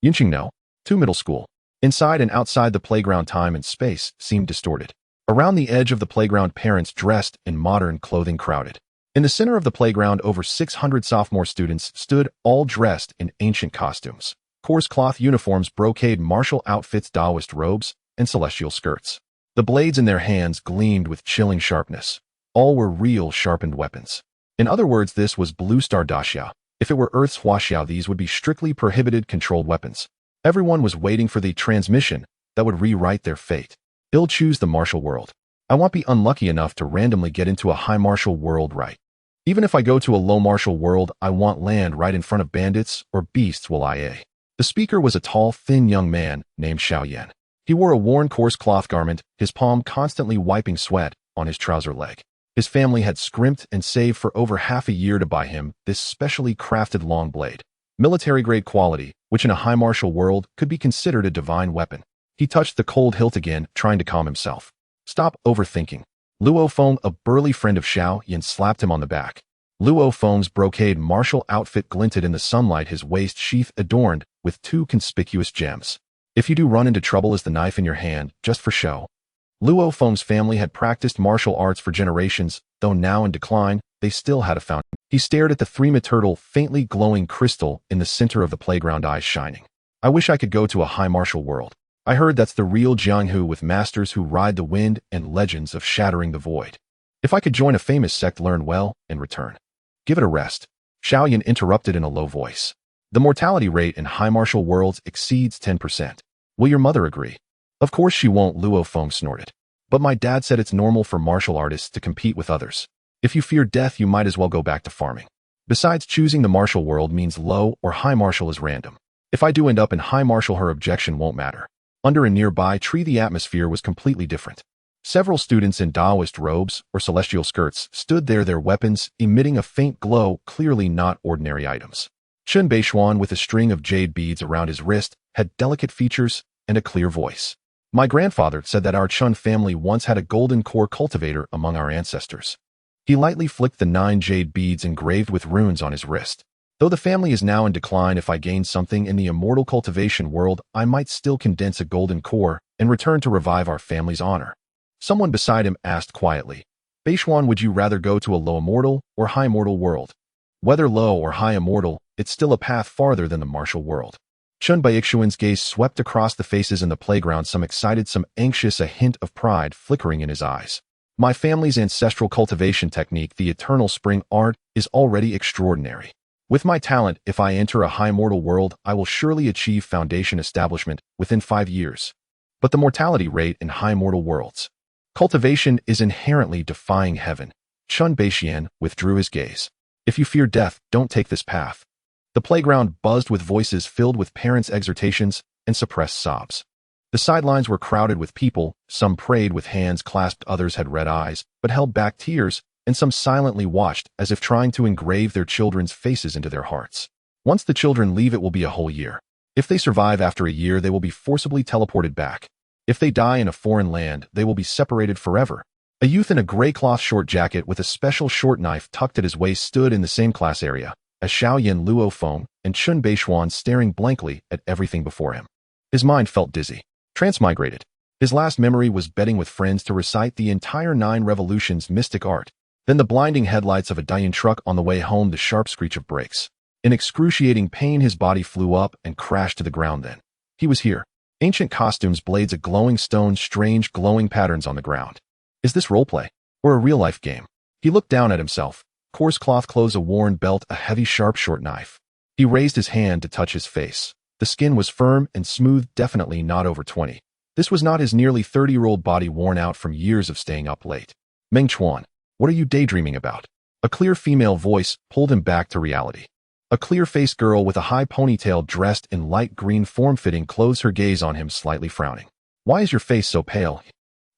Yinqingno, 2 middle school. Inside and outside the playground, time and space seemed distorted. Around the edge of the playground, parents dressed in modern clothing crowded. In the center of the playground, over 600 sophomore students stood, all dressed in ancient costumes. Coarse cloth uniforms, brocade martial outfits, Taoist robes, and celestial skirts. The blades in their hands gleamed with chilling sharpness. All were real sharpened weapons. In other words, this was Blue Star Daxia. If it were Earth's Huaxiao, these would be strictly prohibited controlled weapons. Everyone was waiting for the transmission that would rewrite their fate. I'll choose the martial world. I won't be unlucky enough to randomly get into a high martial world, right? Even if I go to a low martial world, I want land right in front of bandits or beasts will I. The speaker was a tall, thin young man named Xiaoyan. He wore a worn coarse cloth garment, his palm constantly wiping sweat on his trouser leg. His family had scrimped and saved for over half a year to buy him this specially crafted long blade. Military-grade quality, which in a high martial world could be considered a divine weapon. He touched the cold hilt again, trying to calm himself. Stop overthinking. Luo Feng, a burly friend of Xiao Yan, slapped him on the back. Luo Feng's brocade martial outfit glinted in the sunlight, his waist sheath adorned with 2 conspicuous gems. If you do run into trouble, is the knife in your hand, just for show. Luo Feng's family had practiced martial arts for generations, though now in decline, they still had a fountain. He stared at the 3-meter faintly glowing crystal in the center of the playground, eyes shining. I wish I could go to a high martial world. I heard that's the real Jianghu, with masters who ride the wind and legends of shattering the void. If I could join a famous sect, learn well, and return. Give it a rest. Xiaoyan interrupted in a low voice. The mortality rate in high martial worlds exceeds 10%. Will your mother agree? Of course she won't, Luo Feng snorted. But my dad said it's normal for martial artists to compete with others. If you fear death, you might as well go back to farming. Besides, choosing the martial world means low or high martial is random. If I do end up in high martial, her objection won't matter. Under a nearby tree, the atmosphere was completely different. Several students in Taoist robes or celestial skirts stood there, their weapons emitting a faint glow, clearly not ordinary items. Chun Beishuan, with a string of jade beads around his wrist, had delicate features and a clear voice. My grandfather said that our Chun family once had a golden core cultivator among our ancestors. He lightly flicked the 9 jade beads engraved with runes on his wrist. Though the family is now in decline, if I gain something in the immortal cultivation world, I might still condense a golden core and return to revive our family's honor. Someone beside him asked quietly, Beishuan, would you rather go to a low immortal or high immortal world? Whether low or high immortal, it's still a path farther than the martial world. Chun Baixuan's gaze swept across the faces in the playground, some excited, some anxious, a hint of pride flickering in his eyes. My family's ancestral cultivation technique, the eternal spring art, is already extraordinary. With my talent, if I enter a high mortal world, I will surely achieve foundation establishment within 5 years. But the mortality rate in high mortal worlds. Cultivation is inherently defying heaven. Chun Baixian withdrew his gaze. If you fear death, don't take this path. The playground buzzed with voices filled with parents' exhortations and suppressed sobs. The sidelines were crowded with people, some prayed with hands clasped, others had red eyes, but held back tears, and some silently watched as if trying to engrave their children's faces into their hearts. Once the children leave, it will be a whole year. If they survive after a year, they will be forcibly teleported back. If they die in a foreign land, they will be separated forever. A youth in a gray cloth short jacket with a special short knife tucked at his waist stood in the same class area as Xiaoyan, Luo Feng, and Chun Beishuan, staring blankly at everything before him. His mind felt dizzy. Transmigrated. His last memory was betting with friends to recite the entire 9 revolutions mystic art. Then the blinding headlights of a Dayan truck on the way home, the sharp screech of brakes. In excruciating pain, his body flew up and crashed to the ground. Then he was here. Ancient costumes, blades, a glowing stone, strange glowing patterns on the ground. Is this roleplay or a real-life game? He looked down at himself. Coarse cloth clothes, a worn belt, a heavy sharp short knife. He raised his hand to touch his face. The skin was firm and smooth, definitely not over 20. This was not his nearly 30-year-old body, worn out from years of staying up late. Meng Chuan, what are you daydreaming about? A clear female voice pulled him back to reality. A clear-faced girl with a high ponytail dressed in light green form-fitting clothes, her gaze on him, slightly frowning. Why is your face so pale?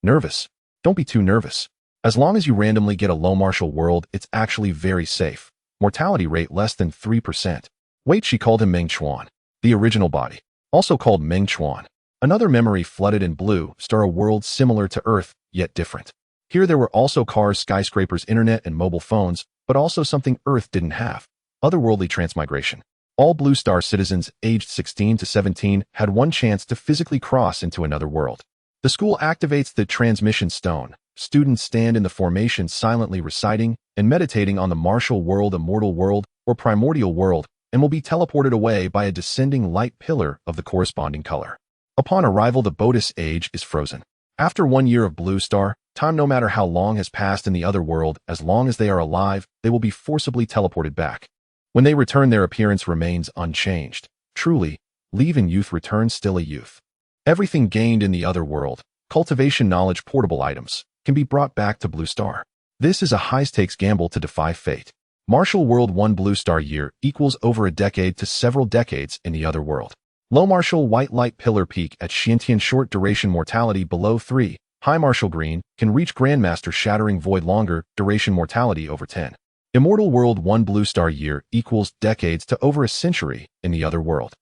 Nervous? Don't be too nervous. As long as you randomly get a low martial world, it's actually very safe. Mortality rate less than 3%. Wait, she called him Meng Chuan. The original body. Also called Meng Chuan. Another memory flooded in blue star, a world similar to Earth, yet different. Here there were also cars, skyscrapers, internet, and mobile phones, but also something Earth didn't have. Otherworldly transmigration. All Blue Star citizens aged 16 to 17 had one chance to physically cross into another world. The school activates the transmission stone. Students stand in the formation silently reciting and meditating on the martial world, immortal world, or primordial world, and will be teleported away by a descending light pillar of the corresponding color. Upon arrival, the Bodhis age is frozen. After 1 year of Blue Star, time no matter how long has passed in the other world, as long as they are alive, they will be forcibly teleported back. When they return, their appearance remains unchanged. Truly, leave in youth, return still a youth. Everything gained in the other world, cultivation knowledge, portable items, can be brought back to Blue Star. This is a high-stakes gamble to defy fate. Martial World 1 Blue Star year equals over a decade to several decades in the other world. Low Martial White Light Pillar peak at Xiantian, short duration mortality below 3. High Martial Green can reach Grandmaster Shattering Void, longer duration mortality over 10. Immortal World 1 Blue Star year equals decades to over a century in the other world.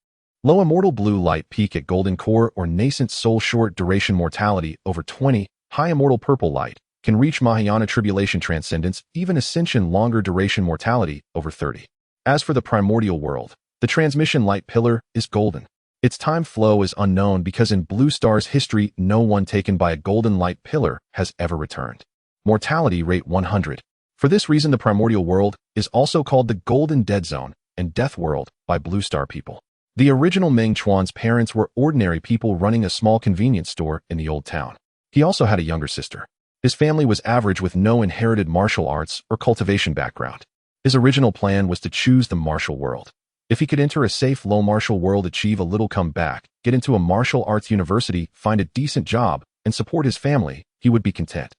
Low Immortal Blue Light peak at Golden Core or Nascent Soul, short duration mortality over 20. High Immortal Purple Light can reach Mahayana Tribulation Transcendence, even Ascension, longer duration mortality over 30. As for the Primordial World, the Transmission Light Pillar is golden. Its time flow is unknown because in Blue Star's history, no one taken by a golden light pillar has ever returned. Mortality rate 100. For this reason, the Primordial World is also called the Golden Dead Zone and Death World by Blue Star people. The original Meng Chuan's parents were ordinary people running a small convenience store in the old town. He also had a younger sister. His family was average with no inherited martial arts or cultivation background. His original plan was to choose the martial world. If he could enter a safe low martial world, achieve a little, come back, get into a martial arts university, find a decent job, and support his family, he would be content.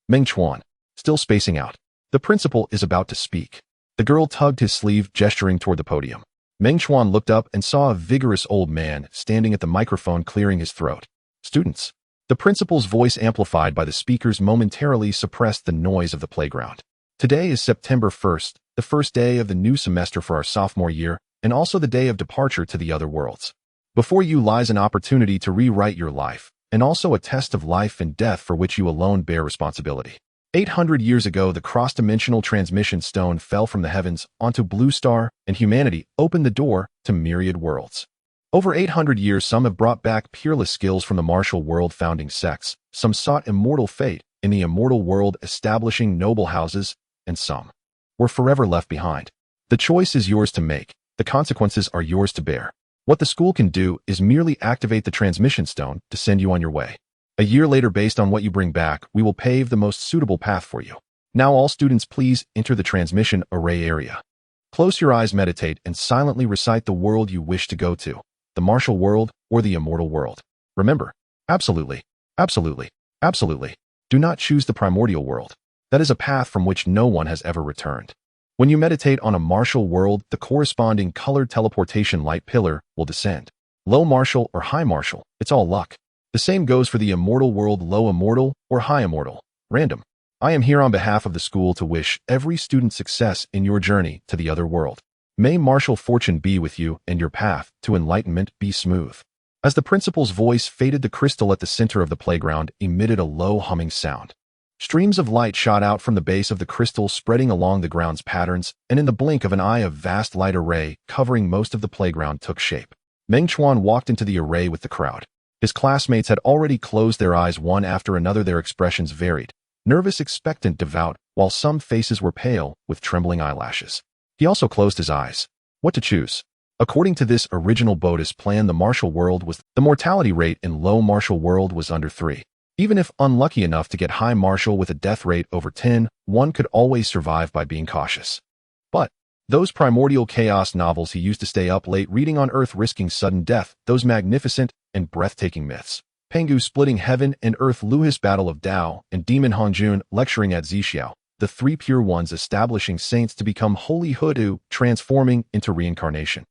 Meng Chuan, still spacing out. The principal is about to speak. The girl tugged his sleeve, gesturing toward the podium. Meng Chuan looked up and saw a vigorous old man standing at the microphone, clearing his throat. Students. The principal's voice, amplified by the speakers, momentarily suppressed the noise of the playground. Today is September 1st, the first day of the new semester for our sophomore year, and also the day of departure to the other worlds. Before you lies an opportunity to rewrite your life, and also a test of life and death for which you alone bear responsibility. 800 years ago, the cross-dimensional transmission stone fell from the heavens onto Blue Star, and humanity opened the door to myriad worlds. Over 800 years, some have brought back peerless skills from the martial world founding sects, some sought immortal fate in the immortal world, establishing noble houses, and some were forever left behind. The choice is yours to make. The consequences are yours to bear. What the school can do is merely activate the transmission stone to send you on your way. A year later, based on what you bring back, we will pave the most suitable path for you. Now all students, please enter the transmission array area. Close your eyes, meditate, and silently recite the world you wish to go to, the martial world or the immortal world. Remember, absolutely, absolutely, absolutely, do not choose the primordial world. That is a path from which no one has ever returned. When you meditate on a martial world, the corresponding colored teleportation light pillar will descend. Low martial or high martial, it's all luck. The same goes for the immortal world, low immortal or high immortal, random. I am here on behalf of the school to wish every student success in your journey to the other world. May martial fortune be with you and your path to enlightenment be smooth. As the principal's voice faded, the crystal at the center of the playground emitted a low humming sound. Streams of light shot out from the base of the crystal, spreading along the ground's patterns, and in the blink of an eye, a vast light array covering most of the playground took shape. Meng Chuan walked into the array with the crowd. His classmates had already closed their eyes one after another. Their expressions varied. Nervous, expectant, devout, while some faces were pale, with trembling eyelashes. He also closed his eyes. What to choose? According to this original Bodhis plan, the martial world was the mortality rate in low martial world was under 3. Even if unlucky enough to get high martial with a death rate over 10, one could always survive by being cautious. But those primordial chaos novels he used to stay up late reading on Earth, risking sudden death, those magnificent and breathtaking myths. Pengu splitting heaven and earth, Luhis battle of Tao, and Demon Hongjun lecturing at Zixiao, the three pure ones establishing saints to become holy Hudu, transforming into reincarnation.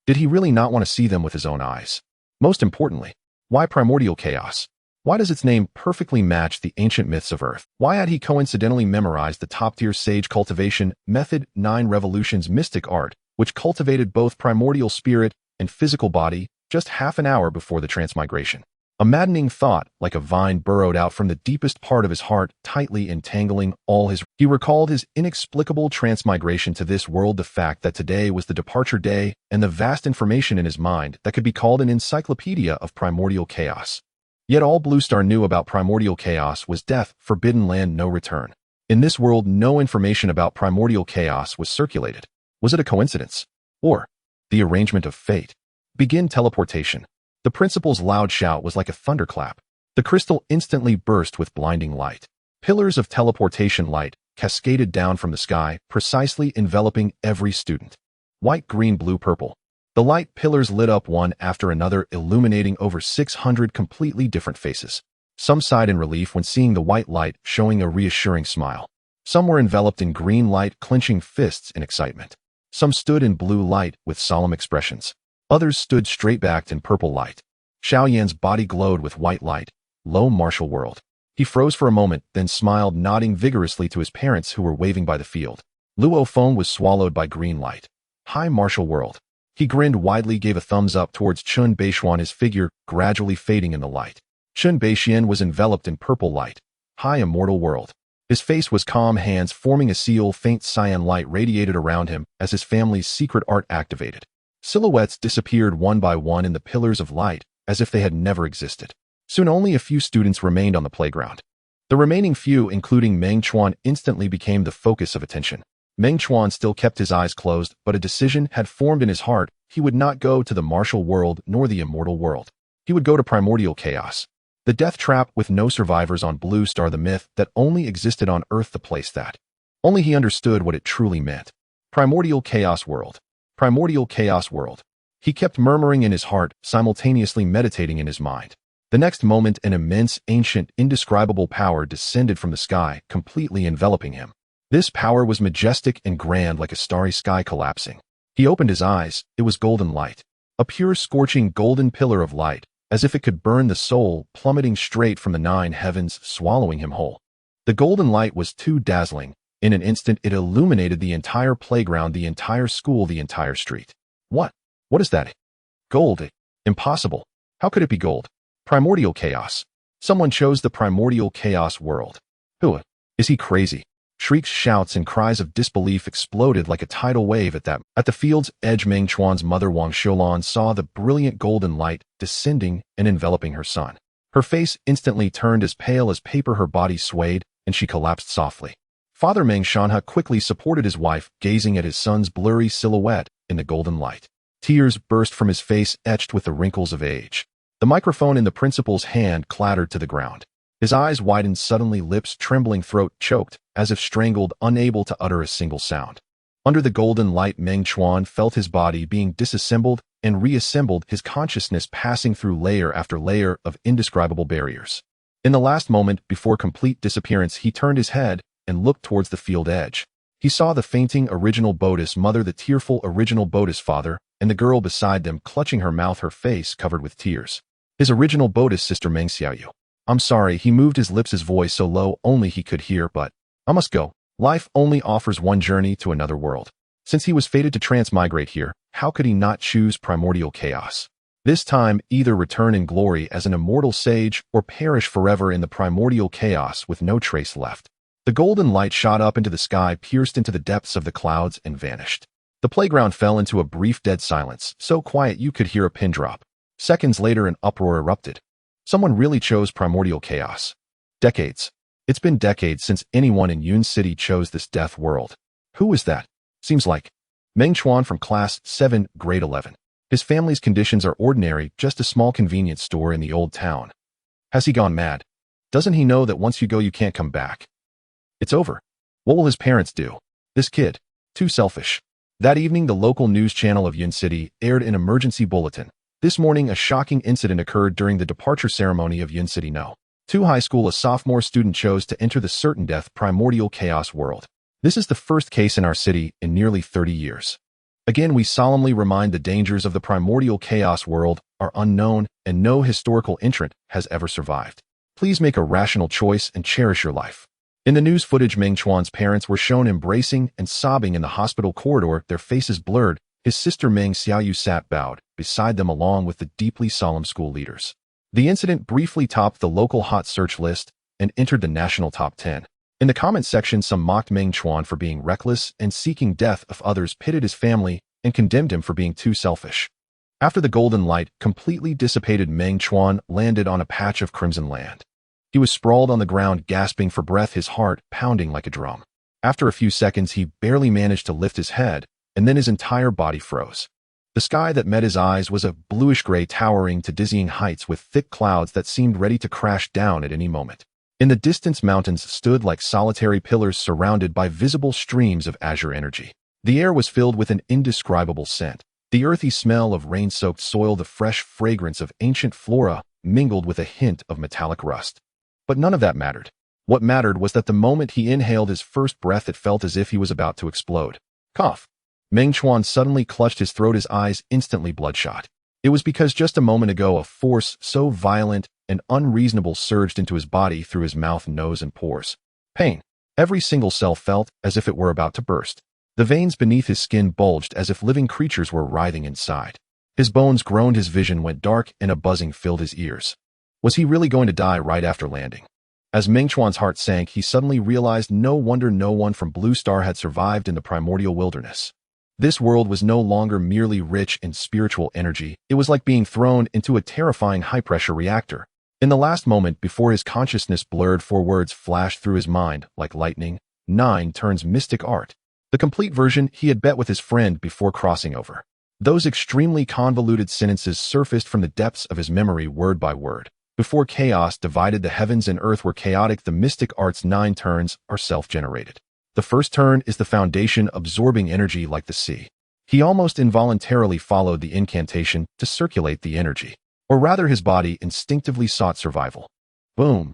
Did he really not want to see them with his own eyes? Most importantly, why primordial chaos? Why does its name perfectly match the ancient myths of Earth? Why had he coincidentally memorized the top-tier sage cultivation method 9 Revolutions mystic art, which cultivated both primordial spirit and physical body, just half an hour before the transmigration? A maddening thought, like a vine, burrowed out from the deepest part of his heart, tightly entangling all his... He recalled his inexplicable transmigration to this world, the fact that today was the departure day, and the vast information in his mind that could be called an encyclopedia of primordial chaos. Yet all Blue Star knew about primordial chaos was death, forbidden land, no return. In this world, no information about primordial chaos was circulated. Was it a coincidence? Or the arrangement of fate? Begin teleportation. The principal's loud shout was like a thunderclap. The crystal instantly burst with blinding light. Pillars of teleportation light cascaded down from the sky, precisely enveloping every student. White, green, blue, purple. The light pillars lit up one after another, illuminating over 600 completely different faces. Some sighed in relief when seeing the white light, showing a reassuring smile. Some were enveloped in green light, clenching fists in excitement. Some stood in blue light with solemn expressions. Others stood straight-backed in purple light. Xiaoyan's body glowed with white light. Lo, martial world. He froze for a moment, then smiled, nodding vigorously to his parents who were waving by the field. Luo Feng was swallowed by green light. High martial world. He grinned widely, gave a thumbs up towards Chun Beishuan, his figure gradually fading in the light. Chun Beixian was enveloped in purple light. High immortal world. His face was calm, hands forming a seal, faint cyan light radiated around him as his family's secret art activated. Silhouettes disappeared one by one in the pillars of light, as if they had never existed. Soon only a few students remained on the playground. The remaining few, including Meng Chuan, instantly became the focus of attention. Meng Chuan still kept his eyes closed, but a decision had formed in his heart. He would not go to the martial world nor the immortal world. He would go to primordial chaos. The death trap with no survivors on Blue Star, the myth that only existed on Earth, the place that. Only he understood what it truly meant. Primordial chaos world. Primordial chaos world. He kept murmuring in his heart, simultaneously meditating in his mind. The next moment, an immense, ancient, indescribable power descended from the sky, completely enveloping him. This power was majestic and grand, like a starry sky collapsing. He opened his eyes. It was golden light. A pure, scorching golden pillar of light, as if it could burn the soul, plummeting straight from the 9 heavens, swallowing him whole. The golden light was too dazzling. In an instant, it illuminated the entire playground, the entire school, the entire street. What? What is that? Gold? Impossible. How could it be gold? Primordial chaos. Someone chose the primordial chaos world. Who? Is he crazy? Shrieks, shouts, and cries of disbelief exploded like a tidal wave at the field's edge. Meng Chuan's mother Wang Xiulan saw the brilliant golden light descending and enveloping her son. Her face instantly turned as pale as paper, her body swayed, and she collapsed softly. Father Meng Shanha quickly supported his wife, gazing at his son's blurry silhouette in the golden light. Tears burst from his face, etched with the wrinkles of age. The microphone in the principal's hand clattered to the ground. His eyes widened suddenly, lips trembling, throat choked, as if strangled, unable to utter a single sound. Under the golden light, Meng Chuan felt his body being disassembled and reassembled, his consciousness passing through layer after layer of indescribable barriers. In the last moment before complete disappearance, he turned his head and looked towards the field edge. He saw the fainting original Bodis mother, the tearful original Bodis father, and the girl beside them clutching her mouth, her face covered with tears. His original Bodis sister Meng Xiaoyu. I'm sorry, he moved his lips, his voice so low only he could hear, but I must go. Life only offers one journey to another world. Since he was fated to transmigrate here, how could he not choose primordial chaos? This time, either return in glory as an immortal sage or perish forever in the primordial chaos with no trace left. The golden light shot up into the sky, pierced into the depths of the clouds, and vanished. The playground fell into a brief dead silence, so quiet you could hear a pin drop. Seconds later, an uproar erupted. Someone really chose primordial chaos. Decades. It's been decades since anyone in Yun City chose this death world. Who is that? Seems like Meng Chuan from Class 7, Grade 11. His family's conditions are ordinary, just a small convenience store in the old town. Has he gone mad? Doesn't he know that once you go you can't come back? It's over. What will his parents do? This kid. Too selfish. That evening, the local news channel of Yun City aired an emergency bulletin. This morning, a shocking incident occurred during the departure ceremony of Yun City No. 2 High School. A sophomore student chose to enter the certain death primordial chaos world. This is the first case in our city in nearly 30 years. Again, we solemnly remind the dangers of the primordial chaos world are unknown and no historical entrant has ever survived. Please make a rational choice and cherish your life. In the news footage, Meng Chuan's parents were shown embracing and sobbing in the hospital corridor, their faces blurred. His sister Meng Xiaoyu sat bowed beside them along with the deeply solemn school leaders. The incident briefly topped the local hot search list and entered the national top 10. In the comment section, some mocked Meng Chuan for being reckless and seeking death of others, pitted his family, and condemned him for being too selfish. After the golden light completely dissipated, Meng Chuan landed on a patch of crimson land. He was sprawled on the ground, gasping for breath, his heart pounding like a drum. After a few seconds, he barely managed to lift his head, and then his entire body froze. The sky that met his eyes was a bluish-gray, towering to dizzying heights with thick clouds that seemed ready to crash down at any moment. In the distance, mountains stood like solitary pillars surrounded by visible streams of azure energy. The air was filled with an indescribable scent. The earthy smell of rain-soaked soil, the fresh fragrance of ancient flora, mingled with a hint of metallic rust. But none of that mattered. What mattered was that the moment he inhaled his first breath, it felt as if he was about to explode. Cough. Meng Chuan suddenly clutched his throat, his eyes instantly bloodshot. It was because just a moment ago a force so violent and unreasonable surged into his body through his mouth, nose, and pores. Pain. Every single cell felt as if it were about to burst. The veins beneath his skin bulged as if living creatures were writhing inside. His bones groaned, his vision went dark, and a buzzing filled his ears. Was he really going to die right after landing? As Meng Chuan's heart sank, he suddenly realized no wonder no one from Blue Star had survived in the primordial wilderness. This world was no longer merely rich in spiritual energy. It was like being thrown into a terrifying high-pressure reactor. In the last moment before his consciousness blurred, 4 words flashed through his mind like lightning: 9 turns mystic art. The complete version he had bet with his friend before crossing over. Those extremely convoluted sentences surfaced from the depths of his memory word by word. Before chaos divided the heavens and earth were chaotic, the mystic art's 9 turns are self-generated. The first turn is the foundation, absorbing energy like the sea. He almost involuntarily followed the incantation to circulate the energy. Or rather, his body instinctively sought survival. Boom!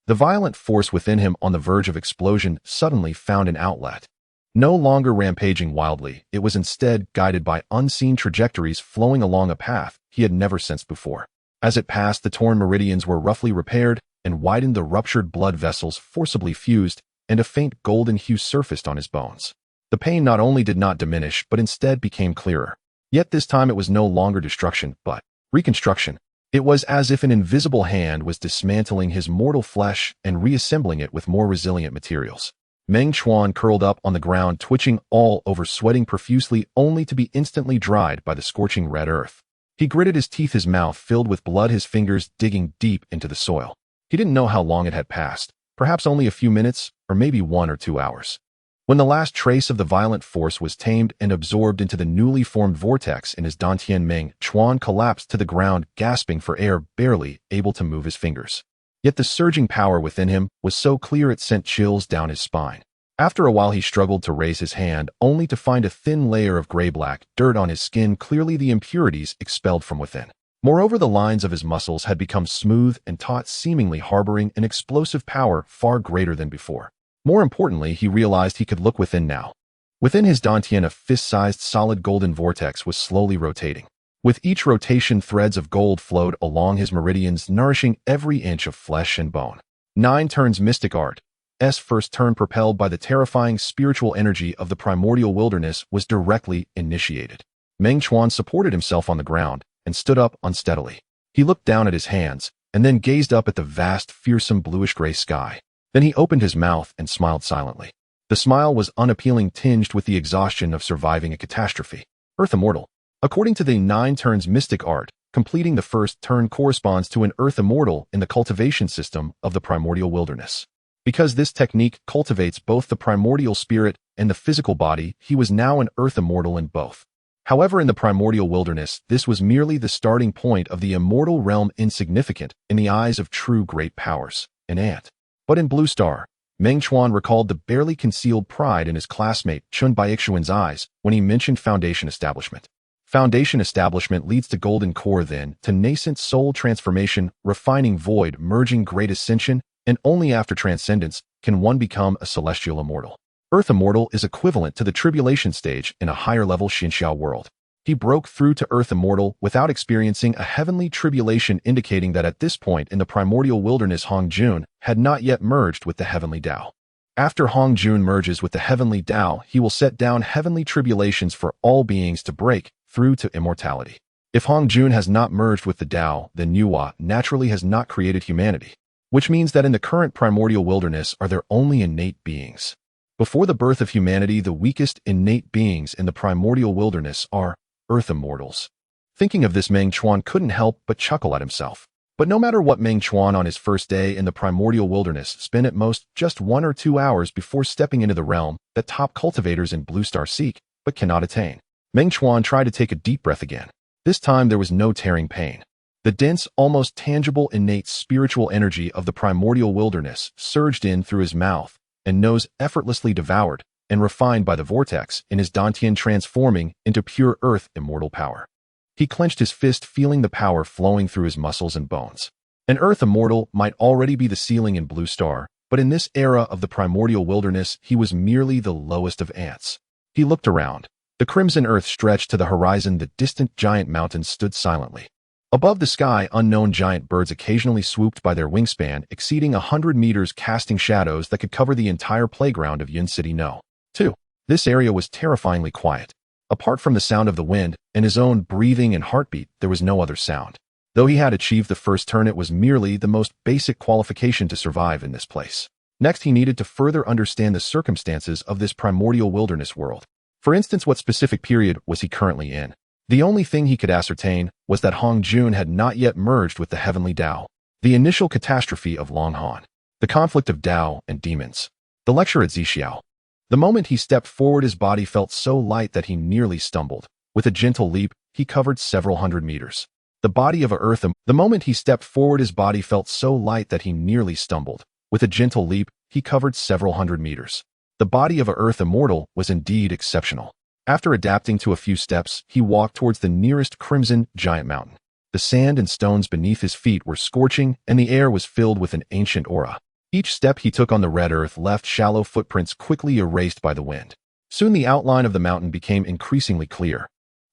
The violent force within him, on the verge of explosion, suddenly found an outlet. No longer rampaging wildly, it was instead guided by unseen trajectories flowing along a path he had never sensed before. As it passed, the torn meridians were roughly repaired and widened, the ruptured blood vessels forcibly fused, and a faint golden hue surfaced on his bones. The pain not only did not diminish, but instead became clearer. Yet this time it was no longer destruction, but reconstruction. It was as if an invisible hand was dismantling his mortal flesh and reassembling it with more resilient materials. Meng Chuan curled up on the ground, twitching all over, sweating profusely, only to be instantly dried by the scorching red earth. He gritted his teeth, his mouth filled with blood, his fingers digging deep into the soil. He didn't know how long it had passed, perhaps only a few minutes, or maybe 1 or 2 hours. When the last trace of the violent force was tamed and absorbed into the newly formed vortex in his dantian, Meng Chuan collapsed to the ground, gasping for air, barely able to move his fingers. Yet the surging power within him was so clear it sent chills down his spine. After a while he struggled to raise his hand, only to find a thin layer of gray-black dirt on his skin, clearly the impurities expelled from within. Moreover, the lines of his muscles had become smooth and taut, seemingly harboring an explosive power far greater than before. More importantly, he realized he could look within now. Within his dantian, a fist-sized solid golden vortex was slowly rotating. With each rotation, threads of gold flowed along his meridians, nourishing every inch of flesh and bone. 9 turns mystic art. S first turn, propelled by the terrifying spiritual energy of the primordial wilderness, was directly initiated. Meng Chuan supported himself on the ground and stood up unsteadily. He looked down at his hands and then gazed up at the vast, fearsome bluish-gray sky. Then he opened his mouth and smiled silently. The smile was unappealing, tinged with the exhaustion of surviving a catastrophe. Earth Immortal. According to the 9 turns mystic art, completing the first turn corresponds to an Earth Immortal in the cultivation system of the primordial wilderness. Because this technique cultivates both the primordial spirit and the physical body, he was now an Earth Immortal in both. However, in the primordial wilderness, this was merely the starting point of the immortal realm, insignificant in the eyes of true great powers, an ant. But in Blue Star, Meng Chuan recalled the barely concealed pride in his classmate Chun Baixiuan's eyes when he mentioned Foundation Establishment. Foundation Establishment leads to Golden Core, then to nascent soul transformation, refining void, merging great ascension, and only after transcendence can one become a celestial immortal. Earth Immortal is equivalent to the tribulation stage in a higher-level Xinxiao world. He broke through to Earth Immortal without experiencing a heavenly tribulation, indicating that at this point in the primordial wilderness, Honghuang had not yet merged with the heavenly Tao. After Honghuang merges with the heavenly Tao, he will set down heavenly tribulations for all beings to break through to immortality. If Honghuang has not merged with the Tao, then Yuhua naturally has not created humanity, which means that in the current primordial wilderness are there only innate beings. Before the birth of humanity, the weakest innate beings in the primordial wilderness are earth immortals. Thinking of this, Meng Chuan couldn't help but chuckle at himself. But no matter what, Meng Chuan on his first day in the primordial wilderness spent at most just 1 or 2 hours before stepping into the realm that top cultivators in Blue Star seek but cannot attain. Meng Chuan tried to take a deep breath again. This time there was no tearing pain. The dense, almost tangible, innate spiritual energy of the primordial wilderness surged in through his mouth and nose, effortlessly devoured and refined by the vortex in his dantian, transforming into pure earth immortal power. He clenched his fist, feeling the power flowing through his muscles and bones. An earth immortal might already be the ceiling in Blue Star, but in this era of the primordial wilderness, he was merely the lowest of ants. He looked around. The crimson earth stretched to the horizon. The distant giant mountains stood silently. Above the sky, unknown giant birds occasionally swooped by their wingspan, exceeding 100 meters, casting shadows that could cover the entire playground of Yun City No. 2. This area was terrifyingly quiet. Apart from the sound of the wind and his own breathing and heartbeat, there was no other sound. Though he had achieved the first turn, it was merely the most basic qualification to survive in this place. Next, he needed to further understand the circumstances of this primordial wilderness world. For instance, what specific period was he currently in? The only thing he could ascertain was that Honghuang had not yet merged with the heavenly Tao. The initial catastrophe of Honghuang. The conflict of Tao and demons. The lecture at Zixiao. The moment he stepped forward, his body felt so light that he nearly stumbled. With a gentle leap, he covered several hundred meters. The moment he stepped forward, his body felt so light that he nearly stumbled. With a gentle leap, he covered several hundred meters. The body of a earth immortal was indeed exceptional. After adapting to a few steps, he walked towards the nearest crimson giant mountain. The sand and stones beneath his feet were scorching, and the air was filled with an ancient aura. Each step he took on the red earth left shallow footprints quickly erased by the wind. Soon the outline of the mountain became increasingly clear.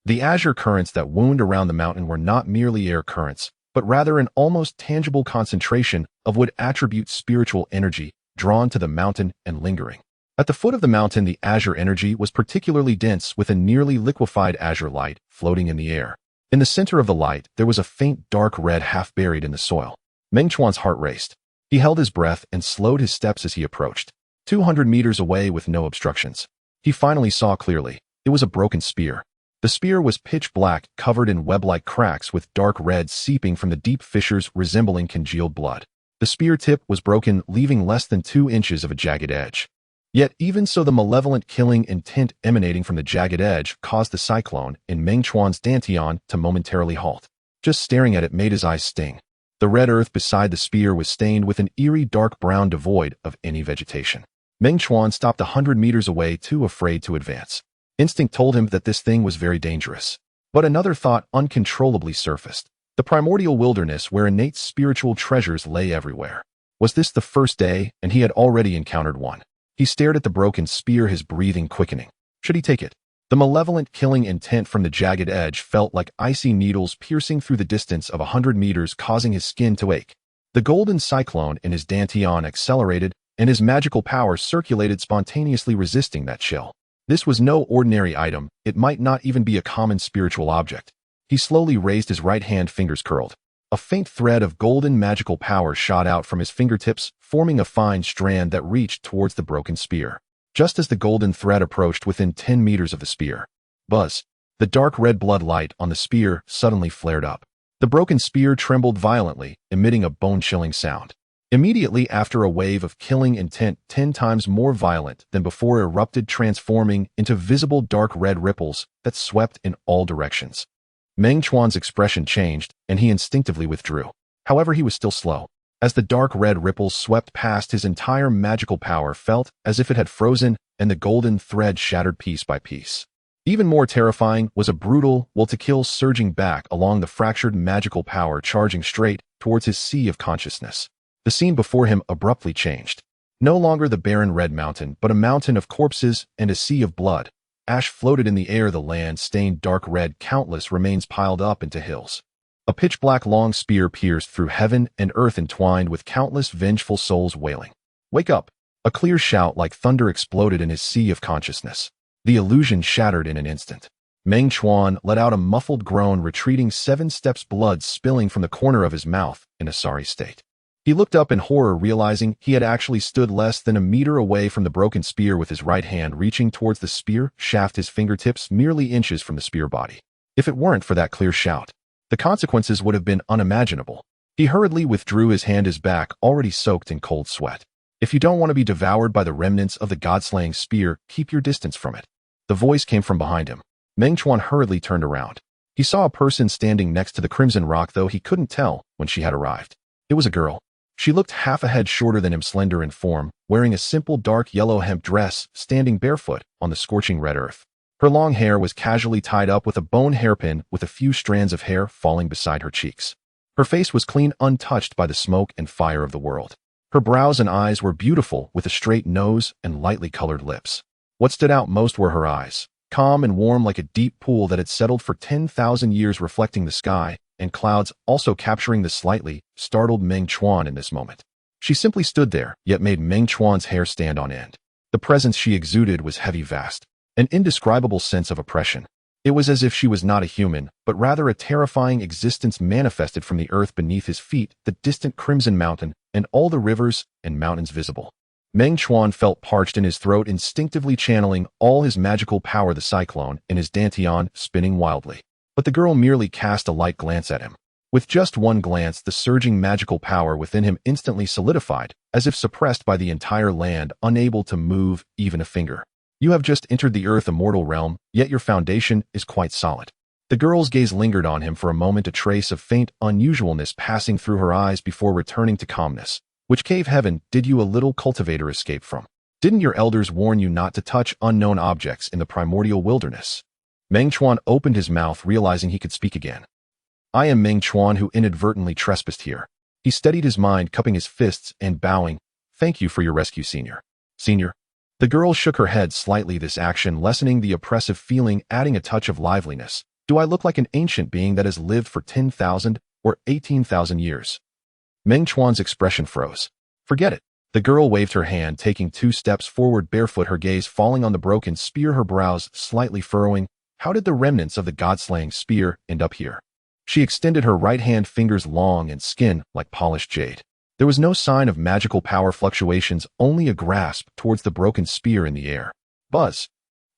The azure currents that wound around the mountain were not merely air currents, but rather an almost tangible concentration of what attribute spiritual energy drawn to the mountain and lingering. At the foot of the mountain, the azure energy was particularly dense, with a nearly liquefied azure light floating in the air. In the center of the light, there was a faint dark red half buried in the soil. Meng Chuan's heart raced. He held his breath and slowed his steps as he approached. 200 meters away with no obstructions. He finally saw clearly. It was a broken spear. The spear was pitch black, covered in web-like cracks with dark red seeping from the deep fissures resembling congealed blood. The spear tip was broken, leaving less than 2 inches of a jagged edge. Yet even so, the malevolent killing intent emanating from the jagged edge caused the cyclone in Meng Chuan's dantian to momentarily halt. Just staring at it made his eyes sting. The red earth beside the spear was stained with an eerie dark brown devoid of any vegetation. Meng Chuan stopped 100 meters away, too afraid to advance. Instinct told him that this thing was very dangerous. But another thought uncontrollably surfaced. The primordial wilderness where innate spiritual treasures lay everywhere. Was this the first day, and he had already encountered one? He stared at the broken spear, his breathing quickening. Should he take it? The malevolent killing intent from the jagged edge felt like icy needles piercing through the distance of 100 meters, causing his skin to ache. The golden cyclone in his dantian accelerated, and his magical power circulated spontaneously, resisting that chill. This was no ordinary item. It might not even be a common spiritual object. He slowly raised his right hand, fingers curled. A faint thread of golden magical power shot out from his fingertips, forming a fine strand that reached towards the broken spear. Just as the golden thread approached within 10 meters of the spear, buzz! The dark red blood light on the spear suddenly flared up. The broken spear trembled violently, emitting a bone-chilling sound. Immediately after, a wave of killing intent 10 times more violent than before erupted, transforming into visible dark red ripples that swept in all directions. Meng Chuan's expression changed, and he instinctively withdrew. However, he was still slow. As the dark red ripples swept past, his entire magical power felt as if it had frozen, and the golden thread shattered piece by piece. Even more terrifying was a brutal will to kill surging back along the fractured magical power, charging straight towards his sea of consciousness. The scene before him abruptly changed. No longer the barren red mountain, but a mountain of corpses and a sea of blood. Ash floated in the air, the land stained dark red, countless remains piled up into hills. A pitch-black long spear pierced through heaven and earth, entwined with countless vengeful souls wailing. "Wake up!" A clear shout like thunder exploded in his sea of consciousness. The illusion shattered in an instant. Meng Chuan let out a muffled groan, retreating 7 steps, blood spilling from the corner of his mouth in a sorry state. He looked up in horror, realizing he had actually stood less than a meter away from the broken spear, with his right hand reaching towards the spear shaft, his fingertips merely inches from the spear body. If it weren't for that clear shout, the consequences would have been unimaginable. He hurriedly withdrew his hand, his back already soaked in cold sweat. If you don't want to be devoured by the remnants of the god-slaying spear, keep your distance from it. The voice came from behind him. Meng Chuan hurriedly turned around. He saw a person standing next to the crimson rock, though he couldn't tell when she had arrived. It was a girl. She looked half a head shorter than him, slender in form, wearing a simple dark yellow hemp dress, standing barefoot on the scorching red earth. Her long hair was casually tied up with a bone hairpin, with a few strands of hair falling beside her cheeks. Her face was clean, untouched by the smoke and fire of the world. Her brows and eyes were beautiful, with a straight nose and lightly colored lips. What stood out most were her eyes, calm and warm like a deep pool that had settled for 10,000 years, reflecting the sky and clouds, also capturing the slightly startled Meng Chuan in this moment. She simply stood there, yet made Meng Chuan's hair stand on end. The presence she exuded was heavy, vast, an indescribable sense of oppression. It was as if she was not a human, but rather a terrifying existence manifested from the earth beneath his feet, the distant crimson mountain, and all the rivers and mountains visible. Meng Chuan felt parched in his throat, instinctively channeling all his magical power, the cyclone in his dantian spinning wildly. But the girl merely cast a light glance at him. With just one glance, the surging magical power within him instantly solidified, as if suppressed by the entire land, unable to move even a finger. You have just entered the earth immortal realm, yet your foundation is quite solid. The girl's gaze lingered on him for a moment, a trace of faint unusualness passing through her eyes before returning to calmness. Which cave heaven did you, a little cultivator, escape from? Didn't your elders warn you not to touch unknown objects in the primordial wilderness? Meng Chuan opened his mouth, realizing he could speak again. I am Meng Chuan, who inadvertently trespassed here. He steadied his mind, cupping his fists and bowing. Thank you for your rescue, Senior. Senior? The girl shook her head slightly, this action lessening the oppressive feeling, adding a touch of liveliness. Do I look like an ancient being that has lived for 10,000 or 18,000 years? Meng Chuan's expression froze. Forget it. The girl waved her hand, taking 2 steps forward, barefoot, her gaze falling on the broken spear, her brows slightly furrowing. How did the remnants of the god-slaying spear end up here? She extended her right hand, fingers long and skin like polished jade. There was no sign of magical power fluctuations, only a grasp towards the broken spear in the air. Buzz.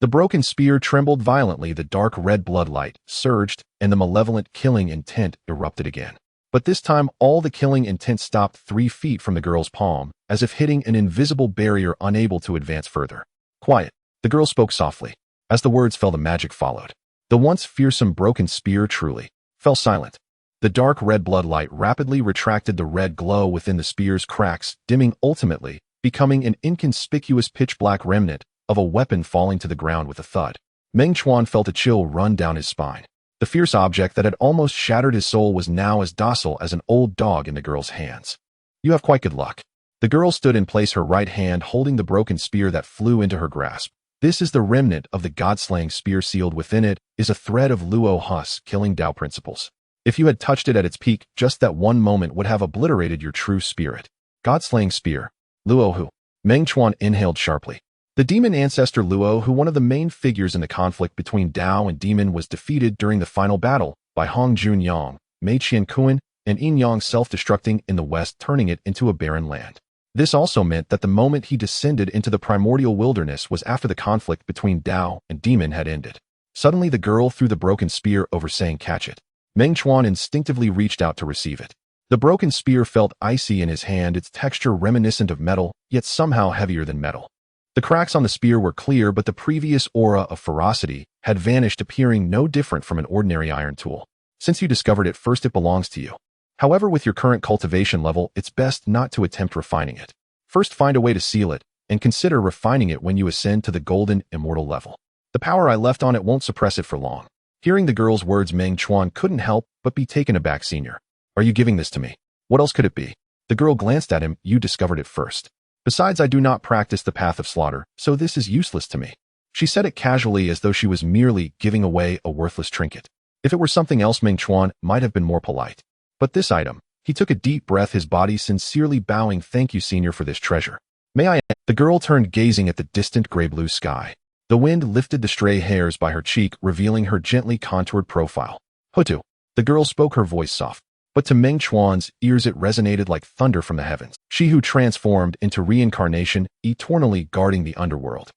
The broken spear trembled violently, the dark red bloodlight surged, and the malevolent killing intent erupted again. But this time, all the killing intent stopped 3 feet from the girl's palm, as if hitting an invisible barrier, unable to advance further. Quiet. The girl spoke softly. As the words fell, the magic followed. The once fearsome broken spear truly fell silent. The dark red bloodlight rapidly retracted the red glow within the spear's cracks, dimming, ultimately becoming an inconspicuous pitch-black remnant of a weapon falling to the ground with a thud. Meng Chuan felt a chill run down his spine. The fierce object that had almost shattered his soul was now as docile as an old dog in the girl's hands. You have quite good luck. The girl stood in place, her right hand holding the broken spear that flew into her grasp. This is the remnant of the god-slaying spear. Sealed within it is a thread of Luo Hus killing Tao principles. If you had touched it at its peak, just that one moment would have obliterated your true spirit. God-slaying spear. Luo Hu. Meng Chuan inhaled sharply. The demon ancestor Luo Hu, one of the main figures in the conflict between Tao and demon, was defeated during the final battle by Honghuang, Mei Qian Kuan, and Yin Yang, self-destructing in the west, turning it into a barren land. This also meant that the moment he descended into the primordial wilderness was after the conflict between Tao and demon had ended. Suddenly the girl threw the broken spear over, saying, "Catch it." Meng Chuan instinctively reached out to receive it. The broken spear felt icy in his hand, its texture reminiscent of metal, yet somehow heavier than metal. The cracks on the spear were clear, but the previous aura of ferocity had vanished, appearing no different from an ordinary iron tool. Since you discovered it first, it belongs to you. However, with your current cultivation level, it's best not to attempt refining it. First, find a way to seal it, and consider refining it when you ascend to the golden immortal level. The power I left on it won't suppress it for long. Hearing the girl's words, Meng Chuan couldn't help but be taken aback. Senior, are you giving this to me? What else could it be? The girl glanced at him. You discovered it first. Besides, I do not practice the path of slaughter, so this is useless to me. She said it casually, as though she was merely giving away a worthless trinket. If it were something else, Meng Chuan might have been more polite. But this item. He took a deep breath, his body sincerely bowing. Thank you, Senior, for this treasure. May I? The girl turned, gazing at the distant gray-blue sky. The wind lifted the stray hairs by her cheek, revealing her gently contoured profile. Hutu. The girl spoke, her voice soft. But to Meng Chuan's ears it resonated like thunder from the heavens. She who transformed into reincarnation, eternally guarding the underworld.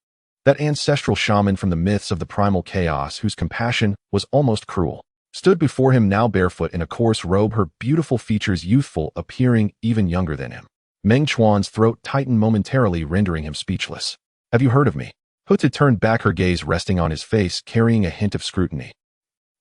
That ancestral shaman from the myths of the primal chaos whose compassion was almost cruel, stood before him now barefoot in a coarse robe, her beautiful features youthful, appearing even younger than him. Meng Chuan's throat tightened momentarily, rendering him speechless. Have you heard of me? Hutu turned back, her gaze resting on his face, carrying a hint of scrutiny.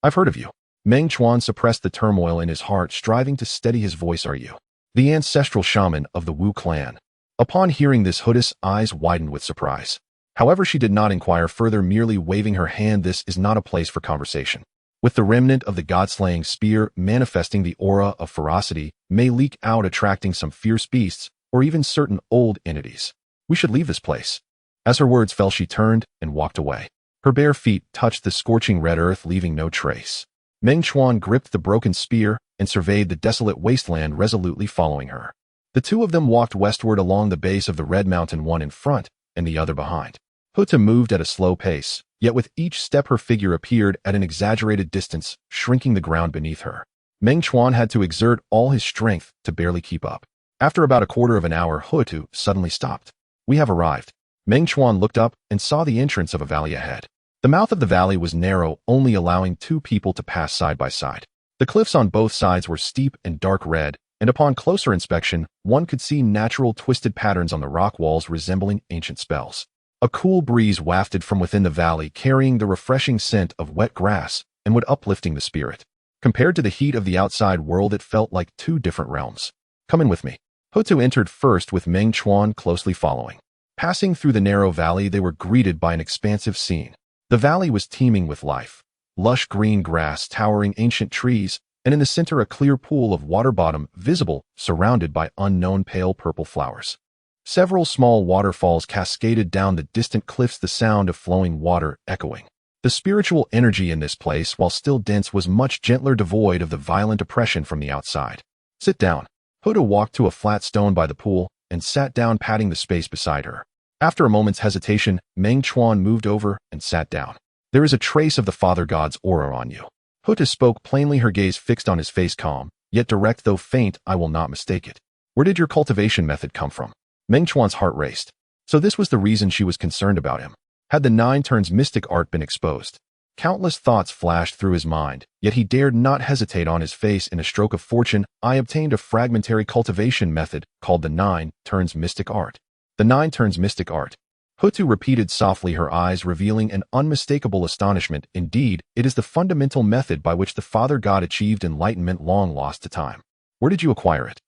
I've heard of you. Meng Chuan suppressed the turmoil in his heart, striving to steady his voice. Are you the ancestral shaman of the Wu clan? Upon hearing this, Hutu's eyes widened with surprise. However, she did not inquire further, merely waving her hand. This is not a place for conversation. With the remnant of the god-slaying spear manifesting, the aura of ferocity may leak out, attracting some fierce beasts or even certain old entities. We should leave this place. As her words fell, she turned and walked away. Her bare feet touched the scorching red earth, leaving no trace. Meng Chuan gripped the broken spear and surveyed the desolate wasteland, resolutely following her. The two of them walked westward along the base of the Red Mountain, one in front and the other behind. Hutu moved at a slow pace, yet with each step her figure appeared at an exaggerated distance, shrinking the ground beneath her. Meng Chuan had to exert all his strength to barely keep up. After about a quarter of an hour, Hutu suddenly stopped. We have arrived. Meng Chuan looked up and saw the entrance of a valley ahead. The mouth of the valley was narrow, only allowing two people to pass side by side. The cliffs on both sides were steep and dark red, and upon closer inspection, one could see natural twisted patterns on the rock walls resembling ancient spells. A cool breeze wafted from within the valley, carrying the refreshing scent of wet grass and would uplifting the spirit. Compared to the heat of the outside world, it felt like two different realms. Come in with me. Hutu entered first, with Meng Chuan closely following. Passing through the narrow valley, they were greeted by an expansive scene. The valley was teeming with life. Lush green grass, towering ancient trees, and in the center a clear pool of water bottom visible, surrounded by unknown pale purple flowers. Several small waterfalls cascaded down the distant cliffs, the sound of flowing water echoing. The spiritual energy in this place, while still dense, was much gentler, devoid of the violent oppression from the outside. Sit down. Hutu walked to a flat stone by the pool and sat down, patting the space beside her. After a moment's hesitation, Meng Chuan moved over and sat down. There is a trace of the Father God's aura on you. Hutu spoke plainly, her gaze fixed on his face, calm, yet direct though faint. I will not mistake it. Where did your cultivation method come from? Meng Chuan's heart raced. So this was the reason she was concerned about him. Had the 9 turns mystic art been exposed? Countless thoughts flashed through his mind, yet he dared not hesitate. On his face, in a stroke of fortune, I obtained a fragmentary cultivation method called the 9 turns mystic art. The 9 turns mystic art. Hutu repeated softly, her eyes revealing an unmistakable astonishment. Indeed, it is the fundamental method by which the Father God achieved enlightenment, long lost to time. Where did you acquire it?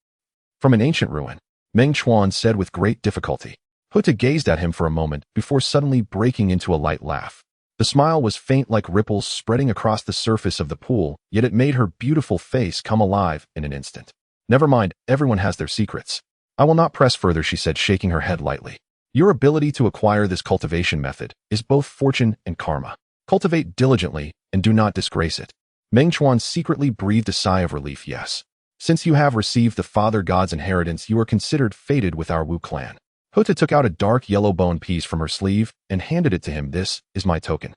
From an ancient ruin, Meng Chuan said with great difficulty. Hutu gazed at him for a moment before suddenly breaking into a light laugh. The smile was faint, like ripples spreading across the surface of the pool, yet it made her beautiful face come alive in an instant. Never mind, everyone has their secrets. I will not press further, she said, shaking her head lightly. Your ability to acquire this cultivation method is both fortune and karma. Cultivate diligently and do not disgrace it. Meng Chuan secretly breathed a sigh of relief. Yes. Since you have received the Father God's inheritance, you are considered fated with our Wu clan. Hutu took out a dark yellow bone piece from her sleeve and handed it to him. This is my token.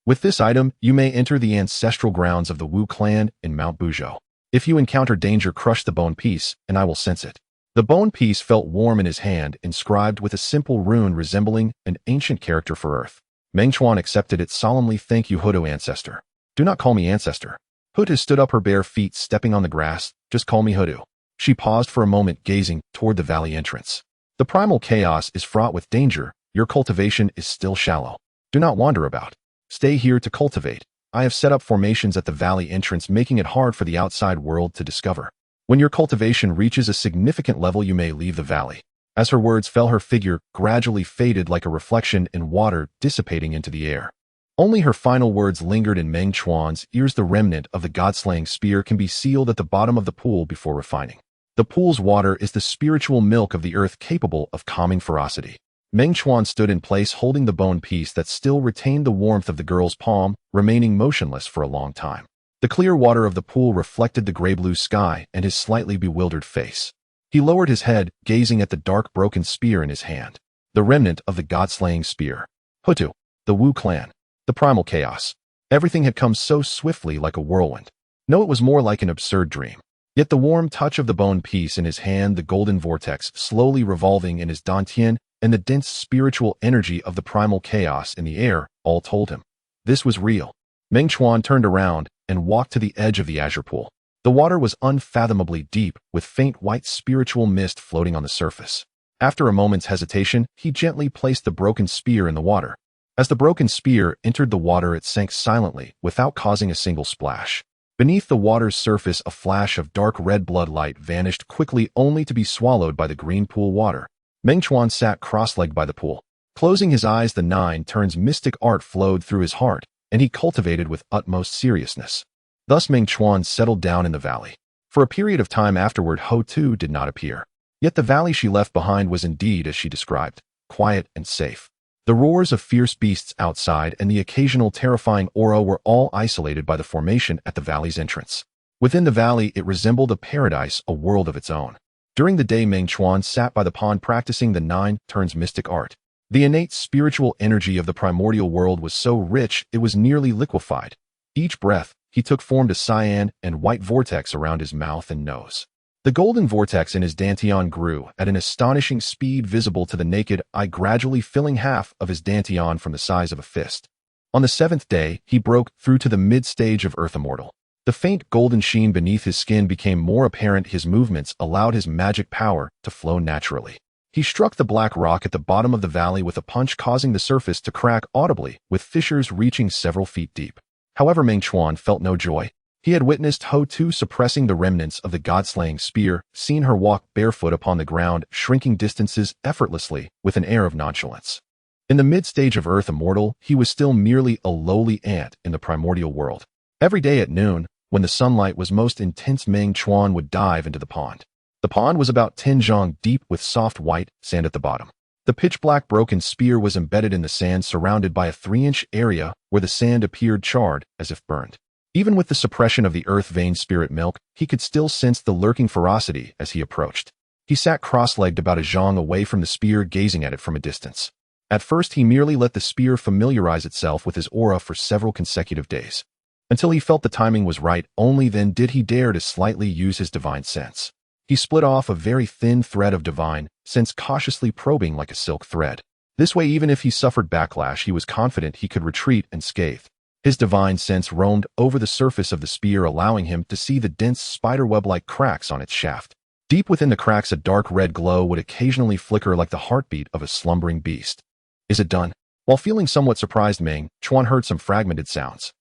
With this item, you may enter the ancestral grounds of the Wu clan in Mount Buzhou. If you encounter danger, crush the bone piece, and I will sense it. The bone piece felt warm in his hand, inscribed with a simple rune resembling an ancient character for Earth. Meng Chuan accepted it solemnly. Thank you, Hutu ancestor. Do not call me ancestor. Hutu stood up, her bare feet stepping on the grass. Just call me Hutu. She paused for a moment, gazing toward the valley entrance. The primal chaos is fraught with danger. Your cultivation is still shallow. Do not wander about. Stay here to cultivate. I have set up formations at the valley entrance, making it hard for the outside world to discover. When your cultivation reaches a significant level, you may leave the valley. As her words fell, her figure gradually faded like a reflection in water, dissipating into the air. Only her final words lingered in Meng Chuan's ears. The remnant of the god-slaying spear can be sealed at the bottom of the pool before refining. The pool's water is the spiritual milk of the earth, capable of calming ferocity. Meng Chuan stood in place, holding the bone piece that still retained the warmth of the girl's palm, remaining motionless for a long time. The clear water of the pool reflected the gray-blue sky and his slightly bewildered face. He lowered his head, gazing at the dark broken spear in his hand. The remnant of the god-slaying spear. Hutu. The Wu clan. The primal chaos. Everything had come so swiftly like a whirlwind. No, it was more like an absurd dream. Yet the warm touch of the bone piece in his hand, the golden vortex slowly revolving in his dantian, and the dense spiritual energy of the primal chaos in the air all told him. This was real. Meng Chuan turned around and walked to the edge of the azure pool. The water was unfathomably deep, with faint white spiritual mist floating on the surface. After a moment's hesitation, he gently placed the broken spear in the water. As the broken spear entered the water, it sank silently, without causing a single splash. Beneath the water's surface, a flash of dark red blood light vanished quickly, only to be swallowed by the green pool water. Meng Chuan sat cross-legged by the pool. Closing his eyes, the 9 turns mystic art flowed through his heart, and he cultivated with utmost seriousness. Thus Meng Chuan settled down in the valley. For a period of time afterward, Ho Tu did not appear. Yet the valley she left behind was indeed as she described, quiet and safe. The roars of fierce beasts outside and the occasional terrifying aura were all isolated by the formation at the valley's entrance. Within the valley, it resembled a paradise, a world of its own. During the day, Meng Chuan sat by the pond practicing the 9 turns mystic art. The innate spiritual energy of the primordial world was so rich it was nearly liquefied. Each breath he took formed a cyan and white vortex around his mouth and nose. The golden vortex in his dantian grew at an astonishing speed, visible to the naked eye, gradually filling half of his dantian from the size of a fist. On the 7th day, he broke through to the mid-stage of Earth Immortal. The faint golden sheen beneath his skin became more apparent. His movements allowed his magic power to flow naturally. He struck the black rock at the bottom of the valley with a punch, causing the surface to crack audibly, with fissures reaching several feet deep. However, Meng Chuan felt no joy. He had witnessed Ho Tu suppressing the remnants of the god-slaying spear, seen her walk barefoot upon the ground, shrinking distances effortlessly with an air of nonchalance. In the mid-stage of Earth Immortal, he was still merely a lowly ant in the primordial world. Every day at noon, when the sunlight was most intense, Meng Chuan would dive into the pond. The pond was about 10 zhang deep, with soft white sand at the bottom. The pitch-black broken spear was embedded in the sand, surrounded by a 3-inch area where the sand appeared charred as if burned. Even with the suppression of the earth-vein spirit milk, he could still sense the lurking ferocity as he approached. He sat cross-legged about a zhang away from the spear, gazing at it from a distance. At first, he merely let the spear familiarize itself with his aura for several consecutive days. Until he felt the timing was right, only then did he dare to slightly use his divine sense. He split off a very thin thread of divine sense, cautiously probing like a silk thread. This way, even if he suffered backlash, he was confident he could retreat unscathed. His divine sense roamed over the surface of the spear, allowing him to see the dense spiderweb-like cracks on its shaft. Deep within the cracks, a dark red glow would occasionally flicker like the heartbeat of a slumbering beast. Is it done? While feeling somewhat surprised, Meng Chuan heard some fragmented sounds.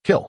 Kill.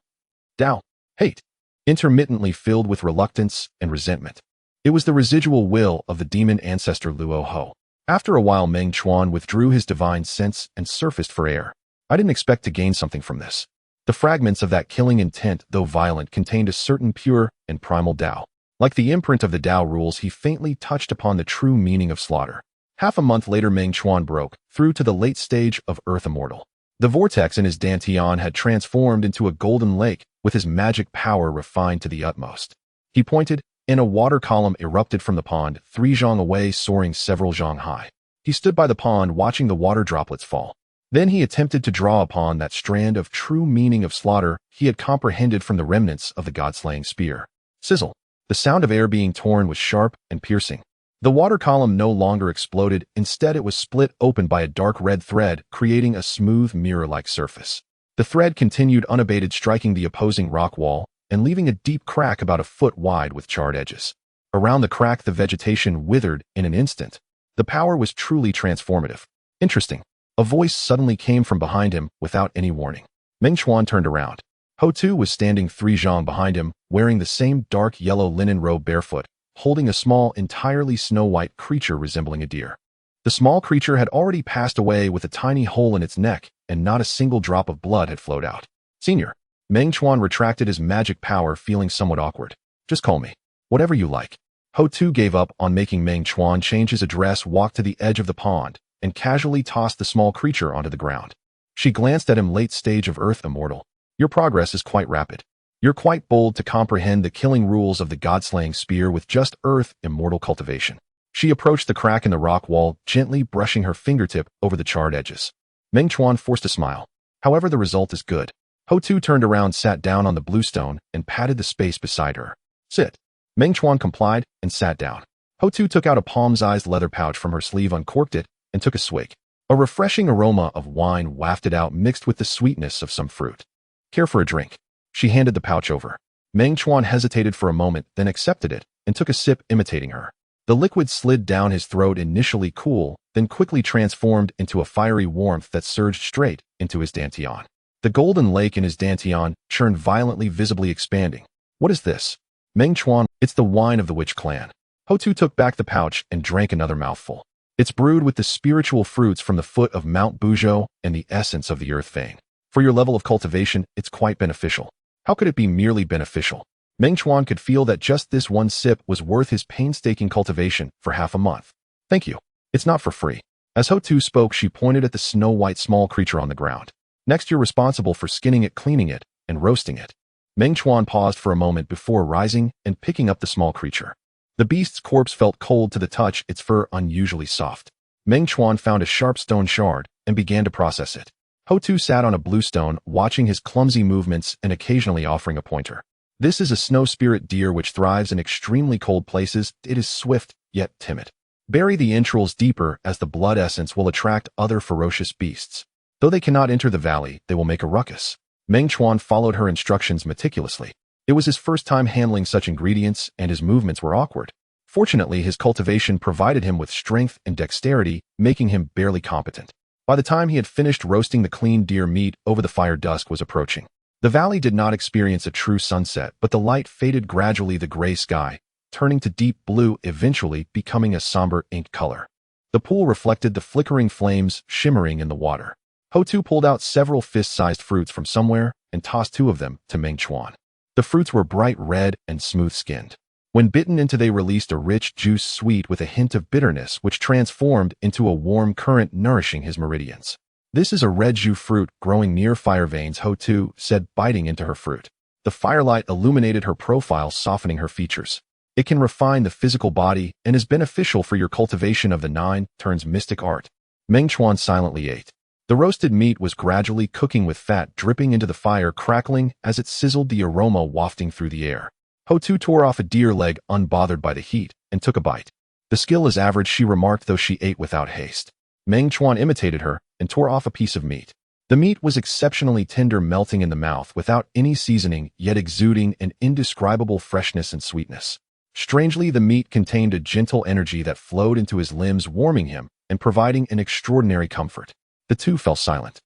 Dao. Hate. Intermittently filled with reluctance and resentment. It was the residual will of the demon ancestor Luo Ho. After a while, Meng Chuan withdrew his divine sense and surfaced for air. I didn't expect to gain something from this. The fragments of that killing intent, though violent, contained a certain pure and primal Dao. Like the imprint of the Dao rules, he faintly touched upon the true meaning of slaughter. Half a month later, Meng Chuan broke through to the late stage of Earth Immortal. The vortex in his dantian had transformed into a golden lake, with his magic power refined to the utmost. He pointed, and a water column erupted from the pond, 3 zhang away, soaring several zhang high. He stood by the pond, watching the water droplets fall. Then he attempted to draw upon that strand of true meaning of slaughter he had comprehended from the remnants of the god-slaying spear. Sizzle. The sound of air being torn was sharp and piercing. The water column no longer exploded. Instead, it was split open by a dark red thread, creating a smooth mirror-like surface. The thread continued unabated, striking the opposing rock wall and leaving a deep crack about a foot wide with charred edges. Around the crack, the vegetation withered in an instant. The power was truly transformative. Interesting. A voice suddenly came from behind him without any warning. Meng Chuan turned around. Ho Tu was standing 3 zhang behind him, wearing the same dark yellow linen robe, barefoot, holding a small, entirely snow-white creature resembling a deer. The small creature had already passed away, with a tiny hole in its neck, and not a single drop of blood had flowed out. Senior. Meng Chuan retracted his magic power, feeling somewhat awkward. Just call me whatever you like. Ho Tu gave up on making Meng Chuan change his address, walked to the edge of the pond, and casually tossed the small creature onto the ground. She glanced at him. Late stage of Earth Immortal. Your progress is quite rapid. You're quite bold to comprehend the killing rules of the god-slaying spear with just Earth Immortal cultivation. She approached the crack in the rock wall, gently brushing her fingertip over the charred edges. Meng Chuan forced a smile. However, the result is good. Ho Tu turned around, sat down on the bluestone, and patted the space beside her. Sit. Meng Chuan complied and sat down. Ho Tu took out a palm-sized leather pouch from her sleeve, uncorked it, and took a swig. A refreshing aroma of wine wafted out, mixed with the sweetness of some fruit. Care for a drink? She handed the pouch over. Meng Chuan hesitated for a moment, then accepted it, and took a sip, imitating her. The liquid slid down his throat, initially cool, then quickly transformed into a fiery warmth that surged straight into his dantian. The golden lake in his dantian churned violently, visibly expanding. What is this? Meng Chuan, it's the wine of the witch clan. Ho Tu took back the pouch and drank another mouthful. It's brewed with the spiritual fruits from the foot of Mount Buzhou and the essence of the earth vein. For your level of cultivation, it's quite beneficial. How could it be merely beneficial? Meng Chuan could feel that just this one sip was worth his painstaking cultivation for half a month. Thank you. It's not for free. As Ho Tu spoke, she pointed at the snow-white small creature on the ground. Next, you're responsible for skinning it, cleaning it, and roasting it. Meng Chuan paused for a moment before rising and picking up the small creature. The beast's corpse felt cold to the touch, its fur unusually soft. Meng Chuan found a sharp stone shard and began to process it. Ho Tu sat on a bluestone, watching his clumsy movements and occasionally offering a pointer. This is a snow spirit deer which thrives in extremely cold places. It is swift, yet timid. Bury the entrails deeper, as the blood essence will attract other ferocious beasts. Though they cannot enter the valley, they will make a ruckus. Meng Chuan followed her instructions meticulously. It was his first time handling such ingredients, and his movements were awkward. Fortunately, his cultivation provided him with strength and dexterity, making him barely competent. By the time he had finished roasting the clean deer meat over the fire, dusk was approaching. The valley did not experience a true sunset, but the light faded gradually, the gray sky turning to deep blue, eventually becoming a somber ink color. The pool reflected the flickering flames shimmering in the water. Ho Tu pulled out several fist-sized fruits from somewhere and tossed 2 of them to Meng Chuan. The fruits were bright red and smooth-skinned. When bitten into, they released a rich juice, sweet with a hint of bitterness, which transformed into a warm current nourishing his meridians. This is a red jus fruit growing near fire veins, Ho Tu said, biting into her fruit. The firelight illuminated her profile, softening her features. It can refine the physical body and is beneficial for your cultivation of the 9 turns mystic art. Meng Chuan silently ate. The roasted meat was gradually cooking, with fat dripping into the fire, crackling as it sizzled, the aroma wafting through the air. Ho Tu tore off a deer leg, unbothered by the heat, and took a bite. The skill is average, she remarked, though she ate without haste. Meng Chuan imitated her and tore off a piece of meat. The meat was exceptionally tender, melting in the mouth without any seasoning, yet exuding an indescribable freshness and sweetness. Strangely, the meat contained a gentle energy that flowed into his limbs, warming him and providing an extraordinary comfort. The 2 fell silent.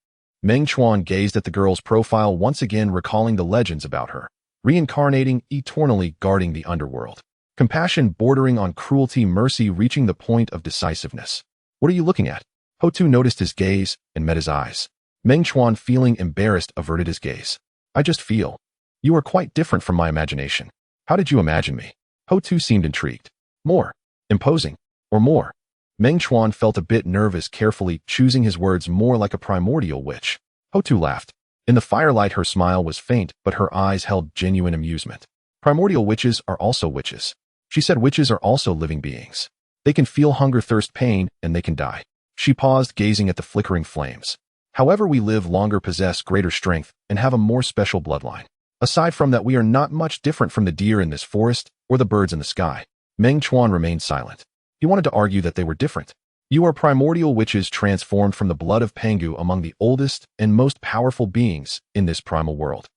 Meng Chuan gazed at the girl's profile, once again recalling the legends about her. Reincarnating, eternally guarding the underworld. Compassion bordering on cruelty, mercy reaching the point of decisiveness. What are you looking at? Ho Tu noticed his gaze and met his eyes. Meng Chuan, feeling embarrassed, averted his gaze. I just feel. You are quite different from my imagination. How did you imagine me? Ho Tu seemed intrigued. More. Imposing. Or more. Meng Chuan felt a bit nervous, carefully choosing his words. More like a primordial witch. Ho Tu laughed. In the firelight, her smile was faint, but her eyes held genuine amusement. Primordial witches are also witches. She said witches are also living beings. They can feel hunger, thirst, pain, and they can die. She paused, gazing at the flickering flames. However, we live longer, possess greater strength, and have a more special bloodline. Aside from that, we are not much different from the deer in this forest or the birds in the sky. Meng Chuan remained silent. He wanted to argue that they were different. You are primordial witches transformed from the blood of Pangu, among the oldest and most powerful beings in this primal world.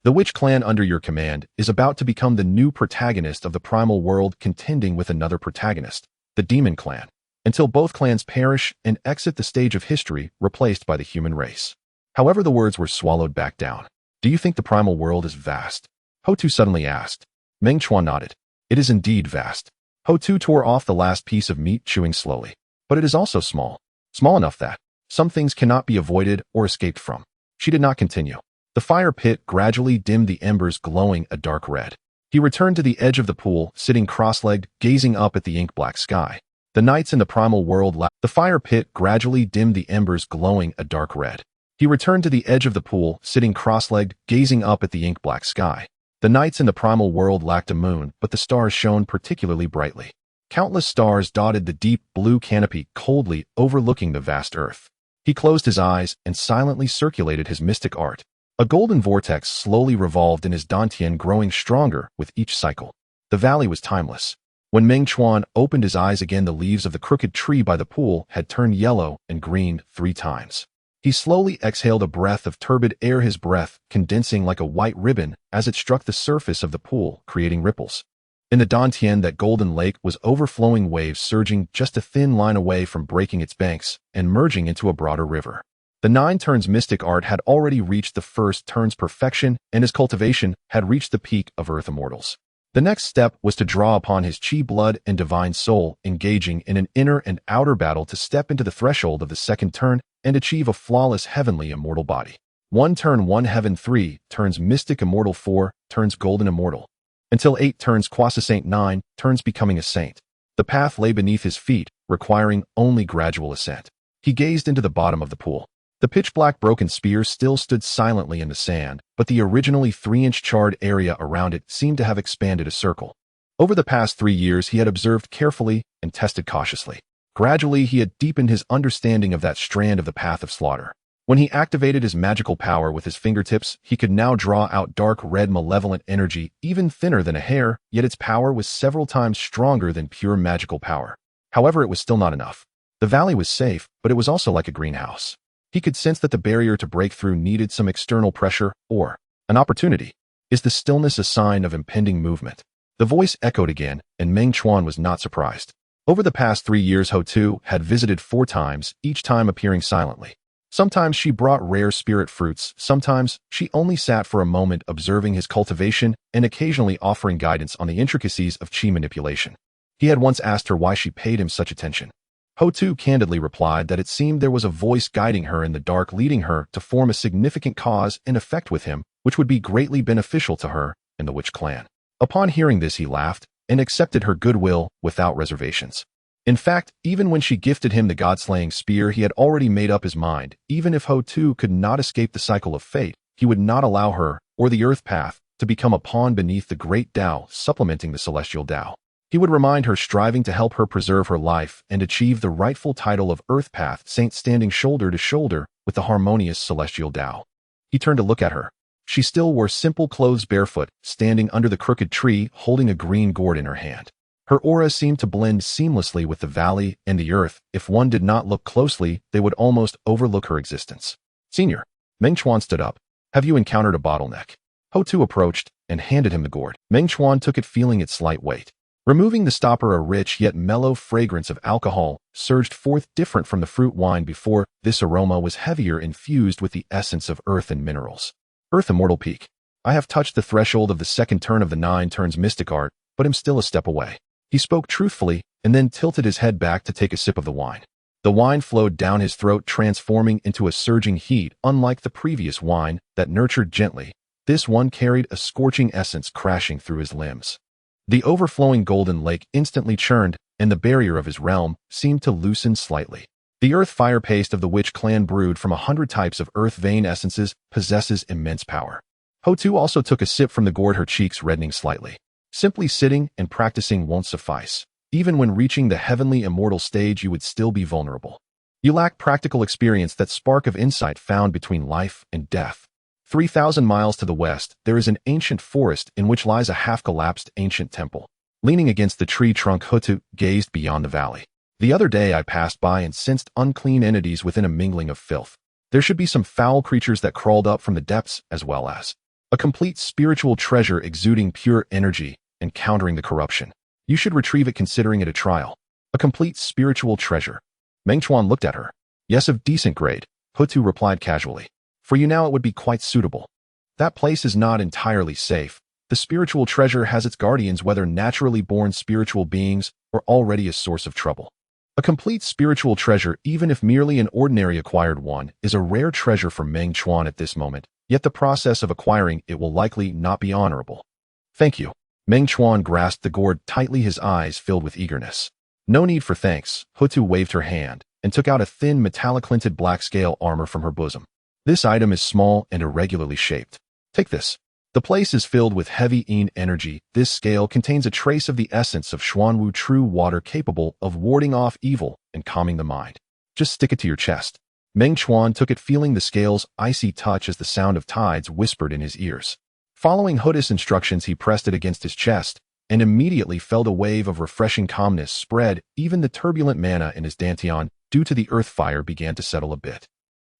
The witch clan under your command is about to become the new protagonist of the primal world, contending with another protagonist, the demon clan, until both clans perish and exit the stage of history, replaced by the human race. However, the words were swallowed back down. Do you think the primal world is vast? Ho Tu suddenly asked. Meng Chuan nodded. It is indeed vast. Ho Tu tore off the last piece of meat, chewing slowly. But it is also small. Small enough that some things cannot be avoided or escaped from. She did not continue. The fire pit gradually dimmed, the embers glowing a dark red. He returned to the edge of the pool, sitting cross-legged, gazing up at the ink-black sky. The nights in the primal world The fire pit gradually dimmed, the embers glowing a dark red. He returned to the edge of the pool, sitting cross-legged, gazing up at the ink-black sky. The nights in the primal world lacked a moon, but the stars shone particularly brightly. Countless stars dotted the deep blue canopy, coldly overlooking the vast earth. He closed his eyes and silently circulated his mystic art. A golden vortex slowly revolved in his dantian, growing stronger with each cycle. The valley was timeless. When Meng Chuan opened his eyes again, the leaves of the crooked tree by the pool had turned yellow and green 3 times. He slowly exhaled a breath of turbid air, his breath condensing like a white ribbon as it struck the surface of the pool, creating ripples. In the dantian, that golden lake was overflowing, waves surging just a thin line away from breaking its banks and merging into a broader river. The 9 turns mystic art had already reached the first turn's perfection, and his cultivation had reached the peak of earth immortals. The next step was to draw upon his chi blood and divine soul, engaging in an inner and outer battle to step into the threshold of the second turn and achieve a flawless heavenly immortal body. 1 turn 1 heaven, 3 turns mystic immortal, 4 turns golden immortal, until 8 turns quasi-saint, 9 turns becoming a saint. The path lay beneath his feet, requiring only gradual ascent. He gazed into the bottom of the pool. The pitch-black broken spear still stood silently in the sand, but the originally 3-inch charred area around it seemed to have expanded a circle. Over the past 3 years, he had observed carefully and tested cautiously. Gradually, he had deepened his understanding of that strand of the path of slaughter. When he activated his magical power with his fingertips, he could now draw out dark red malevolent energy, even thinner than a hair, yet its power was several times stronger than pure magical power. However, it was still not enough. The valley was safe, but it was also like a greenhouse. He could sense that the barrier to break through needed some external pressure or an opportunity. Is the stillness a sign of impending movement? The voice echoed again, and Meng Chuan was not surprised. Over the past 3 years, Ho Tu had visited 4 times, each time appearing silently. Sometimes she brought rare spirit fruits, sometimes she only sat for a moment observing his cultivation and occasionally offering guidance on the intricacies of chi manipulation. He had once asked her why she paid him such attention. Ho Tu candidly replied that it seemed there was a voice guiding her in the dark, leading her to form a significant cause and effect with him, which would be greatly beneficial to her and the witch clan. Upon hearing this, he laughed and accepted her goodwill without reservations. In fact, even when she gifted him the god-slaying spear, he had already made up his mind. Even if Ho Tu could not escape the cycle of fate, he would not allow her, or the earth path, to become a pawn beneath the great Tao, supplementing the celestial Tao. He would remind her, striving to help her preserve her life and achieve the rightful title of Earth Path Saint, standing shoulder to shoulder with the harmonious celestial Tao. He turned to look at her. She still wore simple clothes, barefoot, standing under the crooked tree, holding a green gourd in her hand. Her aura seemed to blend seamlessly with the valley and the earth. If one did not look closely, they would almost overlook her existence. Senior. Meng Chuan stood up. Have you encountered a bottleneck? Ho Tu approached and handed him the gourd. Meng Chuan took it, feeling its slight weight. Removing the stopper, a rich yet mellow fragrance of alcohol surged forth, different from the fruit wine before. This aroma was heavier, infused with the essence of earth and minerals. Earth Immortal Peak. I have touched the threshold of the second turn of the 9 turns mystic art, but am still a step away. He spoke truthfully and then tilted his head back to take a sip of the wine. The wine flowed down his throat, transforming into a surging heat. Unlike the previous wine that nurtured gently, this one carried a scorching essence crashing through his limbs. The overflowing golden lake instantly churned, and the barrier of his realm seemed to loosen slightly. The earth fire paste of the witch clan, brewed from 100 types of earth vein essences, possesses immense power. Ho Tu also took a sip from the gourd, her cheeks reddening slightly. Simply sitting and practicing won't suffice. Even when reaching the heavenly immortal stage, you would still be vulnerable. You lack practical experience, that spark of insight found between life and death. 3,000 miles to the west, there is an ancient forest in which lies a half-collapsed ancient temple. Leaning against the tree trunk, Ho Tu gazed beyond the valley. The other day I passed by and sensed unclean entities within, a mingling of filth. There should be some foul creatures that crawled up from the depths, as well as a complete spiritual treasure exuding pure energy and countering the corruption. You should retrieve it, considering it a trial. A complete spiritual treasure. Meng Chuan looked at her. Yes, of decent grade, Ho Tu replied casually. For you now it would be quite suitable. That place is not entirely safe. The spiritual treasure has its guardians, whether naturally born spiritual beings or already a source of trouble. A complete spiritual treasure, even if merely an ordinary acquired one, is a rare treasure for Meng Chuan at this moment, yet the process of acquiring it will likely not be honorable. Thank you. Meng Chuan grasped the gourd tightly, his eyes filled with eagerness. No need for thanks. Ho Tu waved her hand and took out a thin metallic-linted black scale armor from her bosom. This item is small and irregularly shaped. Take this. The place is filled with heavy yin energy. This scale contains a trace of the essence of Xuanwu, true water, capable of warding off evil and calming the mind. Just stick it to your chest. Meng Chuan took it, feeling the scale's icy touch as the sound of tides whispered in his ears. Following Hood's instructions, he pressed it against his chest, and immediately felt a wave of refreshing calmness spread. Even the turbulent mana in his dantian, due to the earth fire, began to settle a bit.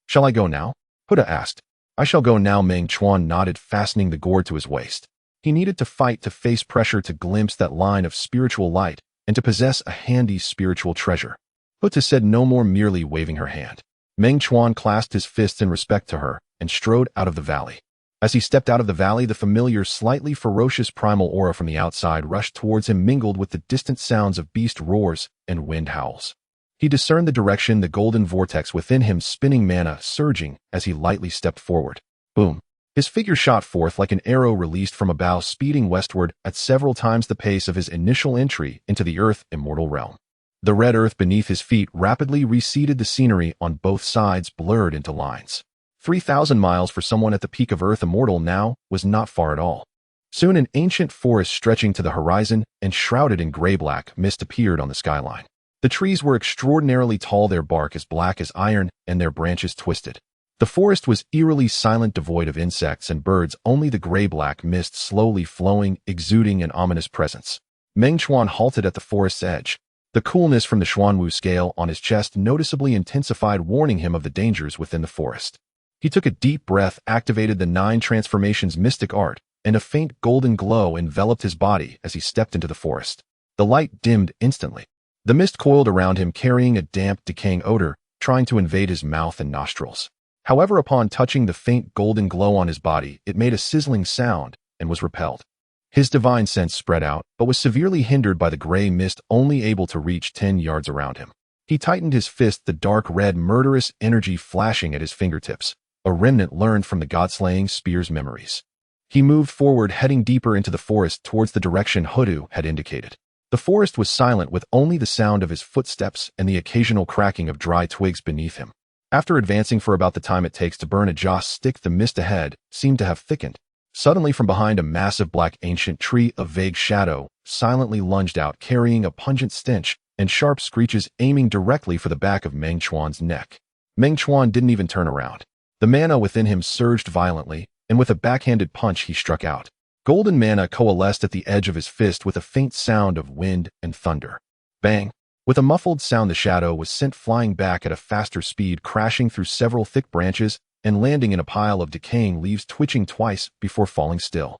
"Shall I go now?" Huda asked. "I shall go now," Meng Chuan nodded, fastening the gourd to his waist. He needed to fight to face pressure, to glimpse that line of spiritual light, and to possess a handy spiritual treasure. Huda said no more, merely waving her hand. Meng Chuan clasped his fists in respect to her and strode out of the valley. As he stepped out of the valley, the familiar, slightly ferocious primal aura from the outside rushed towards him, mingled with the distant sounds of beast roars and wind howls. He discerned the direction, the golden vortex within him, spinning mana surging as he lightly stepped forward. Boom! His figure shot forth like an arrow released from a bow, speeding westward at several times the pace of his initial entry into the earth immortal realm. The red earth beneath his feet rapidly receded, the scenery on both sides blurred into lines. 3,000 miles for someone at the peak of Earth Immortal now was not far at all. Soon an ancient forest stretching to the horizon and shrouded in gray-black mist appeared on the skyline. The trees were extraordinarily tall, their bark as black as iron and their branches twisted. The forest was eerily silent, devoid of insects and birds, only the gray-black mist slowly flowing, exuding an ominous presence. Meng Chuan halted at the forest's edge. The coolness from the Xuanwu scale on his chest noticeably intensified, warning him of the dangers within the forest. He took a deep breath, activated the 9 transformations mystic art, and a faint golden glow enveloped his body as he stepped into the forest. The light dimmed instantly. The mist coiled around him, carrying a damp, decaying odor, trying to invade his mouth and nostrils. However, upon touching the faint golden glow on his body, it made a sizzling sound and was repelled. His divine sense spread out, but was severely hindered by the gray mist, only able to reach 10 yards around him. He tightened his fist, the dark red murderous energy flashing at his fingertips, a remnant learned from the god-slaying spear's memories. He moved forward, heading deeper into the forest towards the direction Hudu had indicated. The forest was silent, with only the sound of his footsteps and the occasional cracking of dry twigs beneath him. After advancing for about the time it takes to burn a joss stick, the mist ahead seemed to have thickened. Suddenly, from behind a massive black ancient tree, a vague shadow silently lunged out, carrying a pungent stench and sharp screeches, aiming directly for the back of Meng Chuan's neck. Meng Chuan didn't even turn around. The mana within him surged violently, and with a backhanded punch he struck out. Golden mana coalesced at the edge of his fist with a faint sound of wind and thunder. Bang! With a muffled sound, the shadow was sent flying back at a faster speed, crashing through several thick branches and landing in a pile of decaying leaves, twitching twice before falling still.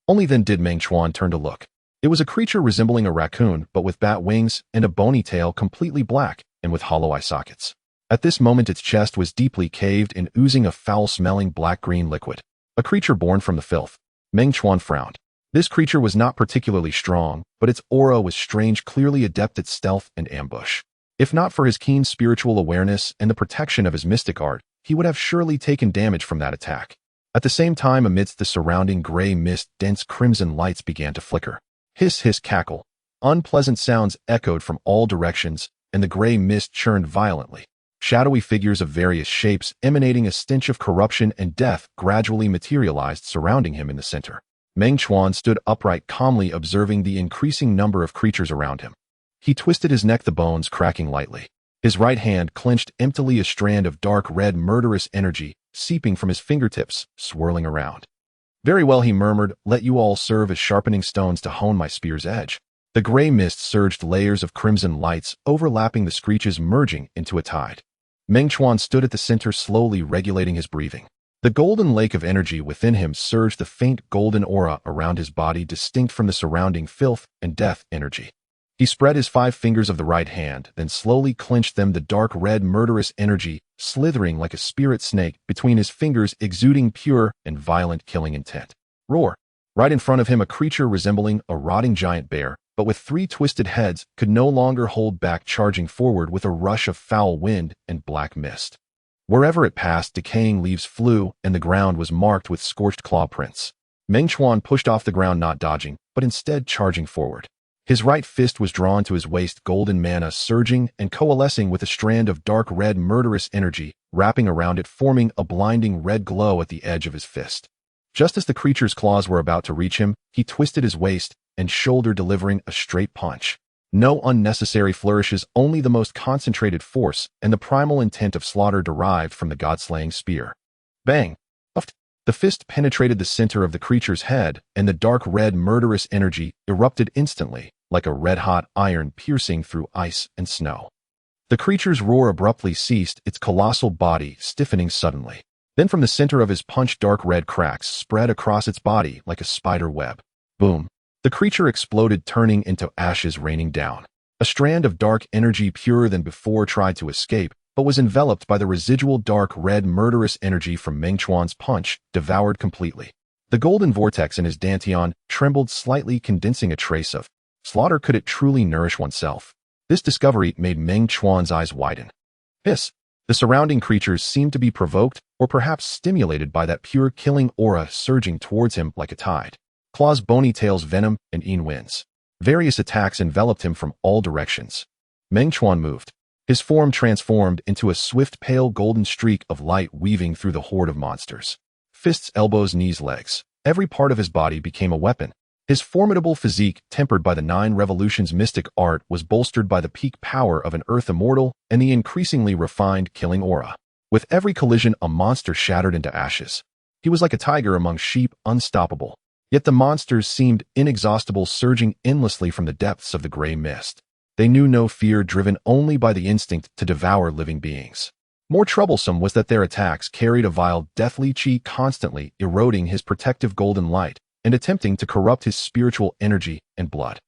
Only then did Meng Chuan turn to look. It was a creature resembling a raccoon, but with bat wings and a bony tail, completely black and with hollow eye sockets. At this moment its chest was deeply caved and oozing a foul-smelling black-green liquid. A creature born from the filth. Meng Chuan frowned. This creature was not particularly strong, but its aura was strange, clearly adept at stealth and ambush. If not for his keen spiritual awareness and the protection of his mystic art, he would have surely taken damage from that attack. At the same time, amidst the surrounding gray mist, dense crimson lights began to flicker. Hiss, hiss, cackle. Unpleasant sounds echoed from all directions, and the gray mist churned violently. Shadowy figures of various shapes, emanating a stench of corruption and death, gradually materialized, surrounding him in the center. Meng Chuan stood upright, calmly observing the increasing number of creatures around him. He twisted his neck, the bones cracking lightly. His right hand clenched emptily, a strand of dark red murderous energy seeping from his fingertips, swirling around. "Very well," he murmured, "let you all serve as sharpening stones to hone my spear's edge." The gray mist surged, layers of crimson lights overlapping the screeches, merging into a tide. Meng Chuan stood at the center, slowly regulating his breathing. The golden lake of energy within him surged, the faint golden aura around his body distinct from the surrounding filth and death energy. He spread his 5 fingers of the right hand, then slowly clenched them, the dark red murderous energy slithering like a spirit snake between his fingers, exuding pure and violent killing intent. Roar! Right in front of him, a creature resembling a rotting giant bear, but with 3 twisted heads, could no longer hold back, charging forward with a rush of foul wind and black mist. Wherever it passed, decaying leaves flew, and the ground was marked with scorched claw prints. Meng Chuan pushed off the ground, not dodging, but instead charging forward. His right fist was drawn to his waist, golden mana surging and coalescing with a strand of dark red murderous energy, wrapping around it, forming a blinding red glow at the edge of his fist. Just as the creature's claws were about to reach him, he twisted his waist and shoulder, delivering a straight punch. No unnecessary flourishes, only the most concentrated force and the primal intent of slaughter derived from the god-slaying spear. Bang! Uft! The fist penetrated the center of the creature's head, and the dark red murderous energy erupted instantly, like a red-hot iron piercing through ice and snow. The creature's roar abruptly ceased, its colossal body stiffening suddenly. Then from the center of his punch, dark red cracks spread across its body like a spider web. Boom! The creature exploded, turning into ashes raining down. A strand of dark energy purer than before tried to escape, but was enveloped by the residual dark red murderous energy from Meng Chuan's punch, devoured completely. The golden vortex in his dantian trembled slightly, condensing a trace of slaughter. Could it truly nourish oneself? This discovery made Meng Chuan's eyes widen. Hiss! The surrounding creatures seemed to be provoked, or perhaps stimulated by that pure killing aura surging towards him like a tide. Claws, bony tails, venom, and winds. Various attacks enveloped him from all directions. Meng Chuan moved. His form transformed into a swift pale golden streak of light weaving through the horde of monsters. Fists, elbows, knees, legs. Every part of his body became a weapon. His formidable physique, tempered by the 9 revolutions mystic art, was bolstered by the peak power of an earth immortal and the increasingly refined killing aura. With every collision, a monster shattered into ashes. He was like a tiger among sheep, unstoppable. Yet the monsters seemed inexhaustible, surging endlessly from the depths of the gray mist. They knew no fear, driven only by the instinct to devour living beings. More troublesome was that their attacks carried a vile, deathly chi, constantly eroding his protective golden light and attempting to corrupt his spiritual energy and blood.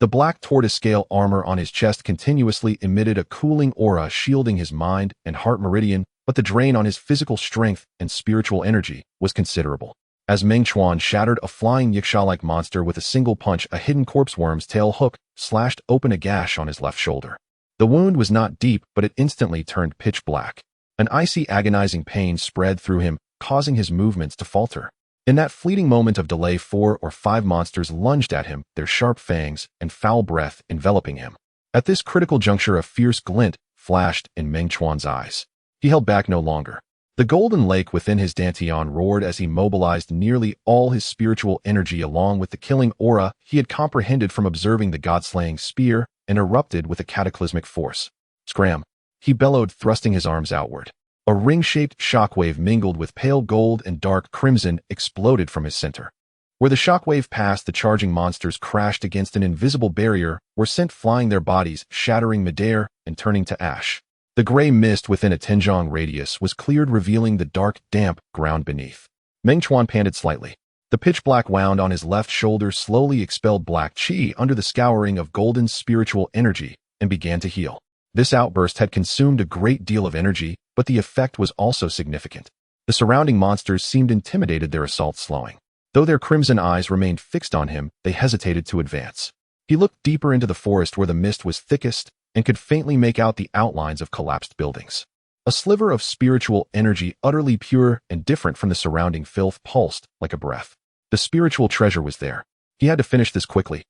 The black tortoise-scale armor on his chest continuously emitted a cooling aura, shielding his mind and heart meridian, but the drain on his physical strength and spiritual energy was considerable. As Meng Chuan shattered a flying yiksha-like monster with a single punch, a hidden corpse worm's tail hook slashed open a gash on his left shoulder. The wound was not deep, but it instantly turned pitch black. An icy, agonizing pain spread through him, causing his movements to falter. In that fleeting moment of delay, 4 or 5 monsters lunged at him, their sharp fangs and foul breath enveloping him. At this critical juncture, a fierce glint flashed in Meng Chuan's eyes. He held back no longer. The golden lake within his dantian roared as he mobilized nearly all his spiritual energy along with the killing aura he had comprehended from observing the god-slaying spear, and erupted with a cataclysmic force. Scram! He bellowed, thrusting his arms outward. A ring-shaped shockwave mingled with pale gold and dark crimson exploded from his center. Where the shockwave passed, the charging monsters crashed against an invisible barrier, or sent flying, their bodies shattering midair and turning to ash. The gray mist within a tenjong radius was cleared, revealing the dark, damp ground beneath. Meng Chuan panted slightly. The pitch-black wound on his left shoulder slowly expelled black chi under the scouring of golden spiritual energy and began to heal. This outburst had consumed a great deal of energy, but the effect was also significant. The surrounding monsters seemed intimidated, their assault slowing. Though their crimson eyes remained fixed on him, they hesitated to advance. He looked deeper into the forest where the mist was thickest and could faintly make out the outlines of collapsed buildings. A sliver of spiritual energy, utterly pure and different from the surrounding filth, pulsed like a breath. The spiritual treasure was there. He had to finish this quickly.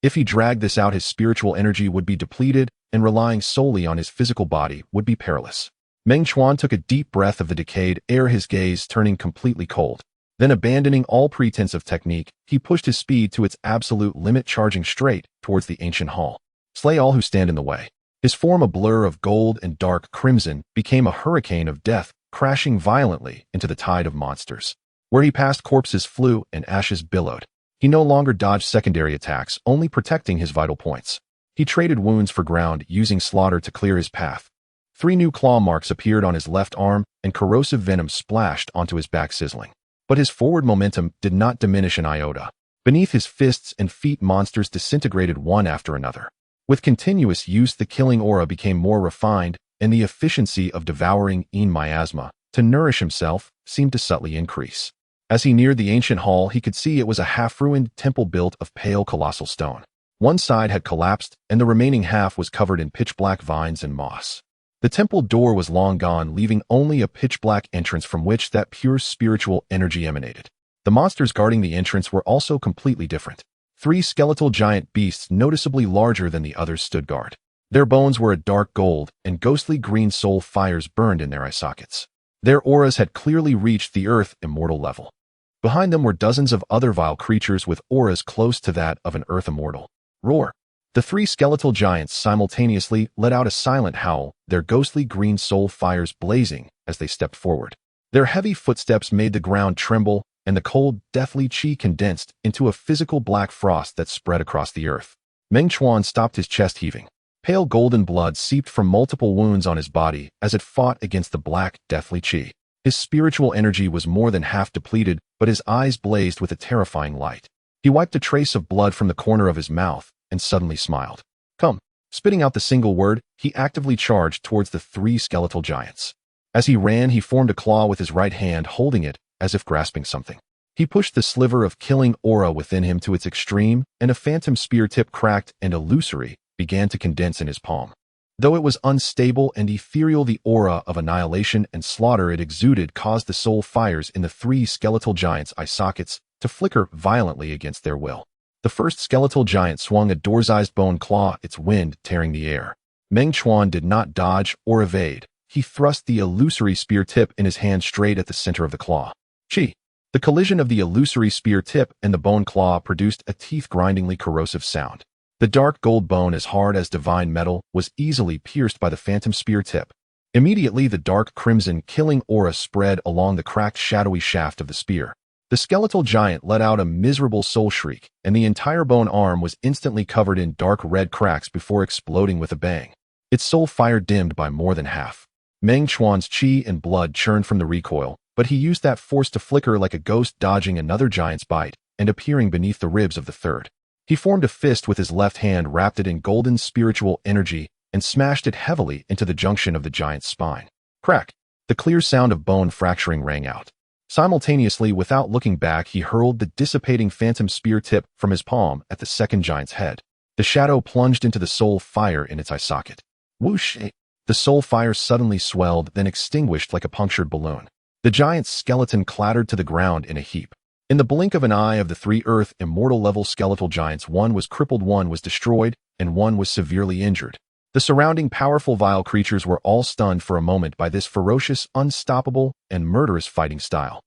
If he dragged this out, his spiritual energy would be depleted, and relying solely on his physical body would be perilous. Meng Chuan took a deep breath of the decayed air, his gaze turning completely cold. Then, abandoning all pretense of technique, he pushed his speed to its absolute limit, charging straight towards the ancient hall. Slay all who stand in the way. His form, a blur of gold and dark crimson, became a hurricane of death, crashing violently into the tide of monsters. Where he passed, corpses flew and ashes billowed. He no longer dodged secondary attacks, only protecting his vital points. He traded wounds for ground, using slaughter to clear his path. 3 new claw marks appeared on his left arm, and corrosive venom splashed onto his back, sizzling. But his forward momentum did not diminish an iota. Beneath his fists and feet, monsters disintegrated one after another. With continuous use, the killing aura became more refined, and the efficiency of devouring miasma to nourish himself seemed to subtly increase. As he neared the ancient hall, he could see it was a half-ruined temple built of pale colossal stone. One side had collapsed, and the remaining half was covered in pitch-black vines and moss. The temple door was long gone, leaving only a pitch-black entrance from which that pure spiritual energy emanated. The monsters guarding the entrance were also completely different. 3 skeletal giant beasts, noticeably larger than the others, stood guard. Their bones were a dark gold, and ghostly green soul fires burned in their eye sockets. Their auras had clearly reached the earth immortal level. Behind them were dozens of other vile creatures with auras close to that of an earth immortal. Roar! The three skeletal giants simultaneously let out a silent howl, their ghostly green soul fires blazing as they stepped forward. Their heavy footsteps made the ground tremble, and the cold, deathly chi condensed into a physical black frost that spread across the earth. Meng Chuan stopped, his chest heaving. Pale golden blood seeped from multiple wounds on his body as it fought against the black, deathly chi. His spiritual energy was more than half depleted, but his eyes blazed with a terrifying light. He wiped a trace of blood from the corner of his mouth and suddenly smiled. Come. Spitting out the single word, he actively charged towards the three skeletal giants. As he ran, he formed a claw with his right hand, holding it as if grasping something. He pushed the sliver of killing aura within him to its extreme, and a phantom spear tip cracked and illusory began to condense in his palm. Though it was unstable and ethereal, the aura of annihilation and slaughter it exuded caused the soul fires in the three skeletal giants' eye sockets to flicker violently against their will. The first skeletal giant swung a door-sized bone claw, its wind tearing the air. Meng Chuan did not dodge or evade. He thrust the illusory spear tip in his hand straight at the center of the claw. Chi! The collision of the illusory spear tip and the bone claw produced a teeth-grindingly corrosive sound. The dark gold bone, as hard as divine metal, was easily pierced by the phantom spear tip. Immediately, the dark crimson killing aura spread along the cracked shadowy shaft of the spear. The skeletal giant let out a miserable soul shriek, and the entire bone arm was instantly covered in dark red cracks before exploding with a bang. Its soul fire dimmed by more than half. Meng Chuan's chi and blood churned from the recoil, but he used that force to flicker like a ghost, dodging another giant's bite and appearing beneath the ribs of the third. He formed a fist with his left hand, wrapped it in golden spiritual energy, and smashed it heavily into the junction of the giant's spine. Crack! The clear sound of bone fracturing rang out. Simultaneously, without looking back, he hurled the dissipating phantom spear tip from his palm at the second giant's head. The shadow plunged into the soul fire in its eye socket. Whoosh! The soul fire suddenly swelled, then extinguished like a punctured balloon. The giant's skeleton clattered to the ground in a heap. In the blink of an eye of the three Earth Immortal-level skeletal giants, one was crippled, one was destroyed, and one was severely injured. The surrounding powerful vile creatures were all stunned for a moment by this ferocious, unstoppable, and murderous fighting style.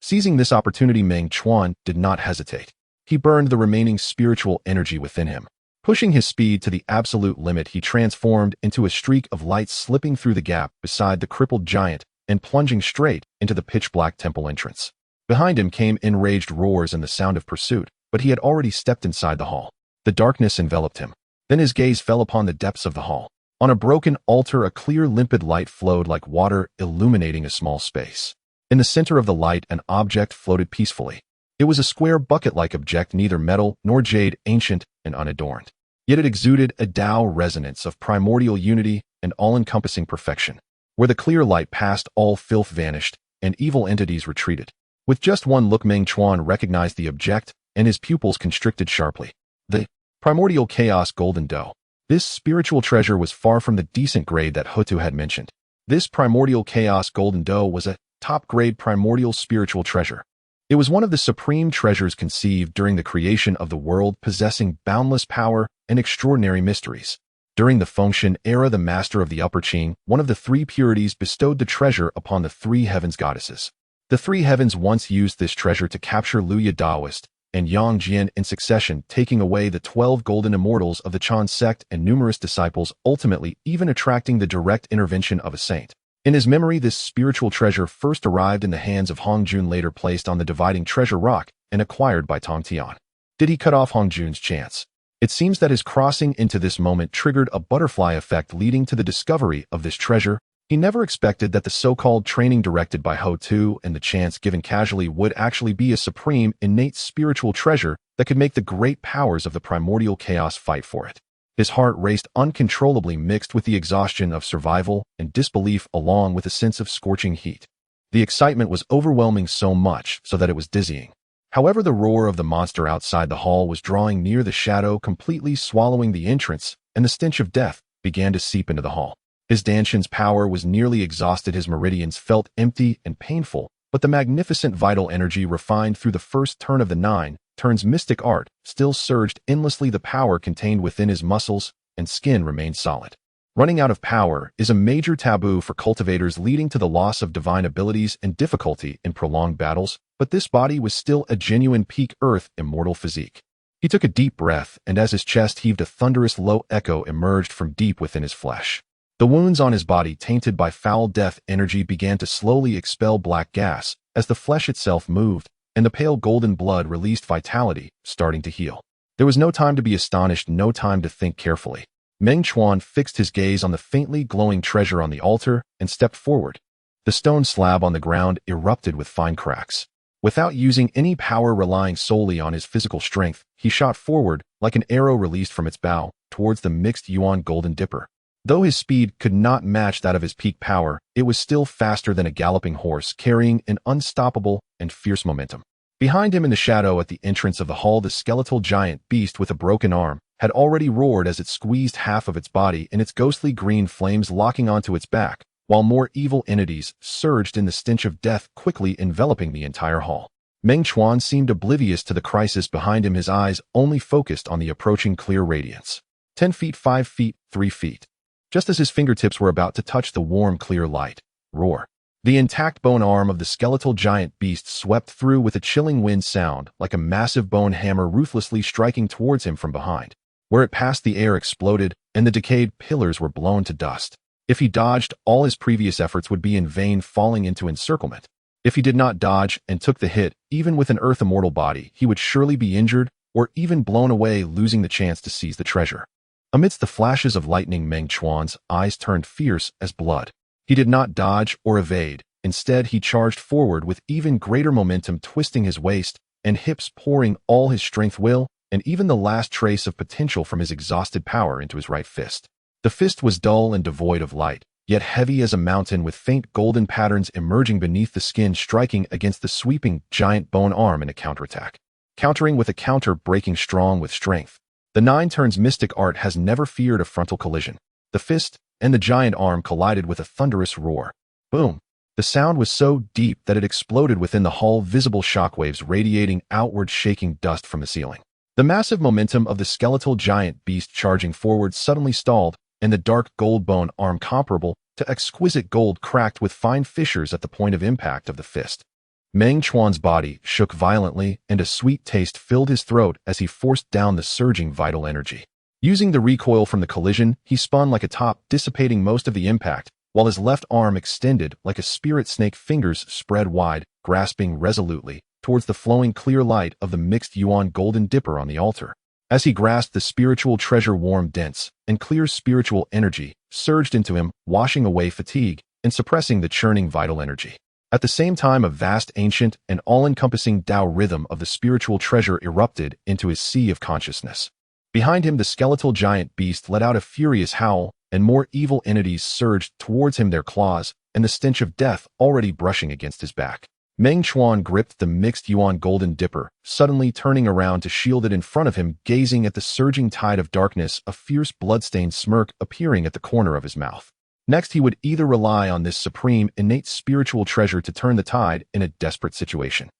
Seizing this opportunity, Meng Chuan did not hesitate. He burned the remaining spiritual energy within him. Pushing his speed to the absolute limit, he transformed into a streak of light, slipping through the gap beside the crippled giant and plunging straight into the pitch-black temple entrance. Behind him came enraged roars and the sound of pursuit, but he had already stepped inside the hall. The darkness enveloped him. Then his gaze fell upon the depths of the hall. On a broken altar, a clear, limpid light flowed like water, illuminating a small space. In the center of the light, an object floated peacefully. It was a square bucket-like object, neither metal nor jade, ancient and unadorned. Yet it exuded a Tao resonance of primordial unity and all-encompassing perfection. Where the clear light passed, all filth vanished, and evil entities retreated. With just one look, Meng Chuan recognized the object, and his pupils constricted sharply. The primordial chaos golden dough. This spiritual treasure was far from the decent grade that Hutu had mentioned. This primordial chaos golden dough was a top-grade primordial spiritual treasure. It was one of the supreme treasures conceived during the creation of the world, possessing boundless power and extraordinary mysteries. During the Fengshen era, the master of the Upper Qing, one of the three purities, bestowed the treasure upon the three heavens goddesses. The three heavens once used this treasure to capture Luya Daoist and Yang Jian in succession, taking away the 12 golden immortals of the Chan sect and numerous disciples, ultimately even attracting the direct intervention of a saint. In his memory, this spiritual treasure first arrived in the hands of Hongjun, later placed on the dividing treasure rock and acquired by Tong Tian. Did he cut off Hongjun's chance? It seems that his crossing into this moment triggered a butterfly effect, leading to the discovery of this treasure. He never expected that the so-called training directed by Ho Tu and the chance given casually would actually be a supreme, innate spiritual treasure that could make the great powers of the primordial chaos fight for it. His heart raced uncontrollably, mixed with the exhaustion of survival and disbelief, along with a sense of scorching heat. The excitement was overwhelming, so much so that it was dizzying. However, the roar of the monster outside the hall was drawing near. The shadow, completely swallowing the entrance, and the stench of death began to seep into the hall. His Danshan's power was nearly exhausted. His meridians felt empty and painful, but the magnificent vital energy refined through the first turn of the 9 turns mystic art still surged endlessly. The power contained within his muscles and skin remained solid. Running out of power is a major taboo for cultivators, leading to the loss of divine abilities and difficulty in prolonged battles, but this body was still a genuine peak Earth immortal physique. He took a deep breath, and as his chest heaved, a thunderous low echo emerged from deep within his flesh. The wounds on his body, tainted by foul death energy, began to slowly expel black gas as the flesh itself moved, and the pale golden blood released vitality, starting to heal. There was no time to be astonished, no time to think carefully. Meng Chuan fixed his gaze on the faintly glowing treasure on the altar and stepped forward. The stone slab on the ground erupted with fine cracks. Without using any power, relying solely on his physical strength, he shot forward like an arrow released from its bow towards the mixed yuan golden dipper. Though his speed could not match that of his peak power, it was still faster than a galloping horse, carrying an unstoppable and fierce momentum. Behind him in the shadow at the entrance of the hall, the skeletal giant beast with a broken arm had already roared as it squeezed half of its body in its ghostly green flames locking onto its back, while more evil entities surged in the stench of death, quickly enveloping the entire hall. Meng Chuan seemed oblivious to the crisis behind him, his eyes only focused on the approaching clear radiance. 10 feet, 5 feet, 3 feet. Just as his fingertips were about to touch the warm, clear light, roar. The intact bone arm of the skeletal giant beast swept through with a chilling wind sound, like a massive bone hammer ruthlessly striking towards him from behind. Where it passed, the air exploded, and the decayed pillars were blown to dust. If he dodged, all his previous efforts would be in vain, falling into encirclement. If he did not dodge and took the hit, even with an earth immortal body, he would surely be injured or even blown away, losing the chance to seize the treasure. Amidst the flashes of lightning, Meng Chuan's eyes turned fierce as blood. He did not dodge or evade. Instead, he charged forward with even greater momentum, twisting his waist and hips, pouring all his strength, will, and even the last trace of potential from his exhausted power into his right fist. The fist was dull and devoid of light, yet heavy as a mountain, with faint golden patterns emerging beneath the skin, striking against the sweeping giant bone arm in a counterattack. Countering with a counter, breaking strong with strength. The Nine Turns mystic art has never feared a frontal collision. The fist and the giant arm collided with a thunderous roar. Boom! The sound was so deep that it exploded within the hall, visible shockwaves radiating outward, shaking dust from the ceiling. The massive momentum of the skeletal giant beast charging forward suddenly stalled, and the dark gold bone arm, comparable to exquisite gold, cracked with fine fissures at the point of impact of the fist. Meng Chuan's body shook violently, and a sweet taste filled his throat as he forced down the surging vital energy. Using the recoil from the collision, he spun like a top, dissipating most of the impact, while his left arm extended like a spirit snake, fingers spread wide, grasping resolutely towards the flowing clear light of the mixed yuan golden dipper on the altar. As he grasped the spiritual treasure, warm, dense, and clear spiritual energy surged into him, washing away fatigue and suppressing the churning vital energy. At the same time, a vast, ancient, and all-encompassing Tao rhythm of the spiritual treasure erupted into his sea of consciousness. Behind him, the skeletal giant beast let out a furious howl, and more evil entities surged towards him, their claws and the stench of death already brushing against his back. Meng Chuan gripped the mixed yuan golden dipper, suddenly turning around to shield it in front of him, gazing at the surging tide of darkness, a fierce bloodstained smirk appearing at the corner of his mouth. Next, he would either rely on this supreme, innate spiritual treasure to turn the tide in a desperate situation,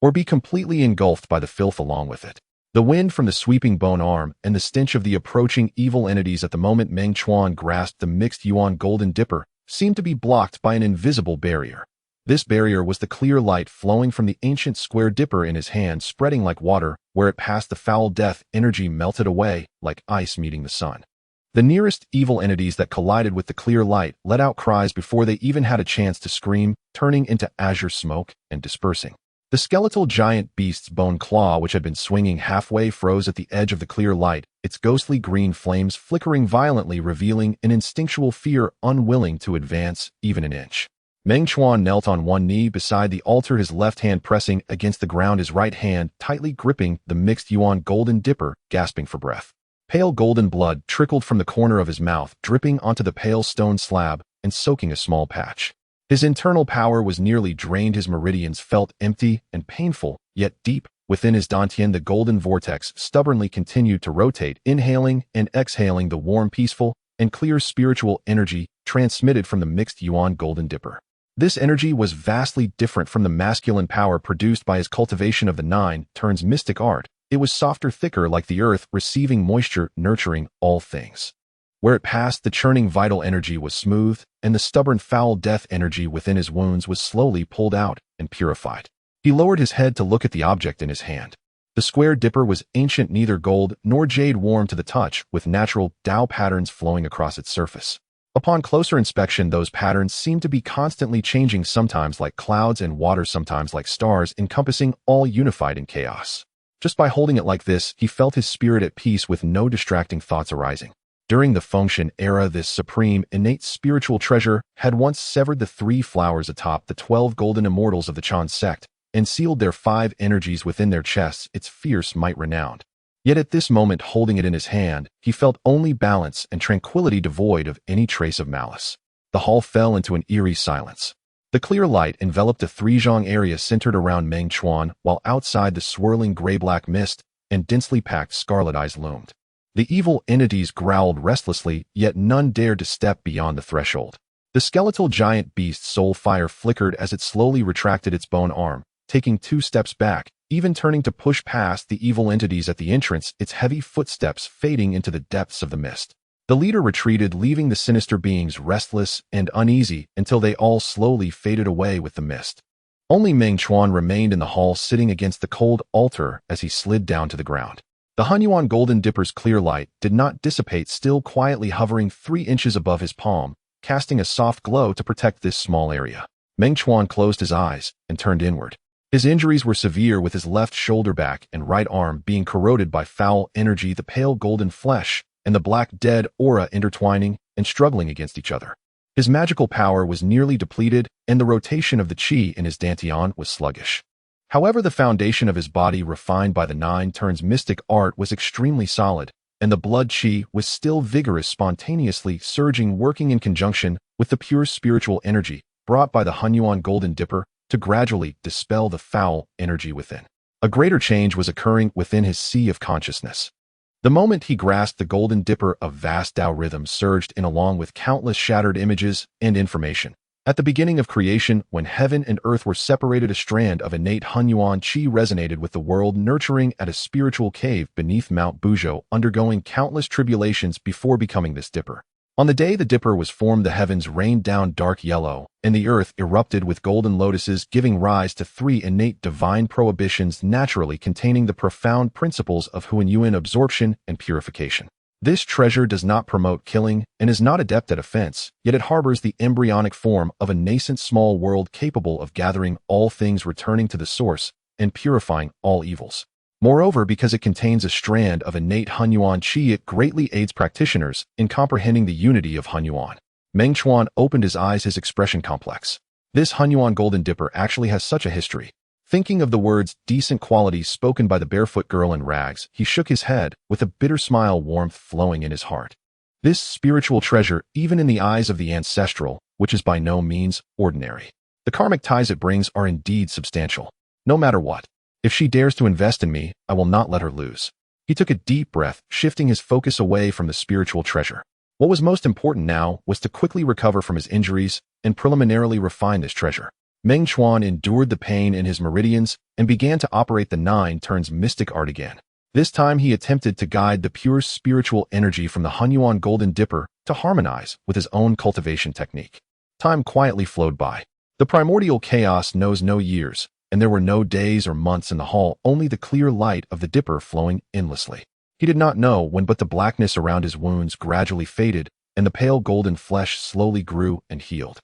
or be completely engulfed by the filth along with it. The wind from the sweeping bone arm and the stench of the approaching evil entities at the moment Meng Chuan grasped the mixed yuan golden dipper seemed to be blocked by an invisible barrier. This barrier was the clear light flowing from the ancient square dipper in his hand, spreading like water. Where it passed, the foul death energy melted away like ice meeting the sun. The nearest evil entities that collided with the clear light let out cries before they even had a chance to scream, turning into azure smoke and dispersing. The skeletal giant beast's bone claw, which had been swinging halfway, froze at the edge of the clear light, its ghostly green flames flickering violently, revealing an instinctual fear, unwilling to advance even an inch. Meng Chuan knelt on one knee beside the altar, his left hand pressing against the ground, his right hand tightly gripping the mixed yuan golden dipper, gasping for breath. Pale golden blood trickled from the corner of his mouth, dripping onto the pale stone slab and soaking a small patch. His internal power was nearly drained, his meridians felt empty and painful, yet deep within his dantian the golden vortex stubbornly continued to rotate, inhaling and exhaling the warm, peaceful, and clear spiritual energy transmitted from the mixed yuan golden dipper. This energy was vastly different from the masculine power produced by his cultivation of the Nine Turns mystic art. It was softer, thicker, like the earth receiving moisture, nurturing all things. Where it passed, the churning vital energy was smoothed, and the stubborn foul death energy within his wounds was slowly pulled out and purified. He lowered his head to look at the object in his hand. The square dipper was ancient, neither gold nor jade, warm to the touch, with natural Tao patterns flowing across its surface. Upon closer inspection, those patterns seemed to be constantly changing, sometimes like clouds and water, sometimes like stars, encompassing all unified in chaos. Just by holding it like this, he felt his spirit at peace with no distracting thoughts arising. During the Fengshen era, this supreme, innate spiritual treasure had once severed the 3 flowers atop the 12 golden immortals of the Chan sect and sealed their 5 energies within their chests, its fierce might renowned. Yet at this moment, holding it in his hand, he felt only balance and tranquility, devoid of any trace of malice. The hall fell into an eerie silence. The clear light enveloped a 3-zhang area centered around Meng Chuan, while outside the swirling gray-black mist and densely packed scarlet eyes loomed. The evil entities growled restlessly, yet none dared to step beyond the threshold. The skeletal giant beast's soul fire flickered as it slowly retracted its bone arm, taking 2 steps back, even turning to push past the evil entities at the entrance, its heavy footsteps fading into the depths of the mist. The leader retreated, leaving the sinister beings restless and uneasy until they all slowly faded away with the mist. Only Meng Chuan remained in the hall, sitting against the cold altar as he slid down to the ground. The Honghuang Golden Dipper's clear light did not dissipate, still quietly hovering 3 inches above his palm, casting a soft glow to protect this small area. Meng Chuan closed his eyes and turned inward. His injuries were severe, with his left shoulder, back, and right arm being corroded by foul energy, the pale golden flesh and the black dead aura intertwining and struggling against each other. His magical power was nearly depleted, and the rotation of the qi in his dantian was sluggish. However, the foundation of his body, refined by the 9 turns mystic art, was extremely solid, and the blood qi was still vigorous, spontaneously surging, working in conjunction with the pure spiritual energy brought by the Honghuang Golden Dipper to gradually dispel the foul energy within. A greater change was occurring within his sea of consciousness. The moment he grasped the Golden Dipper, a vast Tao rhythm surged in, along with countless shattered images and information. At the beginning of creation, when heaven and earth were separated, a strand of innate Honghuang qi resonated with the world, nurturing at a spiritual cave beneath Mount Buzhou, undergoing countless tribulations before becoming this dipper. On the day the dipper was formed, the heavens rained down dark yellow, and the earth erupted with golden lotuses, giving rise to 3 innate divine prohibitions, naturally containing the profound principles of Huanyuan absorption and purification. This treasure does not promote killing and is not adept at offense, yet it harbors the embryonic form of a nascent small world capable of gathering all things, returning to the source, and purifying all evils. Moreover, because it contains a strand of innate Honghuang qi, it greatly aids practitioners in comprehending the unity of Honghuang. Meng Chuan opened his eyes, his expression complex. This Honghuang Golden Dipper actually has such a history. Thinking of the words decent qualities spoken by the barefoot girl in rags, he shook his head, with a bitter smile, warmth flowing in his heart. This spiritual treasure, even in the eyes of the ancestral, which is by no means ordinary. The karmic ties it brings are indeed substantial. No matter what, if she dares to invest in me, I will not let her lose. He took a deep breath, shifting his focus away from the spiritual treasure. What was most important now was to quickly recover from his injuries and preliminarily refine this treasure. Meng Chuan endured the pain in his meridians and began to operate the 9 turns mystic art again. This time he attempted to guide the pure spiritual energy from the Honghuang Golden Dipper to harmonize with his own cultivation technique. Time quietly flowed by. The primordial chaos knows no years, and there were no days or months in the hall, only the clear light of the dipper flowing endlessly. He did not know when, but the blackness around his wounds gradually faded, and the pale golden flesh slowly grew and healed.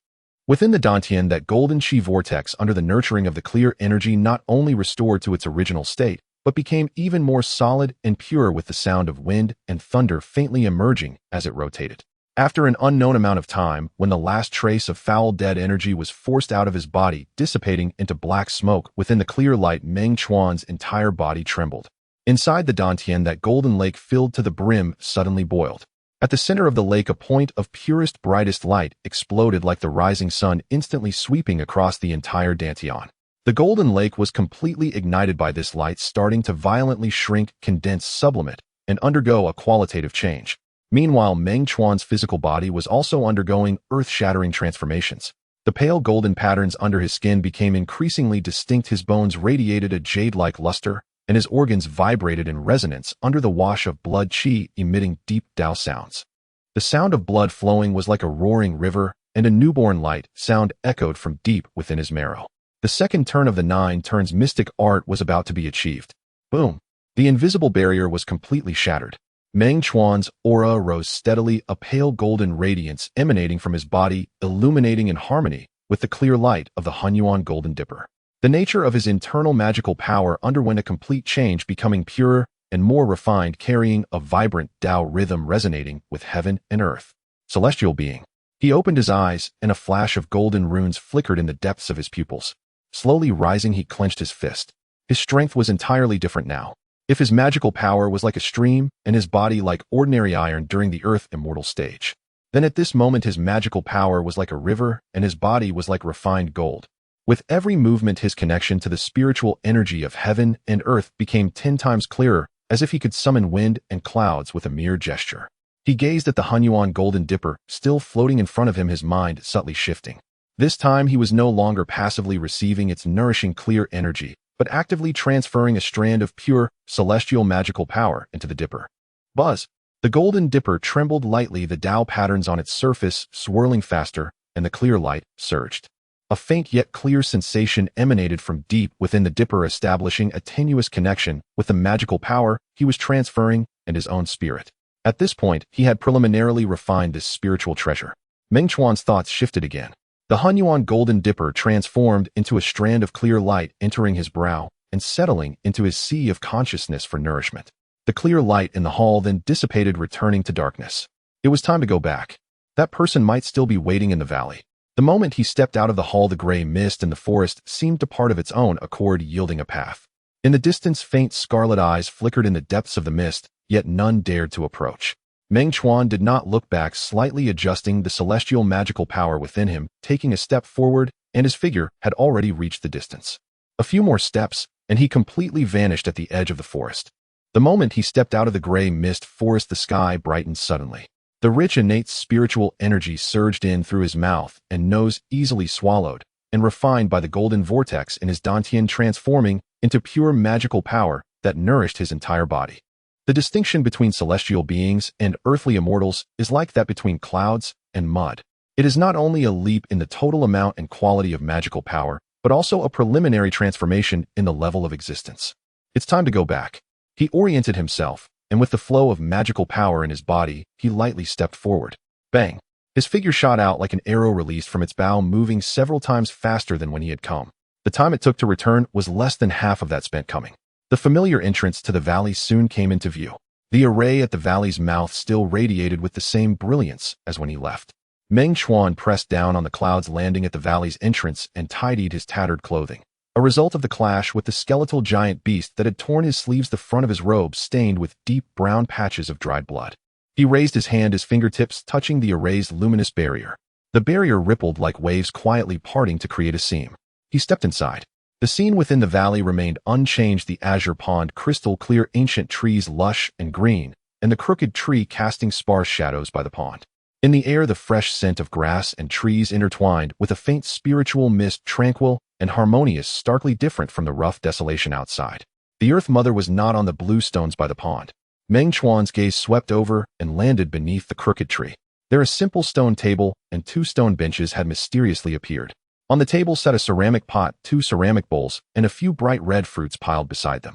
Within the dantian, that golden qi vortex, under the nurturing of the clear energy, not only restored to its original state, but became even more solid and pure, with the sound of wind and thunder faintly emerging as it rotated. After an unknown amount of time, when the last trace of foul dead energy was forced out of his body, dissipating into black smoke within the clear light, Meng Chuan's entire body trembled. Inside the dantian, that golden lake filled to the brim suddenly boiled. At the center of the lake, a point of purest, brightest light exploded like the rising sun, instantly sweeping across the entire dantian. The golden lake was completely ignited by this light, starting to violently shrink, condense, sublimate, and undergo a qualitative change. Meanwhile, Meng Chuan's physical body was also undergoing earth-shattering transformations. The pale golden patterns under his skin became increasingly distinct, his bones radiated a jade-like luster, and his organs vibrated in resonance under the wash of blood qi, emitting deep Tao sounds. The sound of blood flowing was like a roaring river, and a newborn light sound echoed from deep within his marrow. The second turn of the 9 turns mystic art was about to be achieved. Boom! The invisible barrier was completely shattered. Meng Chuan's aura rose steadily, a pale golden radiance emanating from his body, illuminating in harmony with the clear light of the Honghuang Golden Dipper. The nature of his internal magical power underwent a complete change, becoming purer and more refined, carrying a vibrant Tao rhythm resonating with heaven and earth. Celestial being. He opened his eyes, and a flash of golden runes flickered in the depths of his pupils. Slowly rising, he clenched his fist. His strength was entirely different now. If his magical power was like a stream, and his body like ordinary iron during the Earth Immortal stage, then at this moment his magical power was like a river, and his body was like refined gold. With every movement, his connection to the spiritual energy of heaven and earth became 10 times clearer, as if he could summon wind and clouds with a mere gesture. He gazed at the Honghuang Golden Dipper, still floating in front of him, his mind subtly shifting. This time he was no longer passively receiving its nourishing clear energy, but actively transferring a strand of pure, celestial magical power into the dipper. Buzz! The golden dipper trembled lightly, the Tao patterns on its surface swirling faster, and the clear light surged. A faint yet clear sensation emanated from deep within the dipper, establishing a tenuous connection with the magical power he was transferring and his own spirit. At this point, he had preliminarily refined this spiritual treasure. Meng Chuan's thoughts shifted again. The Honghuang Golden Dipper transformed into a strand of clear light, entering his brow and settling into his sea of consciousness for nourishment. The clear light in the hall then dissipated, returning to darkness. It was time to go back. That person might still be waiting in the valley. The moment he stepped out of the hall, the gray mist in the forest seemed to part of its own accord, yielding a path. In the distance, faint scarlet eyes flickered in the depths of the mist, yet none dared to approach. Meng Chuan did not look back, slightly adjusting the celestial magical power within him, taking a step forward, and his figure had already reached the distance. A few more steps, and he completely vanished at the edge of the forest. The moment he stepped out of the gray mist forest, the sky brightened suddenly. The rich, innate spiritual energy surged in through his mouth and nose, easily swallowed and refined by the golden vortex in his dantian, transforming into pure magical power that nourished his entire body. The distinction between celestial beings and earthly immortals is like that between clouds and mud. It is not only a leap in the total amount and quality of magical power, but also a preliminary transformation in the level of existence. It's time to go back. He oriented himself, and with the flow of magical power in his body, he lightly stepped forward. Bang! His figure shot out like an arrow released from its bow, moving several times faster than when he had come. The time it took to return was less than half of that spent coming. The familiar entrance to the valley soon came into view. The array at the valley's mouth still radiated with the same brilliance as when he left. Meng Chuan pressed down on the clouds landing at the valley's entrance and tidied his tattered clothing, a result of the clash with the skeletal giant beast that had torn his sleeves, the front of his robe stained with deep brown patches of dried blood. He raised his hand, his fingertips touching the array's luminous barrier. The barrier rippled like waves, quietly parting to create a seam. He stepped inside. The scene within the valley remained unchanged, the azure pond crystal clear, ancient trees lush and green, and the crooked tree casting sparse shadows by the pond. In the air, the fresh scent of grass and trees intertwined with a faint spiritual mist, tranquil and harmonious, starkly different from the rough desolation outside. The Earth Mother was not on the blue stones by the pond. Meng Chuan's gaze swept over and landed beneath the crooked tree. There a simple stone table and 2 stone benches had mysteriously appeared. On the table sat a ceramic pot, 2 ceramic bowls, and a few bright red fruits piled beside them.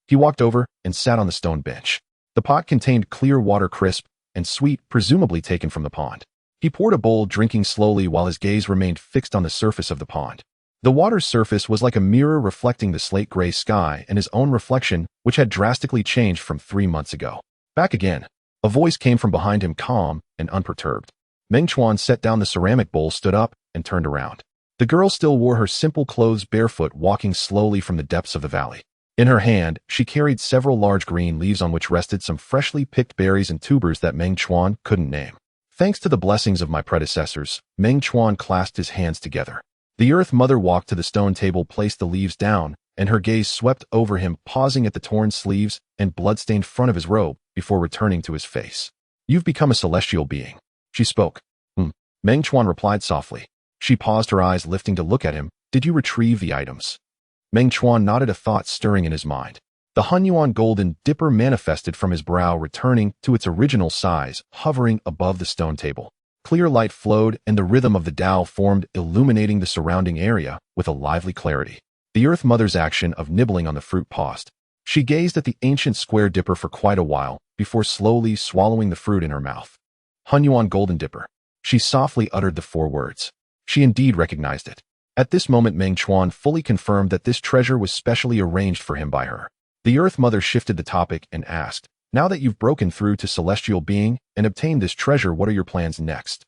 He walked over and sat on the stone bench. The pot contained clear water, crisp and sweet, presumably taken from the pond. He poured a bowl, drinking slowly while his gaze remained fixed on the surface of the pond. The water's surface was like a mirror reflecting the slate-gray sky and his own reflection, which had drastically changed from 3 months ago. Back again. A voice came from behind him, calm and unperturbed. Meng Chuan set down the ceramic bowl, stood up, and turned around. The girl still wore her simple clothes, barefoot, walking slowly from the depths of the valley. In her hand, she carried several large green leaves on which rested some freshly picked berries and tubers that Meng Chuan couldn't name. Thanks to the blessings of my predecessors, Meng Chuan clasped his hands together. The Earth Mother walked to the stone table, placed the leaves down, and her gaze swept over him, pausing at the torn sleeves and blood-stained front of his robe before returning to his face. You've become a celestial being. She spoke. Meng Chuan replied softly. She paused, her eyes lifting to look at him. Did you retrieve the items? Meng Chuan nodded, a thought stirring in his mind. The Honghuang Golden Dipper manifested from his brow, returning to its original size, hovering above the stone table. Clear light flowed, and the rhythm of the Tao formed, illuminating the surrounding area with a lively clarity. The Earth Mother's action of nibbling on the fruit paused. She gazed at the ancient square dipper for quite a while, before slowly swallowing the fruit in her mouth. Honghuang Golden Dipper. She softly uttered the 4 words. She indeed recognized it. At this moment Meng Chuan fully confirmed that this treasure was specially arranged for him by her. The Earth Mother shifted the topic and asked, "Now that you've broken through to celestial being and obtained this treasure, what are your plans next?"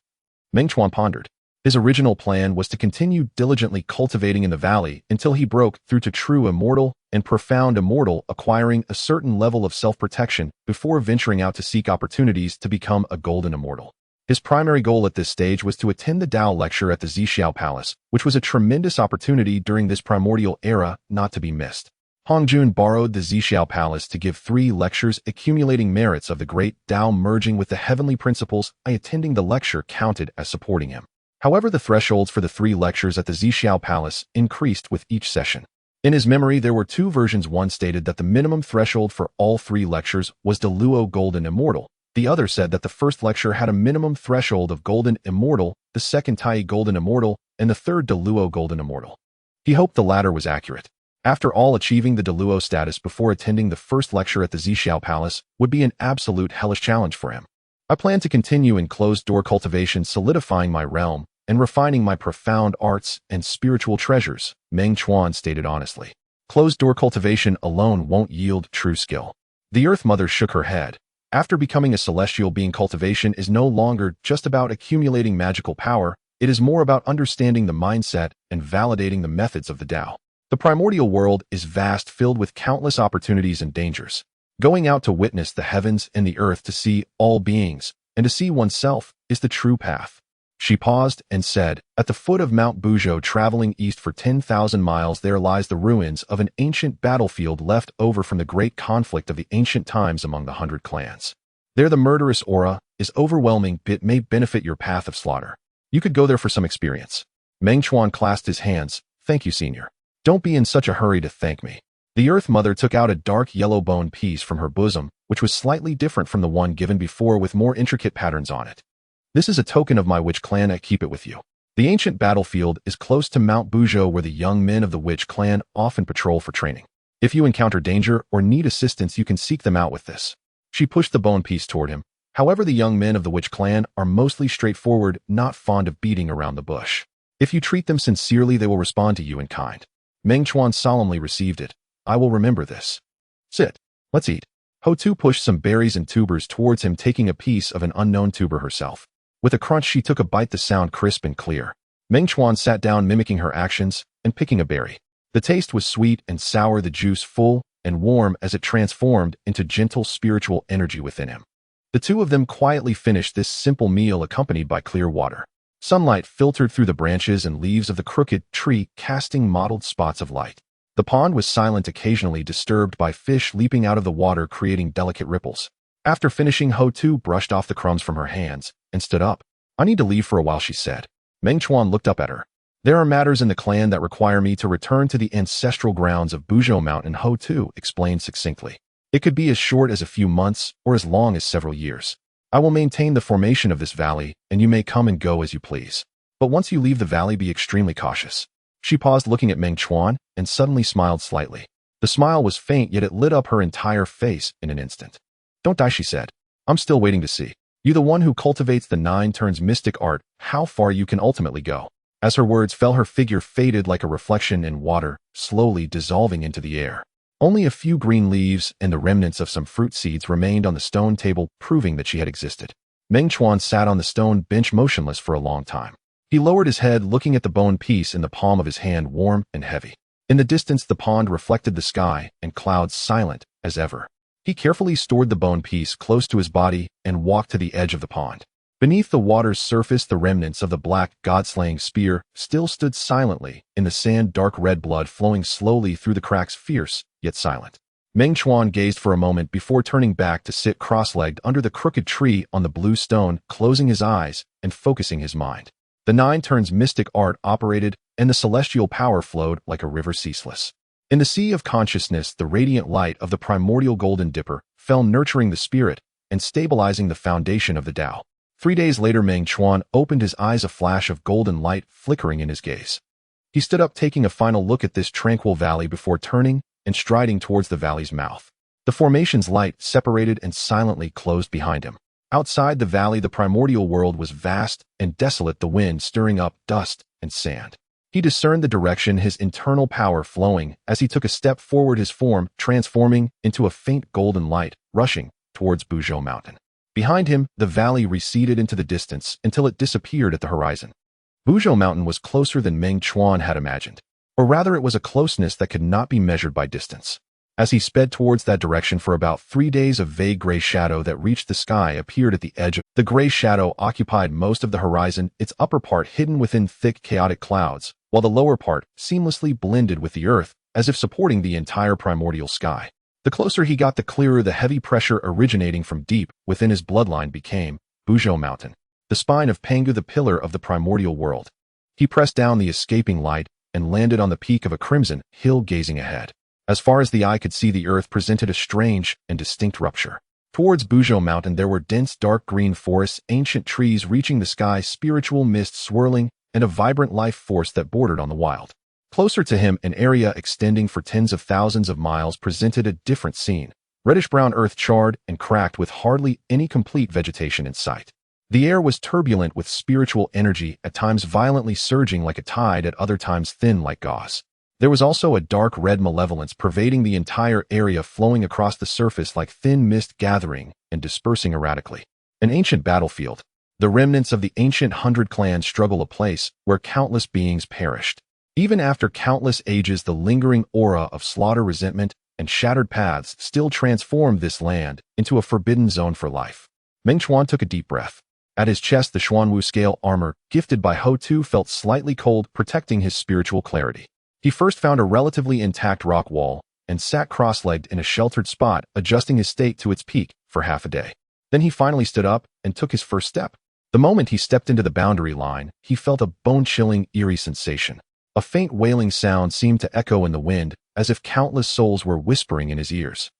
Meng Chuan pondered. His original plan was to continue diligently cultivating in the valley until he broke through to true immortal and profound immortal, acquiring a certain level of self-protection before venturing out to seek opportunities to become a golden immortal. His primary goal at this stage was to attend the Tao lecture at the Zixiao Palace, which was a tremendous opportunity during this primordial era not to be missed. Hongjun borrowed the Zixiao Palace to give 3 lectures accumulating merits of the great Tao merging with the heavenly principles. Attending the lecture counted as supporting him. However, the thresholds for the 3 lectures at the Zixiao Palace increased with each session. In his memory, there were 2 versions. One stated that the minimum threshold for all 3 lectures was the Luo Golden Immortal. The other said that the first lecture had a minimum threshold of Golden Immortal, the second Tai Golden Immortal, and the third Deluo Golden Immortal. He hoped the latter was accurate. After all, achieving the Deluo status before attending the first lecture at the Zixiao Palace would be an absolute hellish challenge for him. I plan to continue in closed-door cultivation, solidifying my realm and refining my profound arts and spiritual treasures, Meng Chuan stated honestly. Closed-door cultivation alone won't yield true skill. The Earth Mother shook her head. After becoming a celestial being, cultivation is no longer just about accumulating magical power, it is more about understanding the mindset and validating the methods of the Tao. The primordial world is vast, filled with countless opportunities and dangers. Going out to witness the heavens and the earth, to see all beings, and to see oneself, is the true path. She paused and said, "At the foot of Mount Buzhou, traveling east for 10,000 miles, there lies the ruins of an ancient battlefield left over from the great conflict of the ancient times among the 100 clans. There the murderous aura is overwhelming. It may benefit your path of slaughter. You could go there for some experience." Meng Chuan clasped his hands. "Thank you, senior. Don't be in such a hurry to thank me." The Earth Mother took out a dark yellow bone piece from her bosom, which was slightly different from the one given before, with more intricate patterns on it. "This is a token of my witch clan. I keep it with you. The ancient battlefield is close to Mount Buzhou, where the young men of the witch clan often patrol for training. If you encounter danger or need assistance, you can seek them out with this." She pushed the bone piece toward him. However, the young men of the witch clan are mostly straightforward, not fond of beating around the bush. If you treat them sincerely, they will respond to you in kind. Meng Chuan solemnly received it. "I will remember this. Sit. Let's eat." Ho Tu pushed some berries and tubers towards him, taking a piece of an unknown tuber herself. With a crunch, she took a bite, the sound crisp and clear. Meng Chuan sat down, mimicking her actions and picking a berry. The taste was sweet and sour, the juice full and warm as it transformed into gentle spiritual energy within him. The two of them quietly finished this simple meal, accompanied by clear water. Sunlight filtered through the branches and leaves of the crooked tree, casting mottled spots of light. The pond was silent, occasionally disturbed by fish leaping out of the water, creating delicate ripples. After finishing, Ho Tu brushed off the crumbs from her hands and stood up. "I need to leave for a while," she said. Meng Chuan looked up at her. "There are matters in the clan that require me to return to the ancestral grounds of Buzhou Mountain," Ho Tu explained succinctly. "It could be as short as a few months or as long as several years. I will maintain the formation of this valley, and you may come and go as you please. But once you leave the valley, be extremely cautious." She paused, looking at Meng Chuan, and suddenly smiled slightly. The smile was faint, yet it lit up her entire face in an instant. "Don't die," she said. "I'm still waiting to see. You, the one who cultivates the 9 turns mystic art, how far you can ultimately go." As her words fell, her figure faded like a reflection in water, slowly dissolving into the air. Only a few green leaves and the remnants of some fruit seeds remained on the stone table, proving that she had existed. Meng Chuan sat on the stone bench motionless for a long time. He lowered his head, looking at the bone piece in the palm of his hand, warm and heavy. In the distance, the pond reflected the sky, and clouds silent as ever. He carefully stored the bone piece close to his body and walked to the edge of the pond. Beneath the water's surface, the remnants of the black god-slaying spear still stood silently in the sand, dark red blood flowing slowly through the cracks, fierce yet silent. Meng Chuan gazed for a moment before turning back to sit cross-legged under the crooked tree on the blue stone, closing his eyes and focusing his mind. The 9 turns mystic art operated, and the celestial power flowed like a river, ceaseless. In the sea of consciousness, the radiant light of the primordial golden dipper fell, nurturing the spirit and stabilizing the foundation of the Tao. 3 days later, Meng Chuan opened his eyes, a flash of golden light flickering in his gaze. He stood up, taking a final look at this tranquil valley before turning and striding towards the valley's mouth. The formation's light separated and silently closed behind him. Outside the valley, the primordial world was vast and desolate, the wind stirring up dust and sand. He discerned the direction, his internal power flowing as he took a step forward, his form transforming into a faint golden light, rushing towards Buzhou Mountain. Behind him, the valley receded into the distance until it disappeared at the horizon. Buzhou Mountain was closer than Meng Chuan had imagined, or rather it was a closeness that could not be measured by distance. As he sped towards that direction for about 3 days, a vague gray shadow that reached the sky appeared at the edge. The gray shadow occupied most of the horizon, its upper part hidden within thick, chaotic clouds, while the lower part seamlessly blended with the earth, as if supporting the entire primordial sky. The closer he got, the clearer the heavy pressure originating from deep within his bloodline became. Buzhou Mountain, the spine of Pangu, the pillar of the primordial world. He pressed down the escaping light and landed on the peak of a crimson hill, gazing ahead. As far as the eye could see, the earth presented a strange and distinct rupture. Towards Buzhou Mountain there were dense dark green forests, ancient trees reaching the sky, spiritual mists swirling, and a vibrant life force that bordered on the wild. Closer to him, an area extending for tens of thousands of miles presented a different scene. Reddish-brown earth, charred and cracked, with hardly any complete vegetation in sight. The air was turbulent with spiritual energy, at times violently surging like a tide, at other times thin like gauze. There was also a dark red malevolence pervading the entire area, flowing across the surface like thin mist, gathering and dispersing erratically. An ancient battlefield. The remnants of the ancient 100 clans struggle, a place where countless beings perished. Even after countless ages, the lingering aura of slaughter, resentment, and shattered paths still transformed this land into a forbidden zone for life. Meng Chuan took a deep breath. At his chest, the Xuanwu scale armor, gifted by Ho Tu, felt slightly cold, protecting his spiritual clarity. He first found a relatively intact rock wall and sat cross-legged in a sheltered spot, adjusting his state to its peak for half a day. Then he finally stood up and took his first step. The moment he stepped into the boundary line, he felt a bone-chilling, eerie sensation. A faint wailing sound seemed to echo in the wind, as if countless souls were whispering in his ears.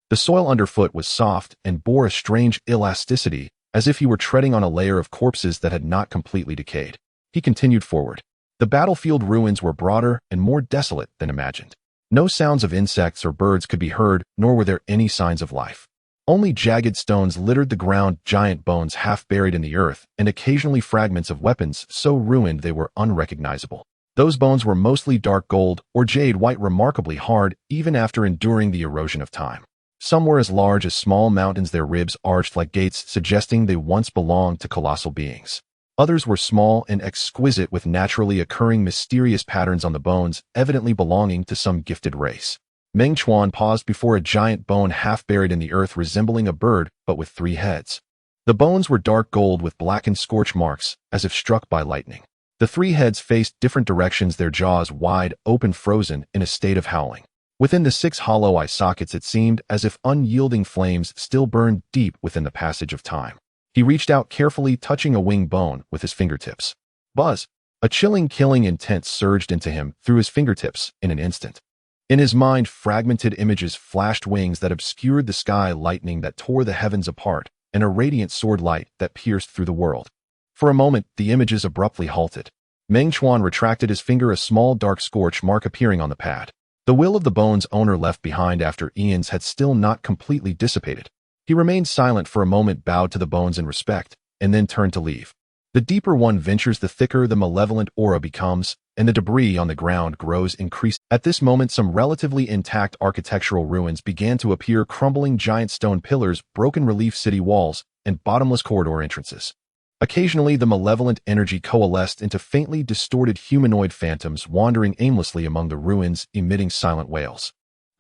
The soil underfoot was soft and bore a strange elasticity, as if he were treading on a layer of corpses that had not completely decayed. He continued forward. The battlefield ruins were broader and more desolate than imagined. No sounds of insects or birds could be heard, nor were there any signs of life. Only jagged stones littered the ground, giant bones half buried in the earth, and occasionally fragments of weapons so ruined they were unrecognizable. Those bones were mostly dark gold or jade white, remarkably hard even after enduring the erosion of time. Some were as large as small mountains, their ribs arched like gates, suggesting they once belonged to colossal beings. Others were small and exquisite, with naturally occurring mysterious patterns on the bones, evidently belonging to some gifted race. Meng Chuan paused before a giant bone half buried in the earth, resembling a bird but with 3 heads. The bones were dark gold with blackened scorch marks, as if struck by lightning. The 3 heads faced different directions, their jaws wide open, frozen in a state of howling. Within the 6 hollow eye sockets, it seemed as if unyielding flames still burned deep within the passage of time. He reached out carefully, touching a wing bone with his fingertips. Buzz! A chilling, killing intent surged into him through his fingertips in an instant. In his mind, fragmented images flashed, wings that obscured the sky, lightning that tore the heavens apart, and a radiant sword light that pierced through the world. For a moment, the images abruptly halted. Meng Chuan retracted his finger, a small dark scorch mark appearing on the pad. The will of the bone's owner left behind after eons had still not completely dissipated. He remained silent for a moment, bowed to the bones in respect, and then turned to leave. The deeper one ventures, the thicker the malevolent aura becomes, and the debris on the ground grows increased. At this moment, some relatively intact architectural ruins began to appear, crumbling giant stone pillars, broken relief city walls, and bottomless corridor entrances. Occasionally, the malevolent energy coalesced into faintly distorted humanoid phantoms, wandering aimlessly among the ruins, emitting silent wails.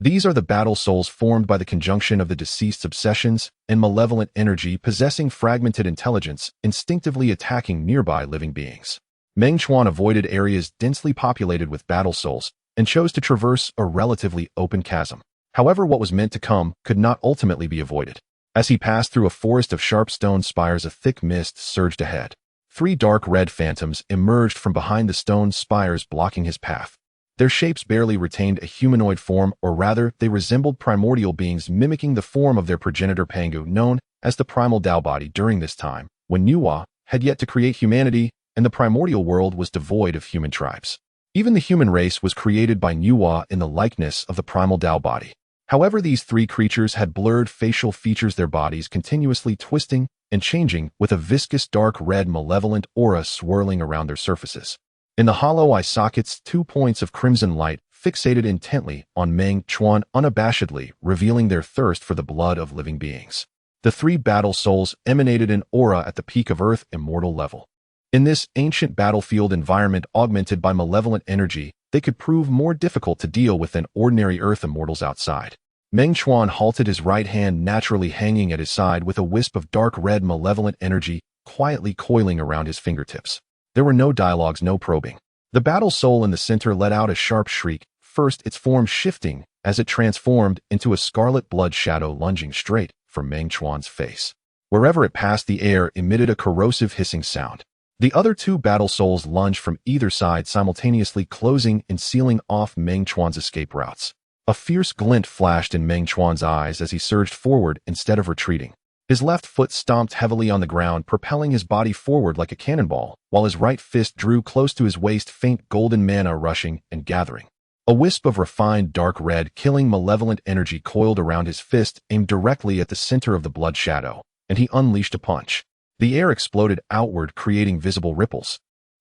These are the battle souls formed by the conjunction of the deceased's obsessions and malevolent energy, possessing fragmented intelligence, instinctively attacking nearby living beings. Meng Chuan avoided areas densely populated with battle souls and chose to traverse a relatively open chasm. However, what was meant to come could not ultimately be avoided. As he passed through a forest of sharp stone spires, a thick mist surged ahead. 3 dark red phantoms emerged from behind the stone spires, blocking his path. Their shapes barely retained a humanoid form, or rather, they resembled primordial beings, mimicking the form of their progenitor Pangu, known as the primal Tao body. During this time, when Nuwa had yet to create humanity and the primordial world was devoid of human tribes. Even the human race was created by Nuwa in the likeness of the primal Tao body. However, these three creatures had blurred facial features, their bodies continuously twisting and changing with a viscous dark red malevolent aura swirling around their surfaces. In the hollow eye sockets, 2 points of crimson light fixated intently on Meng Chuan, unabashedly revealing their thirst for the blood of living beings. The three battle souls emanated an aura at the peak of Earth immortal level. In this ancient battlefield environment augmented by malevolent energy, they could prove more difficult to deal with than ordinary Earth immortals outside. Meng Chuan halted, his right hand naturally hanging at his side with a wisp of dark red malevolent energy quietly coiling around his fingertips. There were no dialogues, no probing. The battle soul in the center let out a sharp shriek, first its form shifting as it transformed into a scarlet blood shadow lunging straight for Meng Chuan's face. Wherever it passed, the air emitted a corrosive hissing sound. The other two battle souls lunged from either side, simultaneously closing and sealing off Meng Chuan's escape routes. A fierce glint flashed in Meng Chuan's eyes as he surged forward instead of retreating. His left foot stomped heavily on the ground, propelling his body forward like a cannonball, while his right fist drew close to his waist, faint golden mana rushing and gathering. A wisp of refined dark red, killing malevolent energy coiled around his fist, aimed directly at the center of the blood shadow, and he unleashed a punch. The air exploded outward, creating visible ripples.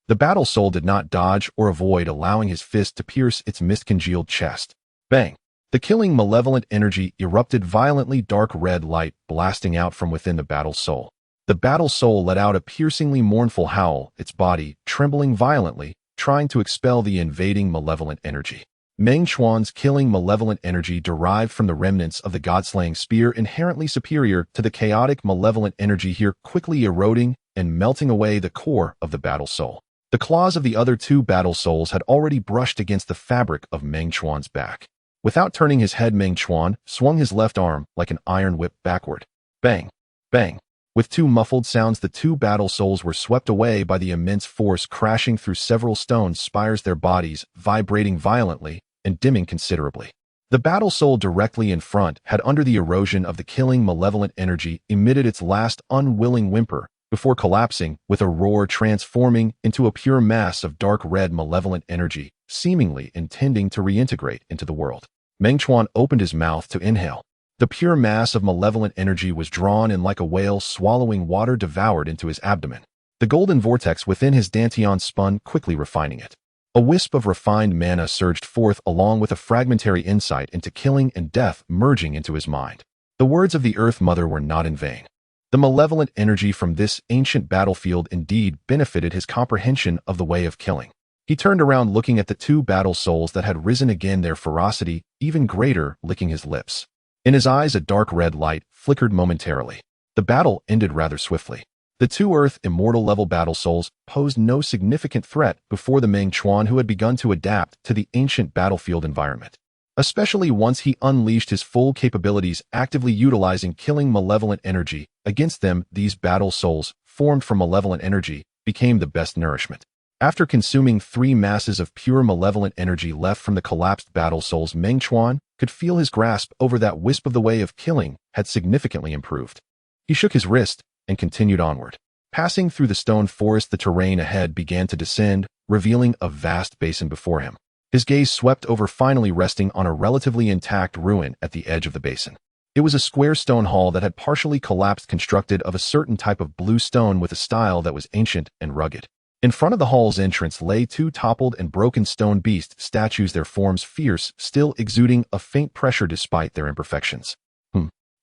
The battle soul did not dodge or avoid, allowing his fist to pierce its mist-congealed chest. Bang! The killing malevolent energy erupted violently, dark red light blasting out from within the battle soul. The battle soul let out a piercingly mournful howl, its body trembling violently, trying to expel the invading malevolent energy. Meng Chuan's killing malevolent energy derived from the remnants of the god-slaying spear, inherently superior to the chaotic malevolent energy here, quickly eroding and melting away the core of the battle soul. The claws of the other two battle souls had already brushed against the fabric of Meng Chuan's back. Without turning his head, Meng Chuan swung his left arm like an iron whip backward. Bang! Bang! With two muffled sounds, the two battle souls were swept away by the immense force, crashing through several stone spires, their bodies vibrating violently and dimming considerably. The battle soul directly in front had, under the erosion of the killing malevolent energy, emitted its last unwilling whimper before collapsing with a roar, transforming into a pure mass of dark red malevolent energy, seemingly intending to reintegrate into the world. Meng Chuan opened his mouth to inhale. The pure mass of malevolent energy was drawn in like a whale swallowing water, devoured into his abdomen. The golden vortex within his dantian spun, quickly refining it. A wisp of refined mana surged forth, along with a fragmentary insight into killing and death merging into his mind. The words of the Earth Mother were not in vain. The malevolent energy from this ancient battlefield indeed benefited his comprehension of the way of killing. He turned around, looking at the two battle souls that had risen again, their ferocity even greater, licking his lips. In his eyes, a dark red light flickered momentarily. The battle ended rather swiftly. The two Earth immortal level battle souls posed no significant threat before the Meng Chuan, who had begun to adapt to the ancient battlefield environment. Especially once he unleashed his full capabilities, actively utilizing killing malevolent energy against them, these battle souls, formed from malevolent energy, became the best nourishment. After consuming 3 masses of pure malevolent energy left from the collapsed battle souls, Meng Chuan could feel his grasp over that wisp of the way of killing had significantly improved. He shook his wrist and continued onward. Passing through the stone forest, the terrain ahead began to descend, revealing a vast basin before him. His gaze swept over, finally resting on a relatively intact ruin at the edge of the basin. It was a square stone hall that had partially collapsed, constructed of a certain type of blue stone with a style that was ancient and rugged. In front of the hall's entrance lay 2 toppled and broken stone beast statues, their forms fierce, still exuding a faint pressure despite their imperfections.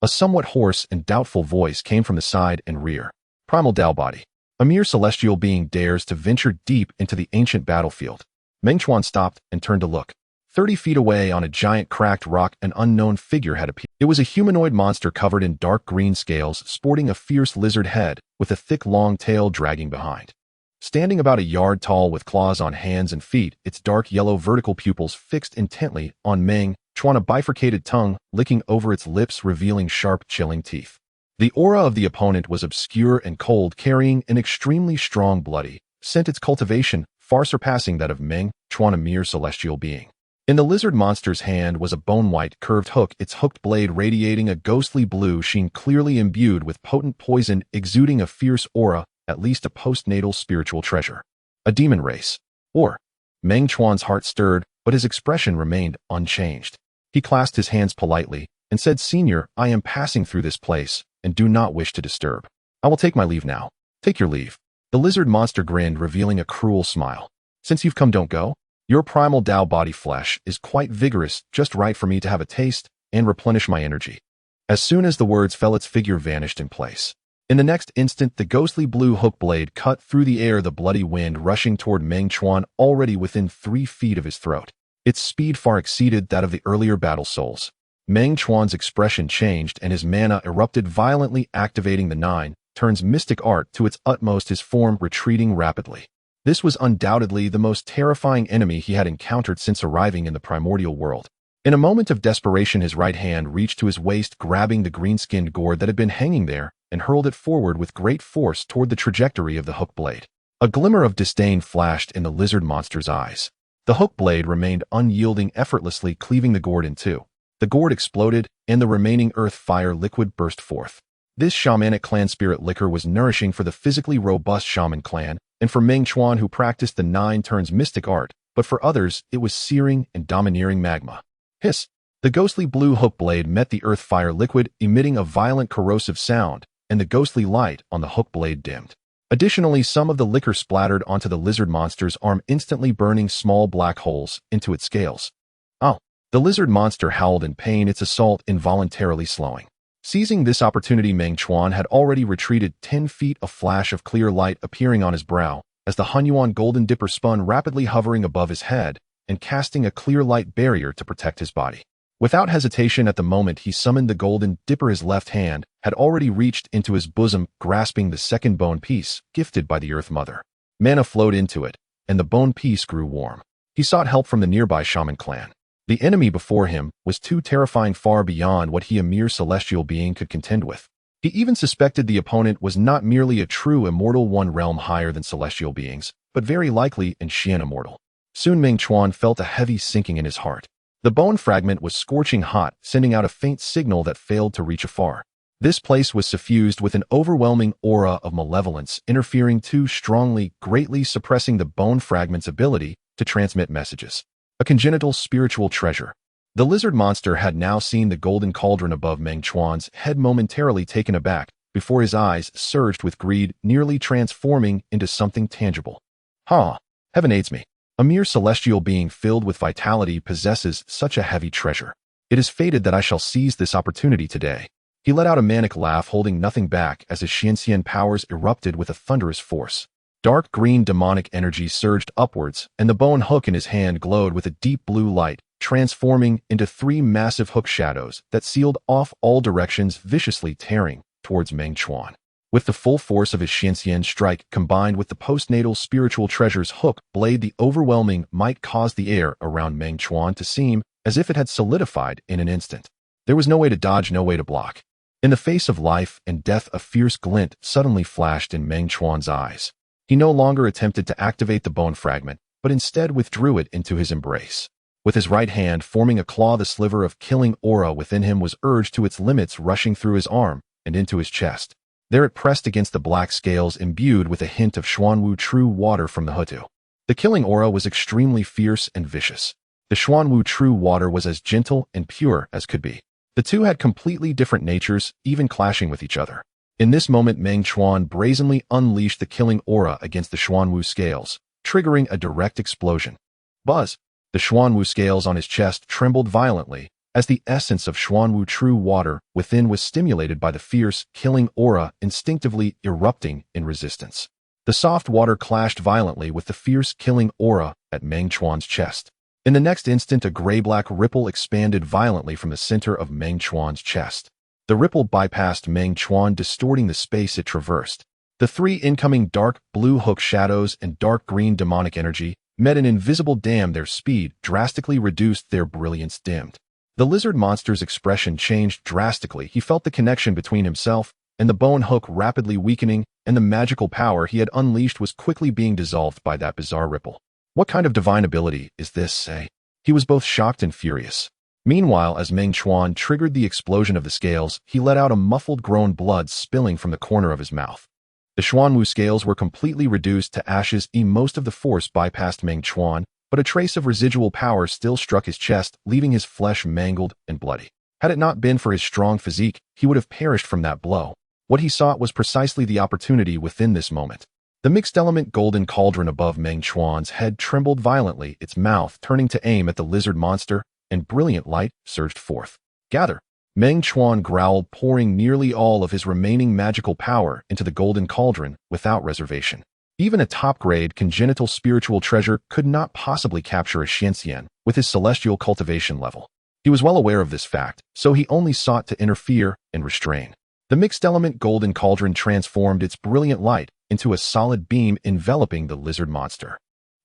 A somewhat hoarse and doubtful voice came from the side and rear. Primal Tao body. A mere celestial being dares to venture deep into the ancient battlefield. Meng Chuan stopped and turned to look. 30 feet away on a giant cracked rock, an unknown figure had appeared. It was a humanoid monster covered in dark green scales, sporting a fierce lizard head with a thick long tail dragging behind. Standing about a yard tall with claws on hands and feet, its dark yellow vertical pupils fixed intently on Meng Chuan, a bifurcated tongue licking over its lips, revealing sharp, chilling teeth. The aura of the opponent was obscure and cold, carrying an extremely strong bloody scent, its cultivation far surpassing that of Meng Chuan, a mere celestial being. In the lizard monster's hand was a bone-white curved hook, its hooked blade radiating a ghostly blue sheen, clearly imbued with potent poison, exuding a fierce aura, at least a postnatal spiritual treasure. A demon race. Or Meng Chuan's heart stirred, but his expression remained unchanged. He clasped his hands politely and said, "Senior, I am passing through this place and do not wish to disturb. I will take my leave now." "Take your leave." The lizard monster grinned, revealing a cruel smile. "Since you've come, don't go. Your primal Tao body flesh is quite vigorous, just right for me to have a taste and replenish my energy." As soon as the words fell, its figure vanished in place. In the next instant, the ghostly blue hook blade cut through the air, the bloody wind rushing toward Meng Chuan already within 3 feet of his throat. Its speed far exceeded that of the earlier battle souls. Meng Chuan's expression changed and his mana erupted violently, activating the 9 turns mystic art to its utmost, his form retreating rapidly. This was undoubtedly the most terrifying enemy he had encountered since arriving in the primordial world. In a moment of desperation, his right hand reached to his waist, grabbing the green-skinned gourd that had been hanging there, and hurled it forward with great force toward the trajectory of the hook blade. A glimmer of disdain flashed in the lizard monster's eyes. The hook blade remained unyielding, effortlessly cleaving the gourd in two. The gourd exploded, and the remaining earth fire liquid burst forth. This shamanic clan spirit liquor was nourishing for the physically robust shaman clan, and for Meng Chuan, who practiced the 9 turns mystic art, but for others, it was searing and domineering magma. Hiss! The ghostly blue hook blade met the earth fire liquid, emitting a violent corrosive sound, and the ghostly light on the hook blade dimmed. Additionally, some of the liquor splattered onto the lizard monster's arm, instantly burning small black holes into its scales. "Oh!" The lizard monster howled in pain, its assault involuntarily slowing. Seizing this opportunity, Meng Chuan had already retreated 10 feet, a flash of clear light appearing on his brow, as the Honghuang golden dipper spun rapidly, hovering above his head and casting a clear light barrier to protect his body. Without hesitation, at the moment he summoned the golden dipper, his left hand had already reached into his bosom, grasping the second bone piece gifted by the Earth Mother. Mana flowed into it, and the bone piece grew warm. He sought help from the nearby shaman clan. The enemy before him was too terrifying, far beyond what he, a mere celestial being, could contend with. He even suspected the opponent was not merely a true immortal, one realm higher than celestial beings, but very likely an Xian immortal. Soon Meng Chuan felt a heavy sinking in his heart. The bone fragment was scorching hot, sending out a faint signal that failed to reach afar. This place was suffused with an overwhelming aura of malevolence, interfering too strongly, greatly suppressing the bone fragment's ability to transmit messages. A congenital spiritual treasure. The lizard monster had now seen the golden cauldron above Meng Chuan's head, momentarily taken aback, before his eyes surged with greed, nearly transforming into something tangible. Heaven aids me. A mere celestial being filled with vitality possesses such a heavy treasure. It is fated that I shall seize this opportunity today. He let out a manic laugh, holding nothing back as his Xianxian powers erupted with a thunderous force. Dark green demonic energy surged upwards, and the bone hook in his hand glowed with a deep blue light, transforming into 3 massive hook shadows that sealed off all directions, viciously tearing towards Meng Chuan. With the full force of his Xianxian strike, combined with the postnatal spiritual treasure's hook blade, the overwhelming might caused the air around Meng Chuan to seem as if it had solidified in an instant. There was no way to dodge, no way to block. In the face of life and death, a fierce glint suddenly flashed in Meng Chuan's eyes. He no longer attempted to activate the bone fragment, but instead withdrew it into his embrace. With his right hand forming a claw, the sliver of killing aura within him was urged to its limits, rushing through his arm and into his chest. There it pressed against the black scales, imbued with a hint of Xuanwu true water from the Hutu. The killing aura was extremely fierce and vicious. The Xuanwu true water was as gentle and pure as could be. The two had completely different natures, even clashing with each other. In this moment, Meng Chuan brazenly unleashed the killing aura against the Xuanwu scales, triggering a direct explosion. Buzz! The Xuanwu scales on his chest trembled violently, as the essence of Xuanwu true water within was stimulated by the fierce, killing aura, instinctively erupting in resistance. The soft water clashed violently with the fierce, killing aura at Meng Chuan's chest. In the next instant, a gray-black ripple expanded violently from the center of Meng Chuan's chest. The ripple bypassed Meng Chuan, distorting the space it traversed. The 3 incoming dark blue hook shadows and dark green demonic energy met an invisible dam. Their speed drastically reduced, their brilliance dimmed. The lizard monster's expression changed drastically. He felt the connection between himself and the bone hook rapidly weakening, and the magical power he had unleashed was quickly being dissolved by that bizarre ripple. What kind of divine ability is this, say? He was both shocked and furious. Meanwhile, as Meng Chuan triggered the explosion of the scales, he let out a muffled groan, blood spilling from the corner of his mouth. The Xuanwu scales were completely reduced to ashes. Most of the force bypassed Meng Chuan, but a trace of residual power still struck his chest, leaving his flesh mangled and bloody. Had it not been for his strong physique, he would have perished from that blow. What he sought was precisely the opportunity within this moment. The mixed-element golden cauldron above Meng Chuan's head trembled violently, its mouth turning to aim at the lizard monster, and brilliant light surged forth. "Gather!" Meng Chuan growled, pouring nearly all of his remaining magical power into the golden cauldron without reservation. Even a top-grade congenital spiritual treasure could not possibly capture a Xianxian with his celestial cultivation level. He was well aware of this fact, so he only sought to interfere and restrain. The mixed-element golden cauldron transformed its brilliant light into a solid beam enveloping the lizard monster.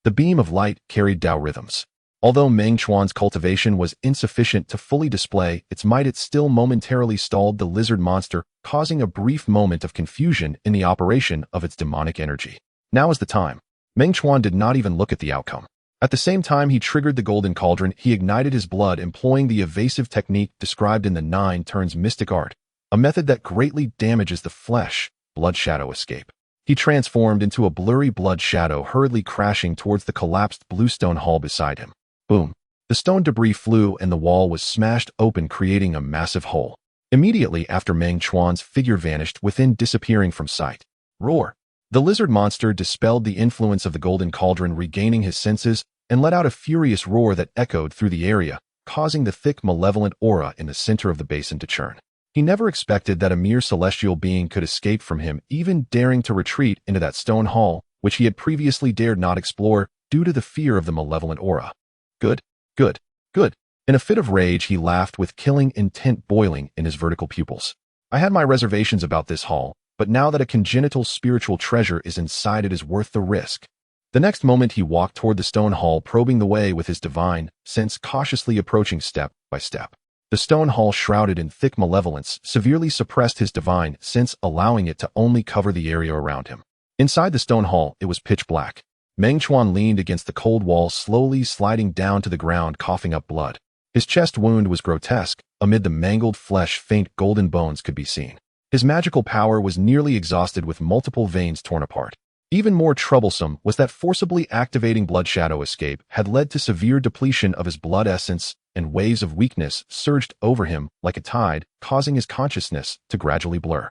The beam of light carried Tao rhythms. Although Meng Chuan's cultivation was insufficient to fully display its might, it still momentarily stalled the lizard monster, causing a brief moment of confusion in the operation of its demonic energy. Now is the time. Meng Chuan did not even look at the outcome. At the same time he triggered the golden cauldron, he ignited his blood, employing the evasive technique described in the 9 Turns mystic art, a method that greatly damages the flesh, blood shadow escape. He transformed into a blurry blood shadow, hurriedly crashing towards the collapsed bluestone hall beside him. Boom! The stone debris flew and the wall was smashed open, creating a massive hole. Immediately after, Meng Chuan's figure vanished within, disappearing from sight. Roar! The lizard monster dispelled the influence of the golden cauldron, regaining his senses, and let out a furious roar that echoed through the area, causing the thick, malevolent aura in the center of the basin to churn. He never expected that a mere celestial being could escape from him, even daring to retreat into that stone hall, which he had previously dared not explore due to the fear of the malevolent aura. Good, good, good. In a fit of rage, he laughed, with killing intent boiling in his vertical pupils. I had my reservations about this hall, but now that a congenital spiritual treasure is inside, it is worth the risk. The next moment he walked toward the stone hall, probing the way with his divine sense, cautiously approaching step by step. The stone hall, shrouded in thick malevolence, severely suppressed his divine sense, allowing it to only cover the area around him. Inside the stone hall, it was pitch black. Meng Chuan leaned against the cold wall, slowly sliding down to the ground, coughing up blood. His chest wound was grotesque. Amid the mangled flesh, faint golden bones could be seen. His magical power was nearly exhausted, with multiple veins torn apart. Even more troublesome was that forcibly activating blood shadow escape had led to severe depletion of his blood essence, and waves of weakness surged over him like a tide, causing his consciousness to gradually blur.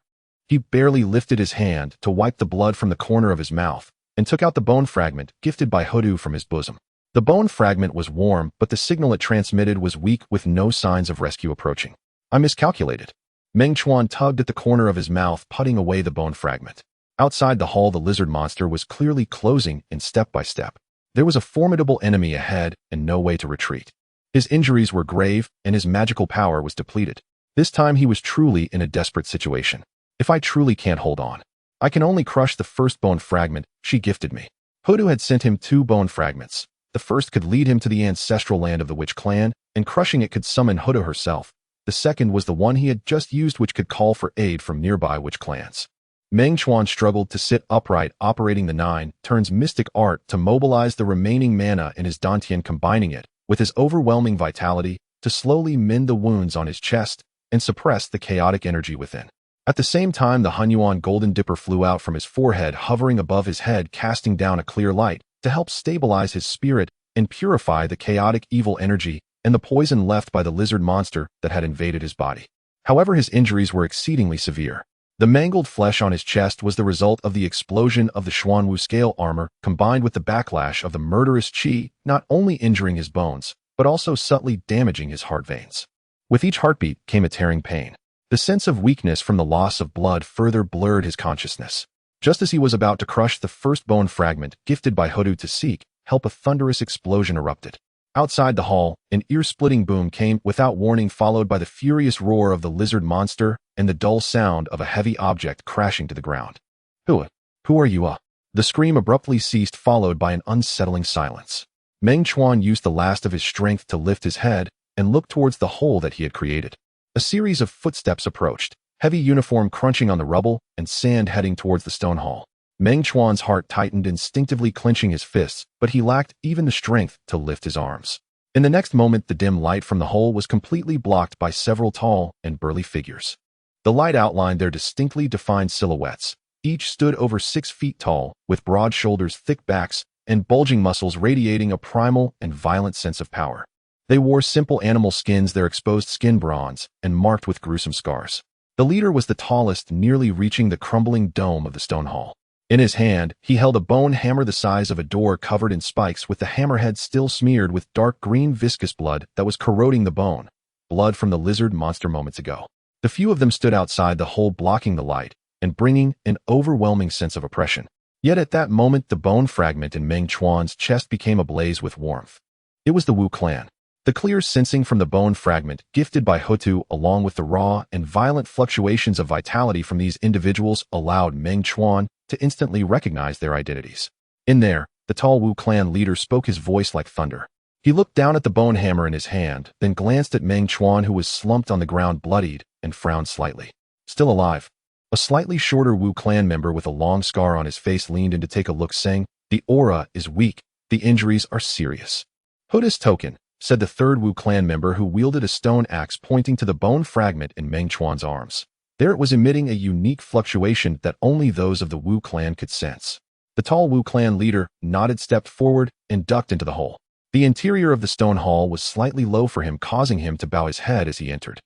He barely lifted his hand to wipe the blood from the corner of his mouth, and took out the bone fragment gifted by Hoodoo from his bosom. The bone fragment was warm, but the signal it transmitted was weak, with no signs of rescue approaching. I miscalculated. Meng Chuan tugged at the corner of his mouth, putting away the bone fragment. Outside the hall, the lizard monster was clearly closing in step by step. There was a formidable enemy ahead and no way to retreat. His injuries were grave and his magical power was depleted. This time he was truly in a desperate situation. If I truly can't hold on, I can only crush the first bone fragment she gifted me. Hoodoo had sent him 2 bone fragments. The first could lead him to the ancestral land of the witch clan, and crushing it could summon Hoodoo herself. The second was the one he had just used, which could call for aid from nearby witch clans. Meng Chuan struggled to sit upright, operating the 9 Turns mystic art to mobilize the remaining mana in his dantian, combining it with his overwhelming vitality to slowly mend the wounds on his chest and suppress the chaotic energy within. At the same time, the Honghuang golden dipper flew out from his forehead, hovering above his head, casting down a clear light to help stabilize his spirit and purify the chaotic evil energy and the poison left by the lizard monster that had invaded his body. However, his injuries were exceedingly severe. The mangled flesh on his chest was the result of the explosion of the Xuanwu scale armor, combined with the backlash of the murderous qi, not only injuring his bones, but also subtly damaging his heart veins. With each heartbeat came a tearing pain. The sense of weakness from the loss of blood further blurred his consciousness. Just as he was about to crush the first bone fragment gifted by Hoodoo to seek help, a thunderous explosion erupted. Outside the hall, an ear-splitting boom came without warning, followed by the furious roar of the lizard monster and the dull sound of a heavy object crashing to the ground. Who are you? The scream abruptly ceased, followed by an unsettling silence. Meng Chuan used the last of his strength to lift his head and look towards the hole that he had created. A series of footsteps approached, heavy uniform crunching on the rubble and sand heading towards the stone hall. Meng Chuan's heart tightened, instinctively clenching his fists, but he lacked even the strength to lift his arms. In the next moment, the dim light from the hole was completely blocked by several tall and burly figures. The light outlined their distinctly defined silhouettes. Each stood over 6 feet tall, with broad shoulders, thick backs, and bulging muscles radiating a primal and violent sense of power. They wore simple animal skins, their exposed skin bronze and marked with gruesome scars. The leader was the tallest, nearly reaching the crumbling dome of the stone hall. In his hand, he held a bone hammer the size of a door covered in spikes, with the hammerhead still smeared with dark green viscous blood that was corroding the bone, blood from the lizard monster moments ago. The few of them stood outside the hole, blocking the light and bringing an overwhelming sense of oppression. Yet at that moment, the bone fragment in Meng Chuan's chest became ablaze with warmth. It was the Wu clan. The clear sensing from the bone fragment, gifted by Hutu, along with the raw and violent fluctuations of vitality from these individuals, allowed Meng Chuan to instantly recognize their identities. In there, the tall Wu clan leader spoke, his voice like thunder. He looked down at the bone hammer in his hand, then glanced at Meng Chuan, who was slumped on the ground bloodied, and frowned slightly. Still alive. A slightly shorter Wu clan member with a long scar on his face leaned in to take a look, saying, "The aura is weak. The injuries are serious." "Hutus token," said the third Wu clan member, who wielded a stone axe, pointing to the bone fragment in Meng Chuan's arms. There it was, emitting a unique fluctuation that only those of the Wu clan could sense. The tall Wu clan leader nodded, stepped forward, and ducked into the hole. The interior of the stone hall was slightly low for him, causing him to bow his head as he entered.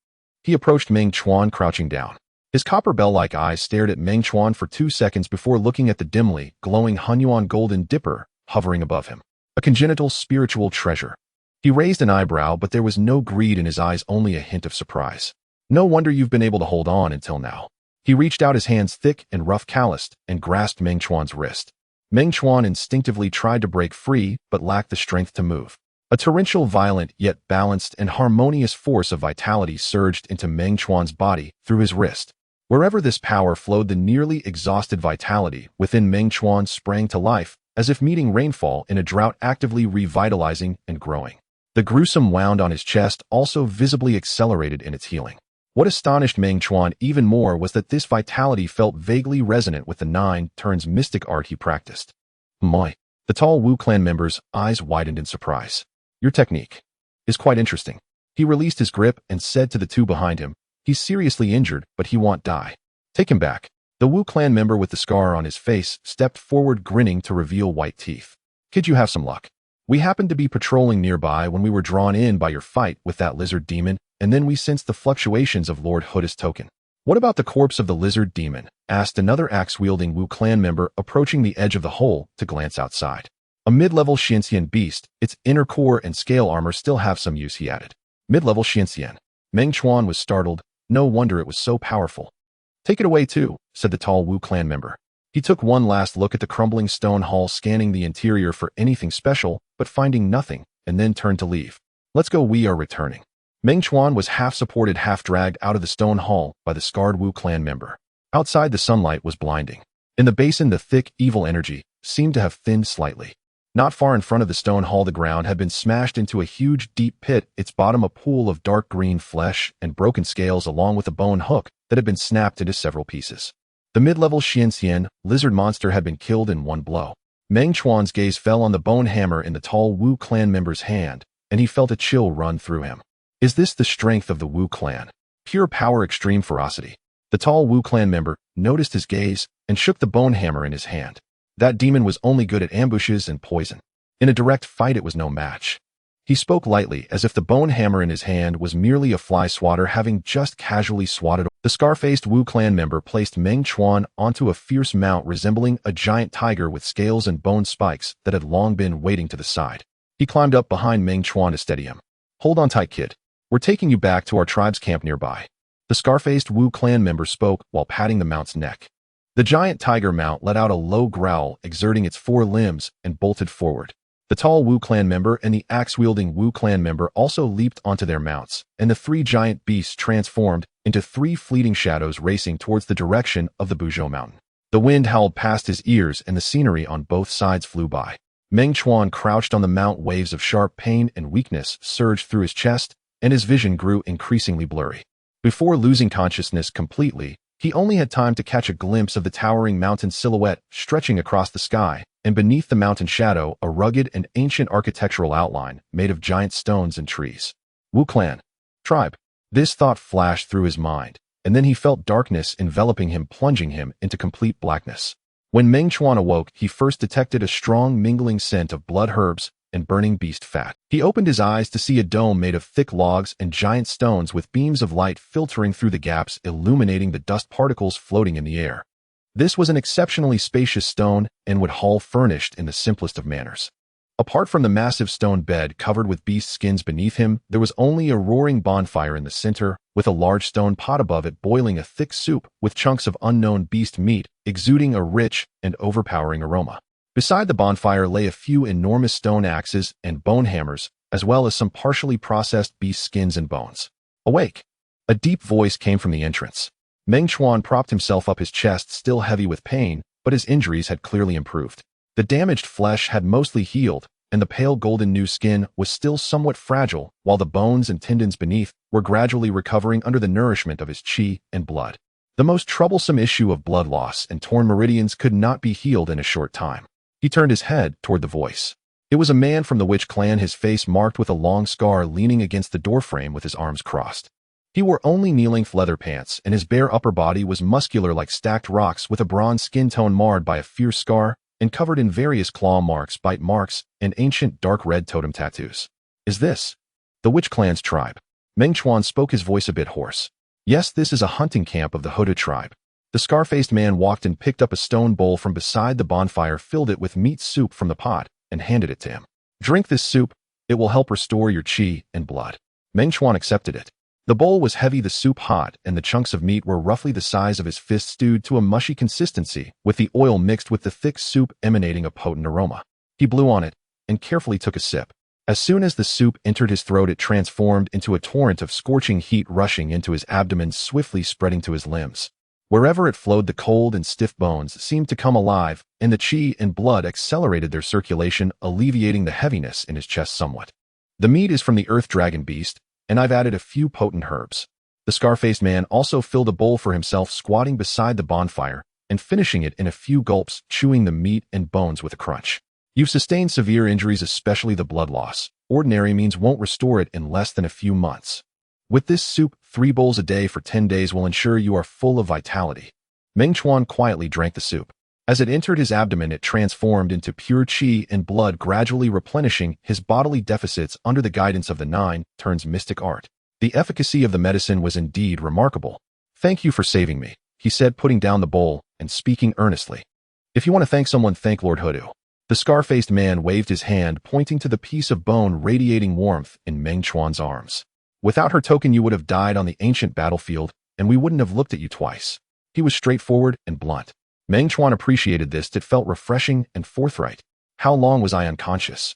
He approached Meng Chuan, crouching down. His copper bell-like eyes stared at Meng Chuan for 2 seconds before looking at the dimly glowing Honghuang golden dipper hovering above him. A congenital spiritual treasure. He raised an eyebrow, but there was no greed in his eyes, only a hint of surprise. "No wonder you've been able to hold on until now." He reached out, his hands thick and rough, calloused, and grasped Meng Chuan's wrist. Meng Chuan instinctively tried to break free, but lacked the strength to move. A torrential, violent, yet balanced and harmonious force of vitality surged into Meng Chuan's body through his wrist. Wherever this power flowed, the nearly exhausted vitality within Meng Chuan sprang to life, as if meeting rainfall in a drought, actively revitalizing and growing. The gruesome wound on his chest also visibly accelerated in its healing. What astonished Meng Chuan even more was that this vitality felt vaguely resonant with the 9 turns mystic art he practiced. "My." The tall Wu clan member's eyes widened in surprise. "Your technique is quite interesting." He released his grip and said to the 2 behind him, "He's seriously injured, but he won't die. Take him back." The Wu clan member with the scar on his face stepped forward, grinning to reveal white teeth. "Kid, you have some luck. We happened to be patrolling nearby when we were drawn in by your fight with that lizard demon, and then we sensed the fluctuations of Lord Hutus token." "What about the corpse of the lizard demon?" asked another axe-wielding Wu clan member, approaching the edge of the hole to glance outside. "A mid-level Xianxian beast. Its inner core and scale armor still have some use," he added. "Mid-level Xianxian." Meng Chuan was startled. No wonder it was so powerful. "Take it away too," said the tall Wu clan member. He took one last look at the crumbling stone hall, scanning the interior for anything special, but finding nothing, and then turned to leave. "Let's go, we are returning." Meng Chuan was half-supported, half-dragged out of the stone hall by the scarred Wu clan member. Outside, the sunlight was blinding. In the basin, the thick, evil energy seemed to have thinned slightly. Not far in front of the stone hall, the ground had been smashed into a huge, deep pit, its bottom a pool of dark green flesh and broken scales, along with a bone hook that had been snapped into several pieces. The mid-level Xianxian lizard monster had been killed in one blow. Meng Chuan's gaze fell on the bone hammer in the tall Wu clan member's hand, and he felt a chill run through him. Is this the strength of the Wu clan? Pure power, extreme ferocity. The tall Wu clan member noticed his gaze and shook the bone hammer in his hand. That demon was only good at ambushes and poison. In a direct fight, it was no match. He spoke lightly, as if the bone hammer in his hand was merely a fly swatter, having just casually swatted. The scar-faced Wu clan member placed Meng Chuan onto a fierce mount resembling a giant tiger with scales and bone spikes that had long been waiting to the side. He climbed up behind Meng Chuan to steady him. "Hold on tight, kid. We're taking you back to our tribe's camp nearby." The scar-faced Wu clan member spoke while patting the mount's neck. The giant tiger mount let out a low growl, exerting its 4 limbs, and bolted forward. The tall Wu clan member and the axe-wielding Wu clan member also leaped onto their mounts, and the 3 giant beasts transformed into 3 fleeting shadows, racing towards the direction of the Buzhou mountain. The wind howled past his ears, and the scenery on both sides flew by. Meng Chuan crouched on the mount. Waves of sharp pain and weakness surged through his chest, and his vision grew increasingly blurry. Before losing consciousness completely, he only had time to catch a glimpse of the towering mountain silhouette stretching across the sky, and beneath the mountain shadow, a rugged and ancient architectural outline made of giant stones and trees. Wu clan. Tribe. This thought flashed through his mind, and then he felt darkness enveloping him, plunging him into complete blackness. When Meng Chuan awoke, he first detected a strong mingling scent of blood herbs and burning beast fat. He opened his eyes to see a dome made of thick logs and giant stones with beams of light filtering through the gaps, illuminating the dust particles floating in the air. This was an exceptionally spacious stone and would hall furnished in the simplest of manners. Apart from the massive stone bed covered with beast skins beneath him, there was only a roaring bonfire in the center, with a large stone pot above it boiling a thick soup with chunks of unknown beast meat, exuding a rich and overpowering aroma. Beside the bonfire lay a few enormous stone axes and bone hammers, as well as some partially processed beast skins and bones. Awake! A deep voice came from the entrance. Meng Chuan propped himself up, his chest still heavy with pain, but his injuries had clearly improved. The damaged flesh had mostly healed, and the pale golden new skin was still somewhat fragile, while the bones and tendons beneath were gradually recovering under the nourishment of his qi and blood. The most troublesome issue of blood loss and torn meridians could not be healed in a short time. He turned his head toward the voice. It was a man from the witch clan, his face marked with a long scar, leaning against the doorframe with his arms crossed. He wore only knee-length leather pants, and his bare upper body was muscular like stacked rocks, with a bronze skin tone marred by a fierce scar and covered in various claw marks, bite marks, and ancient dark red totem tattoos. Is this the witch clan's tribe? Meng Chuan spoke, his voice a bit hoarse. Yes, this is a hunting camp of the Huda tribe. The scar-faced man walked and picked up a stone bowl from beside the bonfire, filled it with meat soup from the pot, and handed it to him. Drink this soup. It will help restore your qi and blood. Meng Chuan accepted it. The bowl was heavy, the soup hot, and the chunks of meat were roughly the size of his fist, stewed to a mushy consistency, with the oil mixed with the thick soup emanating a potent aroma. He blew on it and carefully took a sip. As soon as the soup entered his throat, it transformed into a torrent of scorching heat, rushing into his abdomen, swiftly spreading to his limbs. Wherever it flowed, the cold and stiff bones seemed to come alive, and the qi and blood accelerated their circulation, alleviating the heaviness in his chest somewhat. The meat is from the earth dragon beast, and I've added a few potent herbs. The scar-faced man also filled a bowl for himself, squatting beside the bonfire and finishing it in a few gulps, chewing the meat and bones with a crunch. You've sustained severe injuries, especially the blood loss. Ordinary means won't restore it in less than a few months. With this soup, 3 bowls a day for 10 days will ensure you are full of vitality. Meng Chuan quietly drank the soup. As it entered his abdomen, it transformed into pure qi and blood, gradually replenishing his bodily deficits under the guidance of the 9 turns mystic art. The efficacy of the medicine was indeed remarkable. Thank you for saving me, he said, putting down the bowl and speaking earnestly. If you want to thank someone, thank Lord Hudu. The scar-faced man waved his hand, pointing to the piece of bone radiating warmth in Meng Chuan's arms. Without her token, you would have died on the ancient battlefield, and we wouldn't have looked at you twice. He was straightforward and blunt. Meng Chuan appreciated this. It felt refreshing and forthright. How long was I unconscious?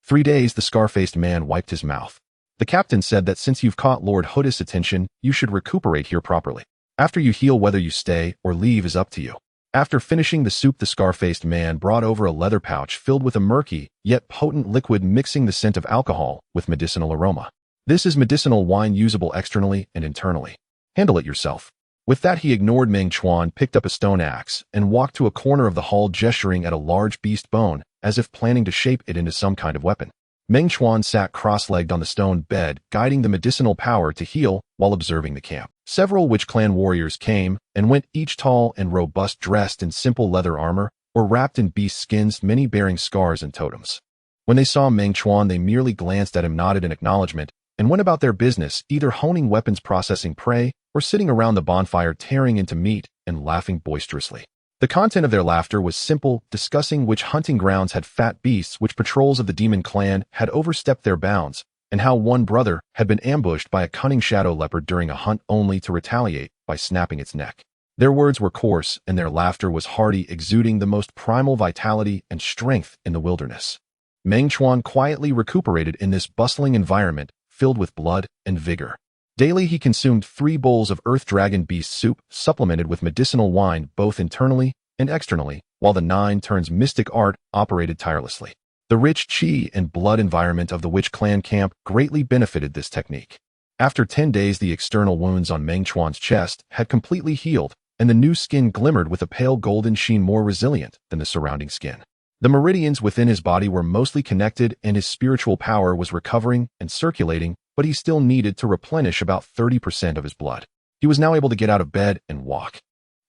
3 days, the scar-faced man wiped his mouth. The captain said that since you've caught Lord Huda's attention, you should recuperate here properly. After you heal, whether you stay or leave is up to you. After finishing the soup, the scar-faced man brought over a leather pouch filled with a murky, yet potent liquid, mixing the scent of alcohol with medicinal aroma. This is medicinal wine, usable externally and internally. Handle it yourself. With that, he ignored Meng Chuan, picked up a stone axe, and walked to a corner of the hall, gesturing at a large beast bone, as if planning to shape it into some kind of weapon. Meng Chuan sat cross-legged on the stone bed, guiding the medicinal power to heal while observing the camp. Several witch clan warriors came and went, each tall and robust, dressed in simple leather armor or wrapped in beast skins, many bearing scars and totems. When they saw Meng Chuan, they merely glanced at him, nodded in acknowledgement, and went about their business, either honing weapons, processing prey, or sitting around the bonfire tearing into meat and laughing boisterously. The content of their laughter was simple, discussing which hunting grounds had fat beasts, which patrols of the demon clan had overstepped their bounds, and how one brother had been ambushed by a cunning shadow leopard during a hunt, only to retaliate by snapping its neck. Their words were coarse, and their laughter was hearty, exuding the most primal vitality and strength in the wilderness. Meng Chuan quietly recuperated in this bustling environment, filled with blood and vigor. Daily he consumed 3 bowls of earth dragon beast soup, supplemented with medicinal wine both internally and externally, while the 9 turns mystic art operated tirelessly. The rich qi and blood environment of the witch clan camp greatly benefited this technique. After 10 days, the external wounds on Meng Chuan's chest had completely healed, and the new skin glimmered with a pale golden sheen, more resilient than the surrounding skin. The meridians within his body were mostly connected, and his spiritual power was recovering and circulating, but he still needed to replenish about 30% of his blood. He was now able to get out of bed and walk.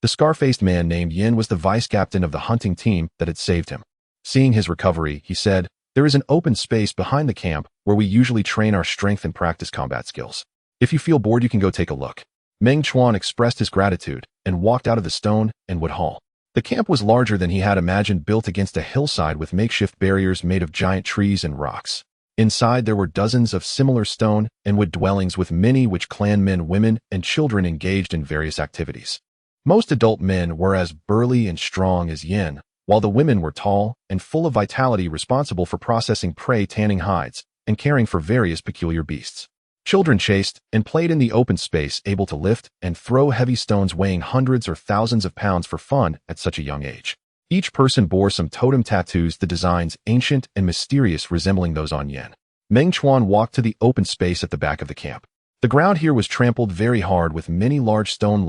The scar-faced man named Yin was the vice-captain of the hunting team that had saved him. Seeing his recovery, he said, "There is an open space behind the camp where we usually train our strength and practice combat skills. If you feel bored, you can go take a look." Meng Chuan expressed his gratitude and walked out of the stone and wood hall. The camp was larger than he had imagined, built against a hillside with makeshift barriers made of giant trees and rocks. Inside there were dozens of similar stone and wood dwellings with many which clan men, women, and children engaged in various activities. Most adult men were as burly and strong as Yin, while the women were tall and full of vitality, responsible for processing prey, tanning hides, and caring for various peculiar beasts. Children chased and played in the open space, able to lift and throw heavy stones weighing hundreds or thousands of pounds for fun at such a young age. Each person bore some totem tattoos, the designs ancient and mysterious, resembling those on Yin. Meng Chuan walked to the open space at the back of the camp. The ground here was trampled very hard, with many large stone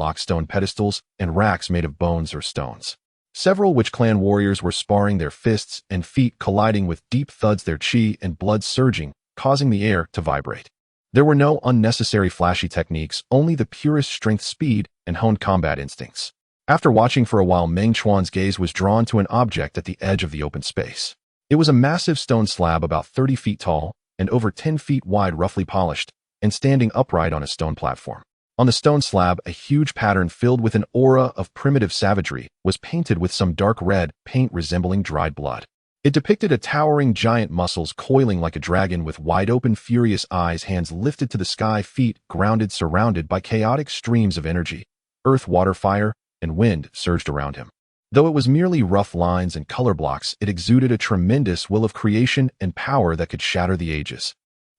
pedestals and racks made of bones or stones. Several Witch Clan warriors were sparring, their fists and feet colliding with deep thuds, their chi and blood surging, causing the air to vibrate. There were no unnecessary flashy techniques, only the purest strength, speed, and honed combat instincts. After watching for a while, Meng Chuan's gaze was drawn to an object at the edge of the open space. It was a massive stone slab about 30 feet tall and over 10 feet wide, roughly polished, and standing upright on a stone platform. On the stone slab, a huge pattern filled with an aura of primitive savagery was painted with some dark red paint resembling dried blood. It depicted a towering giant, muscles coiling like a dragon, with wide-open, furious eyes, hands lifted to the sky, feet grounded, surrounded by chaotic streams of energy. Earth, water, fire, and wind surged around him. Though it was merely rough lines and color blocks, it exuded a tremendous will of creation and power that could shatter the ages.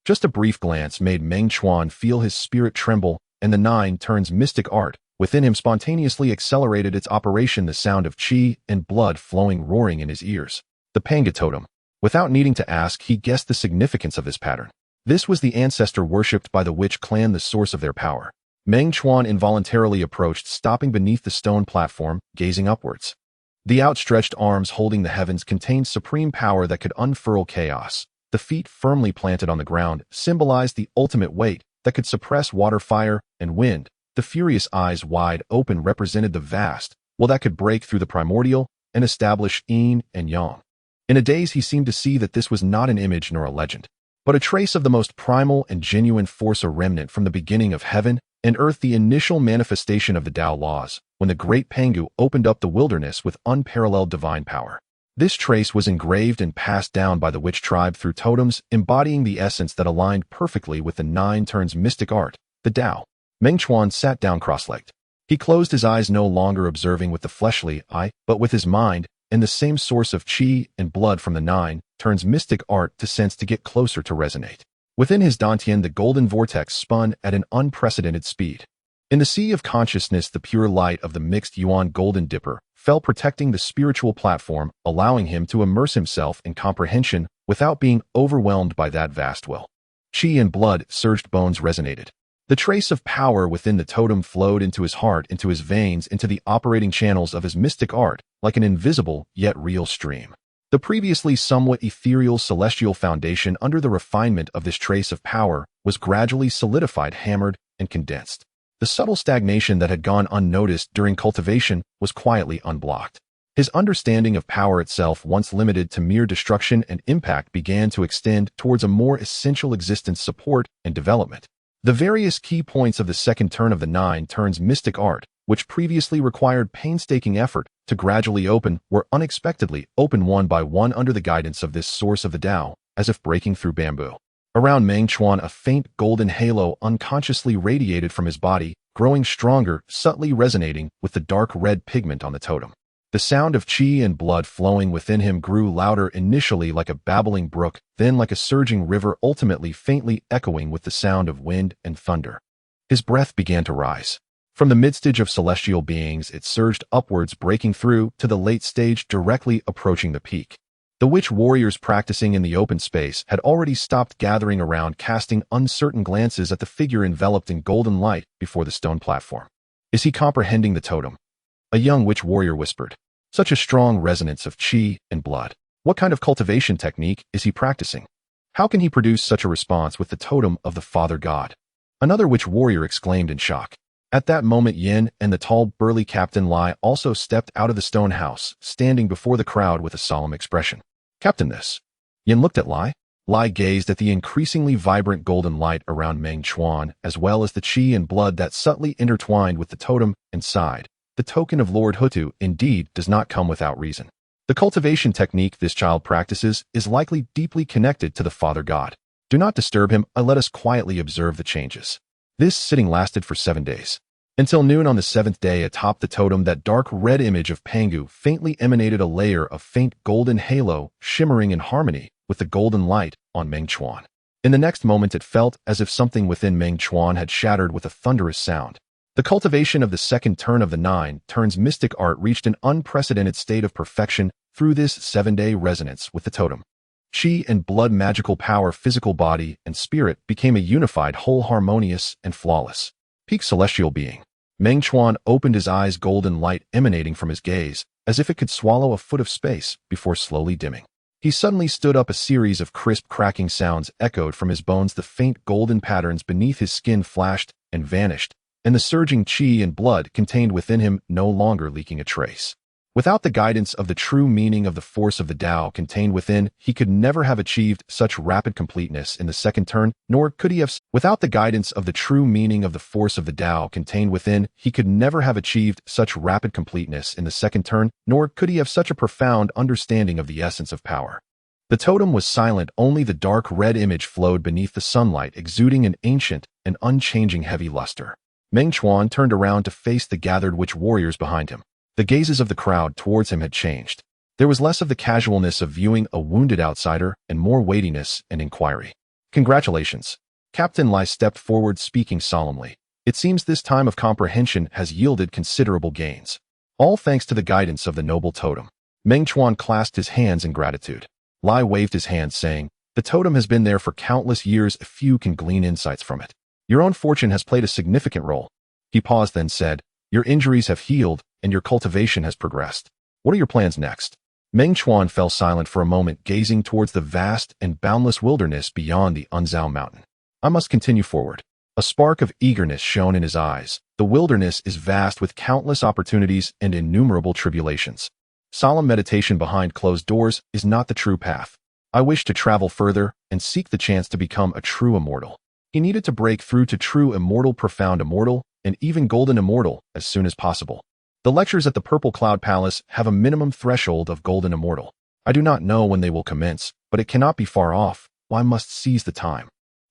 Just a brief glance made Meng Chuan feel his spirit tremble, and the 9 turns mystic art within him spontaneously accelerated its operation, the sound of chi and blood flowing roaring in his ears. The Panga totem. Without needing to ask, he guessed the significance of this pattern. This was the ancestor worshipped by the Witch Clan, the source of their power. Meng Chuan involuntarily approached, stopping beneath the stone platform, gazing upwards. The outstretched arms holding the heavens contained supreme power that could unfurl chaos. The feet firmly planted on the ground symbolized the ultimate weight that could suppress water, fire, and wind. The furious eyes wide open represented the vast will that could break through the primordial and establish yin and yang. In a daze, he seemed to see that this was not an image nor a legend, but a trace of the most primal and genuine force, a remnant from the beginning of heaven and earth, the initial manifestation of the Tao laws, when the great Pangu opened up the wilderness with unparalleled divine power. This trace was engraved and passed down by the witch tribe through totems, embodying the essence that aligned perfectly with the 9 turns mystic art, the Tao. Meng Chuan sat down cross-legged. He closed his eyes, no longer observing with the fleshly eye, but with his mind, and the same source of chi and blood from the 9 turns mystic art to sense to get closer, to resonate. Within his dantian, the golden vortex spun at an unprecedented speed. In the sea of consciousness, the pure light of the mixed yuan golden dipper fell, protecting the spiritual platform, allowing him to immerse himself in comprehension without being overwhelmed by that vast will. Chi and blood surged, bones resonated. The trace of power within the totem flowed into his heart, into his veins, into the operating channels of his mystic art, like an invisible yet real stream. The previously somewhat ethereal celestial foundation under the refinement of this trace of power was gradually solidified, hammered, and condensed. The subtle stagnation that had gone unnoticed during cultivation was quietly unblocked. His understanding of power itself, once limited to mere destruction and impact, began to extend towards a more essential existence, support, and development. The various key points of the second turn of the 9 turns mystic art, which previously required painstaking effort to gradually open, were unexpectedly open one by one under the guidance of this source of the Tao, as if breaking through bamboo. Around Meng Chuan, a faint golden halo unconsciously radiated from his body, growing stronger, subtly resonating with the dark red pigment on the totem. The sound of chi and blood flowing within him grew louder, initially like a babbling brook, then like a surging river, ultimately faintly echoing with the sound of wind and thunder. His breath began to rise. From the midstage of celestial beings, it surged upwards, breaking through to the late stage, directly approaching the peak. The witch warriors practicing in the open space had already stopped gathering around, casting uncertain glances at the figure enveloped in golden light before the stone platform. "Is he comprehending the totem?" a young witch warrior whispered. "Such a strong resonance of chi and blood. What kind of cultivation technique is he practicing? How can he produce such a response with the totem of the Father God?" Another witch warrior exclaimed in shock. At that moment, Yin and the tall, burly Captain Lai also stepped out of the stone house, standing before the crowd with a solemn expression. Captain, this. Yin looked at Lai. Lai gazed at the increasingly vibrant golden light around Meng Chuan, as well as the qi and blood that subtly intertwined with the totem, and sighed. The token of Lord Hutu indeed does not come without reason. The cultivation technique this child practices is likely deeply connected to the Father God. Do not disturb him, let us quietly observe the changes. This sitting lasted for 7 days. Until noon on the 7th day, atop the totem, that dark red image of Pangu faintly emanated a layer of faint golden halo, shimmering in harmony with the golden light on Meng Chuan. In the next moment, it felt as if something within Meng Chuan had shattered with a thunderous sound. The cultivation of the second turn of the 9 turns mystic art reached an unprecedented state of perfection through this 7-day resonance with the totem. Qi and blood, magical power, physical body, and spirit became a unified whole, harmonious and flawless. Peak celestial being. Meng Chuan opened his eyes, golden light emanating from his gaze, as if it could swallow a foot of space before slowly dimming. He suddenly stood up. A series of crisp, cracking sounds echoed from his bones. The faint golden patterns beneath his skin flashed and vanished, and the surging qi and blood contained within him no longer leaking a trace. Without the guidance of the true meaning of the force of the Tao contained within, he could never have achieved such rapid completeness in the second turn, nor could he have. Without the guidance of the true meaning of the force of the Tao contained within, he could never have achieved such rapid completeness in the second turn, nor could he have such a profound understanding of the essence of power. The totem was silent. Only the dark red image flowed beneath the sunlight, exuding an ancient and unchanging heavy luster. Meng Chuan turned around to face the gathered witch warriors behind him. The gazes of the crowd towards him had changed. There was less of the casualness of viewing a wounded outsider and more weightiness and inquiry. Congratulations. Captain Lai stepped forward, speaking solemnly. It seems this time of comprehension has yielded considerable gains. All thanks to the guidance of the noble totem. Meng Chuan clasped his hands in gratitude. Lai waved his hand, saying, the totem has been there for countless years. Few can glean insights from it. Your own fortune has played a significant role. He paused, then said, your injuries have healed, and your cultivation has progressed. What are your plans next? Meng Chuan fell silent for a moment, gazing towards the vast and boundless wilderness beyond the Unzao mountain. I must continue forward. A spark of eagerness shone in his eyes. The wilderness is vast, with countless opportunities and innumerable tribulations. Solemn meditation behind closed doors is not the true path. I wish to travel further and seek the chance to become a true immortal. He needed to break through to true immortal, profound immortal, and even golden immortal as soon as possible. The lectures at the Purple Cloud Palace have a minimum threshold of golden immortal. I do not know when they will commence, but it cannot be far off. I must seize the time.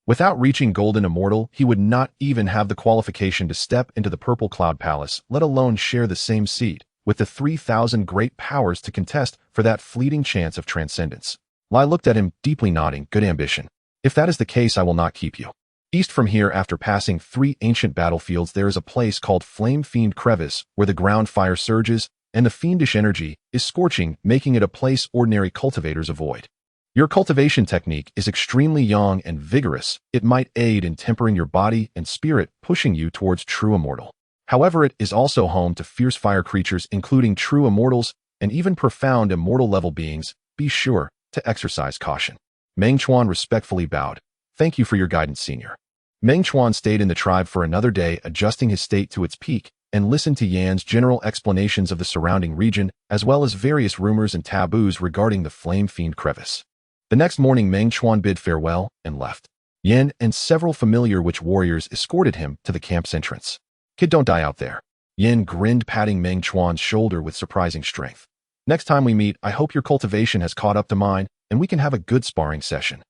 Without reaching golden immortal, he would not even have the qualification to step into the Purple Cloud Palace, let alone share the same seat with the 3,000 great powers to contest for that fleeting chance of transcendence. Lai looked at him, deeply nodding. Good ambition. If that is the case, I will not keep you. East from here, after passing 3 ancient battlefields, there is a place called Flame Fiend Crevice, where the ground fire surges, and the fiendish energy is scorching, making it a place ordinary cultivators avoid. Your cultivation technique is extremely young and vigorous. It might aid in tempering your body and spirit, pushing you towards true immortal. However, it is also home to fierce fire creatures, including true immortals and even profound immortal level beings. Be sure to exercise caution. Meng Chuan respectfully bowed. Thank you for your guidance, senior. Meng Chuan stayed in the tribe for another day, adjusting his state to its peak, and listened to Yan's general explanations of the surrounding region, as well as various rumors and taboos regarding the Flame Fiend Crevice. The next morning, Meng Chuan bid farewell and left. Yan and several familiar witch warriors escorted him to the camp's entrance. Kid, don't die out there. Yan grinned, patting Meng Chuan's shoulder with surprising strength. Next time we meet, I hope your cultivation has caught up to mine, and we can have a good sparring session.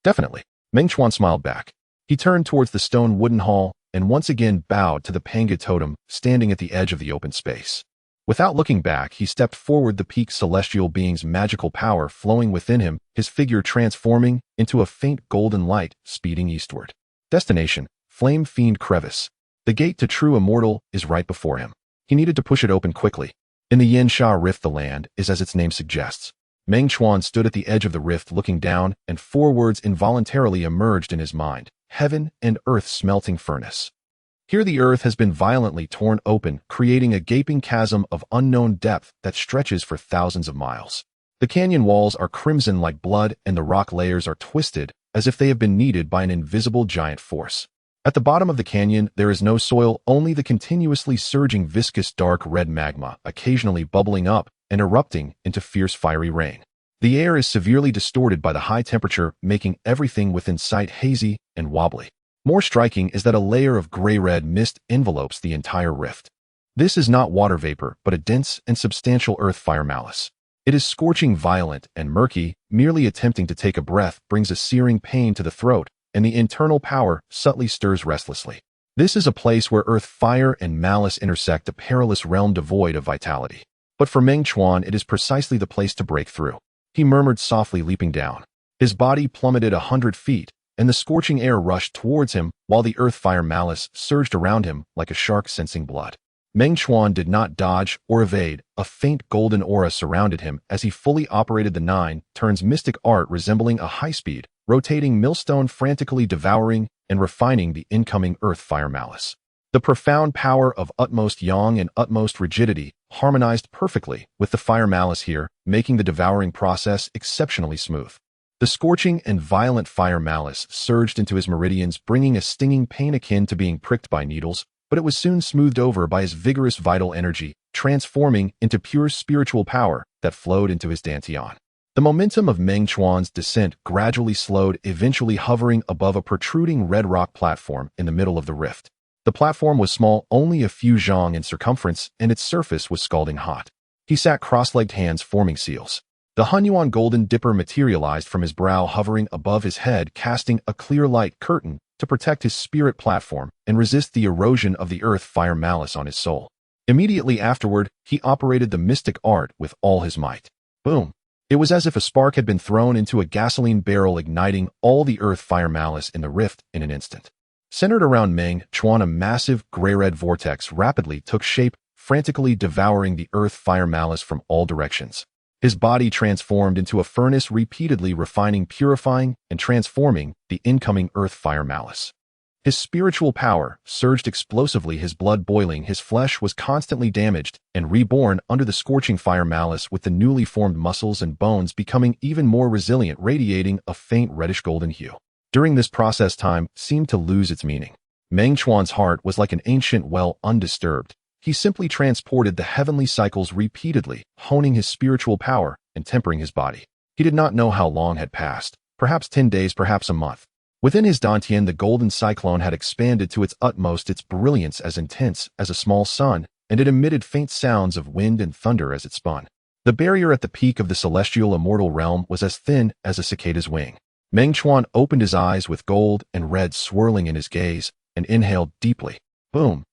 Definitely. Meng Chuan smiled back. He turned towards the stone wooden hall and once again bowed to the Panga totem standing at the edge of the open space. Without looking back, he stepped forward, the peak celestial being's magical power flowing within him, his figure transforming into a faint golden light speeding eastward. Destination, Flame Fiend Crevice. The gate to true immortal is right before him. He needed to push it open quickly. In the Yin Sha Rift, the land is as its name suggests. Meng Chuan stood at the edge of the rift looking down, and 4 words involuntarily emerged in his mind. Heaven and earth smelting furnace. Here the earth has been violently torn open, creating a gaping chasm of unknown depth that stretches for thousands of miles. The canyon walls are crimson like blood, and the rock layers are twisted as if they have been kneaded by an invisible giant force. At the bottom of the canyon, there is no soil, only the continuously surging viscous dark red magma, occasionally bubbling up and erupting into fierce fiery rain. The air is severely distorted by the high temperature, making everything within sight hazy and wobbly. More striking is that a layer of gray-red mist envelopes the entire rift. This is not water vapor, but a dense and substantial earth fire malice. It is scorching, violent, and murky. Merely attempting to take a breath brings a searing pain to the throat, and the internal power subtly stirs restlessly. This is a place where earth fire and malice intersect, a perilous realm devoid of vitality. But for Meng Chuan, it is precisely the place to break through. He murmured softly, leaping down. His body plummeted 100 feet, and the scorching air rushed towards him, while the earth fire malice surged around him like a shark sensing blood. Meng Chuan did not dodge or evade. A faint golden aura surrounded him as he fully operated the 9 turns mystic art, resembling a high-speed, rotating millstone, frantically devouring and refining the incoming earth fire malice. The profound power of utmost yang and utmost rigidity harmonized perfectly with the fire malice here, making the devouring process exceptionally smooth. The scorching and violent fire malice surged into his meridians, bringing a stinging pain akin to being pricked by needles, but it was soon smoothed over by his vigorous vital energy, transforming into pure spiritual power that flowed into his dantian. The momentum of Meng Chuan's descent gradually slowed, eventually hovering above a protruding red rock platform in the middle of the rift. The platform was small, only a few zhang in circumference, and its surface was scalding hot. He sat cross-legged, hands forming seals. The Honghuang golden dipper materialized from his brow, hovering above his head, casting a clear light curtain to protect his spirit platform and resist the erosion of the earth fire malice on his soul. Immediately afterward, he operated the mystic art with all his might. Boom! It was as if a spark had been thrown into a gasoline barrel, igniting all the earth fire malice in the rift in an instant. Centered around Meng Chuan, a massive gray-red vortex rapidly took shape, frantically devouring the earth fire malice from all directions. His body transformed into a furnace, repeatedly refining, purifying, and transforming the incoming earth fire malice. His spiritual power surged explosively, his blood boiling, his flesh was constantly damaged and reborn under the scorching fire malice, with the newly formed muscles and bones becoming even more resilient, radiating a faint reddish golden hue. During this process, time seemed to lose its meaning. Meng Chuan's heart was like an ancient well, undisturbed. He simply transported the heavenly cycles repeatedly, honing his spiritual power and tempering his body. He did not know how long had passed, perhaps 10 days, perhaps a month. Within his dantian, the golden cyclone had expanded to its utmost, its brilliance as intense as a small sun, and it emitted faint sounds of wind and thunder as it spun. The barrier at the peak of the celestial immortal realm was as thin as a cicada's wing. Meng Chuan opened his eyes with gold and red swirling in his gaze and inhaled deeply. Boom!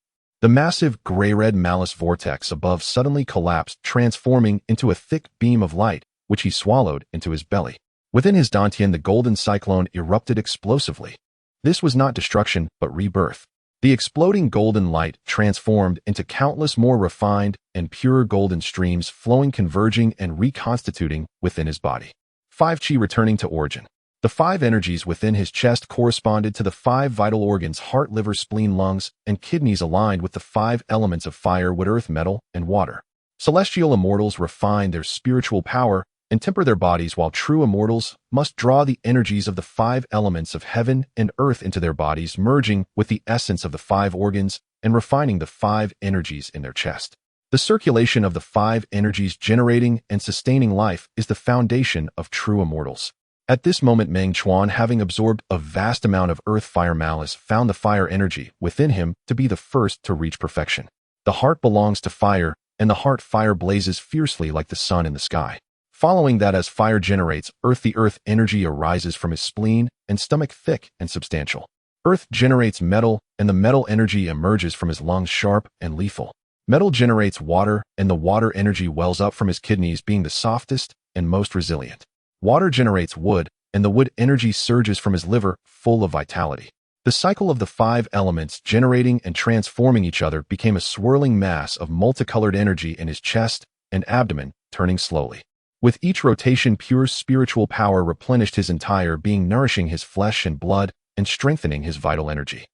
The massive gray-red malice vortex above suddenly collapsed, transforming into a thick beam of light, which he swallowed into his belly. Within his dantian, the golden cyclone erupted explosively. This was not destruction, but rebirth. The exploding golden light transformed into countless more refined and pure golden streams, flowing, converging, and reconstituting within his body. 5 Qi returning to origin. The 5 energies within his chest corresponded to the 5 vital organs: heart, liver, spleen, lungs, and kidneys, aligned with the 5 elements of fire, wood, earth, metal, and water. Celestial immortals refine their spiritual power and temper their bodies, while true immortals must draw the energies of the 5 elements of heaven and earth into their bodies, merging with the essence of the 5 organs and refining the 5 energies in their chest. The circulation of the 5 energies generating and sustaining life is the foundation of true immortals. At this moment, Meng Chuan, having absorbed a vast amount of earth fire malice, found the fire energy within him to be the first to reach perfection. The heart belongs to fire, and the heart fire blazes fiercely like the sun in the sky. Following that, as fire generates earth, the earth energy arises from his spleen and stomach, thick and substantial. Earth generates metal, and the metal energy emerges from his lungs, sharp and lethal. Metal generates water, and the water energy wells up from his kidneys, being the softest and most resilient. Water generates wood, and the wood energy surges from his liver, full of vitality. The cycle of the 5 elements generating and transforming each other became a swirling mass of multicolored energy in his chest and abdomen, turning slowly. With each rotation, pure spiritual power replenished his entire being, nourishing his flesh and blood and strengthening his vital energy.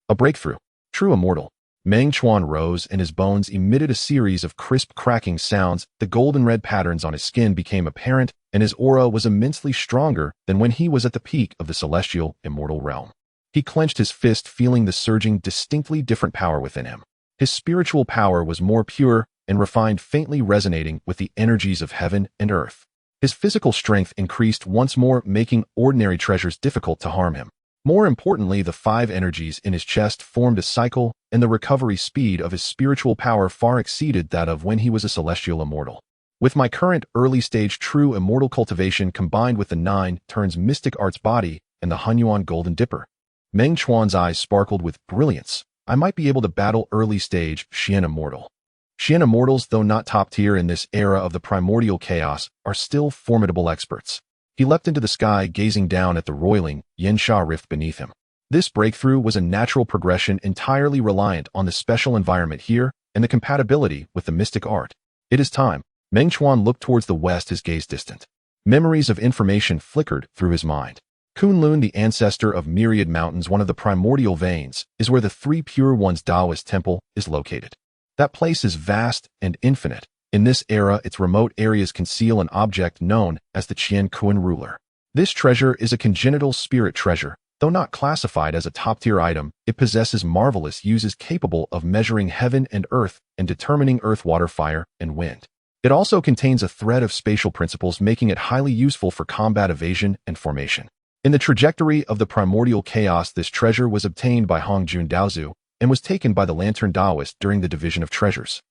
A breakthrough. True immortal. Meng Chuan rose, and his bones emitted a series of crisp cracking sounds. The golden red patterns on his skin became apparent, and his aura was immensely stronger than when he was at the peak of the celestial immortal realm. He clenched his fist, feeling the surging, distinctly different power within him. His spiritual power was more pure and refined, faintly resonating with the energies of heaven and earth. His physical strength increased once more, making ordinary treasures difficult to harm him. More importantly, the 5 energies in his chest formed a cycle, and the recovery speed of his spiritual power far exceeded that of when he was a celestial immortal. With my current early-stage true immortal cultivation combined with the 9 turns mystic arts body and the Honghuang golden dipper, Meng Chuan's eyes sparkled with brilliance. I might be able to battle early-stage Xian immortal. Xian immortals, though not top tier in this era of the primordial chaos, are still formidable experts. He leapt into the sky, gazing down at the roiling Yansha rift beneath him. This breakthrough was a natural progression entirely reliant on the special environment here and the compatibility with the mystic art. It is time. Meng Chuan looked towards the west, his gaze distant. Memories of information flickered through his mind. Kunlun, the ancestor of myriad mountains, one of the primordial veins, is where the 3 Pure Ones Taoist temple is located. That place is vast and infinite. In this era, its remote areas conceal an object known as the Qian Kun ruler. This treasure is a congenital spirit treasure. Though not classified as a top-tier item, it possesses marvelous uses capable of measuring heaven and earth and determining earth, water, fire, and wind. It also contains a thread of spatial principles, making it highly useful for combat, evasion, and formation. In the trajectory of the primordial chaos, this treasure was obtained by Hongjun Daozu and was taken by the Lantern Taoist during the division of treasures.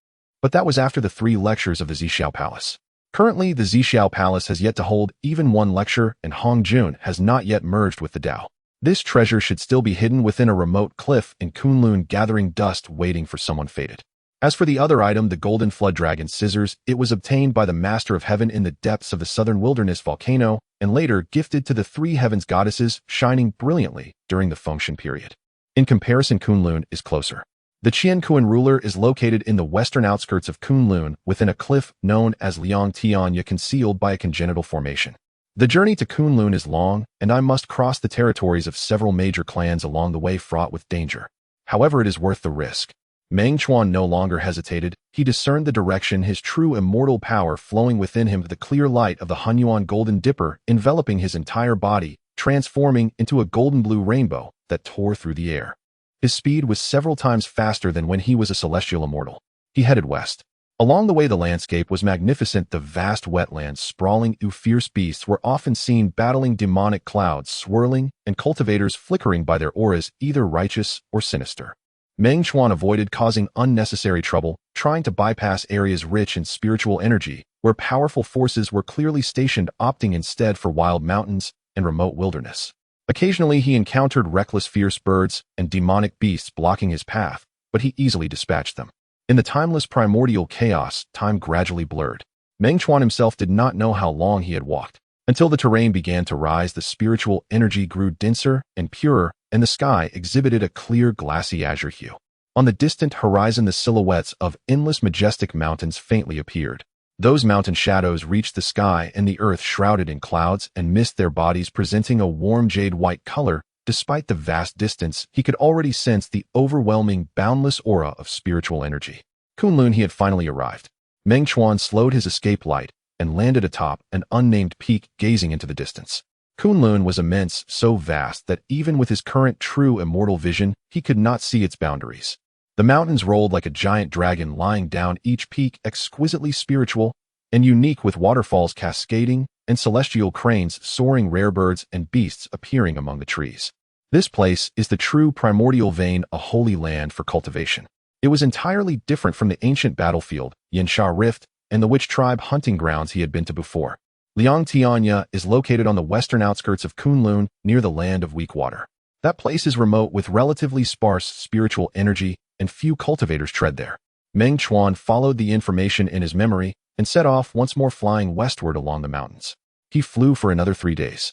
But that was after the 3 lectures of the Zixiao Palace. Currently, the Zixiao Palace has yet to hold even 1 lecture, and Hongjun has not yet merged with the Tao. This treasure should still be hidden within a remote cliff in Kunlun, gathering dust, waiting for someone fated. As for the other item, the Golden Flood Dragon Scissors, it was obtained by the Master of Heaven in the depths of the Southern Wilderness volcano, and later gifted to the 3 heavens goddesses, shining brilliantly during the Fengshan period. In comparison, Kunlun is closer. The Qian Kun ruler is located in the western outskirts of Kunlun, within a cliff known as Liang Tianya, concealed by a congenital formation. The journey to Kunlun is long, and I must cross the territories of several major clans along the way, fraught with danger. However, it is worth the risk. Meng Chuan no longer hesitated. He discerned the direction, his true immortal power flowing within him, the clear light of the Honghuang golden dipper enveloping his entire body, transforming into a golden blue rainbow that tore through the air. His speed was several times faster than when he was a celestial immortal. He headed west. Along the way, the landscape was magnificent. The vast wetlands, sprawling, fierce beasts were often seen battling, demonic clouds swirling, and cultivators flickering by their auras, either righteous or sinister. Meng Chuan avoided causing unnecessary trouble, trying to bypass areas rich in spiritual energy, where powerful forces were clearly stationed, opting instead for wild mountains and remote wilderness. Occasionally, he encountered reckless, fierce birds and demonic beasts blocking his path, but he easily dispatched them. In the timeless primordial chaos, time gradually blurred. Meng Chuan himself did not know how long he had walked. Until the terrain began to rise, the spiritual energy grew denser and purer, and the sky exhibited a clear, glassy azure hue. On the distant horizon, the silhouettes of endless majestic mountains faintly appeared. Those mountain shadows reached the sky, and the earth, shrouded in clouds and mist, their bodies presenting a warm jade-white color. Despite the vast distance, he could already sense the overwhelming, boundless aura of spiritual energy. Kunlun, he had finally arrived. Meng Chuan slowed his escape light and landed atop an unnamed peak, gazing into the distance. Kunlun was immense, so vast that even with his current true immortal vision, he could not see its boundaries. The mountains rolled like a giant dragon lying down, each peak exquisitely spiritual and unique, with waterfalls cascading and celestial cranes soaring, rare birds and beasts appearing among the trees. This place is the true primordial vein, a holy land for cultivation. It was entirely different from the ancient battlefield, Yansha Rift, and the witch tribe hunting grounds he had been to before. Liang Tianya is located on the western outskirts of Kunlun, near the land of weak water. That place is remote, with relatively sparse spiritual energy, and few cultivators tread there. Meng Chuan followed the information in his memory and set off once more, flying westward along the mountains. He flew for another 3 days.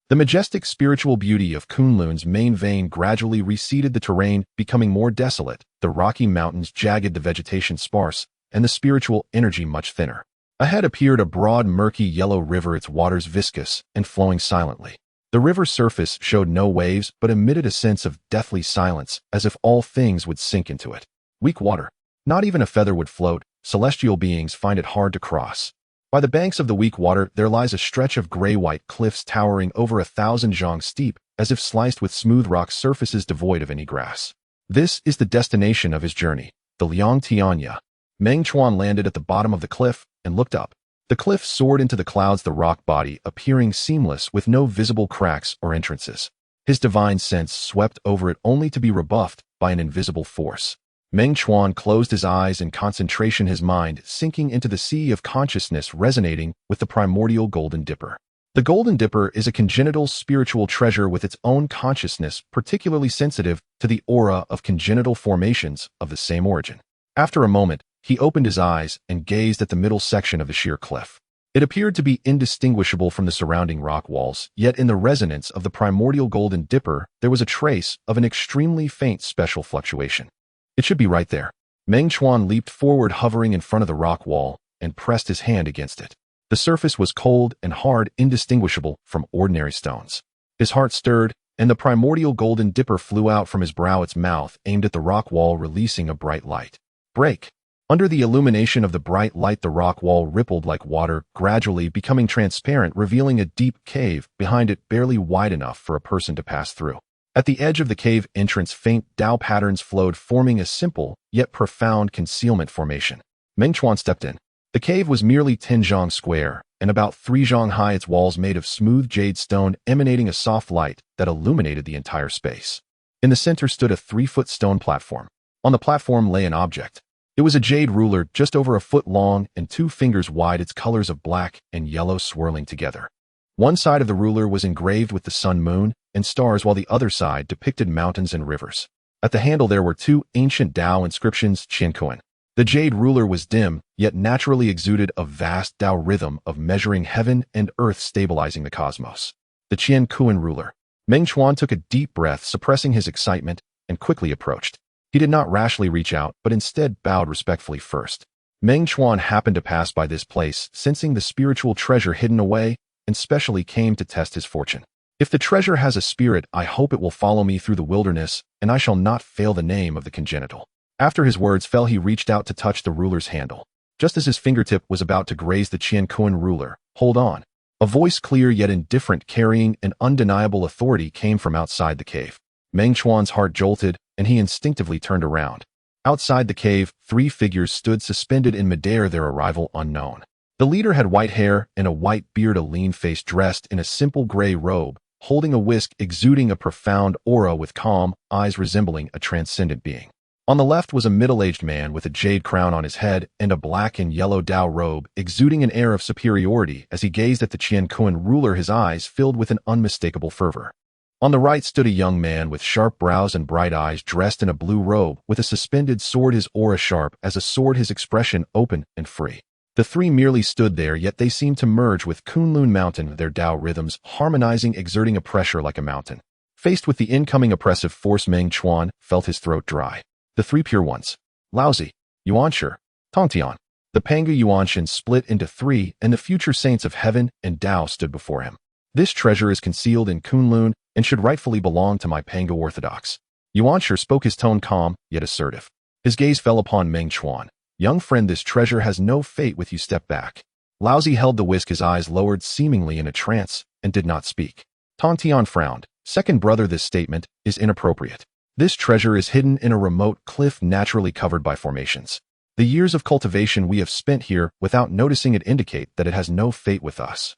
The majestic spiritual beauty of Kunlun's main vein gradually receded, the terrain becoming more desolate, the rocky mountains jagged, the vegetation sparse, and the spiritual energy much thinner. Ahead appeared a broad, murky yellow river, its waters viscous and flowing silently. The river's surface showed no waves, but emitted a sense of deathly silence, as if all things would sink into it. Weak water. Not even a feather would float. Celestial beings find it hard to cross. By the banks of the weak water there lies a stretch of gray-white cliffs towering over 1,000 zhang steep, as if sliced with smooth rock surfaces devoid of any grass. This is the destination of his journey, the Liangtianya. Meng Chuan landed at the bottom of the cliff and looked up. The cliff soared into the clouds, the rock body appearing seamless with no visible cracks or entrances. His divine sense swept over it only to be rebuffed by an invisible force. Meng Chuan closed his eyes in concentration, his mind sinking into the sea of consciousness resonating with the primordial Golden Dipper. The Golden Dipper is a congenital spiritual treasure with its own consciousness, particularly sensitive to the aura of congenital formations of the same origin. After a moment, he opened his eyes and gazed at the middle section of the sheer cliff. It appeared to be indistinguishable from the surrounding rock walls, yet in the resonance of the primordial Golden Dipper, there was a trace of an extremely faint special fluctuation. It should be right there. Meng Chuan leaped forward, hovering in front of the rock wall, and pressed his hand against it. The surface was cold and hard, indistinguishable from ordinary stones. His heart stirred, and the primordial Golden Dipper flew out from his brow, its mouth aimed at the rock wall, releasing a bright light. Break! Under the illumination of the bright light, the rock wall rippled like water, gradually becoming transparent, revealing a deep cave behind it, barely wide enough for a person to pass through. At the edge of the cave entrance, faint Dao patterns flowed, forming a simple yet profound concealment formation. Meng Chuan stepped in. The cave was merely 10 zhang square and about 3 zhang high, its walls made of smooth jade stone, emanating a soft light that illuminated the entire space. In the center stood a 3-foot stone platform. On the platform lay an object. It was a jade ruler just over a foot long and 2 fingers wide, its colors of black and yellow swirling together. One side of the ruler was engraved with the sun, moon, and stars, while the other side depicted mountains and rivers. At the handle there were 2 ancient Dao inscriptions, Qiankuan. The jade ruler was dim, yet naturally exuded a vast Dao rhythm of measuring heaven and earth, stabilizing the cosmos. The Qiankuan ruler. Meng Chuan took a deep breath, suppressing his excitement, and quickly approached. He did not rashly reach out, but instead bowed respectfully first. Meng Chuan happened to pass by this place, sensing the spiritual treasure hidden away, and specially came to test his fortune. If the treasure has a spirit, I hope it will follow me through the wilderness, and I shall not fail the name of the congenital. After his words fell, he reached out to touch the ruler's handle. Just as his fingertip was about to graze the Qiankuan ruler, "Hold on." A voice, clear yet indifferent, carrying an undeniable authority, came from outside the cave. Meng Chuan's heart jolted, and he instinctively turned around. Outside the cave, 3 figures stood suspended in midair, their arrival unknown. The leader had white hair and a white beard, a lean face, dressed in a simple gray robe, holding a whisk, exuding a profound aura with calm eyes resembling a transcendent being. On the left was a middle-aged man with a jade crown on his head and a black and yellow Dao robe, exuding an air of superiority. As he gazed at the Qiankuan ruler, his eyes filled with an unmistakable fervor. On the right stood a young man with sharp brows and bright eyes, dressed in a blue robe with a suspended sword, his aura sharp as a sword, his expression open and free. The 3 merely stood there, yet they seemed to merge with Kunlun Mountain, their Dao rhythms harmonizing, exerting a pressure like a mountain. Faced with the incoming oppressive force, Meng Chuan felt his throat dry. The 3 pure ones, Laozi, Yuanshi, Tongtian. The Panga Yuanshan split into 3, and the future saints of heaven and Dao stood before him. This treasure is concealed in Kunlun and should rightfully belong to my Panga Orthodox. Yuanshi spoke, his tone calm yet assertive. His gaze fell upon Meng Chuan. Young friend, this treasure has no fate with you. Step back. Laozi held the whisk, his eyes lowered, seemingly in a trance, and did not speak. Tongtian frowned. Second brother, this statement is inappropriate. This treasure is hidden in a remote cliff naturally covered by formations. The years of cultivation we have spent here without noticing it indicate that it has no fate with us.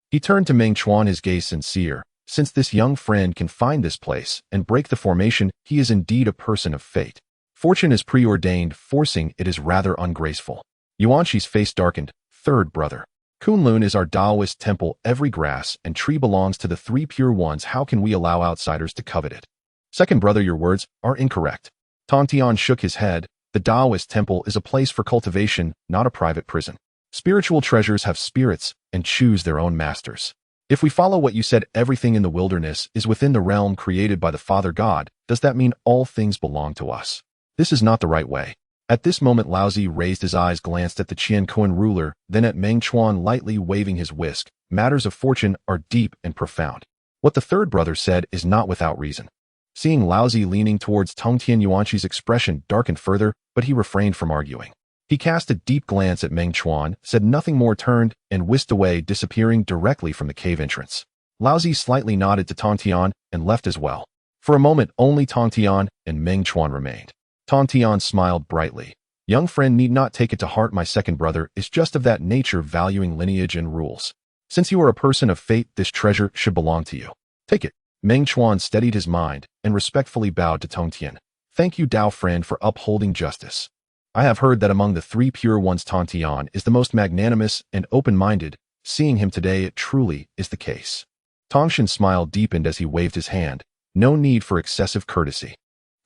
He turned to Meng Chuan, his gaze sincere. Since this young friend can find this place and break the formation, he is indeed a person of fate. Fortune is preordained, forcing it is rather ungraceful. Yuanshi's face darkened. Third brother. Kunlun is our Taoist temple. Every grass and tree belongs to the 3 pure ones. How can we allow outsiders to covet it? Second brother, your words are incorrect. Tongtian shook his head. The Taoist temple is a place for cultivation, not a private prison. Spiritual treasures have spirits and choose their own masters. If we follow what you said, everything in the wilderness is within the realm created by the Father God. Does that mean all things belong to us? This is not the right way. At this moment, Laozi raised his eyes, glanced at the Qiankuan ruler, then at Meng Chuan, lightly waving his whisk. Matters of fortune are deep and profound. What the third brother said is not without reason. Seeing Laozi leaning towards Tongtian, Yuanshi's expression darkened further, but he refrained from arguing. He cast a deep glance at Meng Chuan, said nothing more, turned, and whisked away, disappearing directly from the cave entrance. Laozi slightly nodded to Tong Tian and left as well. For a moment, only Tong Tian and Meng Chuan remained. Tong Tian smiled brightly. Young friend need not take it to heart. My second brother is just of that nature, valuing lineage and rules. Since you are a person of fate, this treasure should belong to you. Take it. Meng Chuan steadied his mind and respectfully bowed to Tong Tian. Thank you, Dao friend, for upholding justice. I have heard that among the three pure ones, Tong Tian is the most magnanimous and open-minded. Seeing him today, it truly is the case. Tongshan smile deepened as he waved his hand. No need for excessive courtesy.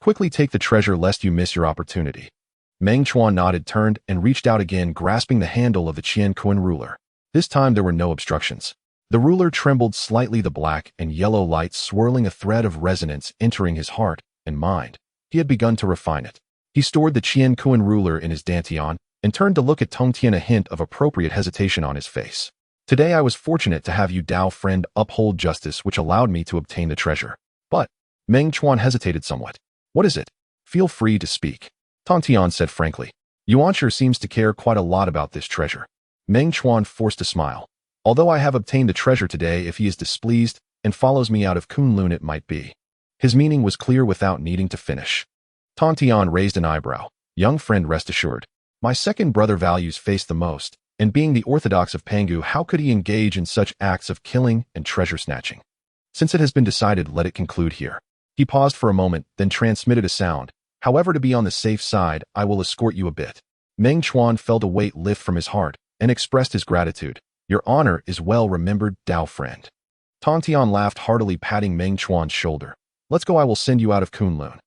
Quickly take the treasure lest you miss your opportunity. Meng Chuan nodded, turned, and reached out again, grasping the handle of the Qian Kun ruler. This time there were no obstructions. The ruler trembled slightly, the black and yellow light swirling, a thread of resonance entering his heart and mind. He had begun to refine it. He stored the Qian Kun ruler in his dantian and turned to look at Tong Tian, a hint of appropriate hesitation on his face. Today I was fortunate to have you, Dao friend, uphold justice, which allowed me to obtain the treasure. But Meng Chuan hesitated somewhat. What is it? Feel free to speak. Tong Tian said frankly. Yuanshi seems to care quite a lot about this treasure. Meng Chuan forced a smile. Although I have obtained the treasure today, if he is displeased and follows me out of Kunlun, it might be. His meaning was clear without needing to finish. Tong Tian raised an eyebrow. Young friend, rest assured. My second brother values face the most, and being the orthodox of Pangu, how could he engage in such acts of killing and treasure snatching? Since it has been decided, let it conclude here. He paused for a moment, then transmitted a sound. However, to be on the safe side, I will escort you a bit. Meng Chuan felt a weight lift from his heart and expressed his gratitude. Your honor is well remembered, Dao friend. Tong Tian laughed heartily, patting Meng Chuan's shoulder. Let's go, I will send you out of Kunlun.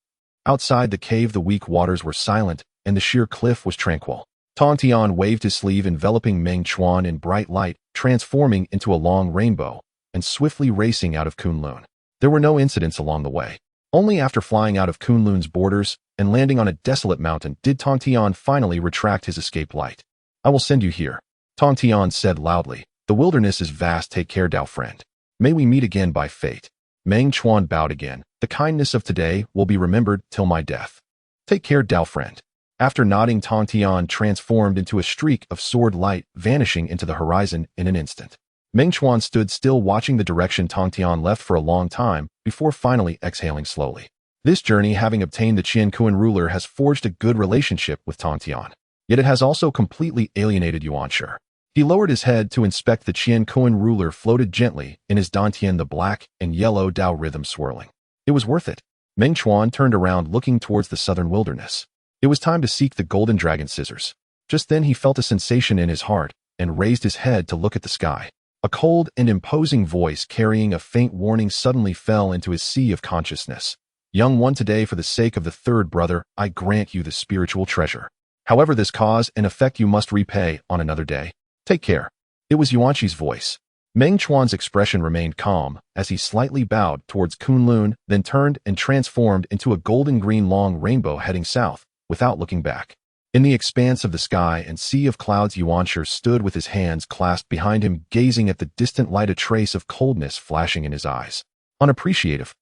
Outside the cave, the weak waters were silent, and the sheer cliff was tranquil. Tong Tian waved his sleeve, enveloping Meng Chuan in bright light, transforming into a long rainbow, and swiftly racing out of Kunlun. There were no incidents along the way. Only after flying out of Kunlun's borders and landing on a desolate mountain did Tong Tian finally retract his escape light. I will send you here, Tong Tian said loudly. The wilderness is vast. Take care, Dao friend. May we meet again by fate. Meng Chuan bowed again. The kindness of today will be remembered till my death. Take care, Dao friend. After nodding, Tong Tian transformed into a streak of sword light, vanishing into the horizon in an instant. Meng Chuan stood still, watching the direction Tong Tian left for a long time, before finally exhaling slowly. This journey, having obtained the Qian Kun ruler, has forged a good relationship with Tong Tian. Yet it has also completely alienated Yuanshi. He lowered his head to inspect the Qian Kun ruler, floated gently in his dantian, the black and yellow Dao rhythm swirling. It was worth it. Meng Chuan turned around, looking towards the southern wilderness. It was time to seek the golden dragon scissors. Just then he felt a sensation in his heart and raised his head to look at the sky. A cold and imposing voice carrying a faint warning suddenly fell into his sea of consciousness. Young one, today, for the sake of the third brother, I grant you the spiritual treasure. However, this cause and effect you must repay on another day. Take care. It was Yuanshi's voice. Meng Chuan's expression remained calm as he slightly bowed towards Kunlun, then turned and transformed into a golden-green long rainbow heading south, without looking back. In the expanse of the sky and sea of clouds, Yuanshi stood with his hands clasped behind him, gazing at the distant light, a trace of coldness flashing in his eyes. Unappreciative.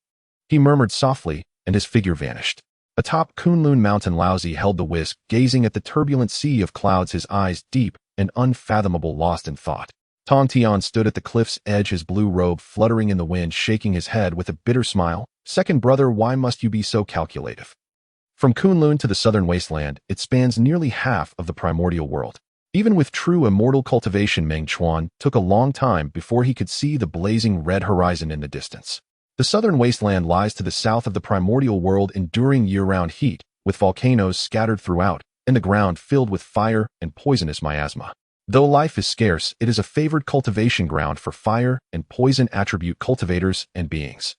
He murmured softly, and his figure vanished. Atop Kunlun Mountain, Laozi held the whisk, gazing at the turbulent sea of clouds, his eyes deep and unfathomable, lost in thought. Tong Tian stood at the cliff's edge, his blue robe fluttering in the wind, shaking his head with a bitter smile. Second brother, why must you be so calculative? From Kunlun to the southern wasteland, it spans nearly half of the primordial world. Even with true immortal cultivation, Meng Chuan took a long time before he could see the blazing red horizon in the distance. The southern wasteland lies to the south of the primordial world, enduring year-round heat, with volcanoes scattered throughout, and the ground filled with fire and poisonous miasma. Though life is scarce, it is a favored cultivation ground for fire and poison attribute cultivators and beings.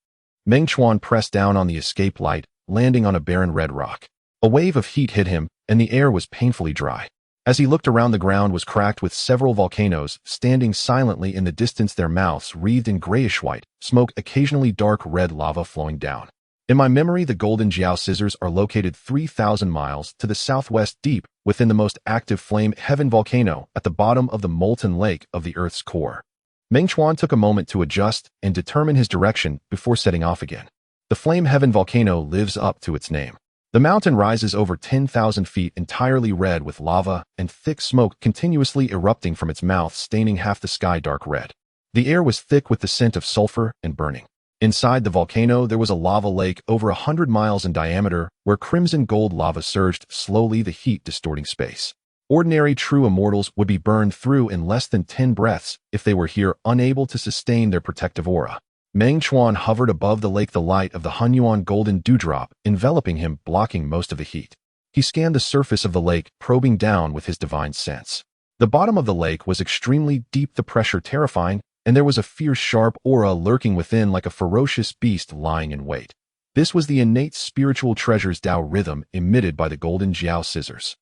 Meng Chuan pressed down on the escape light, landing on a barren red rock. A wave of heat hit him, and the air was painfully dry. As he looked around, the ground was cracked with several volcanoes standing silently in the distance, their mouths wreathed in grayish-white smoke, occasionally dark red lava flowing down. In my memory, the Golden Jiao Scissors are located 3,000 miles to the southwest, deep within the most active Flame Heaven volcano at the bottom of the molten lake of the Earth's core. Meng Chuan took a moment to adjust and determine his direction before setting off again. The Flame Heaven volcano lives up to its name. The mountain rises over 10,000 feet, entirely red with lava and thick smoke continuously erupting from its mouth, staining half the sky dark red. The air was thick with the scent of sulfur and burning. Inside the volcano, there was a lava lake over 100 miles in diameter where crimson gold lava surged slowly, the heat distorting space. Ordinary true immortals would be burned through in less than 10 breaths if they were here, unable to sustain their protective aura. Meng Chuan hovered above the lake, the light of the Honghuang golden dewdrop enveloping him, blocking most of the heat. He scanned the surface of the lake, probing down with his divine sense. The bottom of the lake was extremely deep, the pressure terrifying, and there was a fierce, sharp aura lurking within like a ferocious beast lying in wait. This was the innate spiritual treasure's Tao rhythm emitted by the golden Jiao scissors.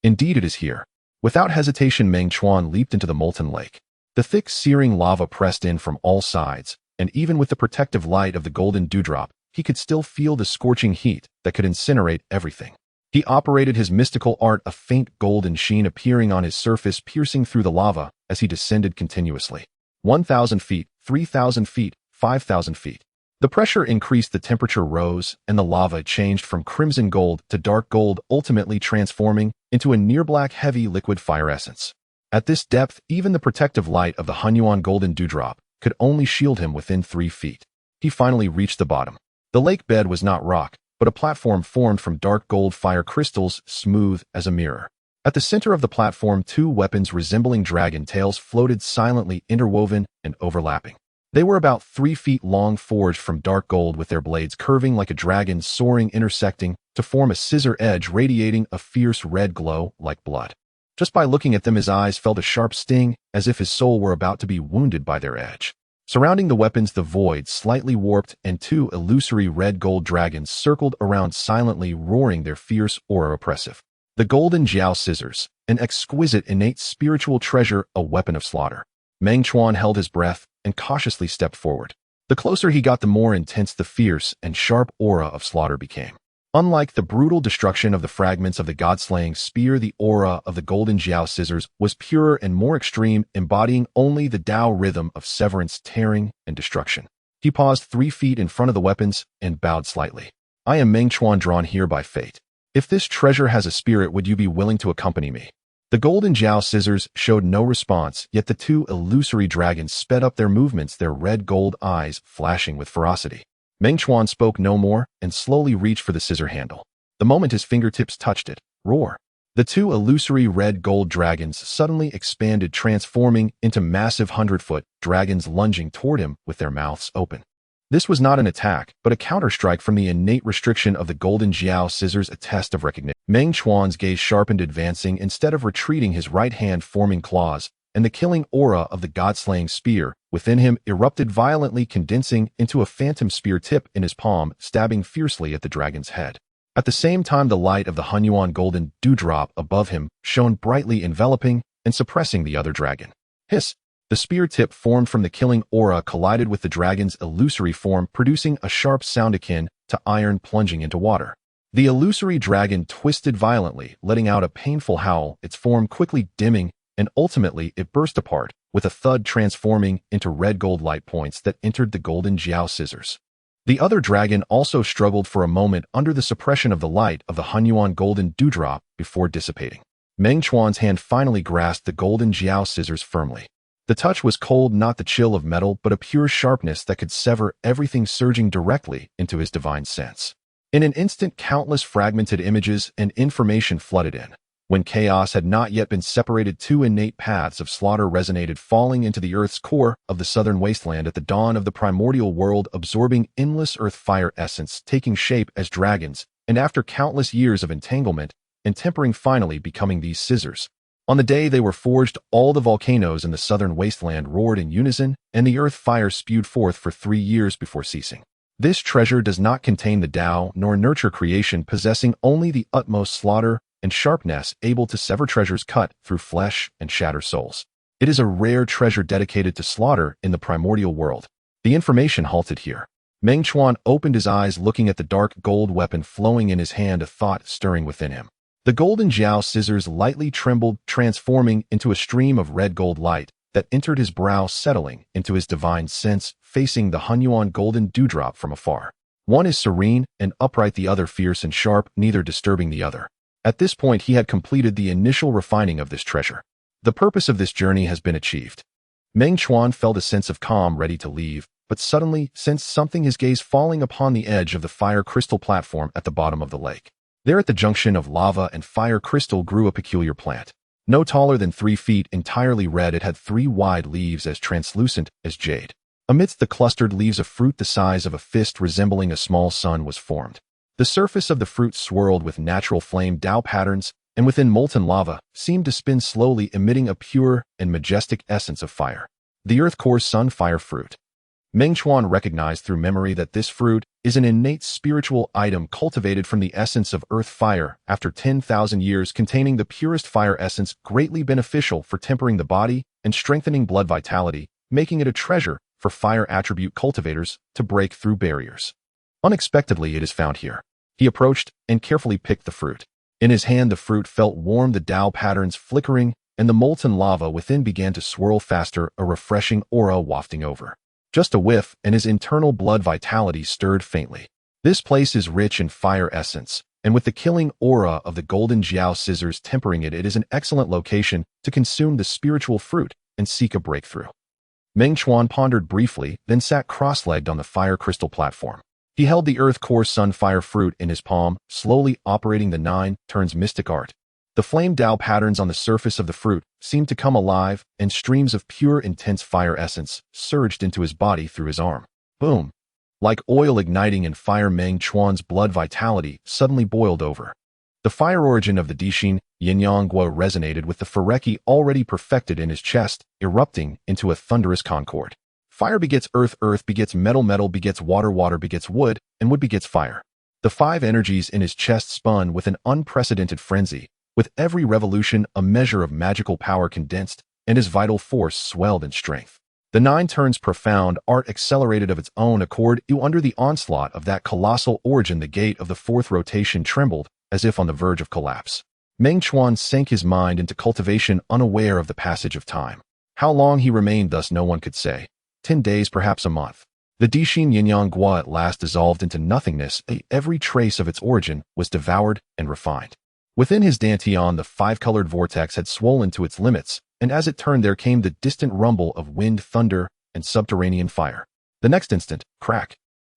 Indeed, it is here. Without hesitation, Meng Chuan leaped into the molten lake. The thick, searing lava pressed in from all sides, and even with the protective light of the golden dewdrop, he could still feel the scorching heat that could incinerate everything. He operated his mystical art, a faint golden sheen appearing on his surface, piercing through the lava as he descended continuously. 1,000 feet, 3,000 feet, 5,000 feet. The pressure increased, the temperature rose, and the lava changed from crimson gold to dark gold, ultimately transforming into a near-black heavy liquid fire essence. At this depth, even the protective light of the Honghuang golden dewdrop could only shield him within 3 feet. He finally reached the bottom. The lake bed was not rock, but a platform formed from dark gold fire crystals, smooth as a mirror. At the center of the platform, 2 weapons resembling dragon tails floated silently, interwoven and overlapping. They were about 3 feet long, forged from dark gold, with their blades curving like a dragon, soaring, intersecting to form a scissor edge radiating a fierce red glow like blood. Just by looking at them, his eyes felt a sharp sting, as if his soul were about to be wounded by their edge. Surrounding the weapons, the void slightly warped, and 2 illusory red gold dragons circled around silently, roaring their fierce aura oppressive. The golden Jiao scissors, an exquisite innate spiritual treasure, a weapon of slaughter. Meng Chuan held his breath and cautiously stepped forward. The closer he got, the more intense the fierce and sharp aura of slaughter became. Unlike the brutal destruction of the fragments of the god-slaying spear, the aura of the golden Jiao scissors was purer and more extreme, embodying only the Tao rhythm of severance, tearing, and destruction. He paused 3 feet in front of the weapons and bowed slightly. I am Meng Chuan, drawn here by fate. If this treasure has a spirit, would you be willing to accompany me? The golden Jiao scissors showed no response, yet the 2 illusory dragons sped up their movements, their red gold eyes flashing with ferocity. Meng Chuan spoke no more and slowly reached for the scissor handle. The moment his fingertips touched it, roar. The 2 illusory red gold dragons suddenly expanded, transforming into massive 100-foot dragons lunging toward him with their mouths open. This was not an attack, but a counterstrike from the innate restriction of the golden Jiao scissors, a test of recognition. Meng Chuan's gaze sharpened, advancing instead of retreating, his right hand forming claws, and the killing aura of the god-slaying spear within him erupted violently, condensing into a phantom spear tip in his palm, stabbing fiercely at the dragon's head. At the same time, the light of the Honghuang golden dewdrop above him shone brightly, enveloping and suppressing the other dragon. Hiss! The spear tip formed from the killing aura collided with the dragon's illusory form, producing a sharp sound akin to iron plunging into water. The illusory dragon twisted violently, letting out a painful howl, its form quickly dimming, and ultimately it burst apart, with a thud, transforming into red gold light points that entered the golden Jiao scissors. The other dragon also struggled for a moment under the suppression of the light of the Honghuang golden dewdrop before dissipating. Meng Chuan's hand finally grasped the golden Jiao scissors firmly. The touch was cold, not the chill of metal, but a pure sharpness that could sever everything, surging directly into his divine sense. In an instant, countless fragmented images and information flooded in. When chaos had not yet been separated, 2 innate paths of slaughter resonated, falling into the earth's core of the southern wasteland at the dawn of the primordial world, absorbing endless earth fire essence, taking shape as dragons, and after countless years of entanglement and tempering, finally becoming these scissors. On the day they were forged, all the volcanoes in the southern wasteland roared in unison, and the earth fire spewed forth for 3 years before ceasing. This treasure does not contain the Tao nor nurture creation, possessing only the utmost slaughter and sharpness, able to sever treasures, cut through flesh and shatter souls. It is a rare treasure dedicated to slaughter in the primordial world. The information halted here. Meng Chuan opened his eyes, looking at the dark gold weapon flowing in his hand, a thought stirring within him. The golden Jiao scissors lightly trembled, transforming into a stream of red gold light that entered his brow, settling into his divine sense, facing the Honghuang golden dewdrop from afar. One is serene and upright, the other fierce and sharp, neither disturbing the other. At this point, he had completed the initial refining of this treasure. The purpose of this journey has been achieved. Meng Chuan felt a sense of calm, ready to leave, but suddenly sensed something, his gaze falling upon the edge of the fire crystal platform at the bottom of the lake. There at the junction of lava and fire crystal grew a peculiar plant. No taller than 3 feet, entirely red, it had 3 wide leaves as translucent as jade. Amidst the clustered leaves, a fruit the size of a fist resembling a small sun was formed. The surface of the fruit swirled with natural flame Tao patterns, and within molten lava seemed to spin slowly, emitting a pure and majestic essence of fire. The earth core sun fire fruit. Meng Chuan recognized through memory that this fruit is an innate spiritual item cultivated from the essence of earth fire after 10,000 years, containing the purest fire essence, greatly beneficial for tempering the body and strengthening blood vitality, making it a treasure for fire attribute cultivators to break through barriers. Unexpectedly, it is found here. He approached and carefully picked the fruit. In his hand, the fruit felt warm, the Tao patterns flickering, and the molten lava within began to swirl faster, a refreshing aura wafting over. Just a whiff, and his internal blood vitality stirred faintly. This place is rich in fire essence, and with the killing aura of the golden Jiao scissors tempering it, it is an excellent location to consume the spiritual fruit and seek a breakthrough. Meng Chuan pondered briefly, then sat cross-legged on the fire crystal platform. He held the earth core sun fire fruit in his palm, slowly operating the 9 turns mystic art. The flame Tao patterns on the surface of the fruit seemed to come alive, and streams of pure, intense fire essence surged into his body through his arm. Boom! Like oil igniting in fire, Meng Chuan's blood vitality suddenly boiled over. The fire origin of the Dixin Yin-Yang Guo resonated with the Fereki already perfected in his chest, erupting into a thunderous concord. Fire begets earth, earth begets metal, metal begets water, water begets wood, and wood begets fire. The 5 energies in his chest spun with an unprecedented frenzy. With every revolution, a measure of magical power condensed, and his vital force swelled in strength. The 9 turns profound art accelerated of its own accord. Under the onslaught of that colossal origin, the gate of the 4th rotation trembled, as if on the verge of collapse. Meng Chuan sank his mind into cultivation, unaware of the passage of time. How long he remained thus no one could say. 10 days, perhaps a month. The Dixin Yin-Yang Guo at last dissolved into nothingness. Every trace of its origin was devoured and refined. Within his dantian, the 5-colored vortex had swollen to its limits, and as it turned, there came the distant rumble of wind, thunder, and subterranean fire. The next instant, crack!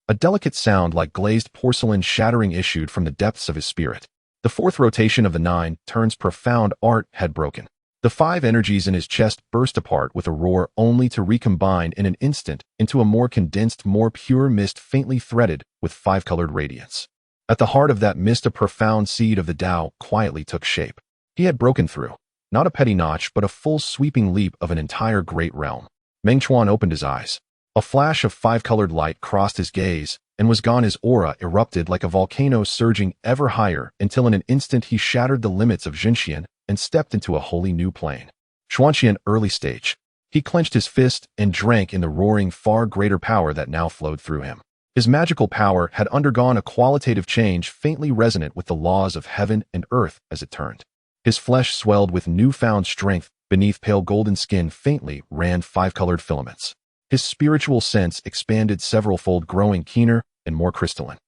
A delicate sound like glazed porcelain shattering issued from the depths of his spirit. The 4th rotation of the 9 turns profound art had broken. The 5 energies in his chest burst apart with a roar, only to recombine in an instant into a more condensed, more pure mist faintly threaded with 5-colored radiance. At the heart of that mist, a profound seed of the Tao quietly took shape. He had broken through, not a petty notch, but a full sweeping leap of an entire great realm. Meng Chuan opened his eyes. A flash of 5-colored light crossed his gaze and was gone. His aura erupted like a volcano, surging ever higher until in an instant he shattered the limits of Xinxian and stepped into a wholly new plane. Xuanxian, early stage. He clenched his fist and drank in the roaring, far greater power that now flowed through him. His magical power had undergone a qualitative change faintly resonant with the laws of heaven and earth as it turned. His flesh swelled with newfound strength. Beneath pale golden skin faintly ran 5-colored filaments. His spiritual sense expanded several-fold, growing keener and more crystalline.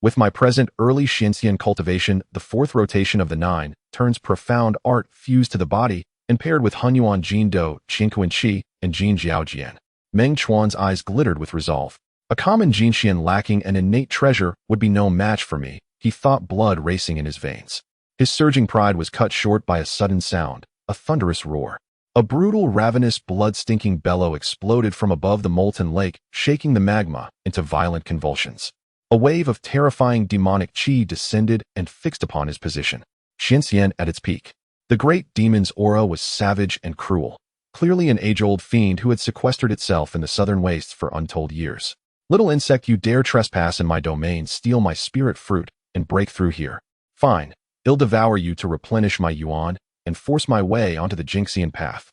With my present early Xinxian cultivation, the 4th rotation of the 9 turns profound art fused to the body and paired with Honghuang Jin Do, Qingquan Qi, and Jin Jiao Jian. Meng Chuan's eyes glittered with resolve. A common Jinxian lacking an innate treasure would be no match for me, he thought, blood racing in his veins. His surging pride was cut short by a sudden sound, a thunderous roar. A brutal, ravenous, blood-stinking bellow exploded from above the molten lake, shaking the magma into violent convulsions. A wave of terrifying demonic qi descended and fixed upon his position. Xinxian at its peak. The great demon's aura was savage and cruel, clearly an age-old fiend who had sequestered itself in the southern wastes for untold years. Little insect, you dare trespass in my domain, steal my spirit fruit, and break through here. Fine, I'll devour you to replenish my yuan and force my way onto the Jinxian path.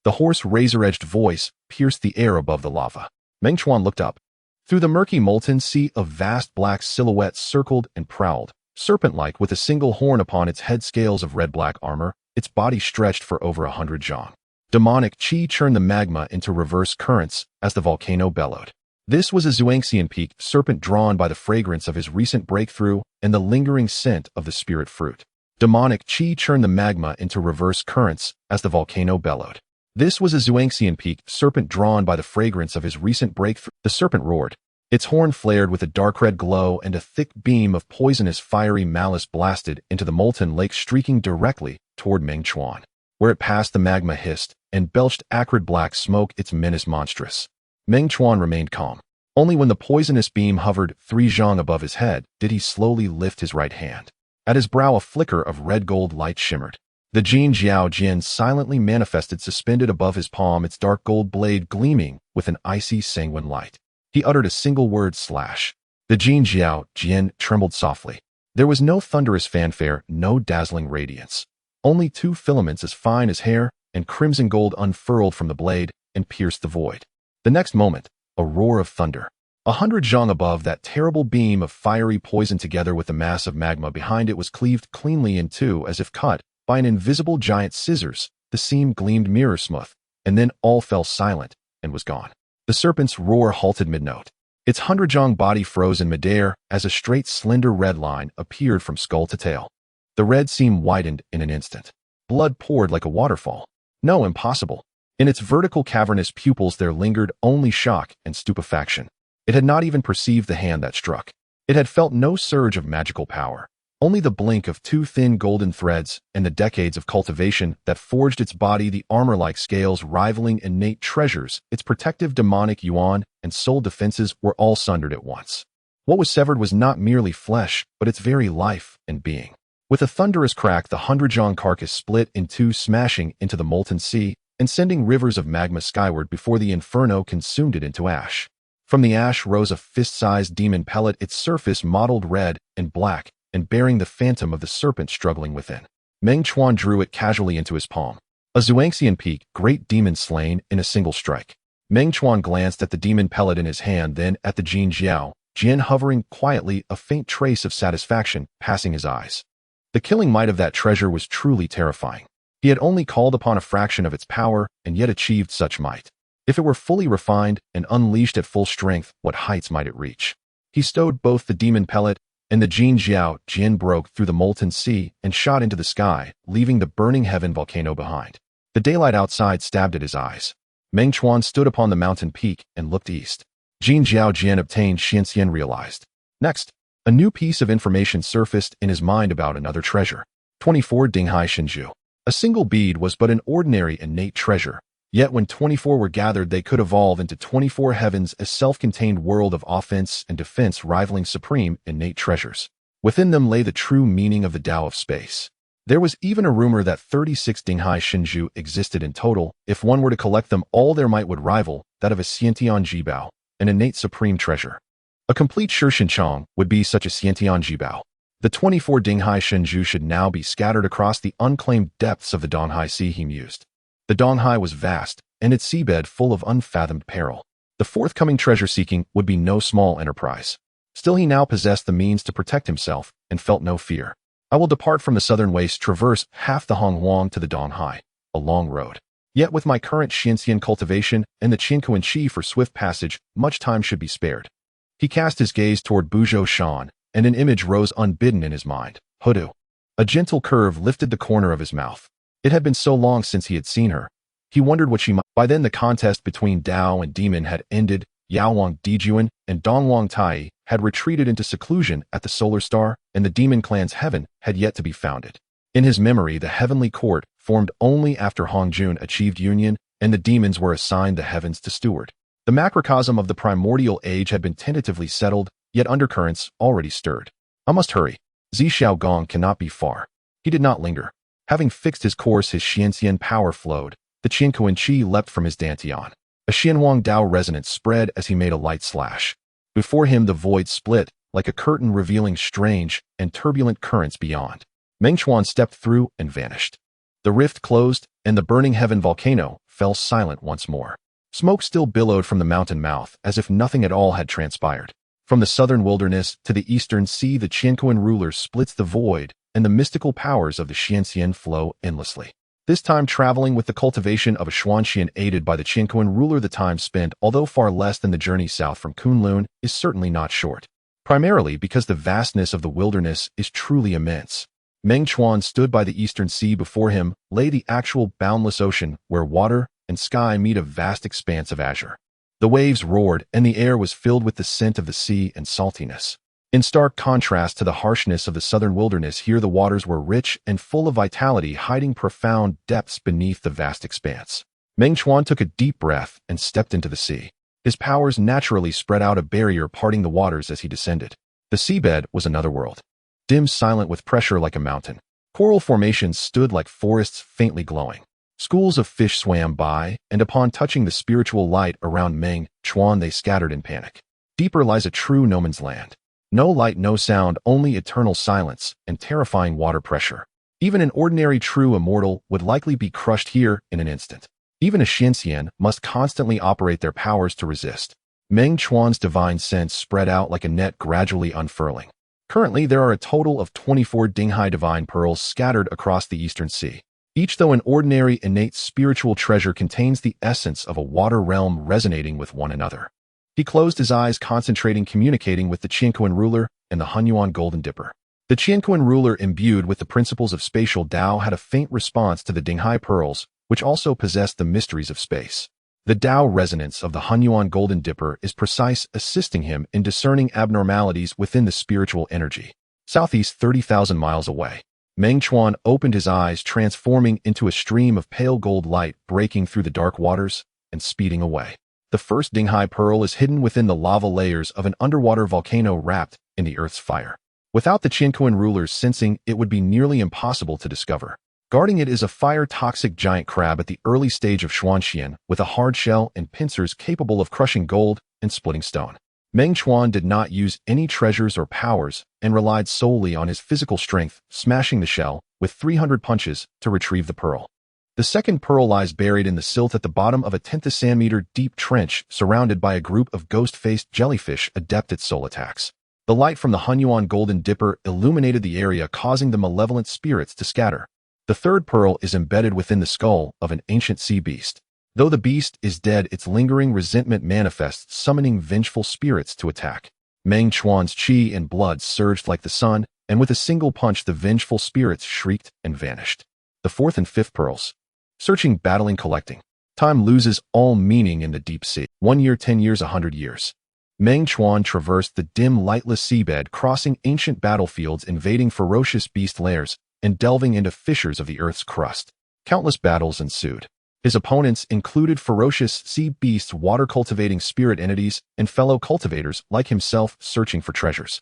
The hoarse, razor-edged voice pierced the air above the lava. Meng Chuan looked up. Through the murky molten sea, a vast black silhouette circled and prowled, serpent-like with a single horn upon its head, scales of red-black armor, its body stretched for over 100 zhang. Demonic qi churned the magma into reverse currents as the volcano bellowed. This was a Zhuangxian peak serpent drawn by the fragrance of his recent breakthrough and the lingering scent of the spirit fruit. Demonic qi churned the magma into reverse currents as the volcano bellowed. This was a Zhuangxian peak serpent drawn by the fragrance of his recent breakthrough. The serpent roared. Its horn flared with a dark red glow, and a thick beam of poisonous fiery malice blasted into the molten lake, streaking directly toward Meng Chuan. Where it passed, the magma hissed and belched acrid black smoke, its menace monstrous. Meng Chuan remained calm. Only when the poisonous beam hovered 3 zhang above his head did he slowly lift his right hand. At his brow a flicker of red-gold light shimmered. The Jin Jiao Jin silently manifested suspended above his palm, its dark gold blade gleaming with an icy sanguine light. He uttered a single word, slash. The Jin Jiao Jin trembled softly. There was no thunderous fanfare, no dazzling radiance. Only 2 filaments as fine as hair and crimson gold unfurled from the blade and pierced the void. The next moment, a roar of thunder. 100 zhang above, that terrible beam of fiery poison together with the mass of magma behind it was cleaved cleanly in two as if cut by an invisible giant scissors. The seam gleamed mirror smooth, and then all fell silent and was gone. The serpent's roar halted mid-note. Its 100 zhang body froze in midair as a straight, slender red line appeared from skull to tail. The red seam widened in an instant. Blood poured like a waterfall. No, impossible. In its vertical cavernous pupils there lingered only shock and stupefaction. It had not even perceived the hand that struck. It had felt no surge of magical power, only the blink of 2 thin golden threads and the decades of cultivation that forged its body, the armor-like scales rivaling innate treasures. Its protective demonic yuan and soul defenses were all sundered at once. What was severed was not merely flesh, but its very life and being. With a thunderous crack, the 100 zhang carcass split in 2, smashing into the molten sea and sending rivers of magma skyward before the inferno consumed it into ash. From the ash rose a fist-sized demon pellet, its surface mottled red and black and bearing the phantom of the serpent struggling within. Meng Chuan drew it casually into his palm. A Zhuangxian peak, great demon slain in a single strike. Meng Chuan glanced at the demon pellet in his hand, then at the Jin Jiao Jin hovering quietly, a faint trace of satisfaction passing his eyes. The killing might of that treasure was truly terrifying. He had only called upon a fraction of its power and yet achieved such might. If it were fully refined and unleashed at full strength, what heights might it reach? He stowed both the demon pellet and the Jin Jiao Jin broke through the molten sea and shot into the sky, leaving the burning heaven volcano behind. The daylight outside stabbed at his eyes. Meng Chuan stood upon the mountain peak and looked east. Jin Jiao Jin obtained, Xianxian realized. Next, a new piece of information surfaced in his mind about another treasure. 24 Dinghai Shenju. A single bead was but an ordinary innate treasure. Yet when 24 were gathered, they could evolve into 24 heavens, a self-contained world of offense and defense rivaling supreme innate treasures. Within them lay the true meaning of the Tao of space. There was even a rumor that 36 Dinghai Shenju existed in total. If one were to collect them all, their might would rival that of a Xiantian Jibao, an innate supreme treasure. A complete Shishenshan would be such a Xiantian Jibao. The 24 Dinghai Shenju should now be scattered across the unclaimed depths of the Donghai Sea, he mused. The Donghai was vast, and its seabed full of unfathomed peril. The forthcoming treasure-seeking would be no small enterprise. Still, he now possessed the means to protect himself and felt no fear. I will depart from the southern waste, traverse half the Honghuang to the Donghai, a long road. Yet with my current Xianxian cultivation and the Qiankuan Qi for swift passage, much time should be spared. He cast his gaze toward Buzhou Shan, and an image rose unbidden in his mind. Hoodoo. A gentle curve lifted the corner of his mouth. It had been so long since he had seen her. He wondered what she might. By then the contest between Dao and Demon had ended. Yaowang Dijuan and Dongwang Tai had retreated into seclusion at the Solar Star, and the Demon clan's heaven had yet to be founded. In his memory, the heavenly court formed only after Hongjun achieved union, and the demons were assigned the heavens to steward. The macrocosm of the primordial age had been tentatively settled, yet undercurrents already stirred. I must hurry. Zhi Gong cannot be far. He did not linger. Having fixed his course, his Xianxian power flowed. The Qiankuan Qi leapt from his dantian. A Xianhuang Dao resonance spread as he made a light slash. Before him the void split, like a curtain revealing strange and turbulent currents beyond. Meng Chuan stepped through and vanished. The rift closed, and the burning heaven volcano fell silent once more. Smoke still billowed from the mountain mouth as if nothing at all had transpired. From the southern wilderness to the eastern sea, the Qiankuan ruler splits the void, and the mystical powers of the Xianxian flow endlessly. this time traveling with the cultivation of a Xuanxian aided by the Qianquan ruler. The time spent, although far less than the journey south from Kunlun, is certainly not short. Primarily because the vastness of the wilderness is truly immense. Meng Chuan stood by the eastern sea. Before him lay the actual boundless ocean, where water and sky meet, a vast expanse of azure. The waves roared, and the air was filled with the scent of the sea and saltiness. In stark contrast to the harshness of the southern wilderness, here the waters were rich and full of vitality, hiding profound depths beneath the vast expanse. Meng Chuan took a deep breath and stepped into the sea. His powers naturally spread out a barrier parting the waters as he descended. The seabed was another world. Dim, silent, with pressure like a mountain. Coral formations stood like forests, faintly glowing. Schools of fish swam by, and upon touching the spiritual light around Meng Chuan, they scattered in panic. Deeper lies a true no man's land. No light, no sound, only eternal silence and terrifying water pressure. Even an ordinary true immortal would likely be crushed here in an instant. Even a Xianxian must constantly operate their powers to resist. Meng Chuan's divine sense spread out like a net, gradually unfurling. Currently, there are a total of 24 Dinghai divine pearls scattered across the eastern sea. Each, though an ordinary innate spiritual treasure, contains the essence of a water realm resonating with one another. He closed his eyes, concentrating, communicating with the Qianquan ruler and the Honghuang golden dipper. The Qianquan ruler, imbued with the principles of spatial Tao, had a faint response to the Dinghai pearls, which also possessed the mysteries of space. The Tao resonance of the Honghuang golden dipper is precise, assisting him in discerning abnormalities within the spiritual energy. Southeast, 30,000 miles away. Meng Chuan opened his eyes, transforming into a stream of pale gold light, breaking through the dark waters and speeding away. The first Dinghai pearl is hidden within the lava layers of an underwater volcano wrapped in the earth's fire. Without the Qianquan ruler's sensing, it would be nearly impossible to discover. Guarding it is a fire-toxic giant crab at the early stage of Xuanxian, with a hard shell and pincers capable of crushing gold and splitting stone. Meng Chuan did not use any treasures or powers and relied solely on his physical strength, smashing the shell with 300 punches to retrieve the pearl. The second pearl lies buried in the silt at the bottom of a 10-meter deep trench, surrounded by a group of ghost-faced jellyfish adept at soul attacks. The light from the Honghuang golden dipper illuminated the area, causing the malevolent spirits to scatter. The third pearl is embedded within the skull of an ancient sea beast. Though the beast is dead, its lingering resentment manifests, summoning vengeful spirits to attack. Meng Chuan's qi and blood surged like the sun, and with a single punch the vengeful spirits shrieked and vanished. The fourth and fifth pearls. Searching, battling, collecting. Time loses all meaning in the deep sea. 1 year, 10 years, 100 years. Meng Chuan traversed the dim, lightless seabed, crossing ancient battlefields, invading ferocious beast lairs, and delving into fissures of the earth's crust. Countless battles ensued. His opponents included ferocious sea beasts, water-cultivating spirit entities, and fellow cultivators like himself searching for treasures.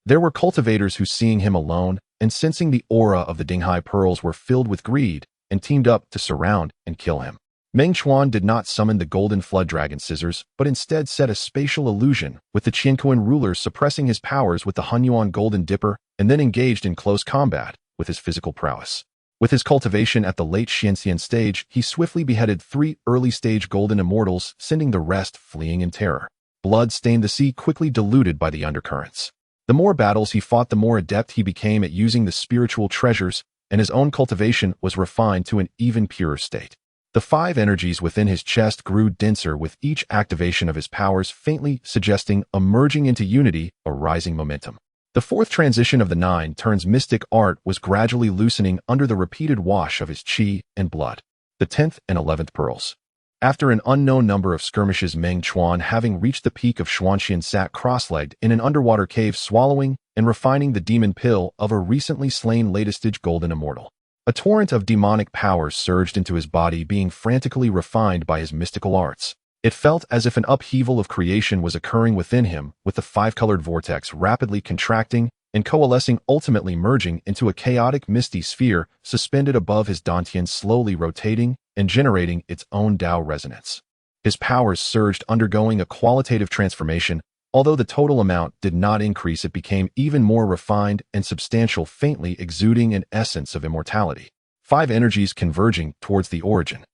There were cultivators who, seeing him alone and sensing the aura of the Dinghai pearls, were filled with greed and teamed up to surround and kill him. Meng Chuan did not summon the golden flood dragon scissors, but instead set a spatial illusion, with the Qianquan ruler suppressing his powers with the Honghuang golden dipper, and then engaged in close combat with his physical prowess. With his cultivation at the late Xianxian stage, he swiftly beheaded 3 early-stage golden immortals, sending the rest fleeing in terror. Blood stained the sea, quickly diluted by the undercurrents. The more battles he fought, the more adept he became at using the spiritual treasures, and his own cultivation was refined to an even purer state. The 5 energies within his chest grew denser with each activation of his powers, faintly suggesting a merging into unity, a rising momentum. The 4th transition of the 9 turns mystic art was gradually loosening under the repeated wash of his qi and blood. The 10th and 11th pearls. After an unknown number of skirmishes, Meng Chuan, having reached the peak of Xuanxian, sat cross-legged in an underwater cave, swallowing and refining the demon pill of a recently slain latest-stage golden immortal. A torrent of demonic powers surged into his body, being frantically refined by his mystical arts. It felt as if an upheaval of creation was occurring within him, with the 5-colored vortex rapidly contracting and coalescing, ultimately merging into a chaotic misty sphere suspended above his dantian, slowly rotating and generating its own Tao resonance. His powers surged, undergoing a qualitative transformation. Although the total amount did not increase, it became even more refined and substantial, faintly exuding an essence of immortality. 5 energies converging towards the origin.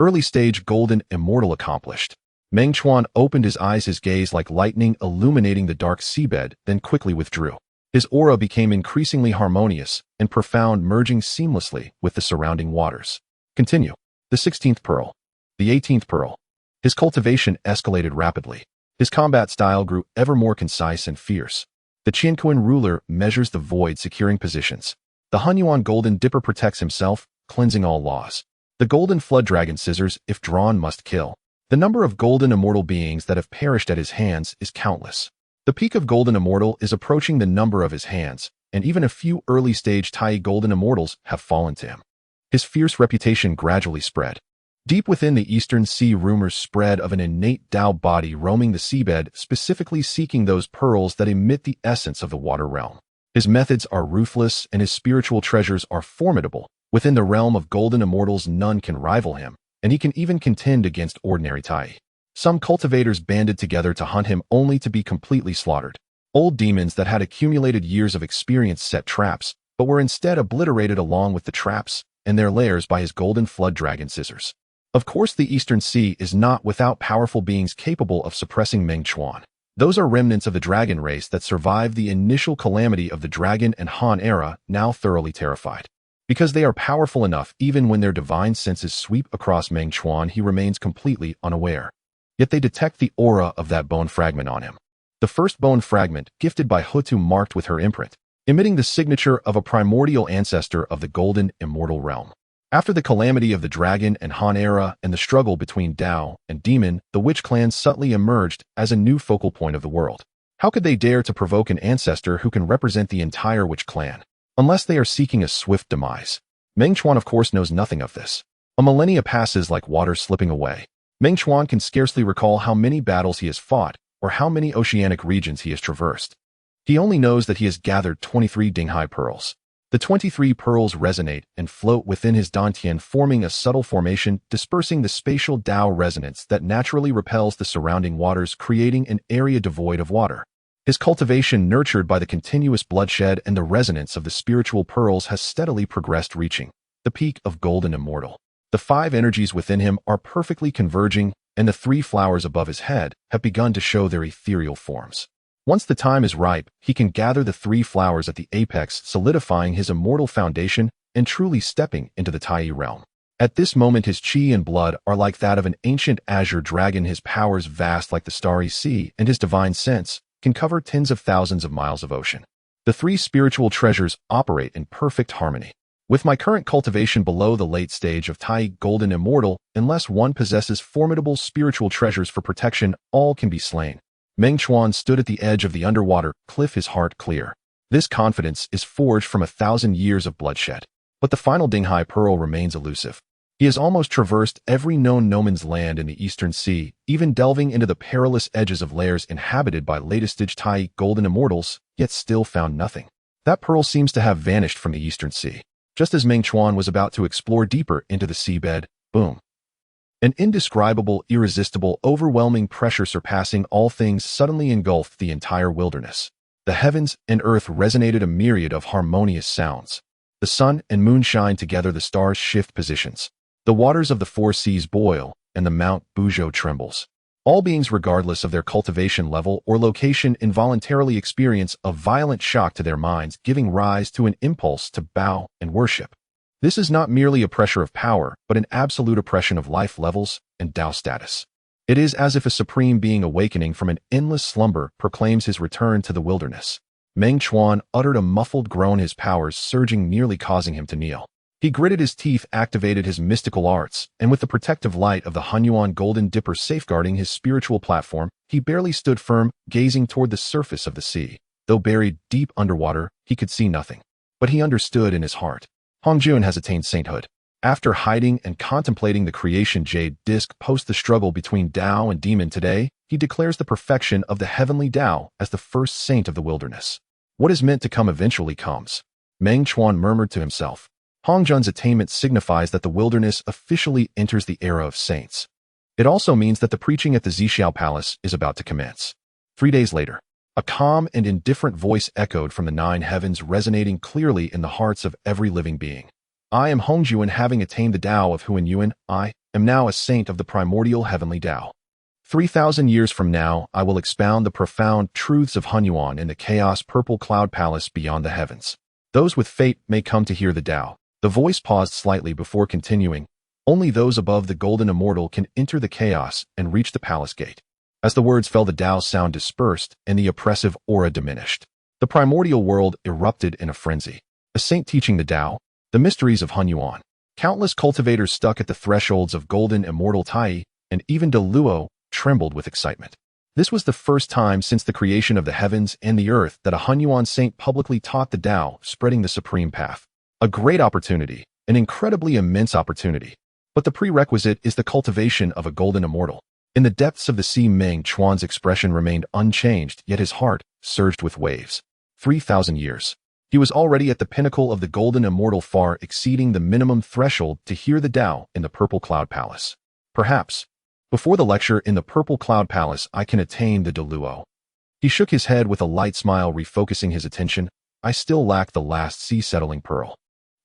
Early stage golden immortal accomplished. Meng Chuan opened his eyes, his gaze like lightning illuminating the dark seabed, then quickly withdrew. His aura became increasingly harmonious and profound, merging seamlessly with the surrounding waters. Continue. The 16th Pearl. The 18th Pearl. His cultivation escalated rapidly. His combat style grew ever more concise and fierce. The Qianquan ruler measures the void, securing positions. The Honghuang golden dipper protects himself, cleansing all laws. The golden flood dragon scissors, if drawn, must kill. The number of golden immortal beings that have perished at his hands is countless. The peak of golden immortal is approaching the number of his hands, and even a few early-stage Tai golden immortals have fallen to him. His fierce reputation gradually spread. Deep within the Eastern Sea, rumors spread of an innate Tao body roaming the seabed, specifically seeking those pearls that emit the essence of the water realm. His methods are ruthless and his spiritual treasures are formidable. Within the realm of golden immortals, none can rival him, and he can even contend against ordinary Tai. Some cultivators banded together to hunt him only to be completely slaughtered. Old demons that had accumulated years of experience set traps, but were instead obliterated along with the traps and their lairs by his golden flood dragon scissors. Of course, the Eastern Sea is not without powerful beings capable of suppressing Meng Chuan. Those are remnants of the dragon race that survived the initial calamity of the Dragon and Han era, now thoroughly terrified. Because they are powerful enough, even when their divine senses sweep across Meng Chuan, he remains completely unaware. Yet they detect the aura of that bone fragment on him. The first bone fragment, gifted by Hutu, marked with her imprint, emitting the signature of a primordial ancestor of the golden immortal realm. After the calamity of the Dragon and Han era and the struggle between Tao and Demon, the Witch clan subtly emerged as a new focal point of the world. How could they dare to provoke an ancestor who can represent the entire Witch clan? Unless they are seeking a swift demise. Meng Chuan, of course, knows nothing of this. A millennia passes like water slipping away. Meng Chuan can scarcely recall how many battles he has fought or how many oceanic regions he has traversed. He only knows that he has gathered 23 Dinghai pearls. The 23 pearls resonate and float within his dantian, forming a subtle formation, dispersing the spatial Tao resonance that naturally repels the surrounding waters, creating an area devoid of water. His cultivation, nurtured by the continuous bloodshed and the resonance of the spiritual pearls, has steadily progressed, reaching the peak of golden immortal. The 5 energies within him are perfectly converging, and the 3 flowers above his head have begun to show their ethereal forms. Once the time is ripe, he can gather the 3 flowers at the apex, solidifying his immortal foundation and truly stepping into the Tai realm. At this moment, his chi and blood are like that of an ancient azure dragon, his powers vast like the starry sea, and his divine sense can cover tens of thousands of miles of ocean. The 3 spiritual treasures operate in perfect harmony. With my current cultivation below the late stage of Tai golden immortal, unless one possesses formidable spiritual treasures for protection, all can be slain. Meng Chuan stood at the edge of the underwater cliff, his heart clear. This confidence is forged from 1,000 years of bloodshed. But the final Dinghai pearl remains elusive. He has almost traversed every known no man's land in the Eastern Sea, even delving into the perilous edges of lairs inhabited by latest-stage Tai golden immortals, yet still found nothing. That pearl seems to have vanished from the Eastern Sea. Just as Meng Chuan was about to explore deeper into the seabed, boom. An indescribable, irresistible, overwhelming pressure surpassing all things suddenly engulfed the entire wilderness. The heavens and earth resonated a myriad of harmonious sounds. The sun and moon shine together, the stars shift positions. The waters of the 4 seas boil, and the Mount Buzhou trembles. All beings, regardless of their cultivation level or location, involuntarily experience a violent shock to their minds, giving rise to an impulse to bow and worship. This is not merely a pressure of power, but an absolute oppression of life levels and Tao status. It is as if a supreme being awakening from an endless slumber proclaims his return to the wilderness. Meng Chuan uttered a muffled groan, his powers surging, nearly causing him to kneel. He gritted his teeth, activated his mystical arts, and with the protective light of the Honghuang Golden Dipper safeguarding his spiritual platform, he barely stood firm, gazing toward the surface of the sea. Though buried deep underwater, he could see nothing. But he understood in his heart. Hongjuan has attained sainthood. After hiding and contemplating the creation jade disk post the struggle between Tao and demon, today, he declares the perfection of the heavenly Tao as the first saint of the wilderness. What is meant to come eventually comes. Meng Chuan murmured to himself. Hongjuan's attainment signifies that the wilderness officially enters the era of saints. It also means that the preaching at the Zixiao Palace is about to commence. 3 days later, a calm and indifferent voice echoed from the 9 heavens, resonating clearly in the hearts of every living being. I am Hongjuan, having attained the Tao of Huanyuan. I am now a saint of the primordial heavenly Tao. 3,000 years from now, I will expound the profound truths of Honghuang in the chaos purple cloud palace beyond the heavens. Those with fate may come to hear the Tao. The voice paused slightly before continuing. Only those above the golden immortal can enter the chaos and reach the palace gate. As the words fell, the Tao's sound dispersed and the oppressive aura diminished. The primordial world erupted in a frenzy. A saint teaching the Tao, the mysteries of Honghuang. Countless cultivators stuck at the thresholds of golden immortal Tai, and even De Luo trembled with excitement. This was the first time since the creation of the heavens and the earth that a Honghuang saint publicly taught the Tao, spreading the supreme path. A great opportunity, an incredibly immense opportunity. But the prerequisite is the cultivation of a golden immortal. In the depths of the sea, Meng Chuan's expression remained unchanged, yet his heart surged with waves. 3,000 years. He was already at the pinnacle of the golden immortal, far exceeding the minimum threshold to hear the Tao in the Purple Cloud Palace. Perhaps, before the lecture in the Purple Cloud Palace, I can attain the De Luo. He shook his head with a light smile, refocusing his attention. I still lack the last sea-settling pearl.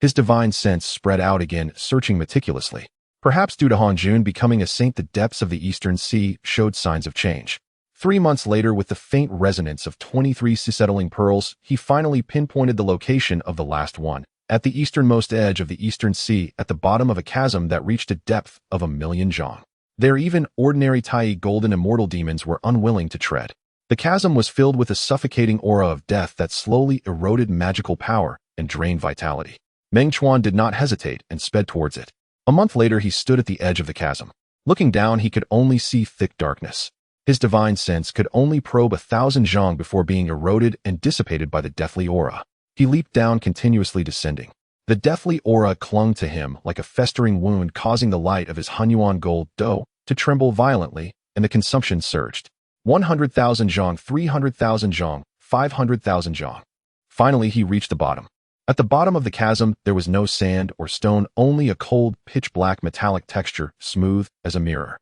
His divine sense spread out again, searching meticulously. Perhaps due to Honghuang becoming a saint, the depths of the Eastern Sea showed signs of change. 3 months later, with the faint resonance of 23 sea-settling pearls, he finally pinpointed the location of the last one, at the easternmost edge of the Eastern Sea, at the bottom of a chasm that reached a depth of 1,000,000 zhang. There, even ordinary Tai golden immortal demons were unwilling to tread. The chasm was filled with a suffocating aura of death that slowly eroded magical power and drained vitality. Meng Chuan did not hesitate and sped towards it. A month later, he stood at the edge of the chasm. Looking down, he could only see thick darkness. His divine sense could only probe 1,000 zhang before being eroded and dissipated by the deathly aura. He leaped down, continuously descending. The deathly aura clung to him like a festering wound, causing the light of his Honghuang gold dough to tremble violently, and the consumption surged. 100,000 zhang, 300,000 zhang, 500,000 zhang. Finally, he reached the bottom. At the bottom of the chasm, there was no sand or stone, only a cold, pitch-black metallic texture, smooth as a mirror.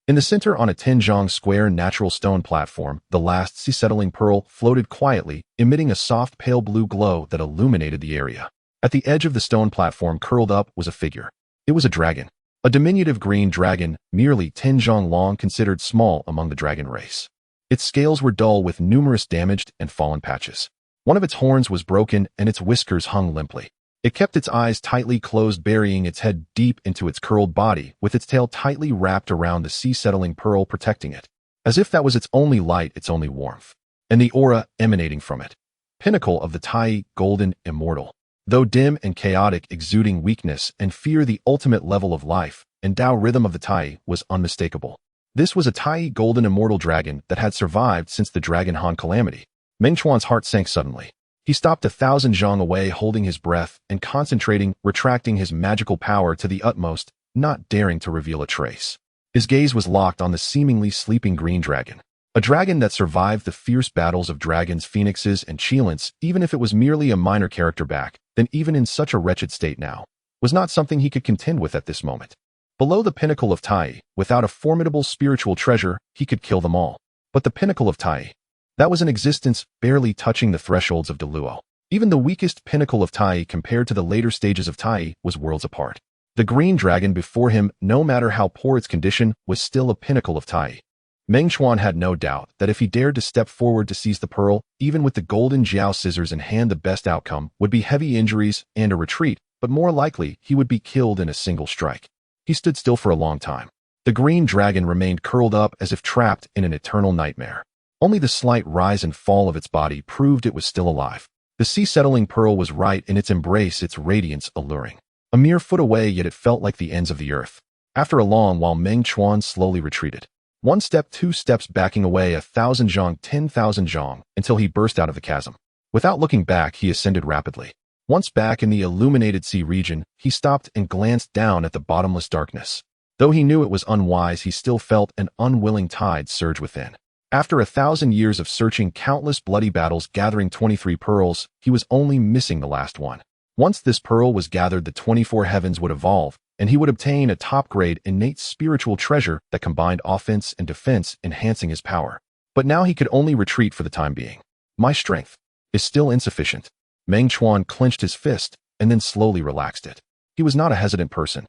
In the center, on a 10 zhang square natural stone platform, the last sea-settling pearl floated quietly, emitting a soft pale blue glow that illuminated the area. At the edge of the stone platform, curled up, was a figure. It was a dragon. A diminutive green dragon, merely 10 zhang long, considered small among the dragon race. Its scales were dull with numerous damaged and fallen patches. One of its horns was broken and its whiskers hung limply. It kept its eyes tightly closed, burying its head deep into its curled body, with its tail tightly wrapped around the sea-settling pearl, protecting it. As if that was its only light, its only warmth. And the aura emanating from it. Pinnacle of the Tai, golden, immortal. Though dim and chaotic, exuding weakness and fear, the ultimate level of life and Tao rhythm of the Tai was unmistakable. This was a Tai golden immortal dragon that had survived since the Dragon Han calamity. Meng Chuan's heart sank suddenly. He stopped 1,000 zhang away, holding his breath and concentrating, retracting his magical power to the utmost, not daring to reveal a trace. His gaze was locked on the seemingly sleeping green dragon. A dragon that survived the fierce battles of dragons, phoenixes, and cheilants, even if it was merely a minor character back, then even in such a wretched state now, was not something he could contend with at this moment. Below the pinnacle of Tai, without a formidable spiritual treasure, he could kill them all. But the pinnacle of Tai, that was an existence barely touching the thresholds of De Luo. Even the weakest pinnacle of Tai compared to the later stages of Tai was worlds apart. The green dragon before him, no matter how poor its condition, was still a pinnacle of Tai. Meng Chuan had no doubt that if he dared to step forward to seize the pearl, even with the golden jiao scissors in hand, the best outcome would be heavy injuries and a retreat, but more likely he would be killed in a single strike. He stood still for a long time. The green dragon remained curled up as if trapped in an eternal nightmare. Only the slight rise and fall of its body proved it was still alive. The sea-settling pearl was right in its embrace, its radiance alluring. A mere foot away, yet it felt like the ends of the earth. After a long while, Meng Chuan slowly retreated. 1 step, 2 steps, backing away 1,000 zhang, 10,000 zhang, until he burst out of the chasm. Without looking back, he ascended rapidly. Once back in the illuminated sea region, he stopped and glanced down at the bottomless darkness. Though he knew it was unwise, he still felt an unwilling tide surge within. After 1,000 years of searching, countless bloody battles, gathering 23 pearls, he was only missing the last one. Once this pearl was gathered, the 24 heavens would evolve, and he would obtain a top-grade innate spiritual treasure that combined offense and defense, enhancing his power. But now he could only retreat for the time being. My strength is still insufficient. Meng Chuan clenched his fist and then slowly relaxed it. He was not a hesitant person.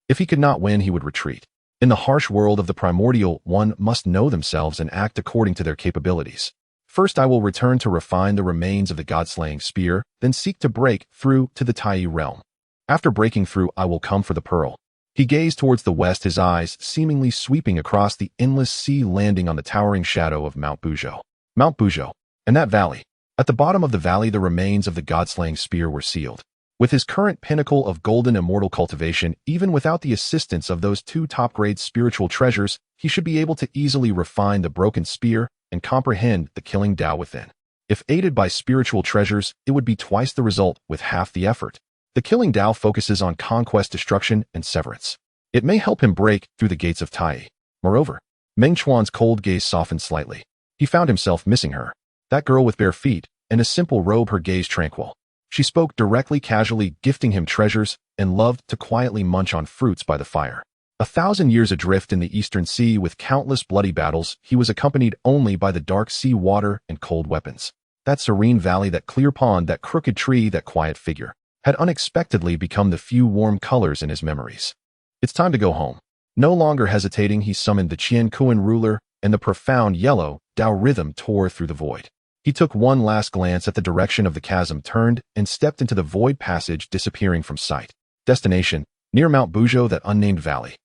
If he could not win, he would retreat. In the harsh world of the primordial, one must know themselves and act according to their capabilities. First, I will return to refine the remains of the god-slaying spear, then seek to break through to the Tai realm. After breaking through, I will come for the pearl. He gazed towards the west, his eyes seemingly sweeping across the endless sea, landing on the towering shadow of Mount Buzhou. Mount Buzhou, and that valley. At the bottom of the valley, the remains of the god-slaying spear were sealed. With his current pinnacle of golden immortal cultivation, even without the assistance of those two top-grade spiritual treasures, he should be able to easily refine the broken spear and comprehend the killing Tao within. If aided by spiritual treasures, it would be twice the result with half the effort. The killing Tao focuses on conquest, destruction, and severance. It may help him break through the gates of Tai. Moreover, Meng Chuan's cold gaze softened slightly. He found himself missing her. That girl with bare feet and a simple robe, her gaze tranquil. She spoke directly, casually, gifting him treasures, and loved to quietly munch on fruits by the fire. 1,000 years adrift in the Eastern Sea with countless bloody battles, he was accompanied only by the dark sea water and cold weapons. That serene valley, that clear pond, that crooked tree, that quiet figure, had unexpectedly become the few warm colors in his memories. It's time to go home. No longer hesitating, he summoned the Qian Kuan ruler, and the profound yellow Tao rhythm tore through the void. He took one last glance at the direction of the chasm, turned, and stepped into the void passage, disappearing from sight. Destination: near Mount Buzhou, that unnamed valley.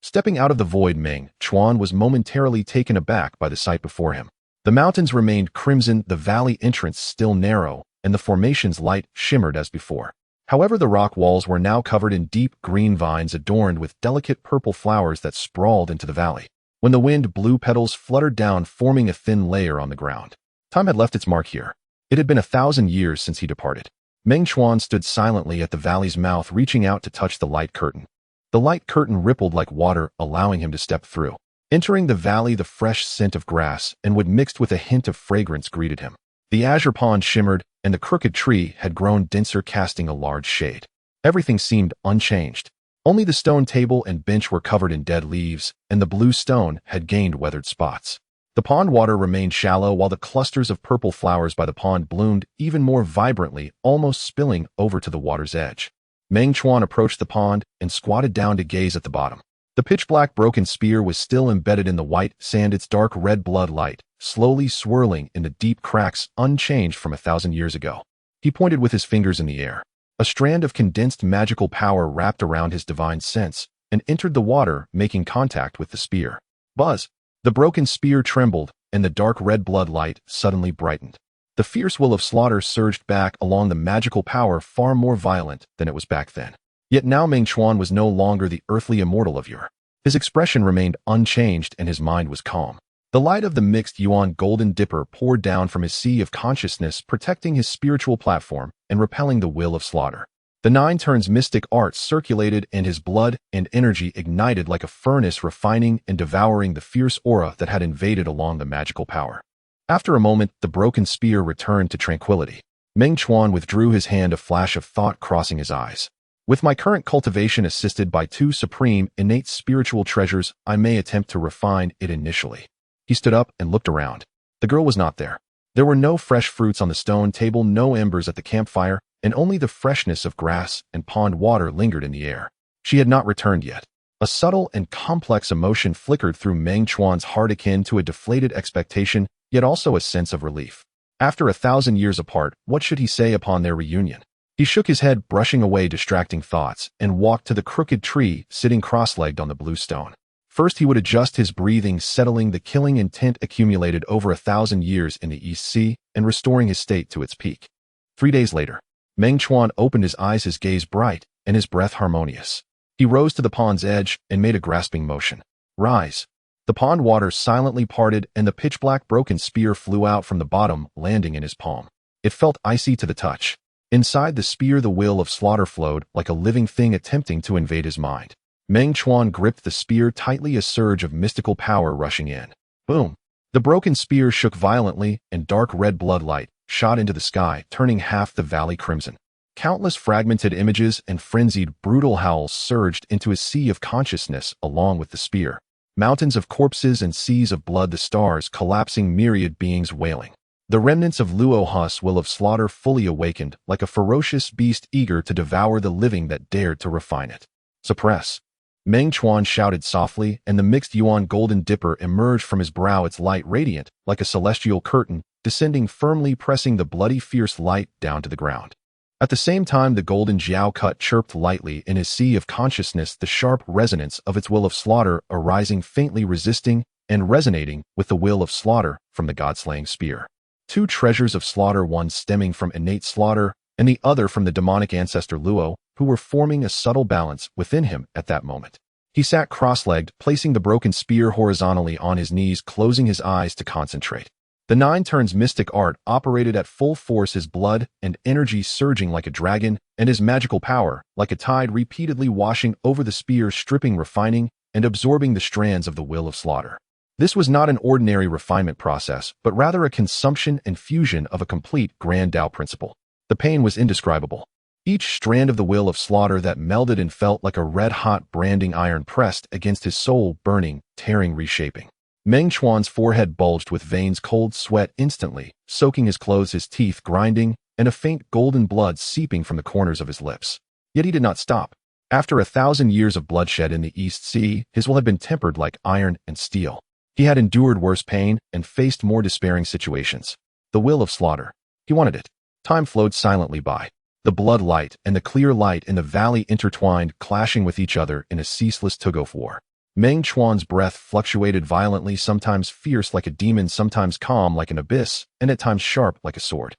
Stepping out of the void, Meng Chuan was momentarily taken aback by the sight before him. The mountains remained crimson, the valley entrance still narrow, and the formation's light shimmered as before. However, the rock walls were now covered in deep green vines adorned with delicate purple flowers that sprawled into the valley. When the wind blew, petals fluttered down, forming a thin layer on the ground. Time had left its mark here. It had been 1,000 years since he departed. Meng Chuan stood silently at the valley's mouth, reaching out to touch the light curtain. The light curtain rippled like water, allowing him to step through. Entering the valley, the fresh scent of grass and wood mixed with a hint of fragrance greeted him. The azure pond shimmered, and the crooked tree had grown denser, casting a large shade. Everything seemed unchanged. Only the stone table and bench were covered in dead leaves, and the blue stone had gained weathered spots. The pond water remained shallow, while the clusters of purple flowers by the pond bloomed even more vibrantly, almost spilling over to the water's edge. Meng Chuan approached the pond and squatted down to gaze at the bottom. The pitch-black broken spear was still embedded in the white sand, its dark red blood light slowly swirling in the deep cracks, unchanged from 1,000 years ago. He pointed with his fingers in the air. A strand of condensed magical power wrapped around his divine sense and entered the water, making contact with the spear. Buzz! The broken spear trembled, and the dark red blood light suddenly brightened. The fierce will of slaughter surged back along the magical power, far more violent than it was back then. Yet now Meng Chuan was no longer the earthly immortal of yore. His expression remained unchanged, and his mind was calm. The light of the mixed yuan golden dipper poured down from his sea of consciousness, protecting his spiritual platform and repelling the will of slaughter. The 9 turns mystic arts circulated, and his blood and energy ignited like a furnace, refining and devouring the fierce aura that had invaded along the magical power. After a moment, the broken spear returned to tranquility. Meng Chuan withdrew his hand, a flash of thought crossing his eyes. With my current cultivation assisted by 2 supreme, innate spiritual treasures, I may attempt to refine it initially. He stood up and looked around. The girl was not there. There were no fresh fruits on the stone table, no embers at the campfire, and only the freshness of grass and pond water lingered in the air. She had not returned yet. A subtle and complex emotion flickered through Meng Chuan's heart, akin to a deflated expectation, yet also a sense of relief. After 1,000 years apart, what should he say upon their reunion? He shook his head, brushing away distracting thoughts, and walked to the crooked tree, sitting cross-legged on the blue stone. First, he would adjust his breathing, settling the killing intent accumulated over 1,000 years in the East Sea and restoring his state to its peak. 3 days later, Meng Chuan opened his eyes, his gaze bright and his breath harmonious. He rose to the pond's edge and made a grasping motion. Rise. The pond water silently parted, and the pitch-black broken spear flew out from the bottom, landing in his palm. It felt icy to the touch. Inside the spear, the will of slaughter flowed like a living thing attempting to invade his mind. Meng Chuan gripped the spear tightly, a surge of mystical power rushing in. Boom! The broken spear shook violently, and dark red blood light shot into the sky, turning half the valley crimson. Countless fragmented images and frenzied, brutal howls surged into a sea of consciousness along with the spear. Mountains of corpses and seas of blood, the stars collapsing, myriad beings wailing. The remnants of Luo Hu's will of slaughter fully awakened, like a ferocious beast eager to devour the living that dared to refine it. Suppress! Meng Chuan shouted softly, and the mixed yuan golden dipper emerged from his brow, its light radiant, like a celestial curtain, descending firmly, pressing the bloody fierce light down to the ground. At the same time, the golden Jiao cut chirped lightly in his sea of consciousness, the sharp resonance of its will of slaughter arising faintly, resisting and resonating with the will of slaughter from the god-slaying spear. Two treasures of slaughter, one stemming from innate slaughter and the other from the demonic ancestor Luo, who were forming a subtle balance within him at that moment. He sat cross-legged, placing the broken spear horizontally on his knees, closing his eyes to concentrate. The nine turns mystic art operated at full force, his blood and energy surging like a dragon, and his magical power, like a tide, repeatedly washing over the spear, stripping, refining, and absorbing the strands of the will of slaughter. This was not an ordinary refinement process, but rather a consumption and fusion of a complete grand Tao principle. The pain was indescribable. Each strand of the will of slaughter that melded and felt like a red-hot branding iron pressed against his soul, burning, tearing, reshaping. Meng Chuan's forehead bulged with veins, cold sweat instantly, soaking his clothes, his teeth grinding, and a faint golden blood seeping from the corners of his lips. Yet he did not stop. After 1,000 years of bloodshed in the East Sea, his will had been tempered like iron and steel. He had endured worse pain and faced more despairing situations. The will of slaughter. He wanted it. Time flowed silently by. The blood light and the clear light in the valley intertwined, clashing with each other in a ceaseless tug-of-war. Meng Chuan's breath fluctuated violently, sometimes fierce like a demon, sometimes calm like an abyss, and at times sharp like a sword.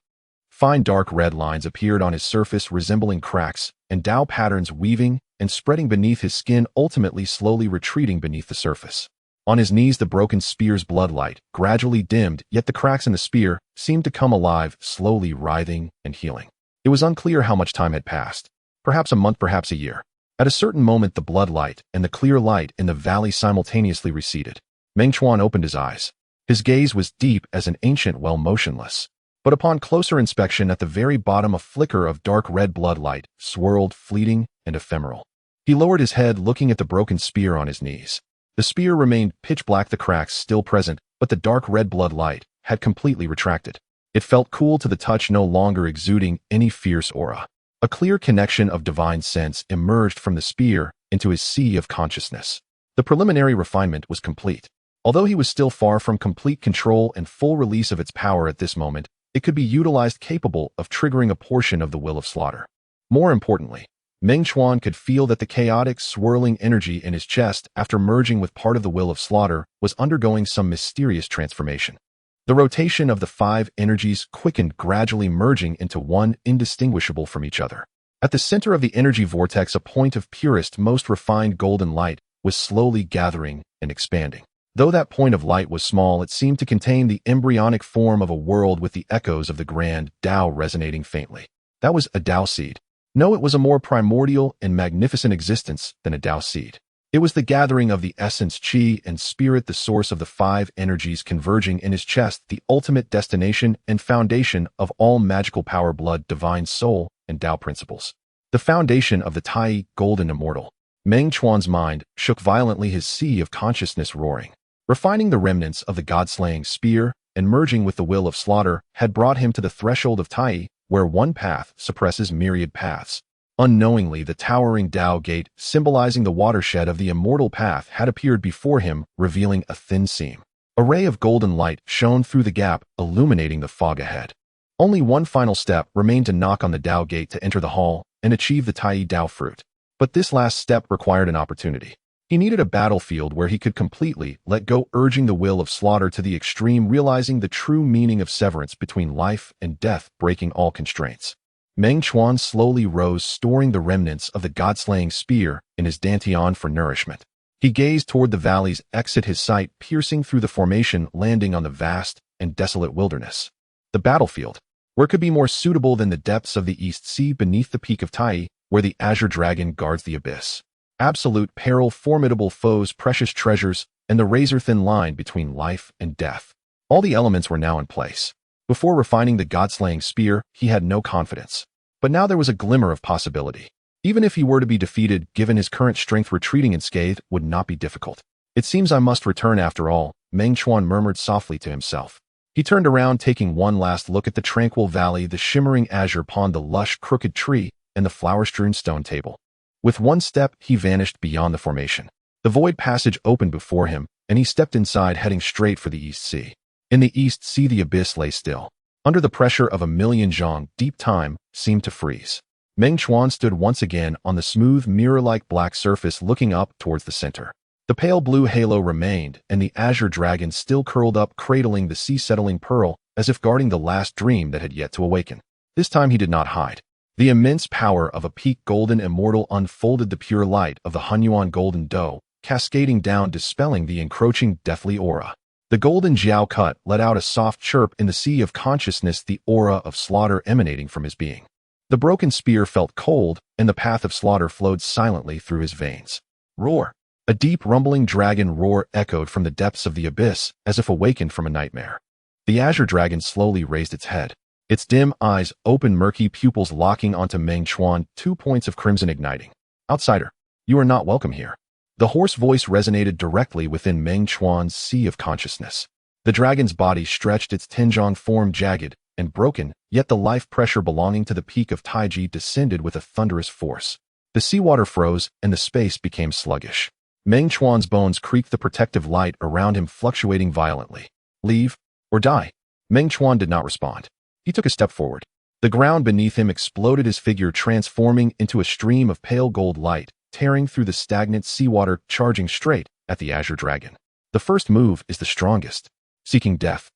Fine dark red lines appeared on his surface, resembling cracks, and Tao patterns weaving and spreading beneath his skin, ultimately slowly retreating beneath the surface. On his knees, the broken spear's bloodlight gradually dimmed, yet the cracks in the spear seemed to come alive, slowly writhing and healing. It was unclear how much time had passed. Perhaps a month, perhaps a year. At a certain moment, the bloodlight and the clear light in the valley simultaneously receded. Meng Chuan opened his eyes. His gaze was deep as an ancient well, motionless. But upon closer inspection, at the very bottom, a flicker of dark red bloodlight swirled, fleeting and ephemeral. He lowered his head, looking at the broken spear on his knees. The spear remained pitch black, the cracks still present, but the dark red bloodlight had completely retracted. It felt cool to the touch, no longer exuding any fierce aura. A clear connection of divine sense emerged from the spear into his sea of consciousness. The preliminary refinement was complete. Although he was still far from complete control and full release of its power at this moment, it could be utilized, capable of triggering a portion of the will of slaughter. More importantly, Meng Chuan could feel that the chaotic, swirling energy in his chest, after merging with part of the will of slaughter, was undergoing some mysterious transformation. The rotation of the 5 energies quickened, gradually merging into one, indistinguishable from each other. At the center of the energy vortex, a point of purest, most refined golden light was slowly gathering and expanding. Though that point of light was small, it seemed to contain the embryonic form of a world, with the echoes of the grand Tao resonating faintly. That was a Tao seed. No, it was a more primordial and magnificent existence than a Tao seed. It was the gathering of the essence, qi, and spirit, the source of the 5 energies converging in his chest, the ultimate destination and foundation of all magical power, blood, divine soul, and Tao principles. The foundation of the Tai, golden immortal. Meng Chuan's mind shook violently, his sea of consciousness roaring. Refining the remnants of the god-slaying spear and merging with the will of slaughter had brought him to the threshold of Tai, where one path suppresses myriad paths. Unknowingly, the towering Tao gate, symbolizing the watershed of the immortal path, had appeared before him, revealing a thin seam. A ray of golden light shone through the gap, illuminating the fog ahead. Only one final step remained, to knock on the Tao gate to enter the hall and achieve the Tai Tao fruit. But this last step required an opportunity. He needed a battlefield where he could completely let go, urging the will of slaughter to the extreme, realizing the true meaning of severance between life and death, breaking all constraints. Meng Chuan slowly rose, storing the remnants of the god-slaying spear in his dantian for nourishment. He gazed toward the valley's exit, his sight piercing through the formation, landing on the vast and desolate wilderness. The battlefield. Where could be more suitable than the depths of the East Sea, beneath the peak of Tai, where the azure dragon guards the abyss? Absolute peril, formidable foes, precious treasures, and the razor-thin line between life and death. All the elements were now in place. Before refining the god-slaying spear, he had no confidence. But now there was a glimmer of possibility. Even if he were to be defeated, given his current strength, retreating unscathed would not be difficult. It seems I must return after all, Meng Chuan murmured softly to himself. He turned around, taking one last look at the tranquil valley, the shimmering azure pond, the lush, crooked tree, and the flower-strewn stone table. With one step, he vanished beyond the formation. The void passage opened before him, and he stepped inside, heading straight for the East Sea. In the East Sea, the abyss lay still. Under the pressure of a million zhong, deep time seemed to freeze. Meng Chuan stood once again on the smooth, mirror-like black surface looking up towards the center. The pale blue halo remained, and the azure dragon still curled up, cradling the sea-settling pearl, as if guarding the last dream that had yet to awaken. This time he did not hide. The immense power of a peak golden immortal unfolded the pure light of the Honghuang golden dough, cascading down, dispelling the encroaching deathly aura. The golden jiao cut let out a soft chirp in the sea of consciousness, the aura of slaughter emanating from his being. The broken spear felt cold, and the path of slaughter flowed silently through his veins. Roar! A deep rumbling dragon roar echoed from the depths of the abyss, as if awakened from a nightmare. The azure dragon slowly raised its head. Its dim eyes open, murky pupils locking onto Meng Chuan, 2 points of crimson igniting. Outsider, you are not welcome here. The hoarse voice resonated directly within Meng Chuan's sea of consciousness. The dragon's body stretched, its Tianzhong form jagged and broken, yet the life pressure belonging to the peak of Taiji descended with a thunderous force. The seawater froze, and the space became sluggish. Meng Chuan's bones creaked, the protective light around him fluctuating violently. Leave, or die. Meng Chuan did not respond. He took a step forward. The ground beneath him exploded, his figure transforming into a stream of pale gold light, tearing through the stagnant seawater, charging straight at the azure dragon. The first move is the strongest. Seeking death.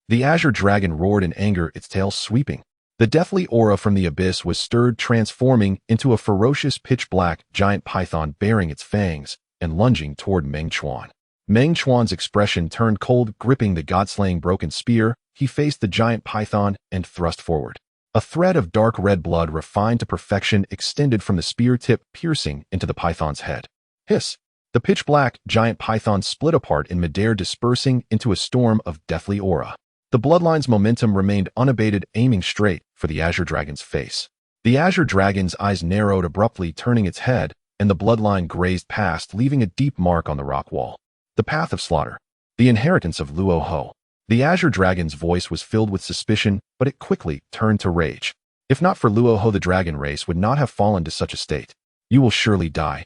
The azure dragon roared in anger, its tail sweeping. The deathly aura from the abyss was stirred, transforming into a ferocious pitch-black giant python bearing its fangs and lunging toward Meng Chuan. Meng Chuan's expression turned cold, gripping the god-slaying broken spear. He faced the giant python and thrust forward. A thread of dark red blood refined to perfection extended from the spear tip, piercing into the python's head. Hiss! The pitch-black giant python split apart in midair, dispersing into a storm of deathly aura. The bloodline's momentum remained unabated, aiming straight for the azure dragon's face. The azure dragon's eyes narrowed abruptly, turning its head, and the bloodline grazed past, leaving a deep mark on the rock wall. The path of slaughter. The inheritance of Luo Ho. The azure dragon's voice was filled with suspicion, but it quickly turned to rage. If not for Luo Ho, the dragon race would not have fallen to such a state. You will surely die.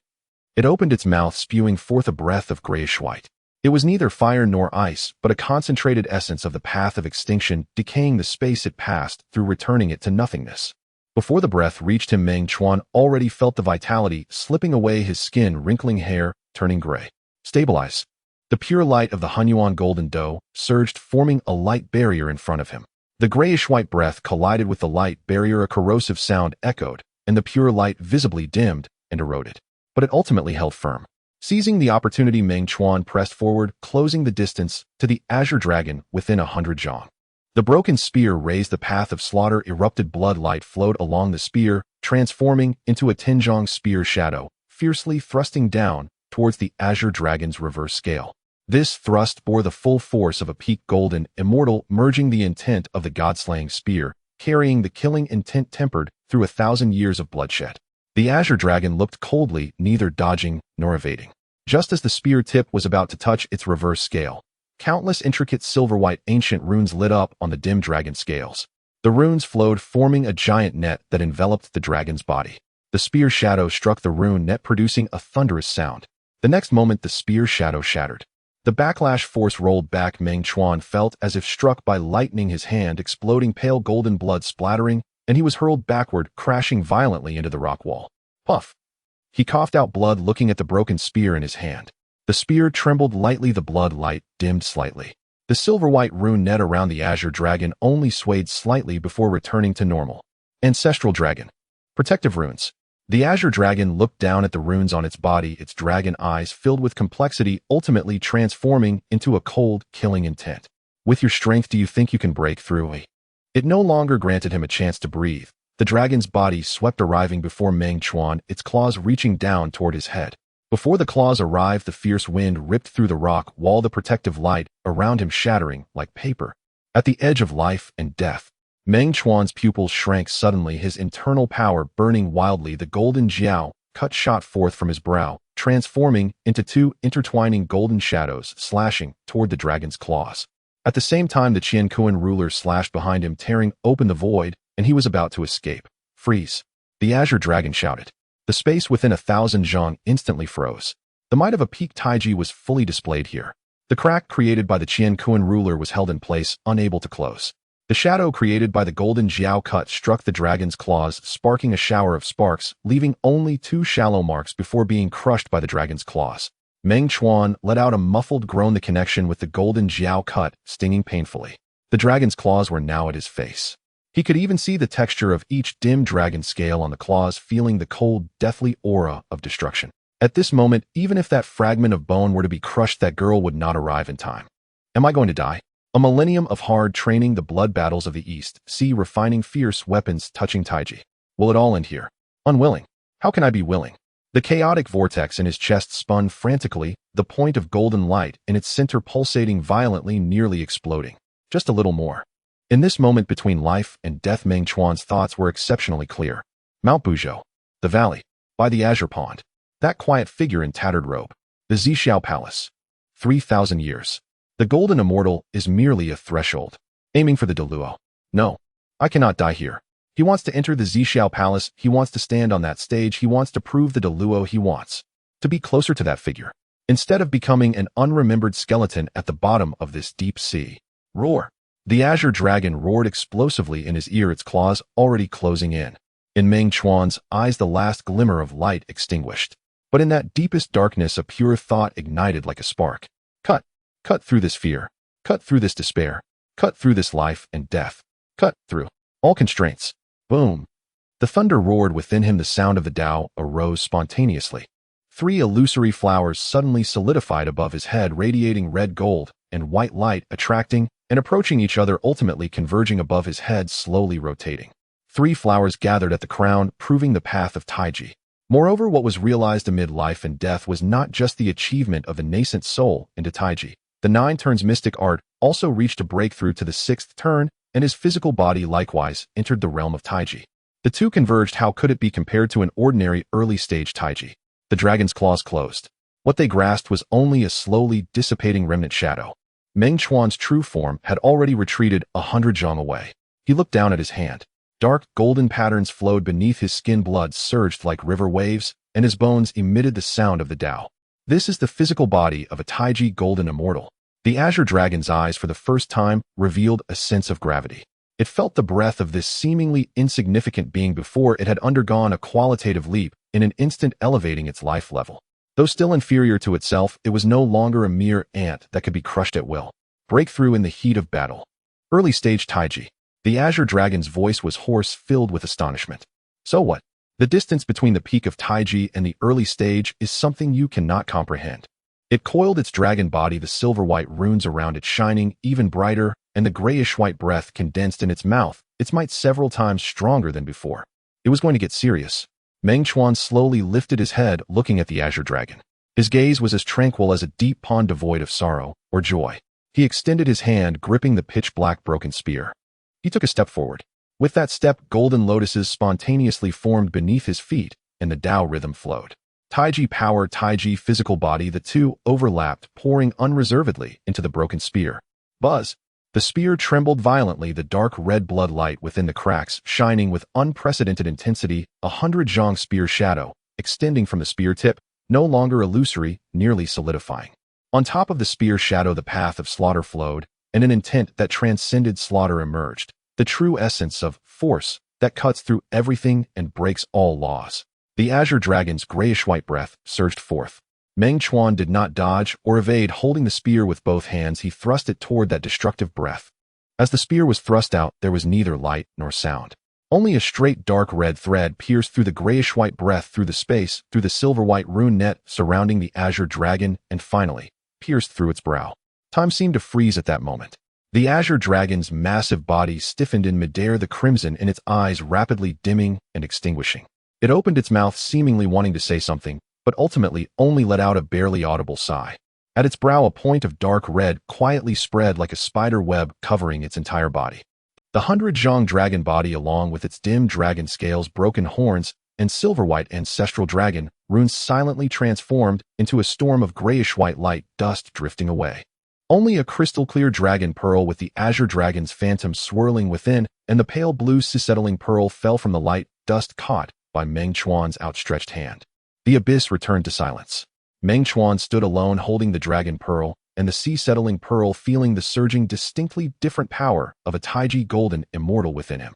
It opened its mouth, spewing forth a breath of grayish white. It was neither fire nor ice, but a concentrated essence of the path of extinction, decaying the space it passed through, returning it to nothingness. Before the breath reached him, Meng Chuan already felt the vitality slipping away, his skin wrinkling, hair turning gray. Stabilize. The pure light of the Honghuang golden dough surged, forming a light barrier in front of him. The grayish-white breath collided with the light barrier, a corrosive sound echoed, and the pure light visibly dimmed and eroded. But it ultimately held firm. Seizing the opportunity, Meng Chuan pressed forward, closing the distance to the azure dragon within 100 zhong. The broken spear raised, the path of slaughter erupted, blood light flowed along the spear, transforming into a Tianzhong spear shadow, fiercely thrusting down towards the azure dragon's reverse scale. This thrust bore the full force of a peak golden immortal, merging the intent of the god-slaying spear, carrying the killing intent tempered through 1,000 years of bloodshed. The azure dragon looked coldly, neither dodging nor evading. Just as the spear tip was about to touch its reverse scale, countless intricate silver-white ancient runes lit up on the dim dragon scales. The runes flowed, forming a giant net that enveloped the dragon's body. The spear shadow struck the rune net, producing a thunderous sound. The next moment, the spear shadow shattered. The backlash force rolled back. Meng Chuan felt as if struck by lightning, his hand exploding, pale golden blood splattering, and he was hurled backward, crashing violently into the rock wall. Puff! He coughed out blood, looking at the broken spear in his hand. The spear trembled lightly, the blood light dimmed slightly. The silver-white rune net around the azure dragon only swayed slightly before returning to normal. Ancestral dragon. Protective runes. The azure dragon looked down at the runes on its body, its dragon eyes filled with complexity, ultimately transforming into a cold, killing intent. With your strength, do you think you can break through? It no longer granted him a chance to breathe. The dragon's body swept, arriving before Meng Chuan, its claws reaching down toward his head. Before the claws arrived, the fierce wind ripped through the rock wall, the protective light around him shattering like paper. At the edge of life and death, Meng Chuan's pupils shrank suddenly, his internal power burning wildly. The golden jiao cut shot forth from his brow, transforming into 2 intertwining golden shadows slashing toward the dragon's claws. At the same time, the Qiankuan ruler slashed behind him, tearing open the void, and he was about to escape. Freeze! The azure dragon shouted. The space within 1,000 zhong instantly froze. The might of a peak Taiji was fully displayed here. The crack created by the Qiankuan ruler was held in place, unable to close. The shadow created by the golden Jiao cut struck the dragon's claws, sparking a shower of sparks, leaving only 2 shallow marks before being crushed by the dragon's claws. Meng Chuan let out a muffled groan, the connection with the golden Jiao cut stinging painfully. The dragon's claws were now at his face. He could even see the texture of each dim dragon scale on the claws, feeling the cold, deathly aura of destruction. At this moment, even if that fragment of bone were to be crushed, that girl would not arrive in time. Am I going to die? A millennium of hard training, the blood battles of the East, sea refining fierce weapons touching Taiji. Will it all end here? Unwilling. How can I be willing? The chaotic vortex in his chest spun frantically, the point of golden light in its center pulsating violently, nearly exploding. Just a little more. In this moment between life and death, Meng Chuan's thoughts were exceptionally clear. Mount Buzhou. The valley. By the azure pond. That quiet figure in tattered robe. The Zixiao Palace. 3,000 years. The golden immortal is merely a threshold. Aiming for the Deluo. No. I cannot die here. He wants to enter the Zixiao Palace. He wants to stand on that stage. He wants to prove the Deluo. He wants to be closer to that figure, instead of becoming an unremembered skeleton at the bottom of this deep sea. Roar. The azure dragon roared explosively in his ear, its claws already closing in. In Meng Chuan's eyes, the last glimmer of light extinguished. But in that deepest darkness, a pure thought ignited like a spark. Cut. Cut through this fear. Cut through this despair. Cut through this life and death. Cut through all constraints. Boom. The thunder roared within him. The sound of the Tao arose spontaneously. 3 illusory flowers suddenly solidified above his head, radiating red gold and white light, attracting and approaching each other, ultimately converging above his head, slowly rotating. 3 flowers gathered at the crown, proving the path of Taiji. Moreover, what was realized amid life and death was not just the achievement of a nascent soul into Taiji. The 9 turns mystic art also reached a breakthrough to the 6th turn, and his physical body likewise entered the realm of Taiji. The two converged. How could it be compared to an ordinary early-stage Taiji? The dragon's claws closed. What they grasped was only a slowly dissipating remnant shadow. Meng Chuan's true form had already retreated 100 zhang away. He looked down at his hand. Dark, golden patterns flowed beneath his skin, blood surged like river waves, and his bones emitted the sound of the Tao. This is the physical body of a Taiji golden immortal. The azure dragon's eyes for the first time revealed a sense of gravity. It felt the breath of this seemingly insignificant being before it had undergone a qualitative leap, in an instant elevating its life level. Though still inferior to itself, it was no longer a mere ant that could be crushed at will. Breakthrough in the heat of battle. Early stage Taiji. The azure dragon's voice was hoarse, filled with astonishment. So what? The distance between the peak of Taiji and the early stage is something you cannot comprehend. It coiled its dragon body, the silver-white runes around it shining even brighter, and the grayish-white breath condensed in its mouth, its might several times stronger than before. It was going to get serious. Meng Chuan slowly lifted his head, looking at the azure dragon. His gaze was as tranquil as a deep pond devoid of sorrow or joy. He extended his hand, gripping the pitch-black broken spear. He took a step forward. With that step, golden lotuses spontaneously formed beneath his feet, and the Tao rhythm flowed. Taiji power, Taiji physical body, the two overlapped, pouring unreservedly into the broken spear. Buzz! The spear trembled violently, the dark red blood light within the cracks shining with unprecedented intensity, 100 zhang spear shadow, extending from the spear tip, no longer illusory, nearly solidifying. On top of the spear shadow, the path of slaughter flowed, and an intent that transcended slaughter emerged, the true essence of force that cuts through everything and breaks all laws. The azure dragon's grayish-white breath surged forth. Meng Chuan did not dodge or evade. Holding the spear with both hands, he thrust it toward that destructive breath. As the spear was thrust out, there was neither light nor sound. Only a straight dark red thread pierced through the grayish-white breath, through the space, through the silver-white rune net surrounding the azure dragon, and finally, pierced through its brow. Time seemed to freeze at that moment. The azure dragon's massive body stiffened in midair, the crimson in its eyes rapidly dimming and extinguishing. It opened its mouth, seemingly wanting to say something, but ultimately only let out a barely audible sigh. At its brow, a point of dark red quietly spread like a spider web, covering its entire body. The 100 zhang dragon body, along with its dim dragon scales, broken horns, and silver-white ancestral dragon runes, silently transformed into a storm of grayish-white light, dust drifting away. Only a crystal-clear dragon pearl with the azure dragon's phantom swirling within, and the pale blue settling pearl fell from the light, dust caught by Meng Chuan's outstretched hand. The abyss returned to silence. Meng Chuan stood alone, holding the dragon pearl, and the sea-settling pearl feeling the surging, distinctly different power of a Taiji golden immortal within him.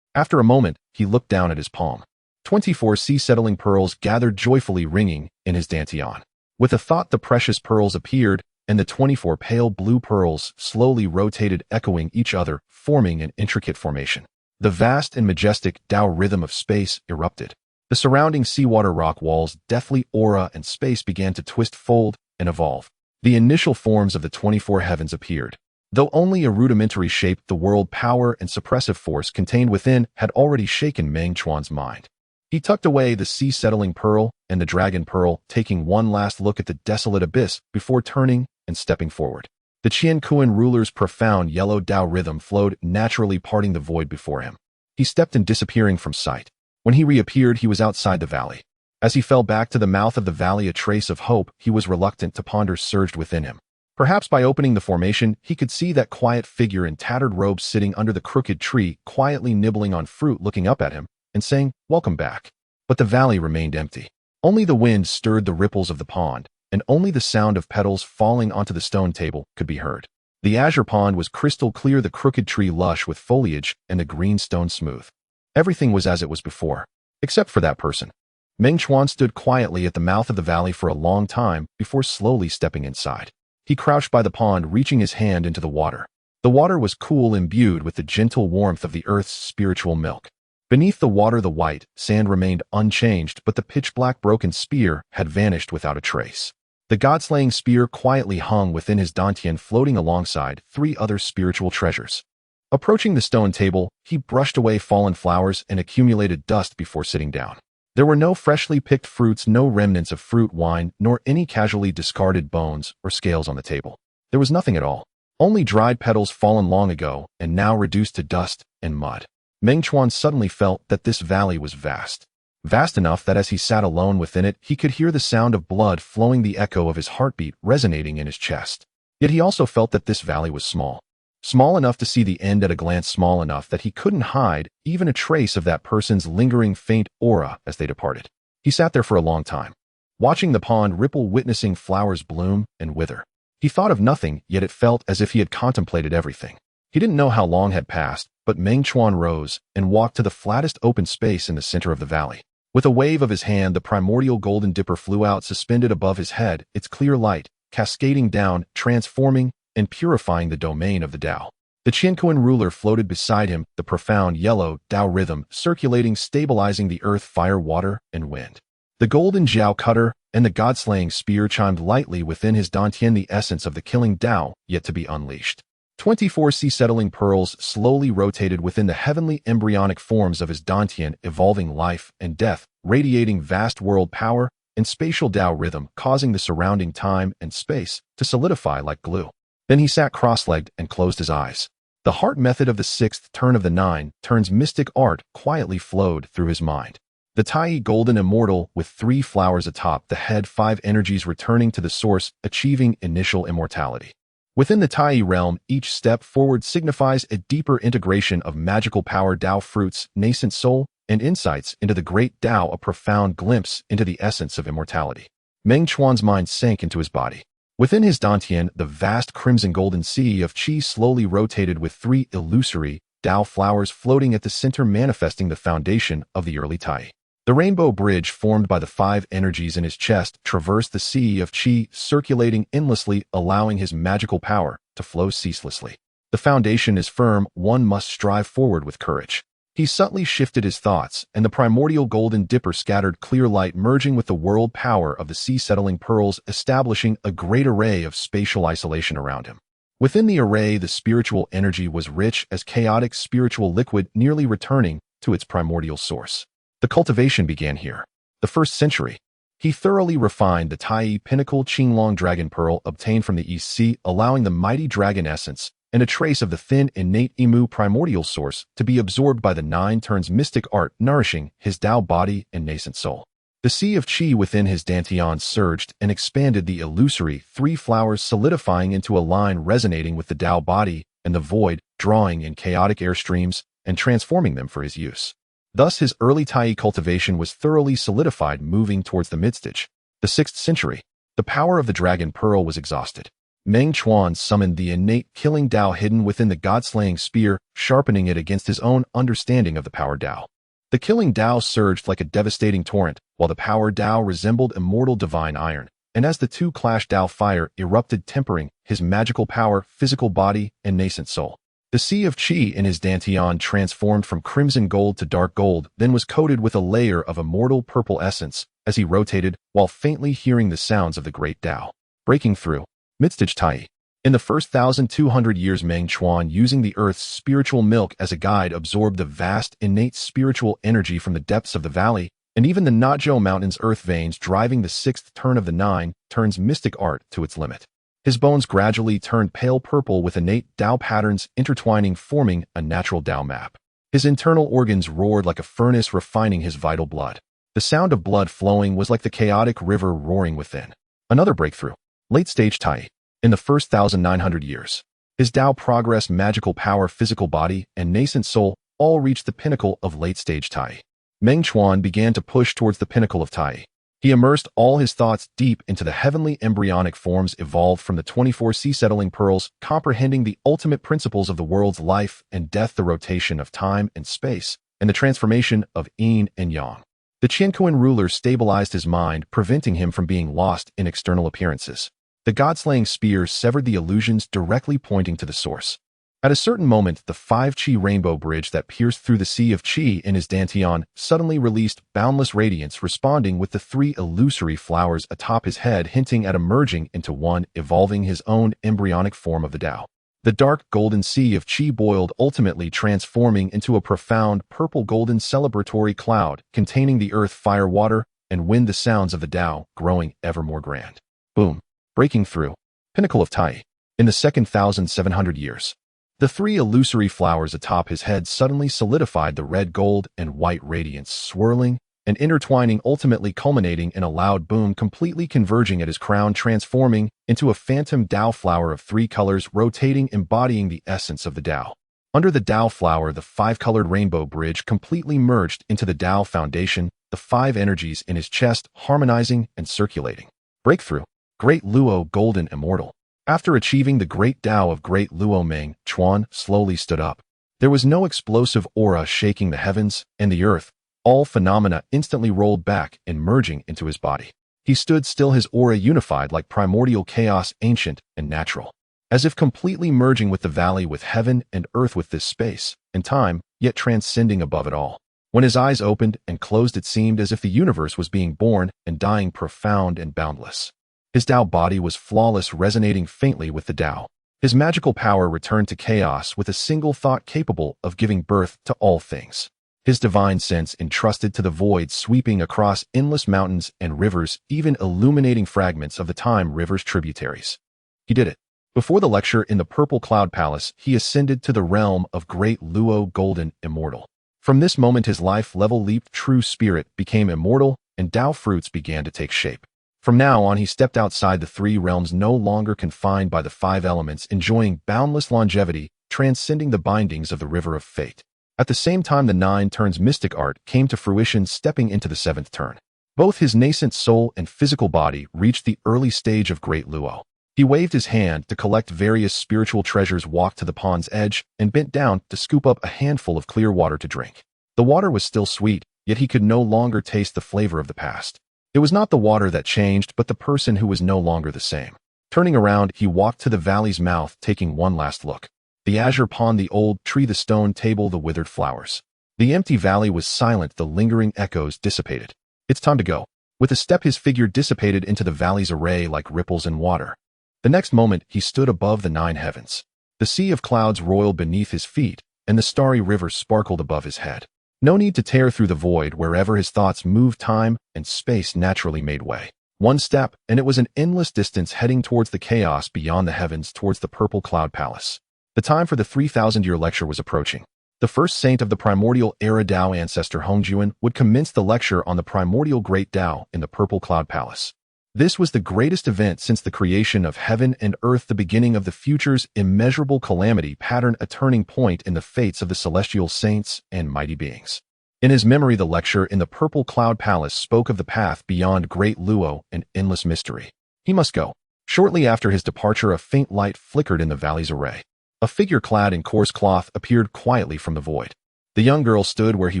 After a moment, he looked down at his palm. 24 sea-settling pearls gathered joyfully ringing in his dantian. With a thought, the precious pearls appeared, and the 24 pale blue pearls slowly rotated, echoing each other, forming an intricate formation. The vast and majestic Tao rhythm of space erupted. The surrounding seawater rock walls, deathly aura and space began to twist, fold, and evolve. The initial forms of the 24 heavens appeared. Though only a rudimentary shape, the world power and suppressive force contained within had already shaken Meng Chuan's mind. He tucked away the sea-settling pearl and the dragon pearl, taking one last look at the desolate abyss before turning and stepping forward. The Qiankuan ruler's profound yellow Tao rhythm flowed naturally, parting the void before him. He stepped in, disappearing from sight. When he reappeared, he was outside the valley. As he fell back to the mouth of the valley, a trace of hope he was reluctant to ponder surged within him. Perhaps by opening the formation, he could see that quiet figure in tattered robes sitting under the crooked tree, quietly nibbling on fruit, looking up at him and saying, "Welcome back." But the valley remained empty. Only the wind stirred the ripples of the pond, and only the sound of petals falling onto the stone table could be heard. The azure pond was crystal clear, the crooked tree lush with foliage, and the green stone smooth. Everything was as it was before, except for that person. Meng Chuan stood quietly at the mouth of the valley for a long time before slowly stepping inside. He crouched by the pond, reaching his hand into the water. The water was cool, imbued with the gentle warmth of the earth's spiritual milk. Beneath the water, the white sand remained unchanged, but the pitch-black broken spear had vanished without a trace. The god-slaying spear quietly hung within his dantian, floating alongside 3 other spiritual treasures. Approaching the stone table, he brushed away fallen flowers and accumulated dust before sitting down. There were no freshly picked fruits, no remnants of fruit wine, nor any casually discarded bones or scales on the table. There was nothing at all. Only dried petals fallen long ago and now reduced to dust and mud. Meng Chuan suddenly felt that this valley was vast. Vast enough that as he sat alone within it, he could hear the sound of blood flowing, the echo of his heartbeat resonating in his chest. Yet he also felt that this valley was small. Small enough to see the end at a glance, small enough that he couldn't hide even a trace of that person's lingering faint aura as they departed. He sat there for a long time, watching the pond ripple, witnessing flowers bloom and wither. He thought of nothing, yet it felt as if he had contemplated everything. He didn't know how long had passed, but Meng Chuan rose and walked to the flattest open space in the center of the valley. With a wave of his hand, the primordial golden dipper flew out, suspended above his head, its clear light cascading down, transforming and purifying the domain of the Tao. The Qiankuan ruler floated beside him, the profound yellow Tao rhythm circulating, stabilizing the earth, fire, water, and wind. The golden Jiao cutter and the god-slaying spear chimed lightly within his dantian, the essence of the killing Tao yet to be unleashed. 24 sea-settling pearls slowly rotated within the heavenly embryonic forms of his dantian, evolving life and death, radiating vast world power and spatial Tao rhythm, causing the surrounding time and space to solidify like glue. Then he sat cross-legged and closed his eyes. The heart method of the 6th turn of the 9 turns mystic art quietly flowed through his mind. The Tai golden immortal with 3 flowers atop the head, 5 energies returning to the source, achieving initial immortality. Within the Tai realm, each step forward signifies a deeper integration of magical power, Tao fruits, nascent soul, and insights into the great Tao, a profound glimpse into the essence of immortality. Meng Chuan's mind sank into his body. Within his dantian, the vast crimson golden sea of qi slowly rotated with 3 illusory Tao flowers floating at the center, manifesting the foundation of the early Tai. The rainbow bridge formed by the 5 energies in his chest traversed the sea of qi, circulating endlessly, allowing his magical power to flow ceaselessly. The foundation is firm, one must strive forward with courage. He subtly shifted his thoughts, and the primordial golden dipper scattered clear light, merging with the world power of the sea-settling pearls, establishing a great array of spatial isolation around him. Within the array, the spiritual energy was rich as chaotic spiritual liquid, nearly returning to its primordial source. The cultivation began here. The 1st century. He thoroughly refined the Tai pinnacle Qinglong dragon pearl obtained from the East Sea, allowing the mighty dragon essence and a trace of the thin innate Imu primordial source to be absorbed by the 9 turns mystic art, nourishing his Tao body and nascent soul. The sea of qi within his dantian surged and expanded, the illusory 3 flowers solidifying into a line resonating with the Tao body and the void, drawing in chaotic air streams and transforming them for his use. Thus his early Tai cultivation was thoroughly solidified, moving towards the midstage. The 6th century. The power of the dragon pearl was exhausted. Meng Chuan summoned the innate killing Tao hidden within the god-slaying spear, sharpening it against his own understanding of the power Tao. The killing Tao surged like a devastating torrent, while the power Tao resembled immortal divine iron, and as the two clashed, Tao fire erupted, tempering his magical power, physical body, and nascent soul. The sea of qi in his dantian transformed from crimson gold to dark gold, then was coated with a layer of immortal purple essence as he rotated, while faintly hearing the sounds of the great Tao. Breaking through. Midstage Tai. In the first 1,200 years, Meng Chuan, using the earth's spiritual milk as a guide, absorbed the vast, innate spiritual energy from the depths of the valley, and even the Nazhou Mountain's earth veins, driving the sixth turn of the nine turns mystic art to its limit. His bones gradually turned pale purple with innate Tao patterns intertwining, forming a natural Tao map. His internal organs roared like a furnace, refining his vital blood. The sound of blood flowing was like the chaotic river roaring within. Another breakthrough. Late stage Tai. In the first 1,900 years, his Tao progress, magical power, physical body, and nascent soul all reached the pinnacle of late stage Tai. Meng Chuan began to push towards the pinnacle of Tai. He immersed all his thoughts deep into the heavenly embryonic forms evolved from the 24 sea-settling pearls, comprehending the ultimate principles of the world's life and death, the rotation of time and space, and the transformation of yin and yang. The Qianquan ruler stabilized his mind, preventing him from being lost in external appearances. The god-slaying spear severed the illusions, directly pointing to the source. At a certain moment, the 5-qi rainbow bridge that pierced through the sea of qi in his dantian suddenly released boundless radiance, responding with the 3 illusory flowers atop his head, hinting at emerging into one, evolving his own embryonic form of the Tao. The dark golden sea of qi boiled, ultimately transforming into a profound purple-golden celebratory cloud containing the earth, fire, water, and wind, the sounds of the Tao growing ever more grand. Boom. Breaking through. Pinnacle of Tai. In the second 1,700 years, the 3 illusory flowers atop his head suddenly solidified, the red, gold, and white radiance swirling and intertwining, ultimately culminating in a loud boom, completely converging at his crown, transforming into a phantom Tao flower of 3 colors, rotating, embodying the essence of the Tao. Under the Tao flower, the 5-colored rainbow bridge completely merged into the Tao foundation, the 5 energies in his chest harmonizing and circulating. Breakthrough. Great Luo, golden immortal. After achieving the great Tao of Great Luo, Meng Chuan slowly stood up. There was no explosive aura shaking the heavens and the earth. All phenomena instantly rolled back and merging into his body. He stood still, his aura unified like primordial chaos, ancient and natural. As if completely merging with the valley, with heaven and earth, with this space and time, yet transcending above it all. When his eyes opened and closed, it seemed as if the universe was being born and dying, profound and boundless. His Tao body was flawless, resonating faintly with the Tao. His magical power returned to chaos with a single thought, capable of giving birth to all things. His divine sense entrusted to the void, sweeping across endless mountains and rivers, even illuminating fragments of the time river's tributaries. He did it. Before the lecture in the Purple Cloud Palace, he ascended to the realm of Great Luo, golden immortal. From this moment, his life level leaped, true spirit became immortal, and Tao fruits began to take shape. From now on, he stepped outside the 3 realms, no longer confined by the 5 elements, enjoying boundless longevity, transcending the bindings of the river of fate. At the same time, the 9 turns mystic art came to fruition, stepping into the 7th turn. Both his nascent soul and physical body reached the early stage of Great Luo. He waved his hand to collect various spiritual treasures, walked to the pond's edge, and bent down to scoop up a handful of clear water to drink. The water was still sweet, yet he could no longer taste the flavor of the past. It was not the water that changed, but the person who was no longer the same. Turning around, he walked to the valley's mouth, taking one last look. The azure pond, the old tree, the stone table, the withered flowers. The empty valley was silent, the lingering echoes dissipated. It's time to go. With a step, his figure dissipated into the valley's array like ripples in water. The next moment, he stood above the 9 heavens. The sea of clouds roiled beneath his feet, and the starry river sparkled above his head. No need to tear through the void. Wherever his thoughts moved, time and space naturally made way. One step, and it was an endless distance heading towards the chaos beyond the heavens, towards the Purple Cloud Palace. The time for the 3,000-year lecture was approaching. The first saint of the primordial era, Tao ancestor Honghuang, would commence the lecture on the primordial great Tao in the Purple Cloud Palace. This was the greatest event since the creation of heaven and earth, the beginning of the future's immeasurable calamity pattern, a turning point in the fates of the celestial saints and mighty beings. In his memory, the lecture in the Purple Cloud Palace spoke of the path beyond Great Luo and endless mystery. He must go. Shortly after his departure, a faint light flickered in the valley's array. A figure clad in coarse cloth appeared quietly from the void. The young girl stood where he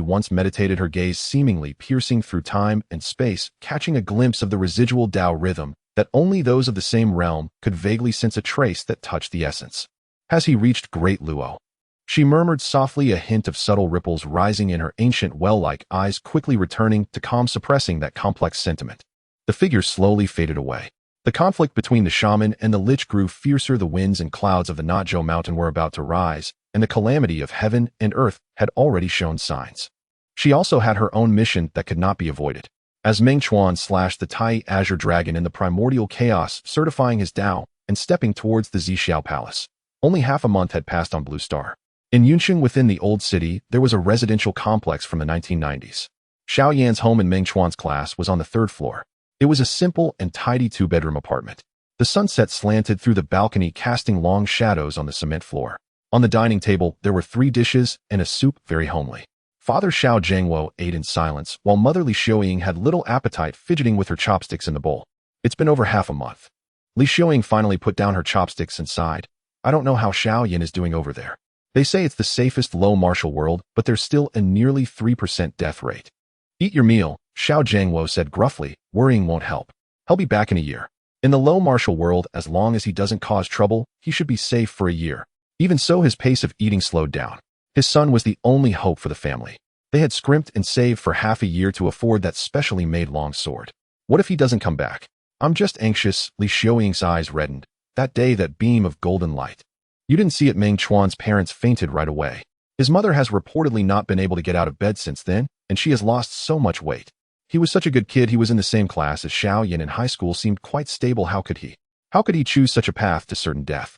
once meditated, her gaze seemingly piercing through time and space, catching a glimpse of the residual Tao rhythm that only those of the same realm could vaguely sense, a trace that touched the essence. Has he reached Great Luo? She murmured softly, a hint of subtle ripples rising in her ancient well-like eyes, quickly returning to calm, suppressing that complex sentiment. The figure slowly faded away. The conflict between the shaman and the lich grew fiercer. The winds and clouds of the Nazhou mountain were about to rise, and the calamity of heaven and earth had already shown signs. She also had her own mission that could not be avoided. As Meng Chuan slashed the Tai Azure Dragon in the primordial chaos, certifying his Tao and stepping towards the Zixiao Palace. Only half a month had passed on Blue Star. In Yuncheng, within the old city, there was a residential complex from the 1990s. Xiao Yan's home in Meng Chuan's class was on the third floor. It was a simple and tidy two-bedroom apartment. The sunset slanted through the balcony, casting long shadows on the cement floor. On the dining table, there were 3 dishes and a soup, very homely. Father Xiao Zhengwo ate in silence, while Mother Li Xiaoying had little appetite, fidgeting with her chopsticks in the bowl. It's been over half a month. Li Xiaoying finally put down her chopsticks and sighed. I don't know how Xiao Yan is doing over there. They say it's the safest low martial world, but there's still a nearly 3% death rate. Eat your meal, Xiao Zhengwo said gruffly. Worrying won't help. He'll be back in a year. In the low martial world, as long as he doesn't cause trouble, he should be safe for a year. Even so, his pace of eating slowed down. His son was the only hope for the family. They had scrimped and saved for half a year to afford that specially made long sword. What if he doesn't come back? I'm just anxious. Li Xiaoying's eyes reddened. That day, that beam of golden light. You didn't see it. Meng Chuan's parents fainted right away. His mother has reportedly not been able to get out of bed since then, and she has lost so much weight. He was such a good kid. He was in the same class as Xiao Yan in high school, seemed quite stable. How could he choose such a path to certain death?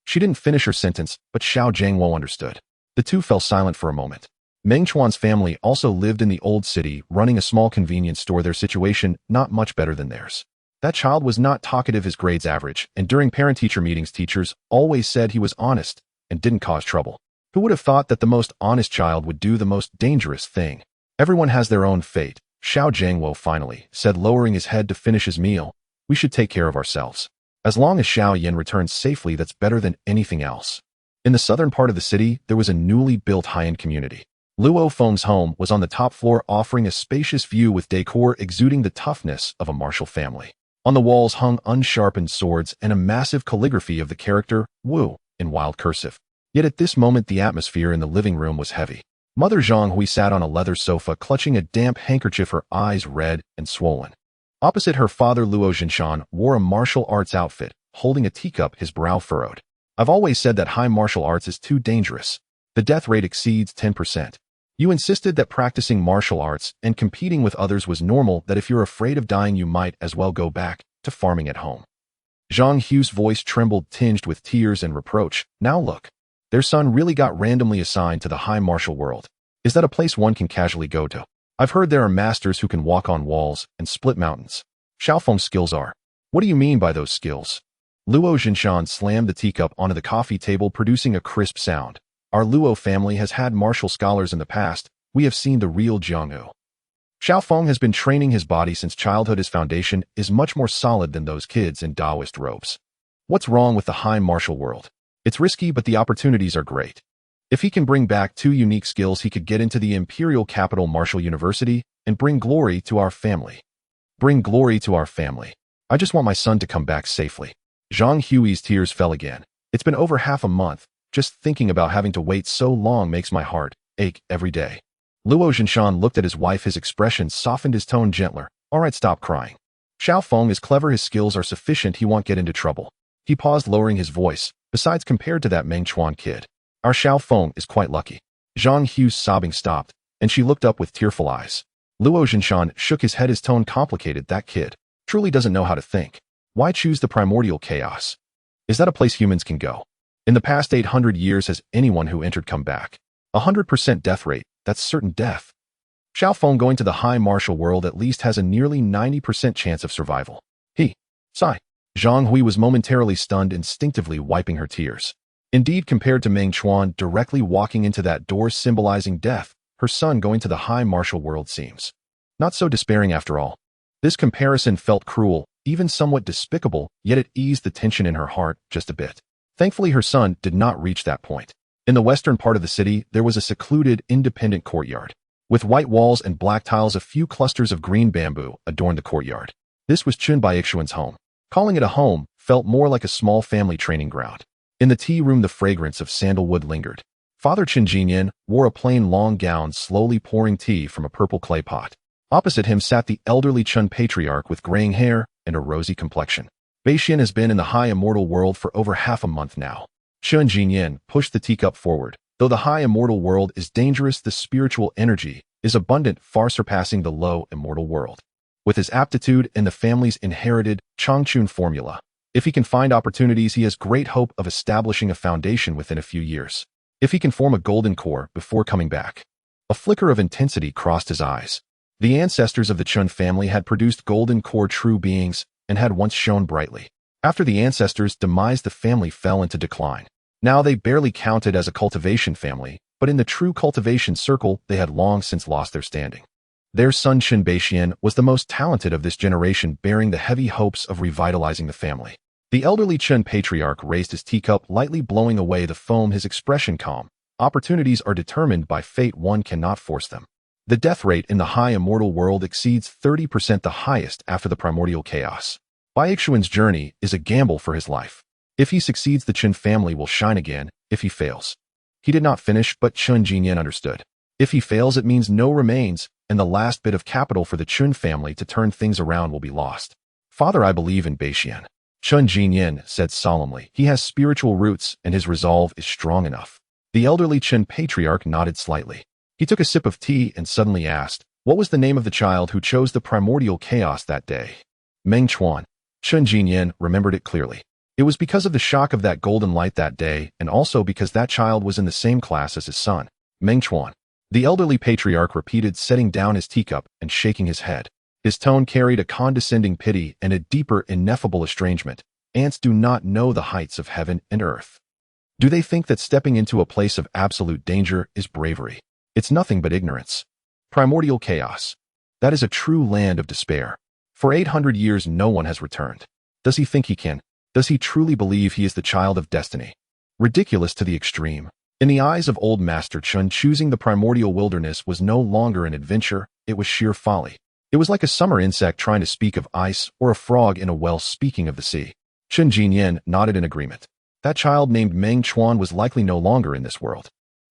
She didn't finish her sentence, but Xiao Zhengwo understood. The two fell silent for a moment. Meng Chuan's family also lived in the old city, running a small convenience store. Their situation not much better than theirs. That child was not talkative, his grades average, and during parent-teacher meetings, teachers always said he was honest and didn't cause trouble. Who would have thought that the most honest child would do the most dangerous thing? Everyone has their own fate, Xiao Zhengwo finally said, lowering his head to finish his meal. We should take care of ourselves. As long as Xiao Yan returns safely, that's better than anything else. In the southern part of the city, there was a newly built high-end community. Luo Feng's home was on the top floor, offering a spacious view with decor exuding the toughness of a martial family. On the walls hung unsharpened swords and a massive calligraphy of the character Wu in wild cursive. Yet at this moment, the atmosphere in the living room was heavy. Mother Zhang Hui sat on a leather sofa, clutching a damp handkerchief, her eyes red and swollen. Opposite her, father Luo Zhinshan wore a martial arts outfit, holding a teacup, his brow furrowed. I've always said that high martial arts is too dangerous. The death rate exceeds 10%. You insisted that practicing martial arts and competing with others was normal, that if you're afraid of dying, you might as well go back to farming at home. Zhang Hu's voice trembled, tinged with tears and reproach. Now look. Their son really got randomly assigned to the high martial world. Is that a place one can casually go to? I've heard there are masters who can walk on walls and split mountains. Xiaofeng's skills are. What do you mean by those skills? Luo Zhinshan slammed the teacup onto the coffee table, producing a crisp sound. Our Luo family has had martial scholars in the past. We have seen the real Jianghu. Xiaofeng has been training his body since childhood. His foundation is much more solid than those kids in Taoist robes. What's wrong with the high martial world? It's risky, but the opportunities are great. If he can bring back 2 unique skills, he could get into the imperial capital Martial University and bring glory to our family. Bring glory to our family. I just want my son to come back safely. Zhang Hui's tears fell again. It's been over half a month. Just thinking about having to wait so long makes my heart ache every day. Luo Zhinshan looked at his wife. His expression softened, his tone gentler. All right, stop crying. Xiaofeng is clever. His skills are sufficient. He won't get into trouble. He paused, lowering his voice. Besides, compared to that Meng Chuan kid, our Xiaofeng is quite lucky. Zhang Hu's sobbing stopped, and she looked up with tearful eyes. Luo Zhinshan shook his head, his tone complicated. That kid truly doesn't know how to think. Why choose the primordial chaos? Is that a place humans can go? In the past 800 years, has anyone who entered come back? 100% death rate, that's certain death. Xiaofeng going to the high martial world at least has a nearly 90% chance of survival. Sigh. Zhang Hui was momentarily stunned, instinctively wiping her tears. Indeed, compared to Meng Chuan directly walking into that door symbolizing death, her son going to the high martial world seems not so despairing after all. This comparison felt cruel, even somewhat despicable, yet it eased the tension in her heart just a bit. Thankfully, her son did not reach that point. In the western part of the city, there was a secluded, independent courtyard. With white walls and black tiles, a few clusters of green bamboo adorned the courtyard. This was Chun Baixuan's home. Calling it a home felt more like a small family training ground. In the tea room, the fragrance of sandalwood lingered. Father Chen Jinyan wore a plain long gown, slowly pouring tea from a purple clay pot. Opposite him sat the elderly Chun patriarch with graying hair and a rosy complexion. Baixian has been in the high immortal world for over half a month now. Chun Jinyan pushed the teacup forward. Though the high immortal world is dangerous, the spiritual energy is abundant, far surpassing the low immortal world. With his aptitude and the family's inherited Changchun formula, if he can find opportunities, he has great hope of establishing a foundation within a few years. If he can form a golden core before coming back. A flicker of intensity crossed his eyes. The ancestors of the Chun family had produced golden core true beings and had once shone brightly. After the ancestors' demise, the family fell into decline. Now they barely counted as a cultivation family, but in the true cultivation circle, they had long since lost their standing. Their son Chun Baixian was the most talented of this generation, bearing the heavy hopes of revitalizing the family. The elderly Chun patriarch raised his teacup, lightly blowing away the foam, his expression calm. Opportunities are determined by fate, one cannot force them. The death rate in the high immortal world exceeds 30%, the highest after the primordial chaos. Baixuan's journey is a gamble for his life. If he succeeds, the Chun family will shine again. If he fails. He did not finish, but Chun Jinyan understood. If he fails, it means no remains, and the last bit of capital for the Chun family to turn things around will be lost. Father, I believe in Baixian. Chun Jinyan said solemnly. He has spiritual roots, and his resolve is strong enough. The elderly Chun patriarch nodded slightly. He took a sip of tea and suddenly asked, what was the name of the child who chose the primordial chaos that day? Meng Chuan. Chun Jinyan remembered it clearly. It was because of the shock of that golden light that day, and also because that child was in the same class as his son, Meng Chuan. The elderly patriarch repeated, setting down his teacup and shaking his head. His tone carried a condescending pity and a deeper, ineffable estrangement. Ants do not know the heights of heaven and earth. Do they think that stepping into a place of absolute danger is bravery? It's nothing but ignorance. Primordial chaos. That is a true land of despair. For 800 years no one has returned. Does he think he can? Does he truly believe he is the child of destiny? Ridiculous to the extreme. In the eyes of old Master Chun, choosing the primordial wilderness was no longer an adventure, it was sheer folly. It was like a summer insect trying to speak of ice or a frog in a well speaking of the sea. Chun Jinyan nodded in agreement. That child named Meng Chuan was likely no longer in this world.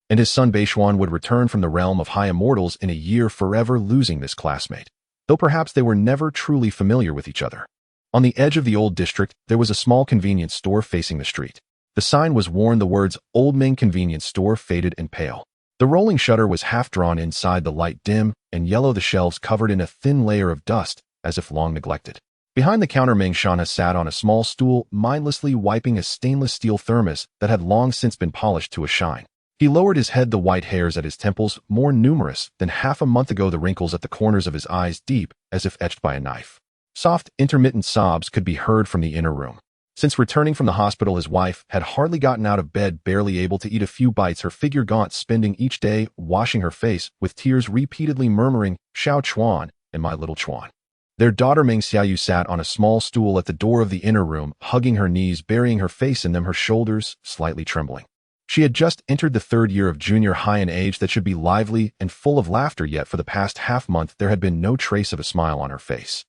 And his son Baixian would return from the realm of high immortals in a year, forever losing this classmate. Though perhaps they were never truly familiar with each other. On the edge of the old district, there was a small convenience store facing the street. The sign was worn, the words, Old Ming Convenience Store, faded and pale. The rolling shutter was half drawn inside, the light dim and yellow, the shelves covered in a thin layer of dust, as if long neglected. Behind the counter, Meng Shana sat on a small stool, mindlessly wiping a stainless steel thermos that had long since been polished to a shine. He lowered his head, the white hairs at his temples more numerous than half a month ago, the wrinkles at the corners of his eyes deep, as if etched by a knife. Soft, intermittent sobs could be heard from the inner room. Since returning from the hospital, his wife had hardly gotten out of bed, barely able to eat a few bites, her figure gaunt, spending each day washing her face with tears, repeatedly murmuring, Xiao Chuan and my little Chuan. Their daughter Meng Xiaoyu sat on a small stool at the door of the inner room, hugging her knees, burying her face in them, her shoulders slightly trembling. She had just entered the third year of junior high, an age that should be lively and full of laughter, yet for the past half-month there had been no trace of a smile on her face.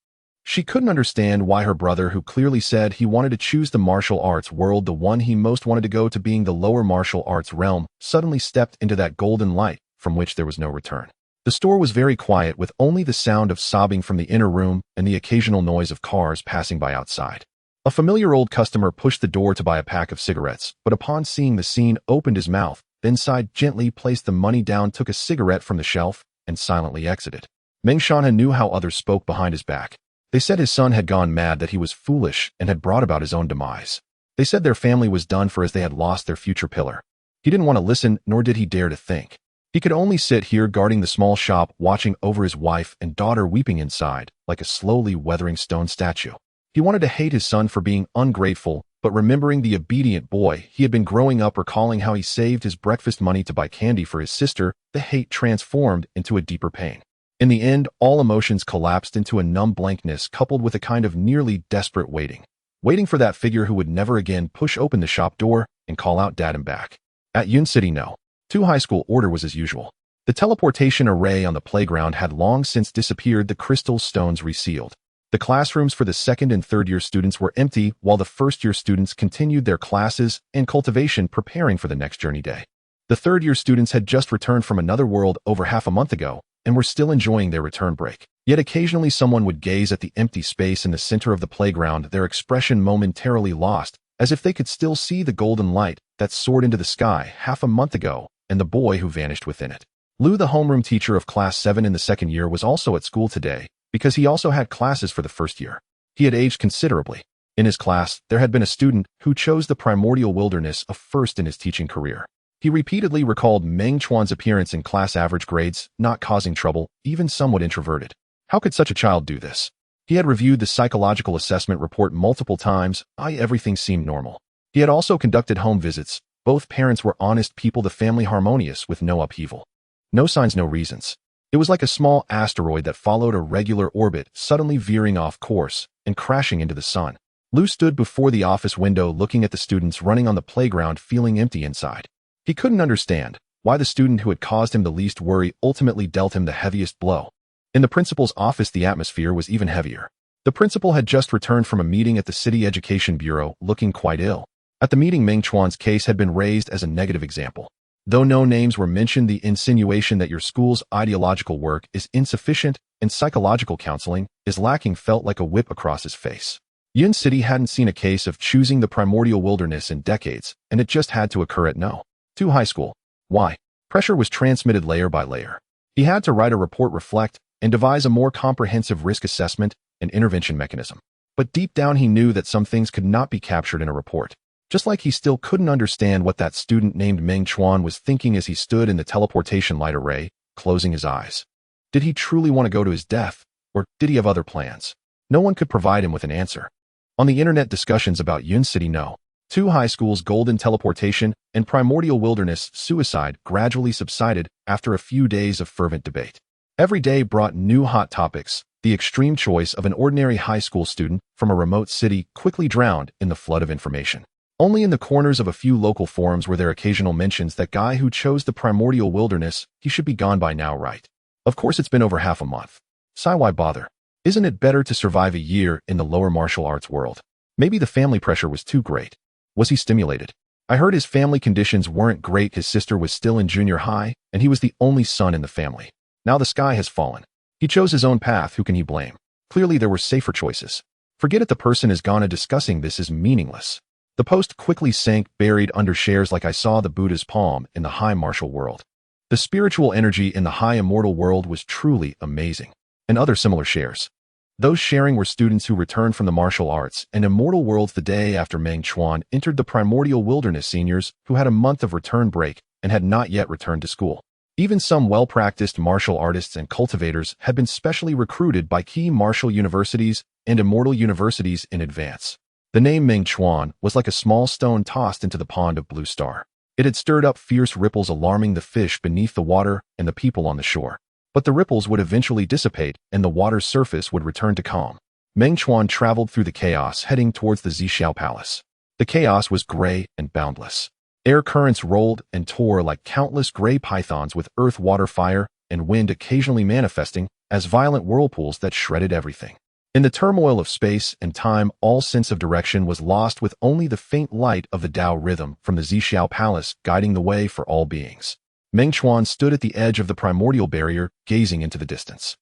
She couldn't understand why her brother, who clearly said he wanted to choose the martial arts world, the one he most wanted to go to being the lower martial arts realm, suddenly stepped into that golden light from which there was no return. The store was very quiet, with only the sound of sobbing from the inner room and the occasional noise of cars passing by outside. A familiar old customer pushed the door to buy a pack of cigarettes, but upon seeing the scene, opened his mouth, then sighed gently, placed the money down, took a cigarette from the shelf, and silently exited. Meng Shanha knew how others spoke behind his back. They said his son had gone mad, that he was foolish and had brought about his own demise. They said their family was done for, as they had lost their future pillar. He didn't want to listen, nor did he dare to think. He could only sit here guarding the small shop, watching over his wife and daughter weeping inside, like a slowly weathering stone statue. He wanted to hate his son for being ungrateful, but remembering the obedient boy he had been growing up, recalling how he saved his breakfast money to buy candy for his sister, the hate transformed into a deeper pain. In the end, all emotions collapsed into a numb blankness coupled with a kind of nearly desperate waiting. Waiting for that figure who would never again push open the shop door and call out Dad and back. At Yun City No. 2 high school order was as usual. The teleportation array on the playground had long since disappeared, the crystal stones resealed. The classrooms for the second and third year students were empty while the first year students continued their classes and cultivation preparing for the next journey day. The third year students had just returned from another world over half a month ago and were still enjoying their return break. Yet occasionally someone would gaze at the empty space in the center of the playground, their expression momentarily lost, as if they could still see the golden light that soared into the sky half a month ago and the boy who vanished within it. Lou, the homeroom teacher of class 7 in the second year, was also at school today because he also had classes for the first year. He had aged considerably. In his class, there had been a student who chose the primordial wilderness a first in his teaching career. He repeatedly recalled Meng Chuan's appearance in class average grades, not causing trouble, even somewhat introverted. How could such a child do this? He had reviewed the psychological assessment report multiple times. Everything seemed normal. He had also conducted home visits. Both parents were honest people, the family harmonious with no upheaval. No signs, no reasons. It was like a small asteroid that followed a regular orbit, suddenly veering off course and crashing into the sun. Lou stood before the office window looking at the students running on the playground, feeling empty inside. He couldn't understand why the student who had caused him the least worry ultimately dealt him the heaviest blow. In the principal's office, the atmosphere was even heavier. The principal had just returned from a meeting at the City Education Bureau, looking quite ill. At the meeting, Meng Chuan's case had been raised as a negative example. Though no names were mentioned, the insinuation that your school's ideological work is insufficient and psychological counseling is lacking felt like a whip across his face. Yun City hadn't seen a case of choosing the primordial wilderness in decades, and it just had to occur at No. 2 high school. Why? Pressure was transmitted layer by layer. He had to write a report, reflect, and devise a more comprehensive risk assessment and intervention mechanism. But deep down he knew that some things could not be captured in a report. Just like he still couldn't understand what that student named Meng Chuan was thinking as he stood in the teleportation light array, closing his eyes. Did he truly want to go to his death, or did he have other plans? No one could provide him with an answer. On the internet, discussions about Yun City No. 2 high school's golden teleportation and primordial wilderness suicide gradually subsided after a few days of fervent debate. Every day brought new hot topics. The extreme choice of an ordinary high school student from a remote city quickly drowned in the flood of information. Only in the corners of a few local forums were there occasional mentions that guy who chose the primordial wilderness, he should be gone by now, right? Of course, it's been over half a month. Why bother? Isn't it better to survive a year in the lower martial arts world? Maybe the family pressure was too great. Was he stimulated? I heard his family conditions weren't great. His sister was still in junior high, and he was the only son in the family. Now the sky has fallen. He chose his own path. Who can he blame? Clearly there were safer choices. Forget it, the person is gone. Discussing this is meaningless. The post quickly sank, buried under shares like I saw the Buddha's palm in the high martial world. The spiritual energy in the high immortal world was truly amazing. And other similar shares. Those sharing were students who returned from the martial arts and immortal worlds the day after Meng Chuan entered the primordial wilderness, seniors who had a month of return break and had not yet returned to school. Even some well-practiced martial artists and cultivators had been specially recruited by key martial universities and immortal universities in advance. The name Meng Chuan was like a small stone tossed into the pond of Blue Star. It had stirred up fierce ripples, alarming the fish beneath the water and the people on the shore. But the ripples would eventually dissipate and the water's surface would return to calm. Meng Chuan traveled through the chaos, heading towards the Zixiao Palace. The chaos was gray and boundless. Air currents rolled and tore like countless gray pythons, with earth, water, fire, and wind occasionally manifesting as violent whirlpools that shredded everything. In the turmoil of space and time, all sense of direction was lost, with only the faint light of the Tao rhythm from the Zixiao Palace guiding the way for all beings. Meng Chuan stood at the edge of the primordial barrier, gazing into the distance.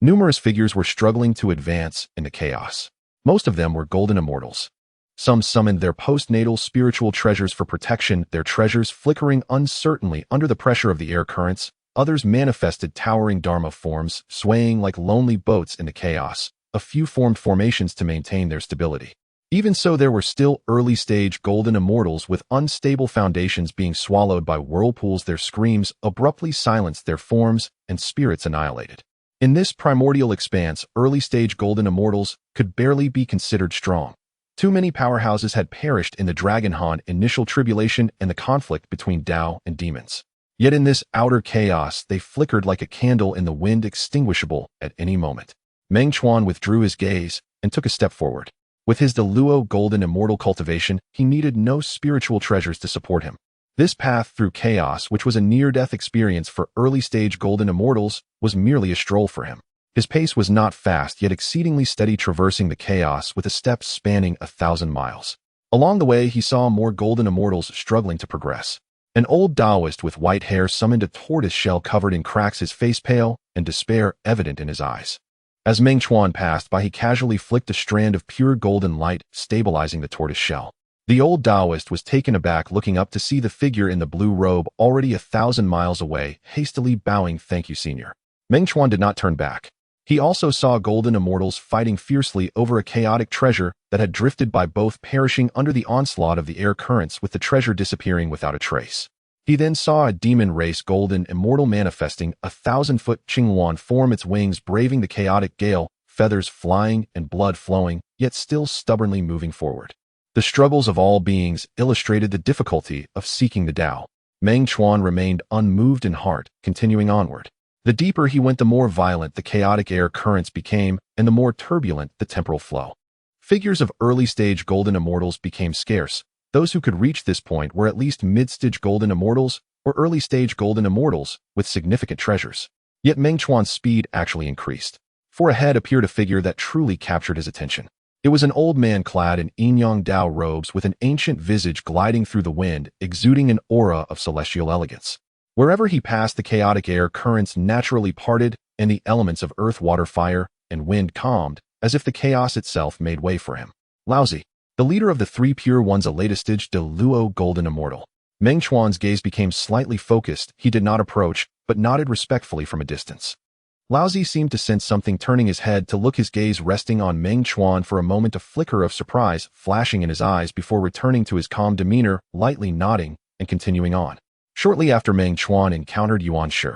Numerous figures were struggling to advance in the chaos. Most of them were golden immortals. Some summoned their postnatal spiritual treasures for protection, their treasures flickering uncertainly under the pressure of the air currents. Others manifested towering Dharma forms, swaying like lonely boats in the chaos. A few formed formations to maintain their stability. Even so, there were still early-stage golden immortals with unstable foundations being swallowed by whirlpools. Their screams abruptly silenced, their forms and spirits annihilated. In this primordial expanse, early-stage golden immortals could barely be considered strong. Too many powerhouses had perished in the Dragon Han initial tribulation and the conflict between Tao and demons. Yet in this outer chaos, they flickered like a candle in the wind, extinguishable at any moment. Meng Chuan withdrew his gaze and took a step forward. With his Deluo golden immortal cultivation, he needed no spiritual treasures to support him. This path through chaos, which was a near-death experience for early-stage golden immortals, was merely a stroll for him. His pace was not fast, yet exceedingly steady, traversing the chaos with a step spanning 1,000 miles. Along the way, he saw more golden immortals struggling to progress. An old Taoist with white hair summoned a tortoise shell covered in cracks, his face pale and despair evident in his eyes. As Meng Chuan passed by, he casually flicked a strand of pure golden light, stabilizing the tortoise shell. The old Taoist was taken aback, looking up to see the figure in the blue robe already 1,000 miles away, hastily bowing, "Thank you, senior." Meng Chuan did not turn back. He also saw golden immortals fighting fiercely over a chaotic treasure that had drifted by, both perishing under the onslaught of the air currents, with the treasure disappearing without a trace. He then saw a demon race golden immortal manifesting, 1,000-foot Qinghuan form, its wings braving the chaotic gale, feathers flying and blood flowing, yet still stubbornly moving forward. The struggles of all beings illustrated the difficulty of seeking the Tao. Meng Chuan remained unmoved in heart, continuing onward. The deeper he went, the more violent the chaotic air currents became, and the more turbulent the temporal flow. Figures of early-stage golden immortals became scarce. Those who could reach this point were at least mid-stage golden immortals or early-stage golden immortals with significant treasures. Yet Meng Chuan's speed actually increased. For ahead appeared a figure that truly captured his attention. It was an old man clad in Yingyang Dao robes with an ancient visage gliding through the wind, exuding an aura of celestial elegance. Wherever he passed, the chaotic air currents naturally parted, and the elements of earth, water, fire, and wind calmed, as if the chaos itself made way for him. Laozi, the leader of the three pure ones, a latest-stage Deluo golden immortal. Meng Chuan's gaze became slightly focused. He did not approach, but nodded respectfully from a distance. Laozi seemed to sense something, turning his head to look, his gaze resting on Meng Chuan for a moment, a flicker of surprise flashing in his eyes before returning to his calm demeanor, lightly nodding and continuing on. Shortly after, Meng Chuan encountered Yuan Shi.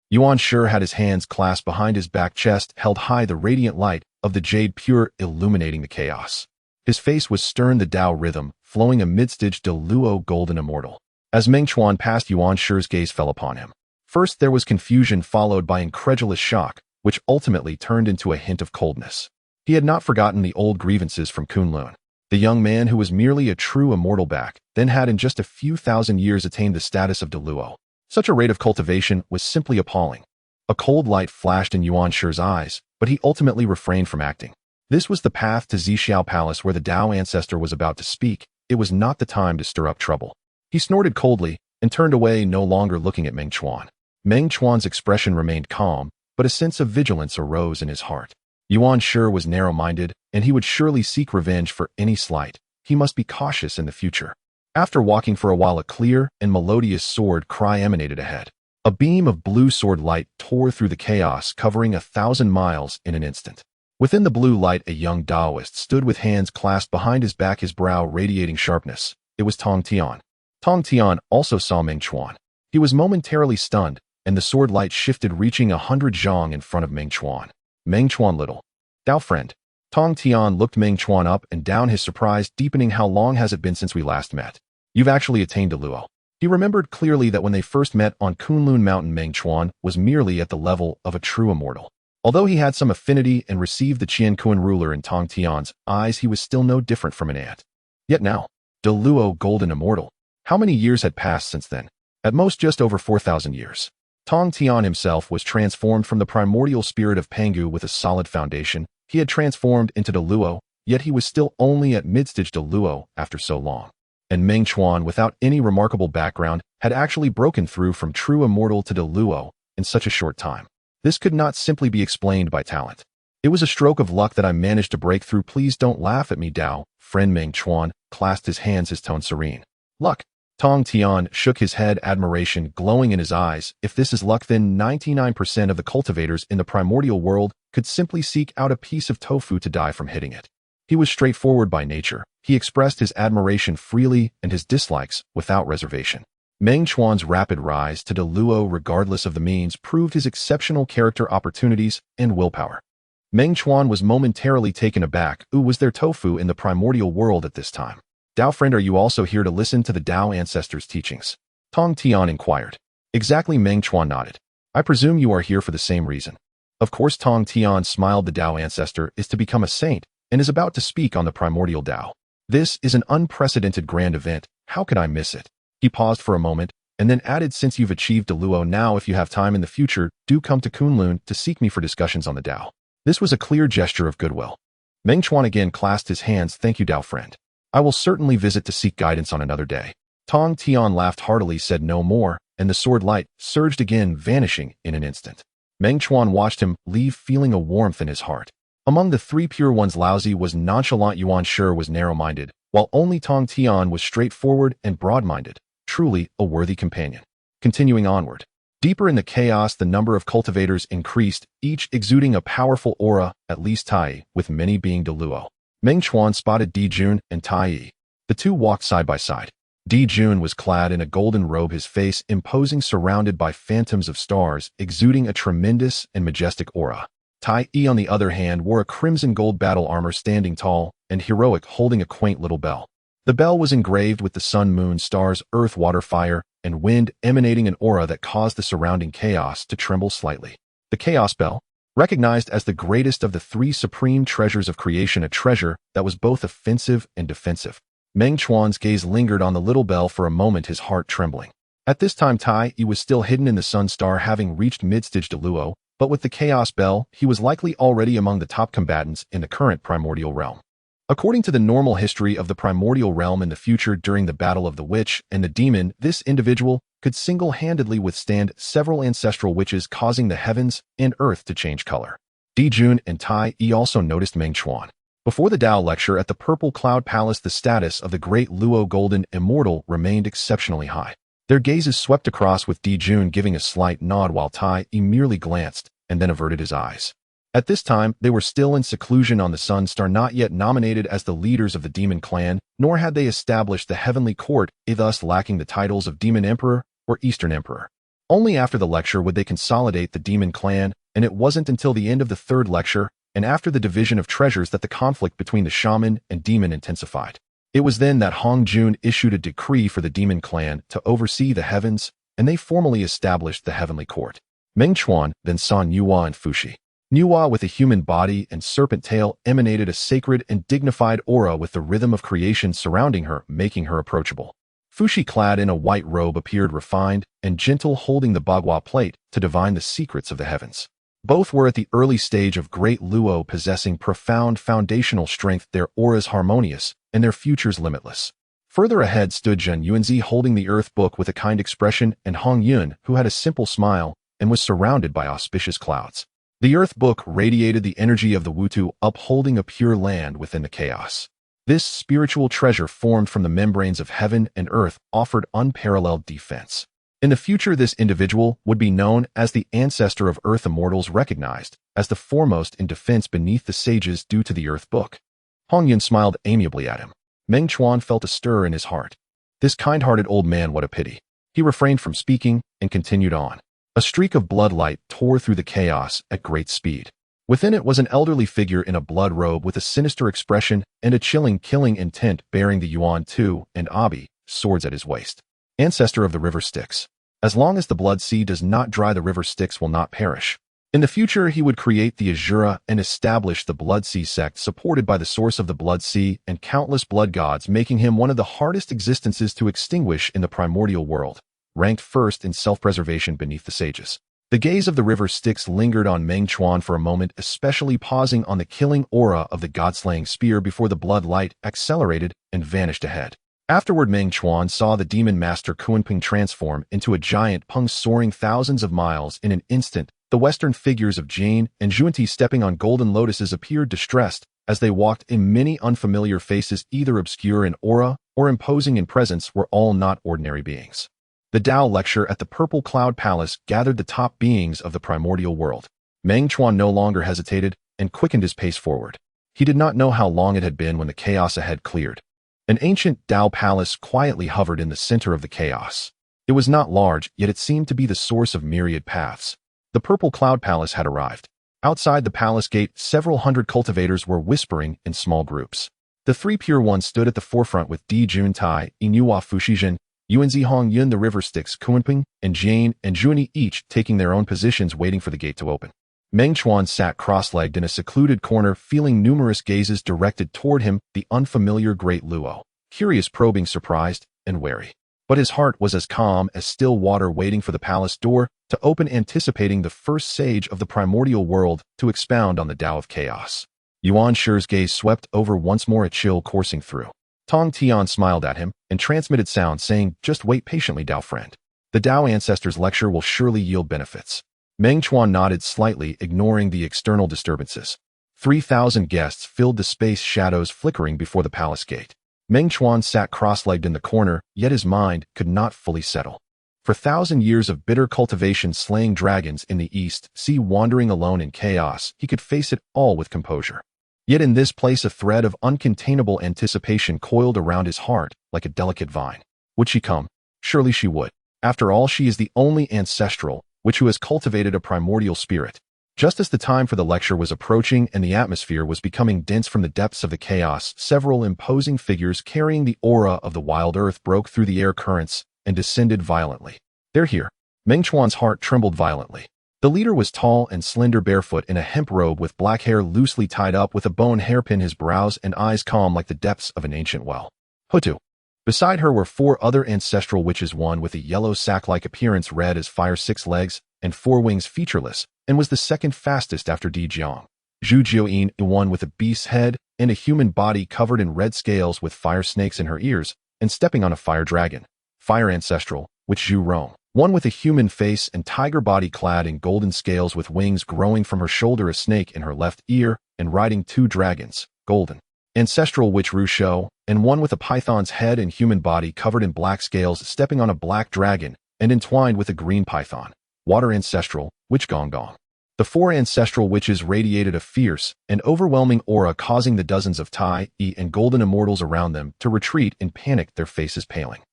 Yuan Shi had his hands clasped behind his back, chest held high, the radiant light of the jade pure illuminating the chaos. His face was stern, the Tao rhythm flowing amid-stage Deluo golden immortal. As Meng Chuan passed, Yuan Shi's gaze fell upon him. First there was confusion, followed by incredulous shock, which ultimately turned into a hint of coldness. He had not forgotten the old grievances from Kunlun. The young man who was merely a true immortal back then had in just a few thousand years attained the status of Deluo. Such a rate of cultivation was simply appalling. A cold light flashed in Yuan Shi's eyes, but he ultimately refrained from acting. This was the path to Zixiao Palace where the Tao ancestor was about to speak. It was not the time to stir up trouble. He snorted coldly and turned away, no longer looking at Meng Chuan. Meng Chuan's expression remained calm, but a sense of vigilance arose in his heart. Yuan Shi was narrow-minded, and he would surely seek revenge for any slight. He must be cautious in the future. After walking for a while, a clear and melodious sword cry emanated ahead. A beam of blue sword light tore through the chaos, covering 1,000 miles in an instant. Within the blue light, a young Taoist stood with hands clasped behind his back, his brow radiating sharpness. It was Tong Tian. Tong Tian also saw Meng Chuan. He was momentarily stunned, and the sword light shifted, reaching 100 zhang in front of Meng Chuan. Meng Chuan, little Tao friend. Tong Tian looked Meng Chuan up and down, his surprise deepening. How long has it been since we last met? You've actually attained Deluo. He remembered clearly that when they first met on Kunlun Mountain, Meng Chuan was merely at the level of a true immortal. Although he had some affinity and received the Qianquan ruler in Tong Tian's eyes, he was still no different from an ant. Yet now, Deluo golden immortal. How many years had passed since then? At most just over 4,000 years. Tong Tian himself was transformed from the primordial spirit of Pangu with a solid foundation. He had transformed into Deluo, yet he was still only at mid-stage Deluo after so long. And Meng Chuan, without any remarkable background, had actually broken through from true immortal to Deluo in such a short time. This could not simply be explained by talent. It was a stroke of luck that I managed to break through. Please don't laugh at me, Tao. Friend. Meng Chuan clasped his hands, his tone serene. Luck. Tong Tian shook his head, admiration glowing in his eyes. If this is luck, then 99% of the cultivators in the primordial world could simply seek out a piece of tofu to die from hitting it. He was straightforward by nature. He expressed his admiration freely and his dislikes without reservation. Meng Chuan's rapid rise to Deluo, regardless of the means, proved his exceptional character, opportunities, and willpower. Meng Chuan was momentarily taken aback. Was there tofu in the primordial world at this time? Tao friend, are you also here to listen to the Tao ancestors' teachings? Tong Tian inquired. Exactly, Meng Chuan nodded. I presume you are here for the same reason. Of course, Tong Tian smiled. The Tao ancestor is to become a saint and is about to speak on the primordial Tao. This is an unprecedented grand event. How could I miss it? He paused for a moment and then added, since you've achieved Deluo now, if you have time in the future, do come to Kunlun to seek me for discussions on the Tao. This was a clear gesture of goodwill. Meng Chuan again clasped his hands. Thank you, Tao friend. I will certainly visit to seek guidance on another day. Tong Tian laughed heartily, said no more, and the sword light surged again, vanishing in an instant. Meng Chuan watched him leave, feeling a warmth in his heart. Among the three pure ones, Laozi was nonchalant, Yuan Shi was narrow-minded, while only Tong Tian was straightforward and broad-minded. Truly a worthy companion. Continuing onward. Deeper in the chaos, the number of cultivators increased, each exuding a powerful aura, at least Tai, with many being Deluo. Meng Chuan spotted Di Jun and Tai. The two walked side by side. Di Jun was clad in a golden robe, his face imposing, surrounded by phantoms of stars, exuding a tremendous and majestic aura. Tai, on the other hand, wore a crimson gold battle armor, standing tall and heroic, holding a quaint little bell. The bell was engraved with the sun, moon, stars, earth, water, fire, and wind, emanating an aura that caused the surrounding chaos to tremble slightly. The Chaos Bell, recognized as the greatest of the three supreme treasures of creation, a treasure that was both offensive and defensive. Meng Chuan's gaze lingered on the little bell for a moment, his heart trembling. At this time, Tai was still hidden in the Sun Star, having reached mid-stage Deluo, but with the Chaos Bell, he was likely already among the top combatants in the current primordial realm. According to the normal history of the primordial realm in the future, during the battle of the witch and the demon, this individual could single-handedly withstand several ancestral witches, causing the heavens and earth to change color. Di Jun and Tai also noticed Meng Chuan. Before the Tao lecture at the Purple Cloud Palace, the status of the great Luo Golden Immortal remained exceptionally high. Their gazes swept across, with Di Jun giving a slight nod while Tai merely glanced and then averted his eyes. At this time, they were still in seclusion on the Sun Star, not yet nominated as the leaders of the Demon Clan, nor had they established the Heavenly Court, thus lacking the titles of Demon Emperor or Eastern Emperor. Only after the lecture would they consolidate the Demon Clan, and it wasn't until the end of the third lecture, and after the division of treasures, that the conflict between the shaman and demon intensified. It was then that Hong Jun issued a decree for the Demon Clan to oversee the heavens, and they formally established the Heavenly Court. Meng Chuan then saw Nuwa and Fushi. Nuwa, with a human body and serpent tail, emanated a sacred and dignified aura with the rhythm of creation surrounding her, making her approachable. Fushi, clad in a white robe, appeared refined and gentle, holding the Bagua plate to divine the secrets of the heavens. Both were at the early stage of great Luo, possessing profound foundational strength, their auras harmonious, and their futures limitless. Further ahead stood Zhen Yuanzi, holding the Earth Book with a kind expression, and Hong Yun, who had a simple smile and was surrounded by auspicious clouds. The Earth Book radiated the energy of the Wutu, upholding a pure land within the chaos. This spiritual treasure, formed from the membranes of heaven and earth, offered unparalleled defense. In the future, this individual would be known as the ancestor of Earth Immortals, recognized as the foremost in defense beneath the sages due to the Earth Book. Hong Yun smiled amiably at him. Meng Chuan felt a stir in his heart. This kind-hearted old man, what a pity. He refrained from speaking and continued on. A streak of bloodlight tore through the chaos at great speed. Within it was an elderly figure in a blood robe with a sinister expression and a chilling, killing intent, bearing the Yuan Tu and Abi swords at his waist. Ancestor of the river Styx. As long as the blood sea does not dry, the river Styx will not perish. In the future, he would create the Azura and establish the Blood Sea sect, supported by the source of the Blood Sea and countless blood gods, making him one of the hardest existences to extinguish in the primordial world, ranked first in self-preservation beneath the sages. The gaze of the river Styx lingered on Meng Chuan for a moment, especially pausing on the killing aura of the god-slaying spear before the blood light accelerated and vanished ahead. Afterward, Meng Chuan saw the demon master Kunping transform into a giant Peng, soaring thousands of miles in an instant. The western figures of Jane and Zhuanti, stepping on golden lotuses, appeared distressed as they walked in. Many unfamiliar faces, either obscure in aura or imposing in presence, were all not ordinary beings. The Tao lecture at the Purple Cloud Palace gathered the top beings of the primordial world. Meng Chuan no longer hesitated and quickened his pace forward. He did not know how long it had been when the chaos ahead cleared. An ancient Tao palace quietly hovered in the center of the chaos. It was not large, yet it seemed to be the source of myriad paths. The Purple Cloud Palace had arrived. Outside the palace gate, several hundred cultivators were whispering in small groups. The three pure ones stood at the forefront, with Di Jun Tai, Inuwa Fushijin, Yuanzihong Yun the river Styx Kunping and Jane and Junie each taking their own positions waiting for the gate to open. Meng Chuan sat cross-legged in a secluded corner feeling numerous gazes directed toward him, the unfamiliar great Luo. Curious, probing, surprised, and wary. But his heart was as calm as still water waiting for the palace door to open, anticipating the first sage of the primordial world to expound on the Tao of chaos. Yuan Shi's gaze swept over once more, a chill coursing through. Tong Tian smiled at him and transmitted sound saying, "Just wait patiently, Tao friend. The Tao Ancestors lecture will surely yield benefits." Meng Chuan nodded slightly, ignoring the external disturbances. 3,000 guests filled the space, shadows flickering before the palace gate. Meng Chuan sat cross-legged in the corner, yet his mind could not fully settle. For 1,000 years of bitter cultivation slaying dragons in the east, sea wandering alone in chaos, he could face it all with composure. Yet in this place a thread of uncontainable anticipation coiled around his heart like a delicate vine. Would she come? Surely she would. After all, she is the only ancestral who has cultivated a primordial spirit. Just as the time for the lecture was approaching and the atmosphere was becoming dense from the depths of the chaos, several imposing figures carrying the aura of the wild earth broke through the air currents and descended violently. "They're here." Meng Chuan's heart trembled violently. The leader was tall and slender, barefoot in a hemp robe with black hair loosely tied up with a bone hairpin, his brows and eyes calm like the depths of an ancient well. Hutu. Beside her were 4 other ancestral witches, one with a yellow sack-like appearance, red as fire, 6 legs and 4 wings, featureless, and was the second fastest after Di Jiang. Zhu Jiuyin, one with a beast's head and a human body covered in red scales with fire snakes in her ears, and stepping on a fire dragon. Fire ancestral, which Zhu Rong. One with a human face and tiger body clad in golden scales with wings growing from her shoulder, a snake in her left ear, and riding 2 dragons, golden. Ancestral witch Ru Shou, and one with a python's head and human body covered in black scales, stepping on a black dragon and entwined with a green python. Water ancestral, witch Gong Gong. The 4 ancestral witches radiated a fierce and overwhelming aura, causing the dozens of Tai and golden immortals around them to retreat in panic, their faces paling.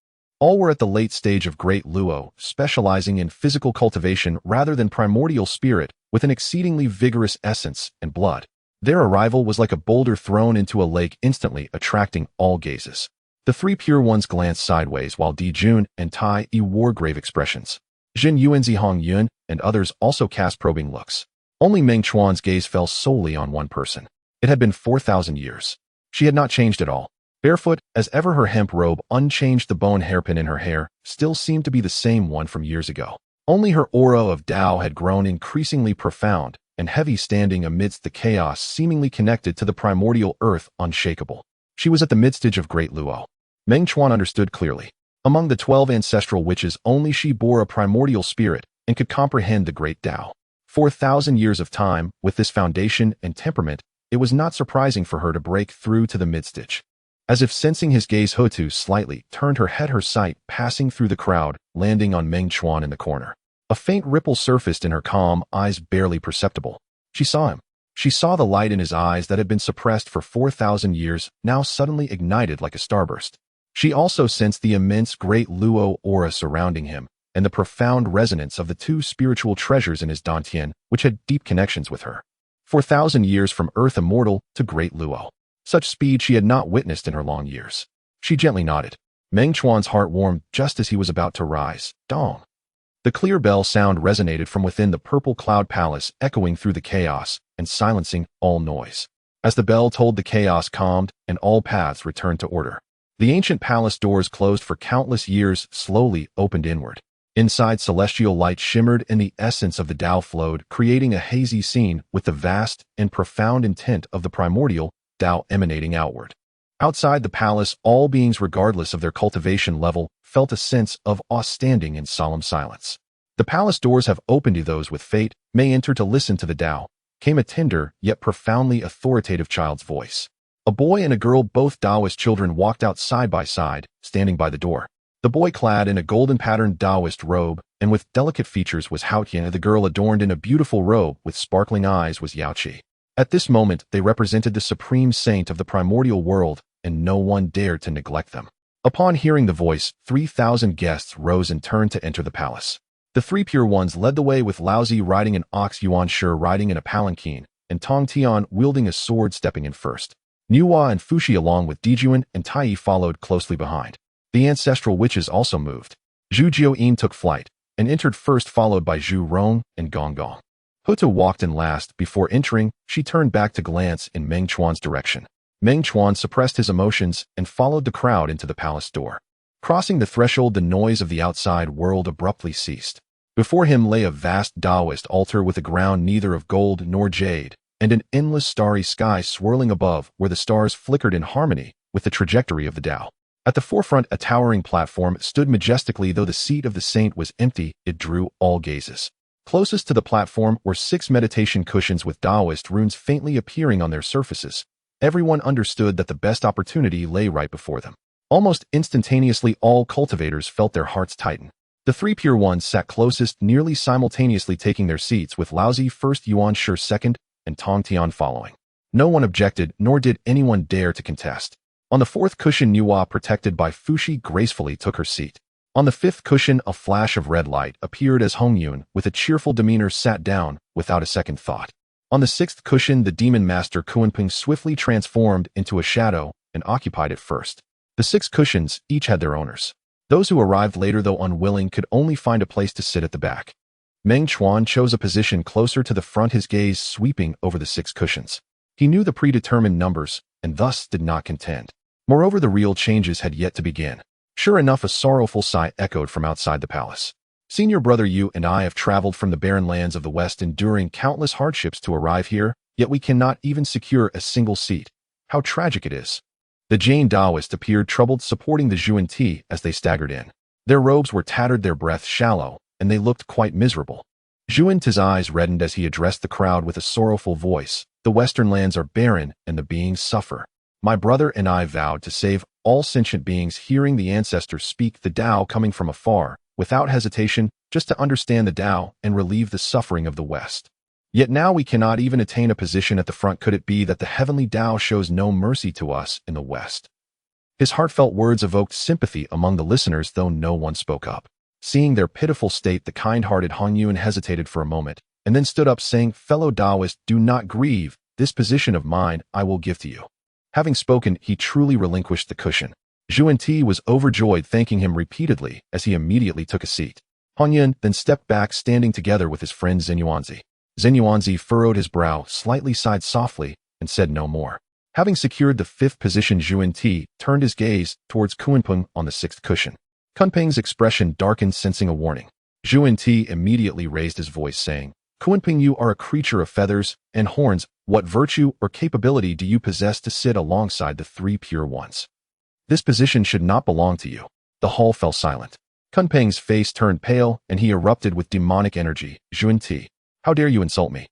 All were at the late stage of Great Luo, specializing in physical cultivation rather than primordial spirit, with an exceedingly vigorous essence and blood. Their arrival was like a boulder thrown into a lake, instantly attracting all gazes. The 3 pure ones glanced sideways while Di Jun and Tai wore grave expressions. Jin Yuanzihong Yun and others also cast probing looks. Only Meng Chuan's gaze fell solely on one person. It had been 4,000 years. She had not changed at all. Barefoot as ever, her hemp robe unchanged, the bone hairpin in her hair still seemed to be the same one from years ago. Only her aura of Tao had grown increasingly profound and heavy, standing amidst the chaos, seemingly connected to the primordial earth, unshakable. She was at the midstage of Great Luo. Meng Chuan understood clearly. Among the 12 ancestral witches, only she bore a primordial spirit and could comprehend the great Tao. 4,000 years of time, with this foundation and temperament, it was not surprising for her to break through to the midstage. As if sensing his gaze, Hutu slightly turned her head, her sight passing through the crowd, landing on Meng Chuan in the corner. A faint ripple surfaced in her calm eyes, barely perceptible. She saw him. She saw the light in his eyes that had been suppressed for 4,000 years, now suddenly ignited like a starburst. She also sensed the immense Great Luo aura surrounding him, and the profound resonance of the 2 spiritual treasures in his dantian, which had deep connections with her. 4,000 years from Earth Immortal to Great Luo. Such speed she had not witnessed in her long years. She gently nodded. Meng Chuan's heart warmed just as he was about to rise. Dong. The clear bell sound resonated from within the purple cloud palace, echoing through the chaos and silencing all noise. As the bell tolled, the chaos calmed and all paths returned to order. The ancient palace doors, closed for countless years, slowly opened inward. Inside, celestial light shimmered and the essence of the Tao flowed, creating a hazy scene with the vast and profound intent of the primordial Tao emanating outward. Outside the palace, all beings, regardless of their cultivation level, felt a sense of awe, standing in solemn silence. The palace doors have opened to those with fate, may enter to listen to the Tao, came a tender yet profoundly authoritative child's voice. A boy and a girl, both Taoist children, walked out side by side, standing by the door. The boy, clad in a golden patterned Taoist robe and with delicate features, was Hao Tian. The girl, adorned in a beautiful robe with sparkling eyes, was Yao Qi. At this moment, they represented the supreme saint of the primordial world, and no one dared to neglect them. Upon hearing the voice, 3,000 guests rose and turned to enter the palace. The 3 pure ones led the way, with Laozi riding an ox, Yuan Shi riding in a palanquin, and Tong Tian wielding a sword, stepping in first. Niuhua and Fuxi along with Dijuan and Tai followed closely behind. The ancestral witches also moved. Zhu Jiuyin took flight and entered first, followed by Zhu Rong and Gong Gong. Huta walked in last. Before entering, she turned back to glance in Meng Chuan's direction. Meng Chuan suppressed his emotions and followed the crowd into the palace door. Crossing the threshold, the noise of the outside world abruptly ceased. Before him lay a vast Taoist altar with a ground neither of gold nor jade, and an endless starry sky swirling above where the stars flickered in harmony with the trajectory of the Tao. At the forefront, a towering platform stood majestically. Though the seat of the saint was empty, it drew all gazes. Closest to the platform were 6 meditation cushions with Taoist runes faintly appearing on their surfaces. Everyone understood that the best opportunity lay right before them. Almost instantaneously, all cultivators felt their hearts tighten. The 3 pure ones sat closest, nearly simultaneously taking their seats, with Laozi first, Yuan Shi second, and Tong Tian following. No one objected, nor did anyone dare to contest. On the 4th cushion, Nuwa, protected by Fushi, gracefully took her seat. On the 5th cushion, a flash of red light appeared as Hongyun, with a cheerful demeanor, sat down without a second thought. On the 6th cushion, the demon master Kunpeng swiftly transformed into a shadow and occupied it first. The 6 cushions each had their owners. Those who arrived later, though unwilling, could only find a place to sit at the back. Meng Chuan chose a position closer to the front, his gaze sweeping over the 6 cushions. He knew the predetermined numbers and thus did not contend. Moreover, the real changes had yet to begin. Sure enough, a sorrowful sigh echoed from outside the palace. Senior brother, you and I have traveled from the barren lands of the West, enduring countless hardships to arrive here, yet we cannot even secure a single seat. How tragic it is. The Jain Taoist appeared troubled, supporting the Zhuan as they staggered in. Their robes were tattered, their breath shallow, and they looked quite miserable. Zhuan Ti's eyes reddened as he addressed the crowd with a sorrowful voice. The Western lands are barren, and the beings suffer. My brother and I vowed to save all sentient beings. Hearing the ancestors speak the Tao coming from afar, without hesitation, just to understand the Tao and relieve the suffering of the West. Yet now we cannot even attain a position at the front. Could it be that the heavenly Tao shows no mercy to us in the West? His heartfelt words evoked sympathy among the listeners, though no one spoke up. Seeing their pitiful state, the kind-hearted Hongyun hesitated for a moment, and then stood up, saying, "Fellow Taoist, do not grieve. This position of mine I will give to you." Having spoken, he truly relinquished the cushion. Zhuan was overjoyed, thanking him repeatedly as he immediately took a seat. Hongyun then stepped back, standing together with his friend Zenyuanzi. Zenyuanzi furrowed his brow, slightly sighed softly, and said no more. Having secured the 5th position, Zhuan turned his gaze towards Kunpeng on the 6th cushion. Kunpeng's expression darkened, sensing a warning. Zhuan immediately raised his voice, saying, "Kunpeng, you are a creature of feathers and horns. What virtue or capability do you possess to sit alongside the 3 pure ones? This position should not belong to you." The hall fell silent. Kunpeng's face turned pale, and he erupted with demonic energy. "Zhuan, how dare you insult me?"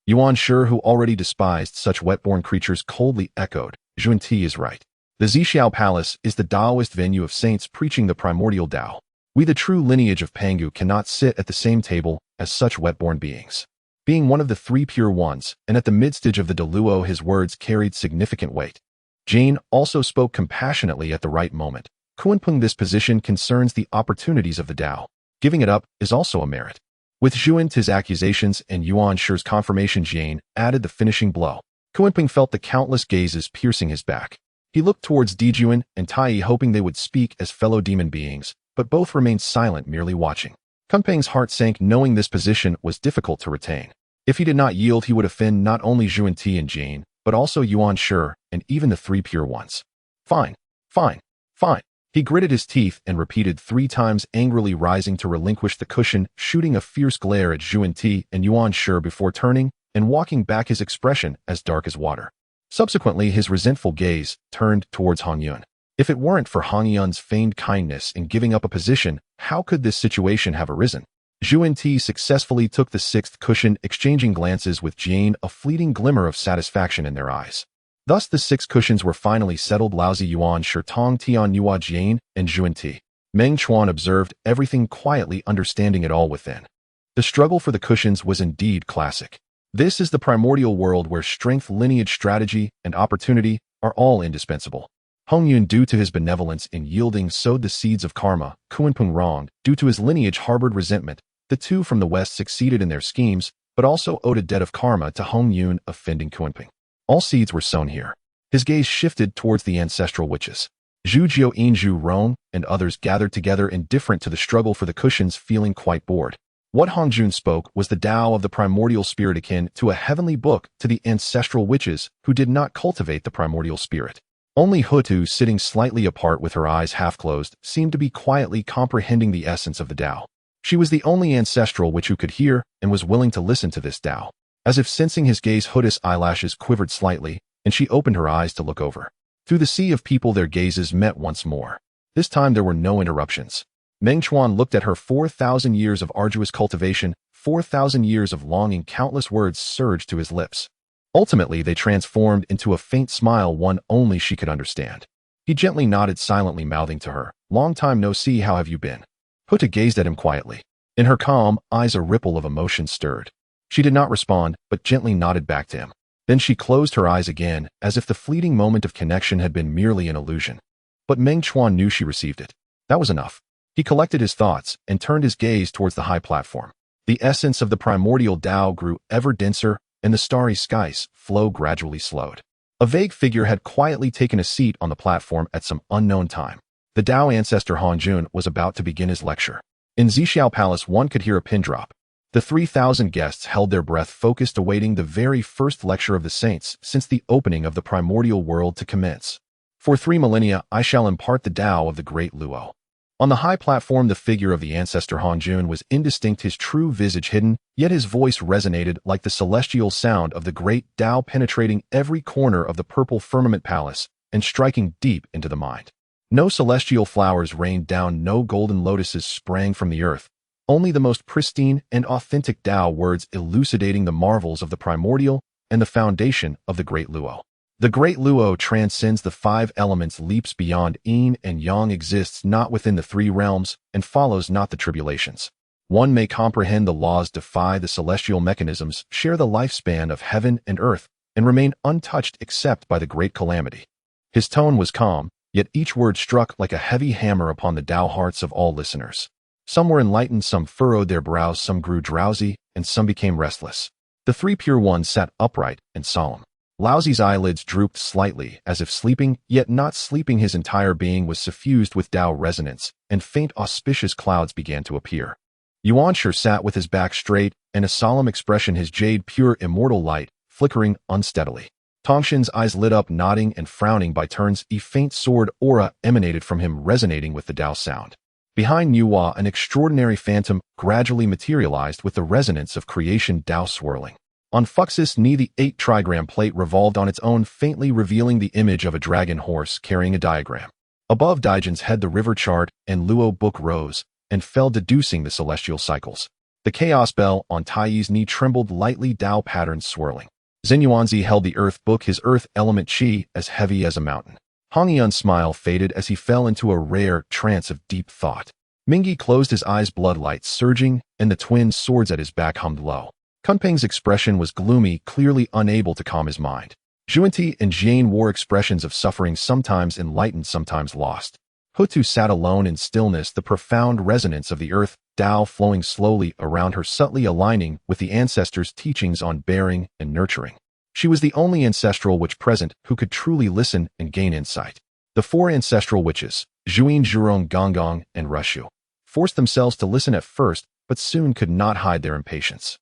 Yuan Shi, who already despised such wet-born creatures, coldly echoed, "Zhuan is right. The Zixiao Palace is the Taoist venue of saints preaching the primordial Tao. We, the true lineage of Pangu, cannot sit at the same table as such wet-born beings." Being one of the 3 pure ones, and at the midstage of the Deluo, his words carried significant weight. Jane also spoke compassionately at the right moment. "Kunpeng, this position concerns the opportunities of the Tao. Giving it up is also a merit." With Zhuan Ti's accusations and Yuan Shi's confirmation, Jane added the finishing blow. Kunpeng felt the countless gazes piercing his back. He looked towards Dijuan and Tai, hoping they would speak as fellow demon beings, but both remained silent, merely watching. Kunpeng's heart sank, knowing this position was difficult to retain. If he did not yield, he would offend not only Zhuan and Jane, but also Yuan Shi and even the 3 pure ones. Fine, fine, fine. He gritted his teeth and repeated 3 times, angrily rising to relinquish the cushion, shooting a fierce glare at Zhuan and Yuan Shi before turning and walking back, his expression as dark as water. Subsequently, his resentful gaze turned towards Hongyun. If it weren't for Hongyun's feigned kindness in giving up a position, how could this situation have arisen? Zhuan successfully took the 6th cushion, exchanging glances with Jane, a fleeting glimmer of satisfaction in their eyes. Thus the 6 cushions were finally settled. Laozi, Yuan Shi, Tong Tian, Nuwa, Jane, and Zhuan. Meng Chuan observed everything quietly, understanding it all within. The struggle for the cushions was indeed classic. This is the primordial world where strength, lineage, strategy, and opportunity are all indispensable. Hongyun, due to his benevolence in yielding, sowed the seeds of karma. Kunpeng wronged, due to his lineage, harbored resentment. The 2 from the West succeeded in their schemes, but also owed a debt of karma to Hongyun, offending Kunpeng. All seeds were sown here. His gaze shifted towards the ancestral witches. Zhu Jiu In Zhu Rong and others gathered together indifferent to the struggle for the cushions, feeling quite bored. What Honghuang spoke was the Tao of the primordial spirit, akin to a heavenly book to the ancestral witches who did not cultivate the primordial spirit. Only Hutu, sitting slightly apart with her eyes half closed, seemed to be quietly comprehending the essence of the Tao. She was the only ancestral witch who could hear and was willing to listen to this Tao. As if sensing his gaze, Hutu's eyelashes quivered slightly, and she opened her eyes to look over. Through the sea of people their gazes met once more. This time there were no interruptions. Meng Chuan looked at her. 4,000 years of arduous cultivation, 4,000 years of longing, countless words surged to his lips. Ultimately, they transformed into a faint smile, one only she could understand. He gently nodded, silently mouthing to her, "Long time no see, how have you been?" Hutu gazed at him quietly. In her calm eyes a ripple of emotion stirred. She did not respond, but gently nodded back to him. Then she closed her eyes again, as if the fleeting moment of connection had been merely an illusion. But Meng Chuan knew she received it. That was enough. He collected his thoughts and turned his gaze towards the high platform. The essence of the primordial Tao grew ever denser, and the starry sky's flow gradually slowed. A vague figure had quietly taken a seat on the platform at some unknown time. The Tao ancestor Honghuang was about to begin his lecture. In Zixiao Palace, one could hear a pin drop. The 3,000 guests held their breath, focused, awaiting the very first lecture of the saints since the opening of the primordial world to commence. For 3 millennia, I shall impart the Tao of the great Luo. On the high platform, the figure of the ancestor Honghuang was indistinct, his true visage hidden, yet his voice resonated like the celestial sound of the great Tao, penetrating every corner of the purple firmament palace and striking deep into the mind. No celestial flowers rained down, no golden lotuses sprang from the earth. Only the most pristine and authentic Tao words, elucidating the marvels of the primordial and the foundation of the great Luo. The great Luo transcends the 5 elements, leaps beyond yin and yang, exists not within the 3 realms, and follows not the tribulations. One may comprehend the laws, defy the celestial mechanisms, share the lifespan of heaven and earth, and remain untouched except by the great calamity. His tone was calm, yet each word struck like a heavy hammer upon the Tao hearts of all listeners. Some were enlightened, some furrowed their brows, some grew drowsy, and some became restless. The 3 pure ones sat upright and solemn. Laozi's eyelids drooped slightly, as if sleeping, yet not sleeping. His entire being was suffused with Tao resonance, and faint auspicious clouds began to appear. Yuan Shi sat with his back straight and a solemn expression, his jade pure immortal light, flickering unsteadily. Tongshin's eyes lit up, nodding and frowning by turns. A faint sword aura emanated from him, resonating with the Tao sound. Behind Nuwa, an extraordinary phantom gradually materialized with the resonance of creation Tao swirling. On Fux's knee, the 8 trigram plate revolved on its own, faintly revealing the image of a dragon horse carrying a diagram. Above Daijan's head, the river chart and Luo book rose and fell, deducing the celestial cycles. The chaos bell on Taiyi's knee trembled lightly, Tao patterns swirling. Xinyuanzi held the earth book, his earth element qi as heavy as a mountain. Hongyan's smile faded as he fell into a rare trance of deep thought. Mingyi closed his eyes, blood light surging, and the twin swords at his back hummed low. Kunpeng's expression was gloomy, clearly unable to calm his mind. Zhuanti and Jian wore expressions of suffering, sometimes enlightened, sometimes lost. Hutu sat alone in stillness, the profound resonance of the earth Tao flowing slowly around her, subtly aligning with the ancestors' teachings on bearing and nurturing. She was the only ancestral witch present who could truly listen and gain insight. The 4 ancestral witches, Zhuin, Zhurong, Gonggong, and Rushu, forced themselves to listen at first, but soon could not hide their impatience.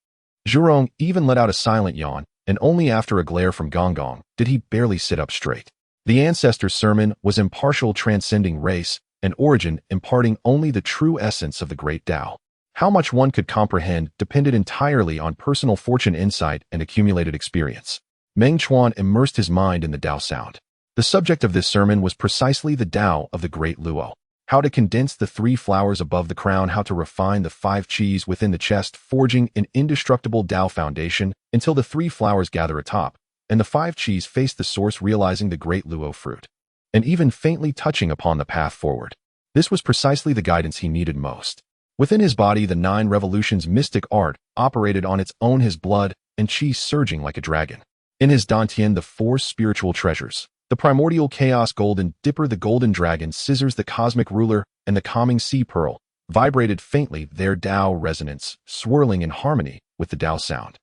Zhurong even let out a silent yawn, and only after a glare from Gonggong did he barely sit up straight. The ancestor's sermon was impartial, transcending race and origin, imparting only the true essence of the great Tao. How much one could comprehend depended entirely on personal fortune, insight, and accumulated experience. Meng Chuan immersed his mind in the Tao sound. The subject of this sermon was precisely the Tao of the great Luo. How to condense the 3 flowers above the crown, how to refine the 5 qis within the chest, forging an indestructible Tao foundation until the 3 flowers gather atop, and the 5 qis face the source, realizing the great Luo fruit, and even faintly touching upon the path forward. This was precisely the guidance he needed most. Within his body, the 9 revolutions mystic art operated on its own, his blood and qi surging like a dragon. In his dantian, the 4 spiritual treasures, the primordial chaos golden dipper, the golden dragon, scissors, the cosmic ruler, and the calming sea pearl, vibrated faintly, their Tao resonance swirling in harmony with the Tao sound.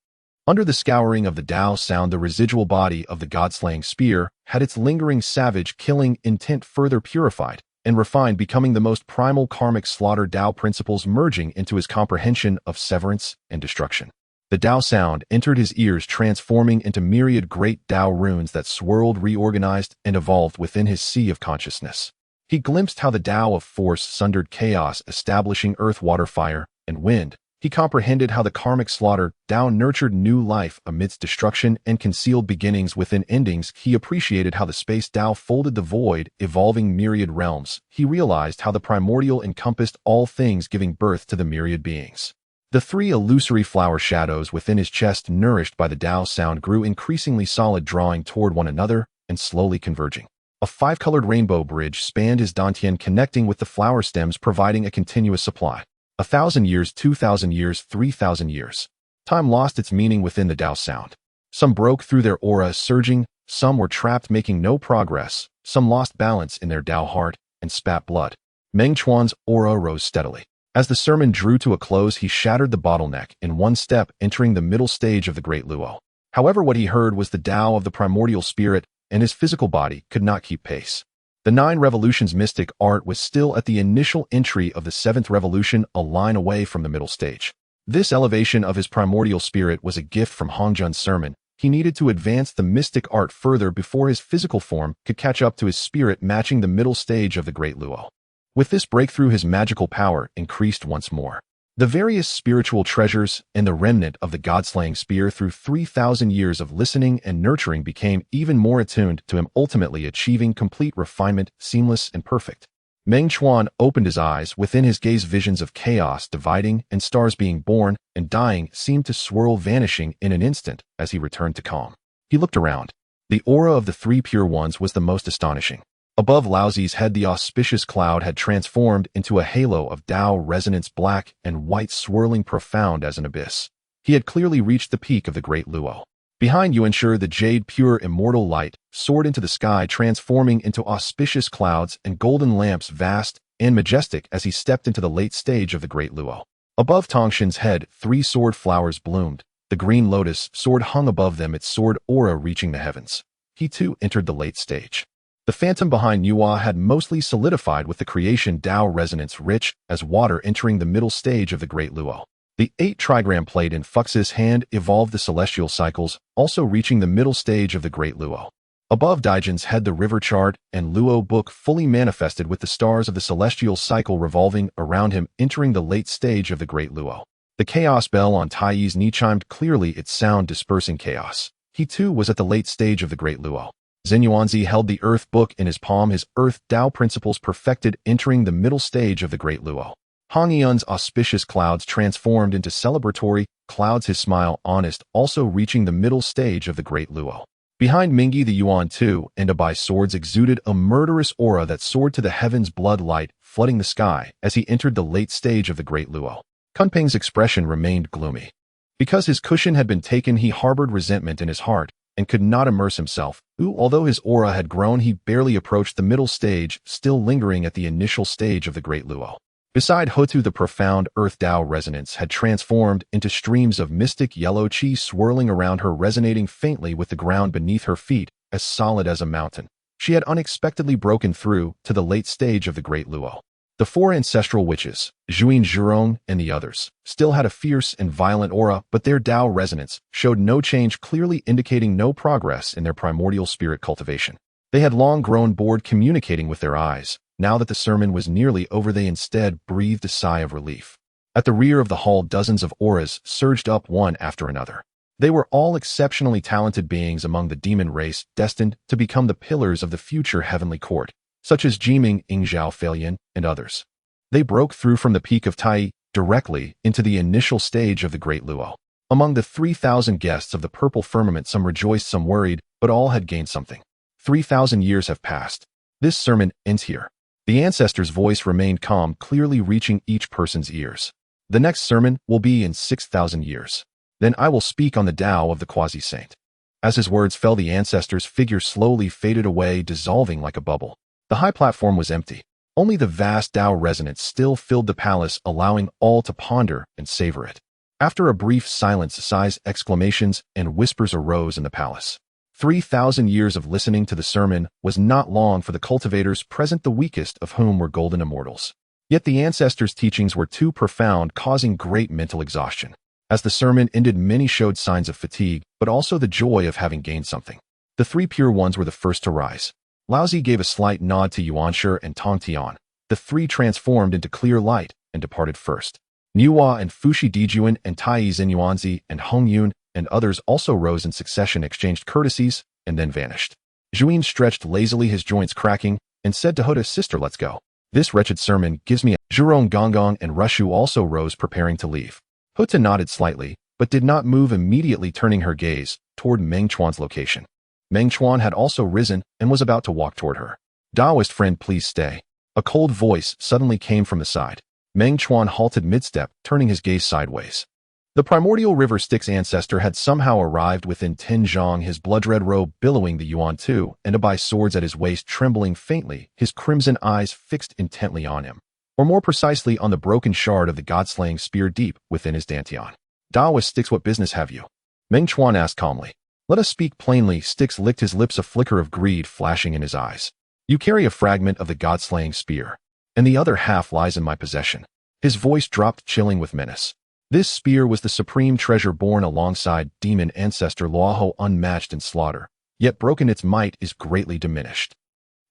Under the scouring of the Tao sound, the residual body of the god-slaying spear had its lingering savage killing intent further purified and refined, becoming the most primal karmic slaughter Tao principles merging into his comprehension of severance and destruction. The Tao sound entered his ears, transforming into myriad great Tao runes that swirled, reorganized, and evolved within his sea of consciousness. He glimpsed how the Tao of force sundered chaos, establishing earth, water, fire, and wind. He comprehended how the karmic slaughter Tao nurtured new life amidst destruction and concealed beginnings within endings. He appreciated how the space Tao folded the void, evolving myriad realms. He realized how the primordial encompassed all things, giving birth to the myriad beings. The three illusory flower shadows within his chest, nourished by the Tao sound, grew increasingly solid, drawing toward one another and slowly converging. A five-colored rainbow bridge spanned his dantian, connecting with the flower stems, providing a continuous supply. 1,000 years, 2,000 years, 3,000 years. Time lost its meaning within the Tao sound. Some broke through their aura, surging. Some were trapped, making no progress. Some lost balance in their Tao heart and spat blood. Meng Chuan's aura rose steadily. As the sermon drew to a close, he shattered the bottleneck in one step, entering the middle stage of the Great Luo. However, what he heard was the Tao of the primordial spirit, and his physical body could not keep pace. The 9 revolutions mystic art was still at the initial entry of the 7th revolution, a line away from the middle stage. This elevation of his primordial spirit was a gift from Honghuang's sermon. He needed to advance the mystic art further before his physical form could catch up to his spirit, matching the middle stage of the Great Luo. With this breakthrough, his magical power increased once more. The various spiritual treasures and the remnant of the god-slaying spear, through 3,000 years of listening and nurturing, became even more attuned to him, ultimately achieving complete refinement, seamless and perfect. Meng Chuan opened his eyes. Within his gaze, visions of chaos dividing and stars being born and dying seemed to swirl, vanishing in an instant as he returned to calm. He looked around. The aura of the 3 pure ones was the most astonishing. Above Laozi's head, the auspicious cloud had transformed into a halo of Tao resonance, black and white, swirling profound as an abyss. He had clearly reached the peak of the Great Luo. Behind Yuanshi, the jade, pure immortal light, soared into the sky, transforming into auspicious clouds and golden lamps, vast and majestic as he stepped into the late stage of the Great Luo. Above Tongshin's head, 3 sword flowers bloomed. The green lotus sword hung above them, its sword aura reaching the heavens. He too entered the late stage. The phantom behind Nuwa had mostly solidified with the creation Tao resonance, rich as water, entering the middle stage of the Great Luo. The 8 trigram plate in Fux's hand evolved the celestial cycles, also reaching the middle stage of the Great Luo. Above Daijin's head, the river chart and Luo book fully manifested, with the stars of the celestial cycle revolving around him, entering the late stage of the Great Luo. The chaos bell on Taiyi's knee chimed clearly, its sound dispersing chaos. He too was at the late stage of the Great Luo. Zenyuanzi held the Earth Book in his palm, his Earth Tao principles perfected, entering the middle stage of the Great Luo. Hongyan's auspicious clouds transformed into celebratory clouds, his smile honest, also reaching the middle stage of the Great Luo. Behind Mingi, the Yuan too and Abai swords exuded a murderous aura that soared to the heavens, blood light flooding the sky as he entered the late stage of the Great Luo. Kunping's expression remained gloomy. Because his cushion had been taken, he harbored resentment in his heart and could not immerse himself. Although his aura had grown, he barely approached the middle stage, still lingering at the initial stage of the Great Luo. Beside Hotu, the profound Earth Tao resonance had transformed into streams of mystic yellow qi swirling around her, resonating faintly with the ground beneath her feet, as solid as a mountain. She had unexpectedly broken through to the late stage of the Great Luo. The 4 ancestral witches, Zhuin Zhurong and the others, still had a fierce and violent aura, but their Tao resonance showed no change, clearly indicating no progress in their primordial spirit cultivation. They had long grown bored communicating with their eyes. Now that the sermon was nearly over, they instead breathed a sigh of relief. At the rear of the hall, dozens of auras surged up one after another. They were all exceptionally talented beings among the demon race, destined to become the pillars of the future heavenly court, such as Jiming, Ingzhao, Feilian, and others. They broke through from the peak of Tai directly into the initial stage of the Great Luo. Among the 3,000 guests of the purple firmament, some rejoiced, some worried, but all had gained something. 3,000 years have passed. This sermon ends here. The ancestor's voice remained calm, clearly reaching each person's ears. The next sermon will be in 6,000 years. Then I will speak on the Tao of the quasi-saint. As his words fell, the ancestor's figure slowly faded away, dissolving like a bubble. The high platform was empty. Only the vast Tao resonance still filled the palace, allowing all to ponder and savor it. After a brief silence, sighs, exclamations, and whispers arose in the palace. 3,000 years of listening to the sermon was not long for the cultivators present, the weakest of whom were golden immortals. Yet the ancestors' teachings were too profound, causing great mental exhaustion. As the sermon ended, many showed signs of fatigue, but also the joy of having gained something. The three pure ones were the first to rise. Laozi gave a slight nod to Yuanshi and Tong Tian. The three transformed into clear light and departed first. Niuhua and Fushi Dijuan and Tai Zinyuanzi and Hongyun and others also rose in succession, exchanged courtesies, and then vanished. Zhuyin stretched lazily, his joints cracking, and said to Hota's sister, "Let's go. This wretched sermon gives me a..." Zhurong Gonggong and Rushu also rose, preparing to leave. Hota nodded slightly, but did not move, immediately turning her gaze toward Meng Chuan's location. Meng Chuan had also risen and was about to walk toward her. "Daoist friend, please stay." A cold voice suddenly came from the side. Meng Chuan halted mid-step, turning his gaze sideways. The primordial river Styx ancestor had somehow arrived within 10 zhang, his blood-red robe billowing, the Yuan Tu and Abai swords at his waist trembling faintly, his crimson eyes fixed intently on him, or more precisely on the broken shard of the god-slaying spear deep within his dantian. "Daoist Styx, what business have you?" Meng Chuan asked calmly. "Let us speak plainly." Styx licked his lips, a flicker of greed flashing in his eyes. "You carry a fragment of the god-slaying spear, and the other half lies in my possession." His voice dropped, chilling with menace. This spear was the supreme treasure born alongside demon ancestor Luoho, unmatched in slaughter, yet broken its might is greatly diminished.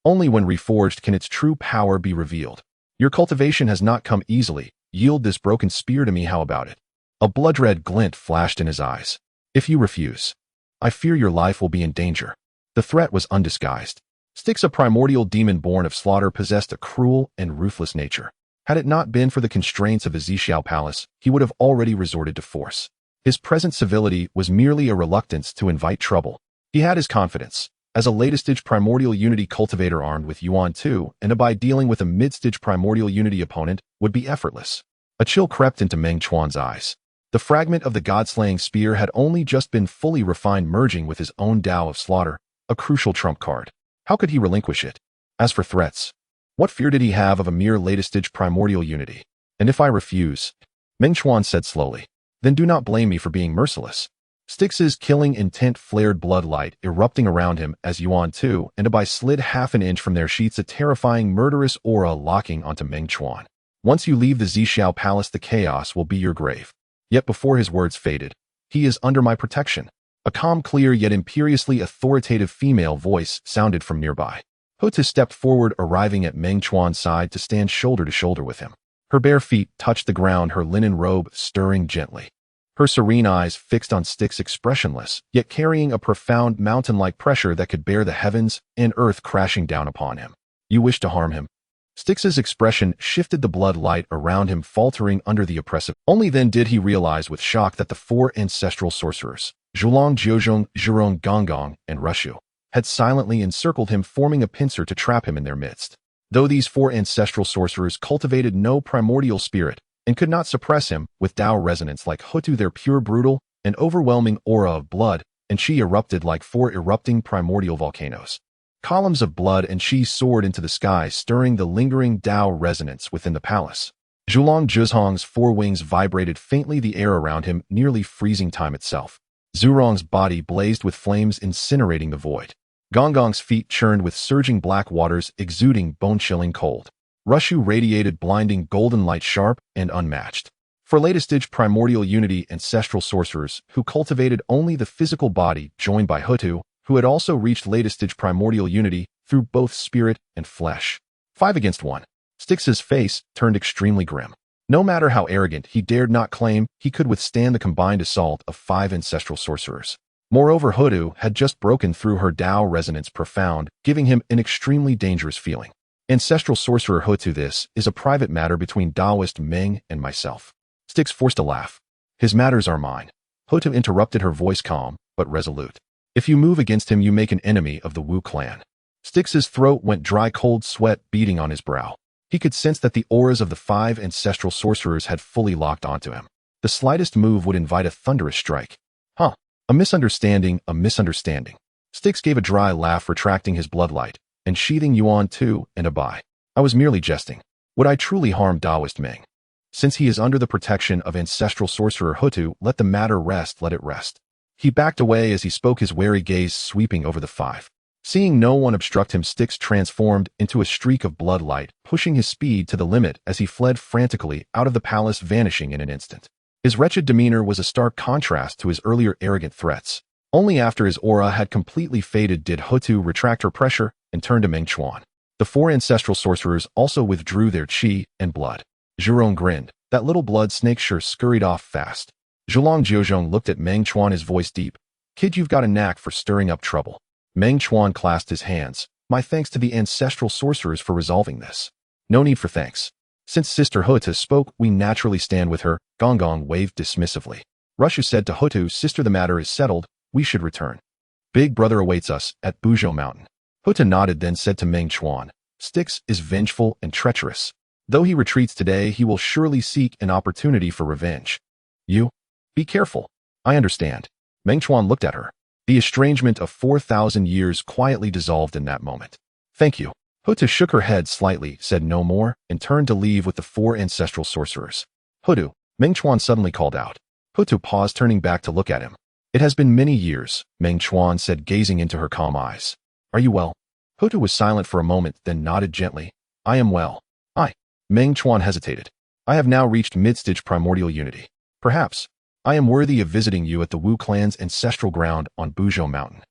Only when reforged can its true power be revealed. Your cultivation has not come easily. Yield this broken spear to me, how about it? A blood-red glint flashed in his eyes. "If you refuse, I fear your life will be in danger." The threat was undisguised. Styx, a primordial demon born of slaughter, possessed a cruel and ruthless nature. Had it not been for the constraints of the Zixiao Palace, he would have already resorted to force. His present civility was merely a reluctance to invite trouble. He had his confidence. As a late-stage primordial unity cultivator armed with Yuan Tu and by dealing with a mid-stage primordial unity opponent would be effortless. A chill crept into Meng Chuan's eyes. The fragment of the god-slaying spear had only just been fully refined, merging with his own Tao of slaughter, a crucial trump card. How could he relinquish it? As for threats, what fear did he have of a mere latest-stage primordial unity? "And if I refuse," Meng Chuan said slowly, "then do not blame me for being merciless." Styx's killing intent flared, blood light erupting around him as Yuan Tu and Abai slid half an inch from their sheets, a terrifying murderous aura locking onto Meng Chuan. "Once you leave the Zixiao Palace, the chaos will be your grave." Yet before his words faded, "He is under my protection." A calm, clear, yet imperiously authoritative female voice sounded from nearby. Hota stepped forward, arriving at Meng Chuan's side to stand shoulder to shoulder with him. Her bare feet touched the ground, her linen robe stirring gently. Her serene eyes fixed on Styx, expressionless, yet carrying a profound mountain-like pressure that could bear the heavens and earth crashing down upon him. "You wish to harm him?" Styx's expression shifted, the blood light around him faltering under the oppressive. Only then did he realize with shock that the four ancestral sorcerers, Zhulong Jiuzhong, Zhurong Gonggong, and Rushu, had silently encircled him, forming a pincer to trap him in their midst. Though these four ancestral sorcerers cultivated no primordial spirit and could not suppress him with Tao resonance like Hutu, their pure, brutal, and overwhelming aura of blood and chi erupted like four erupting primordial volcanoes. Columns of blood and chi soared into the sky, stirring the lingering Tao resonance within the palace. Zhulong Jiuzhong's four wings vibrated faintly, the air around him nearly freezing time itself. Zhurong's body blazed with flames, incinerating the void. Gonggong's feet churned with surging black waters, exuding bone-chilling cold. Rushu radiated blinding golden light, sharp and unmatched. For latest-stage primordial unity ancestral sorcerers who cultivated only the physical body, joined by Hutu, who had also reached latest-stage primordial unity through both spirit and flesh. 5 against 1. Styx's face turned extremely grim. No matter how arrogant, he dared not claim he could withstand the combined assault of 5 ancestral sorcerers. Moreover, Hutu had just broken through her Tao resonance profound, giving him an extremely dangerous feeling. "Ancestral sorcerer Hutu, this is a private matter between Taoist Meng and myself." Styx forced a laugh. "His matters are mine." Hutu interrupted, her voice calm but resolute. "If you move against him, you make an enemy of the Wu clan." Styx's throat went dry, cold sweat beading on his brow. He could sense that the auras of the 5 ancestral sorcerers had fully locked onto him. The slightest move would invite a thunderous strike. A misunderstanding, a misunderstanding. Styx gave a dry laugh, retracting his bloodlight and sheathing Yuan Tu and Abai. "I was merely jesting. Would I truly harm Taoist Meng?" Since he is under the protection of ancestral sorcerer Hutu, let the matter rest, let it rest. He backed away as he spoke, his wary gaze sweeping over the five. Seeing no one obstruct him, Styx transformed into a streak of blood light, pushing his speed to the limit as he fled frantically out of the palace, vanishing in an instant. His wretched demeanor was a stark contrast to his earlier arrogant threats. Only after his aura had completely faded did Hutu retract her pressure and turn to Meng Chuan. The four ancestral sorcerers also withdrew their qi and blood. Zhurong grinned. That little blood snake sure scurried off fast. Zhulong Jiuzhong looked at Meng Chuan, his voice deep. Kid, you've got a knack for stirring up trouble. Meng Chuan clasped his hands. My thanks to the ancestral sorcerers for resolving this. No need for thanks. Since Sister Hutu spoke, we naturally stand with her. Gong waved dismissively. Rushu said to Hutu, Sister, the matter is settled. We should return. Big brother awaits us at Buzhou Mountain. Hutu nodded, then said to Meng Chuan, Styx is vengeful and treacherous. Though he retreats today, he will surely seek an opportunity for revenge. You? Be careful. I understand. Meng Chuan looked at her. The estrangement of 4,000 years quietly dissolved in that moment. Thank you. Hutu shook her head slightly, said no more, and turned to leave with the four ancestral sorcerers. Hutu, Meng Chuan suddenly called out. Hutu paused, turning back to look at him. It has been many years, Meng Chuan said, gazing into her calm eyes. Are you well? Hutu was silent for a moment, then nodded gently. I am well. Meng Chuan hesitated. I have now reached mid-stage primordial unity. Perhaps I am worthy of visiting you at the Wu clan's ancestral ground on Buzhou Mountain.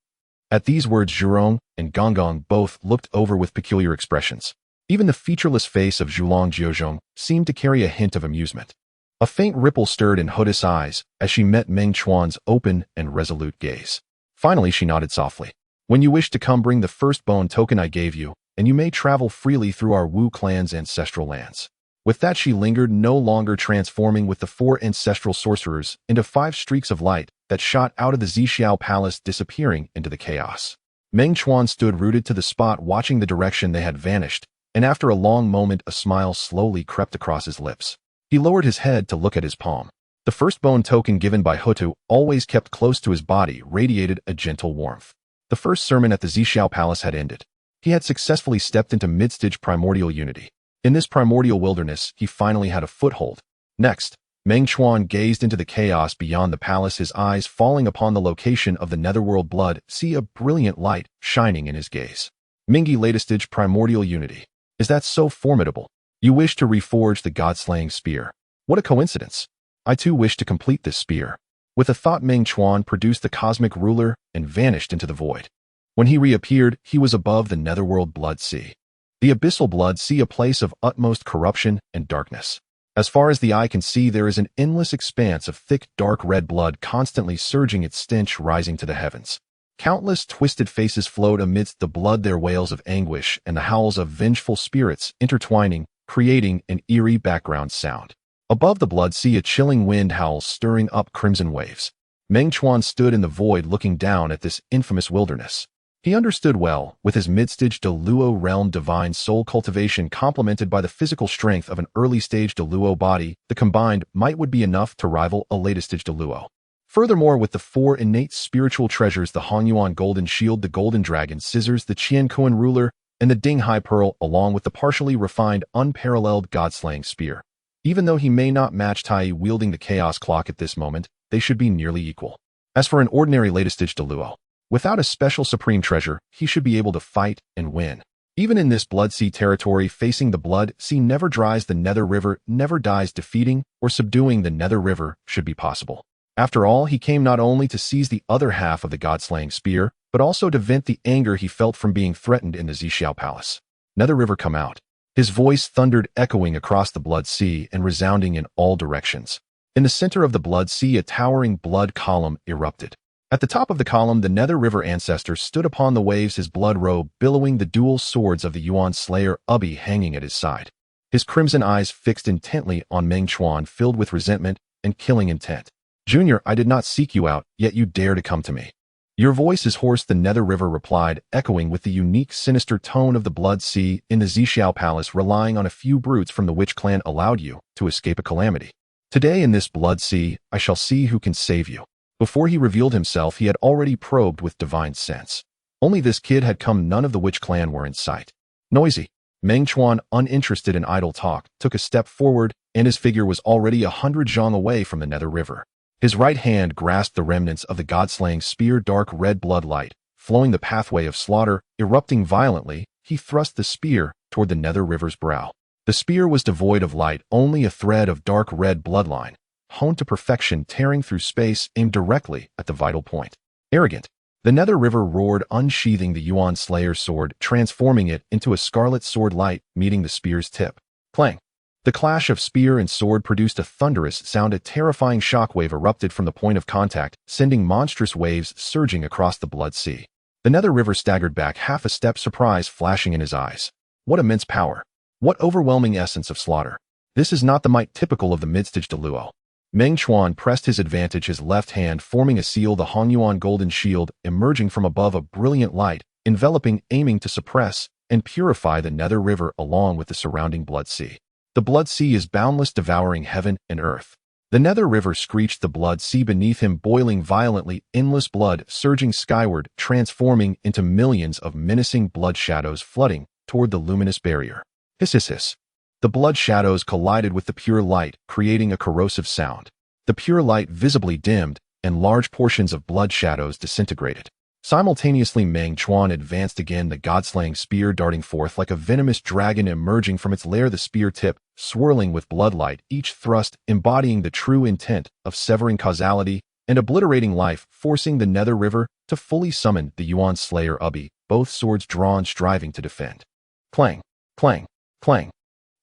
At these words, Zhurong and Gong both looked over with peculiar expressions. Even the featureless face of Zhulong Jiuzhong seemed to carry a hint of amusement. A faint ripple stirred in Hutu's eyes as she met Meng Chuan's open and resolute gaze. Finally, she nodded softly. When you wish to come, bring the first bone token I gave you, and you may travel freely through our Wu clan's ancestral lands. With that, she lingered, no longer transforming with the four ancestral sorcerers into 5 streaks of light that shot out of the Zixiao Palace, disappearing into the chaos. Meng Chuan stood rooted to the spot, watching the direction they had vanished, and after a long moment, a smile slowly crept across his lips. He lowered his head to look at his palm. The first bone token given by Hutu, always kept close to his body, radiated a gentle warmth. The first sermon at the Zixiao Palace had ended. He had successfully stepped into mid-stage primordial unity. In this primordial wilderness, he finally had a foothold. Next, Meng Chuan gazed into the chaos beyond the palace, his eyes falling upon the location of the netherworld blood, see a brilliant light shining in his gaze. Mingi, latest stage primordial unity. Is that so formidable? You wish to reforge the god-slaying spear. What a coincidence. I too wish to complete this spear. With a thought, Meng Chuan produced the cosmic ruler and vanished into the void. When he reappeared, he was above the netherworld blood sea. The abyssal blood sea, a place of utmost corruption and darkness. As far as the eye can see, there is an endless expanse of thick, dark red blood constantly surging, its stench rising to the heavens. Countless twisted faces flowed amidst the blood, their wails of anguish and the howls of vengeful spirits intertwining, creating an eerie background sound. Above the blood sea, a chilling wind howls, stirring up crimson waves. Meng Chuan stood in the void, looking down at this infamous wilderness. He understood well, with his mid-stage Deluo realm divine soul cultivation complemented by the physical strength of an early-stage Deluo body, the combined might would be enough to rival a latest-stage Deluo. Furthermore, with the 4 innate spiritual treasures, the Honghuang golden shield, the golden dragon scissors, the Qiankuan ruler, and the Dinghai pearl, along with the partially refined, unparalleled god-slaying spear. Even though he may not match Tai wielding the chaos clock at this moment, they should be nearly equal. As for an ordinary latest-stage Deluo, without a special supreme treasure, he should be able to fight and win. Even in this blood sea territory, facing the blood sea never dries, the nether river never dies, defeating or subduing the nether river should be possible. After all, he came not only to seize the other half of the god-slaying spear, but also to vent the anger he felt from being threatened in the Zixiao Palace. Nether river, come out. His voice thundered, echoing across the blood sea and resounding in all directions. In the center of the blood sea, a towering blood column erupted. At the top of the column, the Nether River ancestor stood upon the waves, his blood robe billowing, the dual swords of the Yuan Slayer Ubi hanging at his side. His crimson eyes fixed intently on Meng Chuan, filled with resentment and killing intent. Junior, I did not seek you out, yet you dare to come to me. Your voice is hoarse, the Nether River replied, echoing with the unique sinister tone of the blood sea. In the Zixiao Palace, relying on a few brutes from the Witch clan allowed you to escape a calamity. Today in this blood sea, I shall see who can save you. Before he revealed himself, he had already probed with divine sense. Only this kid had come, none of the Witch clan were in sight. Noisy. Meng Chuan, uninterested in idle talk, took a step forward, and his figure was already 100 zhang away from the Nether River. His right hand grasped the remnants of the god-slaying spear, dark red blood light, flowing the pathway of slaughter, erupting violently. He thrust the spear toward the Nether River's brow. The spear was devoid of light, only a thread of dark red bloodline, honed to perfection, tearing through space, aimed directly at the vital point. Arrogant. The Nether River roared, unsheathing the Yuan Slayer's sword, transforming it into a scarlet sword, light meeting the spear's tip. Clang. The clash of spear and sword produced a thunderous sound. A terrifying shockwave erupted from the point of contact, sending monstrous waves surging across the blood sea. The Nether River staggered back half a step, surprise flashing in his eyes. What immense power! What overwhelming essence of slaughter! This is not the might typical of the midstage de Luo. Meng Chuan pressed his advantage, his left hand forming a seal, the Honghuang golden shield emerging from above, a brilliant light, enveloping, aiming to suppress and purify the Nether River along with the surrounding blood sea. The blood sea is boundless, devouring heaven and earth. The Nether River screeched, the blood sea beneath him boiling violently, endless blood surging skyward, transforming into millions of menacing blood shadows flooding toward the luminous barrier. Hiss, hiss, hiss. The blood shadows collided with the pure light, creating a corrosive sound. The pure light visibly dimmed, and large portions of blood shadows disintegrated. Simultaneously, Meng Chuan advanced again, the god-slaying spear darting forth like a venomous dragon emerging from its lair, the spear tip swirling with bloodlight, each thrust embodying the true intent of severing causality and obliterating life, forcing the Nether River to fully summon the Yuan Slayer Ubi, both swords drawn, striving to defend. Clang, clang, clang.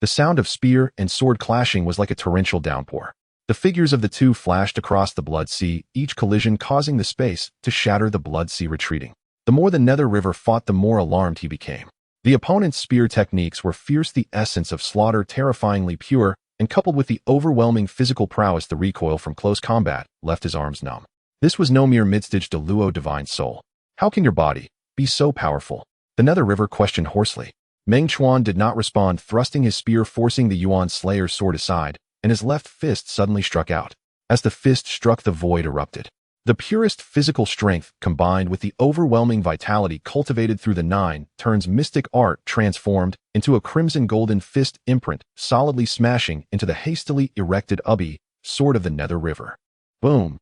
The sound of spear and sword clashing was like a torrential downpour. The figures of the two flashed across the blood sea, each collision causing the space to shatter, the blood sea retreating. The more the Nether River fought, the more alarmed he became. The opponent's spear techniques were fierce, the essence of slaughter terrifyingly pure, and coupled with the overwhelming physical prowess, the recoil from close combat left his arms numb. This was no mere midstage de Luo divine soul. How can your body be so powerful? The Nether River questioned hoarsely. Meng Chuan did not respond, thrusting his spear, forcing the Yuan Slayer's sword aside, and his left fist suddenly struck out. As the fist struck, the void erupted. The purest physical strength, combined with the overwhelming vitality cultivated through the 9 turns mystic art, transformed into a crimson golden fist imprint, solidly smashing into the hastily erected Ubi, sword of the Nether River. Boom!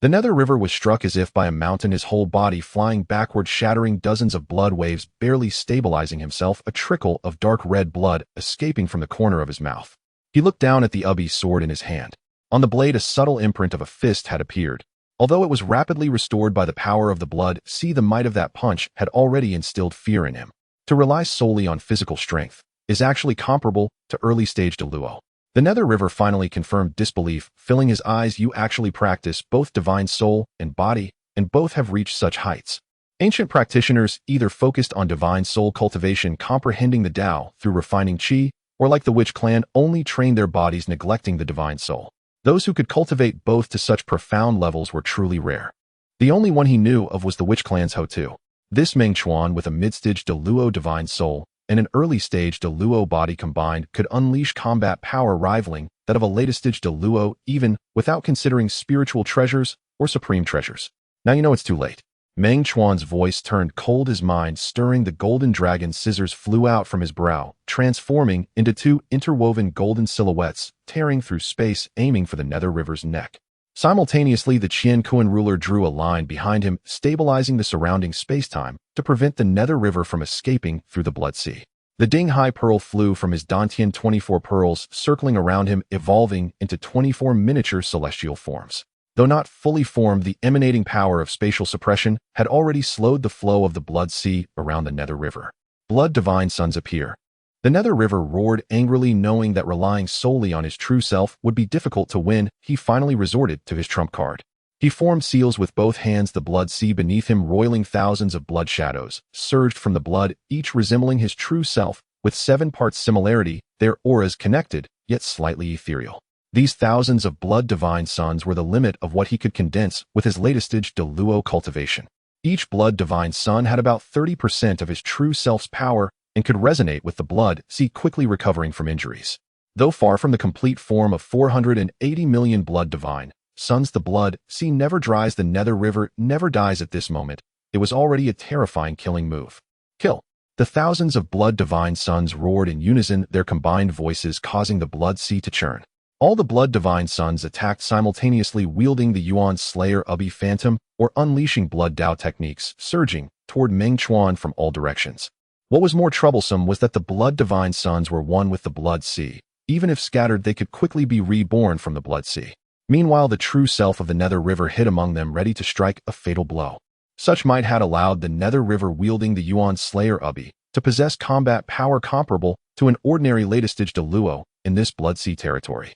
The Nether River was struck as if by a mountain, his whole body flying backward, shattering dozens of blood waves, barely stabilizing himself, a trickle of dark red blood escaping from the corner of his mouth. He looked down at the Ubi sword in his hand. On the blade, a subtle imprint of a fist had appeared. Although it was rapidly restored by the power of the blood sea, the might of that punch had already instilled fear in him. To rely solely on physical strength is actually comparable to early-stage de Luo. The Nether River finally confirmed disbelief, filling his eyes. You actually practice both divine soul and body, and both have reached such heights. Ancient practitioners either focused on divine soul cultivation, comprehending the Tao through refining qi, or like the Witch clan, only trained their bodies, neglecting the divine soul. Those who could cultivate both to such profound levels were truly rare. The only one he knew of was the Witch clan's Ho-Tu. This Meng Chuan, with a mid-stage de Luo divine soul and an early-stage de Luo body combined, could unleash combat power rivaling that of a later-stage de Luo, even without considering spiritual treasures or supreme treasures. Now you know it's too late. Meng Chuan's voice turned cold, his mind stirring. The golden dragon scissors flew out from his brow, transforming into 2 interwoven golden silhouettes, tearing through space, aiming for the Nether River's neck. Simultaneously, the Qian Kuan ruler drew a line behind him, stabilizing the surrounding spacetime to prevent the Nether River from escaping through the blood sea. The Ding Hai pearl flew from his dantian, 24 pearls circling around him, evolving into 24 miniature celestial forms. Though not fully formed, the emanating power of spatial suppression had already slowed the flow of the blood sea around the Nether River. Blood divine suns appear. The Nether River roared angrily, knowing that relying solely on his true self would be difficult to win. He finally resorted to his trump card. He formed seals with both hands. The blood sea beneath him, roiling thousands of blood shadows, surged from the blood, each resembling his true self, with 7 parts similarity, their auras connected, yet slightly ethereal. These thousands of blood divine suns were the limit of what he could condense with his latest-stage de Luo cultivation. Each blood divine sun had about 30% of his true self's power and could resonate with the blood sea, quickly recovering from injuries. Though far from the complete form of 480 million blood divine suns, the blood sea never dries. The Nether River never dies at this moment. It was already a terrifying killing move. Kill. The thousands of blood divine suns roared in unison, their combined voices causing the blood sea to churn. All the blood divine suns attacked simultaneously, wielding the Yuan Slayer Ubi Phantom or unleashing blood Dao techniques, surging toward Meng Chuan from all directions. What was more troublesome was that the blood divine suns were one with the blood sea. Even if scattered, they could quickly be reborn from the blood sea. Meanwhile, the true self of the Nether River hid among them, ready to strike a fatal blow. Such might had allowed the Nether River wielding the Yuan Slayer Ubi to possess combat power comparable to an ordinary latestage de Luo in this blood sea territory.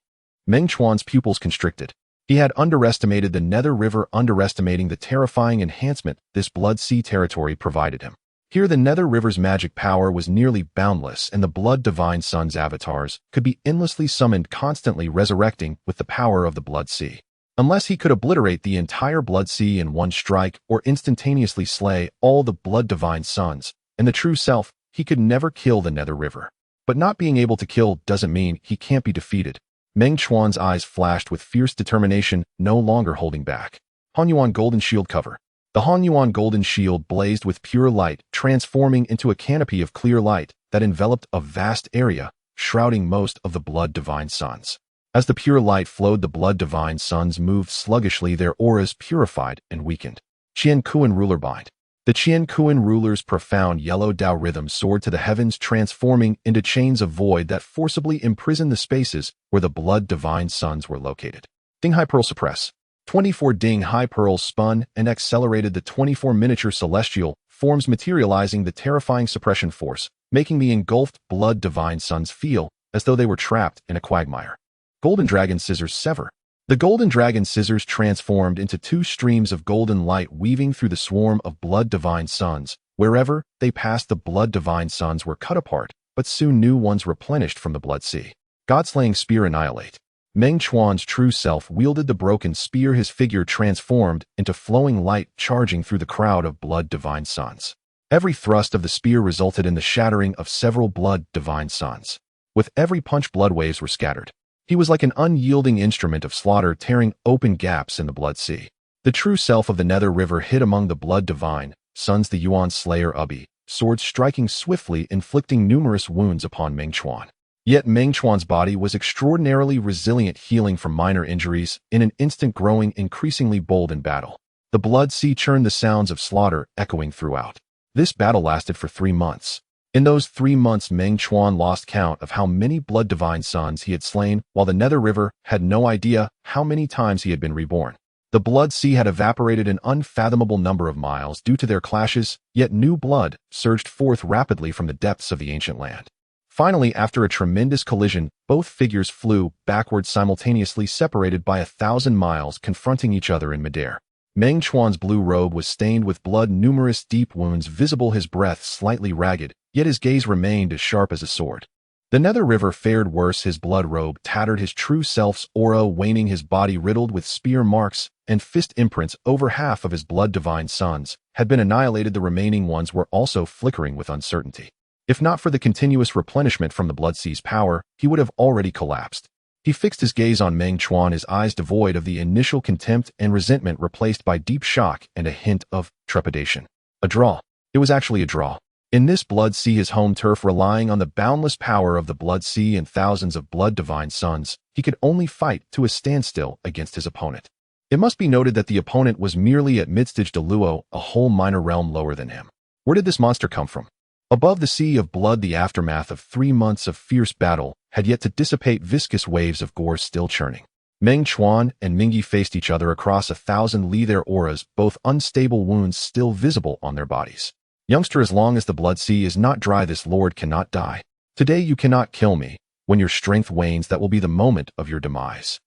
Meng Chuan's pupils constricted. He had underestimated the Nether River, underestimating the terrifying enhancement this blood sea territory provided him. Here the Nether River's magic power was nearly boundless, and the blood divine sun's avatars could be endlessly summoned, constantly resurrecting with the power of the blood sea. Unless he could obliterate the entire blood sea in one strike or instantaneously slay all the blood divine suns and the true self, he could never kill the Nether River. But not being able to kill doesn't mean he can't be defeated. Meng Chuan's eyes flashed with fierce determination, no longer holding back. Honghuang Golden Shield Cover. The Honghuang Golden Shield blazed with pure light, transforming into a canopy of clear light that enveloped a vast area, shrouding most of the blood divine suns. As the pure light flowed, the blood divine suns moved sluggishly, their auras purified and weakened. Qian Kuan Ruler Bind. The Qian Kuan ruler's profound yellow Dao rhythm soared to the heavens, transforming into chains of void that forcibly imprisoned the spaces where the blood divine suns were located. Ding High Pearl Suppress. 24 Ding High Pearls spun and accelerated the 24 miniature celestial forms, materializing the terrifying suppression force, making the engulfed blood divine suns feel as though they were trapped in a quagmire. Golden Dragon Scissors Sever. The Golden Dragon Scissors transformed into two streams of golden light, weaving through the swarm of blood divine suns. Wherever they passed, the blood divine suns were cut apart, but soon new ones replenished from the blood sea. Godslaying Spear Annihilate. Meng Chuan's true self wielded the broken spear, his figure transformed into flowing light, charging through the crowd of blood divine suns. Every thrust of the spear resulted in the shattering of several blood divine suns. With every punch, blood waves were scattered. He was like an unyielding instrument of slaughter, tearing open gaps in the blood sea. The true self of the Nether River hid among the blood divine suns, the Yuan Slayer Ubi, swords striking swiftly, inflicting numerous wounds upon Meng Chuan. Yet Meng Chuan's body was extraordinarily resilient, healing from minor injuries, in an instant growing increasingly bold in battle. The blood sea churned, the sounds of slaughter echoing throughout. This battle lasted for 3 months. In those 3 months, Meng Chuan lost count of how many blood divine suns he had slain, while the Nether River had no idea how many times he had been reborn. The blood sea had evaporated an unfathomable number of miles due to their clashes, yet new blood surged forth rapidly from the depths of the ancient land. Finally, after a tremendous collision, both figures flew backward simultaneously, separated by 1,000 miles, confronting each other in midair. Meng Chuan's blue robe was stained with blood, numerous deep wounds visible, his breath slightly ragged, yet his gaze remained as sharp as a sword. The Nether River fared worse, his blood robe tattered, his true self's aura waning, his body riddled with spear marks and fist imprints. Over half of his blood divine suns had been annihilated, the remaining ones were also flickering with uncertainty. If not for the continuous replenishment from the blood sea's power, he would have already collapsed. He fixed his gaze on Meng Chuan, his eyes devoid of the initial contempt and resentment, replaced by deep shock and a hint of trepidation. A draw. It was actually a draw. In this blood sea, his home turf, relying on the boundless power of the blood sea and thousands of blood divine suns, he could only fight to a standstill against his opponent. It must be noted that the opponent was merely at midstage de Luo, a whole minor realm lower than him. Where did this monster come from? Above the sea of blood, the aftermath of 3 months of fierce battle had yet to dissipate, viscous waves of gore still churning. Meng Chuan and Mingyi faced each other across 1,000 li, their auras, both unstable wounds still visible on their bodies. Youngster, as long as the blood sea is not dry, this lord cannot die. Today you cannot kill me. When your strength wanes, that will be the moment of your demise.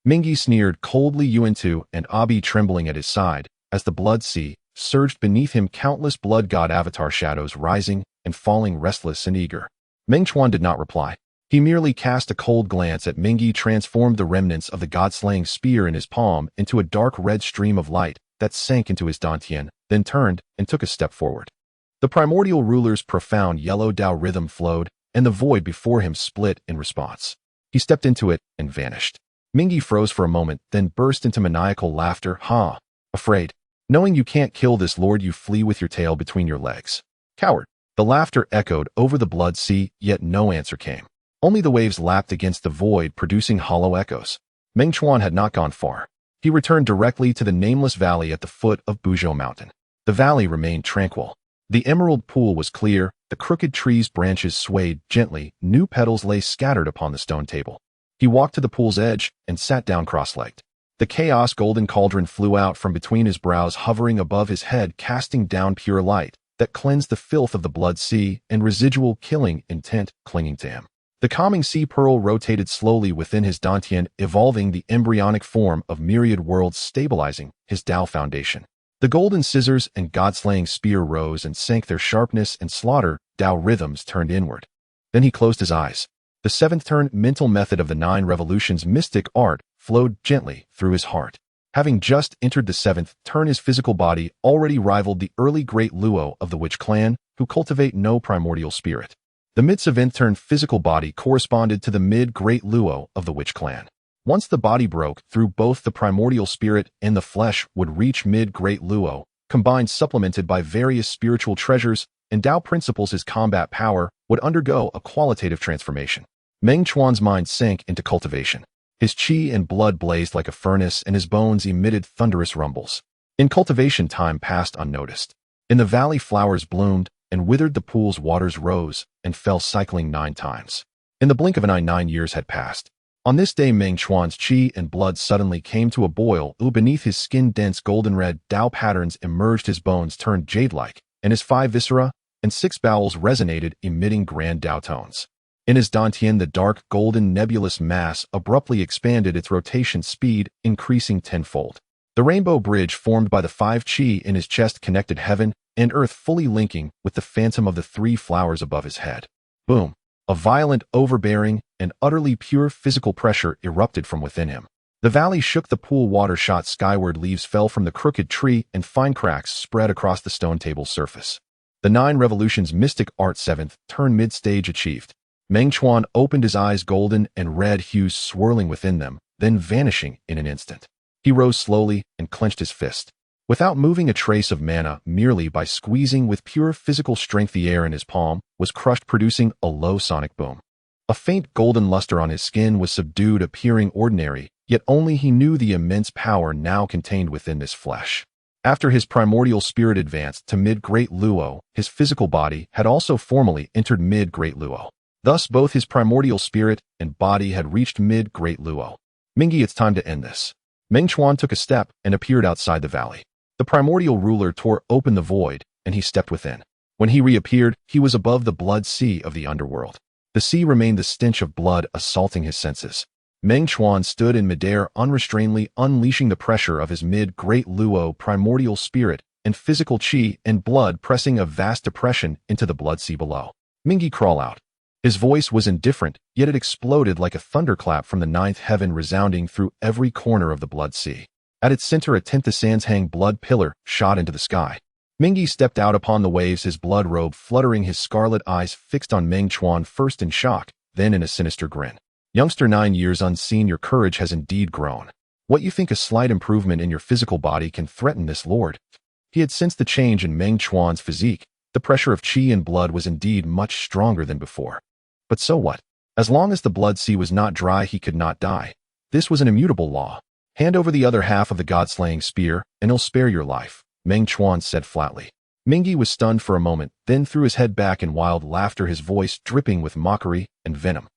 Mingyi sneered coldly, Yuan-Tu and Abi trembling at his side, as the blood sea surged beneath him, countless blood god avatar shadows rising and falling, restless and eager. Meng Chuan did not reply. He merely cast a cold glance at Mingyi, transformed the remnants of the god-slaying spear in his palm into a dark red stream of light that sank into his dantian, then turned and took a step forward. The primordial ruler's profound yellow Dao rhythm flowed, and the void before him split in response. He stepped into it and vanished. Mingyi froze for a moment, then burst into maniacal laughter. Ha! Afraid? Knowing you can't kill this lord, you flee with your tail between your legs. Coward! The laughter echoed over the blood sea, yet no answer came. Only the waves lapped against the void, producing hollow echoes. Meng Chuan had not gone far. He returned directly to the nameless valley at the foot of Buzhou Mountain. The valley remained tranquil. The emerald pool was clear, the crooked tree's branches swayed gently, new petals lay scattered upon the stone table. He walked to the pool's edge and sat down cross-legged. The chaos golden cauldron flew out from between his brows, hovering above his head, casting down pure light that cleansed the filth of the blood sea and residual killing intent clinging to him. The calming sea pearl rotated slowly within his dantian, evolving the embryonic form of myriad worlds, stabilizing his Tao foundation. The golden scissors and god-slaying spear rose and sank, their sharpness and slaughter Tao rhythms turned inward. Then he closed his eyes. The seventh turn mental method of the 9 revolutions mystic art flowed gently through his heart. Having just entered the 7th turn, his physical body already rivaled the early great Luo of the Witch clan, who cultivate no primordial spirit. The mid-7th turn physical body corresponded to the mid-great Luo of the Witch clan. Once the body broke through, both the primordial spirit and the flesh would reach mid-great Luo, combined, supplemented by various spiritual treasures and Tao principles. His combat power would undergo a qualitative transformation. Meng Chuan's mind sank into cultivation. His qi and blood blazed like a furnace, and his bones emitted thunderous rumbles. In cultivation, time passed unnoticed. In the valley, flowers bloomed and withered, the pool's waters rose and fell, cycling 9 times. In the blink of an eye, 9 years had passed. On this day, Meng Chuan's qi and blood suddenly came to a boil. Beneath his skin, dense golden red Tao patterns emerged, his bones turned jade-like, and his 5 viscera and 6 bowels resonated, emitting grand Tao tones. In his dantian, the dark, golden, nebulous mass abruptly expanded, its rotation speed increasing tenfold. The rainbow bridge formed by the 5 qi in his chest connected heaven and earth, fully linking with the phantom of the 3 flowers above his head. Boom! A violent, overbearing, and utterly pure physical pressure erupted from within him. The valley shook, the pool water shot skyward, leaves fell from the crooked tree, and fine cracks spread across the stone table's surface. The 9 revolutions mystic art 7th turn mid-stage achieved. Meng Chuan opened his eyes, golden and red hues swirling within them, then vanishing in an instant. He rose slowly and clenched his fist. Without moving a trace of mana, merely by squeezing with pure physical strength, the air in his palm was crushed, producing a low sonic boom. A faint golden luster on his skin was subdued, appearing ordinary, yet only he knew the immense power now contained within this flesh. After his primordial spirit advanced to mid-great Luo, his physical body had also formally entered mid-great Luo. Thus, both his primordial spirit and body had reached mid-great Luo. Mingi, it's time to end this. Meng Chuan took a step and appeared outside the valley. The primordial ruler tore open the void, and he stepped within. When he reappeared, he was above the blood sea of the underworld. The sea remained, the stench of blood assaulting his senses. Meng Chuan stood in midair, unrestrainedly unleashing the pressure of his mid-great Luo primordial spirit and physical qi and blood, pressing a vast depression into the blood sea below. Mingi, crawl out. His voice was indifferent, yet it exploded like a thunderclap from the 9th heaven, resounding through every corner of the blood sea. At its center, a 10th Sanshang blood pillar shot into the sky. Mingi stepped out upon the waves, his blood robe fluttering, his scarlet eyes fixed on Meng Chuan, first in shock, then in a sinister grin. Youngster, 9 years unseen, your courage has indeed grown. What you think a slight improvement in your physical body can threaten this lord? He had sensed the change in Meng Chuan's physique. The pressure of qi and blood was indeed much stronger than before. But so what? As long as the blood sea was not dry, he could not die. This was an immutable law. Hand over the other half of the god-slaying spear, and he'll spare your life, Meng Chuan said flatly. Mingi was stunned for a moment, then threw his head back in wild laughter, his voice dripping with mockery and venom.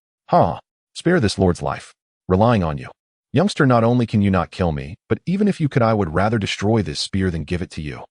Spare this lord's life. Relying on you. Youngster, not only can you not kill me, but even if you could, I would rather destroy this spear than give it to you.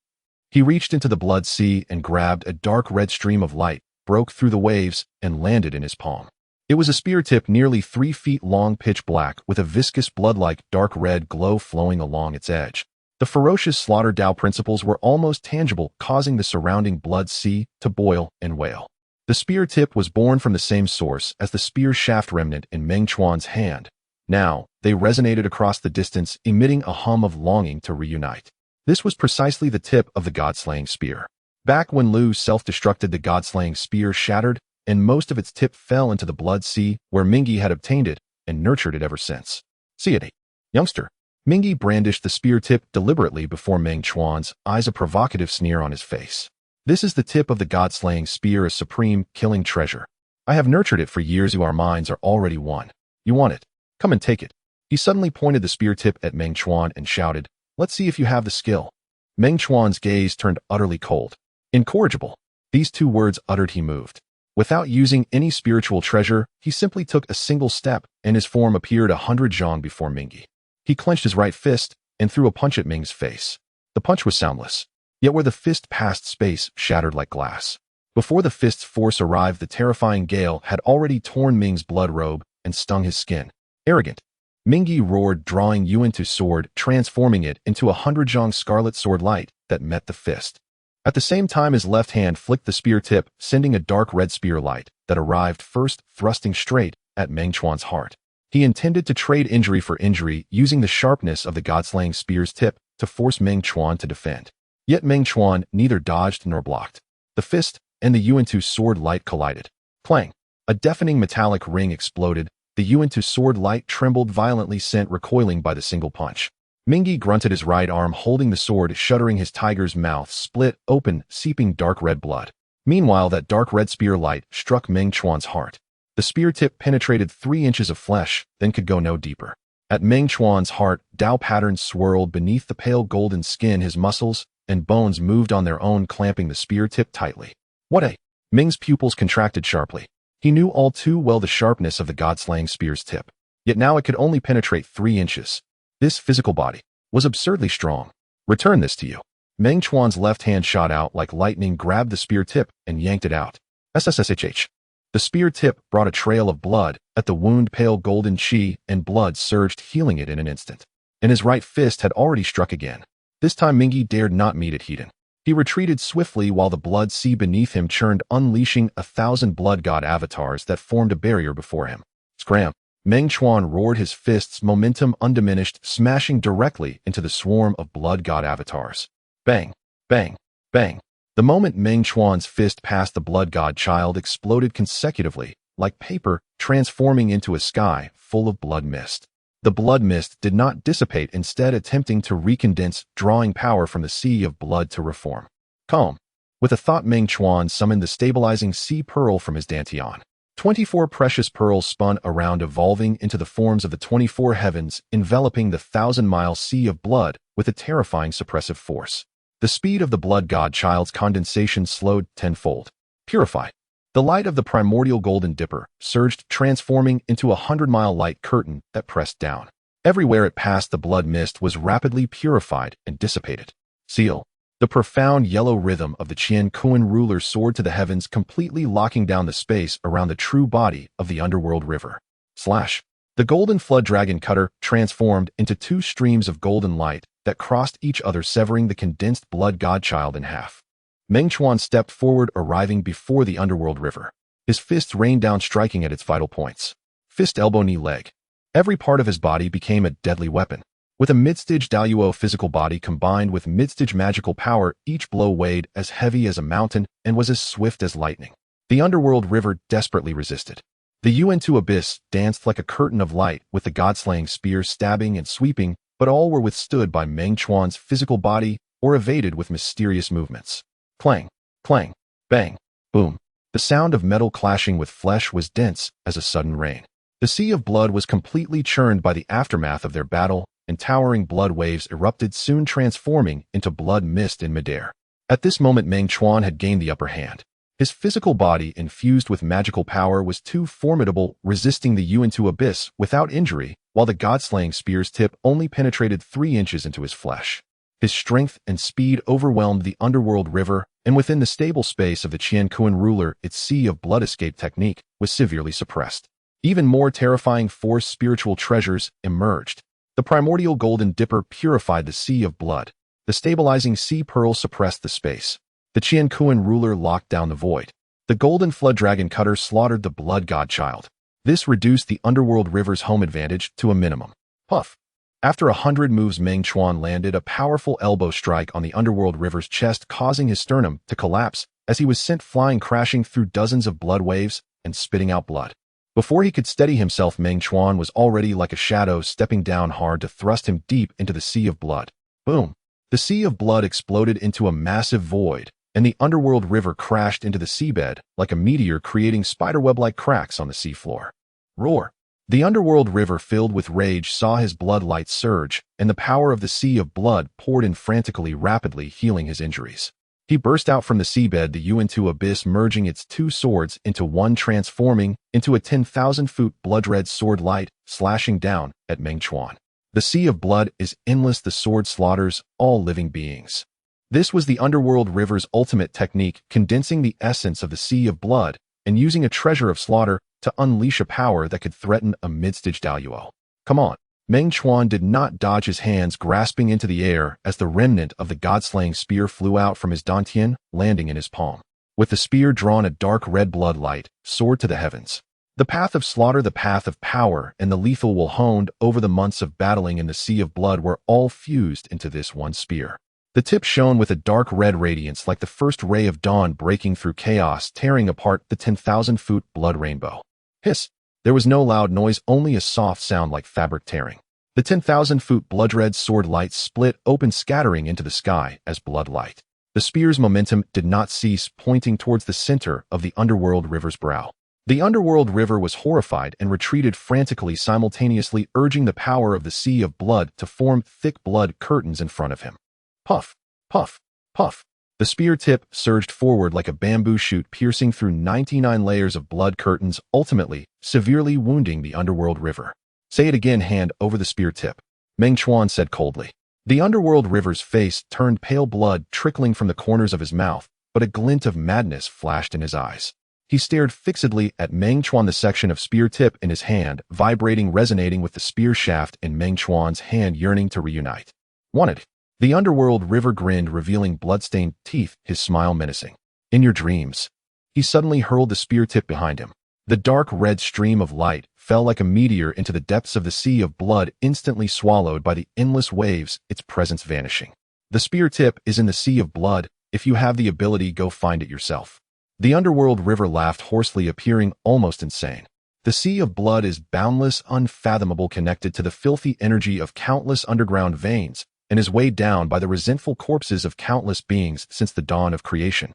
He reached into the blood sea and grabbed a dark red stream of light, broke through the waves, and landed in his palm. It was a spear tip nearly 3 feet long, pitch black, with a viscous blood-like dark red glow flowing along its edge. The ferocious slaughter Tao principles were almost tangible, causing the surrounding blood sea to boil and wail. The spear tip was born from the same source as the spear shaft remnant in Meng Chuan's hand. Now, they resonated across the distance, emitting a hum of longing to reunite. This was precisely the tip of the god-slaying spear. Back when Lu self-destructed, the god-slaying spear shattered, and most of its tip fell into the blood sea, where Mingi had obtained it and nurtured it ever since. See it, youngster. Mingi brandished the spear tip deliberately before Meng Chuan's eyes, a provocative sneer on his face. This is the tip of the god-slaying spear, a supreme, killing treasure. I have nurtured it for years. Our minds are already one. You want it? Come and take it. He suddenly pointed the spear tip at Meng Chuan and shouted, "Let's see if you have the skill." Meng Chuan's gaze turned utterly cold. Incorrigible. These two words uttered, he moved. Without using any spiritual treasure, he simply took a single step, and his form appeared 100 zhang before Mingyi. He clenched his right fist and threw a punch at Ming's face. The punch was soundless, yet where the fist passed, space shattered like glass. Before the fist's force arrived, the terrifying gale had already torn Ming's blood robe and stung his skin. Arrogant. Mingyi roared, drawing Yuantu's sword, transforming it into 100 zhang scarlet sword light that met the fist. At the same time, his left hand flicked the spear tip, sending a dark red spear light that arrived first, thrusting straight at Meng Chuan's heart. He intended to trade injury for injury, using the sharpness of the god-slaying spear's tip to force Meng Chuan to defend. Yet Meng Chuan neither dodged nor blocked. The fist and the Yuantu sword light collided. Clang! A deafening metallic ring exploded. The Yuantu sword light trembled violently, sent recoiling by the single punch. Mingyi grunted, his right arm holding the sword, shuddering. His tiger's mouth split open, seeping dark red blood. Meanwhile, that dark red spear light struck Meng Chuan's heart. The spear tip penetrated 3 inches of flesh, then could go no deeper. At Meng Chuan's heart, Dao patterns swirled beneath the pale golden skin. His muscles and bones moved on their own, clamping the spear tip tightly. What a... Ming's pupils contracted sharply. He knew all too well the sharpness of the god-slaying spear's tip. Yet now it could only penetrate 3 inches. This physical body was absurdly strong. Return this to you. Meng Chuan's left hand shot out like lightning, grabbed the spear tip, and yanked it out. SSSHH. The spear tip brought a trail of blood at the wound, pale golden chi, and blood surged, healing it in an instant. And his right fist had already struck again. This time Mingyi dared not meet it heat. He retreated swiftly while the blood sea beneath him churned, unleashing 1,000 blood god avatars that formed a barrier before him. Scram! Meng Chuan roared, his fist's momentum undiminished, smashing directly into the swarm of blood god avatars. Bang! Bang! Bang! The moment Meng Chuan's fist passed, the blood god child exploded consecutively, like paper, transforming into a sky full of blood mist. The blood mist did not dissipate, instead attempting to recondense, drawing power from the sea of blood to reform. Calm. With a thought, Meng Chuan summoned the stabilizing sea pearl from his dantian. 24 precious pearls spun around, evolving into the forms of the 24 heavens, enveloping the 1,000-mile sea of blood with a terrifying suppressive force. The speed of the blood god child's condensation slowed tenfold. Purify. The light of the primordial golden dipper surged, transforming into a 100-mile light curtain that pressed down. Everywhere it passed, the blood mist was rapidly purified and dissipated. Seal. The profound yellow rhythm of the Qian Kuan ruler soared to the heavens, completely locking down the space around the true body of the underworld river. Slash. The golden flood dragon cutter transformed into 2 streams of golden light that crossed each other, severing the condensed blood godchild in half. Meng Chuan stepped forward, arriving before the underworld river. His fists rained down, striking at its vital points. Fist, elbow, knee, leg. Every part of his body became a deadly weapon. With a mid-stage Daoyuo physical body combined with mid-stage magical power, each blow weighed as heavy as a mountain and was as swift as lightning. The underworld river desperately resisted. The Yuantu abyss danced like a curtain of light, with the god-slaying spear stabbing and sweeping, but all were withstood by Meng Chuan's physical body or evaded with mysterious movements. Clang, clang, bang, boom. The sound of metal clashing with flesh was dense as a sudden rain. The sea of blood was completely churned by the aftermath of their battle, and towering blood waves erupted, soon transforming into blood mist in midair. At this moment, Meng Chuan had gained the upper hand. His physical body, infused with magical power, was too formidable, resisting the Yuantu abyss without injury, while the god-slaying spear's tip only penetrated 3 inches into his flesh. His strength and speed overwhelmed the underworld river, and within the stable space of the Qian Kuan ruler, its sea of blood escape technique was severely suppressed. Even more terrifying force spiritual treasures emerged. The primordial golden dipper purified the sea of blood. The stabilizing sea pearl suppressed the space. The Qian Kuan ruler locked down the void. The golden flood dragon cutter slaughtered the blood godchild. This reduced the underworld river's home advantage to a minimum. Puff. After 100 moves, Meng Chuan landed a powerful elbow strike on the underworld river's chest, causing his sternum to collapse as he was sent flying, crashing through dozens of blood waves and spitting out blood. Before he could steady himself, Meng Chuan was already like a shadow, stepping down hard to thrust him deep into the sea of blood. Boom! The sea of blood exploded into a massive void, and the underworld river crashed into the seabed like a meteor, creating spiderweb-like cracks on the seafloor. Roar! The underworld river, filled with rage, saw his blood light surge, and the power of the sea of blood poured in frantically, rapidly healing his injuries. He burst out from the seabed, the into abyss, merging its two swords into one, transforming into a 10,000-foot blood-red sword, light slashing down at Meng Chuan. The sea of blood is endless. The sword slaughters all living beings. This was the underworld river's ultimate technique, condensing the essence of the sea of blood and using a treasure of slaughter to unleash a power that could threaten a mid-stage Daluo. Come on. Meng Chuan did not dodge his hands, grasping into the air as the remnant of the god-slaying spear flew out from his dantian, landing in his palm. With the spear drawn, a dark red blood light soared to the heavens. The path of slaughter, the path of power, and the lethal will honed over the months of battling in the sea of blood were all fused into this one spear. The tip shone with a dark red radiance like the first ray of dawn, breaking through chaos, tearing apart the 10,000-foot blood rainbow. Hiss! There was no loud noise, only a soft sound like fabric tearing. The 10,000-foot blood-red sword light split open, scattering into the sky as blood light. The spear's momentum did not cease, pointing towards the center of the underworld river's brow. The underworld river was horrified and retreated frantically, simultaneously urging the power of the sea of blood to form thick blood curtains in front of him. Puff! Puff! Puff! The spear tip surged forward like a bamboo shoot, piercing through 99 layers of blood curtains, ultimately severely wounding the underworld river. Say it again. Hand over the spear tip, Meng Chuan said coldly. The underworld river's face turned pale, blood trickling from the corners of his mouth, but a glint of madness flashed in his eyes. He stared fixedly at Meng Chuan, the section of spear tip in his hand, vibrating, resonating with the spear shaft in Meng Chuan's hand, yearning to reunite. Wanted. The underworld river grinned, revealing bloodstained teeth, his smile menacing. In your dreams. He suddenly hurled the spear tip behind him. The dark red stream of light fell like a meteor into the depths of the sea of blood, instantly swallowed by the endless waves, its presence vanishing. The spear tip is in the sea of blood. If you have the ability, go find it yourself. The underworld river laughed hoarsely, appearing almost insane. The sea of blood is boundless, unfathomable, connected to the filthy energy of countless underground veins, and is weighed down by the resentful corpses of countless beings since the dawn of creation.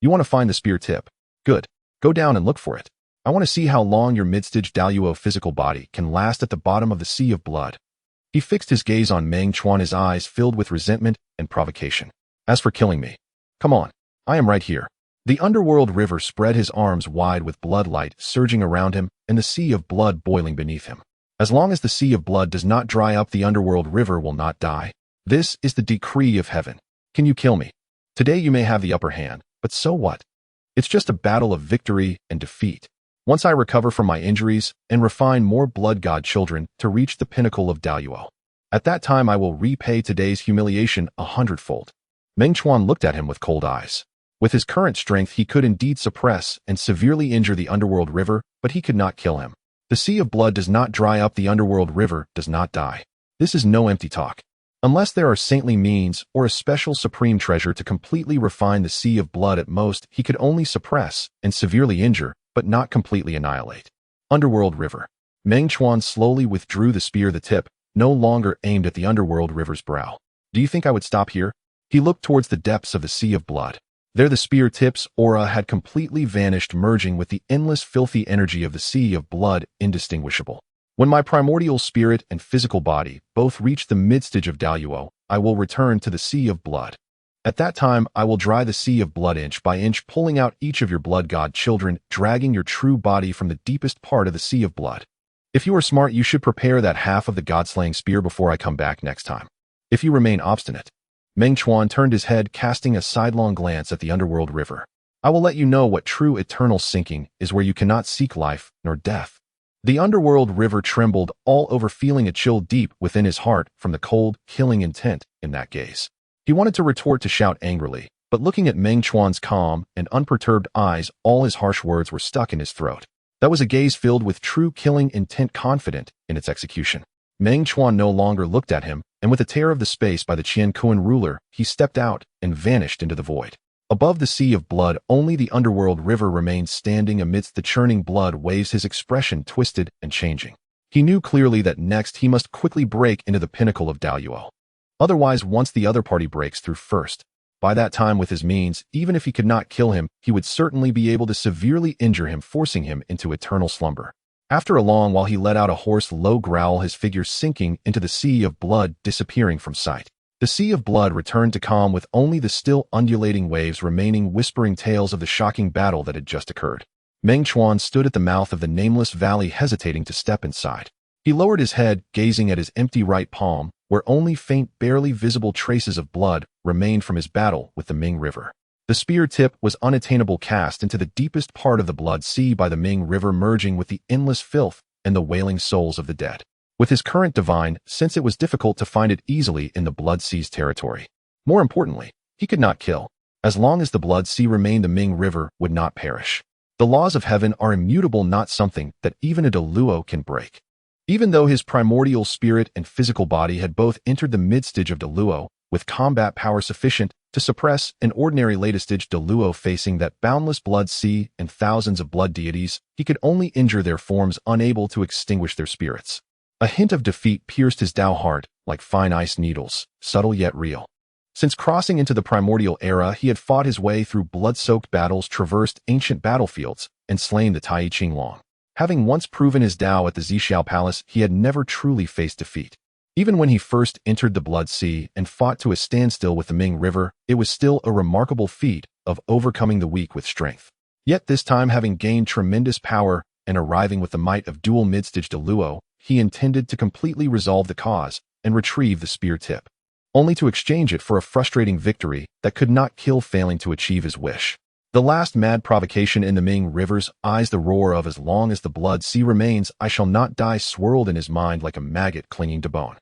You want to find the spear tip? Good. Go down and look for it. I want to see how long your mid-stage Daluo physical body can last at the bottom of the sea of blood. He fixed his gaze on Meng Chuan, his eyes filled with resentment and provocation. As for killing me, come on, I am right here. The underworld river spread his arms wide with blood light surging around him and the sea of blood boiling beneath him. As long as the sea of blood does not dry up, the underworld river will not die. This is the decree of heaven. Can you kill me? Today you may have the upper hand, but so what? It's just a battle of victory and defeat. Once I recover from my injuries and refine more blood god children to reach the pinnacle of Daluo, at that time I will repay today's humiliation 100-fold. Meng Chuan looked at him with cold eyes. With his current strength, he could indeed suppress and severely injure the underworld river, but he could not kill him. The sea of blood does not dry up, the underworld river does not die. This is no empty talk. Unless there are saintly means or a special supreme treasure to completely refine the sea of blood, at most, he could only suppress and severely injure, but not completely annihilate. Underworld river. Meng Chuan slowly withdrew the spear, the tip no longer aimed at the underworld river's brow. Do you think I would stop here? He looked towards the depths of the sea of blood. There the spear tip's aura had completely vanished, merging with the endless filthy energy of the sea of blood, indistinguishable. When my primordial spirit and physical body both reach the mid-stage of Daluo, I will return to the sea of blood. At that time, I will dry the sea of blood inch by inch, pulling out each of your blood god children, dragging your true body from the deepest part of the sea of blood. If you are smart, you should prepare that half of the god-slaying spear before I come back next time. If you remain obstinate. Meng Chuan turned his head, casting a sidelong glance at the underworld river. I will let you know what true eternal sinking is, where you cannot seek life nor death. The underworld river trembled all over, feeling a chill deep within his heart from the cold, killing intent in that gaze. He wanted to retort, to shout angrily, but looking at Meng Chuan's calm and unperturbed eyes, all his harsh words were stuck in his throat. That was a gaze filled with true killing intent, confident in its execution. Meng Chuan no longer looked at him, and with a tear of the space by the Qian Kuan ruler, he stepped out and vanished into the void. Above the sea of blood, only the underworld river remained standing amidst the churning blood waves, his expression twisted and changing. He knew clearly that next he must quickly break into the pinnacle of Daluo. Otherwise, once the other party breaks through first, By that time, with his means, even if he could not kill him, he would certainly be able to severely injure him, forcing him into eternal slumber. After a long while, he let out a hoarse, low growl, his figure sinking into the sea of blood, disappearing from sight. The sea of blood returned to calm, with only the still undulating waves remaining, whispering tales of the shocking battle that had just occurred. Meng Chuan stood at the mouth of the nameless valley, hesitating to step inside. He lowered his head, gazing at his empty right palm, where only faint, barely visible traces of blood remained from his battle with the Ming River. The spear tip was unattainable, cast into the deepest part of the blood sea by the Ming River, merging with the endless filth and the wailing souls of the dead. With his current divine, since it was difficult to find it easily in the blood sea's territory. More importantly, he could not kill. As long as the blood sea remained, the Ming River would not perish. The laws of heaven are immutable, not something that even a Deluo can break. Even though his primordial spirit and physical body had both entered the mid-stage of Deluo, with combat power sufficient to suppress an ordinary later-stage Deluo facing that boundless blood sea and thousands of blood deities, he could only injure their forms, unable to extinguish their spirits. A hint of defeat pierced his Tao heart like fine ice needles, subtle yet real. Since crossing into the primordial era, he had fought his way through blood-soaked battles, traversed ancient battlefields, and slain the Tai Qinglong. Having once proven his Tao at the Zixiao Palace, he had never truly faced defeat. Even when he first entered the Blood Sea and fought to a standstill with the Ming River, it was still a remarkable feat of overcoming the weak with strength. Yet this time, having gained tremendous power and arriving with the might of dual mid-stage Deluo, he intended to completely resolve the cause and retrieve the spear tip, only to exchange it for a frustrating victory that could not kill, failing to achieve his wish. The last mad provocation in the Ming River's eyes, the roar of "as long as the blood sea remains, I shall not die," swirled in his mind like a maggot clinging to bone.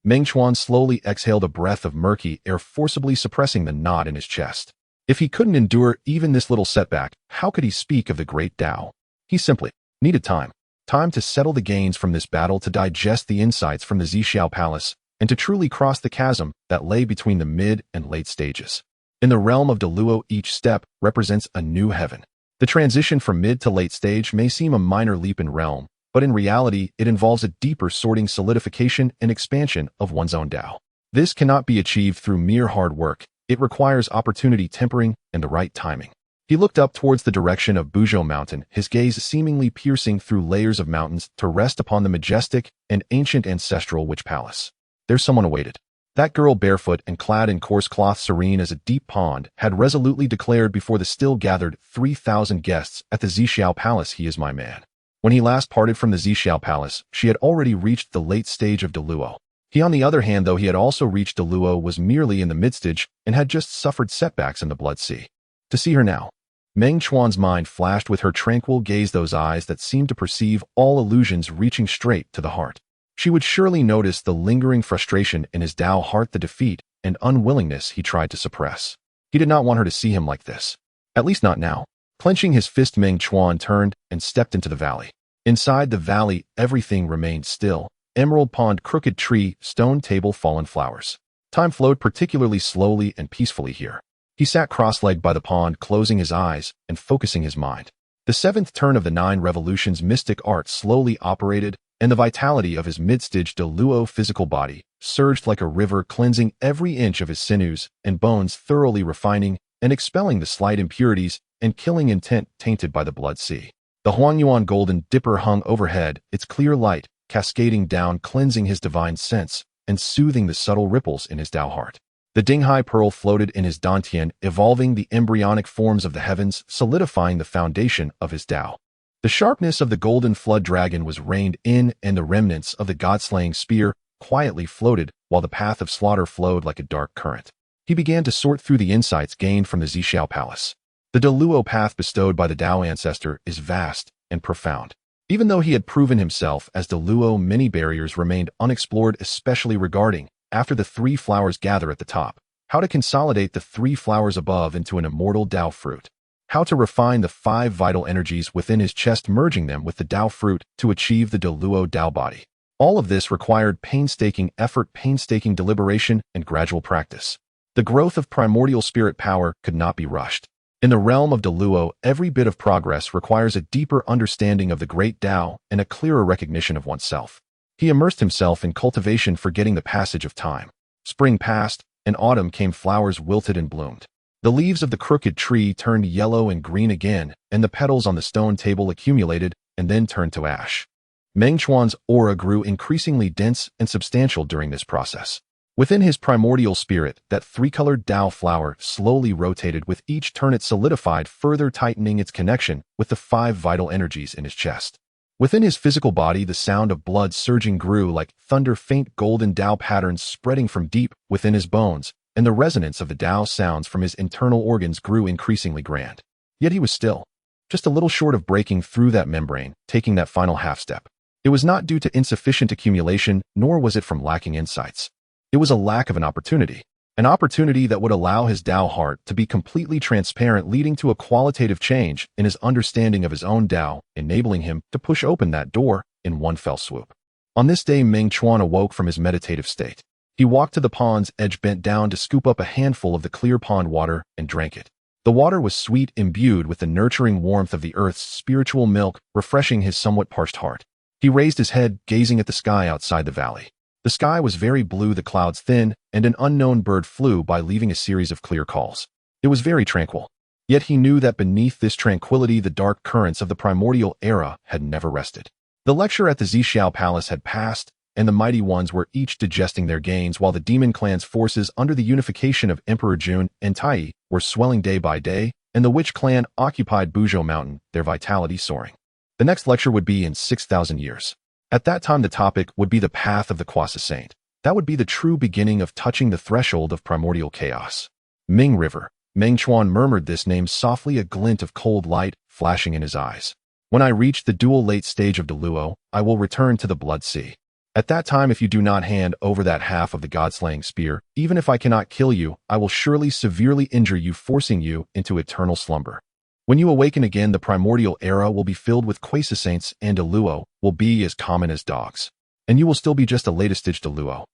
Meng Chuan slowly exhaled a breath of murky air, forcibly suppressing the knot in his chest. If he couldn't endure even this little setback, how could he speak of the great Tao? He simply needed time. Time to settle the gains from this battle, to digest the insights from the Zixiao Palace, and to truly cross the chasm that lay between the mid and late stages. In the realm of Deluo, each step represents a new heaven. The transition from mid to late stage may seem a minor leap in realm, but in reality, it involves a deeper sorting, solidification, and expansion of one's own Tao. This cannot be achieved through mere hard work. It requires opportunity, tempering, and the right timing. He looked up towards the direction of Buzhou Mountain, his gaze seemingly piercing through layers of mountains to rest upon the majestic and ancient ancestral Witch Palace. There someone awaited. That girl, barefoot and clad in coarse cloth, serene as a deep pond, had resolutely declared before the still gathered 3,000 guests at the Zixiao Palace, "He is my man." When he last parted from the Zixiao Palace, she had already reached the late stage of Deluo. He, on the other hand, though he had also reached Deluo, was merely in the mid-stage and had just suffered setbacks in the Blood Sea. To see her now, Meng Chuan's mind flashed with her tranquil gaze, those eyes that seemed to perceive all illusions, reaching straight to the heart. She would surely notice the lingering frustration in his Tao heart, the defeat and unwillingness he tried to suppress. He did not want her to see him like this. At least not now. Clenching his fist, Meng Chuan turned and stepped into the valley. Inside the valley, everything remained still. Emerald pond, crooked tree, stone table, fallen flowers. Time flowed particularly slowly and peacefully here. He sat cross-legged by the pond, closing his eyes and focusing his mind. The seventh turn of the 9 revolutions mystic art slowly operated, and the vitality of his mid-stage Deluo physical body surged like a river, cleansing every inch of his sinews and bones, thoroughly refining and expelling the slight impurities and killing intent tainted by the Blood Sea. The Honghuang golden dipper hung overhead, its clear light cascading down, cleansing his divine sense and soothing the subtle ripples in his Tao heart. The Dinghai pearl floated in his dantian, evolving the embryonic forms of the heavens, solidifying the foundation of his Tao. The sharpness of the golden flood dragon was reined in, and the remnants of the god-slaying spear quietly floated, while the path of slaughter flowed like a dark current. He began to sort through the insights gained from the Zixiao Palace. The Deluo path bestowed by the Tao ancestor is vast and profound. Even though he had proven himself as Deluo, many barriers remained unexplored, especially regarding, after the 3 flowers gather at the top, how to consolidate the 3 flowers above into an immortal Tao fruit. How to refine the 5 vital energies within his chest, merging them with the Tao fruit to achieve the Deluo Tao body. All of this required painstaking effort, painstaking deliberation, and gradual practice. The growth of primordial spirit power could not be rushed. In the realm of Deluo, every bit of progress requires a deeper understanding of the great Tao and a clearer recognition of oneself. He immersed himself in cultivation, forgetting the passage of time. Spring passed, In autumn came flowers wilted and bloomed. The leaves of the crooked tree turned yellow and green again, and the petals on the stone table accumulated and then turned to ash. Meng Chuan's aura grew increasingly dense and substantial during this process. Within his primordial spirit, that three-colored Tao flower slowly rotated with each turn it solidified, further tightening its connection with the 5 vital energies in his chest. Within his physical body, the sound of blood surging grew like thunder, faint golden Tao patterns spreading from deep within his bones, and the resonance of the Tao sounds from his internal organs grew increasingly grand. Yet he was still just a little short of breaking through that membrane, taking that final half step. It was not due to insufficient accumulation, nor was it from lacking insights. It was a lack of an opportunity that would allow his Tao heart to be completely transparent, leading to a qualitative change in his understanding of his own Tao, enabling him to push open that door in one fell swoop. On this day, Meng Chuan awoke from his meditative state. He walked to the pond's edge, bent down to scoop up a handful of the clear pond water, and drank it. The water was sweet, imbued with the nurturing warmth of the earth's spiritual milk, refreshing his somewhat parched heart. He raised his head, gazing at the sky outside the valley. The sky was very blue, the clouds thin, and an unknown bird flew by, leaving a series of clear calls. It was very tranquil. Yet he knew that beneath this tranquility the dark currents of the primordial era had never rested. The lecture at the Zixiao Palace had passed, and the mighty ones were each digesting their gains, while the demon clan's forces under the unification of Emperor Jun and Tai were swelling day by day, and the witch clan occupied Buzhou Mountain, their vitality soaring. The next lecture would be in 6,000 years. At that time, the topic would be the path of the Kwasa Saint. That would be the true beginning of touching the threshold of primordial chaos. Ming River. Meng Chuan murmured this name softly, a glint of cold light flashing in his eyes. When I reach the dual late stage of Deluo, I will return to the Blood Sea. At that time, if you do not hand over that half of the God-slaying spear, even if I cannot kill you, I will surely severely injure you, forcing you into eternal slumber. When you awaken again, the primordial era will be filled with Kwasa Saints, and Deluo will be as common as dogs. And you will still be just a latest-stage Deluo.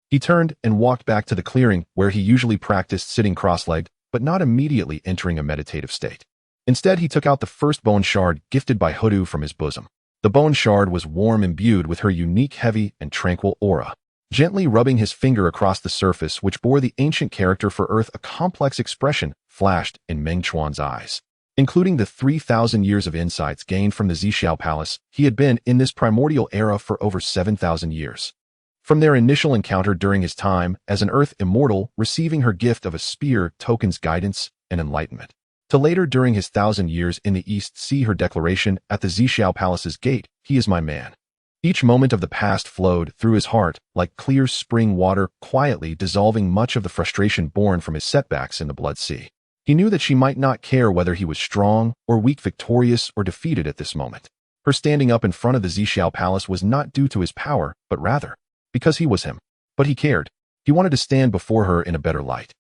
He turned and walked back to the clearing where he usually practiced sitting cross-legged, but not immediately entering a meditative state. Instead, he took out the first bone shard gifted by Hoodoo from his bosom. The bone shard was warm, imbued with her unique, heavy, and tranquil aura. Gently rubbing his finger across the surface, which bore the ancient character for Earth, a complex expression flashed in Meng Chuan's eyes. Including the 3,000 years of insights gained from the Zixiao Palace, he had been in this primordial era for over 7,000 years. From their initial encounter during his time as an Earth immortal, receiving her gift of a spear tokens guidance and enlightenment, to later during his 1,000 years in the East, see her declaration at the Zixiao Palace's gate, "He is my man." Each moment of the past flowed through his heart like clear spring water, quietly dissolving much of the frustration born from his setbacks in the Blood Sea. He knew that she might not care whether he was strong or weak, victorious or defeated at this moment. Her standing up in front of the Zixiao Palace was not due to his power, but rather because he was him. But he cared. He wanted to stand before her in a better light.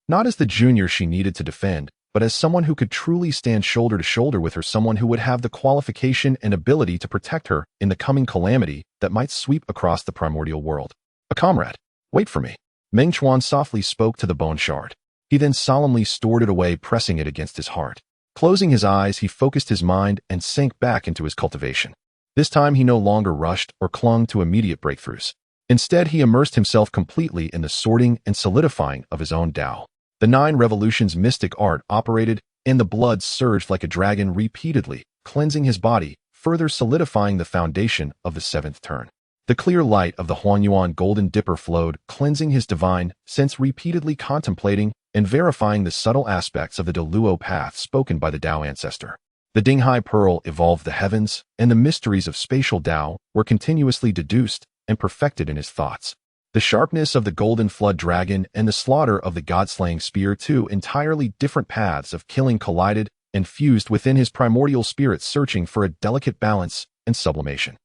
Not as the junior she needed to defend, but as someone who could truly stand shoulder to shoulder with her, someone who would have the qualification and ability to protect her in the coming calamity that might sweep across the primordial world. A comrade. Wait for me. Meng Chuan softly spoke to the bone shard. He then solemnly stored it away, pressing it against his heart. Closing his eyes, he focused his mind and sank back into his cultivation. This time he no longer rushed or clung to immediate breakthroughs. Instead, he immersed himself completely in the sorting and solidifying of his own Tao. The 9 revolutions mystic art operated, and the blood surged like a dragon repeatedly, cleansing his body, further solidifying the foundation of the 7th turn. The clear light of the Honghuang golden dipper flowed, cleansing his divine sense, repeatedly contemplating and verifying the subtle aspects of the Deluo path spoken by the Tao ancestor. The Dinghai pearl evolved the heavens, and the mysteries of spatial Tao were continuously deduced and perfected in his thoughts. The sharpness of the golden flood dragon and the slaughter of the god-slaying spear, 2 entirely different paths of killing, collided and fused within his primordial spirit, searching for a delicate balance and sublimation.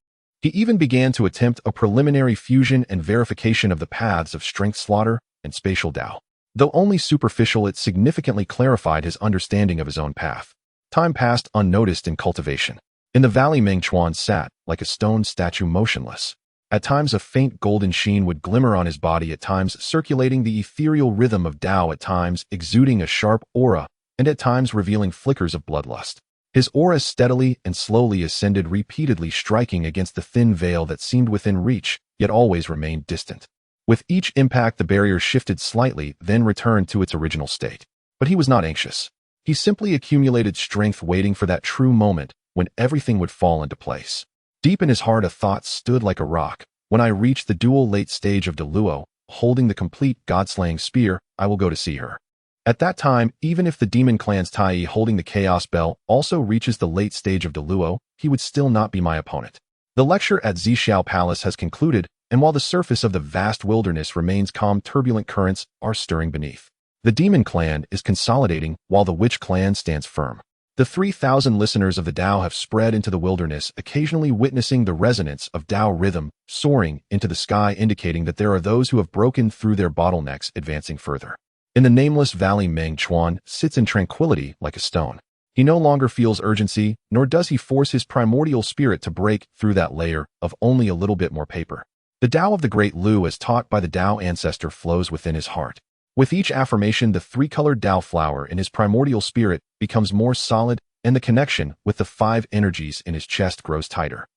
He even began to attempt a preliminary fusion and verification of the paths of strength slaughter and spatial Tao. Though only superficial, it significantly clarified his understanding of his own path. Time passed unnoticed in cultivation. In the valley, Meng Chuan sat like a stone statue, motionless. At times a faint golden sheen would glimmer on his body, at times circulating the ethereal rhythm of Tao, at times exuding a sharp aura, and at times revealing flickers of bloodlust. His aura steadily and slowly ascended, repeatedly striking against the thin veil that seemed within reach, yet always remained distant. With each impact, the barrier shifted slightly, then returned to its original state. But he was not anxious. He simply accumulated strength, waiting for that true moment when everything would fall into place. Deep in his heart, a thought stood like a rock. When I reach the dual late stage of Deluo, holding the complete god-slaying spear, I will go to see her. At that time, even if the demon clan's Tai holding the Chaos Bell also reaches the late stage of Deluo, he would still not be my opponent. The lecture at Zhixiao Palace has concluded, and while the surface of the vast wilderness remains calm, turbulent currents are stirring beneath. The demon clan is consolidating while the witch clan stands firm. The 3,000 listeners of the Tao have spread into the wilderness, occasionally witnessing the resonance of Tao rhythm soaring into the sky, indicating that there are those who have broken through their bottlenecks, advancing further. In the nameless valley, Meng Chuan sits in tranquility like a stone. He no longer feels urgency, nor does he force his primordial spirit to break through that layer of only a little bit more paper. The Tao of the Great Lu, as taught by the Tao ancestor, flows within his heart. With each affirmation, the three-colored Tao flower in his primordial spirit becomes more solid, and the connection with the 5 energies in his chest grows tighter.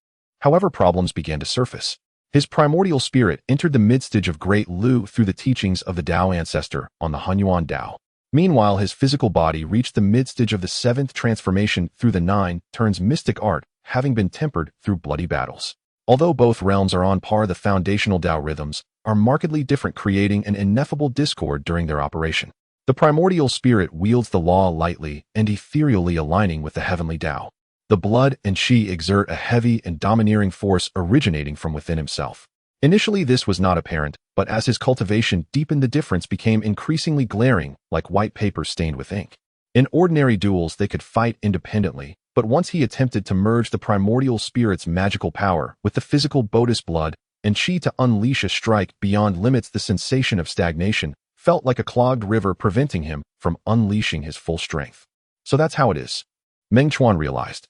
However, problems began to surface. His primordial spirit entered the midstage of Great Lu through the teachings of the Tao ancestor on the Honghuang Tao. Meanwhile, his physical body reached the midstage of the 7th transformation through the 9 turns mystic art, having been tempered through bloody battles. Although both realms are on par, the foundational Tao rhythms are markedly different, creating an ineffable discord during their operation. The primordial spirit wields the law lightly and ethereally, aligning with the heavenly Tao. The blood and qi exert a heavy and domineering force originating from within himself. Initially, this was not apparent, but as his cultivation deepened, the difference became increasingly glaring, like white paper stained with ink. In ordinary duels, they could fight independently, but once he attempted to merge the primordial spirit's magical power with the physical Bodis blood and qi to unleash a strike beyond limits, the sensation of stagnation felt like a clogged river, preventing him from unleashing his full strength. So that's how it is, Meng Chuan realized.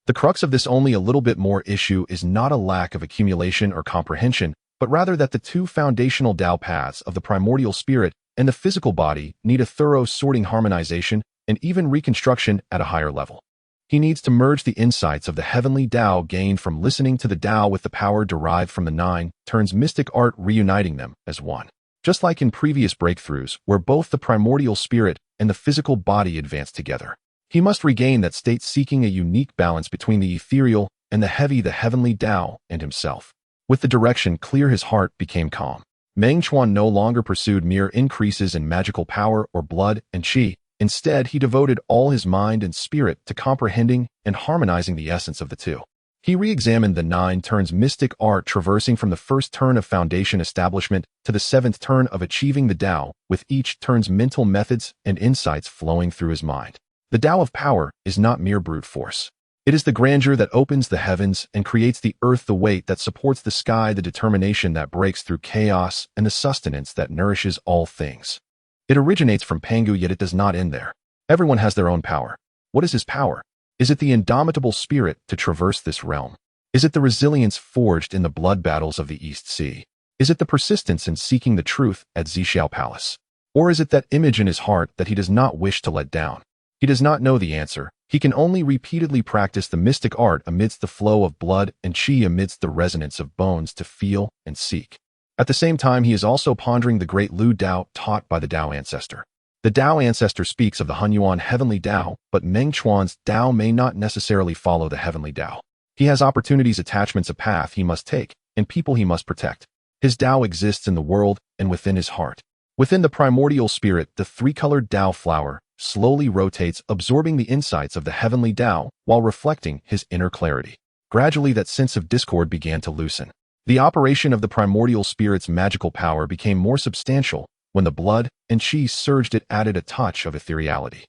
The crux of this only a little bit more issue is not a lack of accumulation or comprehension, but rather that the 2 foundational Tao paths of the primordial spirit and the physical body need a thorough sorting, harmonization, and even reconstruction at a higher level. He needs to merge the insights of the heavenly Tao gained from listening to the Tao with the power derived from the 9 turns mystic art, reuniting them as one. Just like in previous breakthroughs, where both the primordial spirit and the physical body advance together. He must regain that state, seeking a unique balance between the ethereal and the heavy, the heavenly Tao and himself. With the direction clear, his heart became calm. Meng Chuan no longer pursued mere increases in magical power or blood and qi. Instead, he devoted all his mind and spirit to comprehending and harmonizing the essence of the 2. He re-examined the 9 turns mystic art, traversing from the first turn of foundation establishment to the 7th turn of achieving the Tao, with each turn's mental methods and insights flowing through his mind. The Tao of power is not mere brute force. It is the grandeur that opens the heavens and creates the earth, the weight that supports the sky, the determination that breaks through chaos, and the sustenance that nourishes all things. It originates from Pangu, yet it does not end there. Everyone has their own power. What is his power? Is it the indomitable spirit to traverse this realm? Is it the resilience forged in the blood battles of the East Sea? Is it the persistence in seeking the truth at Zhixiao Palace? Or is it that image in his heart that he does not wish to let down? He does not know the answer. He can only repeatedly practice the mystic art amidst the flow of blood and qi, amidst the resonance of bones, to feel and seek. At the same time, he is also pondering the great Lu Tao taught by the Tao ancestor. The Tao ancestor speaks of the Honghuang heavenly Tao, but Meng Chuan's Tao may not necessarily follow the heavenly Tao. He has opportunities, attachments, a path he must take, and people he must protect. His Tao exists in the world and within his heart. Within the primordial spirit, the 3-colored Tao flower slowly rotates, absorbing the insights of the heavenly Tao while reflecting his inner clarity. Gradually, that sense of discord began to loosen. The operation of the primordial spirit's magical power became more substantial. When the blood and qi surged, it added a touch of ethereality.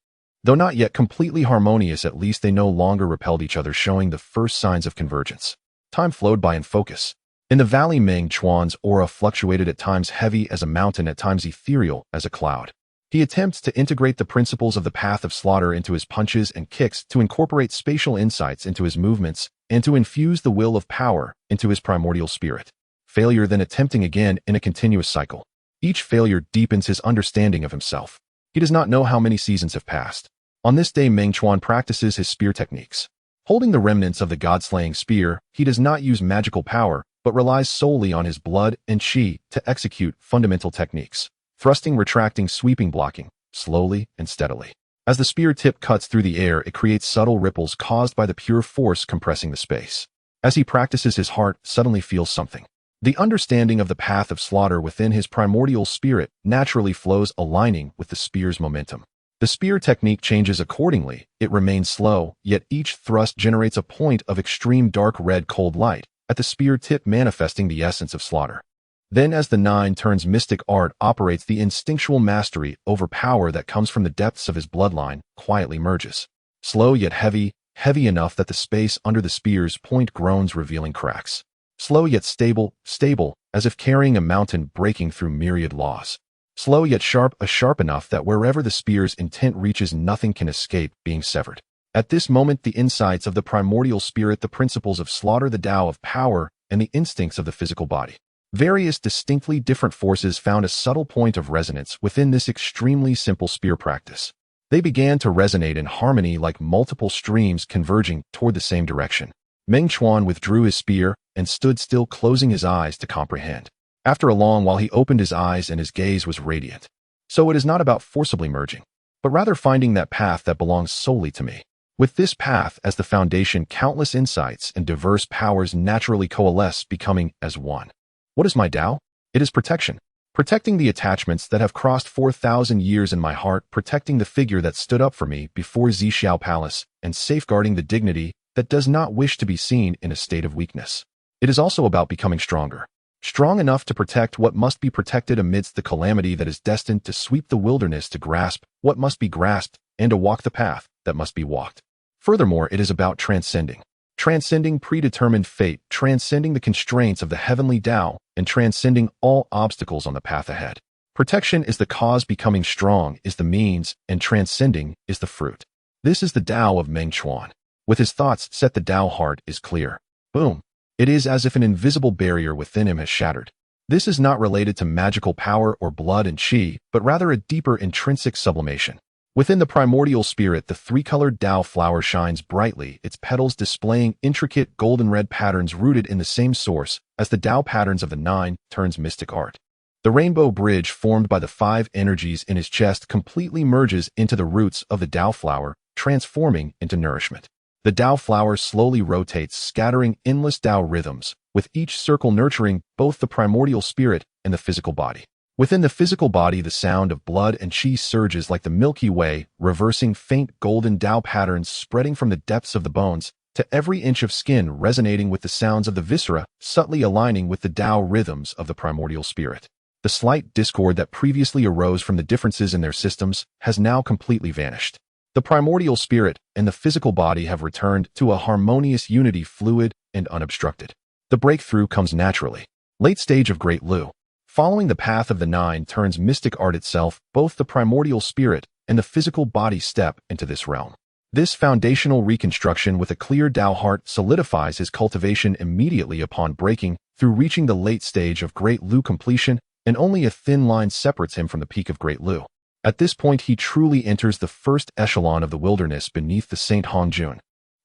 Though not yet completely harmonious, at least they no longer repelled each other, showing the first signs of convergence. Time flowed by in focus. In the valley, Meng Chuan's aura fluctuated, at times heavy as a mountain, at times ethereal as a cloud. He attempts to integrate the principles of the path of slaughter into his punches and kicks, to incorporate spatial insights into his movements, and to infuse the will of power into his primordial spirit. Failure, then attempting again in a continuous cycle. Each failure deepens his understanding of himself. He does not know how many seasons have passed. On this day, Meng Chuan practices his spear techniques. Holding the remnants of the god-slaying spear, he does not use magical power, but relies solely on his blood and qi to execute fundamental techniques. Thrusting, retracting, sweeping, blocking, slowly and steadily. As the spear tip cuts through the air, it creates subtle ripples caused by the pure force compressing the space. As he practices, his heart suddenly feels something. The understanding of the path of slaughter within his primordial spirit naturally flows, aligning with the spear's momentum. The spear technique changes accordingly. It remains slow, yet each thrust generates a point of extreme dark red cold light at the spear tip, manifesting the essence of slaughter. Then, as the 9 turns mystic art operates, the instinctual mastery over power that comes from the depths of his bloodline quietly merges. Slow yet heavy, heavy enough that the space under the spear's point groans, revealing cracks. Slow yet stable, stable, as if carrying a mountain breaking through myriad laws. Slow yet sharp, sharp enough that wherever the spear's intent reaches, nothing can escape being severed. At this moment, the insights of the primordial spirit, the principles of slaughter, the Tao of power, and the instincts of the physical body. Various distinctly different forces found a subtle point of resonance within this extremely simple spear practice. They began to resonate in harmony like multiple streams converging toward the same direction. Meng Chuan withdrew his spear and stood still, closing his eyes to comprehend. After a long while, he opened his eyes and his gaze was radiant. So it is not about forcibly merging, but rather finding that path that belongs solely to me. With this path as the foundation, countless insights and diverse powers naturally coalesce, becoming as one. What is my Tao? It is protection. Protecting the attachments that have crossed 4,000 years in my heart, protecting the figure that stood up for me before Zixiao Palace, and safeguarding the dignity that does not wish to be seen in a state of weakness. It is also about becoming stronger. Strong enough to protect what must be protected amidst the calamity that is destined to sweep the wilderness, to grasp what must be grasped, and to walk the path that must be walked. Furthermore, it is about transcending. Transcending predetermined fate, transcending the constraints of the heavenly Tao, and transcending all obstacles on the path ahead. Protection is the cause, becoming strong is the means, and transcending is the fruit. This is the Tao of Meng Chuan. With his thoughts set, the Tao heart is clear. Boom. It is as if an invisible barrier within him has shattered. This is not related to magical power or blood and qi, but rather a deeper intrinsic sublimation. Within the primordial spirit, the 3-colored Tao flower shines brightly, its petals displaying intricate golden red patterns rooted in the same source as the Tao patterns of the 9 turns mystic art. The rainbow bridge formed by the 5 energies in his chest completely merges into the roots of the Tao flower, transforming into nourishment. The Tao flower slowly rotates, scattering endless Tao rhythms, with each circle nurturing both the primordial spirit and the physical body. Within the physical body, the sound of blood and qi surges like the Milky Way, reversing faint golden Tao patterns spreading from the depths of the bones to every inch of skin, resonating with the sounds of the viscera, subtly aligning with the Tao rhythms of the primordial spirit. The slight discord that previously arose from the differences in their systems has now completely vanished. The primordial spirit and the physical body have returned to a harmonious unity, fluid and unobstructed. The breakthrough comes naturally. Late stage of Great Lu. Following the path of the 9 turns mystic art itself, both the primordial spirit and the physical body step into this realm. This foundational reconstruction with a clear Tao heart solidifies his cultivation immediately upon breaking through, reaching the late stage of Great Lu completion, and only a thin line separates him from the peak of Great Lu. At this point, he truly enters the first echelon of the wilderness beneath the St. Honghuang.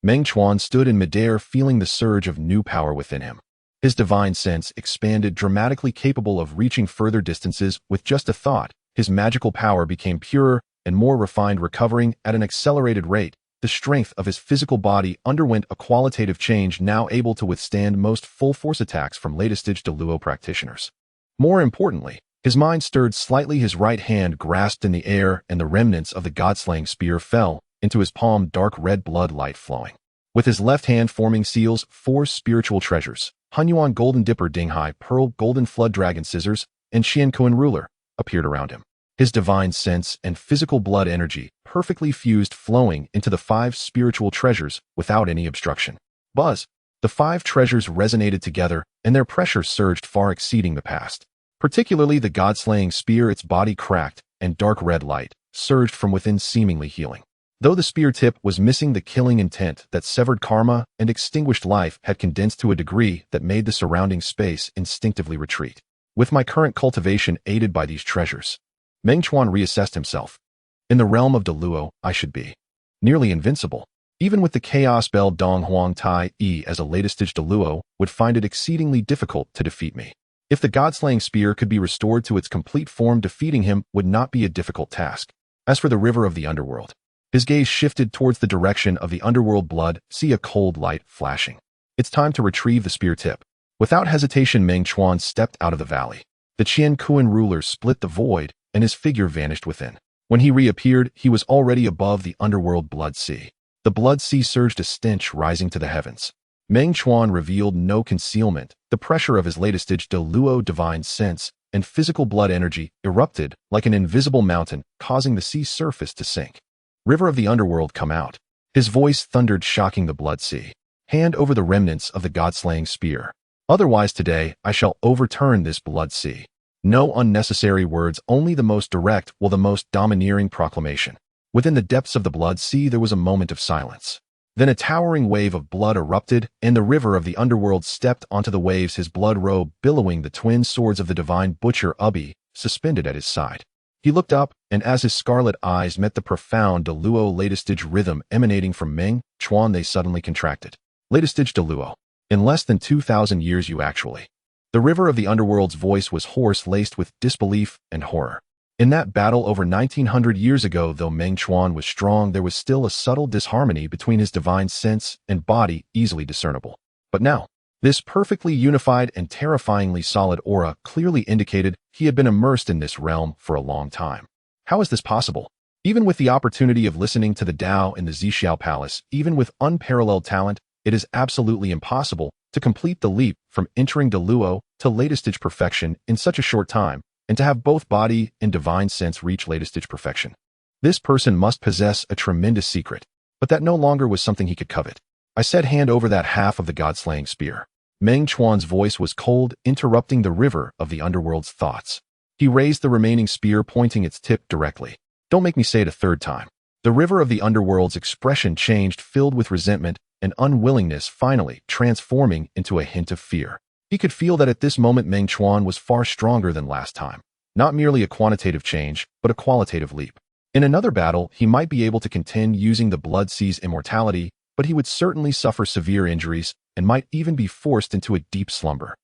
Meng Chuan stood in midair, feeling the surge of new power within him. His divine sense expanded, dramatically capable of reaching further distances with just a thought. His magical power became purer and more refined, recovering at an accelerated rate. The strength of his physical body underwent a qualitative change, now able to withstand most full-force attacks from latest-stage Luo practitioners. More importantly, his mind stirred slightly. His right hand grasped in the air, and the remnants of the god-slaying spear fell into his palm, dark red blood light flowing. With his left hand forming seals, 4 spiritual treasures, Honghuang golden dipper, Dinghai pearl, golden flood dragon scissors, and Qiankuan ruler, appeared around him. His divine sense and physical blood energy perfectly fused, flowing into the 5 spiritual treasures without any obstruction. Buzz! The 5 treasures resonated together, and their pressure surged, far exceeding the past. Particularly the god-slaying spear, its body cracked, and dark red light surged from within, seemingly healing. Though the spear tip was missing the killing intent that severed karma and extinguished life, had condensed to a degree that made the surrounding space instinctively retreat. With my current cultivation aided by these treasures, Meng Chuan reassessed himself. In the realm of Deluo, I should be nearly invincible. Even with the chaos bell Donghuang Tai E as a latest stage Deluo would find it exceedingly difficult to defeat me. If the God-slaying spear could be restored to its complete form, defeating him would not be a difficult task. As for the river of the underworld, his gaze shifted towards the direction of the underworld blood, see a cold light flashing. It's time to retrieve the spear tip. Without hesitation, Meng Chuan stepped out of the valley. The Qian Kuan ruler split the void, and his figure vanished within. When he reappeared, he was already above the underworld blood sea. The blood sea surged, a stench rising to the heavens. Meng Chuan revealed no concealment. The pressure of his latest stage Deluo divine sense and physical blood energy erupted like an invisible mountain, causing the sea surface to sink. River of the underworld, come out. His voice thundered, shocking the blood sea. Hand over the remnants of the god-slaying spear. Otherwise today I shall overturn this blood sea. No unnecessary words, only the most direct, the most domineering proclamation. Within the depths of the blood sea there was a moment of silence. Then a towering wave of blood erupted, and the river of the underworld stepped onto the waves, his blood robe billowing, the twin swords of the divine butcher Ubi suspended at his side. He looked up, and as his scarlet eyes met the profound Deluo latest stage rhythm emanating from Meng Chuan, they suddenly contracted. Latest stage Deluo. In less than 2,000 years you actually. The river of the underworld's voice was hoarse, laced with disbelief and horror. In that battle over 1900 years ago, though Meng Chuan was strong, there was still a subtle disharmony between his divine sense and body, easily discernible. But now, this perfectly unified and terrifyingly solid aura clearly indicated he had been immersed in this realm for a long time. How is this possible? Even with the opportunity of listening to the Tao in the Zixiao Palace, even with unparalleled talent, it is absolutely impossible to complete the leap from entering Deluo to latest stage perfection in such a short time, and to have both body and divine sense reach latest stage perfection. This person must possess a tremendous secret, but that no longer was something he could covet. I said, hand over that half of the god-slaying spear. Meng Chuan's voice was cold, interrupting the river of the underworld's thoughts. He raised the remaining spear, pointing its tip directly. Don't make me say it a third time. The river of the underworld's expression changed, filled with resentment and unwillingness, finally transforming into a hint of fear. He could feel that at this moment Meng Chuan was far stronger than last time. Not merely a quantitative change, but a qualitative leap. In another battle, he might be able to contend using the blood sea's immortality, but he would certainly suffer severe injuries and might even be forced into a deep slumber.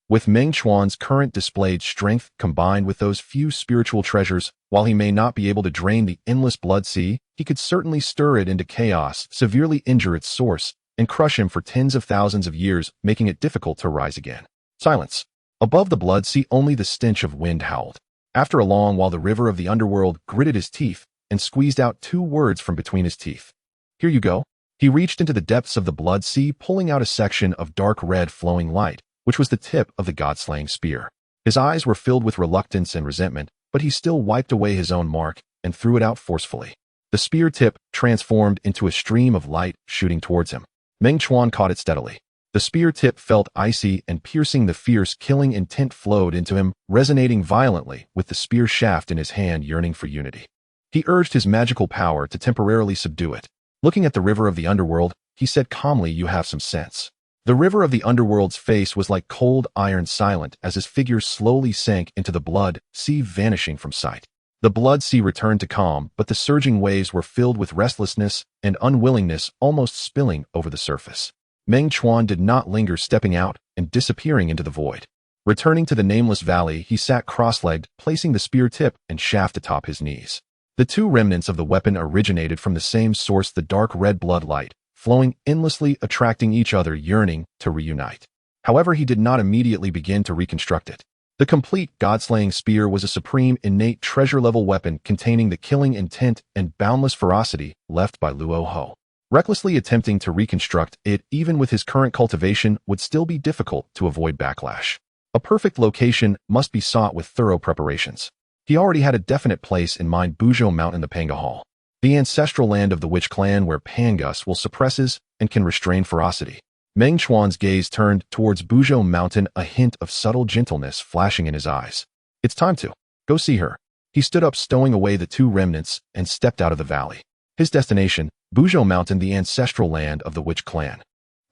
With Meng Chuan's current displayed strength combined with those few spiritual treasures, while he may not be able to drain the endless blood sea, he could certainly stir it into chaos, severely injure its source, and crush him for tens of thousands of years, making it difficult to rise again. Silence. Above the blood sea, only the stench of wind howled. After a long while, the river of the underworld gritted his teeth and squeezed out 2 words from between his teeth. Here you go. He reached into the depths of the blood sea, pulling out a section of dark red flowing light, which was the tip of the god-slaying spear. His eyes were filled with reluctance and resentment, but he still wiped away his own mark and threw it out forcefully. The spear tip transformed into a stream of light shooting towards him. Meng Chuan caught it steadily. The spear tip felt icy and piercing. The fierce, killing intent flowed into him, resonating violently with the spear shaft in his hand, yearning for unity. He urged his magical power to temporarily subdue it. Looking at the river of the underworld, he said calmly, you have some sense. The river of the underworld's face was like cold iron, silent as his figure slowly sank into the blood sea, vanishing from sight. The blood sea returned to calm, but the surging waves were filled with restlessness and unwillingness, almost spilling over the surface. Meng Chuan did not linger, stepping out and disappearing into the void. Returning to the nameless valley, he sat cross-legged, placing the spear tip and shaft atop his knees. The 2 remnants of the weapon originated from the same source, the dark red blood light, flowing endlessly, attracting each other, yearning to reunite. However, he did not immediately begin to reconstruct it. The complete god-slaying spear was a supreme, innate treasure-level weapon containing the killing intent and boundless ferocity left by Luo Ho. Recklessly attempting to reconstruct it, even with his current cultivation, would still be difficult to avoid backlash. A perfect location must be sought with thorough preparations. He already had a definite place in mind: Buzhou Mountain, the Panga Hall, the ancestral land of the witch clan where Pangus will suppresses and can restrain ferocity. Meng Chuan's gaze turned towards Buzhou Mountain, a hint of subtle gentleness flashing in his eyes. It's time to go see her. He stood up, stowing away the 2 remnants, and stepped out of the valley. His destination, Buzhou Mountain, the ancestral land of the witch clan.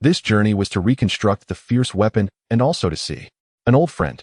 This journey was to reconstruct the fierce weapon and also to see an old friend.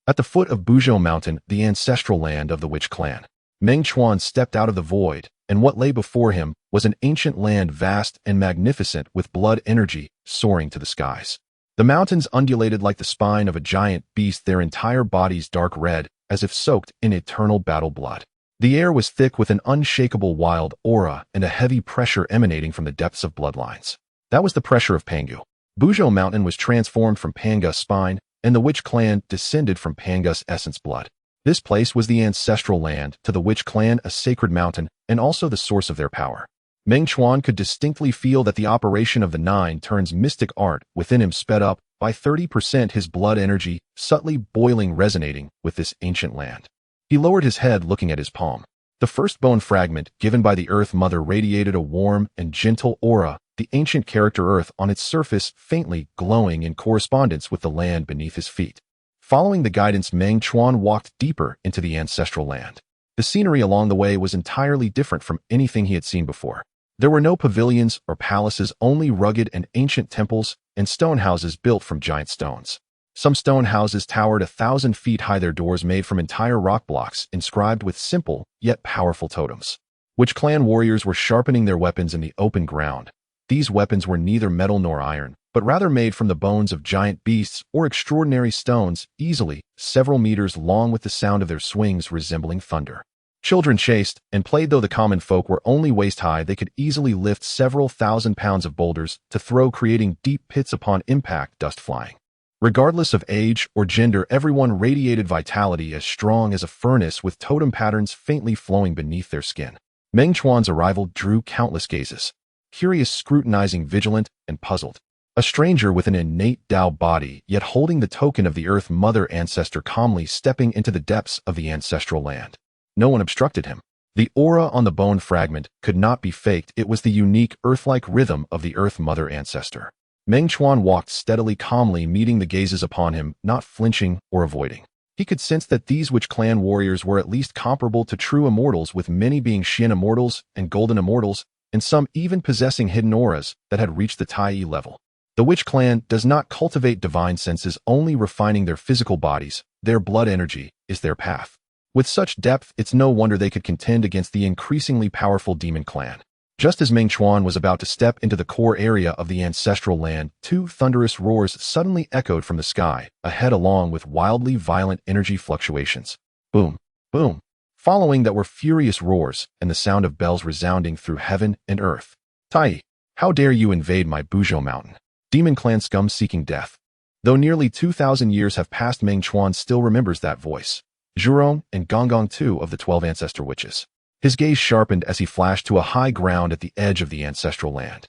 At the foot of Buzhou Mountain, the ancestral land of the witch clan, Meng Chuan stepped out of the void, and what lay before him was an ancient land vast and magnificent with blood energy soaring to the skies. The mountains undulated like the spine of a giant beast, their entire bodies dark red, as if soaked in eternal battle blood. The air was thick with an unshakable wild aura and a heavy pressure emanating from the depths of bloodlines. That was the pressure of Pangu. Buzhou Mountain was transformed from Pangu's spine, and the witch clan descended from Pangu's essence blood. This place was the ancestral land, to the witch clan a sacred mountain, and also the source of their power. Meng Chuan could distinctly feel that the operation of the 9 turns mystic art within him sped up by 30%, his blood energy subtly boiling, resonating with this ancient land. He lowered his head, looking at his palm. The first bone fragment given by the Earth Mother radiated a warm and gentle aura, the ancient character Earth on its surface faintly glowing in correspondence with the land beneath his feet. Following the guidance, Meng Chuan walked deeper into the ancestral land. The scenery along the way was entirely different from anything he had seen before. There were no pavilions or palaces, only rugged and ancient temples and stone houses built from giant stones. Some stone houses towered 1,000 feet high, their doors made from entire rock blocks inscribed with simple yet powerful totems. Witch clan warriors were sharpening their weapons in the open ground. These weapons were neither metal nor iron, but rather made from the bones of giant beasts or extraordinary stones, easily several meters long, with the sound of their swings resembling thunder. Children chased and played, though the common folk were only waist-high. They could easily lift several thousand pounds of boulders to throw, creating deep pits upon impact, dust flying. Regardless of age or gender, everyone radiated vitality as strong as a furnace, with totem patterns faintly flowing beneath their skin. Meng Chuan's arrival drew countless gazes, curious, scrutinizing, vigilant, and puzzled. A stranger with an innate Dao body, yet holding the token of the Earth Mother ancestor, calmly stepping into the depths of the ancestral land. No one obstructed him. The aura on the bone fragment could not be faked. It was the unique Earth-like rhythm of the Earth Mother ancestor. Meng Chuan walked steadily, calmly, meeting the gazes upon him, not flinching or avoiding. He could sense that these witch clan warriors were at least comparable to true immortals, with many being Xian immortals and golden immortals, and some even possessing hidden auras that had reached the Tai Yi level. The witch clan does not cultivate divine senses, only refining their physical bodies. Their blood energy is their path. With such depth, it's no wonder they could contend against the increasingly powerful demon clan. Just as Meng Chuan was about to step into the core area of the ancestral land, 2 thunderous roars suddenly echoed from the sky ahead, along with wildly violent energy fluctuations. Boom, boom. Following that were furious roars and the sound of bells resounding through heaven and earth. Tai, how dare you invade my Buzhou Mountain? Demon clan scum seeking death. Though nearly 2,000 years have passed, Meng Chuan still remembers that voice. Zhurong and Honghuang, 2 of the 12 ancestor witches. His gaze sharpened as he flashed to a high ground at the edge of the ancestral land.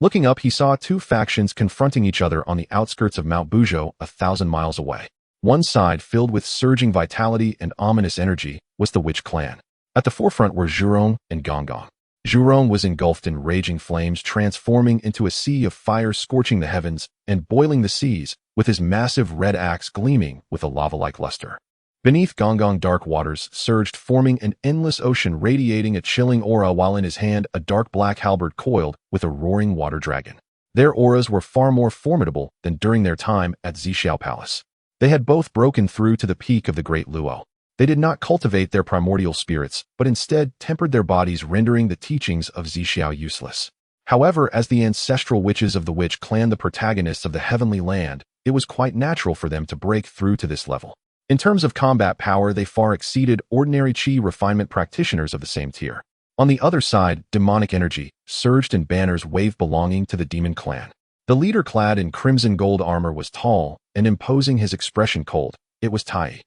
Looking up, he saw 2 factions confronting each other on the outskirts of Mount Buzhou, 1,000 miles away. One side, filled with surging vitality and ominous energy, was the witch clan. At the forefront were Zhurong and Honghuang. Zhurong was engulfed in raging flames, transforming into a sea of fire, scorching the heavens and boiling the seas, with his massive red axe gleaming with a lava-like luster. Beneath Honghuang, dark waters surged, forming an endless ocean, radiating a chilling aura, while in his hand a dark black halberd coiled with a roaring water dragon. Their auras were far more formidable than during their time at Zixiao Palace. They had both broken through to the peak of the Great Luo. They did not cultivate their primordial spirits, but instead tempered their bodies, rendering the teachings of Zixiao useless. However, as the ancestral witches of the witch clan, the protagonists of the heavenly land, it was quite natural for them to break through to this level. In terms of combat power, they far exceeded ordinary Qi refinement practitioners of the same tier. On the other side, demonic energy surged and banners waved belonging to the demon clan. The leader, clad in crimson gold armor, was tall and imposing, his expression cold. It was Tai.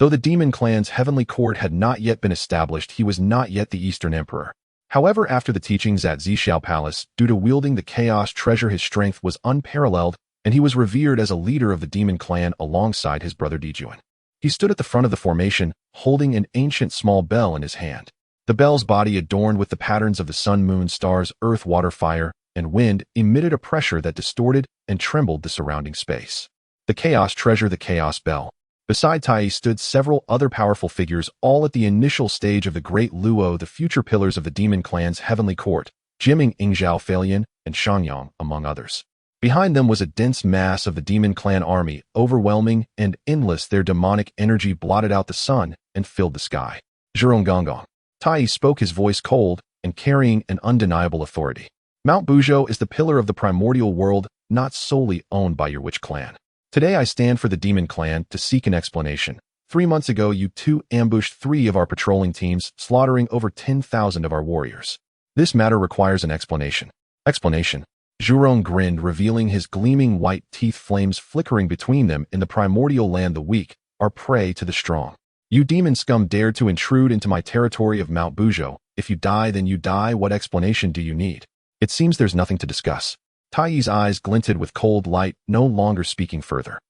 Though the demon clan's heavenly court had not yet been established, he was not yet the Eastern Emperor. However, after the teachings at Zixiao Palace, due to wielding the chaos treasure, his strength was unparalleled, and he was revered as a leader of the demon clan alongside his brother Dijuan. He stood at the front of the formation, holding an ancient small bell in his hand. The bell's body, adorned with the patterns of the sun, moon, stars, earth, water, fire, and wind, emitted a pressure that distorted and trembled the surrounding space. The chaos treasure, the chaos bell. Beside Tai stood several other powerful figures, all at the initial stage of the Great Luo, the future pillars of the demon clan's heavenly court, Jiming, Ingzhao, Falian, and Shangyang, among others. Behind them was a dense mass of the demon clan army, overwhelming and endless. Their demonic energy blotted out the sun and filled the sky. Zhurong Honghuang. Tai spoke, his voice cold and carrying an undeniable authority. Mount Buzhou is the pillar of the primordial world, not solely owned by your witch clan. Today I stand for the demon clan to seek an explanation. 3 months ago, you two ambushed 3 of our patrolling teams, slaughtering over 10,000 of our warriors. This matter requires an explanation. Explanation. Zhurong grinned, revealing his gleaming white teeth, flames flickering between them. In the primordial land, the weak are prey to the strong. You demon scum dared to intrude into my territory of Mount Buzhou. If you die, then you die. What explanation do you need? It seems there's nothing to discuss. Taiyi's eyes glinted with cold light, no longer speaking further.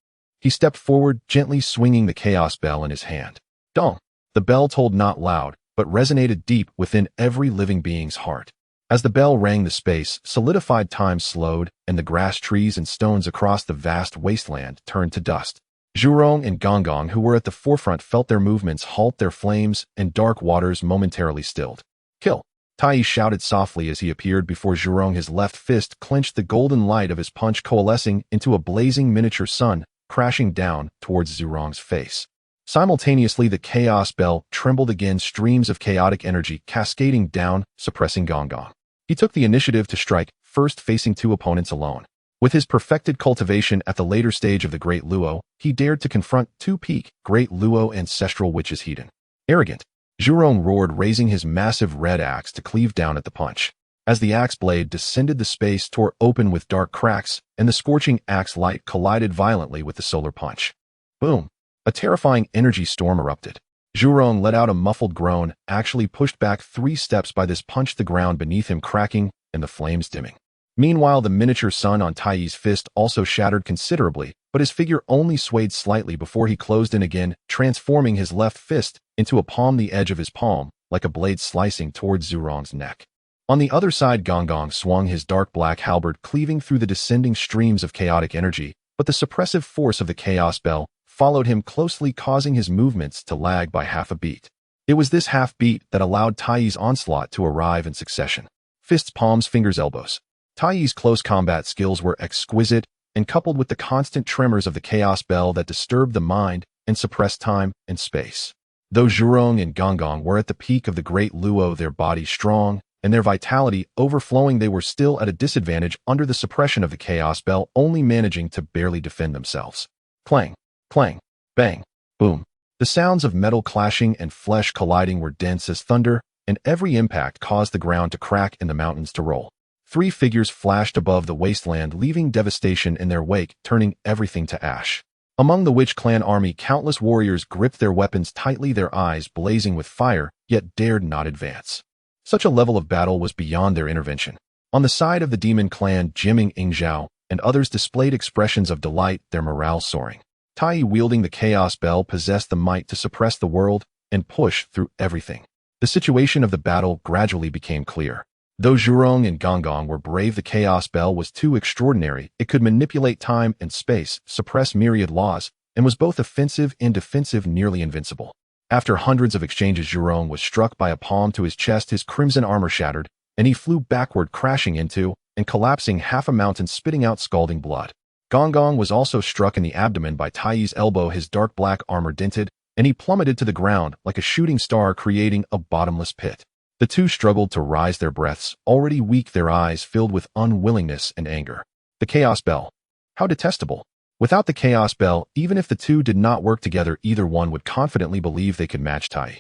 He stepped forward, gently swinging the chaos bell in his hand. Dong! The bell tolled not loud, but resonated deep within every living being's heart. As the bell rang, the space, solidified time slowed, and the grass, trees, and stones across the vast wasteland turned to dust. Zhurong and Honghuang, who were at the forefront, felt their movements halt, their flames and dark waters momentarily stilled. Kill! Tai shouted softly as he appeared before Zhurong, his left fist clenched, the golden light of his punch coalescing into a blazing miniature sun, crashing down towards Zhurong's face. Simultaneously, the chaos bell trembled again, streams of chaotic energy cascading down, suppressing Honghuang. He took the initiative to strike, first facing 2 opponents alone. With his perfected cultivation at the later stage of the Great Luo, he dared to confront 2 peak Great Luo ancestral witches hidden. Arrogant. Zhurong roared, raising his massive red axe to cleave down at the punch. As the axe blade descended, the space tore open with dark cracks, and the scorching axe light collided violently with the solar punch. Boom! A terrifying energy storm erupted. Zhurong let out a muffled groan, actually pushed back 3 steps by this punch, the ground beneath him cracking and the flames dimming. Meanwhile, the miniature sun on Taiyi's fist also shattered considerably, but his figure only swayed slightly before he closed in again, transforming his left fist into a palm, the edge of his palm, like a blade slicing towards Zhurong's neck. On the other side, Honghuang swung his dark black halberd, cleaving through the descending streams of chaotic energy, but the suppressive force of the chaos bell followed him closely, causing his movements to lag by half a beat. It was this half beat that allowed Taiyi's onslaught to arrive in succession. Fists, palms, fingers, elbows. Taiyi's close combat skills were exquisite, and coupled with the constant tremors of the chaos bell that disturbed the mind and suppressed time and space. Though Zhurong and Honghuang were at the peak of the Great Luo, their bodies strong and their vitality overflowing, they were still at a disadvantage under the suppression of the chaos bell, only managing to barely defend themselves. Clang, clang, bang, boom. The sounds of metal clashing and flesh colliding were dense as thunder, and every impact caused the ground to crack and the mountains to roll. 3 figures flashed above the wasteland, leaving devastation in their wake, turning everything to ash. Among the Witch Clan army, countless warriors gripped their weapons tightly, their eyes blazing with fire, yet dared not advance. Such a level of battle was beyond their intervention. On the side of the Demon Clan, Jiming, Ingzhao, and others displayed expressions of delight, their morale soaring. Tai, wielding the Chaos Bell, possessed the might to suppress the world and push through everything. The situation of the battle gradually became clear. Though Zhurong and Honghuang were brave, the Chaos Bell was too extraordinary. It could manipulate time and space, suppress myriad laws, and was both offensive and defensive, nearly invincible. After hundreds of exchanges, Zhurong was struck by a palm to his chest, his crimson armor shattered, and he flew backward, crashing into and collapsing half a mountain, spitting out scalding blood. Honghuang was also struck in the abdomen by Taiyi's elbow, his dark black armor dented, and he plummeted to the ground like a shooting star, creating a bottomless pit. The two struggled to rise, their breaths already weak, their eyes filled with unwillingness and anger. The Chaos Bell. How detestable. Without the Chaos Bell, even if the two did not work together, either one would confidently believe they could match Tai.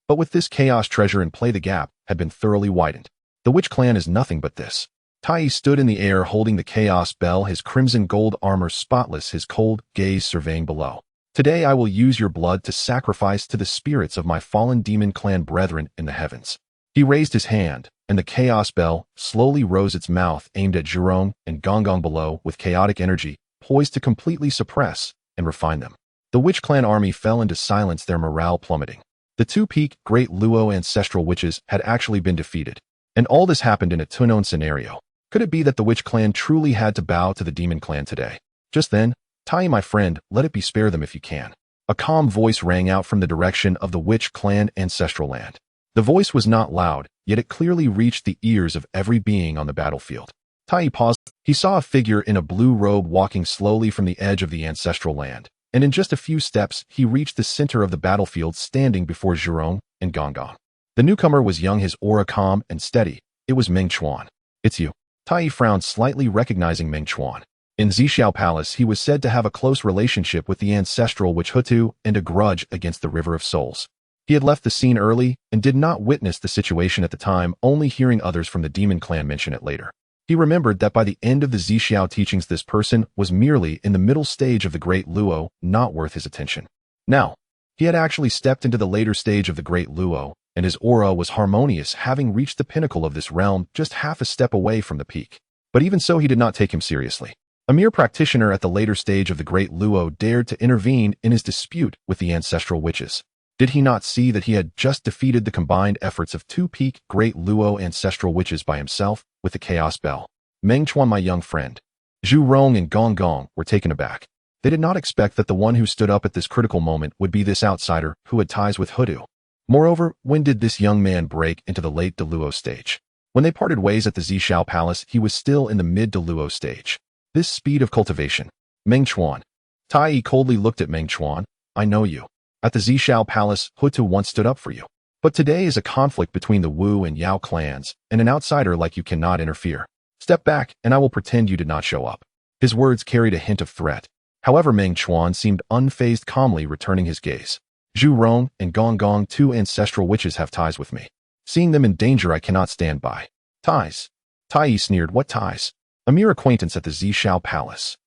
But with this chaos treasure in play, the gap had been thoroughly widened. The Witch Clan is nothing but this. Tai stood in the air holding the Chaos Bell, his crimson gold armor spotless, his cold gaze surveying below. Today I will use your blood to sacrifice to the spirits of my fallen Demon Clan brethren in the heavens. He raised his hand, and the Chaos Bell slowly rose, its mouth aimed at Zhurong and Honghuang below, with chaotic energy poised to completely suppress and refine them. The Witch Clan army fell into silence, their morale plummeting. The two peak Great Luo ancestral witches had actually been defeated, and all this happened in a two-known scenario. Could it be that the Witch Clan truly had to bow to the Demon Clan today? Just then, Tai, my friend, let it be, spare them if you can. A calm voice rang out from the direction of the Witch Clan ancestral land. The voice was not loud, yet it clearly reached the ears of every being on the battlefield. Tai paused. He saw a figure in a blue robe walking slowly from the edge of the ancestral land, and in just a few steps, he reached the center of the battlefield, standing before Zhurong and Honghuang. The newcomer was young, his aura calm and steady. It was Meng Chuan. It's you. Tai frowned slightly, recognizing Meng Chuan. In Zixiao Palace, he was said to have a close relationship with the ancestral witch Hutu and a grudge against the River of Souls. He had left the scene early and did not witness the situation at the time, only hearing others from the demon clan mention it later. He remembered that by the end of the Zixiao teachings, this person was merely in the middle stage of the Great Luo, not worth his attention. Now, he had actually stepped into the later stage of the Great Luo, and his aura was harmonious, having reached the pinnacle of this realm just half a step away from the peak. But even so, he did not take him seriously. A mere practitioner at the later stage of the Great Luo dared to intervene in his dispute with the ancestral witches. Did he not see that he had just defeated the combined efforts of two peak Great Luo ancestral witches by himself with the Chaos Bell? Meng Chuan, my young friend. Zhu Rong and Gong Gong were taken aback. They did not expect that the one who stood up at this critical moment would be this outsider who had ties with Hutu. Moreover, when did this young man break into the late Deluo stage? When they parted ways at the Zixiao Palace, he was still in the mid-Deluo stage. This speed of cultivation. Meng Chuan. Tai coldly looked at Meng Chuan. I know you. At the Zixiao Palace, Hutu once stood up for you. But today is a conflict between the Wu and Yao clans, and an outsider like you cannot interfere. Step back, and I will pretend you did not show up. His words carried a hint of threat. However, Meng Chuan seemed unfazed, calmly returning his gaze. Zhu Rong and Gong Gong, two ancestral witches, have ties with me. Seeing them in danger, I cannot stand by. Ties? Tai sneered. What ties? A mere acquaintance at the Zixiao Palace.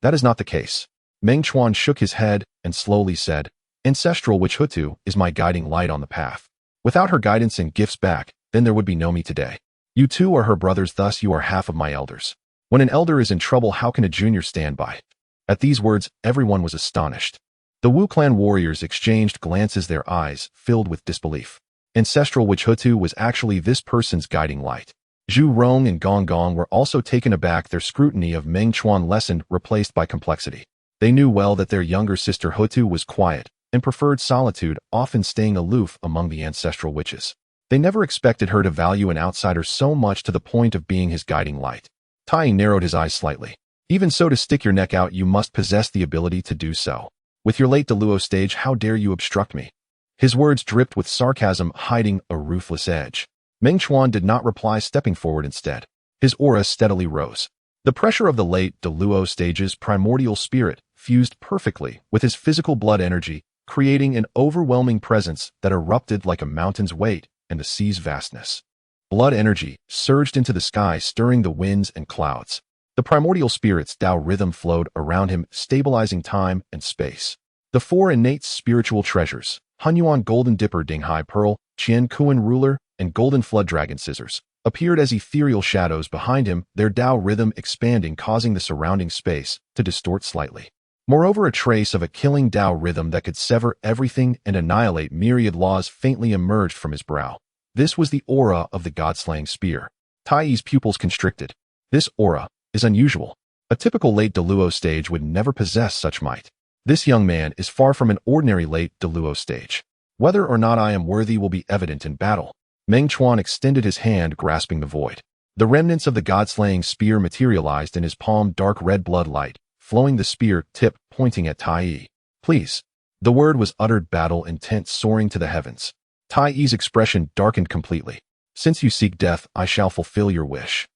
That is not the case. Meng Chuan shook his head and slowly said, Ancestral witch Hutu is my guiding light on the path. Without her guidance and gifts back, then there would be no me today. You two are her brothers, thus you are half of my elders. When an elder is in trouble, how can a junior stand by? At these words, everyone was astonished. The Wu clan warriors exchanged glances, their eyes filled with disbelief. Ancestral witch Hutu was actually this person's guiding light. Zhu Rong and Gong Gong were also taken aback, their scrutiny of Meng Chuan lessened, replaced by complexity. They knew well that their younger sister Hutu was quiet and preferred solitude, often staying aloof among the ancestral witches. They never expected her to value an outsider so much to the point of being his guiding light. Tai narrowed his eyes slightly. Even so, to stick your neck out, you must possess the ability to do so. With your late Deluo stage, how dare you obstruct me? His words dripped with sarcasm, hiding a ruthless edge. Meng Chuan did not reply, stepping forward instead. His aura steadily rose. The pressure of the late Deluo stage's primordial spirit fused perfectly with his physical blood energy, creating an overwhelming presence that erupted like a mountain's weight and the sea's vastness. Blood energy surged into the sky, stirring the winds and clouds. The primordial spirit's Tao rhythm flowed around him, stabilizing time and space. The four innate spiritual treasures, Honghuang Golden Dipper, Dinghai Pearl, Qian Kuan Ruler, and Golden Flood Dragon Scissors, appeared as ethereal shadows behind him, their Tao rhythm expanding, causing the surrounding space to distort slightly. Moreover, a trace of a killing Tao rhythm that could sever everything and annihilate myriad laws faintly emerged from his brow. This was the aura of the god-slaying spear. Tai's pupils constricted. This aura is unusual. A typical late Deluo stage would never possess such might. This young man is far from an ordinary late Deluo stage. Whether or not I am worthy will be evident in battle. Meng Chuan extended his hand, grasping the void. The remnants of the god-slaying spear materialized in his palm, dark red blood light, flowing, the spear tip pointing at Tai. Please. The word was uttered, battle intent soaring to the heavens. Tai's expression darkened completely. Since you seek death, I shall fulfill your wish.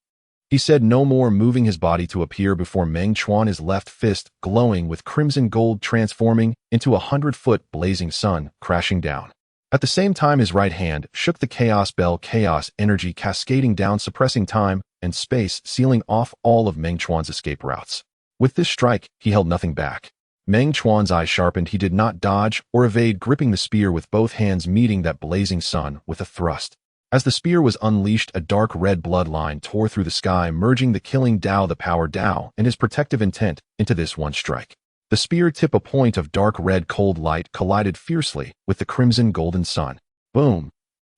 He said no more, moving his body to appear before Meng Chuan, his left fist glowing with crimson gold, transforming into a 100-foot blazing sun, crashing down. At the same time, his right hand shook the chaos bell, chaos energy cascading down, suppressing time and space, sealing off all of Meng Chuan's escape routes. With this strike, he held nothing back. Meng Chuan's eyes sharpened. He did not dodge or evade, gripping the spear with both hands, meeting that blazing sun with a thrust. As the spear was unleashed, a dark red bloodline tore through the sky, merging the killing Tao, the power Tao, and his protective intent into this one strike. The spear tip, a point of dark red cold light, collided fiercely with the crimson golden sun. Boom!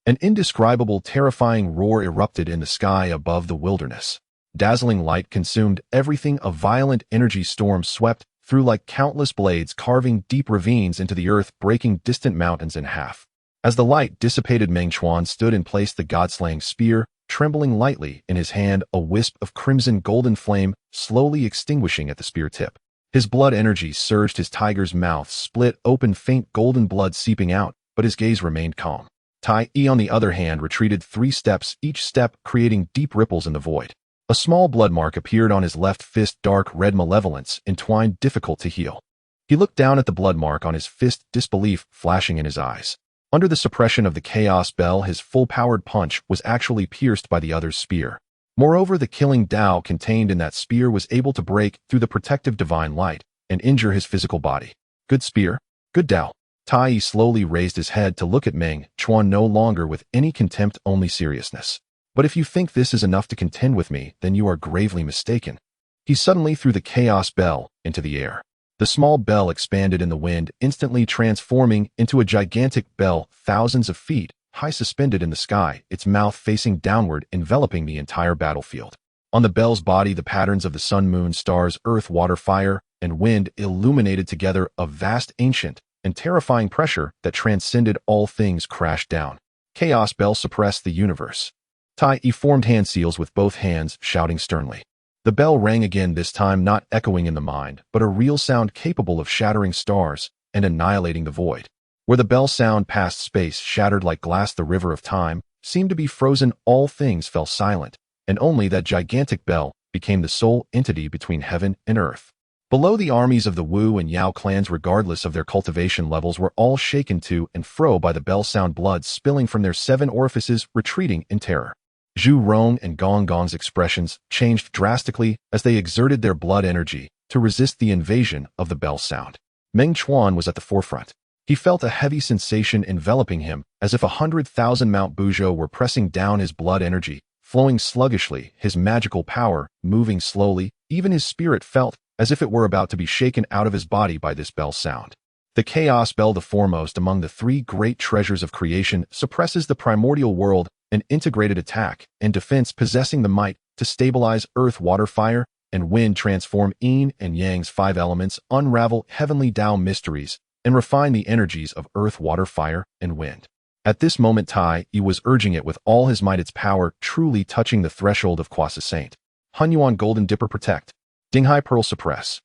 An indescribable, terrifying roar erupted in the sky above the wilderness. Dazzling light consumed everything. A violent energy storm swept through like countless blades, carving deep ravines into the earth, breaking distant mountains in half. As the light dissipated, Meng Chuan stood in place, the god-slaying spear trembling lightly in his hand, a wisp of crimson golden flame slowly extinguishing at the spear tip. His blood energy surged, his tiger's mouth split open, faint golden blood seeping out, but his gaze remained calm. Tai Yi, on the other hand, retreated 3 steps, each step creating deep ripples in the void. A small blood mark appeared on his left fist, dark red malevolence, entwined, difficult to heal. He looked down at the blood mark on his fist, disbelief flashing in his eyes. Under the suppression of the chaos bell, his full-powered punch was actually pierced by the other's spear. Moreover, the killing Tao contained in that spear was able to break through the protective divine light and injure his physical body. Good spear, good Tao. Tai Yi slowly raised his head to look at Meng Chuan, no longer with any contempt, only seriousness. But if you think this is enough to contend with me, then you are gravely mistaken. He suddenly threw the chaos bell into the air. The small bell expanded in the wind, instantly transforming into a gigantic bell thousands of feet high, suspended in the sky, its mouth facing downward, enveloping the entire battlefield. On the bell's body, the patterns of the sun, moon, stars, earth, water, fire, and wind illuminated together a vast, ancient, and terrifying pressure that transcended all things crashed down. Chaos bell suppressed the universe. Tai Yi formed hand seals with both hands, shouting sternly. The bell rang again, this time not echoing in the mind, but a real sound capable of shattering stars and annihilating the void. Where the bell sound passed, space shattered like glass. The river of time seemed to be frozen. All things fell silent, and only that gigantic bell became the sole entity between heaven and earth. Below, the armies of the Wu and Yao clans, regardless of their cultivation levels, were all shaken to and fro by the bell sound, blood spilling from their 7 orifices, retreating in terror. Zhu Rong and Gong Gong's expressions changed drastically as they exerted their blood energy to resist the invasion of the bell sound. Meng Chuan was at the forefront. He felt a heavy sensation enveloping him, as if 100,000 Mount Buzhou were pressing down his blood energy, flowing sluggishly, his magical power moving slowly. Even his spirit felt as if it were about to be shaken out of his body by this bell sound. The chaos bell, the foremost among the 3 great treasures of creation, suppresses the primordial world, an integrated attack and defense possessing the might to stabilize earth, water, fire, and wind, transform yin and yang's 5 elements, unravel heavenly Tao mysteries, and refine the energies of earth, water, fire, and wind. At this moment, Tai Yi was urging it with all his might, its power truly touching the threshold of Quasi Saint. Honghuang Golden Dipper protect. Dinghai Pearl suppress.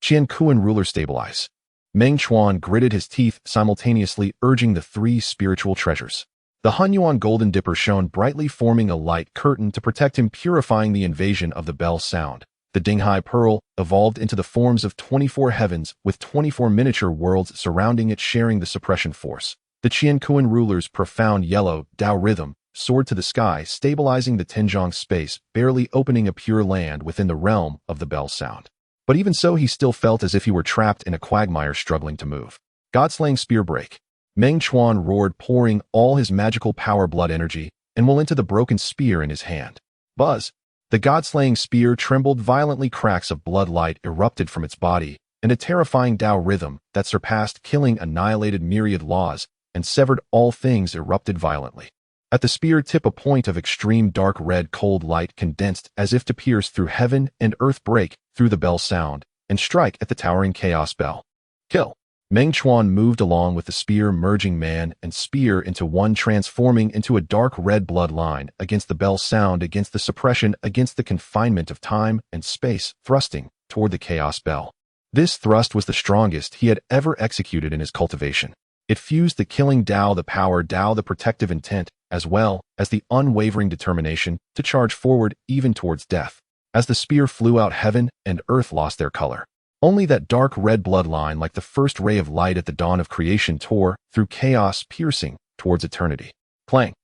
Qian Kuan Ruler stabilize. Meng Chuan gritted his teeth, simultaneously urging the 3 spiritual treasures. The Honghuang Golden Dipper shone brightly, forming a light curtain to protect him, purifying the invasion of the bell sound. The Dinghai Pearl evolved into the forms of 24 heavens, with 24 miniature worlds surrounding it, sharing the suppression force. The Qian Kuan Ruler's profound yellow Tao rhythm soared to the sky, stabilizing the Tianzhong space, barely opening a pure land within the realm of the bell sound. But even so, he still felt as if he were trapped in a quagmire, struggling to move. God-slaying spear break. Meng Chuan roared, pouring all his magical power, blood energy, and will into the broken spear in his hand. Buzz! The god-slaying spear trembled violently, cracks of blood light erupted from its body, and a terrifying Tao rhythm that surpassed killing annihilated myriad laws and severed all things erupted violently. At the spear tip, a point of extreme dark red cold light condensed as if to pierce through heaven and earth, break through the bell sound, and strike at the towering chaos bell. Kill! Meng Chuan moved along with the spear, merging man and spear into one, transforming into a dark red bloodline against the bell sound, against the suppression, against the confinement of time and space, thrusting toward the chaos bell. This thrust was the strongest he had ever executed in his cultivation. It fused the killing Tao, the power Tao, the protective intent, as well as the unwavering determination to charge forward even towards death. As the spear flew out, heaven and earth lost their color. Only that dark red bloodline, like the first ray of light at the dawn of creation, tore through chaos, piercing towards eternity. Clang!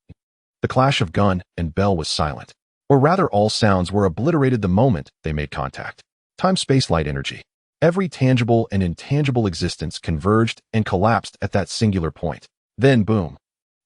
The clash of gun and bell was silent. Or rather, all sounds were obliterated the moment they made contact. Time-space light energy. Every tangible and intangible existence converged and collapsed at that singular point. Then, boom!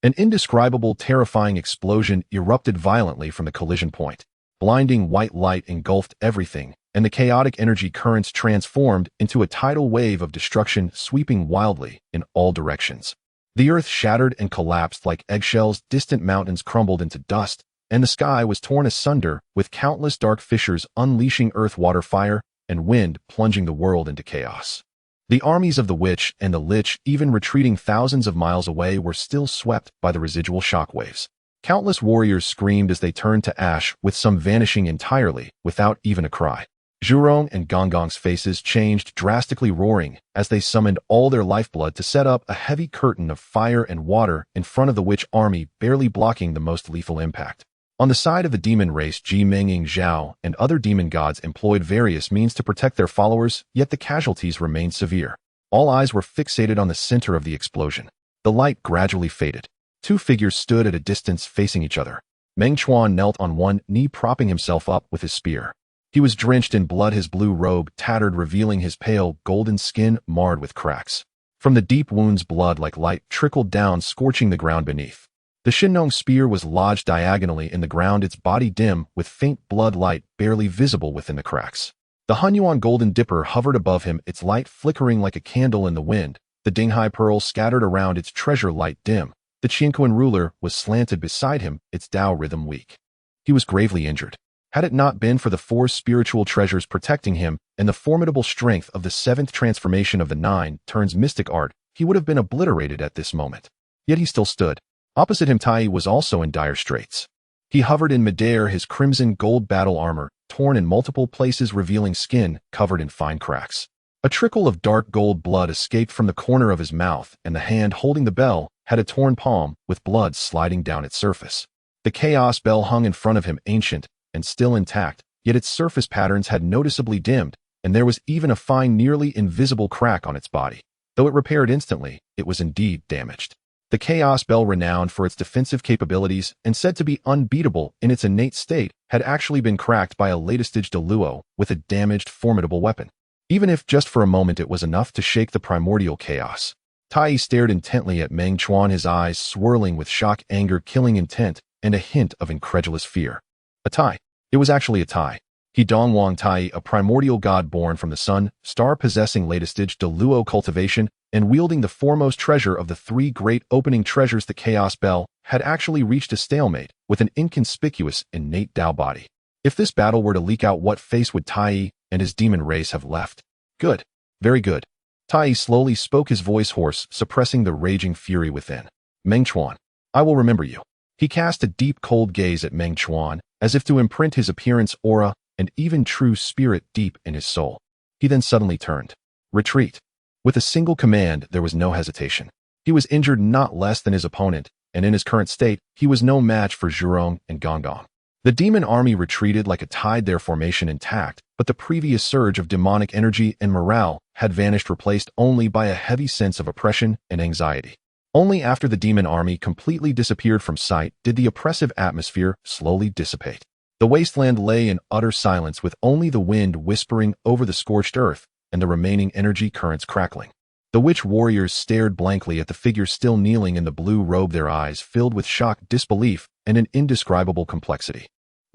An indescribable, terrifying explosion erupted violently from the collision point. Blinding white light engulfed everything, and the chaotic energy currents transformed into a tidal wave of destruction, sweeping wildly in all directions. The earth shattered and collapsed like eggshells, distant mountains crumbled into dust, and the sky was torn asunder, with countless dark fissures unleashing earth, water, fire, and wind, plunging the world into chaos. The armies of the Witch and the Lich, even retreating thousands of miles away, were still swept by the residual shockwaves. Countless warriors screamed as they turned to ash, with some vanishing entirely without even a cry. Zhurong and Gongong's faces changed, drastically roaring as they summoned all their lifeblood to set up a heavy curtain of fire and water in front of the witch army, barely blocking the most lethal impact. On the side of the demon race, Ji Mengying Zhao and other demon gods employed various means to protect their followers, yet the casualties remained severe. All eyes were fixated on the center of the explosion. The light gradually faded. Two figures stood at a distance facing each other. Meng Chuan knelt on one knee, propping himself up with his spear. He was drenched in blood, his blue robe tattered, revealing his pale, golden skin marred with cracks. From the deep wounds, blood like light trickled down, scorching the ground beneath. The Shinnong spear was lodged diagonally in the ground, its body dim, with faint blood light barely visible within the cracks. The Honghuang golden dipper hovered above him, its light flickering like a candle in the wind. The Dinghai pearl scattered around, its treasure light dim. The Qianquan ruler was slanted beside him, its Tao rhythm weak. He was gravely injured. Had it not been for the four spiritual treasures protecting him and the formidable strength of the seventh transformation of the nine turns mystic art, he would have been obliterated at this moment. Yet he still stood. Opposite him, Tai was also in dire straits. He hovered in midair, his crimson gold battle armor torn in multiple places, revealing skin covered in fine cracks. A trickle of dark gold blood escaped from the corner of his mouth, and the hand holding the bell had a torn palm with blood sliding down its surface. The chaos bell hung in front of him, ancient and still intact, yet its surface patterns had noticeably dimmed, and there was even a fine, nearly invisible crack on its body. Though it repaired instantly, it was indeed damaged. The chaos bell, renowned for its defensive capabilities and said to be unbeatable in its innate state, had actually been cracked by a latestage Deluo with a damaged, formidable weapon. Even if just for a moment it was enough to shake the primordial chaos. Tai stared intently at Meng Chuan, his eyes swirling with shock, anger, killing intent, and a hint of incredulous fear. A Tai. It was actually a Tai. He Dongwang Tai, a primordial god born from the sun, star possessing latestage Deluo cultivation, and wielding the foremost treasure of the three great opening treasures. The Chaos Bell had actually reached a stalemate with an inconspicuous innate Tao body. If this battle were to leak out, what face would Tai and his demon race have left? Good. Very good. Tai slowly spoke, his voice hoarse, suppressing the raging fury within. Meng Chuan, I will remember you. He cast a deep, cold gaze at Meng Chuan, as if to imprint his appearance, aura, and even true spirit deep in his soul. He then suddenly turned. Retreat. With a single command, there was no hesitation. He was injured not less than his opponent, and in his current state, he was no match for Zhurong and Gongong. The demon army retreated like a tide, their formation intact, but the previous surge of demonic energy and morale had vanished, replaced only by a heavy sense of oppression and anxiety. Only after the demon army completely disappeared from sight did the oppressive atmosphere slowly dissipate. The wasteland lay in utter silence, with only the wind whispering over the scorched earth and the remaining energy currents crackling. The witch warriors stared blankly at the figure still kneeling in the blue robe, their eyes filled with shock, disbelief, and an indescribable complexity.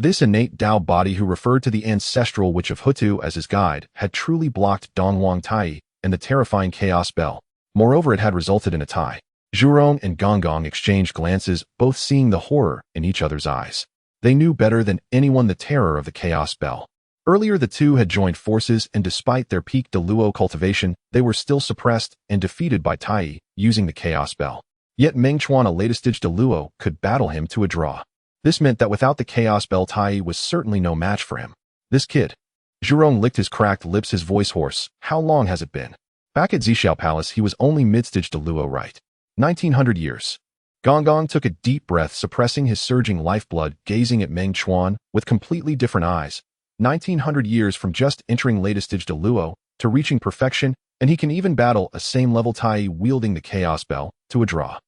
This innate Tao body, who referred to the ancestral witch of Hutu as his guide, had truly blocked Dongwang Tai and the terrifying Chaos Bell. Moreover, it had resulted in a tie. Zhurong and Gongong exchanged glances, both seeing the horror in each other's eyes. They knew better than anyone the terror of the Chaos Bell. Earlier, the two had joined forces, and despite their peak Deluo cultivation, they were still suppressed and defeated by Tai using the Chaos Bell. Yet Meng Chuan, a latestage Deluo, could battle him to a draw. This meant that without the Chaos Bell, Tai was certainly no match for him. This kid. Zhurong licked his cracked lips, his voice hoarse. How long has it been? Back at Zhixiao Palace, he was only midstage Deluo, right? 1900 years. Gongong took a deep breath, suppressing his surging lifeblood, gazing at Meng Chuan with completely different eyes. 1900 years from just entering latestage Deluo to reaching perfection, and he can even battle a same-level Tai wielding the Chaos Bell to a draw.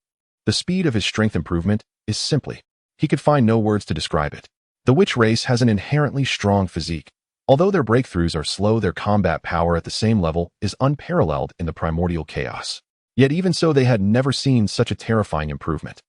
The speed of his strength improvement is simply, he could find no words to describe it. The witch race has an inherently strong physique. Although their breakthroughs are slow, their combat power at the same level is unparalleled in the primordial chaos. Yet even so, they had never seen such a terrifying improvement.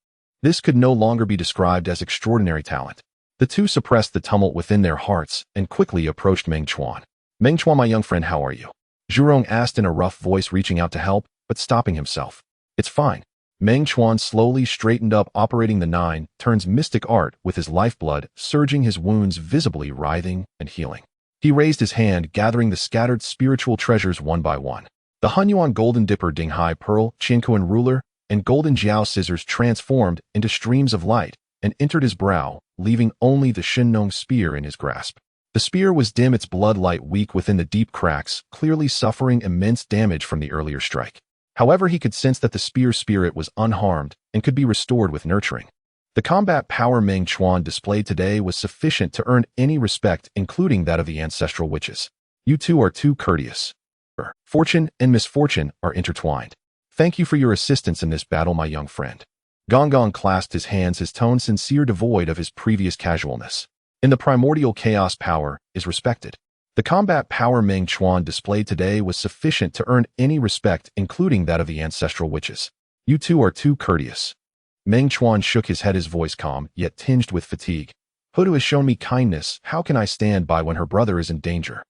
This could no longer be described as extraordinary talent. The two suppressed the tumult within their hearts and quickly approached Meng Chuan. Meng Chuan, my young friend, how are you? Zhurong asked in a rough voice, reaching out to help, but stopping himself. It's fine. Meng Chuan slowly straightened up, operating the nine turns mystic art with his lifeblood surging, his wounds visibly writhing and healing. He raised his hand, gathering the scattered spiritual treasures one by one. The Honghuang golden dipper, Dinghai pearl, Qianquan ruler, and golden jiao scissors transformed into streams of light and entered his brow, leaving only the Shinnong spear in his grasp. The spear was dim, its blood light weak within the deep cracks, clearly suffering immense damage from the earlier strike. However, he could sense that the spear's spirit was unharmed and could be restored with nurturing. The combat power Meng Chuan displayed today was sufficient to earn any respect, including that of the ancestral witches. You two are too courteous. Fortune and misfortune are intertwined. Thank you for your assistance in this battle, my young friend. Gong clasped his hands, his tone sincere, devoid of his previous casualness. In the primordial chaos, power is respected. The combat power Meng Chuan displayed today was sufficient to earn any respect, including that of the ancestral witches. You two are too courteous. Meng Chuan shook his head, his voice calm, yet tinged with fatigue. Hudu has shown me kindness. How can I stand by when her brother is in danger?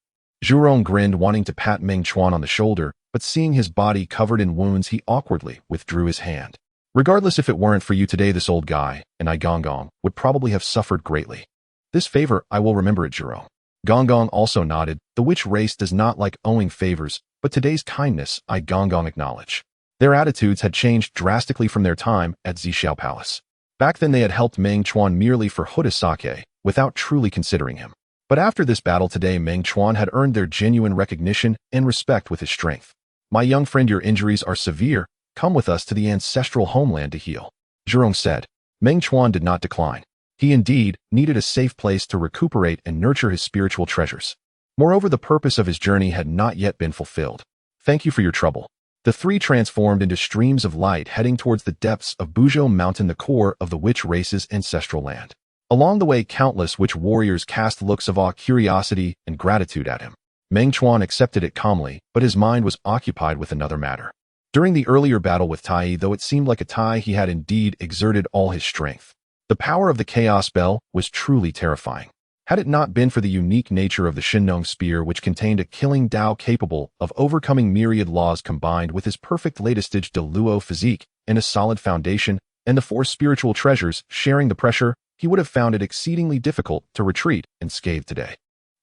Zhurong grinned, wanting to pat Meng Chuan on the shoulder, but seeing his body covered in wounds, he awkwardly withdrew his hand. Regardless, if it weren't for you today, this old guy, and I Gong, would probably have suffered greatly. This favor, I will remember it, Zhurong. Gong also nodded. The witch race does not like owing favors, but today's kindness, I Gong acknowledge. Their attitudes had changed drastically from their time at Zhixiao Palace. Back then they had helped Meng Chuan merely for Hudasake, without truly considering him. But after this battle today, Meng Chuan had earned their genuine recognition and respect with his strength. My young friend, your injuries are severe. Come with us to the ancestral homeland to heal. Zhurong said. Meng Chuan did not decline. He indeed needed a safe place to recuperate and nurture his spiritual treasures. Moreover, the purpose of his journey had not yet been fulfilled. Thank you for your trouble. The three transformed into streams of light, heading towards the depths of Buzhou Mountain, the core of the witch race's ancestral land. Along the way, countless witch warriors cast looks of awe, curiosity, and gratitude at him. Meng Chuan accepted it calmly, but his mind was occupied with another matter. During the earlier battle with Tai, though it seemed like a Tai, he had indeed exerted all his strength. The power of the Chaos Bell was truly terrifying. Had it not been for the unique nature of the Shinnong spear, which contained a killing Dao capable of overcoming myriad laws, combined with his perfect latestage de Luo physique and a solid foundation, and the four spiritual treasures sharing the pressure, he would have found it exceedingly difficult to retreat unscathed today.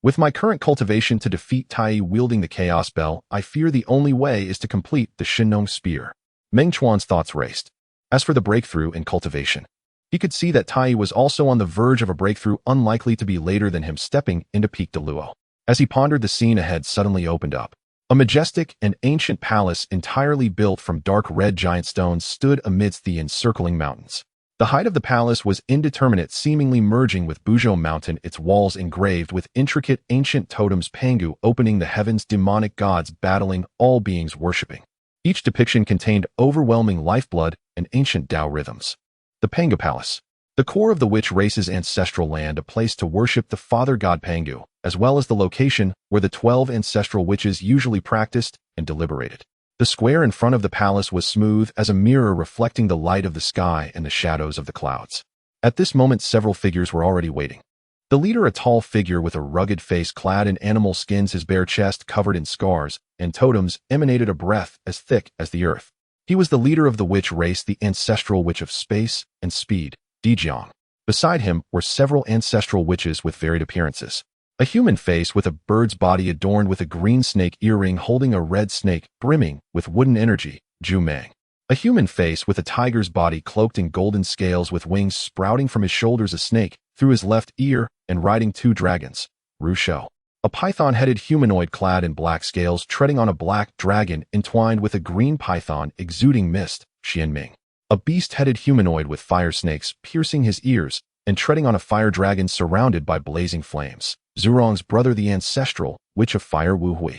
With my current cultivation to defeat Tai wielding the Chaos Bell, I fear the only way is to complete the Shinnong spear. Meng Chuan's thoughts raced. As for the breakthrough in cultivation, he could see that Tai was also on the verge of a breakthrough, unlikely to be later than him stepping into Peak de Luo. As he pondered, the scene ahead suddenly opened up. A majestic and ancient palace entirely built from dark red giant stones stood amidst the encircling mountains. The height of the palace was indeterminate, seemingly merging with Buzhou Mountain, its walls engraved with intricate ancient totems, Pangu opening the heavens, demonic gods battling, all beings worshipping. Each depiction contained overwhelming lifeblood and ancient Dao rhythms. The Pangu Palace, the core of the witch race's ancestral land, a place to worship the father god Pangu, as well as the location where the 12 ancestral witches usually practiced and deliberated. The square in front of the palace was smooth as a mirror, reflecting the light of the sky and the shadows of the clouds. At this moment, several figures were already waiting. The leader, a tall figure with a rugged face clad in animal skins, his bare chest covered in scars and totems, emanated a breath as thick as the earth. He was the leader of the witch race, the ancestral witch of space and speed, Dijiang. Beside him were several ancestral witches with varied appearances. A human face with a bird's body adorned with a green snake earring holding a red snake brimming with wooden energy, Zhu Meng. A human face with a tiger's body cloaked in golden scales with wings sprouting from his shoulders, a snake through his left ear, and riding 2 dragons, Ru Shou. A python-headed humanoid clad in black scales treading on a black dragon entwined with a green python exuding mist, Xian Ming. A beast-headed humanoid with fire snakes piercing his ears and treading on a fire dragon surrounded by blazing flames, Zhurong's brother, the ancestral witch of fire, Wu Hui.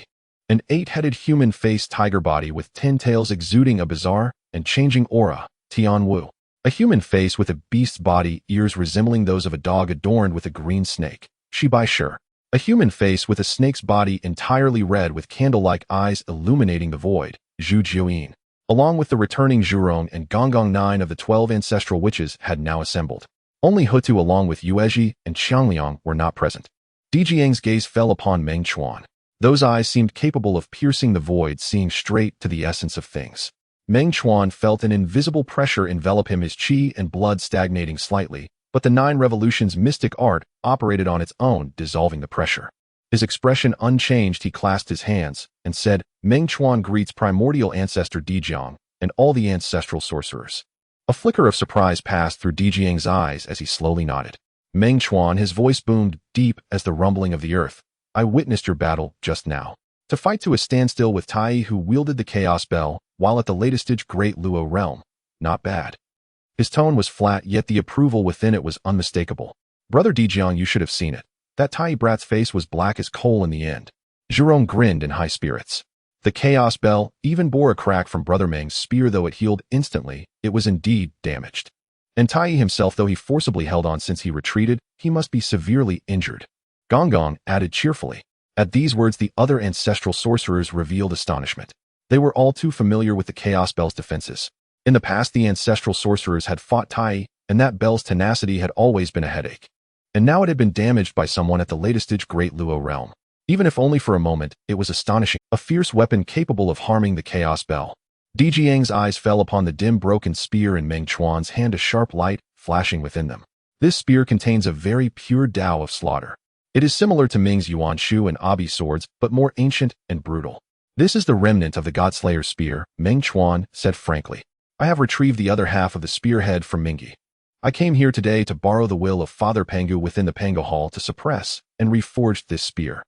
An 8-headed human-faced tiger body with 10 tails exuding a bizarre and changing aura, Tian Wu. A human face with a beast's body, ears resembling those of a dog adorned with a green snake, Shi Bai Shi. A human face with a snake's body entirely red with candle-like eyes illuminating the void, Zhu Jiuyin. Along with the returning Zhurong and Gong, 9 of the 12 ancestral witches had now assembled. Only Hutu along with Yuezhi and Qiangliang were not present. Dijiang's gaze fell upon Meng Chuan. Those eyes seemed capable of piercing the void, seeing straight to the essence of things. Meng Chuan felt an invisible pressure envelop him, his qi and blood stagnating slightly, but the 9 Revolutions mystic art operated on its own, dissolving the pressure. His expression unchanged, he clasped his hands and said, Meng Chuan greets primordial ancestor Dijiang and all the ancestral sorcerers. A flicker of surprise passed through Dijiang's eyes as he slowly nodded. Meng Chuan, his voice boomed deep as the rumbling of the earth. I witnessed your battle just now. To fight to a standstill with Tai, who wielded the Chaos Bell, while at the latest stage Great Luo realm. Not bad. His tone was flat, yet the approval within it was unmistakable. Brother Dijiang, you should have seen it. That Tai brat's face was black as coal in the end. Zhurong grinned in high spirits. The Chaos Bell even bore a crack from Brother Meng's spear, though it healed instantly. It was indeed damaged. And Tai himself, though he forcibly held on since he retreated, he must be severely injured. Honghuang added cheerfully. At these words, the other ancestral sorcerers revealed astonishment. They were all too familiar with the Chaos Bell's defenses. In the past, the ancestral sorcerers had fought Tai, and that bell's tenacity had always been a headache. And now it had been damaged by someone at the latest stage Great Luo realm. Even if only for a moment, it was astonishing. A fierce weapon capable of harming the Chaos Bell. Dijiang's eyes fell upon the dim broken spear in Meng Chuan's hand, a sharp light flashing within them. This spear contains a very pure Tao of slaughter. It is similar to Ming's Yuan Shu and Abi swords, but more ancient and brutal. This is the remnant of the Godslayer's spear, Meng Chuan said frankly. I have retrieved the other half of the spearhead from Mingyi. I came here today to borrow the will of Father Pangu within the Pangu Hall to suppress and reforge this spear.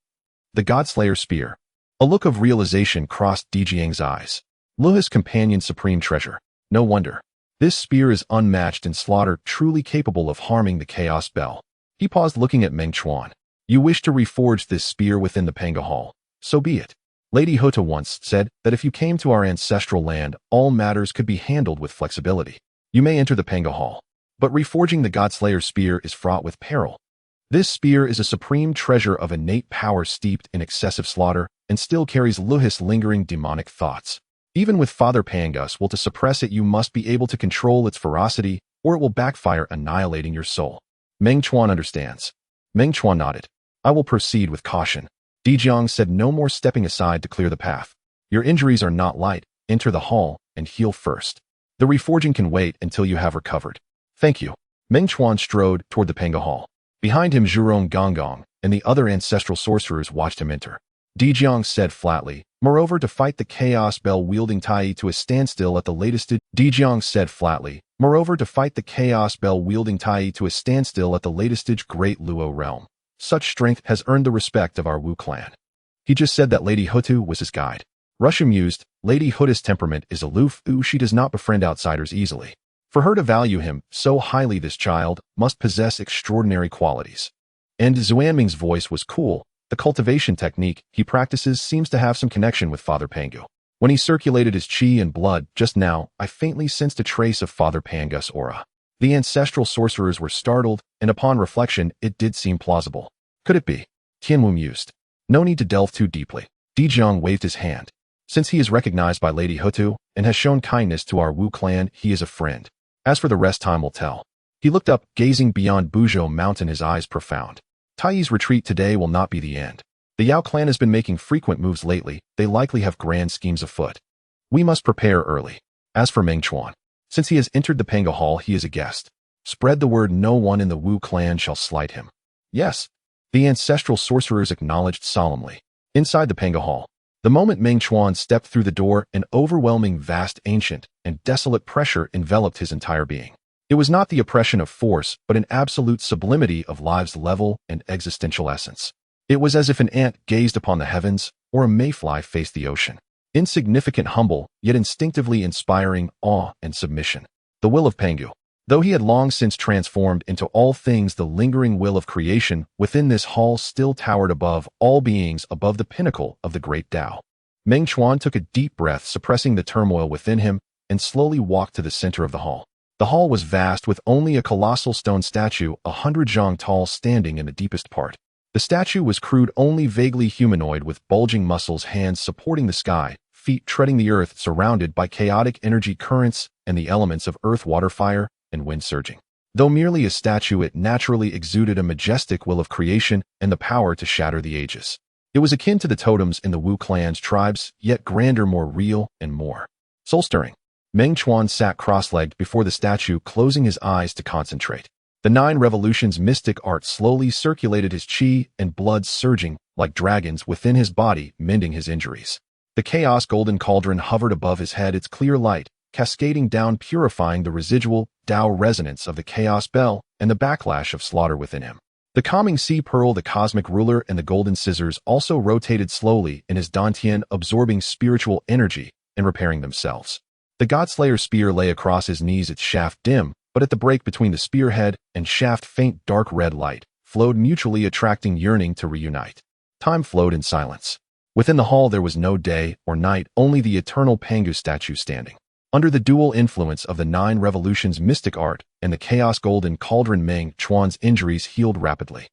The Godslayer's spear. A look of realization crossed Dijiang's eyes. Luo's companion's supreme treasure. No wonder. This spear is unmatched in slaughter, truly capable of harming the Chaos Bell. He paused, looking at Meng Chuan. You wish to reforge this spear within the Pangu Hall. So be it. Lady Hota once said that if you came to our ancestral land, all matters could be handled with flexibility. You may enter the Pangu Hall. But reforging the Godslayer's spear is fraught with peril. This spear is a supreme treasure of innate power steeped in excessive slaughter and still carries Luo's lingering demonic thoughts. Even with Father Pangus will to suppress it, you must be able to control its ferocity, or it will backfire, annihilating your soul. Meng Chuan understands. Meng Chuan nodded. I will proceed with caution. Dijiang said, no more stepping aside to clear the path. Your injuries are not light. Enter the hall and heal first. The reforging can wait until you have recovered. Thank you. Meng Chuan strode toward the Pangu Hall. Behind him, Zhurong Honghuang and the other ancestral sorcerers watched him enter. Dijiang said flatly, moreover, to fight the Chaos Bell wielding Tai to a standstill at the latest Dijiang said flatly, moreover, to fight the Chaos Bell wielding Tai to a standstill at the latest stage Great Luo realm. Such strength has earned the respect of our Wu clan. He just said that Lady Hutu was his guide. Rush mused, Lady Huta's temperament is aloof. She does not befriend outsiders easily. For her to value him so highly, this child must possess extraordinary qualities. And Xuanming's voice was cool. The cultivation technique he practices seems to have some connection with Father Pangu. When he circulated his qi and blood just now, I faintly sensed a trace of Father Pangus' aura. The ancestral sorcerers were startled, and upon reflection, it did seem plausible. Could it be? Tianwu mused. No need to delve too deeply. Dijiang waved his hand. Since he is recognized by Lady Hutu and has shown kindness to our Wu clan, he is a friend. As for the rest, time will tell. He looked up, gazing beyond Buzhou Mountain, his eyes profound. Taiyi's retreat today will not be the end. The Yao clan has been making frequent moves lately. They likely have grand schemes afoot. We must prepare early. As for Meng Chuan, since he has entered the Pangu Hall, he is a guest. Spread the word, no one in the Wu clan shall slight him. Yes, the ancestral sorcerers acknowledged solemnly. Inside the Pangu Hall, the moment Meng Chuan stepped through the door, an overwhelming, vast, ancient, and desolate pressure enveloped his entire being. It was not the oppression of force, but an absolute sublimity of life's level and existential essence. It was as if an ant gazed upon the heavens, or a mayfly faced the ocean. Insignificant, humble, yet instinctively inspiring awe and submission. The will of Pangu. Though he had long since transformed into all things, the lingering will of creation within this hall still towered above all beings, above the pinnacle of the great Tao. Meng Chuan took a deep breath, suppressing the turmoil within him, and slowly walked to the center of the hall. The hall was vast, with only a colossal stone statue 100 zhang tall standing in the deepest part. The statue was crude, only vaguely humanoid, with bulging muscles, hands supporting the sky, feet treading the earth, surrounded by chaotic energy currents and the elements of earth, water, fire, and wind surging. Though merely a statue, it naturally exuded a majestic will of creation and the power to shatter the ages. It was akin to the totems in the Wu clan's tribes, yet grander, more real, and more soul-stirring. Meng Chuan sat cross-legged before the statue, closing his eyes to concentrate. The 9 revolutions mystic art slowly circulated his qi and blood, surging like dragons within his body, mending his injuries. The chaos golden cauldron hovered above his head, its clear light cascading down, purifying the residual Tao resonance of the chaos bell and the backlash of slaughter within him. The calming sea pearl, the cosmic ruler, and the golden scissors also rotated slowly in his dantian, absorbing spiritual energy and repairing themselves. The Godslayer spear lay across his knees, its shaft dim, but at the break between the spearhead and shaft faint dark red light flowed, mutually attracting, yearning to reunite. Time flowed in silence. Within the hall there was no day or night, only the eternal Pangu statue standing. Under the dual influence of the 9 revolutions mystic art and the chaos golden cauldron, Meng Chuan's injuries healed rapidly.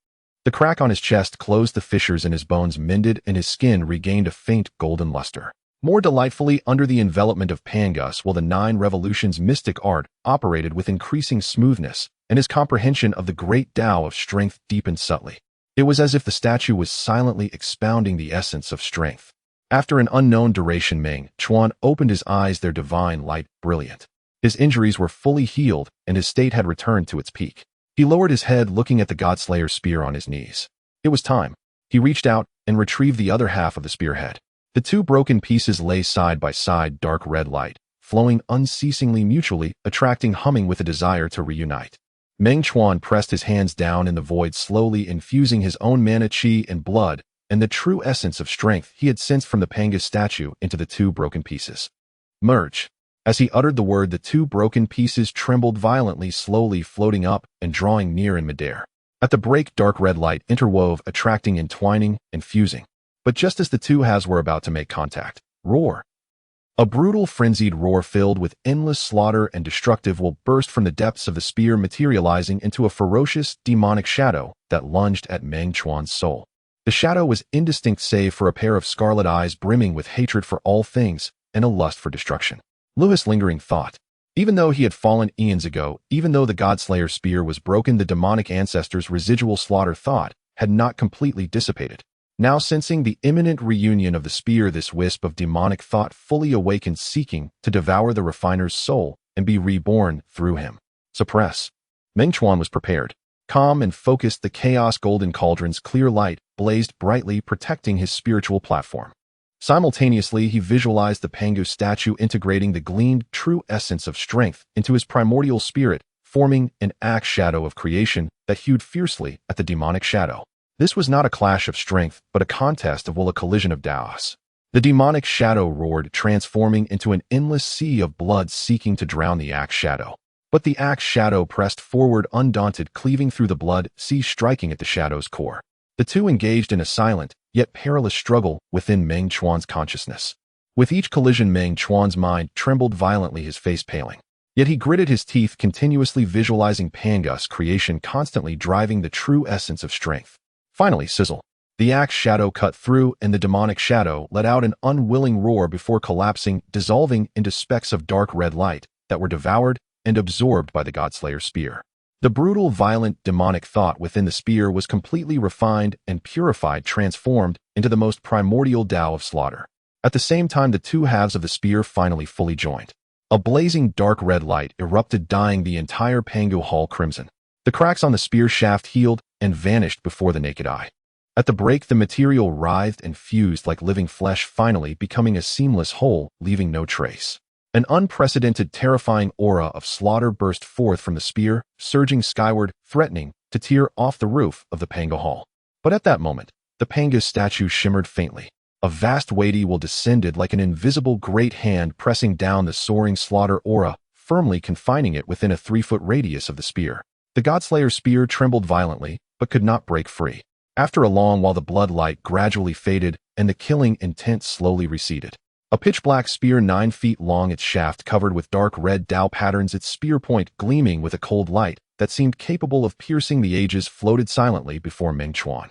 The crack on his chest closed, the fissures in his bones mended, and his skin regained a faint golden luster. More delightfully under the envelopment of Pangus, while the 9 revolutions mystic art operated with increasing smoothness, and his comprehension of the great Tao of strength deepened subtly. It was as if the statue was silently expounding the essence of strength. After an unknown duration, Meng Chuan opened his eyes, their divine light brilliant. His injuries were fully healed, and his state had returned to its peak. He lowered his head, looking at the Godslayer spear on his knees. It was time. He reached out and retrieved the other half of the spearhead. The 2 broken pieces lay side by side, dark red light, flowing unceasingly, mutually attracting, humming with a desire to reunite. Meng Chuan pressed his hands down in the void, slowly infusing his own mana, chi, and blood, and the true essence of strength he had sensed from the Pangus statue into the 2 broken pieces. Merge. As he uttered the word, the 2 broken pieces trembled violently, slowly floating up and drawing near in midair. At the break, dark red light interwove, attracting, entwining, and fusing. But just as the 2 halves were about to make contact, roar. A brutal, frenzied roar filled with endless slaughter and destructive will burst from the depths of the spear, materializing into a ferocious, demonic shadow that lunged at Meng Chuan's soul. The shadow was indistinct save for a pair of scarlet eyes brimming with hatred for all things and a lust for destruction. Lewis' lingering thought. Even though he had fallen eons ago, even though the Godslayer spear was broken, the demonic ancestor's residual slaughter thought had not completely dissipated. Now, sensing the imminent reunion of the spear, this wisp of demonic thought fully awakened, seeking to devour the refiner's soul and be reborn through him. Suppress. Meng Chuan was prepared. Calm and focused, the chaos golden cauldron's clear light blazed brightly, protecting his spiritual platform. Simultaneously, he visualized the Pangu statue integrating the gleamed true essence of strength into his primordial spirit, forming an axe shadow of creation that hewed fiercely at the demonic shadow. This was not a clash of strength, but a contest of will, a collision of Taos. The demonic shadow roared, transforming into an endless sea of blood seeking to drown the axe shadow. But the axe shadow pressed forward undaunted, cleaving through the blood sea, striking at the shadow's core. The 2 engaged in a silent, yet perilous struggle within Meng Chuan's consciousness. With each collision, Meng Chuan's mind trembled violently, his face paling. Yet he gritted his teeth, continuously visualizing Pangus creation, constantly driving the true essence of strength. Finally, sizzle. The axe shadow cut through, and the demonic shadow let out an unwilling roar before collapsing, dissolving into specks of dark red light that were devoured and absorbed by the Godslayer spear. The brutal, violent, demonic thought within the spear was completely refined and purified, transformed into the most primordial Tao of slaughter. At the same time, the 2 halves of the spear finally fully joined. A blazing dark red light erupted, dyeing the entire Pangu hall crimson. The cracks on the spear shaft healed and vanished before the naked eye. At the break, the material writhed and fused like living flesh, finally becoming a seamless whole, leaving no trace. An unprecedented, terrifying aura of slaughter burst forth from the spear, surging skyward, threatening to tear off the roof of the Pangu hall. But at that moment, the Pangu statue shimmered faintly. A vast weighty will descended like an invisible great hand, pressing down the soaring slaughter aura, firmly confining it within a 3-foot radius of the spear. The Godslayer spear trembled violently, but could not break free. After a long while, the blood light gradually faded, and the killing intent slowly receded. A pitch-black spear 9 feet long, its shaft covered with dark red Tao patterns, its spear point gleaming with a cold light that seemed capable of piercing the ages, floated silently before Meng Chuan.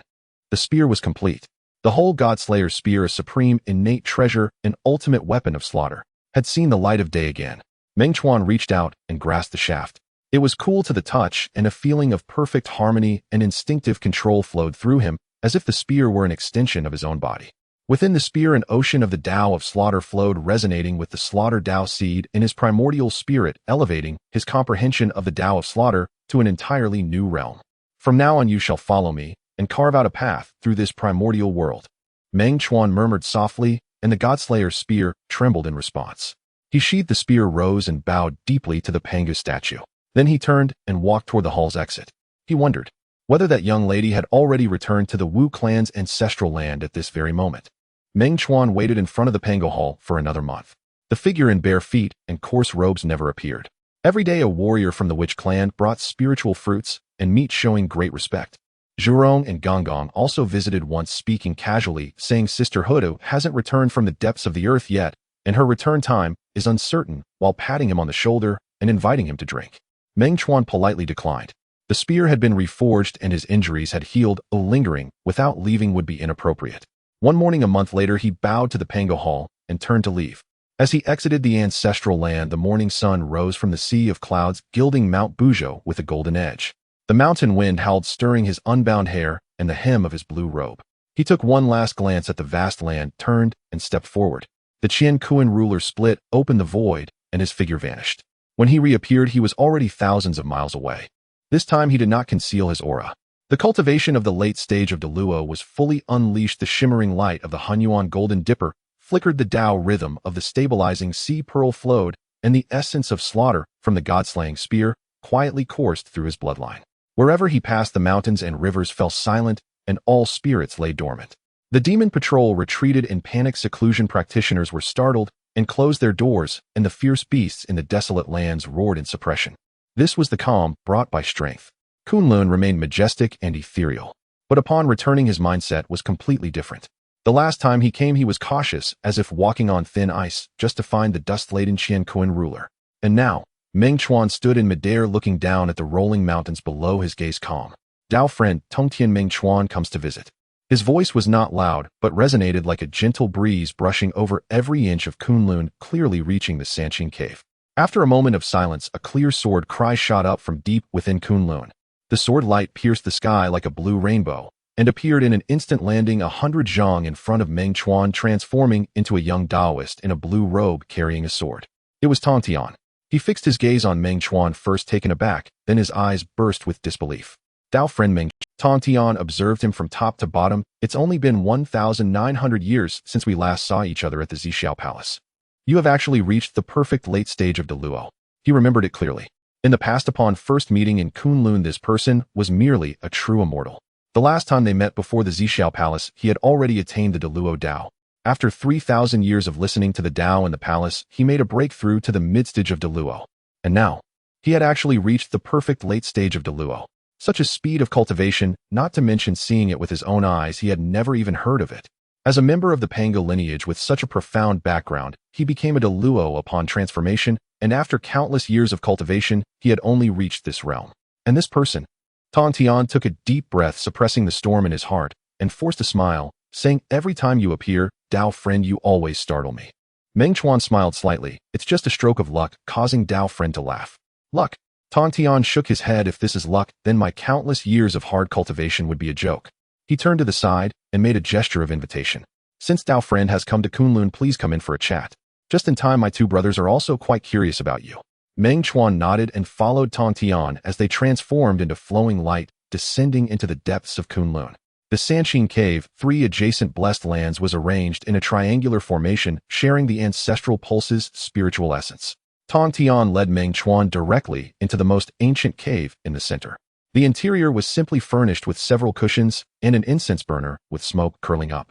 The spear was complete. The whole Godslayer spear, a supreme, innate treasure, an ultimate weapon of slaughter, had seen the light of day again. Meng Chuan reached out and grasped the shaft. It was cool to the touch, and a feeling of perfect harmony and instinctive control flowed through him, as if the spear were an extension of his own body. Within the spear, an ocean of the Tao of slaughter flowed, resonating with the slaughter Tao seed in his primordial spirit, elevating his comprehension of the Tao of slaughter to an entirely new realm. From now on you shall follow me, and carve out a path through this primordial world. Meng Chuan murmured softly, and the Godslayer spear trembled in response. He sheathed the spear, rose, and bowed deeply to the Pangu statue. Then he turned and walked toward the hall's exit. He wondered whether that young lady had already returned to the Wu clan's ancestral land at this very moment. Meng Chuan waited in front of the Pangu hall for another month. The figure in bare feet and coarse robes never appeared. Every day a warrior from the Witch clan brought spiritual fruits and meat showing great respect. Zhurong and Gonggong also visited once, speaking casually, saying Sister Hudu hasn't returned from the depths of the earth yet, and her return time is uncertain, while patting him on the shoulder and inviting him to drink. Meng Chuan politely declined. The spear had been reforged and his injuries had healed, lingering without leaving would be inappropriate. One morning a month later he bowed to the Pangu hall and turned to leave. As he exited the ancestral land, the morning sun rose from the sea of clouds, gilding Mount Buzhou with a golden edge. The mountain wind howled, stirring his unbound hair and the hem of his blue robe. He took one last glance at the vast land, turned, and stepped forward. The Qian Kuan ruler split open the void, and his figure vanished. When he reappeared, he was already thousands of miles away. This time he did not conceal his aura. The cultivation of the late stage of Deluo was fully unleashed. The shimmering light of the Honghuang golden dipper flickered, the Tao rhythm of the stabilizing sea pearl flowed, and the essence of slaughter from the god-slaying spear quietly coursed through his bloodline. Wherever he passed, the mountains and rivers fell silent, and all spirits lay dormant. The demon patrol retreated in panic. Seclusion practitioners were startled and closed their doors, and the fierce beasts in the desolate lands roared in suppression. This was the calm brought by strength. Kunlun remained majestic and ethereal, but upon returning his mindset was completely different. The last time he came he was cautious, as if walking on thin ice, just to find the dust-laden Qian Kuan ruler. And now, Meng Chuan stood in midair looking down at the rolling mountains below, his gaze calm. Dao friend, Tongtian, Meng Chuan comes to visit. His voice was not loud, but resonated like a gentle breeze brushing over every inch of Kunlun, clearly reaching the Sanqing cave. After a moment of silence, a clear sword cry shot up from deep within Kunlun. The sword light pierced the sky like a blue rainbow, and appeared in an instant, landing 100 zhang in front of Meng Chuan, transforming into a young Taoist in a blue robe carrying a sword. It was Tongtian. He fixed his gaze on Meng Chuan, first taken aback, then his eyes burst with disbelief. Dao friend Meng. Tongtian observed him from top to bottom. It's only been 1,900 years since we last saw each other at the Zixiao Palace. You have actually reached the perfect late stage of Deluo. He remembered it clearly. In the past, upon first meeting in Kunlun, this person was merely a true immortal. The last time they met before the Zixiao Palace, he had already attained the Deluo Dao. After 3,000 years of listening to the Dao in the palace, he made a breakthrough to the mid-stage of Deluo. And now, he had actually reached the perfect late stage of Deluo. Such a speed of cultivation, not to mention seeing it with his own eyes, he had never even heard of it. As a member of the Pangu lineage with such a profound background, he became a Deluo upon transformation, and after countless years of cultivation, he had only reached this realm. And this person? Tongtian took a deep breath, suppressing the storm in his heart, and forced a smile, saying, "Every time you appear, Dao friend, you always startle me." Meng Chuan smiled slightly. "It's just a stroke of luck," causing Dao friend to laugh. "Luck?" Tongtian shook his head. "If this is luck, then my countless years of hard cultivation would be a joke." He turned to the side and made a gesture of invitation. "Since Dao friend has come to Kunlun, please come in for a chat. Just in time, my two brothers are also quite curious about you." Meng Chuan nodded and followed Tongtian as they transformed into flowing light, descending into the depths of Kunlun. The Sanqing cave, 3 adjacent blessed lands, was arranged in a triangular formation, sharing the ancestral pulse's spiritual essence. Tongtian led Meng Chuan directly into the most ancient cave in the center. The interior was simply furnished with several cushions and an incense burner with smoke curling up.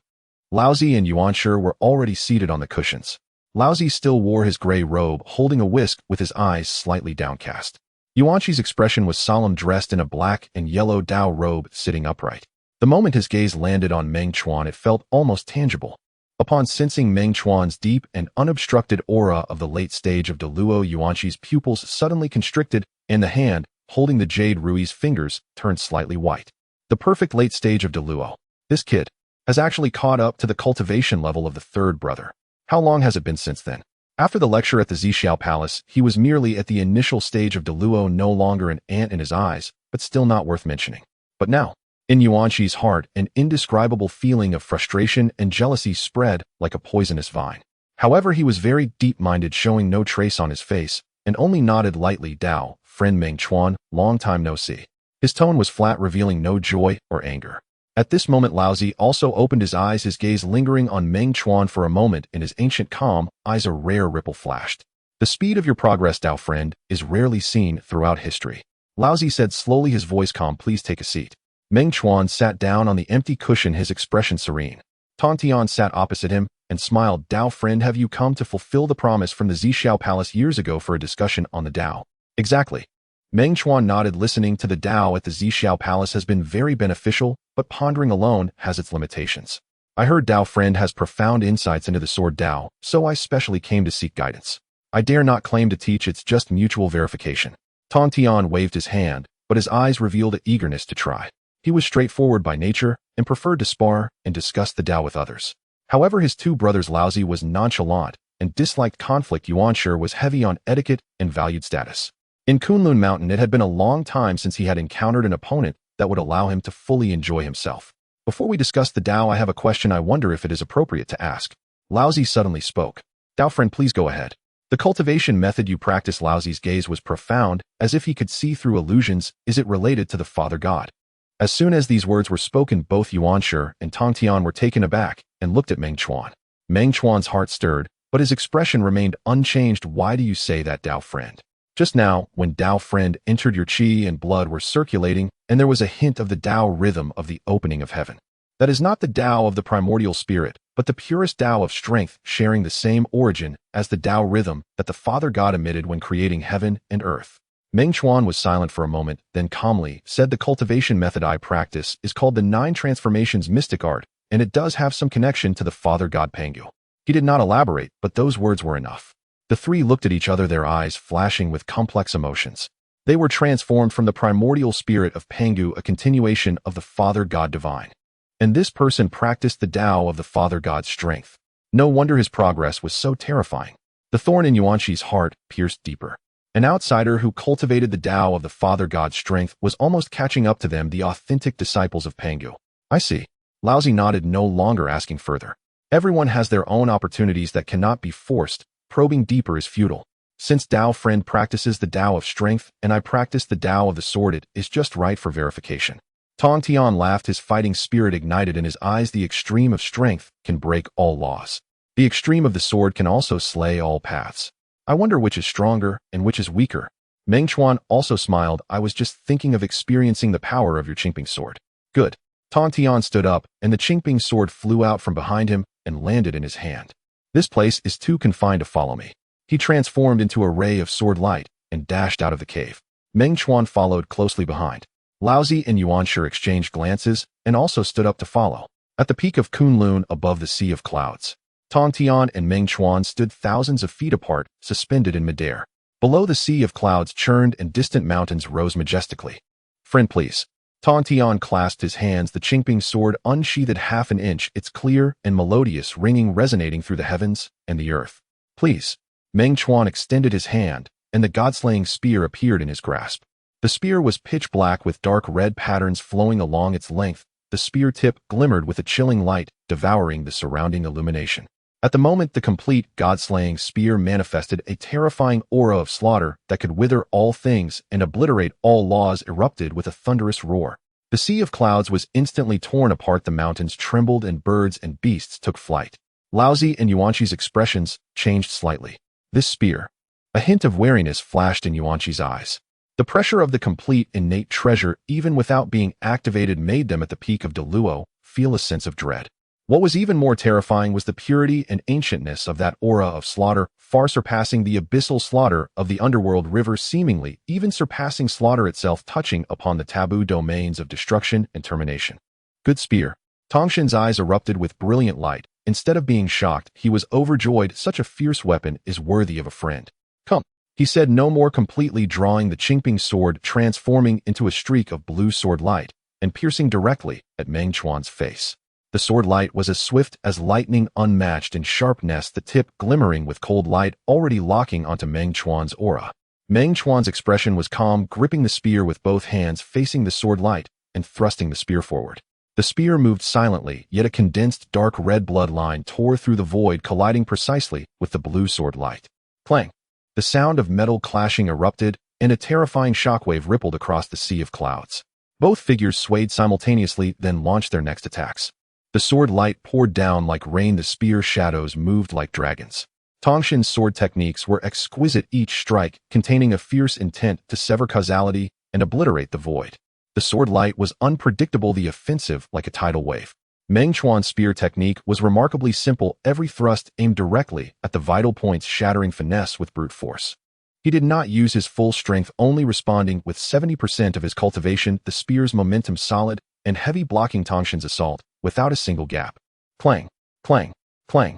Laozi and Yuanshi were already seated on the cushions. Laozi still wore his gray robe, holding a whisk with his eyes slightly downcast. Yuanshi's expression was solemn, dressed in a black and yellow Dao robe, sitting upright. The moment his gaze landed on Meng Chuan, it felt almost tangible. Upon sensing Meng Chuan's deep and unobstructed aura of the late stage of Deluo, Yuanshi's pupils suddenly constricted, and the hand, holding the jade rui's fingers, turned slightly white. The perfect late stage of Deluo. This kid has actually caught up to the cultivation level of the third brother. How long has it been since then? After the lecture at the Zixiao Palace, he was merely at the initial stage of Deluo, no longer an ant in his eyes, but still not worth mentioning. But now, in Yuanshi's heart, an indescribable feeling of frustration and jealousy spread like a poisonous vine. However, he was very deep-minded, showing no trace on his face, and only nodded lightly. "Dao, friend Meng Chuan, long time no see." His tone was flat, revealing no joy or anger. At this moment, Laozi also opened his eyes, his gaze lingering on Meng Chuan for a moment. In his ancient calm eyes, a rare ripple flashed. The speed of your progress, Dao friend, is rarely seen throughout history. Laozi said slowly, his voice calm. Please take a seat. Meng Chuan sat down on the empty cushion, his expression serene. Tong Tian sat opposite him and smiled. Dao friend, have you come to fulfill the promise from the Zixiao Palace years ago for a discussion on the Dao? Exactly. Meng Chuan nodded. Listening to the Dao at the Zixiao Palace has been very beneficial, but pondering alone has its limitations. I heard Dao friend has profound insights into the sword Dao, so I specially came to seek guidance. I dare not claim to teach, it's just mutual verification. Tong Tian waved his hand, but his eyes revealed an eagerness to try. He was straightforward by nature and preferred to spar and discuss the Dao with others. However, his two brothers Laozi was nonchalant and disliked conflict. Yuanshi was heavy on etiquette and valued status. In Kunlun Mountain, it had been a long time since he had encountered an opponent that would allow him to fully enjoy himself. Before we discuss the Dao, I have a question I wonder if it is appropriate to ask. Laozi suddenly spoke. Dao friend, please go ahead. The cultivation method you practice. Laozi's gaze was profound, as if he could see through illusions. Is it related to the Father God? As soon as these words were spoken, both Yuanshi and Tong Tian were taken aback and looked at Meng Chuan. Meng Chuan's heart stirred, but his expression remained unchanged. Why do you say that, Dao friend? Just now, when Dao friend entered, your qi and blood were circulating, and there was a hint of the Dao rhythm of the opening of heaven. That is not the Dao of the primordial spirit, but the purest Dao of strength, sharing the same origin as the Dao rhythm that the Father God emitted when creating heaven and earth. Meng Chuan was silent for a moment, then calmly said, the cultivation method I practice is called the 9 Transformations Mystic Art, and it does have some connection to the Father God Pangu. He did not elaborate, but those words were enough. The three looked at each other, their eyes flashing with complex emotions. They were transformed from the primordial spirit of Pangu, a continuation of the Father God divine. And this person practiced the Dao of the Father God's strength. No wonder his progress was so terrifying. The thorn in Yuanshi's heart pierced deeper. An outsider who cultivated the Dao of the Father God's strength was almost catching up to them, the authentic disciples of Pangu. I see. Laozi nodded, no longer asking further. Everyone has their own opportunities that cannot be forced. Probing deeper is futile. Since Dao friend practices the Dao of strength and I practice the Dao of the sword, it is just right for verification. Tong Tian laughed, his fighting spirit ignited in his eyes. The extreme of strength can break all laws. The extreme of the sword can also slay all paths. I wonder which is stronger and which is weaker. Meng Chuan also smiled. I was just thinking of experiencing the power of your Qingping sword. Good. Tong Tian stood up, and the Qingping sword flew out from behind him and landed in his hand. This place is too confined to follow me. He transformed into a ray of sword light and dashed out of the cave. Meng Chuan followed closely behind. Laozi and Yuanshi exchanged glances and also stood up to follow. At the peak of Kunlun, above the sea of clouds, Tong Tian and Meng Chuan stood thousands of feet apart, suspended in midair. Below, the sea of clouds churned and distant mountains rose majestically. Friend, please. Tong Tian clasped his hands, the Qingping sword unsheathed half an inch, its clear and melodious ringing resonating through the heavens and the earth. Please. Meng Chuan extended his hand, and the god-slaying spear appeared in his grasp. The spear was pitch black with dark red patterns flowing along its length. The spear tip glimmered with a chilling light, devouring the surrounding illumination. At the moment the complete god-slaying spear manifested, a terrifying aura of slaughter that could wither all things and obliterate all laws erupted with a thunderous roar. The sea of clouds was instantly torn apart, the mountains trembled and birds and beasts took flight. Laozi and Yuanshi's expressions changed slightly. This spear. A hint of wariness flashed in Yuanshi's eyes. The pressure of the complete innate treasure, even without being activated, made them at the peak of Deluo feel a sense of dread. What was even more terrifying was the purity and ancientness of that aura of slaughter, far surpassing the abyssal slaughter of the underworld river, seemingly even surpassing slaughter itself, touching upon the taboo domains of destruction and termination. Good spear. Tongshin's eyes erupted with brilliant light. Instead of being shocked, he was overjoyed. Such a fierce weapon is worthy of a friend. Come. He said no more, completely drawing the Qingping sword, transforming into a streak of blue sword light and piercing directly at Meng Chuan's face. The sword light was as swift as lightning, unmatched in sharpness, the tip glimmering with cold light, already locking onto Meng Chuan's aura. Meng Chuan's expression was calm, gripping the spear with both hands, facing the sword light and thrusting the spear forward. The spear moved silently, yet a condensed dark red bloodline tore through the void, colliding precisely with the blue sword light. Clang! The sound of metal clashing erupted, and a terrifying shockwave rippled across the sea of clouds. Both figures swayed simultaneously, then launched their next attacks. The sword light poured down like rain, the spear shadows moved like dragons. Tongshin's sword techniques were exquisite, each strike containing a fierce intent to sever causality and obliterate the void. The sword light was unpredictable, the offensive like a tidal wave. Meng Chuan's spear technique was remarkably simple, every thrust aimed directly at the vital points, shattering finesse with brute force. He did not use his full strength, only responding with 70% of his cultivation, the spear's momentum solid and heavy, blocking Tongshin's assault without a single gap. Clang, clang, clang.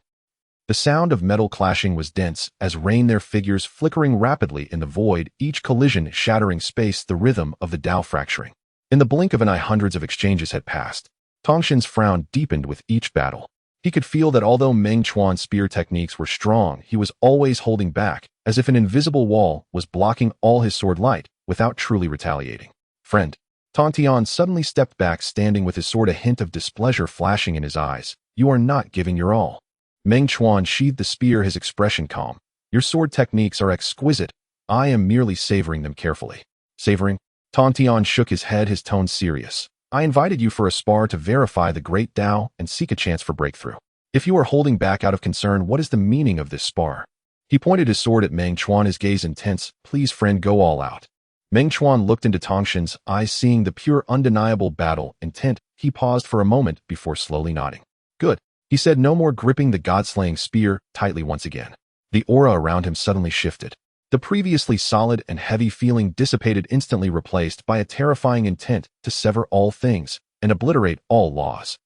The sound of metal clashing was dense as rain, their figures flickering rapidly in the void, each collision shattering space, the rhythm of the Tao fracturing. In the blink of an eye, hundreds of exchanges had passed. Tongshin's frown deepened with each battle. He could feel that although Meng Chuan's spear techniques were strong, he was always holding back, as if an invisible wall was blocking all his sword light without truly retaliating. Friend. Tontian suddenly stepped back, standing with his sword, a hint of displeasure flashing in his eyes. You are not giving your all. Meng Chuan sheathed the spear, his expression calm. Your sword techniques are exquisite. I am merely savoring them carefully. Savoring? Tontian shook his head, his tone serious. I invited you for a spar to verify the great Tao and seek a chance for breakthrough. If you are holding back out of concern, what is the meaning of this spar? He pointed his sword at Meng Chuan, his gaze intense. Please, friend, go all out. Meng Chuan looked into Tongshin's eyes, seeing the pure, undeniable battle intent. He paused for a moment before slowly nodding. Good. He said, no more gripping the god-slaying spear tightly once again. The aura around him suddenly shifted. The previously solid and heavy feeling dissipated, instantly replaced by a terrifying intent to sever all things and obliterate all laws.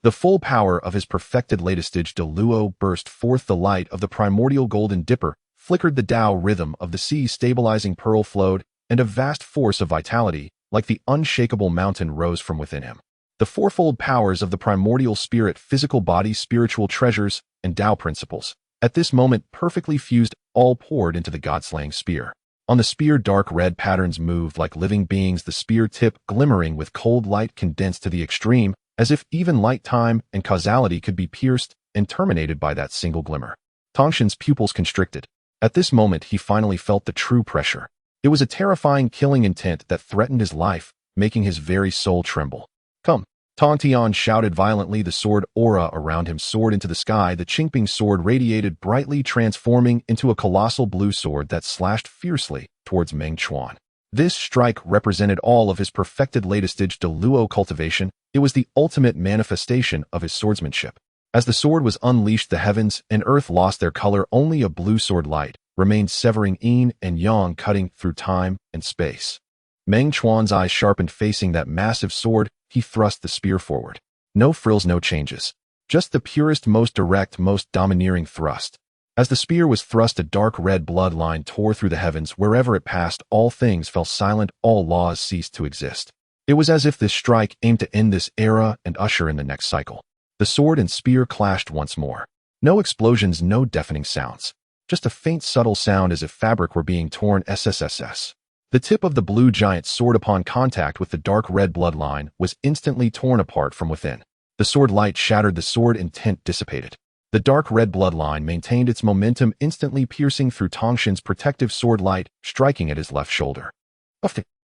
The full power of his perfected latestage de luo burst forth. The light of the primordial golden dipper flickered, the Tao rhythm of the sea stabilizing pearl flowed, and a vast force of vitality, like the unshakable mountain, rose from within him. The fourfold powers of the primordial spirit, physical body, spiritual treasures, and Tao principles, at this moment perfectly fused, all poured into the god-slaying spear. On the spear, dark red patterns moved like living beings, the spear tip glimmering with cold light, condensed to the extreme, as if even light, time, and causality could be pierced and terminated by that single glimmer. Tongshin's pupils constricted. At this moment, he finally felt the true pressure. It was a terrifying, killing intent that threatened his life, making his very soul tremble. Come! Tontian shouted violently, the sword aura around him soared into the sky. The Qingping sword radiated brightly, transforming into a colossal blue sword that slashed fiercely towards Meng Chuan. This strike represented all of his perfected latestage de luo cultivation. It was the ultimate manifestation of his swordsmanship. As the sword was unleashed, the heavens and earth lost their color. Only a blue sword light remained, severing yin and yang, cutting through time and space. Meng Chuan's eyes sharpened, facing that massive sword. He thrust the spear forward. No frills, no changes. Just the purest, most direct, most domineering thrust. As the spear was thrust, a dark red bloodline tore through the heavens. Wherever it passed, all things fell silent, all laws ceased to exist. It was as if this strike aimed to end this era and usher in the next cycle. The sword and spear clashed once more. No explosions, no deafening sounds. Just a faint, subtle sound as if fabric were being torn. SSSS. The tip of the blue giant sword, upon contact with the dark red bloodline, was instantly torn apart from within. The sword light shattered, the sword intent dissipated. The dark red bloodline maintained its momentum, instantly piercing through Tongshin's protective sword light, striking at his left shoulder.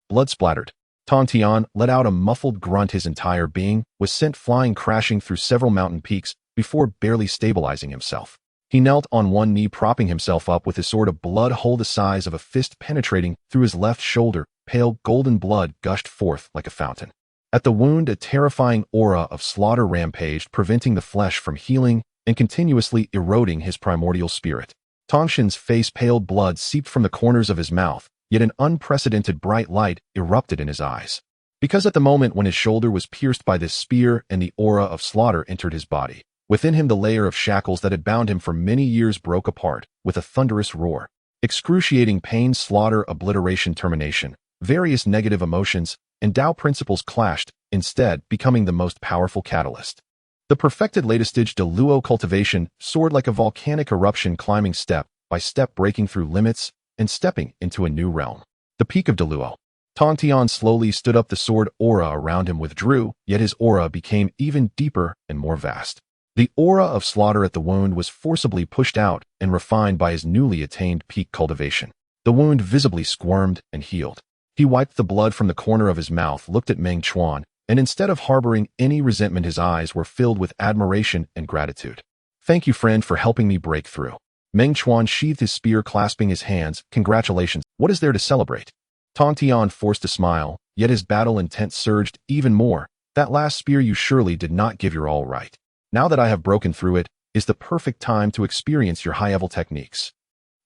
Blood splattered. Tontian let out a muffled grunt. His entire being was sent flying, crashing through several mountain peaks before barely stabilizing himself. He knelt on one knee, propping himself up with his sword, a blood hole the size of a fist penetrating through his left shoulder. Pale golden blood gushed forth like a fountain. At the wound, a terrifying aura of slaughter rampaged, preventing the flesh from healing and continuously eroding his primordial spirit. Tongshin's face paled, blood seeped from the corners of his mouth, yet an unprecedented bright light erupted in his eyes. Because at the moment when his shoulder was pierced by this spear and the aura of slaughter entered his body, within him the layer of shackles that had bound him for many years broke apart with a thunderous roar. Excruciating pain, slaughter, obliteration, termination, various negative emotions, and Tao principles clashed, instead becoming the most powerful catalyst. The perfected latestage de luo cultivation soared like a volcanic eruption, climbing step by step, breaking through limits and stepping into a new realm. The peak of de luo. Tontian slowly stood up, the sword aura around him withdrew, yet his aura became even deeper and more vast. The aura of slaughter at the wound was forcibly pushed out and refined by his newly attained peak cultivation. The wound visibly squirmed and healed. He wiped the blood from the corner of his mouth, looked at Meng Chuan, and instead of harboring any resentment, his eyes were filled with admiration and gratitude. Thank you, friend, for helping me break through. Meng Chuan sheathed his spear, clasping his hands. Congratulations. What is there to celebrate? Tong Tian forced a smile, yet his battle intent surged even more. That last spear you surely did not give your all right. Now that I have broken through it, is the perfect time to experience your high-level techniques.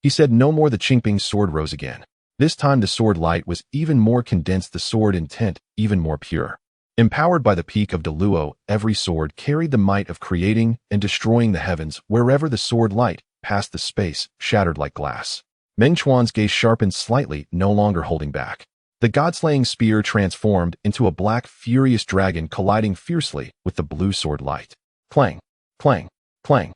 He said no more. The Qingping's sword rose again. This time the sword light was even more condensed, the sword intent even more pure. Empowered by the peak of Deluo, every sword carried the might of creating and destroying the heavens. Wherever the sword light passed, the space shattered like glass. Meng Chuan's gaze sharpened slightly, no longer holding back. The god-slaying spear transformed into a black, furious dragon, colliding fiercely with the blue sword light. Clang, clang, clang.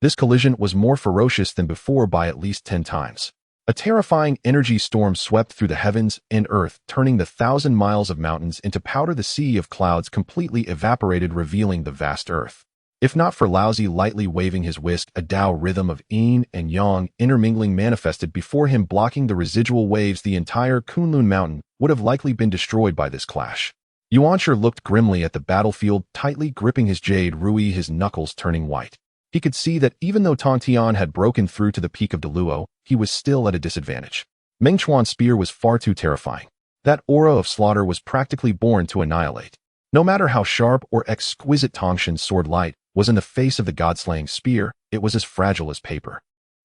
This collision was more ferocious than before by at least 10 times. A terrifying energy storm swept through the heavens and earth, turning the 1,000 miles of mountains into powder. The sea of clouds completely evaporated, revealing the vast earth. If not for Laozi lightly waving his whisk, a Tao rhythm of yin and yang intermingling manifested before him, blocking the residual waves. The entire Kunlun mountain would have likely been destroyed by this clash. Yuanshi looked grimly at the battlefield, tightly gripping his jade rui, his knuckles turning white. He could see that even though Tong Tian had broken through to the peak of Deluo, he was still at a disadvantage. Meng Chuan's spear was far too terrifying. That aura of slaughter was practically born to annihilate. No matter how sharp or exquisite Tongshan's sword light was in the face of the god-slaying spear, it was as fragile as paper.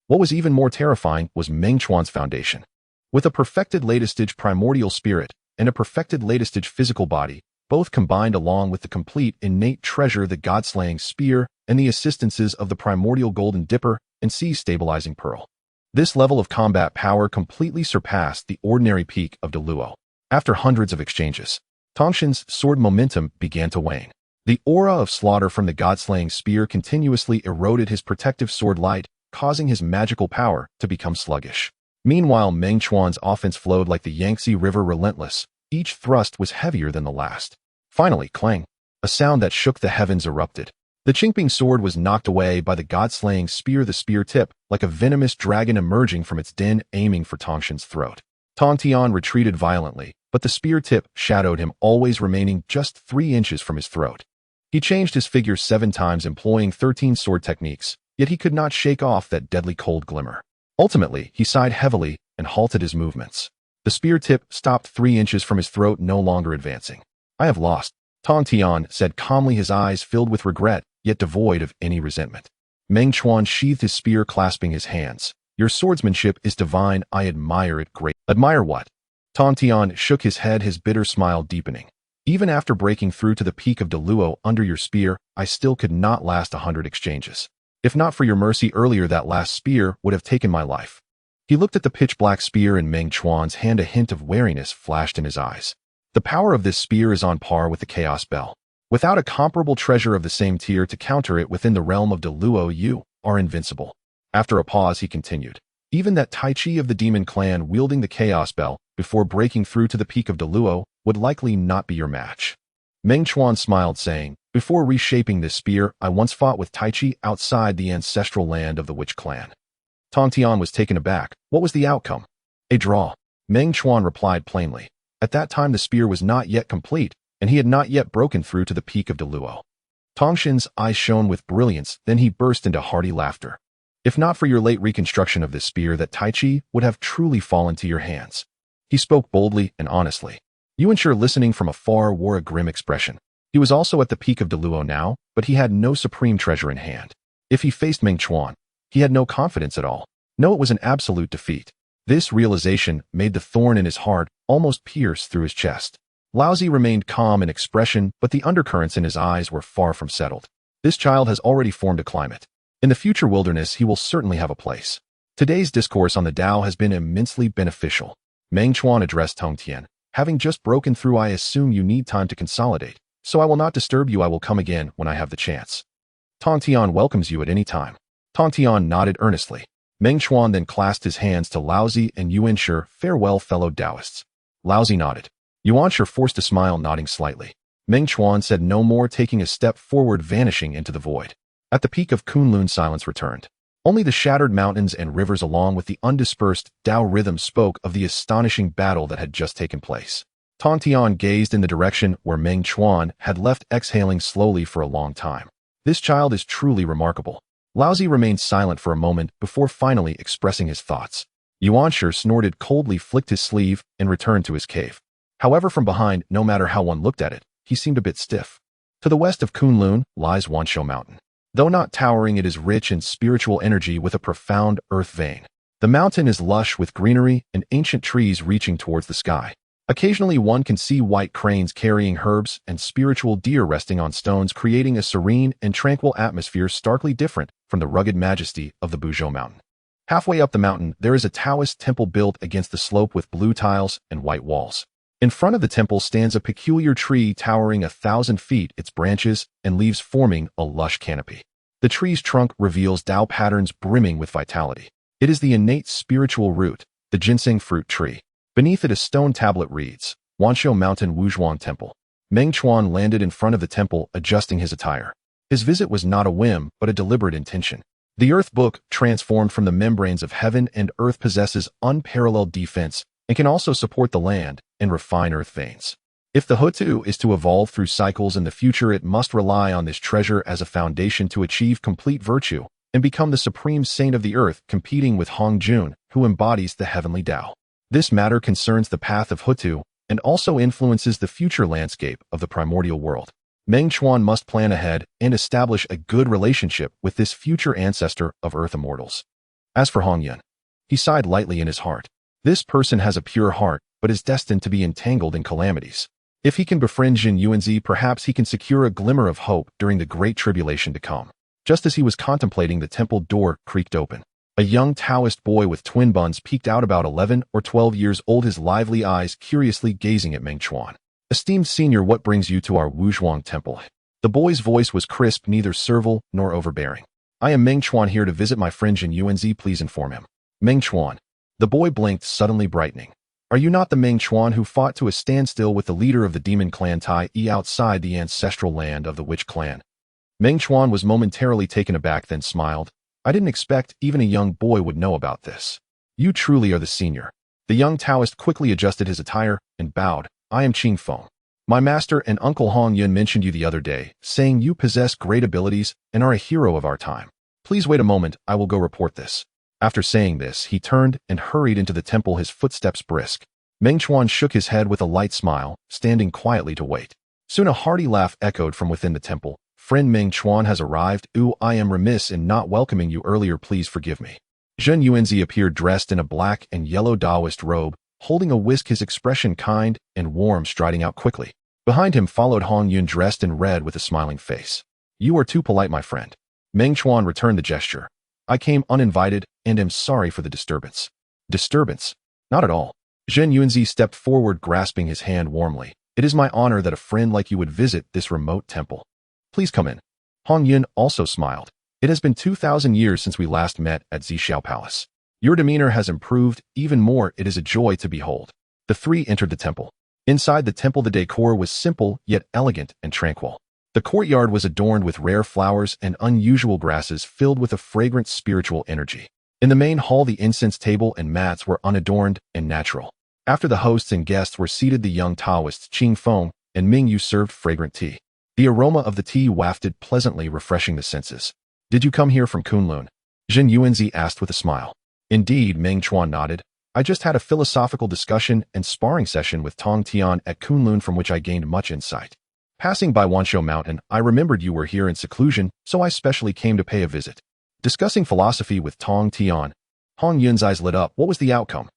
What was even more terrifying was Meng Chuan's foundation. With a perfected latest-stage primordial spirit and a perfected latest-stage physical body, both combined along with the complete innate treasure, the god-slaying spear, and the assistances of the primordial golden dipper and sea-stabilizing pearl. This level of combat power completely surpassed the ordinary peak of Deluo. After hundreds of exchanges, Tongshan's sword momentum began to wane. The aura of slaughter from the god-slaying spear continuously eroded his protective sword light, causing his magical power to become sluggish. Meanwhile, Meng Chuan's offense flowed like the Yangtze River, relentless. Each thrust was heavier than the last. Finally, clang! A sound that shook the heavens erupted. The Qingping sword was knocked away by the god-slaying spear, the spear tip, like a venomous dragon emerging from its den, aiming for Tongshan's throat. Tong Tian retreated violently, but the spear tip shadowed him, always remaining just 3 inches from his throat. He changed his figure 7 times, employing 13 sword techniques, yet he could not shake off that deadly cold glimmer. Ultimately, he sighed heavily and halted his movements. The spear tip stopped 3 inches from his throat, no longer advancing. I have lost, Tong Tian said calmly, his eyes filled with regret, yet devoid of any resentment. Meng Chuan sheathed his spear, clasping his hands. Your swordsmanship is divine. I admire it greatly. Admire what? Tong Tian shook his head, his bitter smile deepening. Even after breaking through to the peak of Deluo under your spear, I still could not last 100 exchanges. If not for your mercy earlier, that last spear would have taken my life. He looked at the pitch-black spear in Meng Chuan's hand. A hint of wariness flashed in his eyes. The power of this spear is on par with the Chaos Bell. Without a comparable treasure of the same tier to counter it within the realm of Deluo, you are invincible. After a pause, he continued. Even that Tai Chi of the Demon Clan wielding the Chaos Bell before breaking through to the peak of Deluo would likely not be your match. Meng Chuan smiled, saying, before reshaping this spear, I once fought with Tai Chi outside the ancestral land of the Witch Clan. Tong Tian was taken aback. What was the outcome? A draw. Meng Chuan replied plainly. At that time the spear was not yet complete, and he had not yet broken through to the peak of Deluo. Tongshan's eyes shone with brilliance, then he burst into hearty laughter. If not for your late reconstruction of this spear, that Tai Chi would have truly fallen to your hands. He spoke boldly and honestly. Yuanshi, listening from afar, wore a grim expression. He was also at the peak of Deluo now, but he had no supreme treasure in hand. If he faced Meng Chuan, he had no confidence at all. No, it was an absolute defeat. This realization made the thorn in his heart almost pierce through his chest. Laozi remained calm in expression, but the undercurrents in his eyes were far from settled. This child has already formed a climate. In the future wilderness, he will certainly have a place. Today's discourse on the Tao has been immensely beneficial. Meng Chuan addressed Tong Tian. Having just broken through, I assume you need time to consolidate, so I will not disturb you. I will come again when I have the chance. Tong Tian welcomes you at any time. Tong Tian nodded earnestly. Meng Chuan then clasped his hands to Laozi and Yuanshi. Farewell, fellow Taoists. Laozi nodded. Yuanshi forced a smile, nodding slightly. Meng Chuan said no more, taking a step forward, vanishing into the void. At the peak of Kunlun, silence returned. Only the shattered mountains and rivers along with the undispersed Tao rhythm spoke of the astonishing battle that had just taken place. Tong Tian gazed in the direction where Meng Chuan had left, exhaling slowly for a long time. This child is truly remarkable. Laozi remained silent for a moment before finally expressing his thoughts. Yuanshi snorted coldly, flicked his sleeve, and returned to his cave. However, from behind, no matter how one looked at it, he seemed a bit stiff. To the west of Kunlun lies Wanshou Mountain. Though not towering, it is rich in spiritual energy with a profound earth vein. The mountain is lush with greenery and ancient trees reaching towards the sky. Occasionally one can see white cranes carrying herbs and spiritual deer resting on stones, creating a serene and tranquil atmosphere starkly different from the rugged majesty of the Buzhou Mountain. Halfway up the mountain, there is a Taoist temple built against the slope with blue tiles and white walls. In front of the temple stands a peculiar tree towering 1,000 feet, its branches and leaves forming a lush canopy. The tree's trunk reveals Tao patterns brimming with vitality. It is the innate spiritual root, the ginseng fruit tree. Beneath it a stone tablet reads, Wanshou Mountain Honghuang Temple. Meng Chuan landed in front of the temple, adjusting his attire. His visit was not a whim, but a deliberate intention. The Earth Book, transformed from the membranes of heaven and earth, possesses unparalleled defense and can also support the land and refine earth veins. If the Hutu is to evolve through cycles in the future, it must rely on this treasure as a foundation to achieve complete virtue and become the supreme saint of the earth, competing with Hongjun, who embodies the heavenly Tao. This matter concerns the path of Hutu and also influences the future landscape of the primordial world. Meng Chuan must plan ahead and establish a good relationship with this future ancestor of earth immortals. As for Hongyun, he sighed lightly in his heart. This person has a pure heart, but is destined to be entangled in calamities. If he can befriend Jin Yuanzi, perhaps he can secure a glimmer of hope during the great tribulation to come. Just as he was contemplating, the temple door creaked open. A young Taoist boy with twin buns peeked out, about 11 or 12 years old, his lively eyes curiously gazing at Meng Chuan. Esteemed senior, what brings you to our Honghuang temple? The boy's voice was crisp, neither servile nor overbearing. I am Meng Chuan, here to visit my friend Jin Yuanzi, please inform him. Meng Chuan. The boy blinked, suddenly brightening. Are you not the Meng Chuan who fought to a standstill with the leader of the demon clan Tai Yi outside the ancestral land of the witch clan? Meng Chuan was momentarily taken aback, then smiled. I didn't expect even a young boy would know about this. You truly are the senior. The young Taoist quickly adjusted his attire and bowed. I am Qing Feng. My master and Uncle Hong Yun mentioned you the other day, saying you possess great abilities and are a hero of our time. Please wait a moment, I will go report this. After saying this, he turned and hurried into the temple, his footsteps brisk. Meng Chuan shook his head with a light smile, standing quietly to wait. Soon a hearty laugh echoed from within the temple. Friend Meng Chuan has arrived. Ooh, I am remiss in not welcoming you earlier, please forgive me. Jin Yuanzi appeared dressed in a black and yellow Taoist robe, holding a whisk, his expression kind and warm, striding out quickly. Behind him followed Hong Yun, dressed in red with a smiling face. You are too polite, my friend. Meng Chuan returned the gesture. I came uninvited and am sorry for the disturbance. Disturbance? Not at all. Jin Yuanzi stepped forward, grasping his hand warmly. It is my honor that a friend like you would visit this remote temple. Please come in. Hong Yun also smiled. It has been 2,000 years since we last met at Zhixiao Palace. Your demeanor has improved even more. It is a joy to behold. The three entered the temple. Inside the temple, the decor was simple yet elegant and tranquil. The courtyard was adorned with rare flowers and unusual grasses filled with a fragrant spiritual energy. In the main hall, the incense table and mats were unadorned and natural. After the hosts and guests were seated, the young Taoists Qing Feng and Ming Yu served fragrant tea. The aroma of the tea wafted pleasantly, refreshing the senses. Did you come here from Kunlun? Jin Yuanzi asked with a smile. Indeed, Meng Chuan nodded. I just had a philosophical discussion and sparring session with Tong Tian at Kunlun, from which I gained much insight. Passing by Wanshou Mountain, I remembered you were here in seclusion, so I specially came to pay a visit. Discussing philosophy with Tong Tian, Hong Yun's eyes lit up. What was the outcome?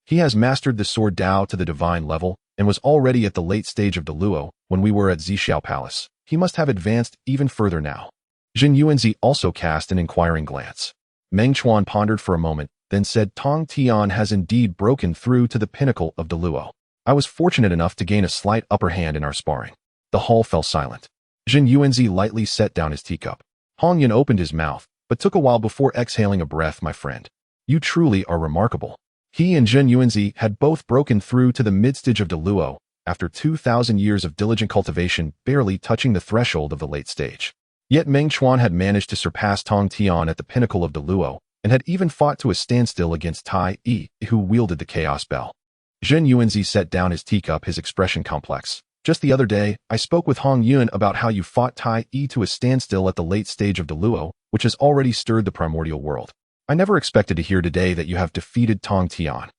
He has mastered the sword Dao to the divine level and was already at the late stage of the Luo when we were at Zhixiao Palace. He must have advanced even further now. Jin Yuanzi also cast an inquiring glance. Meng Chuan pondered for a moment, then said, Tong Tian has indeed broken through to the pinnacle of the Luo. I was fortunate enough to gain a slight upper hand in our sparring. The hall fell silent. Jin Yuanzi lightly set down his teacup. Hong Yun opened his mouth, but took a while before exhaling a breath. My friend, you truly are remarkable. He and Jin Yuanzi had both broken through to the mid-stage of the Luo, after 2,000 years of diligent cultivation, barely touching the threshold of the late stage. Yet Meng Chuan had managed to surpass Tong Tian at the pinnacle of the Luo, and had even fought to a standstill against Tai Yi, who wielded the Chaos Bell. Jin Yuanzi set down his teacup, his expression complex. Just the other day, I spoke with Honghuang about how you fought Tai Yi to a standstill at the late stage of Deluo, which has already stirred the primordial world. I never expected to hear today that you have defeated Tong Tian.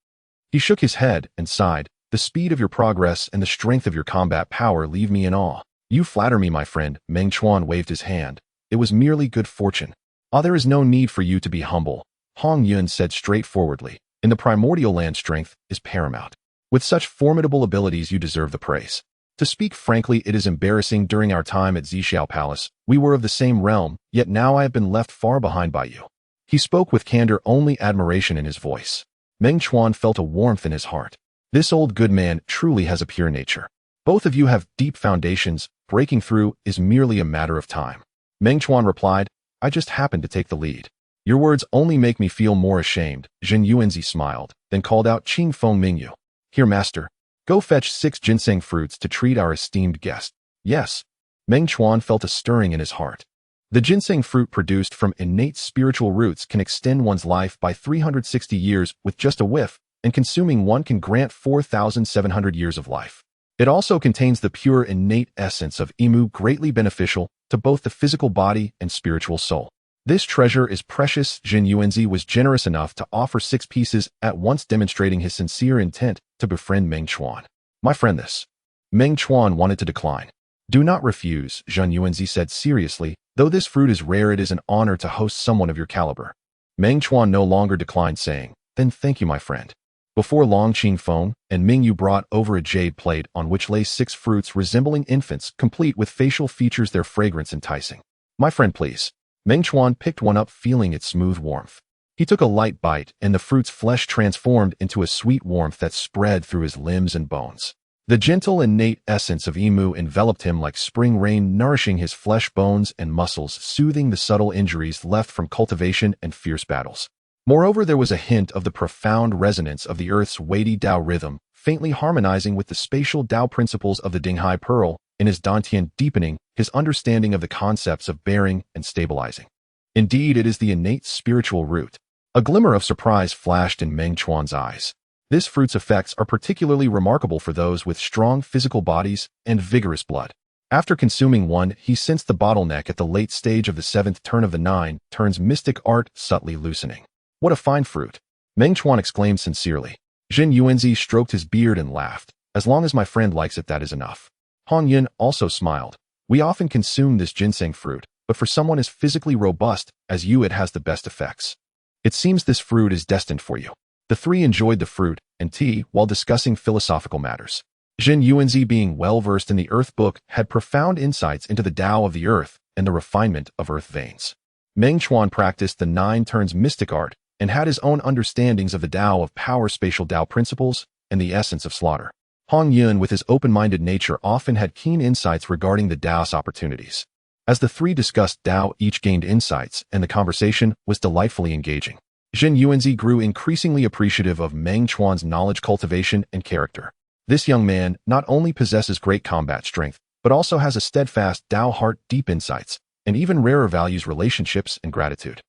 He shook his head and sighed. The speed of your progress and the strength of your combat power leave me in awe. You flatter me, my friend. Meng Chuan waved his hand. It was merely good fortune. There is no need for you to be humble, Honghuang said straightforwardly. In the primordial land, strength is paramount. With such formidable abilities, you deserve the praise. To speak frankly, it is embarrassing. During our time at Zixiao Palace, we were of the same realm, yet now I have been left far behind by you. He spoke with candor, only admiration in his voice. Meng Chuan felt a warmth in his heart. This old good man truly has a pure nature. Both of you have deep foundations. Breaking through is merely a matter of time. Meng Chuan replied, I just happened to take the lead. Your words only make me feel more ashamed. Zhen Yuanzi smiled, then called out Qing Feng Mingyu. Here, master. Go fetch 6 ginseng fruits to treat our esteemed guest. Yes. Meng Chuan felt a stirring in his heart. The ginseng fruit produced from innate spiritual roots can extend one's life by 360 years with just a whiff, and consuming one can grant 4,700 years of life. It also contains the pure innate essence of Imu, greatly beneficial to both the physical body and spiritual soul. This treasure is precious. Zhen Yuanzi was generous enough to offer 6 pieces at once, demonstrating his sincere intent to befriend Meng Chuan. My friend, this. Meng Chuan wanted to decline. Do not refuse, Zhen Yuanzi said seriously. Though this fruit is rare, it is an honor to host someone of your caliber. Meng Chuan no longer declined, saying, Then thank you, my friend. Before long, Qing Feng and Mingyu brought over a jade plate on which lay 6 fruits resembling infants, complete with facial features, their fragrance enticing. My friend, please. Meng Chuan picked one up, feeling its smooth warmth. He took a light bite, and the fruit's flesh transformed into a sweet warmth that spread through his limbs and bones. The gentle, innate essence of Imu enveloped him like spring rain, nourishing his flesh, bones, and muscles, soothing the subtle injuries left from cultivation and fierce battles. Moreover, there was a hint of the profound resonance of the earth's weighty Tao rhythm, faintly harmonizing with the spatial Tao principles of the Dinghai Pearl, in his Dantian, deepening his understanding of the concepts of bearing and stabilizing. Indeed, it is the innate spiritual root. A glimmer of surprise flashed in Meng Chuan's eyes. This fruit's effects are particularly remarkable for those with strong physical bodies and vigorous blood. After consuming one, he sensed the bottleneck at the late stage of the 7th turn of the 9 turns mystic art subtly loosening. What a fine fruit! Meng Chuan exclaimed sincerely. Zhen Yuanzi stroked his beard and laughed. As long as my friend likes it, that is enough. Honghuang also smiled. We often consume this ginseng fruit, but for someone as physically robust as you, it has the best effects. It seems this fruit is destined for you. The 3 enjoyed the fruit and tea while discussing philosophical matters. Zhen Yuanzi, being well-versed in the Earth book, had profound insights into the Tao of the Earth and the refinement of Earth veins. Meng Chuan practiced the 9 turns mystic art and had his own understandings of the Tao of power, spatial Tao principles, and the essence of slaughter. Honghuang, with his open-minded nature, often had keen insights regarding the Tao's opportunities. As the 3 discussed Tao, each gained insights, and the conversation was delightfully engaging. Zhen Yuanzi grew increasingly appreciative of Meng Chuan's knowledge, cultivation, and character. This young man not only possesses great combat strength, but also has a steadfast Tao heart, deep insights, and even rarer values, relationships, and gratitude.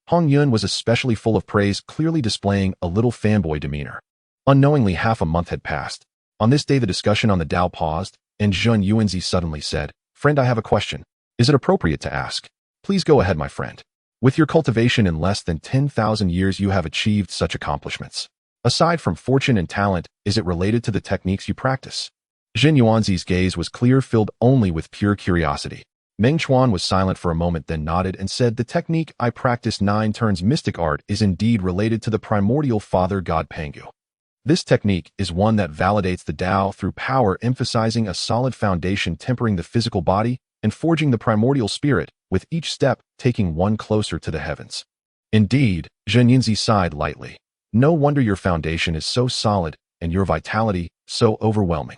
Honghuang was especially full of praise, clearly displaying a little fanboy demeanor. Unknowingly, half a month had passed. On this day, the discussion on the Tao paused, and Zhen Yuanzi suddenly said, Friend, I have a question. Is it appropriate to ask? Please go ahead, my friend. With your cultivation in less than 10,000 years, you have achieved such accomplishments. Aside from fortune and talent, is it related to the techniques you practice? Zhen Yuanzi's gaze was clear, filled only with pure curiosity. Meng Chuan was silent for a moment, then nodded and said, The technique I practice, 9 turns mystic art, is indeed related to the primordial father god Pangu. This technique is one that validates the Tao through power, emphasizing a solid foundation, tempering the physical body, and forging the primordial spirit, with each step taking one closer to the heavens. Indeed, Zhen Yuanzi sighed lightly. No wonder your foundation is so solid, and your vitality so overwhelming.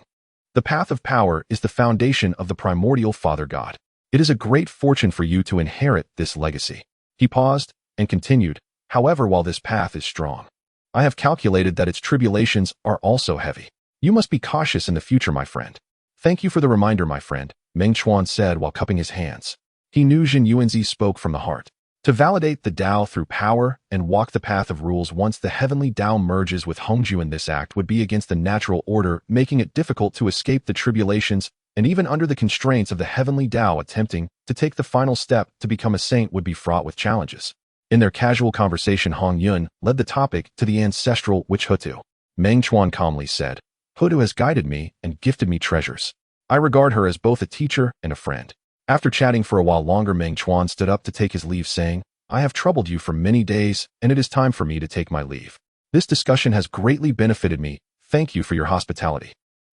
The path of power is the foundation of the primordial father god. It is a great fortune for you to inherit this legacy. He paused and continued, However, while this path is strong, I have calculated that its tribulations are also heavy. You must be cautious in the future, my friend. Thank you for the reminder, my friend, Meng Chuan said while cupping his hands. He knew Zhen Yuanzi spoke from the heart. To validate the Tao through power and walk the path of rules once the heavenly Tao merges with Honghuang, this act would be against the natural order, making it difficult to escape the tribulations, and even under the constraints of the heavenly Tao, attempting to take the final step to become a saint would be fraught with challenges. In their casual conversation, Honghuang led the topic to the ancestral witch Hutu. Meng Chuan calmly said, "Hutu has guided me and gifted me treasures. I regard her as both a teacher and a friend." After chatting for a while longer, Meng Chuan stood up to take his leave, saying, "I have troubled you for many days, and it is time for me to take my leave. This discussion has greatly benefited me. Thank you for your hospitality."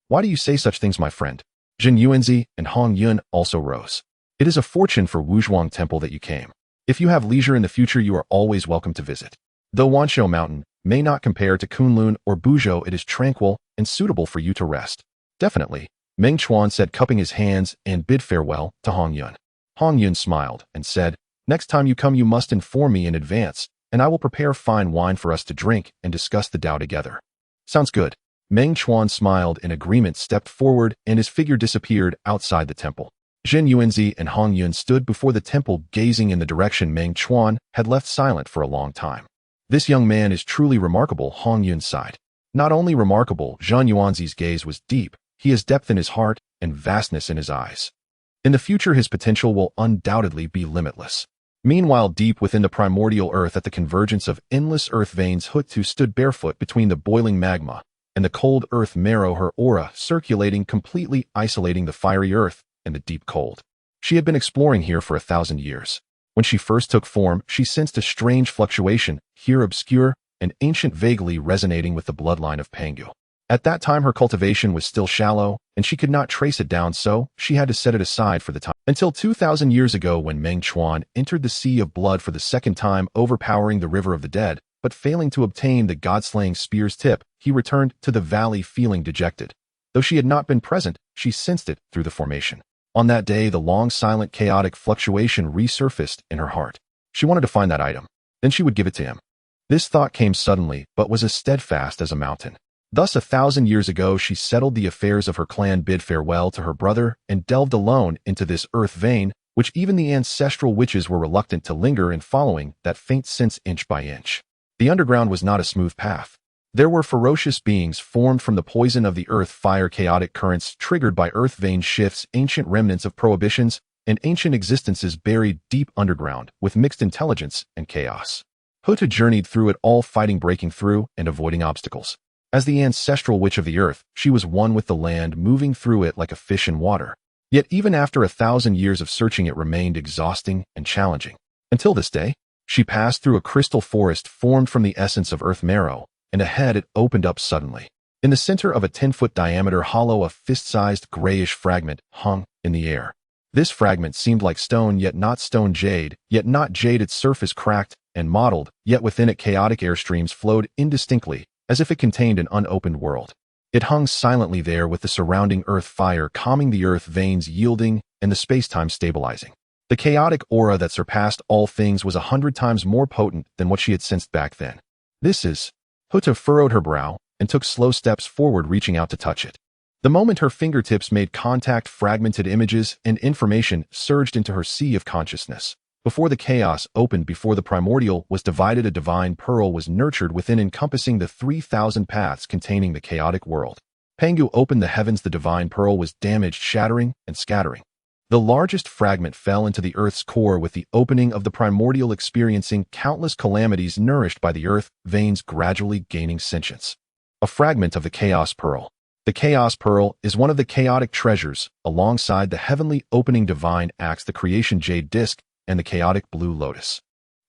"Why do you say such things, my friend?" Jin Yuanzi and Honghuang also rose. "It is a fortune for Honghuang Temple that you came. If you have leisure in the future, you are always welcome to visit. Though Wanshou Mountain may not compare to Kunlun or Buzhou, it is tranquil and suitable for you to rest." "Definitely," Meng Chuan said, cupping his hands, and bid farewell to Honghuang. Honghuang smiled and said, "Next time you come, you must inform me in advance, and I will prepare fine wine for us to drink and discuss the Tao together." "Sounds good." Meng Chuan smiled in agreement, stepped forward, and his figure disappeared outside the temple. Jin Yuanzi and Honghuang stood before the temple, gazing in the direction Meng Chuan had left, silent for a long time. "This young man is truly remarkable," Honghuang sighed. "Not only remarkable," Jin Yuanzi's gaze was deep. "He has depth in his heart and vastness in his eyes. In the future, his potential will undoubtedly be limitless." Meanwhile, deep within the primordial earth, at the convergence of endless earth veins, Hutu stood barefoot between the boiling magma and the cold earth marrow, her aura circulating, completely isolating the fiery earth and the deep cold. She had been exploring here for 1,000 years. When she first took form, she sensed a strange fluctuation, here obscure and ancient, vaguely resonating with the bloodline of Pangu. At that time, her cultivation was still shallow, and she could not trace it down, so she had to set it aside for the time. Until 2,000 years ago, when Meng Chuan entered the Sea of Blood for the second time, overpowering the River of the Dead, but failing to obtain the god-slaying spear's tip, he returned to the valley feeling dejected. Though she had not been present, she sensed it through the formation. On that day, the long, silent, chaotic fluctuation resurfaced in her heart. She wanted to find that item. Then she would give it to him. This thought came suddenly, but was as steadfast as a mountain. Thus, 1,000 years ago, she settled the affairs of her clan, bid farewell to her brother, and delved alone into this earth vein, which even the ancestral witches were reluctant to linger in, following that faint sense inch by inch. The underground was not a smooth path. There were ferocious beings formed from the poison of the earth fire, chaotic currents triggered by earth vein shifts, ancient remnants of prohibitions, and ancient existences buried deep underground with mixed intelligence and chaos. Hutu journeyed through it all, fighting, breaking through, and avoiding obstacles. As the ancestral witch of the earth, she was one with the land, moving through it like a fish in water. Yet even after 1,000 years of searching, it remained exhausting and challenging. Until this day, she passed through a crystal forest formed from the essence of earth marrow, and ahead it opened up suddenly. In the center of a 10-foot diameter hollow, a fist-sized grayish fragment hung in the air. This fragment seemed like stone, yet not stone, jade, yet not jade, its surface cracked and mottled, yet within it chaotic air streams flowed indistinctly, as if it contained an unopened world. It hung silently there, with the surrounding earth fire calming, the earth veins yielding, and the space-time stabilizing. The chaotic aura that surpassed all things was 100 times more potent than what she had sensed back then. "This is..." Hutu furrowed her brow and took slow steps forward, reaching out to touch it. The moment her fingertips made contact, fragmented images and information surged into her sea of consciousness. Before the chaos opened, before the primordial was divided, a divine pearl was nurtured within, encompassing the 3,000 paths containing the chaotic world. Pangu opened the heavens. The divine pearl was damaged, shattering and scattering. The largest fragment fell into the earth's core with the opening of the primordial, experiencing countless calamities, nourished by the earth veins gradually gaining sentience. A fragment of the chaos pearl. The chaos pearl is one of the chaotic treasures, alongside the heavenly opening divine axe, the creation jade disc, and the chaotic blue lotus.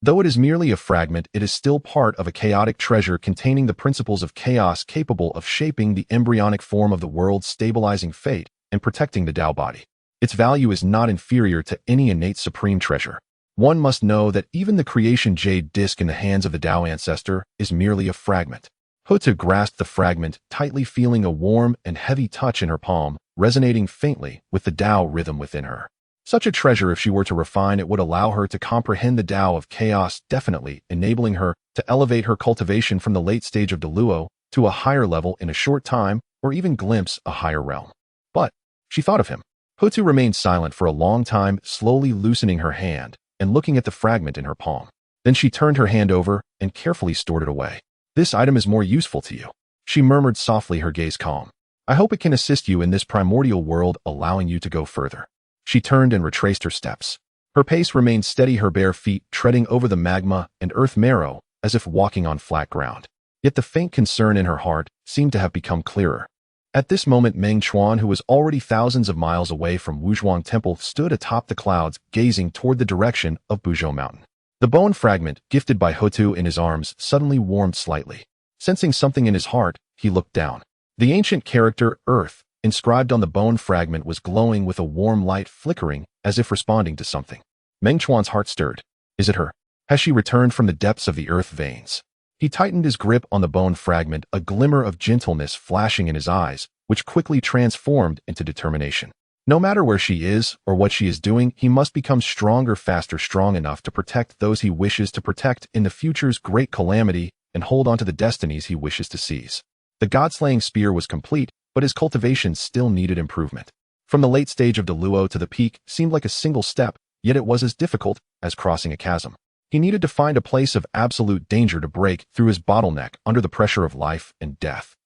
Though it is merely a fragment, it is still part of a chaotic treasure containing the principles of chaos, capable of shaping the embryonic form of the world, stabilizing fate, and protecting the Tao body. Its value is not inferior to any innate supreme treasure. One must know that even the creation jade disc in the hands of the Tao ancestor is merely a fragment. Hutu grasped the fragment tightly, feeling a warm and heavy touch in her palm, resonating faintly with the Tao rhythm within her. Such a treasure, if she were to refine it, would allow her to comprehend the Tao of chaos, definitely enabling her to elevate her cultivation from the late stage of Deluo to a higher level in a short time, or even glimpse a higher realm. But she thought of him. Hutu remained silent for a long time, slowly loosening her hand, and looking at the fragment in her palm. Then she turned her hand over and carefully stored it away. This item is more useful to you, she murmured softly, her gaze calm. I hope it can assist you in this primordial world, allowing you to go further. She turned and retraced her steps. Her pace remained steady, her bare feet treading over the magma and earth marrow as if walking on flat ground. Yet the faint concern in her heart seemed to have become clearer. At this moment, Meng Chuan, who was already thousands of miles away from Honghuang Temple, stood atop the clouds, gazing toward the direction of Buzhou Mountain. The bone fragment, gifted by Hotu in his arms, suddenly warmed slightly. Sensing something in his heart, he looked down. The ancient character, Earth, inscribed on the bone fragment was glowing with a warm light flickering, as if responding to something. Meng Chuan's heart stirred. Is it her? Has she returned from the depths of the earth veins? He tightened his grip on the bone fragment, a glimmer of gentleness flashing in his eyes, which quickly transformed into determination. No matter where she is or what she is doing, he must become stronger, faster, strong enough to protect those he wishes to protect in the future's great calamity and hold on to the destinies he wishes to seize. The god-slaying spear was complete, but his cultivation still needed improvement. From the late stage of Deluo to the peak seemed like a single step, yet it was as difficult as crossing a chasm. He needed to find a place of absolute danger to break through his bottleneck under the pressure of life and death.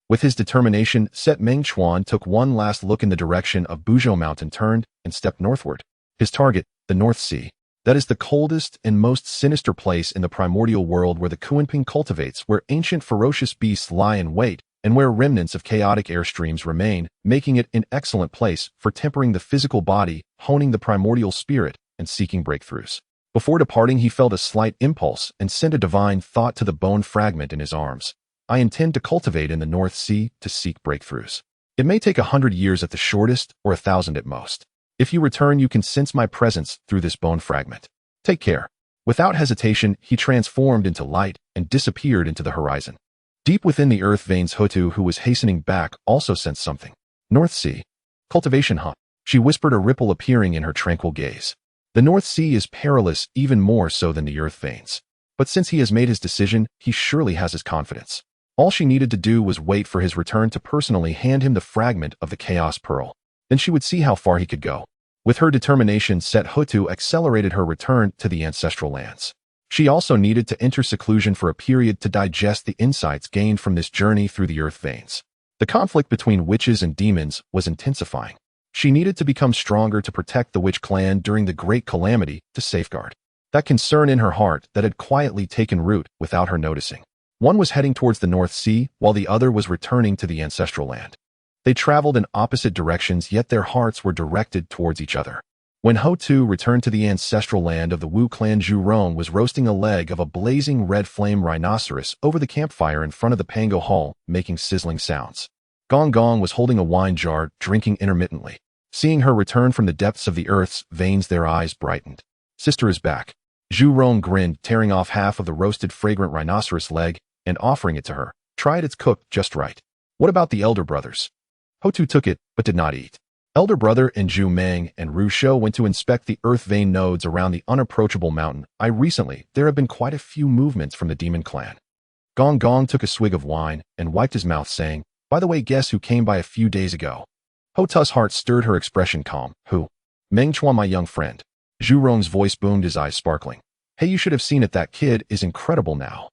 With his determination set, Meng Chuan took one last look in the direction of Buzhou Mountain, turned, and stepped northward. His target, the North Sea. That is the coldest and most sinister place in the primordial world, where the Kunping cultivates, where ancient ferocious beasts lie in wait, and where remnants of chaotic airstreams remain, making it an excellent place for tempering the physical body, honing the primordial spirit, and seeking breakthroughs. Before departing, he felt a slight impulse and sent a divine thought to the bone fragment in his arms. I intend to cultivate in the North Sea to seek breakthroughs. It may take 100 years at the shortest, or 1,000 at most. If you return, you can sense my presence through this bone fragment. Take care. Without hesitation, he transformed into light and disappeared into the horizon. Deep within the earth veins, Hotu, who was hastening back, also sensed something. North Sea. Cultivation, huh? She whispered, a ripple appearing in her tranquil gaze. The North Sea is perilous, even more so than the earth veins. But since he has made his decision, he surely has his confidence. All she needed to do was wait for his return to personally hand him the fragment of the Chaos Pearl. Then she would see how far he could go. With her determination set, Hotu accelerated her return to the ancestral lands. She also needed to enter seclusion for a period to digest the insights gained from this journey through the earth veins. The conflict between witches and demons was intensifying. She needed to become stronger to protect the witch clan during the great calamity, to safeguard that concern in her heart that had quietly taken root without her noticing. One was heading towards the North Sea, while the other was returning to the ancestral land. They traveled in opposite directions, yet their hearts were directed towards each other. When Hotu returned to the ancestral land of the Wu clan, Zhu Rong was roasting a leg of a blazing red flame rhinoceros over the campfire in front of the Pango Hall, making sizzling sounds. Gong Gong was holding a wine jar, drinking intermittently. Seeing her return from the depths of the earth's veins, their eyes brightened. Sister is back. Zhu Rong grinned, tearing off half of the roasted fragrant rhinoceros leg and offering it to her. Try it, it's cooked just right. What about the elder brothers? Hotu took it, but did not eat. Elder brother and Zhu Meng and Ru Shou went to inspect the earth vein nodes around the unapproachable mountain. There have been quite a few movements from the demon clan. Gong Gong took a swig of wine and wiped his mouth, saying, by the way, guess who came by a few days ago? Hotu's heart stirred, her expression calm. Who? Meng Chuan, my young friend. Zhu Rong's voice boomed, his eyes sparkling. Hey, you should have seen it, that kid is incredible now.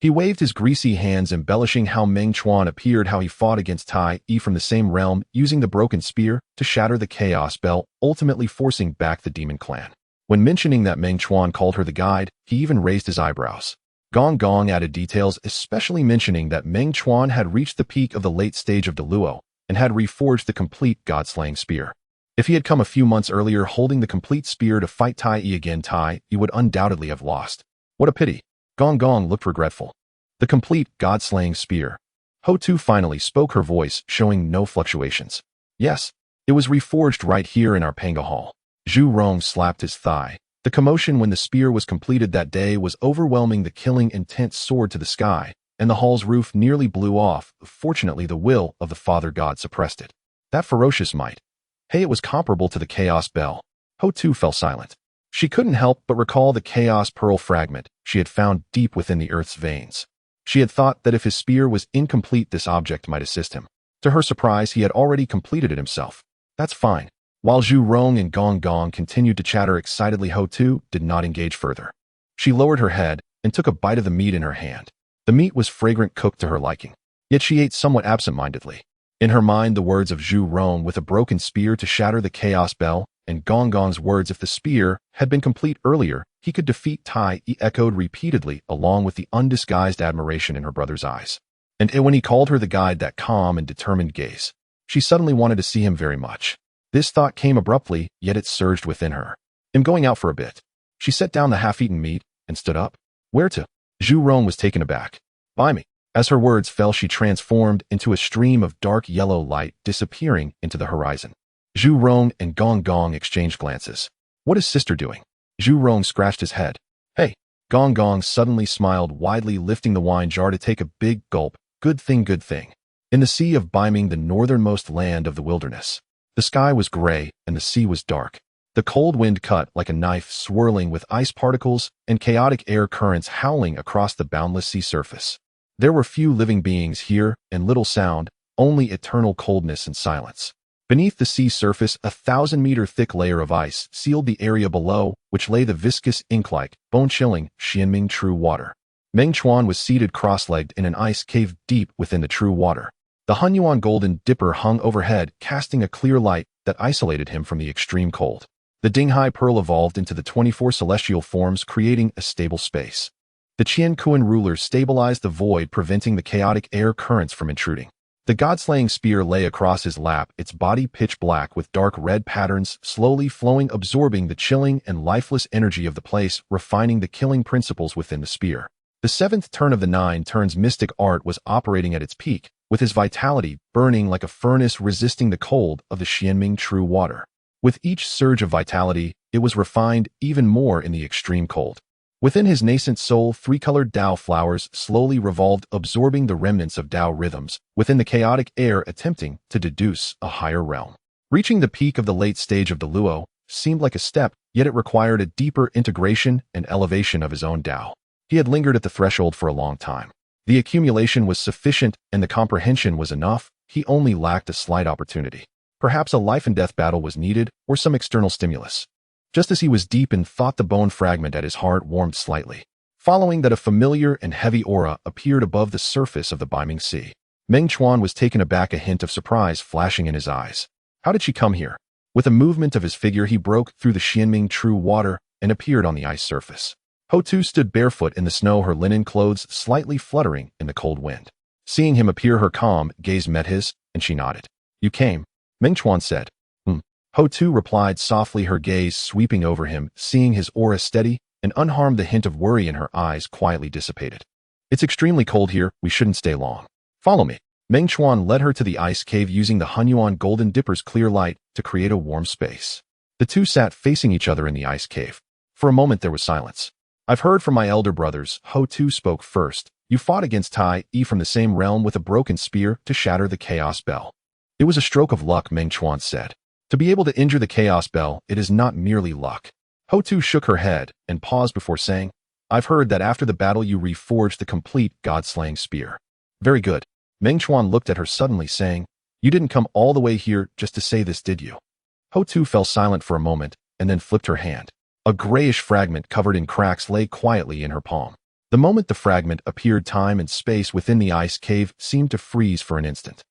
He waved his greasy hands, embellishing how Meng Chuan appeared, how he fought against Tai Yi from the same realm, using the broken spear to shatter the chaos bell, ultimately forcing back the demon clan. When mentioning that Meng Chuan called her the guide, he even raised his eyebrows. Gong Gong added details, especially mentioning that Meng Chuan had reached the peak of the late stage of Deluo and had reforged the complete god-slaying spear. If he had come a few months earlier holding the complete spear to fight Tai Yi again, Tai Yi would undoubtedly have lost. What a pity. Gong Gong looked regretful. The complete god-slaying spear. Hotu finally spoke, her voice showing no fluctuations. Yes, it was reforged right here in our Pango Hall. Zhu Rong slapped his thigh. The commotion when the spear was completed that day was overwhelming. The killing intent soared to the sky, and the hall's roof nearly blew off. Fortunately, the will of the Father God suppressed it. That ferocious might. Hey, it was comparable to the Chaos Bell. Hotu fell silent. She couldn't help but recall the Chaos Pearl fragment she had found deep within the earth's veins. She had thought that if his spear was incomplete, this object might assist him. To her surprise, he had already completed it himself. That's fine. While Zhu Rong and Gong Gong continued to chatter excitedly, Ho Tu did not engage further. She lowered her head and took a bite of the meat in her hand. The meat was fragrant, cooked to her liking, yet she ate somewhat absent-mindedly. In her mind, the words of Zhu Rong with a broken spear to shatter the chaos bell, and Gong Gong's words, if the spear had been complete earlier, he could defeat Tai, echoed repeatedly, along with the undisguised admiration in her brother's eyes. And when he called her the guide, that calm and determined gaze, she suddenly wanted to see him very much. This thought came abruptly, yet it surged within her. "I'm going out for a bit." She set down the half-eaten meat and stood up. "Where to?" Zhu Rong was taken aback. "By me." As her words fell, she transformed into a stream of dark yellow light, disappearing into the horizon. Zhu Rong and Gong Gong exchanged glances. "What is sister doing?" Zhu Rong scratched his head. "Hey." Gong Gong suddenly smiled widely, lifting the wine jar to take a big gulp. "Good thing, good thing." In the Sea of Biming, the northernmost land of the wilderness, the sky was gray and the sea was dark. The cold wind cut like a knife, swirling with ice particles and chaotic air currents howling across the boundless sea surface. There were few living beings here and little sound, only eternal coldness and silence. Beneath the sea surface, a 1,000-meter-thick layer of ice sealed the area below, which lay the viscous, ink-like, bone-chilling Xianming true water. Meng Chuan was seated cross-legged in an ice cave deep within the true water. The Honghuang golden dipper hung overhead, casting a clear light that isolated him from the extreme cold. The Dinghai pearl evolved into the 24 celestial forms, creating a stable space. The Qian Kuan ruler stabilized the void, preventing the chaotic air currents from intruding. The god-slaying spear lay across his lap, its body pitch black with dark red patterns slowly flowing, absorbing the chilling and lifeless energy of the place, refining the killing principles within the spear. The seventh turn of the 9 turns mystic art was operating at its peak, with his vitality burning like a furnace, resisting the cold of the Xianming true water. With each surge of vitality, it was refined even more in the extreme cold. Within his nascent soul, 3-colored Dao flowers slowly revolved, absorbing the remnants of Dao rhythms within the chaotic air, attempting to deduce a higher realm. Reaching the peak of the late stage of the Luo seemed like a step, yet it required a deeper integration and elevation of his own Dao. He had lingered at the threshold for a long time. The accumulation was sufficient and the comprehension was enough. He only lacked a slight opportunity. Perhaps a life-and-death battle was needed, or some external stimulus. Just as he was deep in thought, the bone fragment at his heart warmed slightly. Following that, a familiar and heavy aura appeared above the surface of the Biming Sea. Meng Chuan was taken aback, a hint of surprise flashing in his eyes. How did she come here? With a movement of his figure, he broke through the Xianming true water and appeared on the ice surface. Ho Tu stood barefoot in the snow, her linen clothes slightly fluttering in the cold wind. Seeing him appear, her calm gaze met his, and she nodded. "You came," Meng Chuan said. Ho Tu replied softly, her gaze sweeping over him. Seeing his aura steady and unharmed, the hint of worry in her eyes quietly dissipated. "It's extremely cold here, we shouldn't stay long. Follow me." Meng Chuan led her to the ice cave, using the Honghuang golden dipper's clear light to create a warm space. The two sat facing each other in the ice cave. For a moment there was silence. "I've heard from my elder brothers," Ho Tu spoke first. "You fought against Tai from the same realm with a broken spear to shatter the chaos bell." "It was a stroke of luck," Meng Chuan said. "To be able to injure the chaos bell, it is not merely luck." Ho Tu shook her head and paused before saying, "I've heard that after the battle you reforged the complete god-slaying spear." "Very good." Meng Chuan looked at her suddenly, saying, "You didn't come all the way here just to say this, did you?" Ho Tu fell silent for a moment and then flipped her hand. A grayish fragment covered in cracks lay quietly in her palm. The moment the fragment appeared, time and space within the ice cave seemed to freeze for an instant.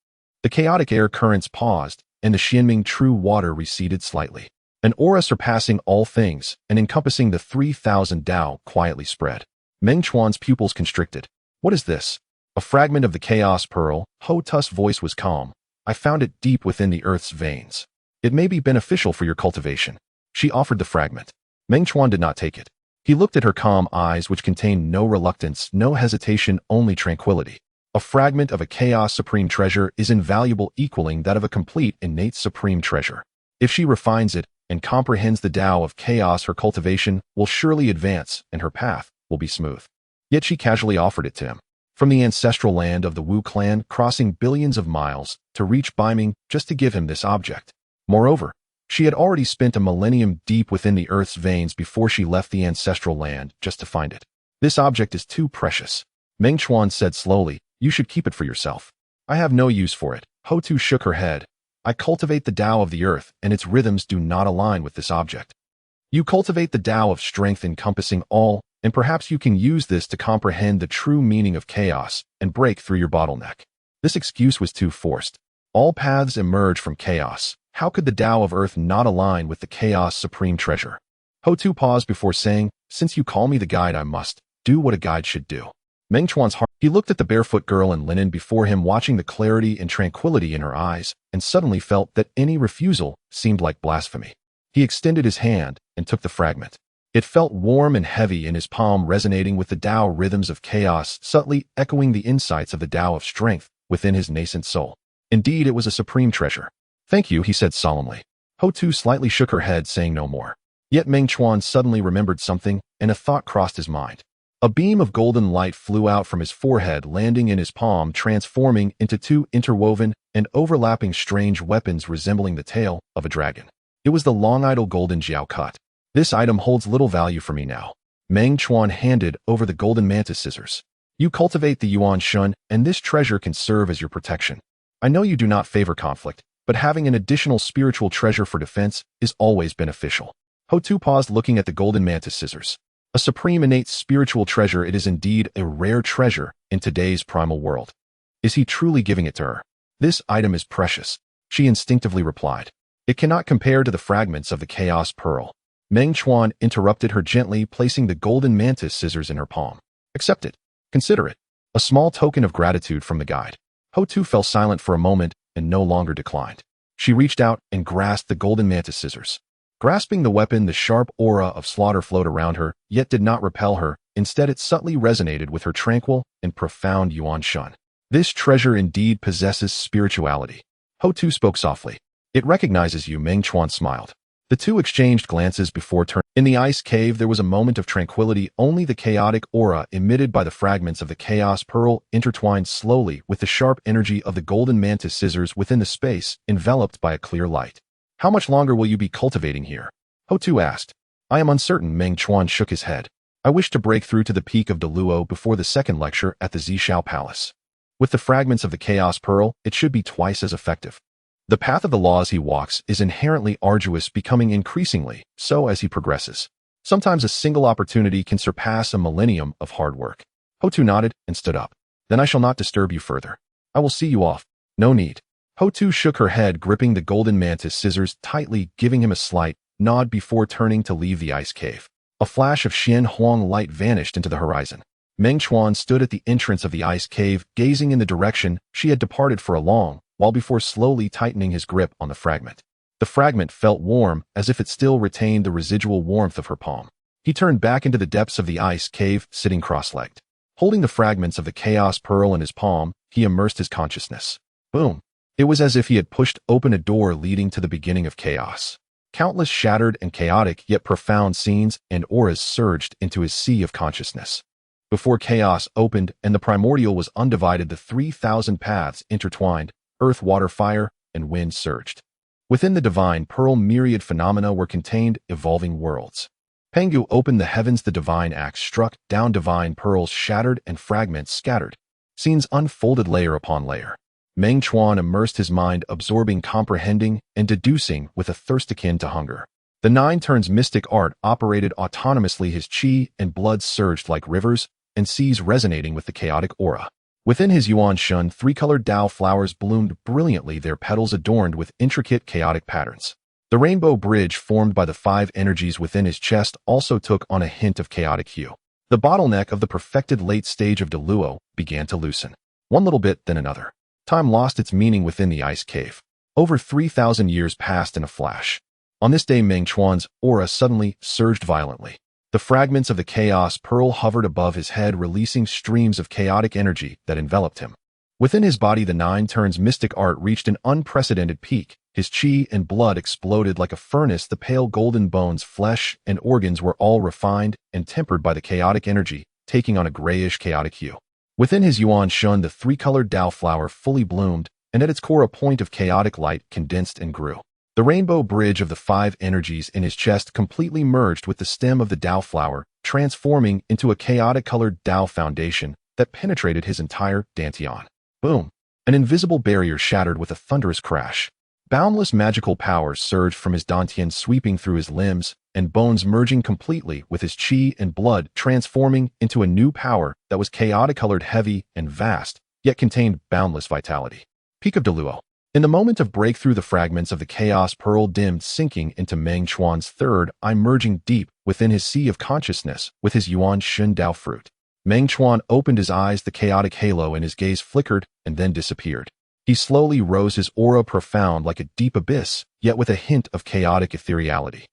The chaotic air currents paused, and the Xianming true water receded slightly. An aura surpassing all things and encompassing the 3,000 Dao quietly spread. Meng Chuan's pupils constricted. "What is this?" "A fragment of the chaos pearl." Ho Tu's voice was calm. "I found it deep within the earth's veins. It may be beneficial for your cultivation." She offered the fragment. Meng Chuan did not take it. He looked at her calm eyes, which contained no reluctance, no hesitation, only tranquility. A fragment of a chaos supreme treasure is invaluable, equaling that of a complete innate supreme treasure. If she refines it and comprehends the Tao of chaos, her cultivation will surely advance and her path will be smooth. Yet she casually offered it to him. From the ancestral land of the Wu clan, crossing billions of miles to reach Biming just to give him this object. Moreover, she had already spent a millennium deep within the earth's veins before she left the ancestral land just to find it. "This object is too precious," Meng Chuan said slowly. "You should keep it for yourself." "I have no use for it." Ho Tu shook her head. I cultivate the Tao of the earth, and its rhythms do not align with this object. You cultivate the Tao of strength encompassing all, and perhaps you can use this to comprehend the true meaning of chaos and break through your bottleneck. This excuse was too forced. All paths emerge from chaos. How could the Tao of earth not align with the chaos supreme treasure? Ho-Tu paused before saying, since you call me the guide, I must do what a guide should do. Meng Chuan's heart. He looked at the barefoot girl in linen before him, watching the clarity and tranquility in her eyes, and suddenly felt that any refusal seemed like blasphemy. He extended his hand and took the fragment. It felt warm and heavy in his palm, resonating with the Tao rhythms of chaos, subtly echoing the insights of the Tao of strength within his nascent soul. Indeed, it was a supreme treasure. Thank you, he said solemnly. Ho-Tu slightly shook her head, saying no more. Yet Meng Chuan suddenly remembered something, and a thought crossed his mind. A beam of golden light flew out from his forehead, landing in his palm, transforming into two interwoven and overlapping strange weapons resembling the tail of a dragon. It was the long-idle golden Jiao cut. This item holds little value for me now. Meng Chuan handed over the golden mantis scissors. You cultivate the Yuan Shun, and this treasure can serve as your protection. I know you do not favor conflict, but having an additional spiritual treasure for defense is always beneficial. Ho-Tu paused, looking at the golden mantis scissors. A supreme innate spiritual treasure, it is indeed a rare treasure in today's primal world. Is he truly giving it to her? This item is precious, she instinctively replied. It cannot compare to the fragments of the chaos pearl. Meng Chuan interrupted her gently, placing the golden mantis scissors in her palm. Accept it. Consider it. A small token of gratitude from the guide. Ho-Tu fell silent for a moment and no longer declined. She reached out and grasped the golden mantis scissors. Grasping the weapon, the sharp aura of slaughter flowed around her, yet did not repel her. Instead, it subtly resonated with her tranquil and profound Yuan Shun. This treasure indeed possesses spirituality. Ho-Tu spoke softly. It recognizes you, Meng Chuan smiled. The two exchanged glances before turning. In the ice cave, there was a moment of tranquility. Only the chaotic aura emitted by the fragments of the chaos pearl intertwined slowly with the sharp energy of the golden mantis scissors within the space, enveloped by a clear light. How much longer will you be cultivating here? Ho-Tu asked. I am uncertain, Meng Chuan shook his head. I wish to break through to the peak of Deluo before the second lecture at the Zishao Palace. With the fragments of the chaos pearl, it should be twice as effective. The path of the laws he walks is inherently arduous, becoming increasingly so as he progresses. Sometimes a single opportunity can surpass a millennium of hard work. Ho-Tu nodded and stood up. Then I shall not disturb you further. I will see you off. No need. Ho-Tu shook her head, gripping the golden mantis scissors tightly, giving him a slight nod before turning to leave the ice cave. A flash of Honghuang light vanished into the horizon. Meng Chuan stood at the entrance of the ice cave, gazing in the direction she had departed for a long while before slowly tightening his grip on the fragment. The fragment felt warm, as if it still retained the residual warmth of her palm. He turned back into the depths of the ice cave, sitting cross-legged. Holding the fragments of the chaos pearl in his palm, he immersed his consciousness. Boom! It was as if he had pushed open a door leading to the beginning of chaos. Countless shattered and chaotic yet profound scenes and auras surged into his sea of consciousness. Before chaos opened and the primordial was undivided, the 3,000 paths intertwined, earth, water, fire, and wind surged. Within the divine pearl, myriad phenomena were contained, evolving worlds. Pengu opened the heavens, the divine axe struck down, divine pearls shattered and fragments scattered. Scenes unfolded layer upon layer. Meng Chuan immersed his mind, absorbing, comprehending, and deducing with a thirst akin to hunger. The nine turns mystic art operated autonomously. His chi and blood surged like rivers and seas, resonating with the chaotic aura. Within his Yuan Shun, three-colored Tao flowers bloomed brilliantly, their petals adorned with intricate chaotic patterns. The rainbow bridge formed by the 5 energies within his chest also took on a hint of chaotic hue. The bottleneck of the perfected late stage of Deluo began to loosen. One little bit, then another. Time lost its meaning within the ice cave. Over 3,000 years passed in a flash. On this day, Meng Chuan's aura suddenly surged violently. The fragments of the chaos pearl hovered above his head, releasing streams of chaotic energy that enveloped him. Within his body, the 9 turns mystic art reached an unprecedented peak. His chi and blood exploded like a furnace. The pale golden bones, flesh, and organs were all refined and tempered by the chaotic energy, taking on a grayish chaotic hue. Within his Yuan Shun, the 3-colored Tao flower fully bloomed, and at its core a point of chaotic light condensed and grew. The rainbow bridge of the 5 energies in his chest completely merged with the stem of the Tao flower, transforming into a chaotic-colored Tao foundation that penetrated his entire dantian. Boom! An invisible barrier shattered with a thunderous crash. Boundless magical powers surged from his dantian, sweeping through his limbs, and bones merging completely with his chi and blood, transforming into a new power that was chaotic-colored, heavy, and vast, yet contained boundless vitality. Peak of Deluo. In the moment of breakthrough, the fragments of the Chaos Pearl dimmed, sinking into Meng Chuan's third eye, merging deep within his sea of consciousness with his Yuan Shun Dao fruit. Meng Chuan opened his eyes, the chaotic halo in his gaze flickered and then disappeared. He slowly rose, his aura profound like a deep abyss, yet with a hint of chaotic ethereality.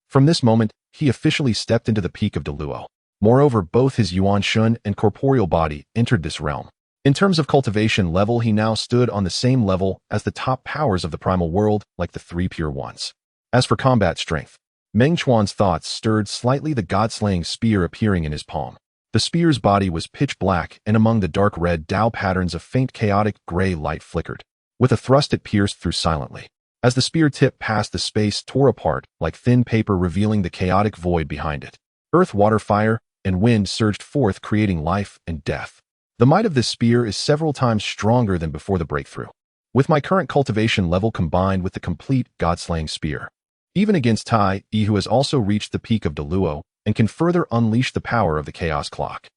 From this moment, he officially stepped into the peak of Deluo. Moreover, both his Yuan Shun and corporeal body entered this realm. In terms of cultivation level, he now stood on the same level as the top powers of the primal world, like the three pure ones. As for combat strength, Meng Chuan's thoughts stirred slightly, the god-slaying spear appearing in his palm. The spear's body was pitch black, and among the dark red Dao patterns of faint chaotic gray light flickered. With a thrust, it pierced through silently. As the spear tip passed, the space tore apart like thin paper, revealing the chaotic void behind it. Earth, water, fire, and wind surged forth, creating life and death. The might of this spear is several times stronger than before the breakthrough. With my current cultivation level combined with the complete god-slaying spear, even against Tai Yi, who has also reached the peak of Deluo and can further unleash the power of the Chaos Clock.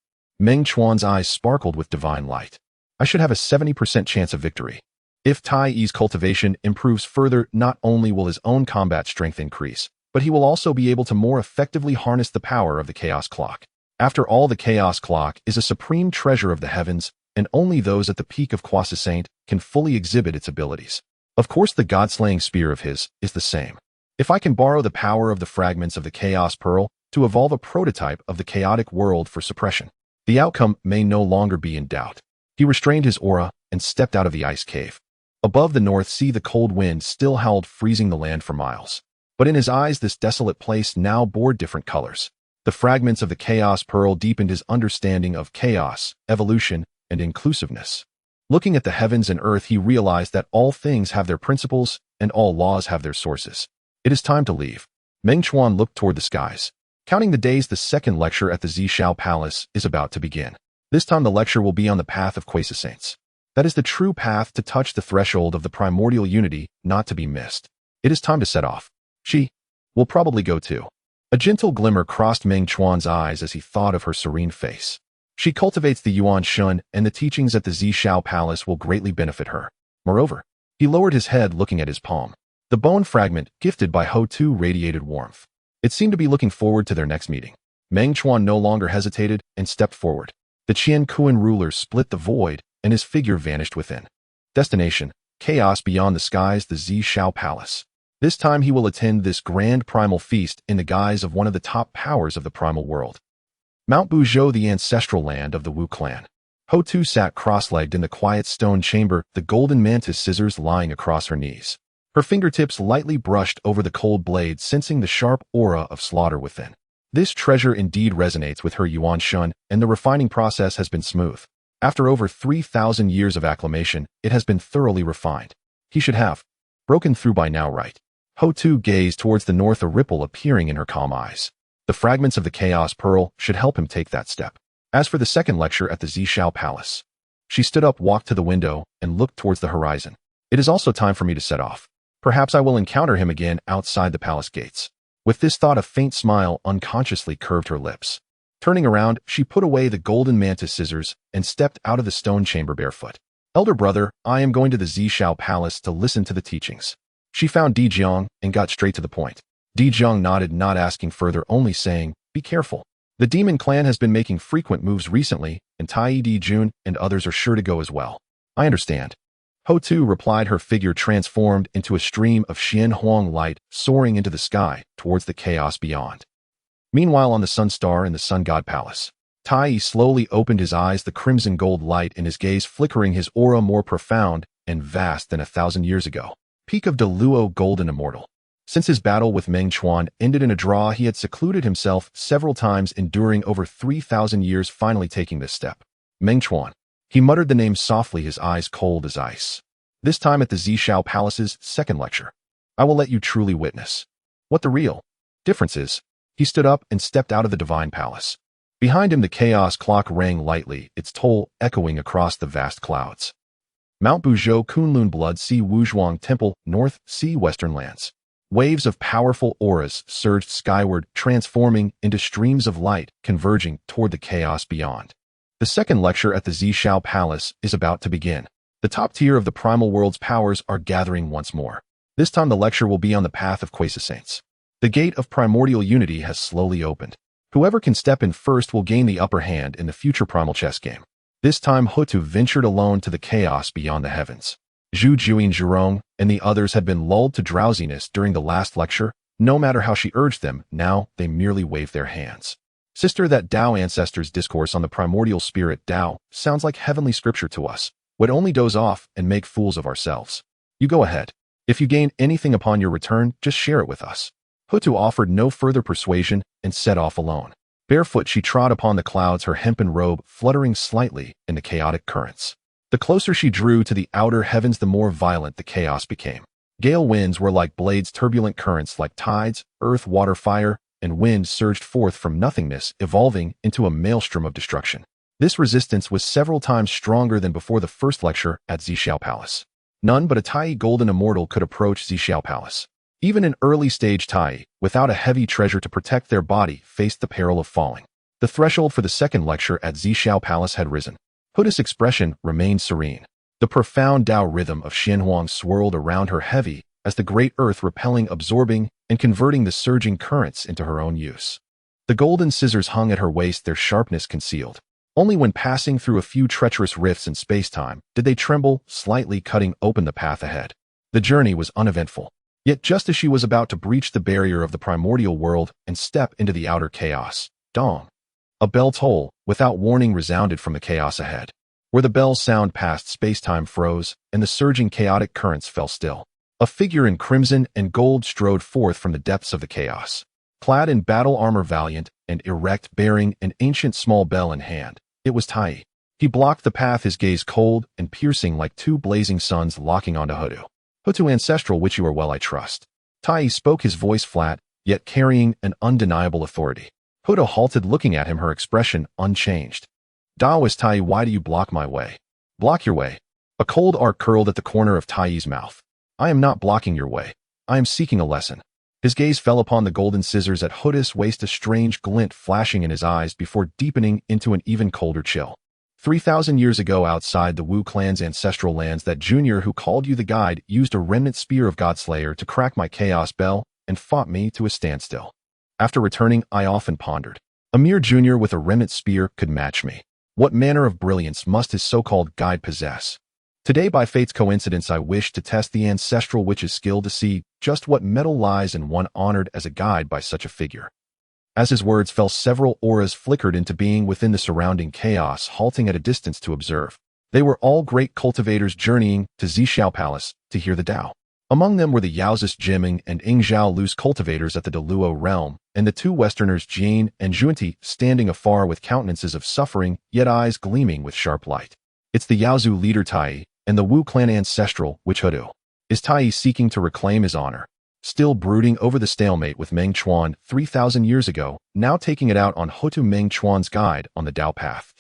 Meng Chuan's eyes sparkled with divine light. I should have a 70% chance of victory. If Tai Yi's cultivation improves further, not only will his own combat strength increase, but he will also be able to more effectively harness the power of the Chaos Clock. After all, the Chaos Clock is a supreme treasure of the heavens, and only those at the peak of Croissant can fully exhibit its abilities. Of course, the god-slaying spear of his is the same. If I can borrow the power of the fragments of the Chaos Pearl to evolve a prototype of the chaotic world for suppression, the outcome may no longer be in doubt. He restrained his aura and stepped out of the ice cave. Above the North Sea, the cold wind still howled, freezing the land for miles. But in his eyes, this desolate place now bore different colors. The fragments of the Chaos Pearl deepened his understanding of chaos, evolution, and inclusiveness. Looking at the heavens and earth, he realized that all things have their principles and all laws have their sources. It is time to leave. Meng Chuan looked toward the skies. Counting the days, the second lecture at the Zishao Palace is about to begin. This time the lecture will be on the path of Croissant. That is the true path to touch the threshold of the primordial unity, not to be missed. It is time to set off. She will probably go too. A gentle glimmer crossed Meng Chuan's eyes as he thought of her serene face. She cultivates the Yuan Shun, and the teachings at the Zishao Palace will greatly benefit her. Moreover, he lowered his head, looking at his palm. The bone fragment, gifted by Ho-Tu, radiated warmth. It seemed to be looking forward to their next meeting. Meng Chuan no longer hesitated and stepped forward. The Qian Kuan ruler split the void, and his figure vanished within. Destination: chaos beyond the skies, the Zishao Palace. This time he will attend this grand primal feast in the guise of one of the top powers of the primal world. Mount Buzhou, the ancestral land of the Wu clan. Ho-Tu sat cross-legged in the quiet stone chamber, the golden mantis scissors lying across her knees. Her fingertips lightly brushed over the cold blade, sensing the sharp aura of slaughter within. This treasure indeed resonates with her Yuan Shun, and the refining process has been smooth. After over 3,000 years of acclimation, it has been thoroughly refined. He should have broken through by now, right? Ho-Tu gazed towards the north, a ripple appearing in her calm eyes. The fragments of the Chaos Pearl should help him take that step. As for the second lecture at the Zishao Palace, she stood up, walked to the window, and looked towards the horizon. It is also time for me to set off. Perhaps I will encounter him again outside the palace gates. With this thought, a faint smile unconsciously curved her lips. Turning around, she put away the golden mantis scissors and stepped out of the stone chamber barefoot. Elder brother, I am going to the Zishao Palace to listen to the teachings. She found Di Jiang and got straight to the point. Di Jiang nodded, not asking further, only saying, be careful. The demon clan has been making frequent moves recently, and Tai Di Jun and others are sure to go as well. I understand. Ho-Tu replied, her figure transformed into a stream of Honghuang light soaring into the sky towards the chaos beyond. Meanwhile, on the Sun Star in the Sun God Palace, Tai Yi slowly opened his eyes, the crimson gold light in his gaze flickering, his aura more profound and vast than 1,000 years ago. Peak of Deluo, golden immortal. Since his battle with Meng Chuan ended in a draw, he had secluded himself several times, enduring over 3,000 years, finally taking this step. Meng Chuan. He muttered the name softly, his eyes cold as ice. This time at the Zishao Palace's second lecture, I will let you truly witness what the real difference is. He stood up and stepped out of the divine palace. Behind him, the chaos clock rang lightly, its toll echoing across the vast clouds. Mount Buzhou Kunlun Blood Sea Honghuang Temple North Sea Western Lands. Waves of powerful auras surged skyward, transforming into streams of light, converging toward the chaos beyond. The second lecture at the Zishao Palace is about to begin. The top tier of the primal world's powers are gathering once more. This time the lecture will be on the path of quasi-saints. The gate of primordial unity has slowly opened. Whoever can step in first will gain the upper hand in the future primal chess game. This time Hutu ventured alone to the chaos beyond the heavens. Zhu Juyin Zhurong and the others had been lulled to drowsiness during the last lecture. No matter how she urged them, now they merely waved their hands. Sister, that Tao ancestors' discourse on the primordial spirit Tao sounds like heavenly scripture to us. Would only doze off and make fools of ourselves. You go ahead. If you gain anything upon your return, just share it with us. Hutu offered no further persuasion and set off alone. Barefoot she trod upon the clouds, her hempen robe fluttering slightly in the chaotic currents. The closer she drew to the outer heavens, the more violent the chaos became. Gale winds were like blades, turbulent currents like tides, earth, water, fire, and wind surged forth from nothingness, evolving into a maelstrom of destruction. This resistance was several times stronger than before the first lecture at Zishao Palace. None but a Tai golden immortal could approach Zishao Palace. Even an early-stage Tai, without a heavy treasure to protect their body, faced the peril of falling. The threshold for the second lecture at Zishao Palace had risen. Huda's expression remained serene. The profound Tao rhythm of Honghuang swirled around her heavy as the great earth repelling, absorbing, and converting the surging currents into her own use. The golden scissors hung at her waist, their sharpness concealed. Only when passing through a few treacherous rifts in space-time did they tremble, slightly cutting open the path ahead. The journey was uneventful. Yet just as she was about to breach the barrier of the primordial world and step into the outer chaos, dong! A bell toll, without warning, resounded from the chaos ahead. Where the bell's sound passed, space-time froze, and the surging chaotic currents fell still. A figure in crimson and gold strode forth from the depths of the chaos. Clad in battle armor, valiant and erect, bearing an ancient small bell in hand, it was Tai. He blocked the path, his gaze cold and piercing like two blazing suns locking onto Hutu. Hutu ancestral, which you are well, I trust. Tai spoke, his voice flat, yet carrying an undeniable authority. Hutu halted, looking at him, her expression unchanged. Daoist Tai, why do you block my way? Block your way. A cold arc curled at the corner of Tai's mouth. I am not blocking your way. I am seeking a lesson. His gaze fell upon the golden scissors at Hutu's waist, a strange glint flashing in his eyes before deepening into an even colder chill. 3,000 years ago, outside the Wu clan's ancestral lands, that junior who called you the guide used a remnant spear of Godslayer to crack my chaos bell and fought me to a standstill. After returning, I often pondered. A mere junior with a remnant spear could match me. What manner of brilliance must his so-called guide possess? Today, by fate's coincidence, I wish to test the ancestral witch's skill to see just what metal lies in one honored as a guide by such a figure. As his words fell, several auras flickered into being within the surrounding chaos, halting at a distance to observe. They were all great cultivators journeying to Zishao Palace to hear the Tao. Among them were the Yaozus Jiming and Ingzhao loose cultivators at the Deluo realm, and the two Westerners Jane and Junti standing afar with countenances of suffering, yet eyes gleaming with sharp light. It's the Yaozu leader Tai, and the Wu clan ancestral witch Hutu. Is Tai seeking to reclaim his honor? Still brooding over the stalemate with Meng Chuan 3,000 years ago, now taking it out on Hutu, Meng Chuan's guide on the Tao path.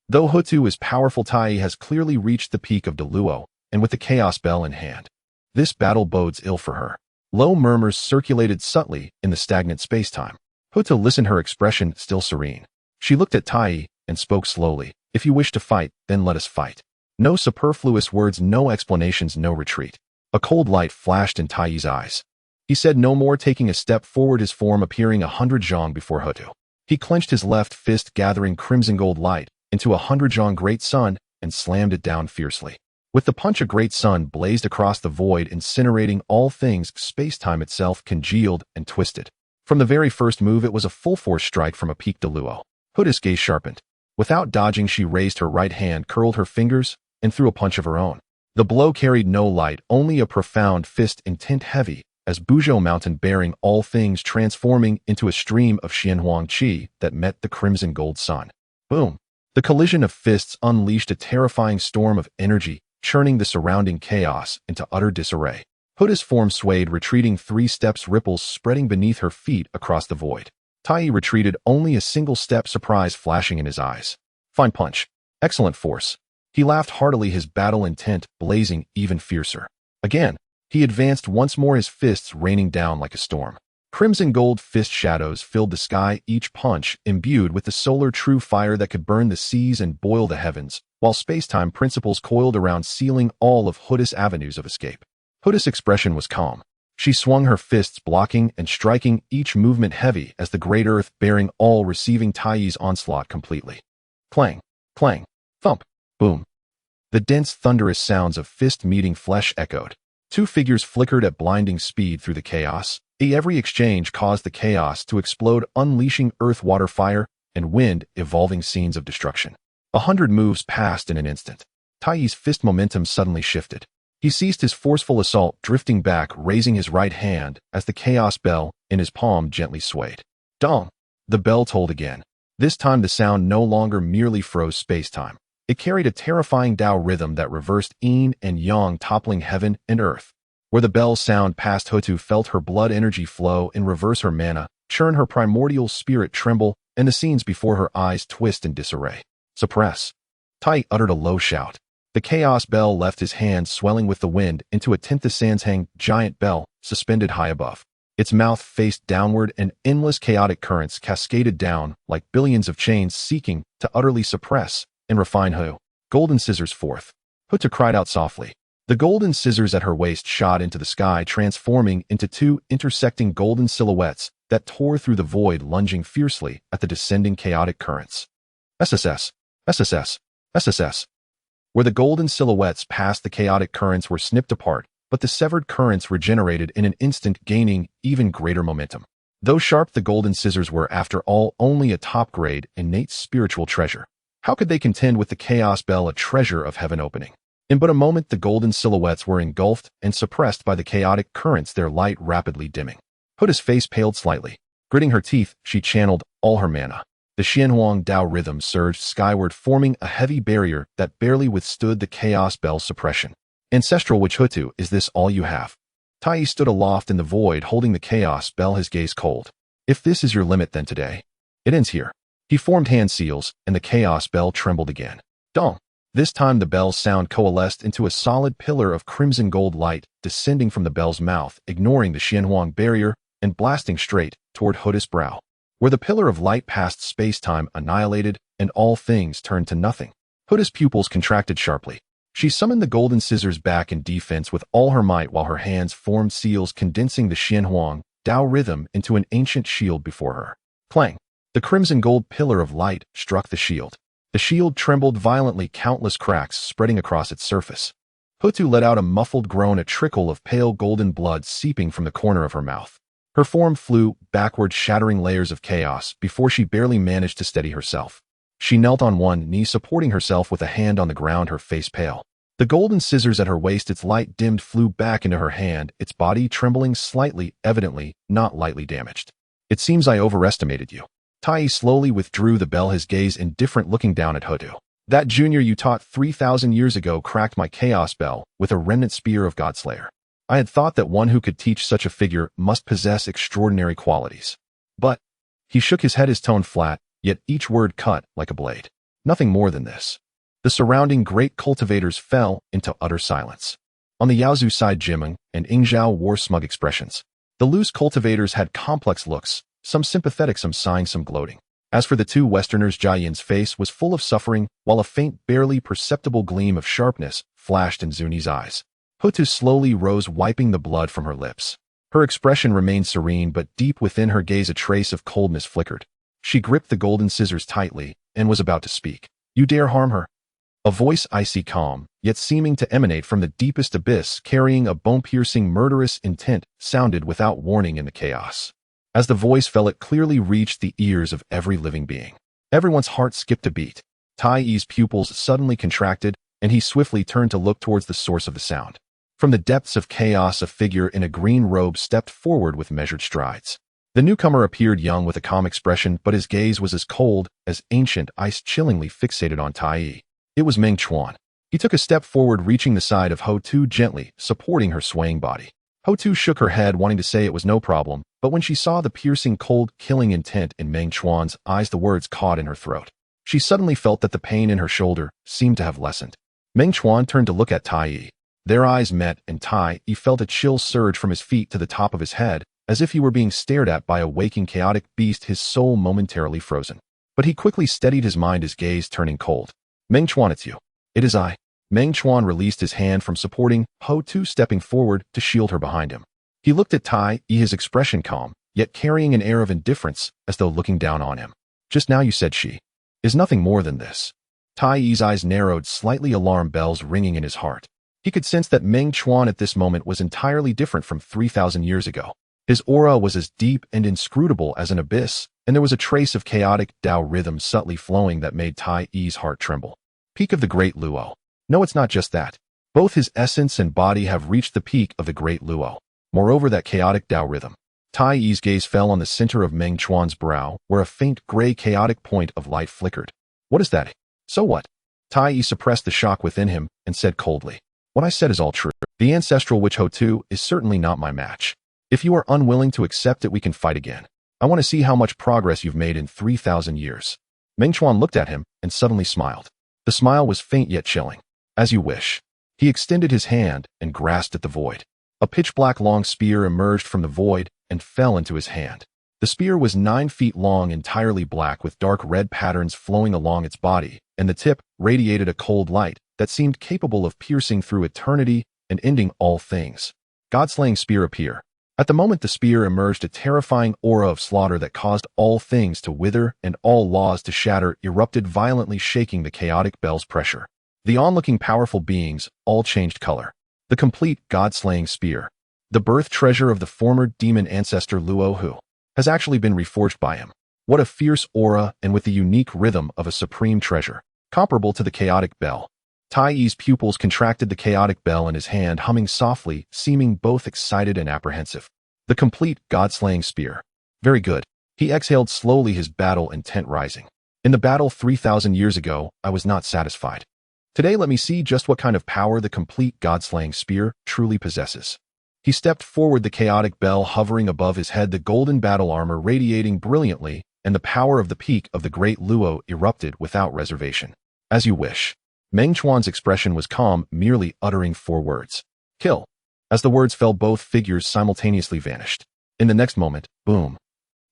Though Hutu is powerful, Tai has clearly reached the peak of Deluo, and with the chaos bell in hand. This battle bodes ill for her. Low murmurs circulated subtly in the stagnant space-time. Hutu listened, her expression still serene. She looked at Tai and spoke slowly. If you wish to fight, then let us fight. No superfluous words, no explanations, no retreat. A cold light flashed in Tai's eyes. He said no more, taking a step forward, his form appearing 100 zhang before Hutu. He clenched his left fist, gathering crimson gold light into 100 zhang great sun, and slammed it down fiercely. With the punch, a great sun blazed across the void, incinerating all things. Space-time itself congealed and twisted. From the very first move, it was a full-force strike from a peak Deluo. Hutu's gaze sharpened. Without dodging, she raised her right hand, curled her fingers, and threw a punch of her own. The blow carried no light, only a profound fist, intent heavy, as Buzhou Mountain bearing all things, transforming into a stream of Honghuang qi that met the crimson gold sun. Boom! The collision of fists unleashed a terrifying storm of energy, churning the surrounding chaos into utter disarray. Hutu's form swayed, retreating 3 steps, ripples spreading beneath her feet across the void. Tai retreated only a single step, surprise flashing in his eyes. Fine punch. Excellent force. He laughed heartily, his battle intent blazing even fiercer. Again, he advanced once more, his fists raining down like a storm. Crimson gold fist shadows filled the sky, each punch imbued with the solar true fire that could burn the seas and boil the heavens, while space-time principles coiled around, sealing all of Huda's avenues of escape. Huda's expression was calm. She swung her fists, blocking and striking, each movement heavy as the great earth bearing all, receiving Tai's onslaught completely. Clang, clang, thump, boom. The dense, thunderous sounds of fist meeting flesh echoed. Two figures flickered at blinding speed through the chaos. Every exchange caused the chaos to explode, unleashing earth, water, fire, and wind, evolving scenes of destruction. 100 moves passed in an instant. Tai's fist momentum suddenly shifted. He ceased his forceful assault, drifting back, raising his right hand as the chaos bell in his palm gently swayed. Dong! The bell tolled again. This time the sound no longer merely froze space-time. It carried a terrifying Tao rhythm that reversed yin and yang, toppling heaven and earth. Where the bell's sound passed, Hutu felt her blood energy flow in reverse, her mana churn, her primordial spirit tremble, and the scenes before her eyes twist in disarray. Suppress. Tai uttered a low shout. The chaos bell left his hand, swelling with the wind into a Tintha giant bell suspended high above. Its mouth faced downward, and endless chaotic currents cascaded down like billions of chains seeking to utterly suppress and refine Hu. Golden scissors forth. Huta cried out softly. The golden scissors at her waist shot into the sky, transforming into two intersecting golden silhouettes that tore through the void, lunging fiercely at the descending chaotic currents. SSS, SSS, SSS. Where the golden silhouettes passed, the chaotic currents were snipped apart, but the severed currents regenerated in an instant, gaining even greater momentum. Though sharp, the golden scissors were, after all, only a top-grade, innate spiritual treasure. How could they contend with the chaos bell, a treasure of heaven opening? In but a moment, the golden silhouettes were engulfed and suppressed by the chaotic currents, their light rapidly dimming. Huda's face paled slightly. Gritting her teeth, she channeled all her mana. The Honghuang Tao rhythm surged skyward, forming a heavy barrier that barely withstood the chaos bell's suppression. Ancestral Witch Hutu, is this all you have? Tai stood aloft in the void, holding the chaos bell, his gaze cold. If this is your limit, then today, it ends here. He formed hand seals, and the chaos bell trembled again. Dong! This time the bell's sound coalesced into a solid pillar of crimson gold light, descending from the bell's mouth, ignoring the Honghuang barrier, and blasting straight toward Huda's brow. Where the pillar of light passed, space-time annihilated, and all things turned to nothing. Huda's pupils contracted sharply. She summoned the golden scissors back in defense with all her might, while her hands formed seals, condensing the Honghuang Tao rhythm into an ancient shield before her. Clang! The crimson gold pillar of light struck the shield. The shield trembled violently, countless cracks spreading across its surface. Hutu let out a muffled groan, a trickle of pale golden blood seeping from the corner of her mouth. Her form flew backward, shattering layers of chaos before she barely managed to steady herself. She knelt on one knee, supporting herself with a hand on the ground, her face pale. The golden scissors at her waist, its light dimmed, flew back into her hand, its body trembling slightly, evidently not lightly damaged. It seems I overestimated you. Tai slowly withdrew the bell, his gaze indifferent, looking down at Hutu. That junior you taught 3,000 years ago cracked my chaos bell with a remnant spear of Godslayer. I had thought that one who could teach such a figure must possess extraordinary qualities. But he shook his head, his tone flat, yet each word cut like a blade. Nothing more than this. The surrounding great cultivators fell into utter silence. On the Yaozu side, Jimeng and Ingzhao wore smug expressions. The loose cultivators had complex looks, some sympathetic, some sighing, some gloating. As for the two Westerners, Jiayin's face was full of suffering, while a faint, barely perceptible gleam of sharpness flashed in Zuni's eyes. Hutu slowly rose, wiping the blood from her lips. Her expression remained serene, but deep within her gaze a trace of coldness flickered. She gripped the golden scissors tightly and was about to speak. You dare harm her? A voice, icy calm, yet seeming to emanate from the deepest abyss, carrying a bone-piercing, murderous intent, sounded without warning in the chaos. As the voice fell, it clearly reached the ears of every living being. Everyone's heart skipped a beat. Tai's pupils suddenly contracted, and he swiftly turned to look towards the source of the sound. From the depths of chaos, a figure in a green robe stepped forward with measured strides. The newcomer appeared young with a calm expression, but his gaze was as cold as ancient ice, chillingly fixated on Tai. It was Meng Chuan. He took a step forward, reaching the side of Hutu gently, supporting her swaying body. Hutu shook her head, wanting to say it was no problem, but when she saw the piercing, cold, killing intent in Meng Chuan's eyes, the words caught in her throat. She suddenly felt that the pain in her shoulder seemed to have lessened. Meng Chuan turned to look at Tai Yi. Their eyes met, and Tai Yi felt a chill surge from his feet to the top of his head, as if he were being stared at by a waking chaotic beast, his soul momentarily frozen. But he quickly steadied his mind, his gaze turning cold. Meng Chuan, it's you. It is I. Meng Chuan released his hand from supporting Ho Tu, stepping forward to shield her behind him. He looked at Tai Yi, his expression calm, yet carrying an air of indifference, as though looking down on him. Just now you said she is nothing more than this. Tai Yi's eyes narrowed, slightly alarm bells ringing in his heart. He could sense that Meng Chuan at this moment was entirely different from 3,000 years ago. His aura was as deep and inscrutable as an abyss, and there was a trace of chaotic Tao rhythm subtly flowing that made Tai Yi's heart tremble. Peak of the Great Luo. No, it's not just that. Both his essence and body have reached the peak of the Great Luo. Moreover, that chaotic Tao rhythm. Tai Yi's gaze fell on the center of Meng Chuan's brow, where a faint gray chaotic point of light flickered. What is that? So what? Tai Yi suppressed the shock within him and said coldly, what I said is all true. The ancestral witch Ho Tu is certainly not my match. If you are unwilling to accept it, we can fight again. I want to see how much progress you've made in 3,000 years. Meng Chuan looked at him and suddenly smiled. The smile was faint yet chilling. As you wish. He extended his hand and grasped at the void. A pitch-black long spear emerged from the void and fell into his hand. The spear was 9 feet long, entirely black, with dark red patterns flowing along its body, and the tip radiated a cold light that seemed capable of piercing through eternity and ending all things. God-slaying spear appear. At the moment the spear emerged, a terrifying aura of slaughter that caused all things to wither and all laws to shatter erupted violently, shaking the chaotic bell's pressure. The onlooking powerful beings all changed color. The complete God-slaying spear, the birth treasure of the former demon ancestor Luo Hu, has actually been reforged by him. What a fierce aura, and with the unique rhythm of a supreme treasure, comparable to the chaotic bell. Tai Yi's pupils contracted, the chaotic bell in his hand humming softly, seeming both excited and apprehensive. The complete God-slaying spear. Very good. He exhaled slowly, his battle intent rising. In the battle 3,000 years ago, I was not satisfied. Today let me see just what kind of power the complete God-slaying spear truly possesses. He stepped forward, the chaotic bell hovering above his head, the golden battle armor radiating brilliantly, and the power of the peak of the Great Luo erupted without reservation. As you wish. Meng Chuan's expression was calm, merely uttering 4 words. Kill. As the words fell, both figures simultaneously vanished. In the next moment, boom.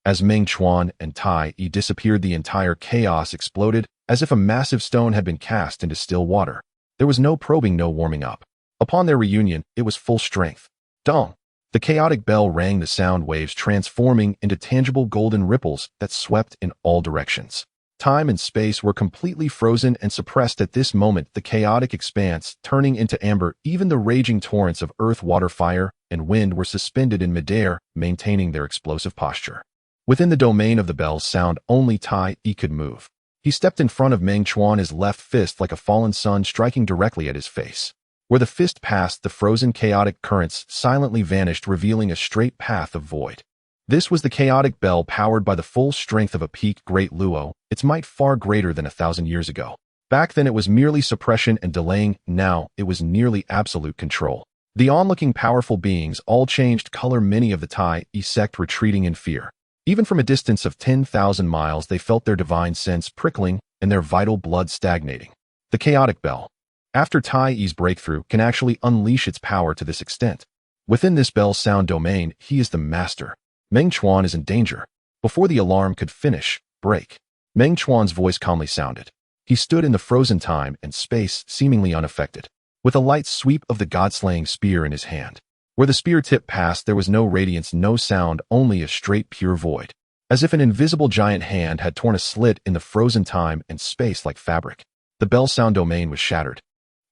As Meng Chuan and Tai Yi disappeared, the entire chaos exploded, as if a massive stone had been cast into still water. There was no probing, no warming up. Upon their reunion, it was full strength. Dong. The chaotic bell rang, the sound waves transforming into tangible golden ripples that swept in all directions. Time and space were completely frozen and suppressed at this moment, the chaotic expanse turning into amber. Even the raging torrents of earth, water, fire, and wind were suspended in midair, maintaining their explosive posture. Within the domain of the bell's sound, only Tai Yi could move. He stepped in front of Meng Chuan, his left fist like a fallen sun striking directly at his face. Where the fist passed, the frozen chaotic currents silently vanished, revealing a straight path of void. This was the chaotic bell, powered by the full strength of a peak Great Luo, its might far greater than 1,000 years ago. Back then it was merely suppression and delaying, now it was nearly absolute control. The onlooking powerful beings all changed color, many of the Tai Yi sect retreating in fear. Even from a distance of 10,000 miles they felt their divine sense prickling and their vital blood stagnating. The chaotic bell, after Tai Yi's breakthrough, can actually unleash its power to this extent. Within this bell's sound domain, he is the master. Meng Chuan is in danger. Before the alarm could finish, break. Meng Chuan's voice calmly sounded. He stood in the frozen time and space, seemingly unaffected, with a light sweep of the God-slaying spear in his hand. Where the spear tip passed, there was no radiance, no sound, only a straight pure void. As if an invisible giant hand had torn a slit in the frozen time and space like fabric. The bell sound domain was shattered.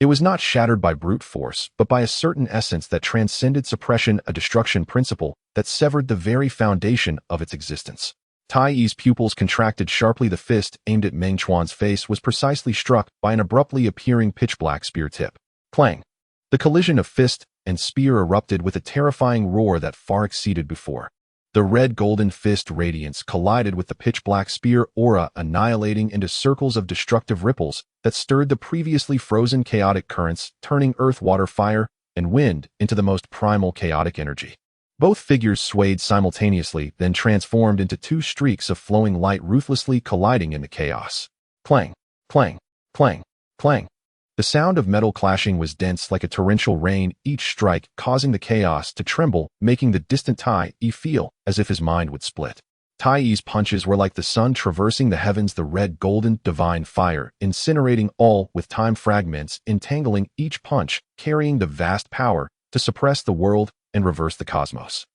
It was not shattered by brute force, but by a certain essence that transcended suppression, a destruction principle that severed the very foundation of its existence. Tai Yi's pupils contracted sharply. The fist aimed at Meng Chuan's face was precisely struck by an abruptly appearing pitch-black spear tip. Clang! The collision of fist and spear erupted with a terrifying roar that far exceeded before. The red-golden fist radiance collided with the pitch-black spear aura, annihilating into circles of destructive ripples that stirred the previously frozen chaotic currents, turning earth, water, fire, and wind into the most primal chaotic energy. Both figures swayed simultaneously, then transformed into 2 streaks of flowing light, ruthlessly colliding in the chaos. Clang, clang, clang, clang. The sound of metal clashing was dense like a torrential rain, each strike causing the chaos to tremble, making the distant Tai Yi feel as if his mind would split. Tai Yi's punches were like the sun traversing the heavens, the red, golden, divine fire, incinerating all with time fragments, entangling each punch, carrying the vast power to suppress the world and reverse the cosmos.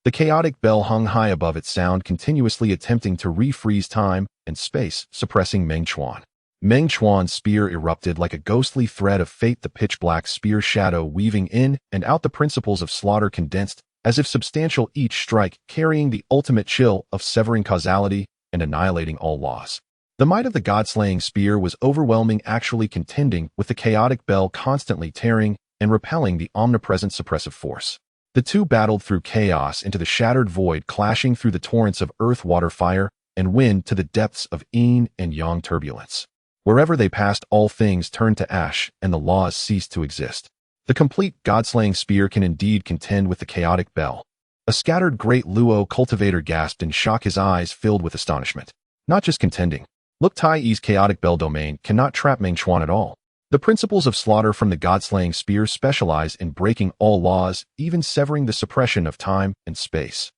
The chaotic bell hung high above its sound, continuously attempting to refreeze time and space, suppressing Meng Chuan. Meng Chuan's spear erupted like a ghostly thread of fate, the pitch-black spear shadow weaving in and out, the principles of slaughter condensed, as if substantial, each strike carrying the ultimate chill of severing causality and annihilating all laws. The might of the god-slaying spear was overwhelming, actually contending with the chaotic bell, constantly tearing and repelling the omnipresent suppressive force. The two battled through chaos into the shattered void, clashing through the torrents of earth, water, fire, and wind to the depths of yin and yang turbulence. Wherever they passed, all things turned to ash, and the laws ceased to exist. The complete god-slaying spear can indeed contend with the chaotic bell. A scattered great Luo cultivator gasped in shock, his eyes filled with astonishment. Not just contending. Look, Tai Yi's chaotic bell domain cannot trap Meng Chuan at all. The principles of slaughter from the god-slaying spear specialize in breaking all laws, even severing the suppression of time and space.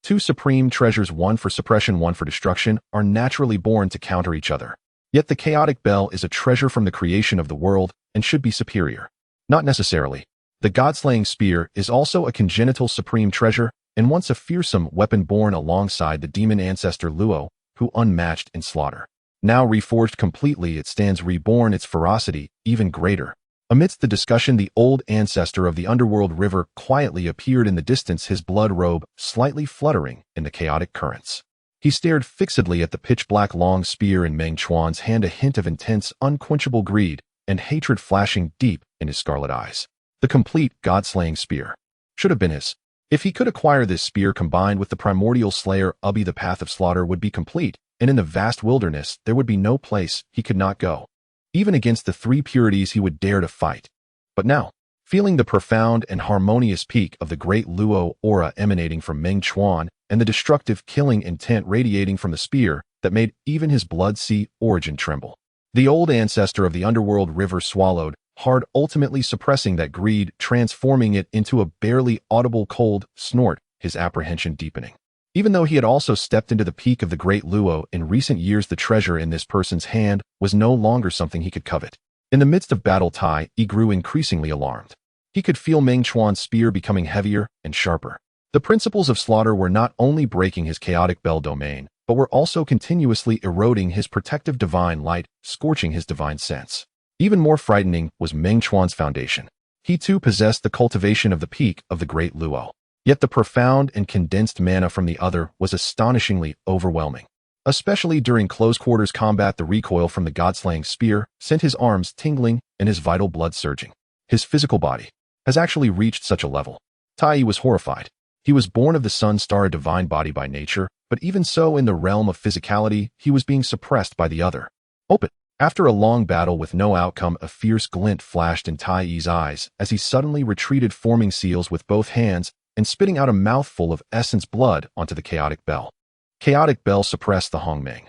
Two supreme treasures, one for suppression, one for destruction, are naturally born to counter each other. Yet the chaotic bell is a treasure from the creation of the world and should be superior. Not necessarily. The god-slaying spear is also a congenital supreme treasure and once a fearsome weapon born alongside the demon ancestor Luo, who unmatched in slaughter. Now reforged completely, it stands reborn, its ferocity even greater. Amidst the discussion, the old ancestor of the underworld river quietly appeared in the distance, his blood robe slightly fluttering in the chaotic currents. He stared fixedly at the pitch-black long spear in Meng Chuan's hand, a hint of intense, unquenchable greed and hatred flashing deep in his scarlet eyes. The complete god-slaying spear should have been his. If he could acquire this spear combined with the primordial slayer Ubi, the path of slaughter would be complete, and in the vast wilderness there would be no place he could not go. Even against the three purities he would dare to fight. But now, feeling the profound and harmonious peak of the great Luo aura emanating from Meng Chuan and the destructive killing intent radiating from the spear that made even his blood sea origin tremble, the old ancestor of the underworld river swallowed hard, ultimately suppressing that greed, transforming it into a barely audible cold snort, his apprehension deepening. Even though he had also stepped into the peak of the great Luo in recent years, the treasure in this person's hand was no longer something he could covet. In the midst of battle, Tai Yi grew increasingly alarmed. He could feel Meng Chuan's spear becoming heavier and sharper. The principles of slaughter were not only breaking his chaotic bell domain, but were also continuously eroding his protective divine light, scorching his divine sense. Even more frightening was Meng Chuan's foundation. He too possessed the cultivation of the peak of the great Luo. Yet the profound and condensed mana from the other was astonishingly overwhelming. Especially during close-quarters combat, the recoil from the god-slaying spear sent his arms tingling and his vital blood surging. His physical body has actually reached such a level. Tai Yi was horrified. He was born of the sun star, a divine body by nature, but even so, in the realm of physicality, he was being suppressed by the other. Open. After a long battle with no outcome, a fierce glint flashed in Tai Yi's eyes as he suddenly retreated, forming seals with both hands and spitting out a mouthful of essence blood onto the chaotic bell. Chaotic bell suppressed the Honghuang.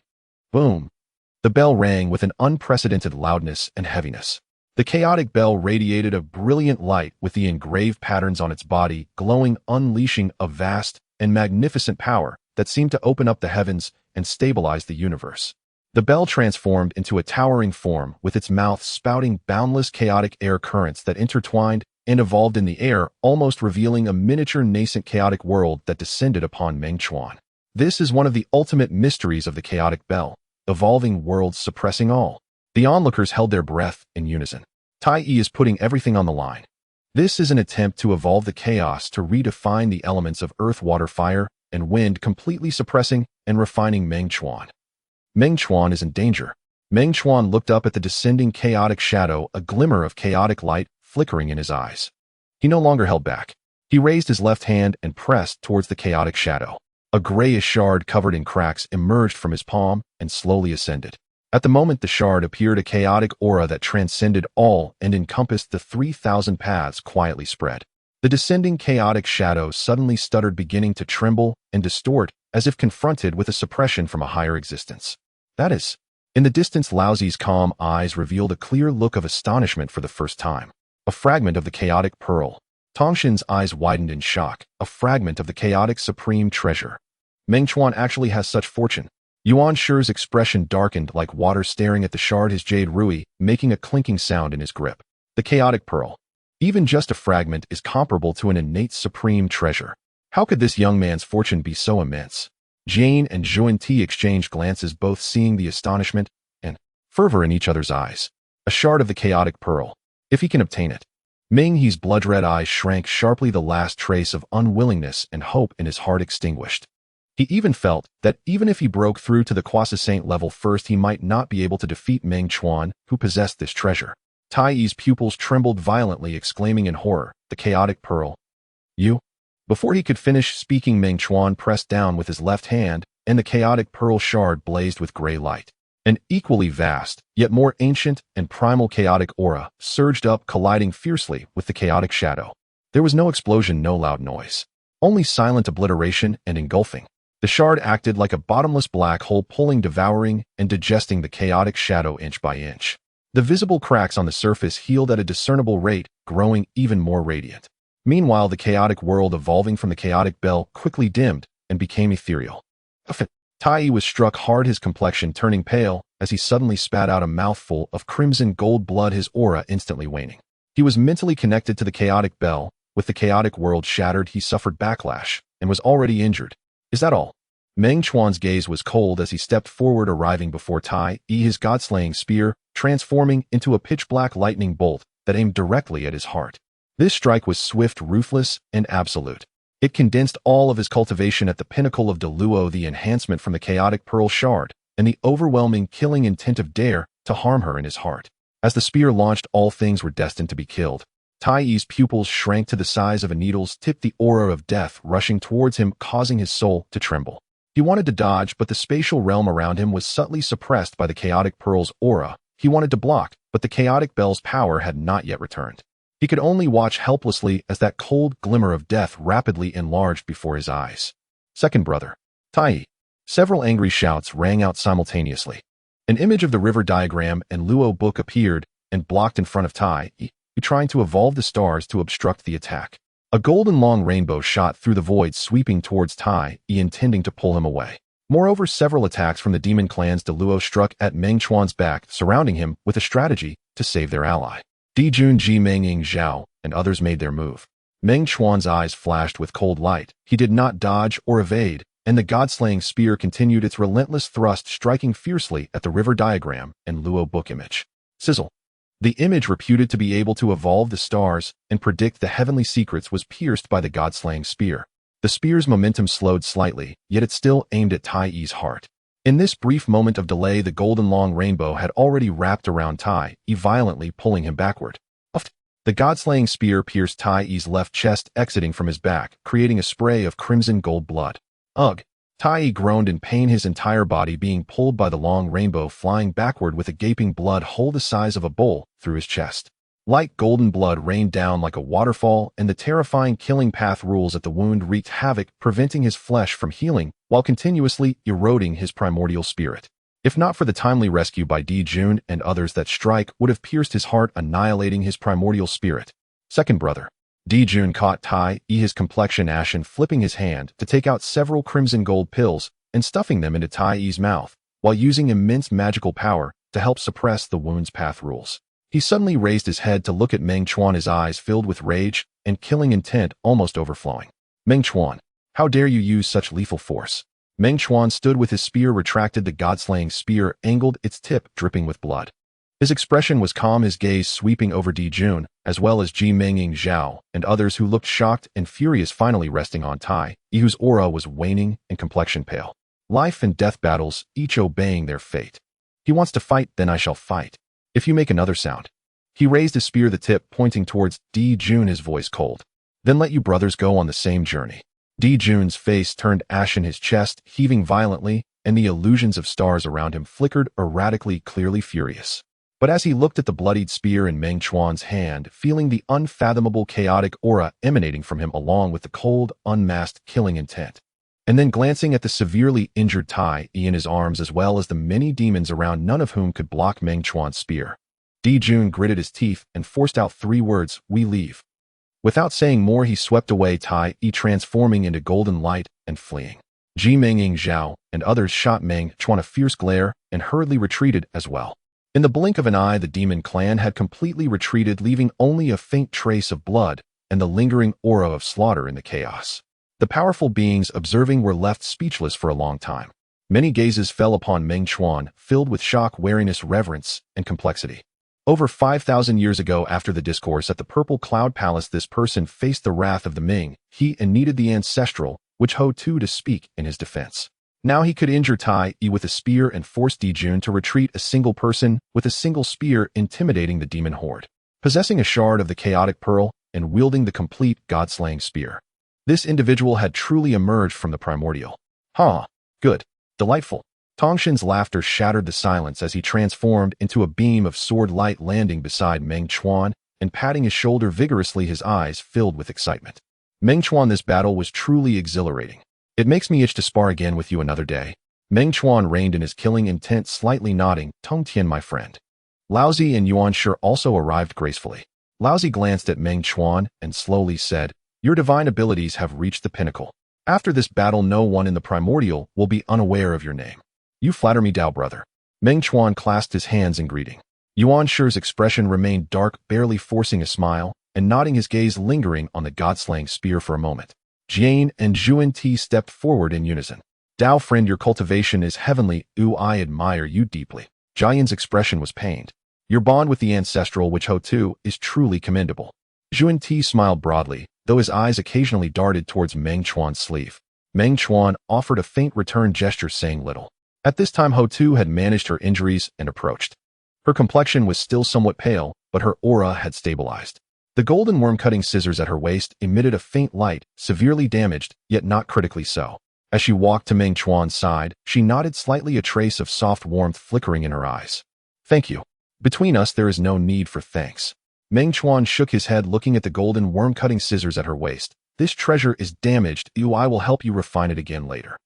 Boom! The bell rang with an unprecedented loudness and heaviness. The chaotic bell radiated a brilliant light with the engraved patterns on its body glowing, unleashing a vast and magnificent power that seemed to open up the heavens and stabilize the universe. The bell transformed into a towering form with its mouth spouting boundless chaotic air currents that intertwined and evolved in the air, almost revealing a miniature nascent chaotic world that descended upon Meng Chuan. This is one of the ultimate mysteries of the chaotic bell, evolving worlds suppressing all. The onlookers held their breath in unison. Tai Yi is putting everything on the line. This is an attempt to evolve the chaos, to redefine the elements of earth, water, fire, and wind, completely suppressing and refining Meng Chuan. Meng Chuan is in danger. Meng Chuan looked up at the descending chaotic shadow, a glimmer of chaotic light flickering in his eyes. He no longer held back. He raised his left hand and pressed towards the chaotic shadow. A grayish shard covered in cracks emerged from his palm and slowly ascended. At the moment the shard appeared, a chaotic aura that transcended all and encompassed the 3,000 paths quietly spread. The descending chaotic shadow suddenly stuttered, beginning to tremble and distort as if confronted with a suppression from a higher existence. That is, In the distance, Laozi's calm eyes revealed a clear look of astonishment for the first time. A fragment of the chaotic pearl. Tongshin's eyes widened in shock. A fragment of the chaotic supreme treasure. Meng Chuan actually has such fortune. Yuan Shi's expression darkened like water staring at the shard, his jade rui, making a clinking sound in his grip. The chaotic pearl. Even just a fragment is comparable to an innate supreme treasure. How could this young man's fortune be so immense? Jane and Zhuan Ti exchanged glances, both seeing the astonishment and fervor in each other's eyes. A shard of the chaotic pearl. If he can obtain it. Ming He's blood-red eyes shrank sharply, the last trace of unwillingness and hope in his heart extinguished. He even felt that even if he broke through to the Quasi-Saint level first, he might not be able to defeat Meng Chuan, who possessed this treasure. Tai Yi's pupils trembled violently, exclaiming in horror, "The chaotic pearl! You?" Before he could finish speaking, Meng Chuan pressed down with his left hand, and the chaotic pearl shard blazed with gray light. An equally vast, yet more ancient and primal chaotic aura surged up, colliding fiercely with the chaotic shadow. There was no explosion, no loud noise. Only silent obliteration and engulfing. The shard acted like a bottomless black hole, pulling, devouring, and digesting the chaotic shadow inch by inch. The visible cracks on the surface healed at a discernible rate, growing even more radiant. Meanwhile, the chaotic world evolving from the chaotic bell quickly dimmed and became ethereal. Tai Yi was struck hard, his complexion turning pale as he suddenly spat out a mouthful of crimson gold blood, his aura instantly waning. He was mentally connected to the chaotic bell. With the chaotic world shattered, he suffered backlash and was already injured. Is that all? Meng Chuan's gaze was cold as he stepped forward, arriving before Tai Yi, his god-slaying spear transforming into a pitch-black lightning bolt that aimed directly at his heart. This strike was swift, ruthless, and absolute. It condensed all of his cultivation at the pinnacle of Deluo, the enhancement from the chaotic pearl shard, and the overwhelming killing intent of dare to harm her in his heart. As the spear launched, all things were destined to be killed. Tai Yi's pupils shrank to the size of a needle's tip, the aura of death rushing towards him, causing his soul to tremble. He wanted to dodge, but the spatial realm around him was subtly suppressed by the chaotic pearl's aura. He wanted to block, but the chaotic bell's power had not yet returned. He could only watch helplessly as that cold glimmer of death rapidly enlarged before his eyes. Second brother. Tai Yi. Several angry shouts rang out simultaneously. An image of the river diagram and Luo book appeared and blocked in front of Tai Yi, trying to evolve the stars to obstruct the attack. A golden long rainbow shot through the void, sweeping towards Tai Yi, intending to pull him away. Moreover, several attacks from the demon clans Deluo struck at Meng Chuan's back, surrounding him with a strategy to save their ally. Di Jun, Ji Mengying Zhao, and others made their move. Meng Chuan's eyes flashed with cold light. He did not dodge or evade, and the god-slaying spear continued its relentless thrust, striking fiercely at the river diagram and Luo book image. Sizzle. The image, reputed to be able to evolve the stars and predict the heavenly secrets, was pierced by the god-slaying spear. The spear's momentum slowed slightly, yet it still aimed at Tai Yi's heart. In this brief moment of delay, the golden long rainbow had already wrapped around Tai Yi, violently pulling him backward. The god-slaying spear pierced Tai Yi's left chest, exiting from his back, creating a spray of crimson gold blood. Ugh! Tai Yi groaned in pain, his entire body being pulled by the long rainbow, flying backward with a gaping blood hole the size of a bowl through his chest. Light golden blood rained down like a waterfall, and the terrifying killing path rules at the wound wreaked havoc, preventing his flesh from healing while continuously eroding his primordial spirit. If not for the timely rescue by Di Jun and others, that strike would have pierced his heart, annihilating his primordial spirit. Second brother. Di Jun caught Tai Yi, his complexion ashen, flipping his hand to take out several crimson gold pills and stuffing them into Tai Yi's mouth, while using immense magical power to help suppress the wound's path rules. He suddenly raised his head to look at Meng Chuan, his eyes filled with rage and killing intent almost overflowing. Meng Chuan, how dare you use such lethal force? Meng Chuan stood with his spear retracted, the god-slaying spear angled, its tip dripping with blood. His expression was calm, his gaze sweeping over Di Jun, as well as Ji Mengying Zhao and others who looked shocked and furious, finally resting on Tai Yi, whose aura was waning and complexion pale. Life and death battles, each obeying their fate. He wants to fight, then I shall fight. If you make another sound. He raised his spear, the tip pointing towards Di Jun, his voice cold. Then let you brothers go on the same journey. Di Jun's face turned ashen, his chest heaving violently, and the illusions of stars around him flickered erratically, clearly furious. But as he looked at the bloodied spear in Meng Chuan's hand, feeling the unfathomable chaotic aura emanating from him along with the cold, unmasked killing intent, And then glancing at the severely injured Tai in his arms as well as the many demons around, none of whom could block Meng Chuan's spear. Di Jun gritted his teeth and forced out 3 words, "We leave." Without saying more, he swept away Tai, transforming into golden light and fleeing. Ji Mengying Zhao and others shot Meng Chuan a fierce glare and hurriedly retreated as well. In the blink of an eye, the demon clan had completely retreated, leaving only a faint trace of blood and the lingering aura of slaughter in the chaos. The powerful beings observing were left speechless for a long time. Many gazes fell upon Meng Chuan, filled with shock, wariness, reverence, and complexity. Over 5,000 years ago, after the discourse at the Purple Cloud Palace, this person faced the wrath of the Ming, and needed the ancestral, which Ho Tu to speak in his defense. Now he could injure Tai with a spear and force Di Jun to retreat, a single person with a single spear, intimidating the demon horde. Possessing a shard of the chaotic pearl and wielding the complete god-slaying spear, this individual had truly emerged from the primordial. Good. Delightful. Tongshin's laughter shattered the silence as he transformed into a beam of sword light, landing beside Meng Chuan and patting his shoulder vigorously, his eyes filled with excitement. Meng Chuan, this battle was truly exhilarating. It makes me itch to spar again with you another day. Meng Chuan reined in his killing intent, slightly nodding. Tong Tian, my friend. Laozi and Yuan Shi also arrived gracefully. Laozi glanced at Meng Chuan and slowly said, "Your divine abilities have reached the pinnacle. After this battle, no one in the primordial will be unaware of your name. You flatter me, Dao brother." Meng Chuan clasped his hands in greeting. Yuan Shi's expression remained dark, barely forcing a smile, and nodding, his gaze lingering on the god-slaying spear for a moment. Jian and Zhuan Ti stepped forward in unison. "Dao friend, your cultivation is heavenly. I admire you deeply." Jian's expression was pained. "Your bond with the ancestral, which Ho Tu, is truly commendable." Zhuan Ti smiled broadly, though his eyes occasionally darted towards Meng Chuan's sleeve. Meng Chuan offered a faint return gesture, saying little. At this time, Ho Tu had managed her injuries and approached. Her complexion was still somewhat pale, but her aura had stabilized. The golden worm-cutting scissors at her waist emitted a faint light, severely damaged, yet not critically so. As she walked to Meng Chuan's side, she nodded slightly, a trace of soft warmth flickering in her eyes. "Thank you. Between us, there is no need for thanks." Meng Chuan shook his head, looking at the golden worm-cutting scissors at her waist. "This treasure is damaged. I will help you refine it again later."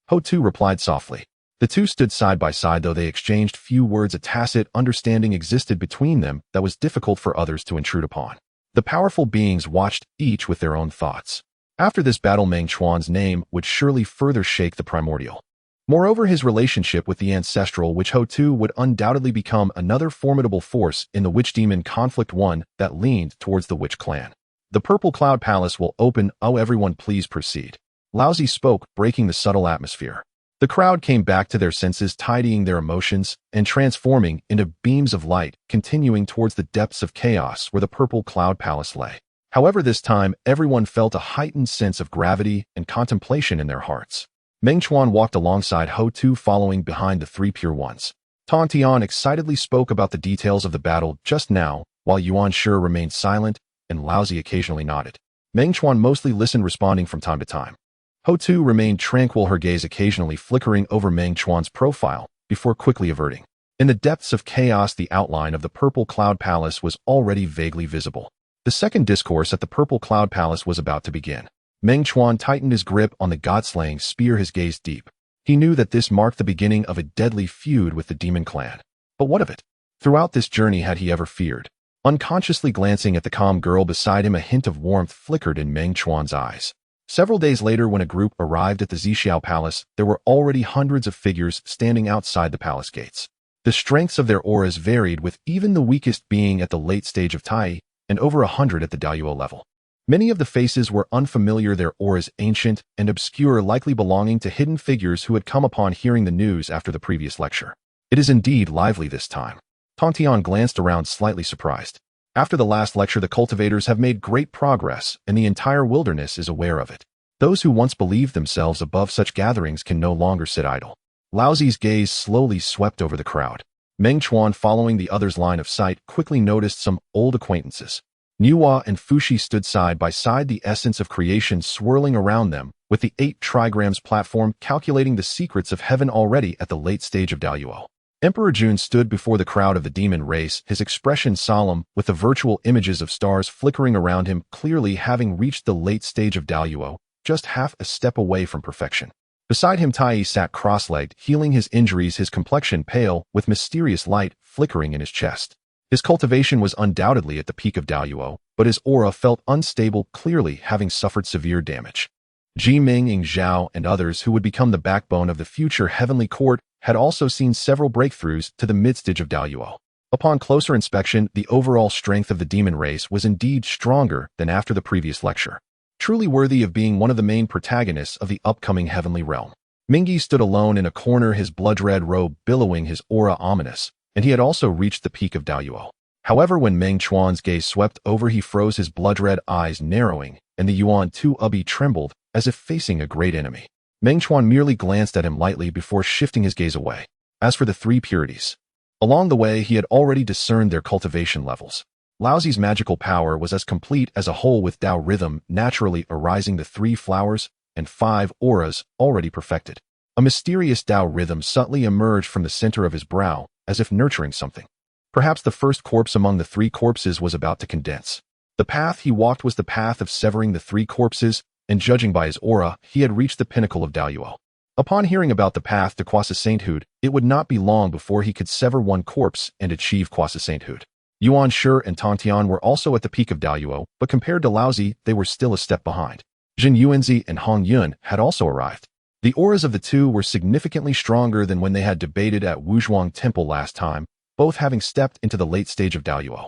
Ho Tu replied softly. The two stood side by side, though they exchanged few words. A tacit understanding existed between them that was difficult for others to intrude upon. The powerful beings watched, each with their own thoughts. After this battle, Meng Chuan's name would surely further shake the primordial. Moreover, his relationship with the ancestral, which Ho Tu, would undoubtedly become another formidable force in the witch demon conflict, one that leaned towards the witch clan. "The Purple Cloud Palace will open. Everyone please proceed." Laozi spoke, breaking the subtle atmosphere. The crowd came back to their senses, tidying their emotions and transforming into beams of light, continuing towards the depths of chaos where the Purple Cloud Palace lay. However, this time, everyone felt a heightened sense of gravity and contemplation in their hearts. Meng Chuan walked alongside Ho Tu, following behind the 3 Pure Ones. Tong Tian excitedly spoke about the details of the battle just now, while Yuan Shi remained silent and Laozi occasionally nodded. Meng Chuan mostly listened, responding from time to time. Ho Tu remained tranquil, her gaze occasionally flickering over Meng Chuan's profile, before quickly averting. In the depths of chaos, the outline of the Purple Cloud Palace was already vaguely visible. The second discourse at the Purple Cloud Palace was about to begin. Meng Chuan tightened his grip on the god-slaying spear, his gaze deep. He knew that this marked the beginning of a deadly feud with the demon clan. But what of it? Throughout this journey, had he ever feared? Unconsciously glancing at the calm girl beside him, a hint of warmth flickered in Meng Chuan's eyes. Several days later, when a group arrived at the Zixiao Palace, there were already hundreds of figures standing outside the palace gates. The strengths of their auras varied, with even the weakest being at the late stage of Tai, and over 100 at the Daoyuo level. Many of the faces were unfamiliar, their auras ancient and obscure, likely belonging to hidden figures who had come upon hearing the news after the previous lecture. "It is indeed lively this time." Tong Tian glanced around, slightly surprised. After the last lecture, the cultivators have made great progress, and the entire wilderness is aware of it. Those who once believed themselves above such gatherings can no longer sit idle. Laozi's gaze slowly swept over the crowd. Meng Chuan, following the other's line of sight, quickly noticed some old acquaintances. Niuhua and Fuxi stood side by side, the essence of creation swirling around them, with the 8 trigrams platform calculating the secrets of heaven already at the late stage of Daoyuo. Emperor Jun stood before the crowd of the demon race, his expression solemn, with the virtual images of stars flickering around him. Clearly, having reached the late stage of Daoyuo, just half a step away from perfection. Beside him, Tai sat cross-legged, healing his injuries, his complexion pale, with mysterious light flickering in his chest. His cultivation was undoubtedly at the peak of Daoyuo, but his aura felt unstable, clearly having suffered severe damage. Ji Ming, Ying Zhao, and others who would become the backbone of the future heavenly court had also seen several breakthroughs to the mid-stage of Daoyuo. Upon closer inspection, the overall strength of the demon race was indeed stronger than after the previous lecture. Truly worthy of being one of the main protagonists of the upcoming heavenly realm. Mingyi stood alone in a corner, his blood-red robe billowing, his aura ominous, and he had also reached the peak of Daoyuo. However, when Meng Chuan's gaze swept over, he froze, his blood-red eyes narrowing, and the Yuan Tu Ubi trembled as if facing a great enemy. Meng Chuan merely glanced at him lightly before shifting his gaze away. As for the three purities, along the way he had already discerned their cultivation levels. Laozi's magical power was as complete as a whole, with Dao rhythm naturally arising, the 3 flowers and 5 auras already perfected. A mysterious Dao rhythm subtly emerged from the center of his brow, as if nurturing something. Perhaps the first corpse among the 3 corpses was about to condense. The path he walked was the path of severing the 3 corpses, and judging by his aura, he had reached the pinnacle of Daoyuo. Upon hearing about the path to quasi sainthood, it would not be long before he could sever 1 corpse and achieve quasi sainthood. Yuan Shi and Tantian were also at the peak of Daoyuo, but compared to Laozi, they were still a step behind. Jin Yuanzi and Honghuang had also arrived. The auras of the two were significantly stronger than when they had debated at Honghuang Temple last time, both having stepped into the late stage of Daoyuo.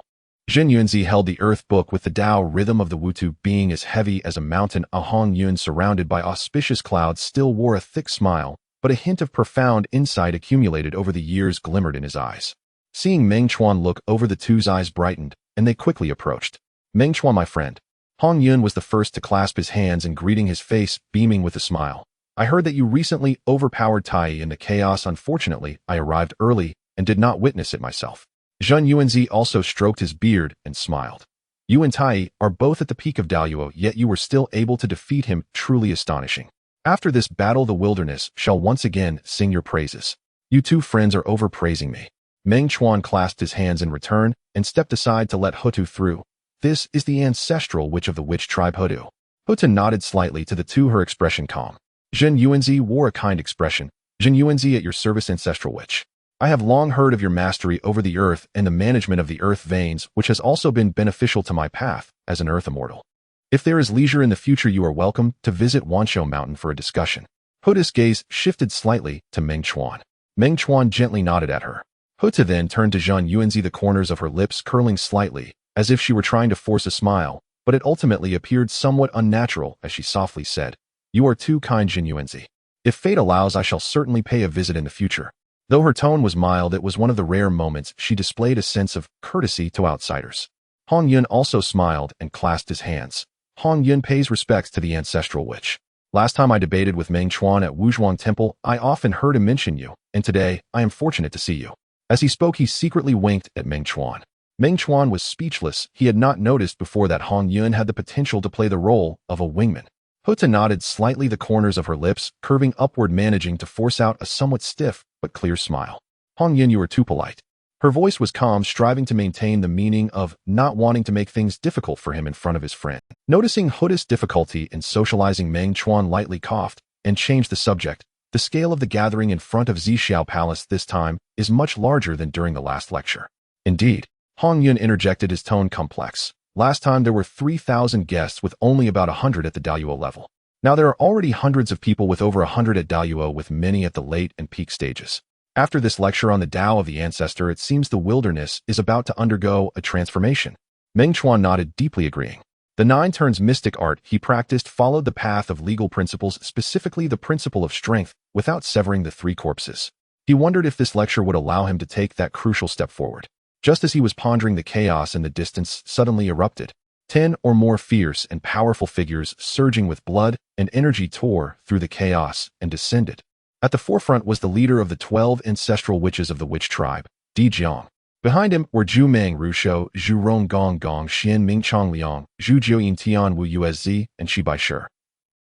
Jin Yuanzi held the earth book with the Dao rhythm of the Wutu being as heavy as a mountain. Honghuang, surrounded by auspicious clouds, still wore a thick smile, but a hint of profound insight accumulated over the years glimmered in his eyes. Seeing Meng Chuan look over, the two's eyes brightened, and they quickly approached. Meng Chuan, my friend. Honghuang was the first to clasp his hands and greeting, his face beaming with a smile. I heard that you recently overpowered Tai in the chaos. Unfortunately, I arrived early and did not witness it myself. Zhen Yuanzi also stroked his beard and smiled. You and Tai are both at the peak of Daoyuo, yet you were still able to defeat him, truly astonishing. After this battle, the wilderness shall once again sing your praises. You two friends are overpraising me. Meng Chuan clasped his hands in return and stepped aside to let Hutu through. This is the ancestral witch of the witch tribe Hutu. Hutu nodded slightly to the two, her expression calm. Zhen Yuanzi wore a kind expression. Zhen Yuanzi, at your service, ancestral witch. I have long heard of your mastery over the earth and the management of the earth veins, which has also been beneficial to my path as an earth immortal. If there is leisure in the future, you are welcome to visit Wanshou Mountain for a discussion. Hutu's gaze shifted slightly to Meng Chuan. Meng Chuan gently nodded at her. Hutu then turned to Zhen Yuanzi, the corners of her lips curling slightly, as if she were trying to force a smile, but it ultimately appeared somewhat unnatural as she softly said, You are too kind, Zhen Yuanzi. If fate allows, I shall certainly pay a visit in the future. Though her tone was mild, it was one of the rare moments she displayed a sense of courtesy to outsiders. Honghuang also smiled and clasped his hands. Honghuang pays respects to the ancestral witch. Last time I debated with Meng Chuan at Honghuang Temple, I often heard him mention you, and today I am fortunate to see you. As he spoke, he secretly winked at Meng Chuan. Meng Chuan was speechless. He had not noticed before that Honghuang had the potential to play the role of a wingman. Hutu nodded slightly, the corners of her lips curving upward, managing to force out a somewhat stiff but clear smile. Honghuang, you are too polite. Her voice was calm, striving to maintain the meaning of not wanting to make things difficult for him in front of his friend. Noticing Hutu's difficulty in socializing, Meng Chuan lightly coughed and changed the subject. The scale of the gathering in front of Zixiao Palace this time is much larger than during the last lecture. Indeed, Honghuang interjected, his tone complex. Last time there were 3,000 guests with only about 100 at the Daoyuo level. Now there are already hundreds of people with over 100 at Daoyuo, with many at the late and peak stages. After this lecture on the Tao of the Ancestor, it seems the wilderness is about to undergo a transformation. Meng Chuan nodded, deeply agreeing. The 9 turns mystic art he practiced followed the path of legal principles, specifically the principle of strength, without severing the 3 corpses. He wondered if this lecture would allow him to take that crucial step forward. Just as he was pondering, the chaos in the distance suddenly erupted. 10 or more fierce and powerful figures surging with blood and energy tore through the chaos and descended. At the forefront was the leader of the 12 ancestral witches of the witch tribe, Di Jiang. Behind him were Zhu Meng Rushou, Zhu Rong Gong Gong, Xian Ming Chong Liang, Zhu Jiuyin Tian Wu Uzzi, and Shi Bai Shi.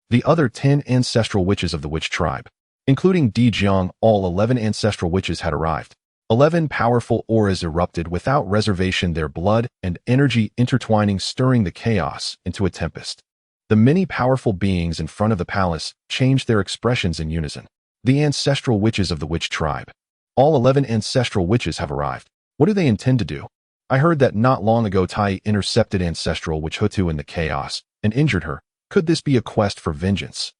The other 10 ancestral witches of the witch tribe, including Di Jiang, all 11 ancestral witches had arrived. 11 powerful auras erupted without reservation, their blood and energy intertwining, stirring the chaos into a tempest. The many powerful beings in front of the palace changed their expressions in unison. The ancestral witches of the witch tribe. All 11 ancestral witches have arrived. What do they intend to do? I heard that not long ago Tai intercepted ancestral witch Hutu in the chaos and injured her. Could this be a quest for vengeance?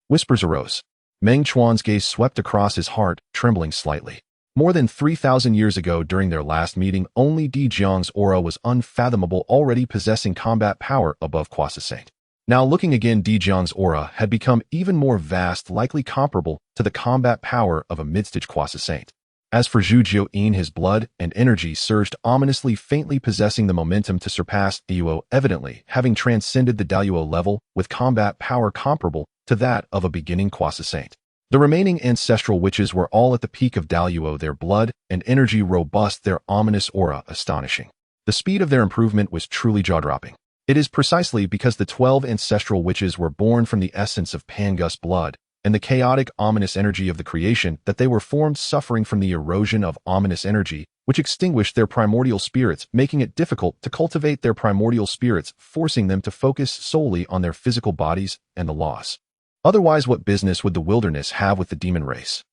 Whispers arose. Meng Chuan's gaze swept across his heart, trembling slightly. More than 3,000 years ago during their last meeting, only Di Jiang's aura was unfathomable, already possessing combat power above Kwasa Saint. Now looking again, Di Jiang's aura had become even more vast, likely comparable to the combat power of a mid-stage Kwasa Saint. As for Zhu Jiuyin, his blood and energy surged ominously, faintly possessing the momentum to surpass Yuo, evidently having transcended the Daluo level with combat power comparable to that of a beginning Kwasa Saint. The remaining ancestral witches were all at the peak of Daluo, their blood and energy robust, their ominous aura astonishing. The speed of their improvement was truly jaw-dropping. It is precisely because the 12 ancestral witches were born from the essence of Pangus blood and the chaotic, ominous energy of the creation that they were formed, suffering from the erosion of ominous energy, which extinguished their primordial spirits, making it difficult to cultivate their primordial spirits, forcing them to focus solely on their physical bodies and the laws. Otherwise, what business would the wilderness have with the demon race?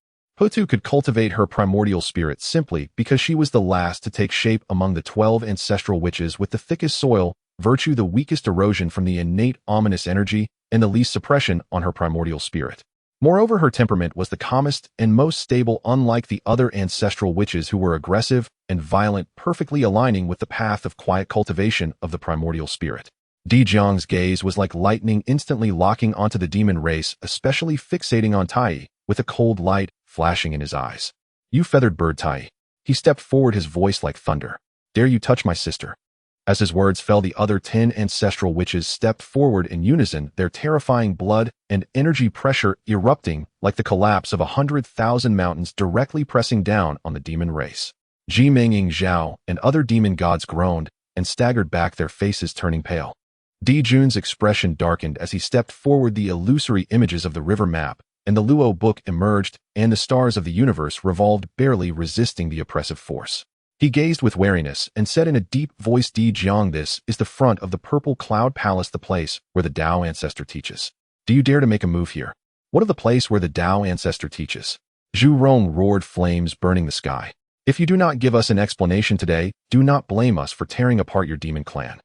Hutu could cultivate her primordial spirit simply because she was the last to take shape among the 12 ancestral witches, with the thickest soil, virtue the weakest erosion from the innate ominous energy, and the least suppression on her primordial spirit. Moreover, her temperament was the calmest and most stable, unlike the other ancestral witches who were aggressive and violent, perfectly aligning with the path of quiet cultivation of the primordial spirit. Di Jiang's gaze was like lightning, instantly locking onto the demon race, especially fixating on Tai, with a cold light flashing in his eyes. "You feathered bird, Tai." He stepped forward, his voice like thunder. "Dare you touch my sister?" As his words fell, the other 10 ancestral witches stepped forward in unison, their terrifying blood and energy pressure erupting like the collapse of 100,000 mountains, directly pressing down on the demon race. Ji Mingying Zhao and other demon gods groaned and staggered back, their faces turning pale. Di Jun's expression darkened as he stepped forward. The illusory images of the river map and the Luo book emerged, and the stars of the universe revolved, barely resisting the oppressive force. He gazed with wariness and said in a deep voice, "Di Jiang, this is the front of the Purple Cloud Palace, the place where the Tao Ancestor teaches. Do you dare to make a move here? What of the place where the Tao Ancestor teaches?" Zhu Rong roared, flames burning the sky. "If you do not give us an explanation today, do not blame us for tearing apart your demon clan."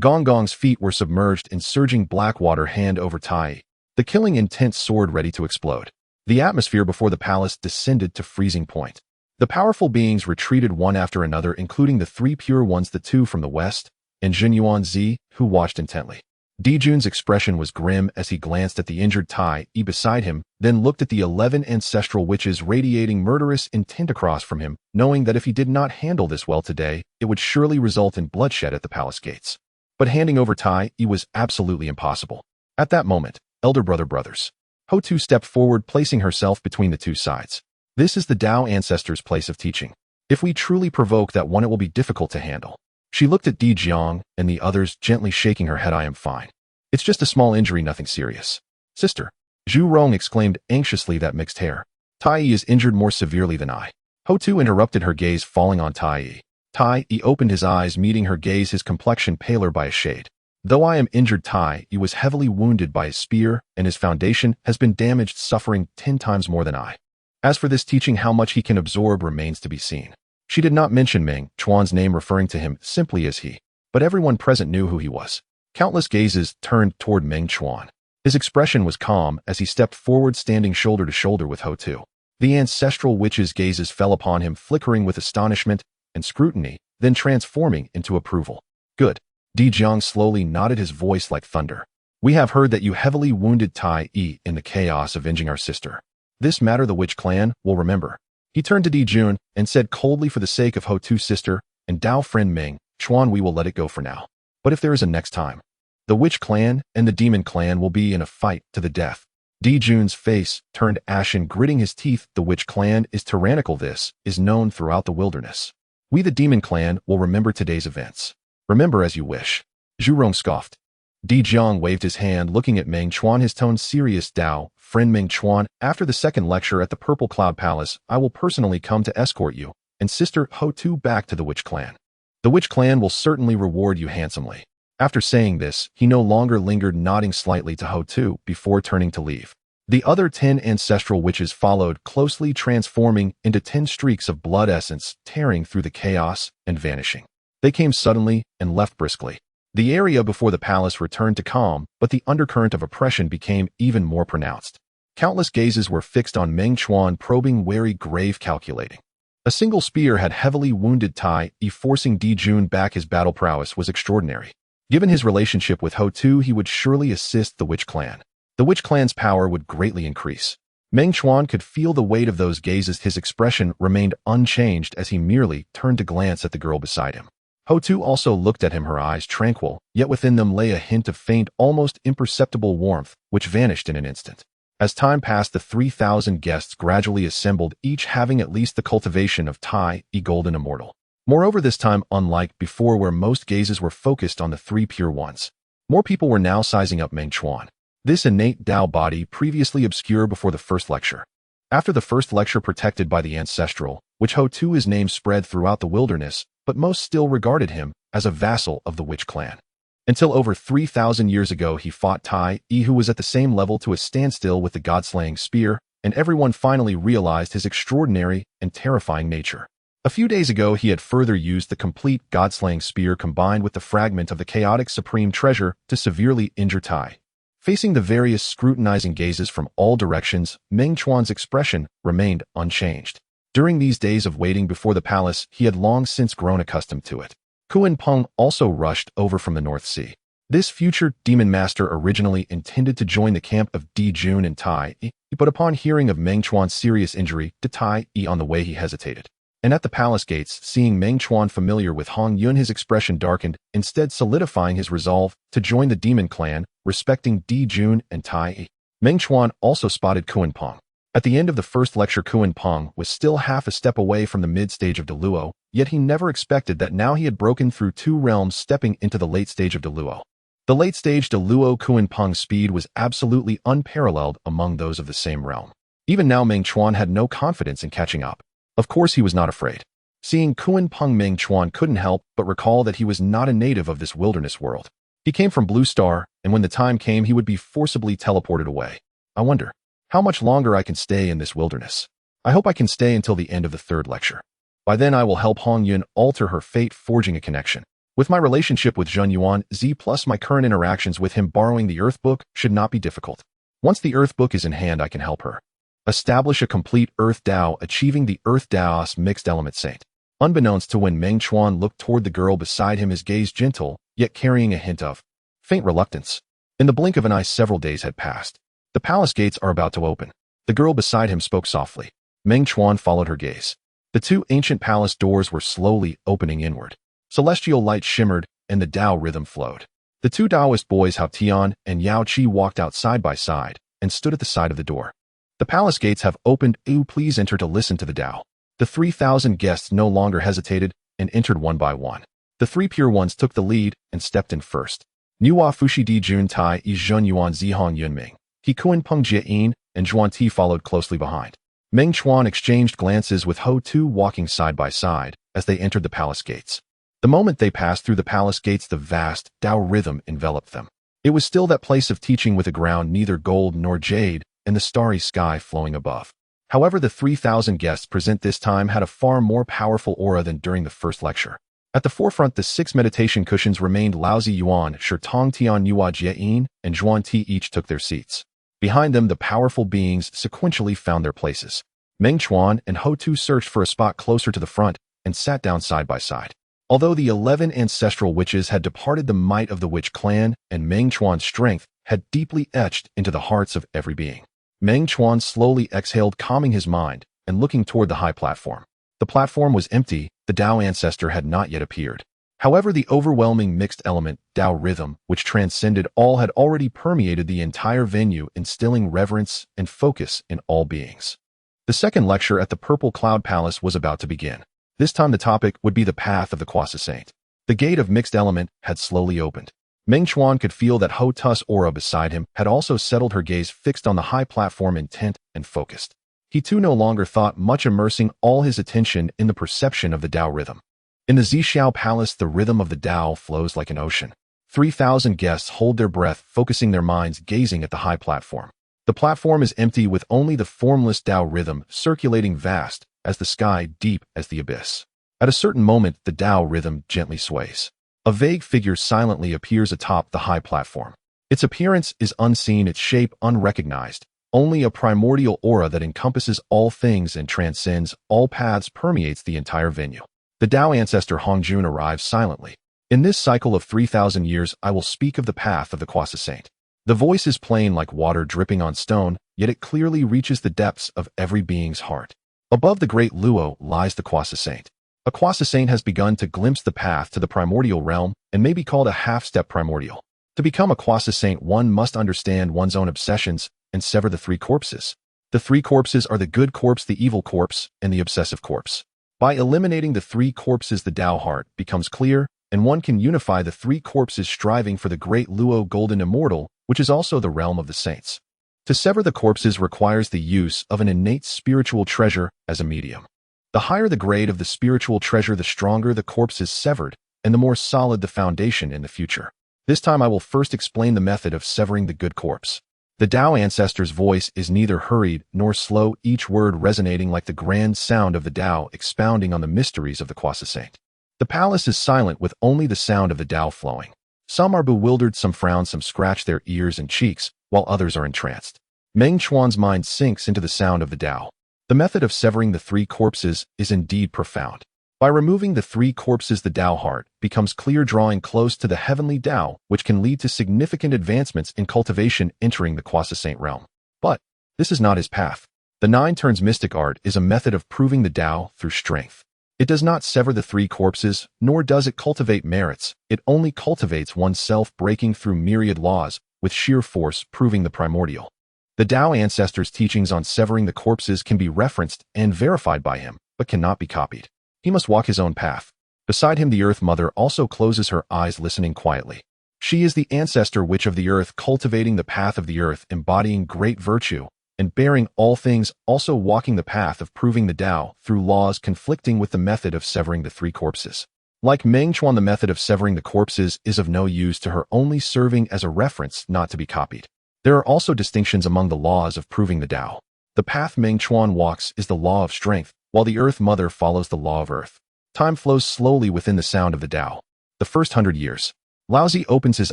Gong Gong's feet were submerged in surging black water, hand over Tai, the killing intent sword ready to explode. The atmosphere before the palace descended to freezing point. The powerful beings retreated one after another, including the 3 pure ones, the 2 from the west, and Jinyuan Zi, who watched intently. Di Jun's expression was grim as he glanced at the injured Tai beside him, then looked at the 11 ancestral witches radiating murderous intent across from him, knowing that if he did not handle this well today, it would surely result in bloodshed at the palace gates. But handing over Tai was absolutely impossible. At that moment, elder brothers. Hutu stepped forward, placing herself between the two sides. "This is the Tao Ancestor's place of teaching. If we truly provoke that one, it will be difficult to handle." She looked at Di Jiang and the others, gently shaking her head. "I am fine. It's just a small injury, nothing serious." "Sister," Zhu Rong exclaimed anxiously, "that mixed hair. Tai is injured more severely than I." Hutu interrupted, her gaze falling on Tai. Tai opened his eyes, meeting her gaze, his complexion paler by a shade. "Though I am injured, Tai was heavily wounded by a spear, and his foundation has been damaged, suffering 10 times more than I. As for this teaching, how much he can absorb remains to be seen." She did not mention Meng Chuan's name, referring to him simply as he. But everyone present knew who he was. Countless gazes turned toward Meng Chuan. His expression was calm as he stepped forward, standing shoulder to shoulder with Hutu. The ancestral witch's gazes fell upon him, flickering with astonishment and scrutiny, then transforming into approval. "Good." Di Jiang slowly nodded, his voice like thunder. "We have heard that you heavily wounded Tai in the chaos avenging our sister. This matter the witch clan will remember." He turned to Di Jun and said coldly, "For the sake of Hutu's sister and Dao friend Meng Chuan, we will let it go for now. But if there is a next time, the witch clan and the demon clan will be in a fight to the death." Di Jun's face turned ashen, gritting his teeth. "The witch clan is tyrannical. This is known throughout the wilderness. We, the demon clan, will remember today's events." "Remember as you wish." Zhu Rong scoffed. Di Jiang waved his hand, looking at Meng Chuan, his tone serious. "Dao friend Meng Chuan, after the second lecture at the Purple Cloud Palace, I will personally come to escort you and Sister Hutu back to the witch clan. The witch clan will certainly reward you handsomely." After saying this, he no longer lingered, nodding slightly to Ho-Tu before turning to leave. The other 10 ancestral witches followed, closely transforming into 10 streaks of blood essence, tearing through the chaos and vanishing. They came suddenly and left briskly. The area before the palace returned to calm, but the undercurrent of oppression became even more pronounced. Countless gazes were fixed on Meng Chuan, probing, wary, grave, calculating. A single spear had heavily wounded Tai Yi, forcing Di Jun back. His battle prowess was extraordinary. Given his relationship with Ho-Tu, he would surely assist the Witch Clan. The Witch Clan's power would greatly increase. Meng Chuan could feel the weight of those gazes. His expression remained unchanged as he merely turned to glance at the girl beside him. Ho-Tu also looked at him, her eyes tranquil, yet within them lay a hint of faint, almost imperceptible warmth, which vanished in an instant. As time passed, the 3,000 guests gradually assembled, each having at least the cultivation of Tai Yi, golden immortal. Moreover, this time, unlike before where most gazes were focused on the 3 pure ones, more people were now sizing up Meng Chuan. This innate Tao body, previously obscure before the first lecture. After the first lecture, protected by the ancestral, which Ho-Tu, his name spread throughout the wilderness, but most still regarded him as a vassal of the Witch Clan. Until over 3,000 years ago, he fought Tai Yi, who was at the same level, to a standstill with the god-slaying spear, and everyone finally realized his extraordinary and terrifying nature. A few days ago, he had further used the complete god-slaying spear combined with the fragment of the chaotic supreme treasure to severely injure Tai. Facing the various scrutinizing gazes from all directions, Meng Chuan's expression remained unchanged. During these days of waiting before the palace, he had long since grown accustomed to it. Kuan Peng also rushed over from the North Sea. This future demon master originally intended to join the camp of Di Jun and Tai Yi, but upon hearing of Meng Chuan's serious injury to Tai Yi on the way, he hesitated. And at the palace gates, seeing Meng Chuan familiar with Honghuang, his expression darkened, instead solidifying his resolve to join the demon clan, respecting Di Jun and Tai Yi. Meng Chuan also spotted Kuan Peng. At the end of the first lecture, Kuan Peng was still half a step away from the mid-stage of Deluo, yet he never expected that now he had broken through 2 realms, stepping into the late stage of Deluo. The late stage Deluo, Kuan Peng's speed was absolutely unparalleled among those of the same realm. Even now, Meng Chuan had no confidence in catching up. Of course, he was not afraid. Seeing Kuan Peng, Meng Chuan couldn't help but recall that he was not a native of this wilderness world. He came from Blue Star, and when the time came, he would be forcibly teleported away. I wonder how much longer I can stay in this wilderness. I hope I can stay until the end of the 3rd lecture. By then, I will help Honghuang alter her fate, forging a connection. With my relationship with Zhen Yuan Z plus my current interactions with him, borrowing the Earth Book should not be difficult. Once the Earth Book is in hand, I can help her establish a complete Earth Dao, achieving the Earth Dao's mixed element saint. Unbeknownst to when Meng Chuan looked toward the girl beside him, his gaze gentle, yet carrying a hint of faint reluctance. In the blink of an eye, several days had passed. The palace gates are about to open. The girl beside him spoke softly. Meng Chuan followed her gaze. The 2 ancient palace doors were slowly opening inward. Celestial light shimmered, and the Dao rhythm flowed. The 2 Taoist boys, Hao Tian and Yao Qi, walked out side by side and stood at the side of the door. The palace gates have opened. Please enter to listen to the Dao. The 3,000 guests no longer hesitated and entered one by one. The 3 pure ones took the lead and stepped in first. Nuwa Fushi Di Jun Tai Yi Zhen Yuan Zihong Yunming. He Kuan Peng Jieyin and Zhuan Ti followed closely behind. Meng Chuan exchanged glances with Ho-Tu, walking side by side as they entered the palace gates. The moment they passed through the palace gates, the vast Dao rhythm enveloped them. It was still that place of teaching, with a ground neither gold nor jade, and the starry sky flowing above. However, the 3,000 guests present this time had a far more powerful aura than during the first lecture. At the forefront, the 6 meditation cushions remained. Laozi Yuan, Shirtong Tian, Nuwa Jieyin, and Zhuan Ti each took their seats. Behind them, the powerful beings sequentially found their places. Meng Chuan and Ho-Tu searched for a spot closer to the front and sat down side by side. Although the 11 ancestral witches had departed, the might of the Witch Clan and Meng Chuan's strength had deeply etched into the hearts of every being. Meng Chuan slowly exhaled, calming his mind and looking toward the high platform. The platform was empty. The Dao ancestor had not yet appeared. However, the overwhelming mixed element Dao rhythm, which transcended all, had already permeated the entire venue, instilling reverence and focus in all beings. The second lecture at the Purple Cloud Palace was about to begin. This time the topic would be the path of the Quasi Saint. The gate of mixed element had slowly opened. Meng Chuan could feel that Ho-Tu's aura beside him had also settled, her gaze fixed on the high platform, intent and focused. He too no longer thought much, immersing all his attention in the perception of the Dao rhythm. In the Zixiao Palace, the rhythm of the Dao flows like an ocean, 3,000 guests hold their breath, focusing their minds, gazing at the high platform. The platform is empty, with only the formless Tao rhythm circulating, vast as the sky, deep as the abyss. At a certain moment, the Tao rhythm gently sways. A vague figure silently appears atop the high platform. Its appearance is unseen, its shape unrecognized. Only a primordial aura that encompasses all things and transcends all paths permeates the entire venue. The Tao ancestor Honghuang arrives silently. In this cycle of 3,000 years, I will speak of the path of the Kwasa Saint. The voice is plain, like water dripping on stone, yet it clearly reaches the depths of every being's heart. Above the great Luo lies the Kwasa Saint. A Kwasa Saint has begun to glimpse the path to the primordial realm and may be called a half-step primordial. To become a Kwasa Saint, one must understand one's own obsessions and sever the three corpses. The three corpses are the good corpse, the evil corpse, and the obsessive corpse. By eliminating the three corpses, the Tao heart becomes clear, and one can unify the three corpses, striving for the great Luo golden immortal, which is also the realm of the saints. To sever the corpses requires the use of an innate spiritual treasure as a medium. The higher the grade of the spiritual treasure, the stronger the corpse is severed, and the more solid the foundation in the future. This time I will first explain the method of severing the good corpse. The Tao ancestor's voice is neither hurried nor slow, each word resonating like the grand sound of the Tao, expounding on the mysteries of the Kwasa Saint. The palace is silent, with only the sound of the Tao flowing. Some are bewildered, some frown, some scratch their ears and cheeks, while others are entranced. Meng Chuan's mind sinks into the sound of the Tao. The method of severing the three corpses is indeed profound. By removing the three corpses, the Tao heart becomes clear, drawing close to the heavenly Tao, which can lead to significant advancements in cultivation, entering the Kwasa Saint realm. But this is not his path. The 9 turns mystic art is a method of proving the Tao through strength. It does not sever the three corpses, nor does it cultivate merits. It only cultivates oneself, breaking through myriad laws, with sheer force, proving the primordial. The Tao ancestor's teachings on severing the corpses can be referenced and verified by him, but cannot be copied. He must walk his own path. Beside him, the Earth Mother also closes her eyes, listening quietly. She is the ancestor witch of the earth, cultivating the path of the earth, embodying great virtue, and bearing all things, also walking the path of proving the Tao through laws conflicting with the method of severing the three corpses. Like Meng Chuan, the method of severing the corpses is of no use to her, only serving as a reference, not to be copied. There are also distinctions among the laws of proving the Tao. The path Meng Chuan walks is the law of strength, while the Earth Mother follows the law of earth. Time flows slowly within the sound of the Tao. The first 100 years. Laozi opens his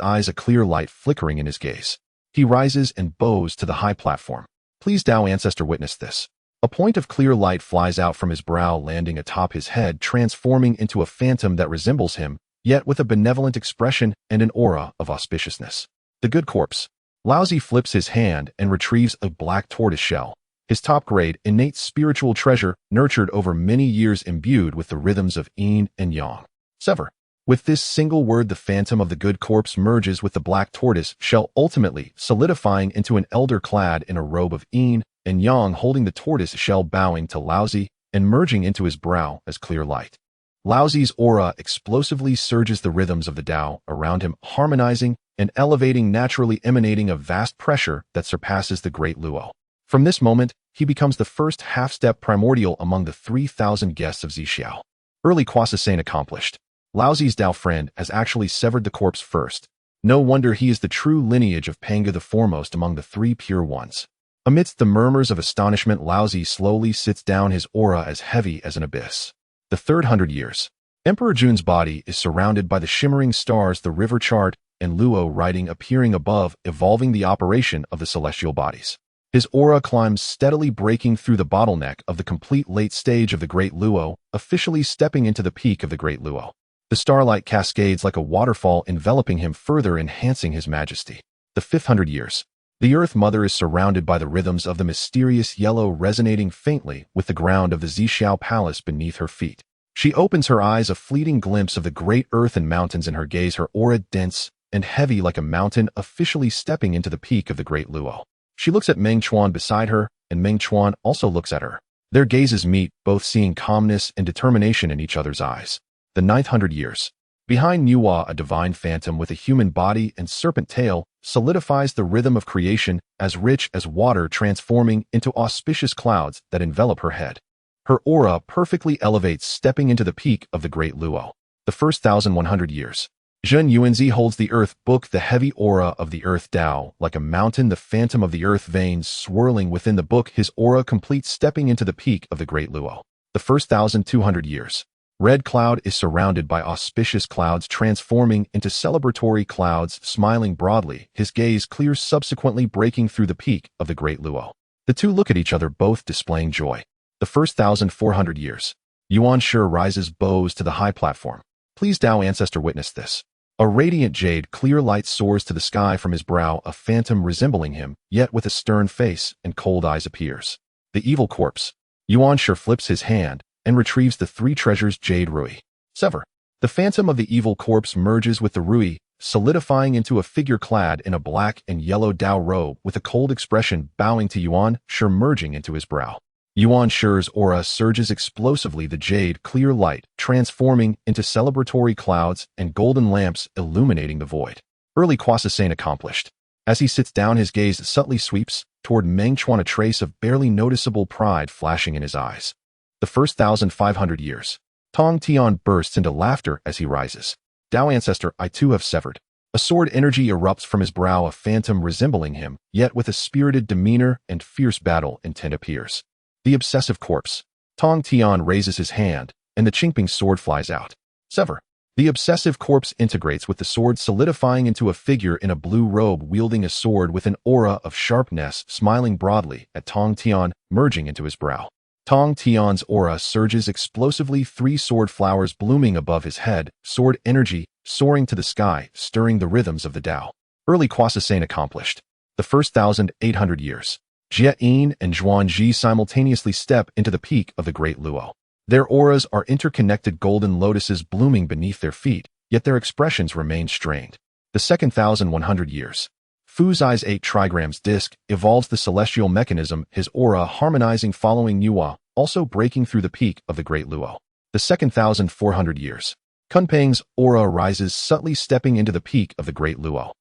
eyes, a clear light flickering in his gaze. He rises and bows to the high platform. Please, Tao ancestor, witness this. A point of clear light flies out from his brow, landing atop his head, transforming into a phantom that resembles him, yet with a benevolent expression and an aura of auspiciousness. The good corpse. Laozi flips his hand and retrieves a black tortoise shell. His top-grade, innate spiritual treasure, nurtured over many years, imbued with the rhythms of yin and yang. Sever. With this single word, the phantom of the good corpse merges with the black tortoise shell, ultimately solidifying into an elder clad in a robe of yin and yang, holding the tortoise shell, bowing to Laozi and merging into his brow as clear light. Laozi's aura explosively surges, the rhythms of the Tao around him harmonizing and elevating, naturally emanating a vast pressure that surpasses the great Luo. From this moment, he becomes the first half-step primordial among the 3,000 guests of Zixiao. Early Kwasa Saint accomplished. Laozi's Tao friend has actually severed the corpse first. No wonder he is the true lineage of Panga, the foremost among the 3 pure ones. Amidst the murmurs of astonishment, Laozi slowly sits down, his aura as heavy as an abyss. The third 100 years. Emperor Jun's body is surrounded by the shimmering stars, the river chart, and Luo writing appearing above, evolving the operation of the celestial bodies. His aura climbs steadily, breaking through the bottleneck of the complete late stage of the Great Luo, officially stepping into the peak of the Great Luo. The starlight cascades like a waterfall, enveloping him, further enhancing his majesty. The 500 years. The Earth Mother is surrounded by the rhythms of the mysterious yellow, resonating faintly with the ground of the Zixiao Palace beneath her feet. She opens her eyes, a fleeting glimpse of the great earth and mountains in her gaze, her aura dense and heavy like a mountain, officially stepping into the peak of the Great Luo. She looks at Meng Chuan beside her, and Meng Chuan also looks at her. Their gazes meet, both seeing calmness and determination in each other's eyes. The 900 years. Behind Nuwa, a divine phantom with a human body and serpent tail solidifies the rhythm of creation, as rich as water, transforming into auspicious clouds that envelop her head. Her aura perfectly elevates, stepping into the peak of the Great Luo. The first 1,100 years. Zhen Yuanzi holds the Earth Book, the heavy aura of the Earth Tao, like a mountain, the phantom of the Earth veins swirling within the book, his aura complete, stepping into the peak of the Great Luo. The first 1,200 years. Red Cloud is surrounded by auspicious clouds, transforming into celebratory clouds, smiling broadly, his gaze clear, subsequently breaking through the peak of the Great Luo. The two look at each other, both displaying joy. The first 1,400 years. Yuan Shi rises, bows to the high platform. Please, Tao Ancestor, witness this. A radiant jade clear light soars to the sky from his brow, a phantom resembling him, yet with a stern face and cold eyes appears. The evil corpse. Yuan Shi flips his hand and retrieves the three treasures, jade rui. Sever. The phantom of the evil corpse merges with the rui, solidifying into a figure clad in a black and yellow Tao robe with a cold expression, bowing to Yuan Shi, merging into his brow. Yuan Shi's aura surges explosively, the jade clear light transforming into celebratory clouds and golden lamps illuminating the void. Early Kwasasane accomplished. As he sits down, his gaze subtly sweeps toward Meng Chuan, a trace of barely noticeable pride flashing in his eyes. The first 1,500 years. Tong Tian bursts into laughter as he rises. Tao Ancestor, I too have severed. A sword energy erupts from his brow, a phantom resembling him, yet with a spirited demeanor and fierce battle intent appears. The obsessive corpse. Tong Tian raises his hand, and the Qingping sword flies out. Sever. The obsessive corpse integrates with the sword, solidifying into a figure in a blue robe wielding a sword with an aura of sharpness, smiling broadly at Tong Tian, merging into his brow. Tong Tian's aura surges explosively, three sword flowers blooming above his head, sword energy soaring to the sky, stirring the rhythms of the Tao. Early Kwasasane accomplished. The first 1,800 years. Jie Yin and Zhuan Ji simultaneously step into the peak of the Great Luo. Their auras are interconnected, golden lotuses blooming beneath their feet, yet their expressions remain strained. The second 1,100 years. Fu Zai's 8 trigrams disc evolves the celestial mechanism, his aura harmonizing following Nuwa, also breaking through the peak of the Great Luo. The second 1,400 years. Kunpeng's aura rises, subtly stepping into the peak of the Great Luo.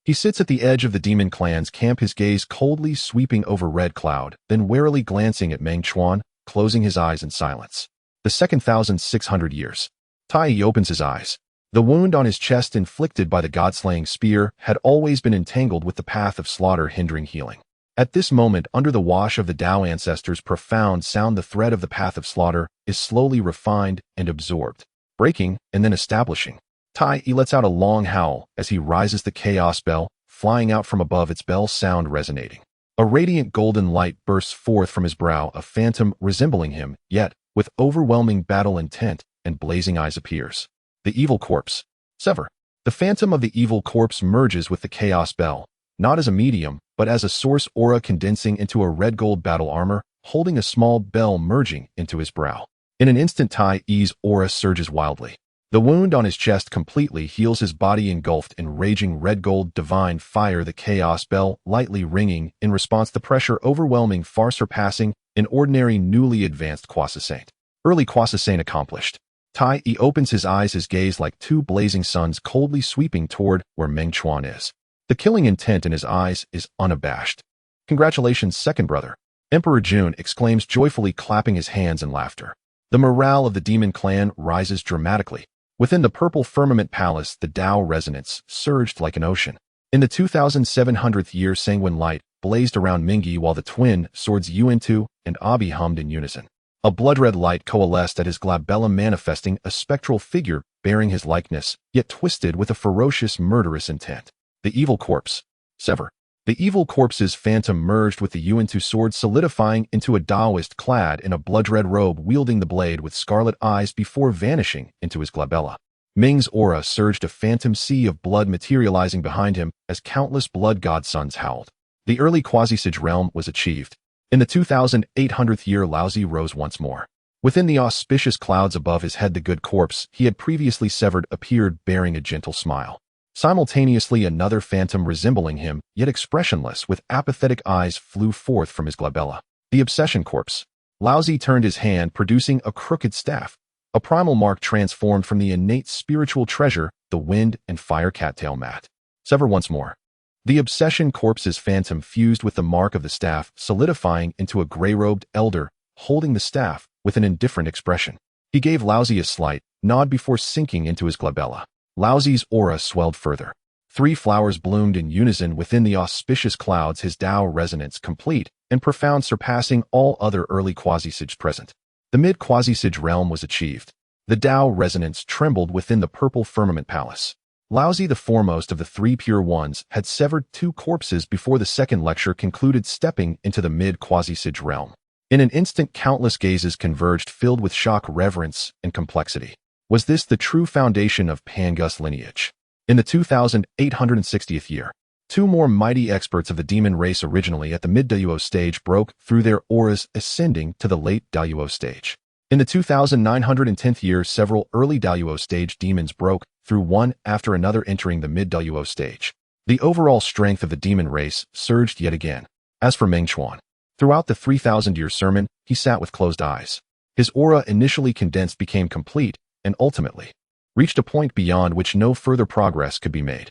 He sits at the edge of the demon clan's camp, his gaze coldly sweeping over Red Cloud, then warily glancing at Meng Chuan, closing his eyes in silence. The second 1,600 years. Tai Yi opens his eyes. The wound on his chest inflicted by the god-slaying spear had always been entangled with the path of slaughter, hindering healing. At this moment, under the wash of the Tao Ancestor's profound sound, the thread of the path of slaughter is slowly refined and absorbed, breaking and then establishing. Tai Yi lets out a long howl as he rises, the chaos bell flying out from above, its bell sound resonating. A radiant golden light bursts forth from his brow, a phantom resembling him, yet with overwhelming battle intent and blazing eyes appears. The evil corpse. Sever. The phantom of the evil corpse merges with the chaos bell, not as a medium, but as a source aura condensing into a red gold battle armor, holding a small bell merging into his brow. In an instant, Tai Yi's aura surges wildly. The wound on his chest completely heals, his body engulfed in raging red gold divine fire, the chaos bell lightly ringing in response, the pressure overwhelming, far surpassing an ordinary newly advanced Kwasasane. Early Kwasasane accomplished. Tai Yi opens his eyes, his gaze like two blazing suns coldly sweeping toward where Meng Chuan is. The killing intent in his eyes is unabashed. Congratulations, second brother. Emperor Jun exclaims joyfully, clapping his hands in laughter. The morale of the demon clan rises dramatically. Within the purple firmament palace, the Tao resonance surged like an ocean. In the 2700th year, sanguine light blazed around Mingyi while the twin swords Yuantu and Abi hummed in unison. A blood-red light coalesced at his glabella, manifesting a spectral figure bearing his likeness, yet twisted with a ferocious, murderous intent. The evil corpse. Sever. The evil corpse's phantom merged with the Yuantu sword, solidifying into a Taoist clad in a blood-red robe, wielding the blade with scarlet eyes before vanishing into his glabella. Ming's aura surged, a phantom sea of blood materializing behind him as countless blood godsons howled. The early Quasi-Sage realm was achieved. In the 2800th year, Laozi rose once more. Within the auspicious clouds above his head, the good corpse he had previously severed appeared, bearing a gentle smile. Simultaneously, another phantom resembling him, yet expressionless, with apathetic eyes, flew forth from his glabella. The obsession corpse. Laozi turned his hand, producing a crooked staff. A primal mark transformed from the innate spiritual treasure, the wind and fire cattail mat. Sever once more. The obsession corpse's phantom fused with the mark of the staff, solidifying into a gray-robed elder, holding the staff with an indifferent expression. He gave Laozi a slight nod before sinking into his glabella. Laozi's aura swelled further. 3 flowers bloomed in unison within the auspicious clouds, his Tao resonance complete and profound, surpassing all other early quasi-sage present. The mid-quasi-sage realm was achieved. The Tao resonance trembled within the purple firmament palace. Laozi, the foremost of the 3 pure ones, had severed 2 corpses before the second lecture concluded, stepping into the mid-quasi-sage realm. In an instant, countless gazes converged, filled with shock, reverence, and complexity. Was this the true foundation of Pangus lineage? In the 2860th year, 2 more mighty experts of the demon race, originally at the mid-Daluo stage, broke through their auras, ascending to the late Daluo stage. In the 2910th year, several early Daluo stage demons broke through one after another, entering the mid-Daluo stage. The overall strength of the demon race surged yet again. As for Meng Chuan, throughout the 3,000-year sermon, he sat with closed eyes. His aura, initially condensed, became complete and ultimately reached a point beyond which no further progress could be made.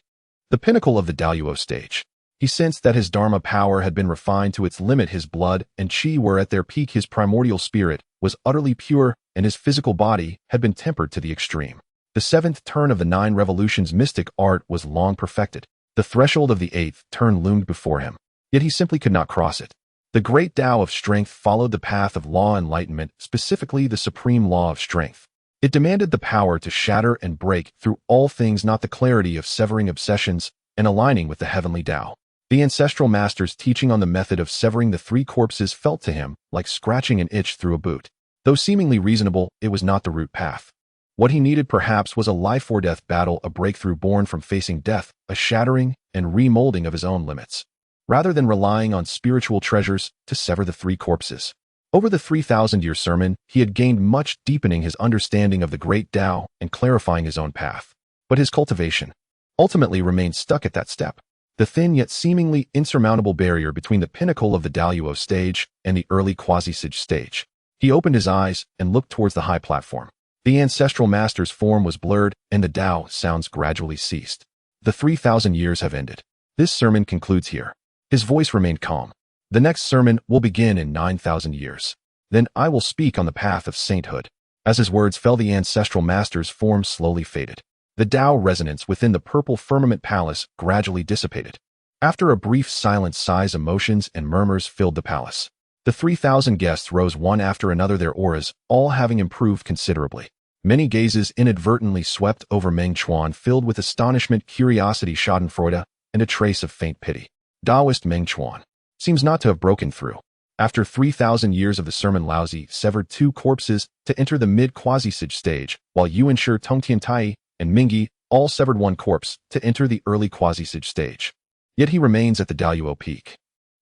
The pinnacle of the Daluo stage. He sensed that his Dharma power had been refined to its limit. His blood and chi were at their peak. His primordial spirit was utterly pure, and his physical body had been tempered to the extreme. The 7th turn of the 9 revolutions mystic art was long perfected. The threshold of the 8th turn loomed before him, yet he simply could not cross it. The great Tao of strength followed the path of law enlightenment, specifically the supreme law of strength. It demanded the power to shatter and break through all things, not the clarity of severing obsessions and aligning with the heavenly Tao. The ancestral master's teaching on the method of severing the 3 corpses felt to him like scratching an itch through a boot. Though seemingly reasonable, it was not the root path. What he needed perhaps was a life-or-death battle, a breakthrough born from facing death, a shattering and remolding of his own limits, rather than relying on spiritual treasures to sever the 3 corpses. Over the 3,000-year sermon, he had gained much, deepening his understanding of the great Tao and clarifying his own path. But his cultivation ultimately remained stuck at that step, the thin yet seemingly insurmountable barrier between the pinnacle of the Daluo stage and the early quasi-sage stage. He opened his eyes and looked towards the high platform. The ancestral master's form was blurred, and the Tao sounds gradually ceased. The 3,000 years have ended. This sermon concludes here. His voice remained calm. The next sermon will begin in 9,000 years. Then I will speak on the path of sainthood. As his words fell, the ancestral master's form slowly faded. The Tao resonance within the purple firmament palace gradually dissipated. After a brief silence, sighs, emotions, and murmurs filled the palace. The 3,000 guests rose one after another, their auras all having improved considerably. Many gazes inadvertently swept over Meng Chuan, filled with astonishment, curiosity, schadenfreude, and a trace of faint pity. Taoist Meng Chuan seems not to have broken through. After 3,000 years of the sermon, Laozi severed 2 corpses to enter the mid-quasi-sage stage, while Yuanshi, Tongtian Tai, and Mingyi all severed 1 corpse to enter the early quasi-sage stage. Yet he remains at the Daluo peak.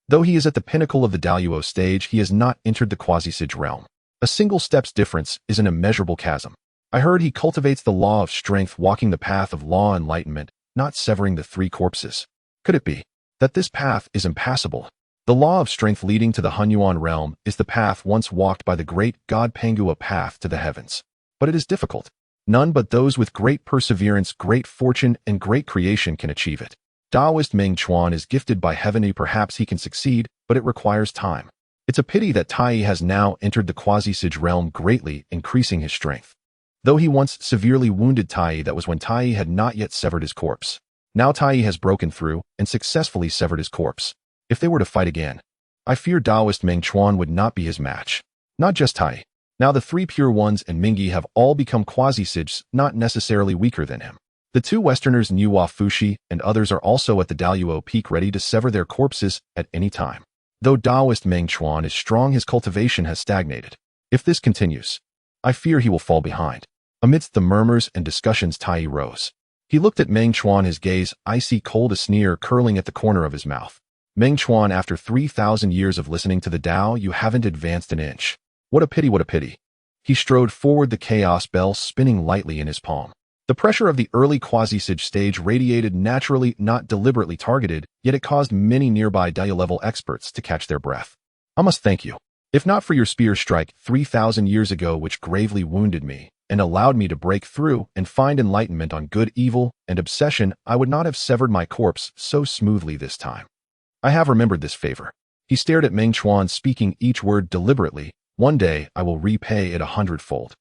Though he is at the pinnacle of the Daluo stage, he has not entered the quasi-sage realm. A single step's difference is an immeasurable chasm. I heard he cultivates the law of strength, walking the path of law enlightenment, not severing the 3 corpses. Could it be that this path is impassable? The law of strength leading to the Honghuang realm is the path once walked by the great god Pangu, a path to the heavens. But it is difficult. None but those with great perseverance, great fortune, and great creation can achieve it. Taoist Meng Chuan is gifted by heaven. Perhaps he can succeed, but it requires time. It's a pity that Tai has now entered the quasi-sage realm, greatly increasing his strength. Though he once severely wounded Tai, that was when Tai had not yet severed his corpse. Now Tai has broken through and successfully severed his corpse. If they were to fight again, I fear Taoist Meng Chuan would not be his match. Not just Tai. Now the 3 pure ones and Mingyi have all become quasi-sages, not necessarily weaker than him. The 2 Westerners, Nuwa Fushi and others, are also at the Daluo peak, ready to sever their corpses at any time. Though Taoist Meng Chuan is strong, his cultivation has stagnated. If this continues, I fear he will fall behind. Amidst the murmurs and discussions, Tai rose. He looked at Meng Chuan, his gaze icy cold, a sneer curling at the corner of his mouth. Meng Chuan, after 3,000 years of listening to the Tao, you haven't advanced an inch. What a pity, what a pity. He strode forward, the chaos bell spinning lightly in his palm. The pressure of the early quasi-sage stage radiated naturally, not deliberately targeted, yet it caused many nearby Daluo-level experts to catch their breath. I must thank you. If not for your spear strike 3,000 years ago, which gravely wounded me and allowed me to break through and find enlightenment on good, evil, and obsession, I would not have severed my corpse so smoothly this time. I have remembered this favor. He stared at Meng Chuan, speaking each word deliberately. One day I will repay it 100-fold.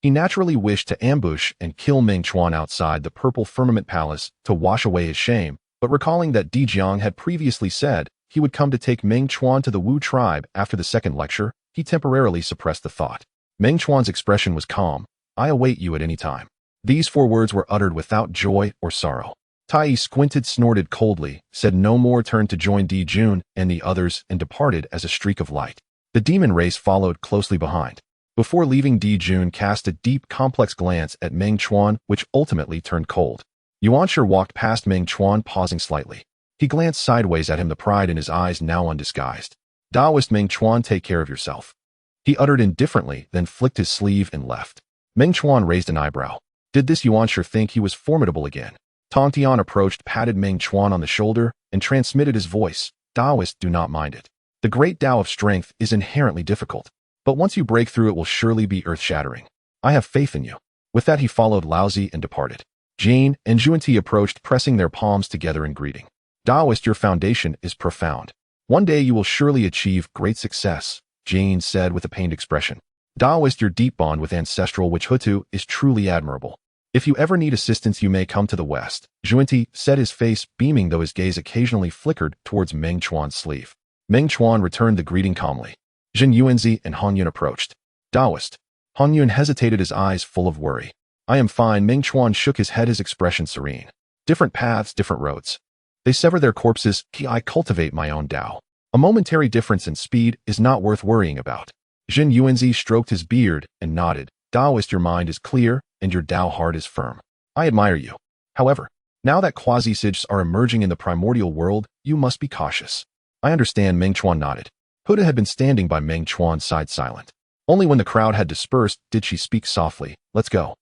He naturally wished to ambush and kill Ming Chuan outside the Purple Firmament Palace to wash away his shame, but recalling that Di Jiang had previously said he would come to take Ming Chuan to the Wu tribe after the second lecture, he temporarily suppressed the thought. Ming Chuan's expression was calm. "I await you at any time." These 4 words were uttered without joy or sorrow. Tai squinted, snorted coldly, said no more, turned to join Di Jun and the others, and departed as a streak of light. The demon race followed closely behind. Before leaving, Di Jun cast a deep, complex glance at Ming Chuan, which ultimately turned cold. Yuanshi walked past Ming Chuan, pausing slightly. He glanced sideways at him, the pride in his eyes now undisguised. "Taoist Ming Chuan, take care of yourself," he uttered indifferently, then flicked his sleeve and left. Ming Chuan raised an eyebrow. Did this Yuanshi think he was formidable again? Tong Tian approached, patted Ming Chuan on the shoulder, and transmitted his voice. "Taoists do not mind it. The great Tao of strength is inherently difficult, but once you break through it will surely be earth-shattering. I have faith in you." With that he followed Laozi and departed. Jane and Juanti approached, pressing their palms together in greeting. "Taoist, your foundation is profound. One day you will surely achieve great success," Jane said with a pained expression. "Taoist, your deep bond with ancestral witch Hutu is truly admirable. If you ever need assistance, you may come to the west." Juanti said, his face beaming, though his gaze occasionally flickered towards Ming Chuan's sleeve. Ming Chuan returned the greeting calmly. Jin Yuanzi and Hongyun approached. "Taoist." Hongyun hesitated, his eyes full of worry. "I am fine." Ming Chuan shook his head, his expression serene. "Different paths, different roads. They sever their corpses. I cultivate my own Tao. A momentary difference in speed is not worth worrying about." Jin Yuanzi stroked his beard and nodded. "Taoist, your mind is clear and your Tao heart is firm. I admire you. However, now that quasi-siges are emerging in the primordial world, you must be cautious." "I understand." Ming Chuan nodded. Huda had been standing by Ming Chuan's side, silent. Only when the crowd had dispersed did she speak softly. "Let's go."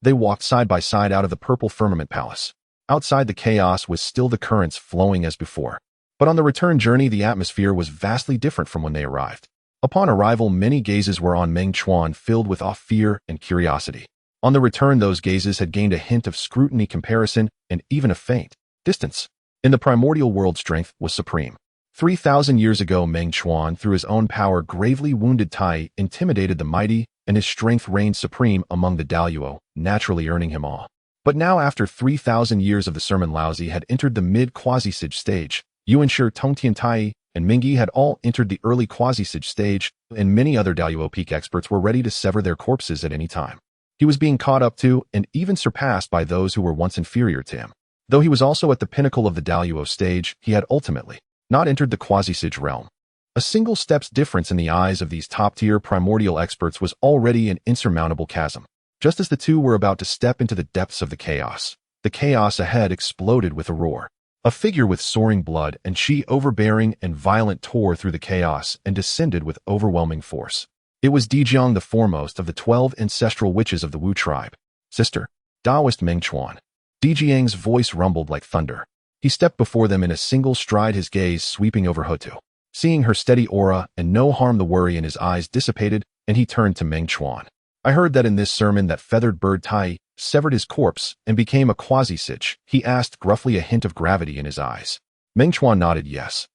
They walked side by side out of the Purple Firmament Palace. Outside, the chaos was still, the currents flowing as before. But on the return journey, the atmosphere was vastly different from when they arrived. Upon arrival, many gazes were on Ming Chuan, filled with awe, fear, and curiosity. On the return, those gazes had gained a hint of scrutiny, comparison, and even a faint distance. In the primordial world, strength was supreme. 3,000 years ago, Ming Chuan, through his own power, gravely wounded Tai, intimidated the mighty, and his strength reigned supreme among the Daluo, naturally earning him awe. But now, after 3,000 years of the sermon, Laozi had entered the mid-quasi-sage stage. Yuanshi, Tongtian, Tai, and Mingyi had all entered the early quasi-sage stage, and many other Daluo peak experts were ready to sever their corpses at any time. He was being caught up to and even surpassed by those who were once inferior to him. Though he was also at the pinnacle of the Daluo stage, he had ultimately not entered the quasi-sage realm. A single step's difference in the eyes of these top-tier primordial experts was already an insurmountable chasm. Just as the two were about to step into the depths of the chaos ahead exploded with a roar. A figure with soaring blood and chi, overbearing and violent, tore through the chaos and descended with overwhelming force. It was Dijiang, the foremost of the 12 ancestral witches of the Wu tribe. "Sister." Taoist Ming Chuan. Dijiang's voice rumbled like thunder. He stepped before them in a single stride, his gaze sweeping over Hutu. Seeing her steady aura and no harm, the worry in his eyes dissipated, and he turned to Ming Chuan. "I heard that in this sermon that feathered bird Tai severed his corpse and became a quasi-sage," he asked, gruffly, a hint of gravity in his eyes. Ming Chuan nodded yes.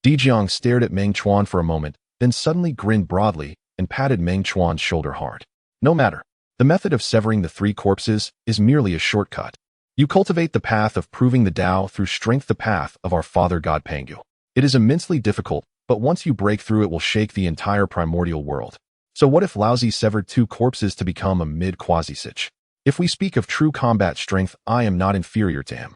Dijiang stared at Ming Chuan for a moment, then suddenly grinned broadly and patted Ming Chuan's shoulder hard. "No matter. The method of severing the 3 corpses is merely a shortcut. You cultivate the path of proving the Tao through strength, the path of our father god Pangu. It is immensely difficult, but once you break through, it will shake the entire primordial world. So what if Laozi severed 2 corpses to become a mid-quasi-sage? If we speak of true combat strength, I am not inferior to him."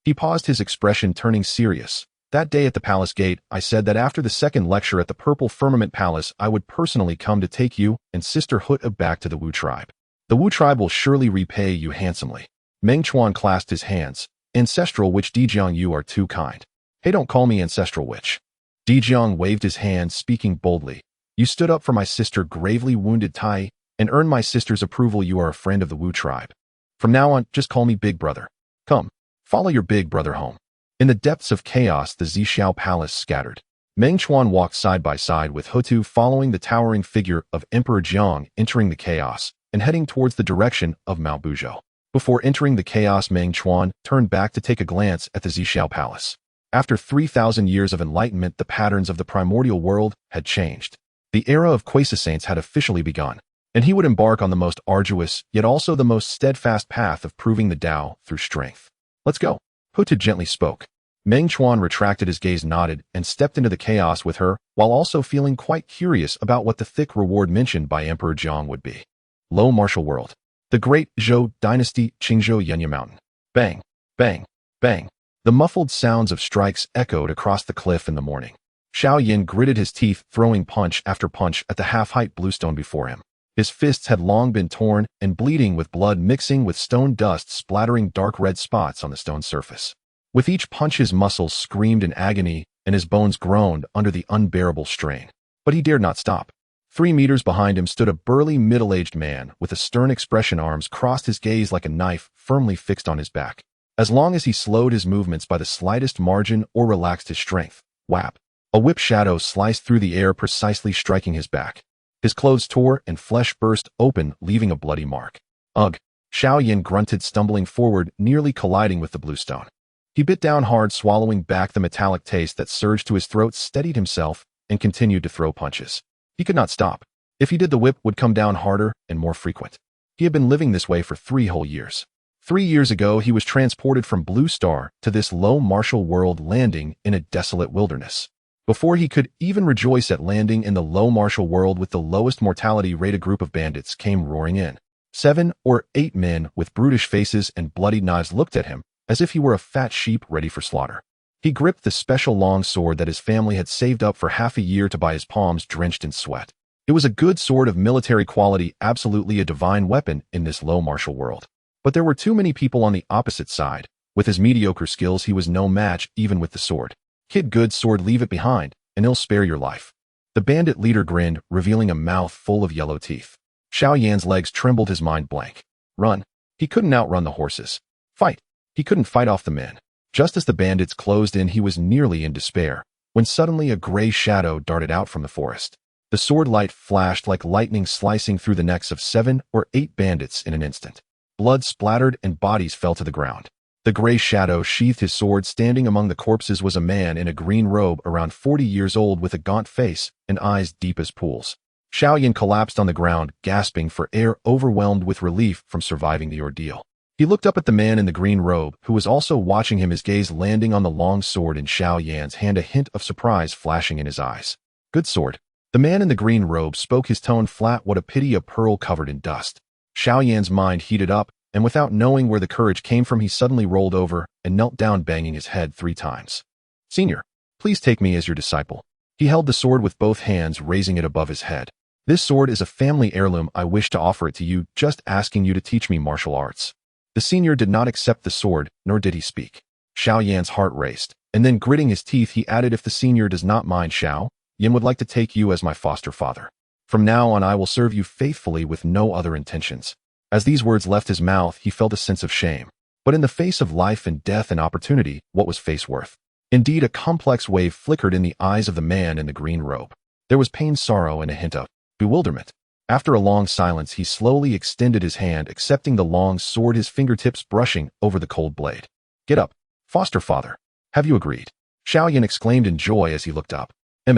He paused, his expression turning serious. "That day at the palace gate, I said that after the second lecture at the Purple Firmament Palace, I would personally come to take you and Sister Huta back to the Wu tribe. The Wu tribe will surely repay you handsomely." Ming Chuan clasped his hands. "Ancestral witch Dijiang, you are too kind." "Hey, don't call me ancestral witch." Dijiang waved his hand, speaking boldly. "You stood up for my sister, gravely wounded Tai, and earned my sister's approval. You are a friend of the Wu tribe. From now on, just call me Big Brother. Come, follow your big brother home." In the depths of chaos, the Zhixiao Palace scattered. Ming Chuan walked side by side with Hutu, following the towering figure of Emperor Jiang, entering the chaos and heading towards the direction of Mount Buzhou. Before entering the chaos, Ming Chuan turned back to take a glance at the Zhixiao Palace. After 3,000 years of enlightenment, the patterns of the primordial world had changed. The era of quasi-saints had officially begun. and he would embark on the most arduous, yet also the most steadfast path of proving the Tao through strength. Let's go. Huta gently spoke. Meng Chuan retracted his gaze, nodded, and stepped into the chaos with her, while also feeling quite curious about what the thick reward mentioned by Emperor Jiang would be. Low martial world. The great Zhou dynasty, Qingzhou Yenya Mountain. Bang, bang, bang. The muffled sounds of strikes echoed across the cliff in the morning. Xiao Yin gritted his teeth, throwing punch after punch at the half-height bluestone before him. His fists had long been torn and bleeding, with blood mixing with stone dust splattering dark red spots on the stone surface. With each punch his muscles screamed in agony and his bones groaned under the unbearable strain. But he dared not stop. 3 meters behind him stood a burly middle-aged man with a stern expression, arms crossed, his gaze like a knife firmly fixed on his back. As long as he slowed his movements by the slightest margin or relaxed his strength, whap, a whip shadow sliced through the air, precisely striking his back. His clothes tore and flesh burst open, leaving a bloody mark. Ugh! Xiao Yin grunted, stumbling forward, nearly colliding with the bluestone. He bit down hard, swallowing back the metallic taste that surged to his throat, steadied himself, and continued to throw punches. He could not stop. If he did, the whip would come down harder and more frequent. He had been living this way for 3 whole years. 3 years ago, he was transported from Blue Star to this low martial world, landing in a desolate wilderness. Before he could even rejoice at landing in the low martial world with the lowest mortality rate, a group of bandits came roaring in. 7 or 8 men with brutish faces and bloodied knives looked at him as if he were a fat sheep ready for slaughter. He gripped the special long sword that his family had saved up for half a year to buy, his palms drenched in sweat. It was a good sword of military quality, absolutely a divine weapon in this low martial world. But there were too many people on the opposite side. With his mediocre skills, he was no match even with the sword. Kid, good sword, leave it behind, and it'll spare your life. The bandit leader grinned, revealing a mouth full of yellow teeth. Xiao Yan's legs trembled, his mind blank. Run. He couldn't outrun the horses. Fight. He couldn't fight off the men. Just as the bandits closed in, he was nearly in despair, when suddenly a gray shadow darted out from the forest. The sword light flashed like lightning, slicing through the necks of 7 or 8 bandits in an instant. Blood splattered and bodies fell to the ground. The gray shadow sheathed his sword. Standing among the corpses was a man in a green robe, around 40 years old, with a gaunt face and eyes deep as pools. Xiao Yin collapsed on the ground, gasping for air, overwhelmed with relief from surviving the ordeal. He looked up at the man in the green robe, who was also watching him, his gaze landing on the long sword in Xiao Yan's hand, a hint of surprise flashing in his eyes. Good sword. The man in the green robe spoke, his tone flat. What a pity, a pearl covered in dust. Xiao Yan's mind heated up, and without knowing where the courage came from, he suddenly rolled over and knelt down, banging his head 3 times. Senior, please take me as your disciple. He held the sword with both hands, raising it above his head. This sword is a family heirloom. I wish to offer it to you, just asking you to teach me martial arts. The senior did not accept the sword, nor did he speak. Xiao Yan's heart raced, and then gritting his teeth, he added, if the senior does not mind, Xiao Yan would like to take you as my foster father. From now on, I will serve you faithfully with no other intentions. As these words left his mouth, he felt a sense of shame. But in the face of life and death and opportunity, what was face worth? Indeed, a complex wave flickered in the eyes of the man in the green robe. There was pain, sorrow, and a hint of bewilderment. After a long silence, he slowly extended his hand, accepting the long sword, his fingertips brushing over the cold blade. Get up, foster father. Have you agreed? Xiao Yan exclaimed in joy as he looked up. The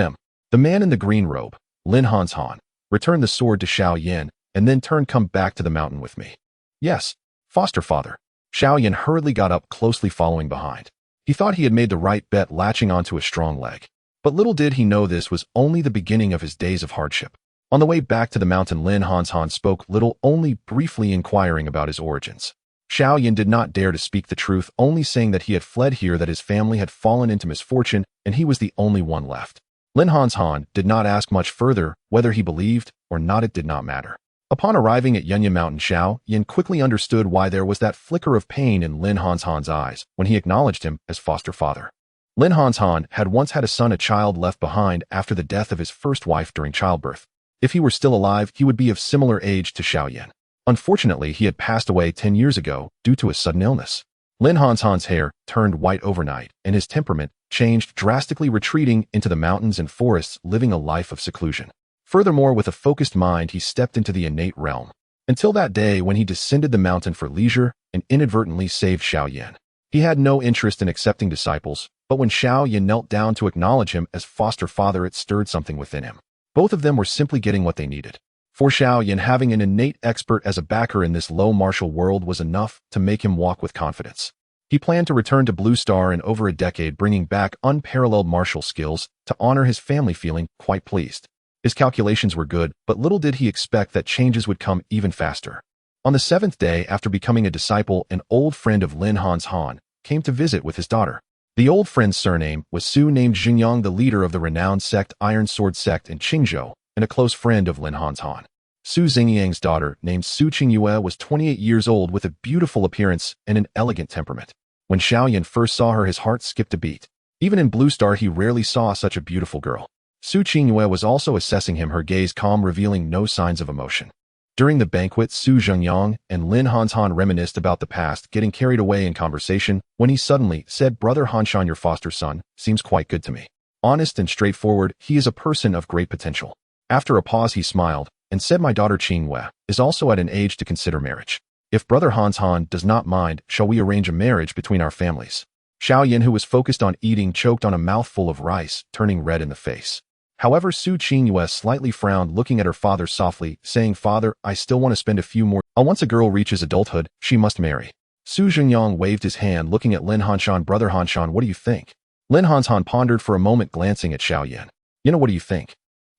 man in the green robe, Lin Honghuang, returned the sword to Xiao Yan, and then come back to the mountain with me. Yes, foster father. Xiao Yan hurriedly got up, closely following behind. He thought he had made the right bet, latching onto a strong leg. But little did he know this was only the beginning of his days of hardship. On the way back to the mountain, Lin Honghuang spoke little, only briefly inquiring about his origins. Xiao Yan did not dare to speak the truth, only saying that he had fled here, that his family had fallen into misfortune, and he was the only one left. Lin Honghuang did not ask much further. Whether he believed or not, it did not matter. Upon arriving at Yenya Mountain, Xiao Yan quickly understood why there was that flicker of pain in Lin Honghuang's eyes when he acknowledged him as foster father. Lin Honghuang had once had a son, a child left behind after the death of his first wife during childbirth. If he were still alive, he would be of similar age to Xiao Yan. Unfortunately, he had passed away 10 years ago due to a sudden illness. Lin Honghuang's hair turned white overnight, and his temperament changed drastically, retreating into the mountains and forests, living a life of seclusion. Furthermore, with a focused mind, he stepped into the innate realm. Until that day when he descended the mountain for leisure and inadvertently saved Xiao Yan. He had no interest in accepting disciples, but when Xiao Yan knelt down to acknowledge him as foster father, it stirred something within him. Both of them were simply getting what they needed. For Xiaoyan, having an innate expert as a backer in this low martial world was enough to make him walk with confidence. He planned to return to Blue Star in over a decade, bringing back unparalleled martial skills to honor his family, feeling quite pleased. His calculations were good, but little did he expect that changes would come even faster. On the 7th day after becoming a disciple, an old friend of Lin Honghuang came to visit with his daughter. The old friend's surname was Su, named Xingyang, the leader of the renowned sect Iron Sword sect in Qingzhou, and a close friend of Lin Honghuang. Su Xingyang's daughter, named Su Qingyue, was 28 years old with a beautiful appearance and an elegant temperament. When Xiaoyan first saw her, his heart skipped a beat. Even in Blue Star, he rarely saw such a beautiful girl. Su Qingyue was also assessing him, her gaze calm, revealing no signs of emotion. During the banquet, Su Zhengyang and Lin Honghuang reminisced about the past, getting carried away in conversation, when he suddenly said, "Brother Honghuang, your foster son seems quite good to me. Honest and straightforward, he is a person of great potential." After a pause, he smiled and said, "My daughter Qingyue is also at an age to consider marriage. If Brother Honghuang does not mind, shall we arrange a marriage between our families?" Xiaoyan, who was focused on eating, choked on a mouthful of rice, turning red in the face. However, Su Qingyue slightly frowned, looking at her father softly, saying, "Father, I still want to spend a few more. Once a girl reaches adulthood, she must marry." Su Zhengyang waved his hand, looking at Lin Honghuang. "Brother Honghuang, what do you think?" Lin Honghuang pondered for a moment, glancing at Xiaoyan. What do you think?"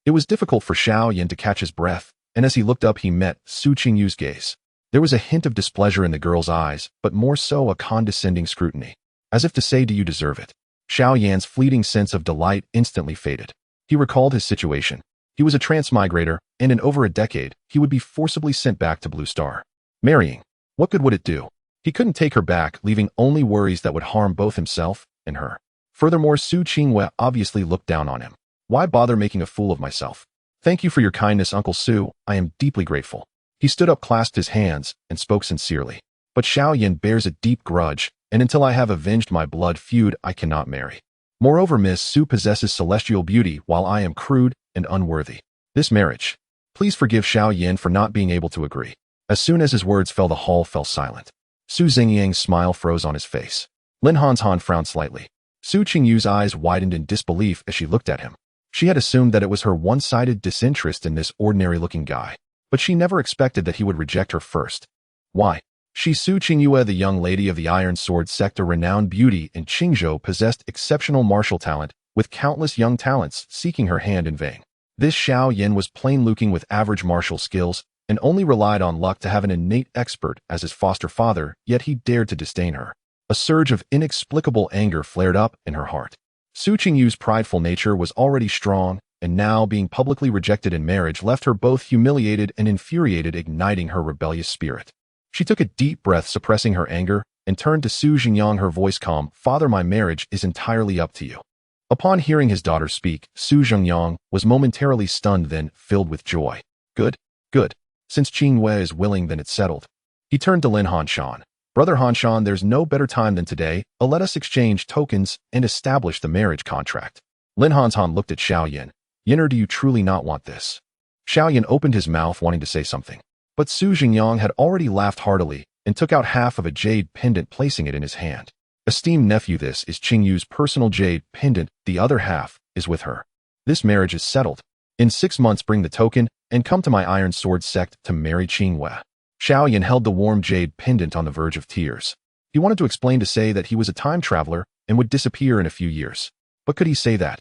It was difficult for Xiaoyan to catch his breath, and as he looked up, he met Su Qingyue's gaze. There was a hint of displeasure in the girl's eyes, but more so a condescending scrutiny, as if to say, "Do you deserve it?" Xiaoyan's fleeting sense of delight instantly faded. He recalled his situation. He was a transmigrator, and in over a decade, he would be forcibly sent back to Blue Star. Marrying. What good would it do? He couldn't take her back, leaving only worries that would harm both himself and her. Furthermore, Su Qingyue obviously looked down on him. "Why bother making a fool of myself? Thank you for your kindness, Uncle Su. I am deeply grateful." He stood up, clasped his hands, and spoke sincerely. "But Xiaoyan bears a deep grudge, and until I have avenged my blood feud, I cannot marry. Moreover, Miss Su possesses celestial beauty, while I am crude and unworthy. This marriage." Please forgive Xiaoyan for not being able to agree. As soon as his words fell, the hall fell silent. Su Xingyang's smile froze on his face. Lin Honghuang frowned slightly. Su Qingyue's eyes widened in disbelief as she looked at him. She had assumed that it was her one-sided disinterest in this ordinary-looking guy, but she never expected that he would reject her first. Why? She, Su Qingyue, the young lady of the Iron Sword sect, a renowned beauty in Qingzhou, possessed exceptional martial talent, with countless young talents seeking her hand in vain. This Xiaoyan was plain-looking with average martial skills and only relied on luck to have an innate expert as his foster father, yet he dared to disdain her. A surge of inexplicable anger flared up in her heart. Su Qingyue's prideful nature was already strong, and now being publicly rejected in marriage left her both humiliated and infuriated, igniting her rebellious spirit. She took a deep breath, suppressing her anger, and turned to Su Zhengyang, her voice calm. "Father, my marriage is entirely up to you." Upon hearing his daughter speak, Su Zhengyang was momentarily stunned, then filled with joy. Good, good. Since Qingyue is willing, then it's settled." He turned to Lin Honghuang. "Brother Honghuang, there's no better time than today. Let us exchange tokens and establish the marriage contract." Lin Honghuang looked at Xiaoyan. "Yinner, do you truly not want this?" Xiaoyan opened his mouth, wanting to say something. But Su Zhengyang had already laughed heartily and took out half of a jade pendant, placing it in his hand. "Esteemed nephew, this is Qingyue's personal jade pendant. The other half is with her. This marriage is settled. In 6 months, bring the token and come to my Iron Sword sect to marry Qingyue." Xiaoyan held the warm jade pendant on the verge of tears. He wanted to explain, to say that he was a time traveler and would disappear in a few years. But could he say that?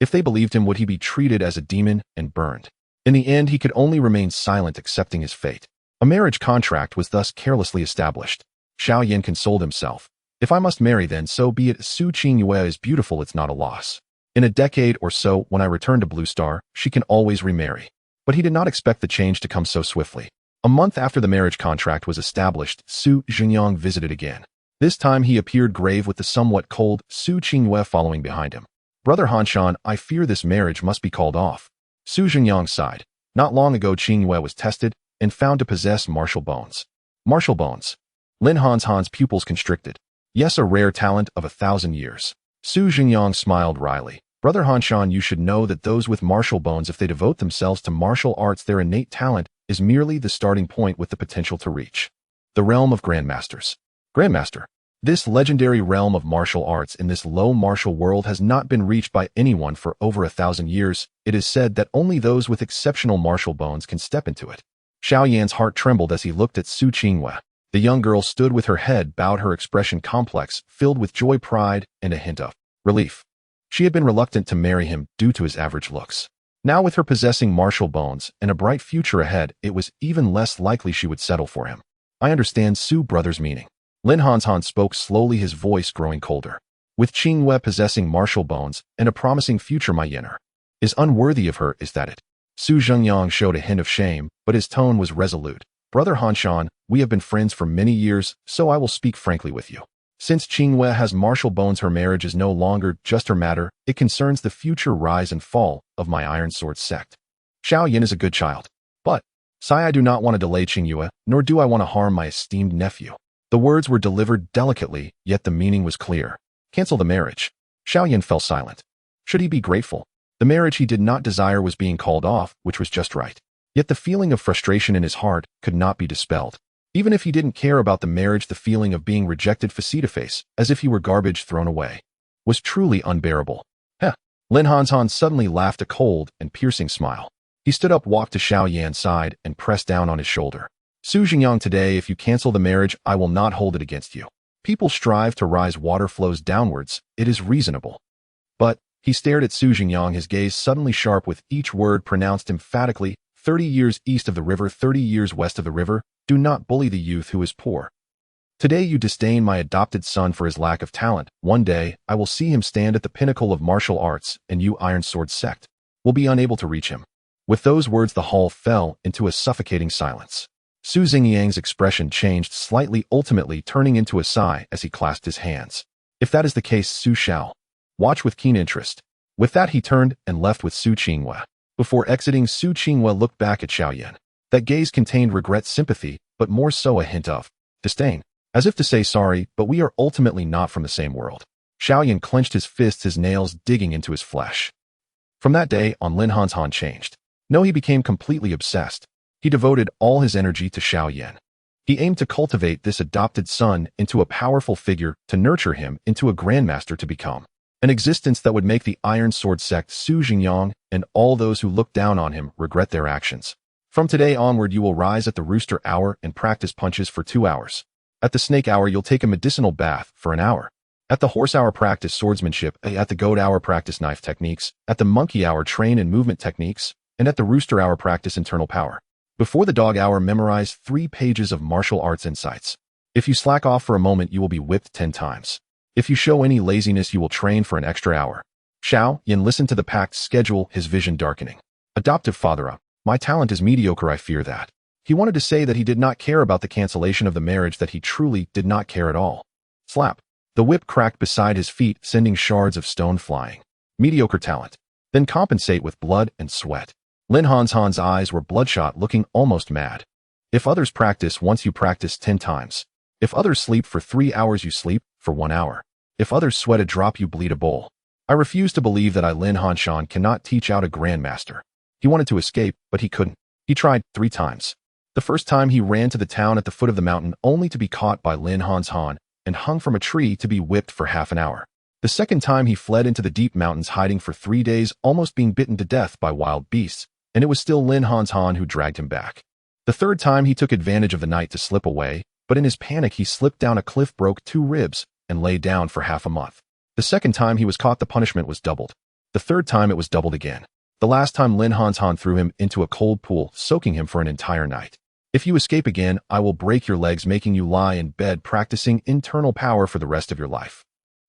If they believed him, would he be treated as a demon and burned? In the end, he could only remain silent, accepting his fate. A marriage contract was thus carelessly established. Xiaoyan consoled himself. "If I must marry, then so be it. Su Qingyue is beautiful, it's not a loss. In a decade or so, when I return to Blue Star, she can always remarry." But he did not expect the change to come so swiftly. A month after the marriage contract was established, Su Zhengyang visited again. This time he appeared grave, with the somewhat cold Su Qingyue following behind him. "Brother Honghuang, I fear this marriage must be called off." Su Zhengyang sighed. Not long ago, Qingyue was tested and found to possess martial bones. Martial bones. Lin Honghuang's pupils constricted. Yes, a rare talent of 1,000 years. Su Zhengyang smiled wryly. "Brother Honghuang, you should know that those with martial bones, if they devote themselves to martial arts, their innate talent is merely the starting point with the potential to reach the realm of grandmasters." Grandmaster. This legendary realm of martial arts in this low martial world has not been reached by anyone for over 1,000 years. It is said that only those with exceptional martial bones can step into it. Xiao Yan's heart trembled as he looked at Su Qinghua. The young girl stood with her head bowed, her expression complex, filled with joy, pride, and a hint of relief. She had been reluctant to marry him due to his average looks. Now, with her possessing martial bones and a bright future ahead, it was even less likely she would settle for him. I understand Su brother's meaning. Lin Hanshan spoke slowly, his voice growing colder. With Qinghua possessing martial bones and a promising future, my Yener is unworthy of her, is that it? Su Zhengyang showed a hint of shame, but his tone was resolute. Brother Hanshan, we have been friends for many years, so I will speak frankly with you. Since Qinghua has martial bones, her marriage is no longer just her matter, it concerns the future rise and fall of my Iron Sword sect. Xiao Yan is a good child. But, Sai, I do not want to delay Qinghua, nor do I want to harm my esteemed nephew. The words were delivered delicately, yet the meaning was clear. Cancel the marriage. Xiao Yan fell silent. Should he be grateful? The marriage he did not desire was being called off, which was just right. Yet the feeling of frustration in his heart could not be dispelled. Even if he didn't care about the marriage, the feeling of being rejected face-to-face, as if he were garbage thrown away, was truly unbearable. Heh. Lin Hanshan suddenly laughed a cold and piercing smile. He stood up, walked to Xiao Yan's side, and pressed down on his shoulder. Su Xingyang, today, if you cancel the marriage, I will not hold it against you. People strive to rise, water flows downwards, it is reasonable. But, he stared at Su Xingyang, his gaze suddenly sharp with each word pronounced emphatically, 30 years east of the river, 30 years west of the river, do not bully the youth who is poor. Today you disdain my adopted son for his lack of talent. One day, I will see him stand at the pinnacle of martial arts, and you Iron Sword sect will be unable to reach him. With those words, the hall fell into a suffocating silence. Su Xingyang's expression changed slightly, ultimately turning into a sigh as he clasped his hands. If that is the case, Su shall watch with keen interest. With that, he turned and left with Su Qinghua. Before exiting, Su Qinghua looked back at Xiao Yan. That gaze contained regret, sympathy, but more so a hint of disdain. As if to say, sorry, but we are ultimately not from the same world. Xiao Yan clenched his fists, his nails digging into his flesh. From that day on, Lin Hanshan changed. No, he became completely obsessed. He devoted all his energy to Xiao Yan. He aimed to cultivate this adopted son into a powerful figure, to nurture him into a grandmaster, to become an existence that would make the Iron Sword sect, Su Xingyang, and all those who look down on him regret their actions. From today onward, you will rise at the rooster hour and practice punches for 2 hours. At the snake hour, you'll take a medicinal bath for an hour. At the horse hour, practice swordsmanship. At the goat hour, practice knife techniques. At the monkey hour, train in movement techniques. And at the rooster hour, practice internal power. Before the dog hour, memorize 3 pages of martial arts insights. If you slack off for a moment, you will be whipped 10 times. If you show any laziness, you will train for an extra hour. Xiao Yan listened to the packed schedule, his vision darkening. Adoptive father, my talent is mediocre, I fear that. He wanted to say that he did not care about the cancellation of the marriage, that he truly did not care at all. Slap. The whip cracked beside his feet, sending shards of stone flying. Mediocre talent. Then compensate with blood and sweat. Lin Hanshan's eyes were bloodshot, looking almost mad. If others practice once, you practice 10 times. If others sleep for 3 hours, you sleep for 1 hour. If others sweat a drop, you bleed a bowl. I refuse to believe that I, Lin Hanshan, cannot teach out a grandmaster. He wanted to escape, but he couldn't. He tried 3 times. The first time he ran to the town at the foot of the mountain, only to be caught by Lin Hanshan and hung from a tree to be whipped for half an hour. The second time he fled into the deep mountains, hiding for 3 days, almost being bitten to death by wild beasts, and it was still Lin Hanshan who dragged him back. The third time he took advantage of the night to slip away, but in his panic he slipped down a cliff, broke 2 ribs, and lay down for half a month. The second time he was caught, the punishment was doubled. The third time it was doubled again. The last time Lin Hanshan threw him into a cold pool, soaking him for an entire night. If you escape again, I will break your legs, making you lie in bed practicing internal power for the rest of your life.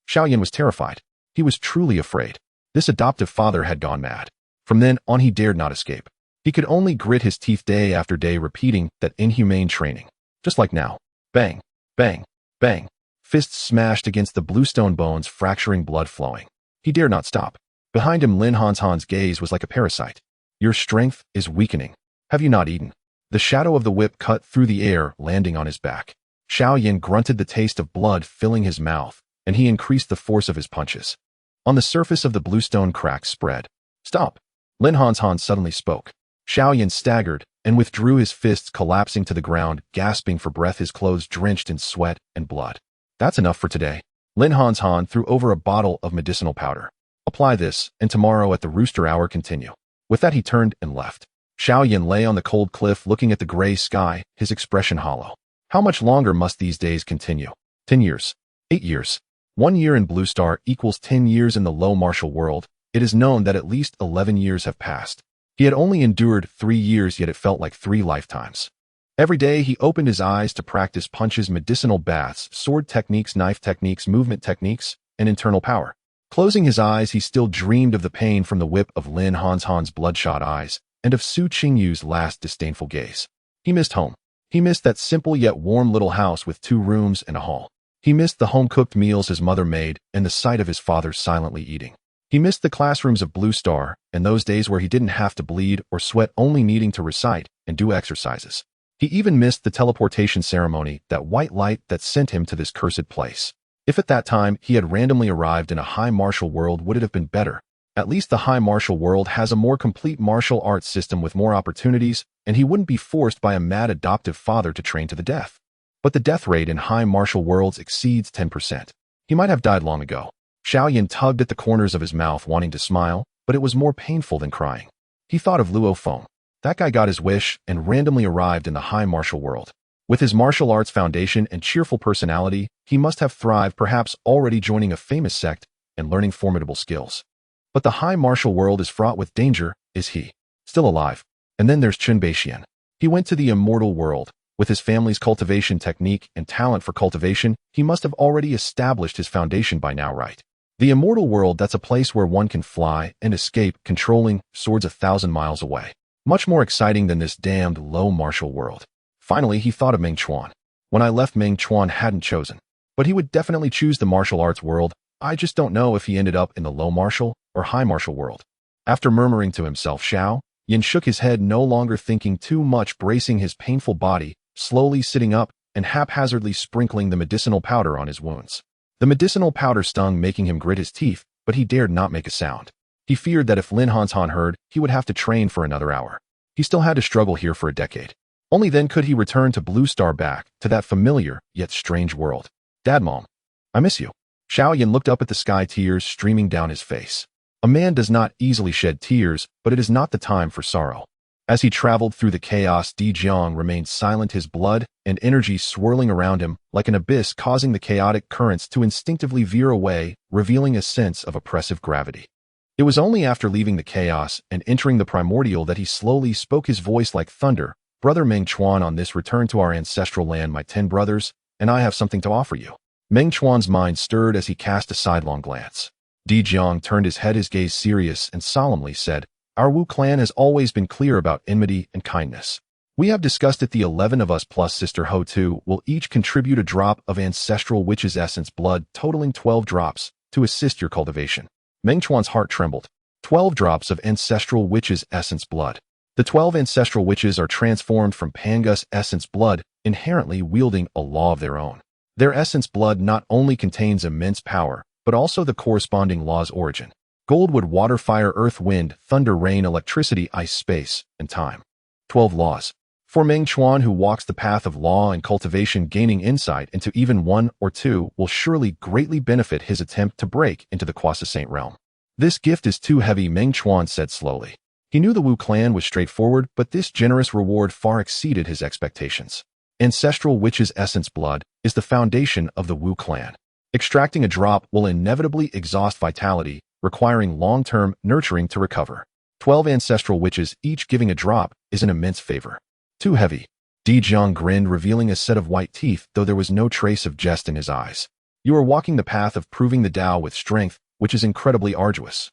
Xiao Yan was terrified. He was truly afraid. This adoptive father had gone mad. From then on, he dared not escape. He could only grit his teeth day after day, repeating that inhumane training. Just like now. Bang, bang, bang. Fists smashed against the bluestone bones, fracturing, blood flowing. He dared not stop. Behind him, Lin Hanshan's gaze was like a parasite. Your strength is weakening. Have you not eaten? The shadow of the whip cut through the air, landing on his back. Xiao Yan grunted, the taste of blood filling his mouth, and he increased the force of his punches. On the surface of the bluestone, cracks spread. Stop! Lin Hanshan suddenly spoke. Xiao Yan staggered and withdrew, his fists collapsing to the ground, gasping for breath, his clothes drenched in sweat and blood. That's enough for today. Lin Honghuang threw over a bottle of medicinal powder. Apply this, and tomorrow at the rooster hour continue. With that he turned and left. Xiao Yan lay on the cold cliff looking at the gray sky, his expression hollow. How much longer must these days continue? 10 years. 8 years. 1 year in Blue Star equals 10 years in the low martial world. It is known that at least 11 years have passed. He had only endured 3 years, yet it felt like 3 lifetimes. Every day he opened his eyes to practice punches, medicinal baths, sword techniques, knife techniques, movement techniques, and internal power. Closing his eyes, he still dreamed of the pain from the whip of Lin Honghuang's bloodshot eyes and of Su Qingyu's last disdainful gaze. He missed home. He missed that simple yet warm little house with 2 rooms and a hall. He missed the home-cooked meals his mother made and the sight of his father silently eating. He missed the classrooms of Blue Star and those days where he didn't have to bleed or sweat, only needing to recite and do exercises. He even missed the teleportation ceremony, that white light that sent him to this cursed place. If at that time he had randomly arrived in a high martial world, would it have been better? At least the high martial world has a more complete martial arts system with more opportunities, and he wouldn't be forced by a mad adoptive father to train to the death. But the death rate in high martial worlds exceeds 10%. He might have died long ago. Xiao Yan tugged at the corners of his mouth, wanting to smile, but it was more painful than crying. He thought of Luo Feng. That guy got his wish and randomly arrived in the high martial world. With his martial arts foundation and cheerful personality, he must have thrived, perhaps already joining a famous sect and learning formidable skills. But the high martial world is fraught with danger. Is he still alive? And then there's Chen Beixian. He went to the immortal world. With his family's cultivation technique and talent for cultivation, he must have already established his foundation by now, right? The immortal world, that's a place where one can fly and escape, controlling swords 1,000 miles away. Much more exciting than this damned low martial world. Finally, he thought of Meng Chuan. When I left, Meng Chuan hadn't chosen. But he would definitely choose the martial arts world. I just don't know if he ended up in the low martial or high martial world. After murmuring to himself, Xiao Yan shook his head, no longer thinking too much, bracing his painful body, slowly sitting up and haphazardly sprinkling the medicinal powder on his wounds. The medicinal powder stung, making him grit his teeth, but he dared not make a sound. He feared that if Lin Honghuang heard, he would have to train for another hour. He still had to struggle here for a decade. Only then could he return to Blue Star, back to that familiar yet strange world. Dad, Mom, I miss you. Xiao Yan looked up at the sky, tears streaming down his face. A man does not easily shed tears, but it is not the time for sorrow. As he traveled through the chaos, Di Jiang remained silent, his blood and energy swirling around him like an abyss, causing the chaotic currents to instinctively veer away, revealing a sense of oppressive gravity. It was only after leaving the chaos and entering the primordial that he slowly spoke, his voice like thunder. Brother Meng Chuan, on this return to our ancestral land, my 10 brothers and I have something to offer you. Meng Chuan's mind stirred as he cast a sidelong glance. Di Jiang turned his head, his gaze serious, and solemnly said, Our Wu clan has always been clear about enmity and kindness. We have discussed it. The 11 of us plus Sister Ho Tu will each contribute a drop of ancestral witch's essence blood, totaling 12 drops, to assist your cultivation. Meng Chuan's heart trembled. 12 drops of ancestral witch's essence blood. The 12 ancestral witches are transformed from Pangus essence blood, inherently wielding a law of their own. Their essence blood not only contains immense power, but also the corresponding law's origin. Gold, wood, water, fire, earth, wind, thunder, rain, electricity, ice, space, and time. 12 laws. For Meng Chuan, who walks the path of law and cultivation, gaining insight into even 1 or 2 will surely greatly benefit his attempt to break into the Quasi-Saint realm. This gift is too heavy, Meng Chuan said slowly. He knew the Wu clan was straightforward, but this generous reward far exceeded his expectations. Ancestral witch's essence blood is the foundation of the Wu clan. Extracting a drop will inevitably exhaust vitality, requiring long-term nurturing to recover. 12 ancestral witches, each giving a drop, is an immense favor. Too heavy. Di Jiang grinned, revealing a set of white teeth, though there was no trace of jest in his eyes. You are walking the path of proving the Tao with strength, which is incredibly arduous.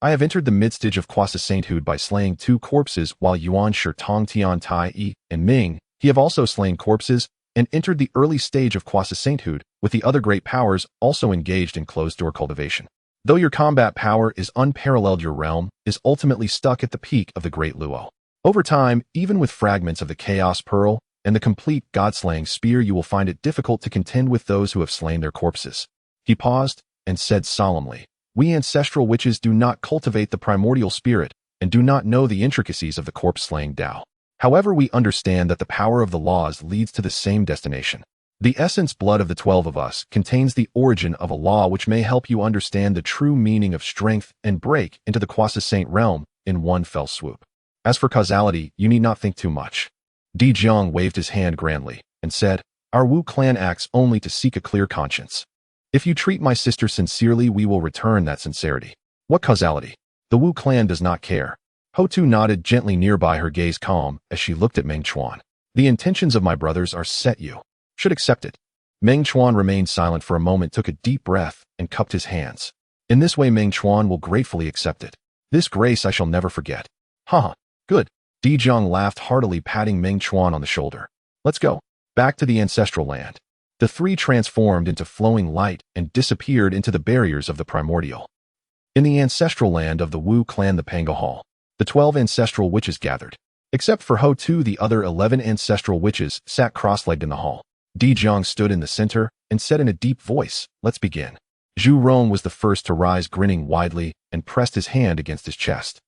I have entered the mid-stage of quasi-sainthood by slaying 2 corpses, while Yuan Shi Tong Tian Tai Yi and Ming, he have also slain corpses, and entered the early stage of quasi-sainthood, with the other great powers also engaged in closed-door cultivation. Though your combat power is unparalleled, your realm is ultimately stuck at the peak of the Great Luo. Over time, even with fragments of the Chaos Pearl and the complete God-slaying spear, you will find it difficult to contend with those who have slain their corpses. He paused and said solemnly, We ancestral witches do not cultivate the primordial spirit and do not know the intricacies of the corpse-slaying Tao. However, we understand that the power of the laws leads to the same destination. The essence blood of the 12 of us contains the origin of a law which may help you understand the true meaning of strength and break into the Quasi-Saint realm in one fell swoop. As for causality, you need not think too much. Di Jiang waved his hand grandly and said, Our Wu clan acts only to seek a clear conscience. If you treat my sister sincerely, we will return that sincerity. What causality? The Wu clan does not care. Ho Tu nodded gently nearby, her gaze calm as she looked at Meng Chuan. The intentions of my brothers are set. You should accept it. Meng Chuan remained silent for a moment, took a deep breath, and cupped his hands. In this way, Meng Chuan will gratefully accept it. This grace I shall never forget. Haha, good. Di Jiang laughed heartily, patting Meng Chuan on the shoulder. Let's go. Back to the ancestral land. The three transformed into flowing light and disappeared into the barriers of the primordial. In the ancestral land of the Wu clan, the Panga Hall, the 12 ancestral witches gathered. Except for Ho Tu, the other 11 ancestral witches sat cross-legged in the hall. Di Jiang stood in the center and said in a deep voice, Let's begin. Zhu Rong was the first to rise, grinning widely, and pressed his hand against his chest.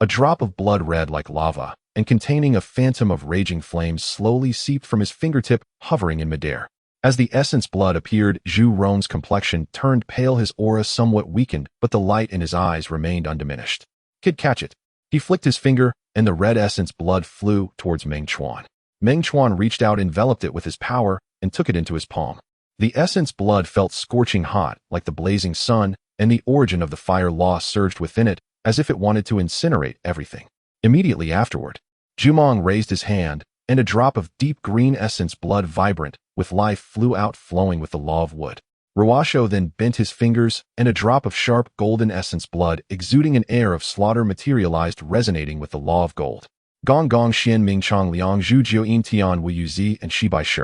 A drop of blood, red like lava, and containing a phantom of raging flames, slowly seeped from his fingertip, hovering in midair. As the essence blood appeared, Zhu Rong's complexion turned pale, his aura somewhat weakened, but the light in his eyes remained undiminished. Kid, catch it. He flicked his finger, and the red essence blood flew towards Meng Chuan. Meng Chuan reached out, enveloped it with his power, and took it into his palm. The essence blood felt scorching hot, like the blazing sun, and the origin of the fire law surged within it, as if it wanted to incinerate everything. Immediately afterward, Jumong raised his hand, and a drop of deep green essence blood, vibrant with life, flew out, flowing with the law of wood. Ruasho then bent his fingers, and a drop of sharp golden essence blood, exuding an air of slaughter, materialized, resonating with the law of gold. Gong Gong Xian Ming Chong Liang Zhu Jiu Yin Tian Wu Yu Zi and Shi Bai Shi.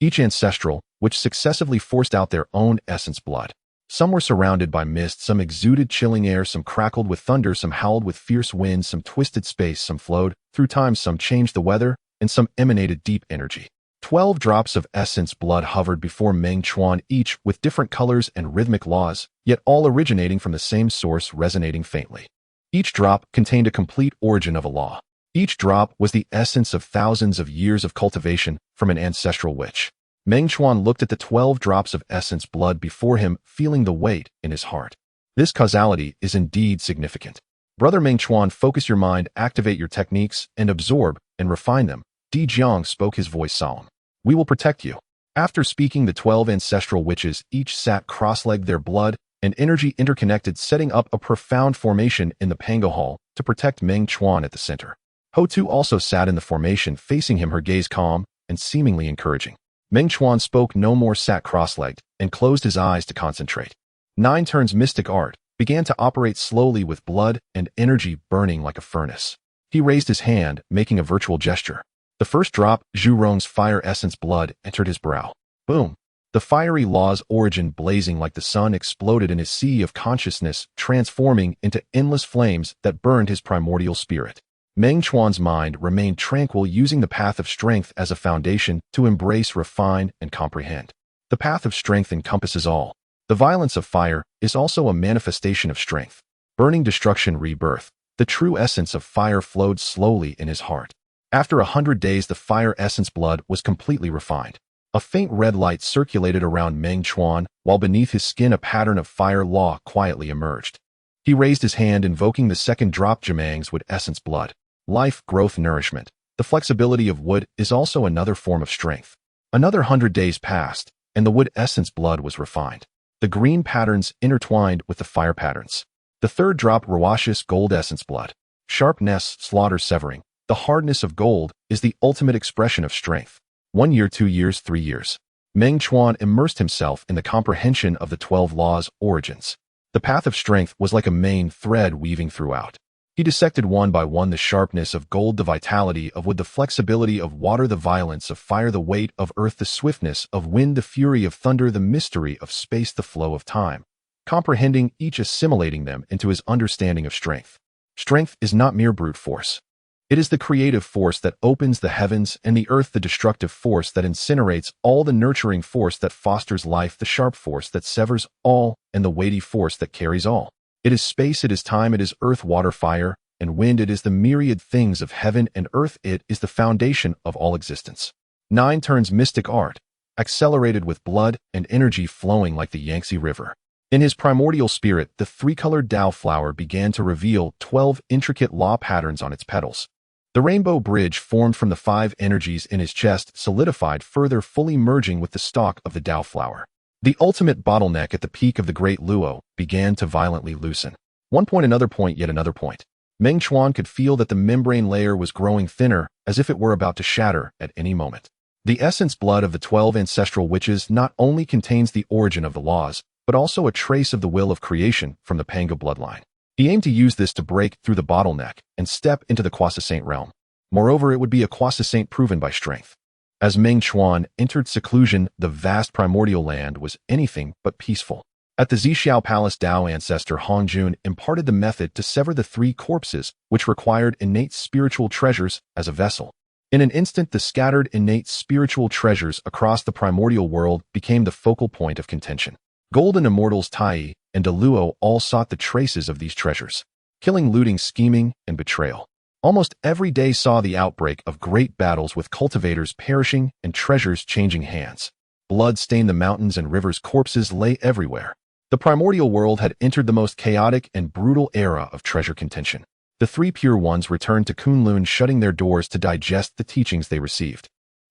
Each ancestral, which successively forced out their own essence blood. Some were surrounded by mist, some exuded chilling air, some crackled with thunder, some howled with fierce winds, some twisted space, some flowed through time, some changed the weather, and some emanated deep energy. 12 drops of essence blood hovered before Meng Chuan, each with different colors and rhythmic laws, yet all originating from the same source, resonating faintly. Each drop contained a complete origin of a law. Each drop was the essence of thousands of years of cultivation from an ancestral witch. Meng Chuan looked at the 12 drops of essence blood before him, feeling the weight in his heart. This causality is indeed significant. Brother Meng Chuan, focus your mind, activate your techniques, and absorb and refine them. Di Jiang spoke, his voice solemn. We will protect you. After speaking, the 12 ancestral witches each sat cross-legged, their blood and energy interconnected, setting up a profound formation in the Panga Hall to protect Meng Chuan at the center. Ho Tu also sat in the formation, facing him, her gaze calm and seemingly encouraging. Meng Chuan spoke no more, sat cross-legged, and closed his eyes to concentrate. 9 turns mystic art began to operate slowly, with blood and energy burning like a furnace. He raised his hand, making a virtual gesture. The first drop, Zhu Rong's fire essence blood, entered his brow. Boom! The fiery law's origin, blazing like the sun, exploded in his sea of consciousness, transforming into endless flames that burned his primordial spirit. Meng Chuan's mind remained tranquil, using the path of strength as a foundation to embrace, refine, and comprehend. The path of strength encompasses all. The violence of fire is also a manifestation of strength. Burning, destruction, rebirth. The true essence of fire flowed slowly in his heart. After 100 days, the fire essence blood was completely refined. A faint red light circulated around Meng Chuan, while beneath his skin a pattern of fire law quietly emerged. He raised his hand, invoking the second drop, Jamang's wood essence blood. Life, growth, nourishment. The flexibility of wood is also another form of strength. Another 100 days passed, and the wood essence blood was refined. The green patterns intertwined with the fire patterns. The third drop, Rawashis gold essence blood. Sharpness, slaughter, severing. The hardness of gold is the ultimate expression of strength. 1 year, 2 years, 3 years. Meng Chuan immersed himself in the comprehension of the 12 laws' origins. The path of strength was like a main thread weaving throughout. He dissected one by one the sharpness of gold, the vitality of wood, the flexibility of water, the violence of fire, the weight of earth, the swiftness of wind, the fury of thunder, the mystery of space, the flow of time. Comprehending each, assimilating them into his understanding of strength. Strength is not mere brute force. It is the creative force that opens the heavens and the earth, the destructive force that incinerates all, the nurturing force that fosters life, the sharp force that severs all, and the weighty force that carries all. It is space, it is time, it is earth, water, fire, and wind. It is the myriad things of heaven and earth. It is the foundation of all existence. 9 turns mystic art accelerated with blood and energy flowing like the Yangtze River. In his primordial spirit, the three-colored Tao flower began to reveal 12 intricate law patterns on its petals. The rainbow bridge formed from the 5 energies in his chest solidified further, fully merging with the stalk of the Tao flower. The ultimate bottleneck at the peak of the Great Luo began to violently loosen. One point, another point, yet another point. Meng Chuan could feel that the membrane layer was growing thinner, as if it were about to shatter at any moment. The essence blood of the 12 ancestral witches not only contains the origin of the laws, but also a trace of the will of creation from the Panga bloodline. He aimed to use this to break through the bottleneck and step into the Quasi-Saint realm. Moreover, it would be a Quasi-Saint proven by strength. As Meng Chuan entered seclusion, the vast primordial land was anything but peaceful. At the Zixiao Palace, Tao ancestor Hongjun imparted the method to sever the 3 corpses, which required innate spiritual treasures as a vessel. In an instant, the scattered innate spiritual treasures across the primordial world became the focal point of contention. Golden Immortals Tai and Deluo all sought the traces of these treasures. Killing, looting, scheming, and betrayal. Almost every day saw the outbreak of great battles with cultivators perishing and treasures changing hands. Blood stained the mountains and rivers, corpses lay everywhere. The primordial world had entered the most chaotic and brutal era of treasure contention. The 3 pure ones returned to Kunlun, shutting their doors to digest the teachings they received.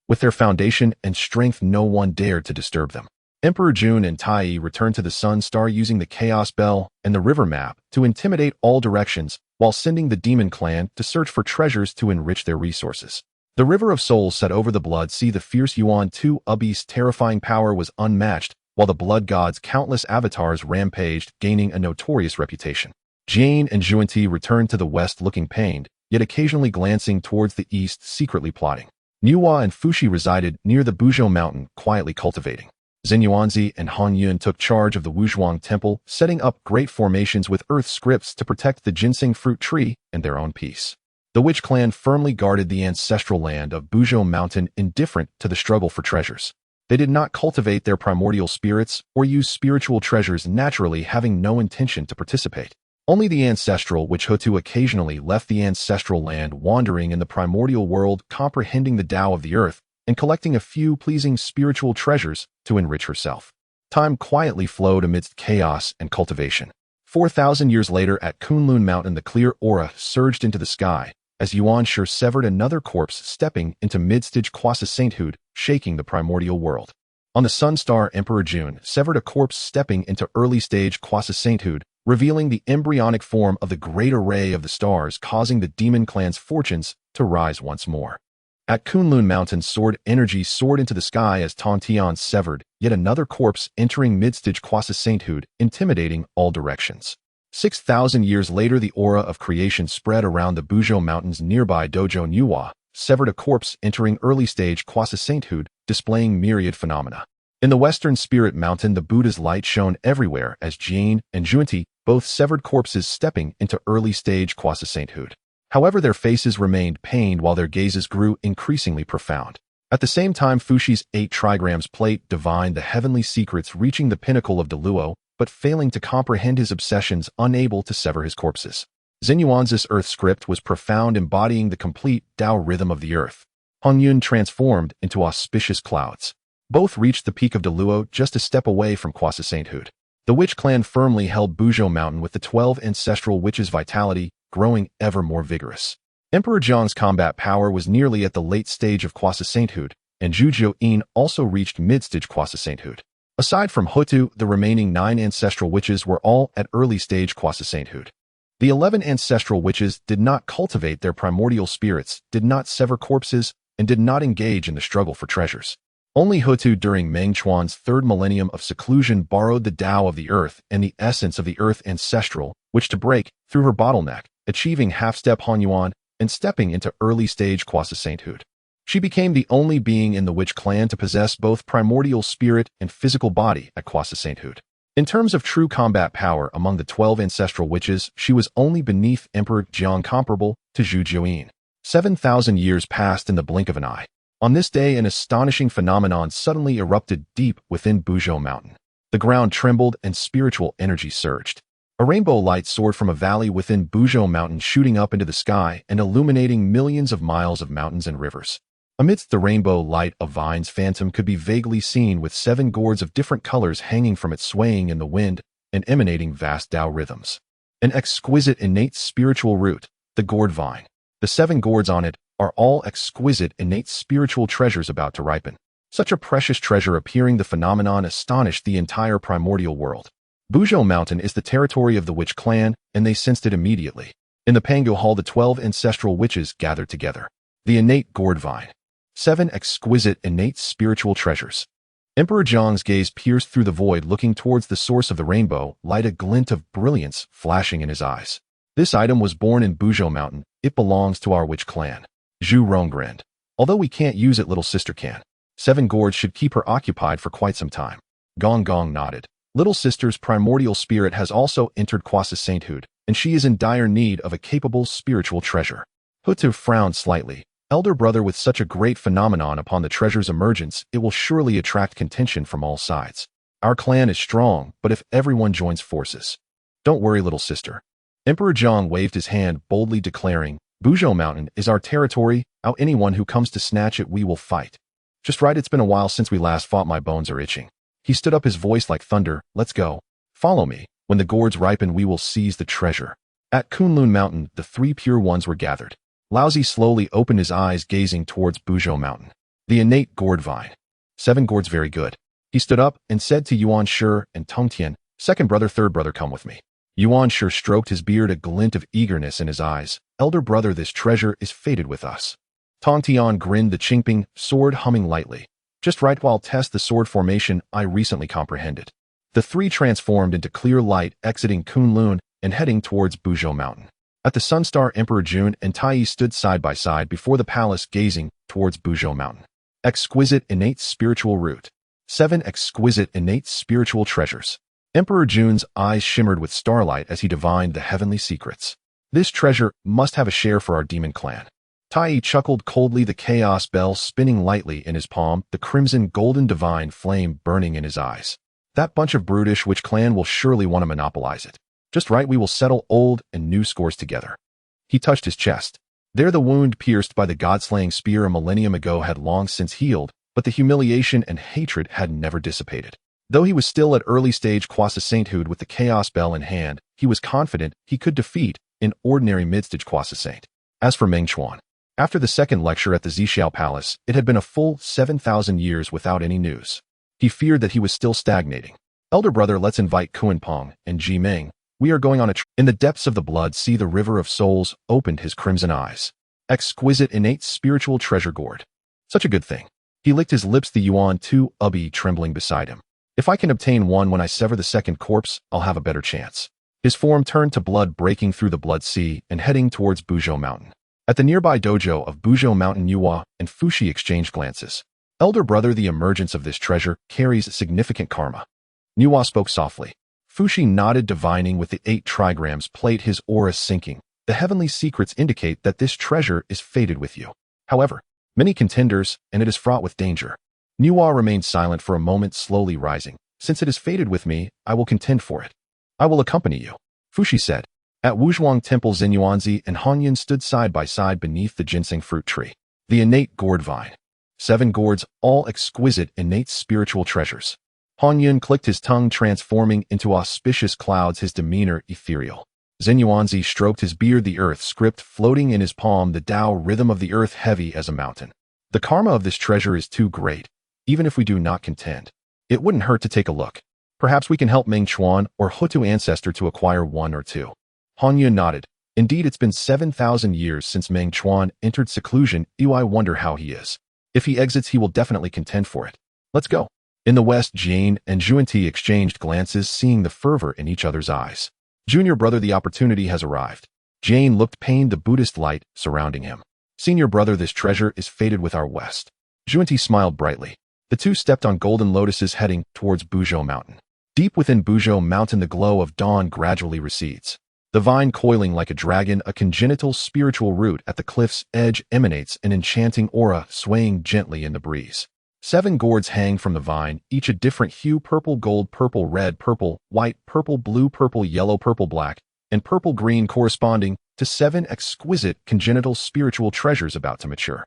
With their foundation and strength, no one dared to disturb them. Emperor Jun and Tai returned to the Sun Star using the Chaos Bell and the River Map to intimidate all directions, while sending the Demon Clan to search for treasures to enrich their resources. The River of Souls set over the Blood Sea. The fierce Yuan Tu Ubbi's terrifying power was unmatched, while the Blood God's countless avatars rampaged, gaining a notorious reputation. Jane and Zhuanti returned to the west looking pained, yet occasionally glancing towards the east, secretly plotting. Niuhua and Fuxi resided near the Buzhou mountain, quietly cultivating. Xinyuanzi and Han Yun took charge of the Wuzhuang temple, setting up great formations with earth scripts to protect the ginseng fruit tree and their own peace. The Witch clan firmly guarded the ancestral land of Buzhou mountain, indifferent to the struggle for treasures. They did not cultivate their primordial spirits or use spiritual treasures naturally, having no intention to participate. Only the ancestral Witch Hutu occasionally left the ancestral land, wandering in the primordial world, comprehending the Tao of the earth, and collecting a few pleasing spiritual treasures to enrich herself. Time quietly flowed amidst chaos and cultivation. 4,000 years later at Kunlun Mountain, the clear aura surged into the sky as Yuan Shi severed another corpse, stepping into mid-stage quasi-sainthood, shaking the primordial world. On the Sun Star, Emperor Jun severed a corpse, stepping into early-stage quasi-sainthood, revealing the embryonic form of the great array of the stars, causing the Demon Clan's fortunes to rise once more. At Kunlun Mountain, sword energy soared into the sky as Tontian severed yet another corpse, entering mid-stage quasi-sainthood, intimidating all directions. 6,000 years later, the aura of creation spread around the Buzhou Mountains. Nearby, Dojo Niuhua severed a corpse, entering early-stage quasi-sainthood, displaying myriad phenomena. In the western Spirit Mountain, the Buddha's light shone everywhere as Jane and Zhuanti both severed corpses, stepping into early-stage quasi-sainthood. However, their faces remained pained while their gazes grew increasingly profound. At the same time, Fuxi's 8 trigrams plate divined the heavenly secrets, reaching the pinnacle of Deluo, but failing to comprehend his obsessions, unable to sever his corpses. Xinyuanzi's earth script was profound, embodying the complete Tao rhythm of the earth. Hongyun transformed into auspicious clouds. Both reached the peak of Deluo, just a step away from quasi-sainthood. The Witch clan firmly held Buzhou Mountain, with the 12 ancestral witches' vitality growing ever more vigorous. Emperor Zhang's combat power was nearly at the late stage of quasi-sainthood, and Zhu Jiuyin also reached mid-stage quasi-sainthood. Aside from Hutu, the remaining 9 ancestral witches were all at early-stage quasi-sainthood. The 11 ancestral witches did not cultivate their primordial spirits, did not sever corpses, and did not engage in the struggle for treasures. Only Hutu, during Meng Chuan's 3rd millennium of seclusion, borrowed the Tao of the earth and the essence of the earth ancestral, which to break through her bottleneck, achieving half-step Honghuang and stepping into early-stage quasi-sainthood. She became the only being in the Witch clan to possess both primordial spirit and physical body at quasi-sainthood. In terms of true combat power among the 12 ancestral witches, she was only beneath Emperor Jiang, comparable to Zhu Jiuyin. 7,000 years passed in the blink of an eye. On this day, an astonishing phenomenon suddenly erupted deep within Buzhou Mountain. The ground trembled and spiritual energy surged. A rainbow light soared from a valley within Buzhou Mountain, shooting up into the sky and illuminating millions of miles of mountains and rivers. Amidst the rainbow light of Vine's phantom could be vaguely seen with 7 gourds of different colors hanging from it, swaying in the wind and emanating vast Tao rhythms. An exquisite innate spiritual root, the gourd vine. The 7 gourds on it are all exquisite innate spiritual treasures about to ripen. Such a precious treasure appearing, the phenomenon astonished the entire primordial world. Buzhou Mountain is the territory of the witch clan, and they sensed it immediately. In the Pangu Hall, the 12 ancestral witches gathered together. The innate gourd vine. 7 exquisite innate spiritual treasures. Emperor Zhang's gaze pierced through the void, looking towards the source of the rainbow light, a glint of brilliance flashing in his eyes. This item was born in Buzhou Mountain. It belongs to our witch clan. Zhu Rong grinned. Although we can't use it, little sister can. 7 gourds should keep her occupied for quite some time. Gong Gong nodded. Little sister's primordial spirit has also entered Kwasa sainthood, and she is in dire need of a capable spiritual treasure. Hutu frowned slightly. Elder brother, with such a great phenomenon upon the treasure's emergence, it will surely attract contention from all sides. Our clan is strong, but if everyone joins forces. Don't worry, little sister. Emperor Zhang waved his hand, boldly declaring, Buzhou Mountain is our territory. Out anyone who comes to snatch it, we will fight. Just right, it's been a while since we last fought, my bones are itching. He stood up, his voice like thunder. Let's go. Follow me. When the gourds ripen, we will seize the treasure. At Kunlun Mountain, the 3 pure ones were gathered. Laozi slowly opened his eyes, gazing towards Buzhou Mountain. The innate gourd vine. 7 gourds, very good. He stood up and said to Yuan Shi and Tong Tian, second brother, third brother, come with me. Yuan Shi stroked his beard, a glint of eagerness in his eyes. Elder brother, this treasure is fated with us. Tong Tian grinned, the Qingping sword humming lightly. Just right, while test the sword formation I recently comprehended. The 3 transformed into clear light, exiting Kunlun and heading towards Buzhou Mountain. At the Sunstar, Emperor Jun and Tai stood side by side before the palace, gazing towards Buzhou Mountain. Exquisite innate spiritual root. 7 exquisite innate spiritual treasures. Emperor Jun's eyes shimmered with starlight as he divined the heavenly secrets. This treasure must have a share for our demon clan. Tai chuckled coldly, the chaos bell spinning lightly in his palm, the crimson golden divine flame burning in his eyes. That bunch of brutish witch clan will surely want to monopolize it. Just right, we will settle old and new scores together. He touched his chest. There, the wound pierced by the god-slaying spear a millennium ago had long since healed, but the humiliation and hatred had never dissipated. Though he was still at early stage Kwasa sainthood with the chaos bell in hand, he was confident he could defeat an ordinary mid-stage Kwasa saint. As for Meng Chuan, after the second lecture at the Zixiao Palace, it had been a full 7,000 years without any news. He feared that he was still stagnating. Elder brother, let's invite Kuan-Pong and Ji Meng. We are going on a In the depths of the blood sea, the river of souls opened his crimson eyes. Exquisite innate spiritual treasure gourd. Such a good thing. He licked his lips, the Yuan Tu Ubi trembling beside him. If I can obtain one when I sever the second corpse, I'll have a better chance. His form turned to blood, breaking through the blood sea and heading towards Buzhou Mountain. At the nearby dojo of Buzhou Mountain, Yuhua and Fushi exchanged glances. Elder brother, the emergence of this treasure carries significant karma. Yuhua spoke softly. Fushi nodded, divining with the 8 trigrams plate, his aura sinking. The heavenly secrets indicate that this treasure is fated with you. However, many contenders, and it is fraught with danger. Yuhua remained silent for a moment, slowly rising. Since it is fated with me, I will contend for it. I will accompany you, Fushi said. At Honghuang Temple, Xinyuanzi and Hongyan stood side by side beneath the ginseng fruit tree. The innate gourd vine. 7 gourds, all exquisite innate spiritual treasures. Hongyan clicked his tongue, transforming into auspicious clouds, his demeanor ethereal. Xinyuanzi stroked his beard, the earth script floating in his palm, the Tao rhythm of the earth heavy as a mountain. The karma of this treasure is too great. Even if we do not contend, it wouldn't hurt to take a look. Perhaps we can help Meng Chuan or Hutu ancestor to acquire 1 or 2. Hongyan nodded. Indeed, it's been 7,000 years since Meng Chuan entered seclusion. I wonder how he is. If he exits, he will definitely contend for it. Let's go. In the west, Jane and Zhuanti exchanged glances, seeing the fervor in each other's eyes. Junior brother, the opportunity has arrived. Jane looked pained, the Buddhist light surrounding him. Senior brother, this treasure is fated with our west. Zhuanti smiled brightly. The 2 stepped on golden lotuses, heading towards Buzhou Mountain. Deep within Buzhou Mountain, the glow of dawn gradually recedes. The vine, coiling like a dragon, a congenital spiritual root at the cliff's edge, emanates an enchanting aura, swaying gently in the breeze. 7 gourds hang from the vine, each a different hue: purple, gold, purple, red, purple, white, purple, blue, purple, yellow, purple, black, and purple green, corresponding to 7 exquisite congenital spiritual treasures about to mature.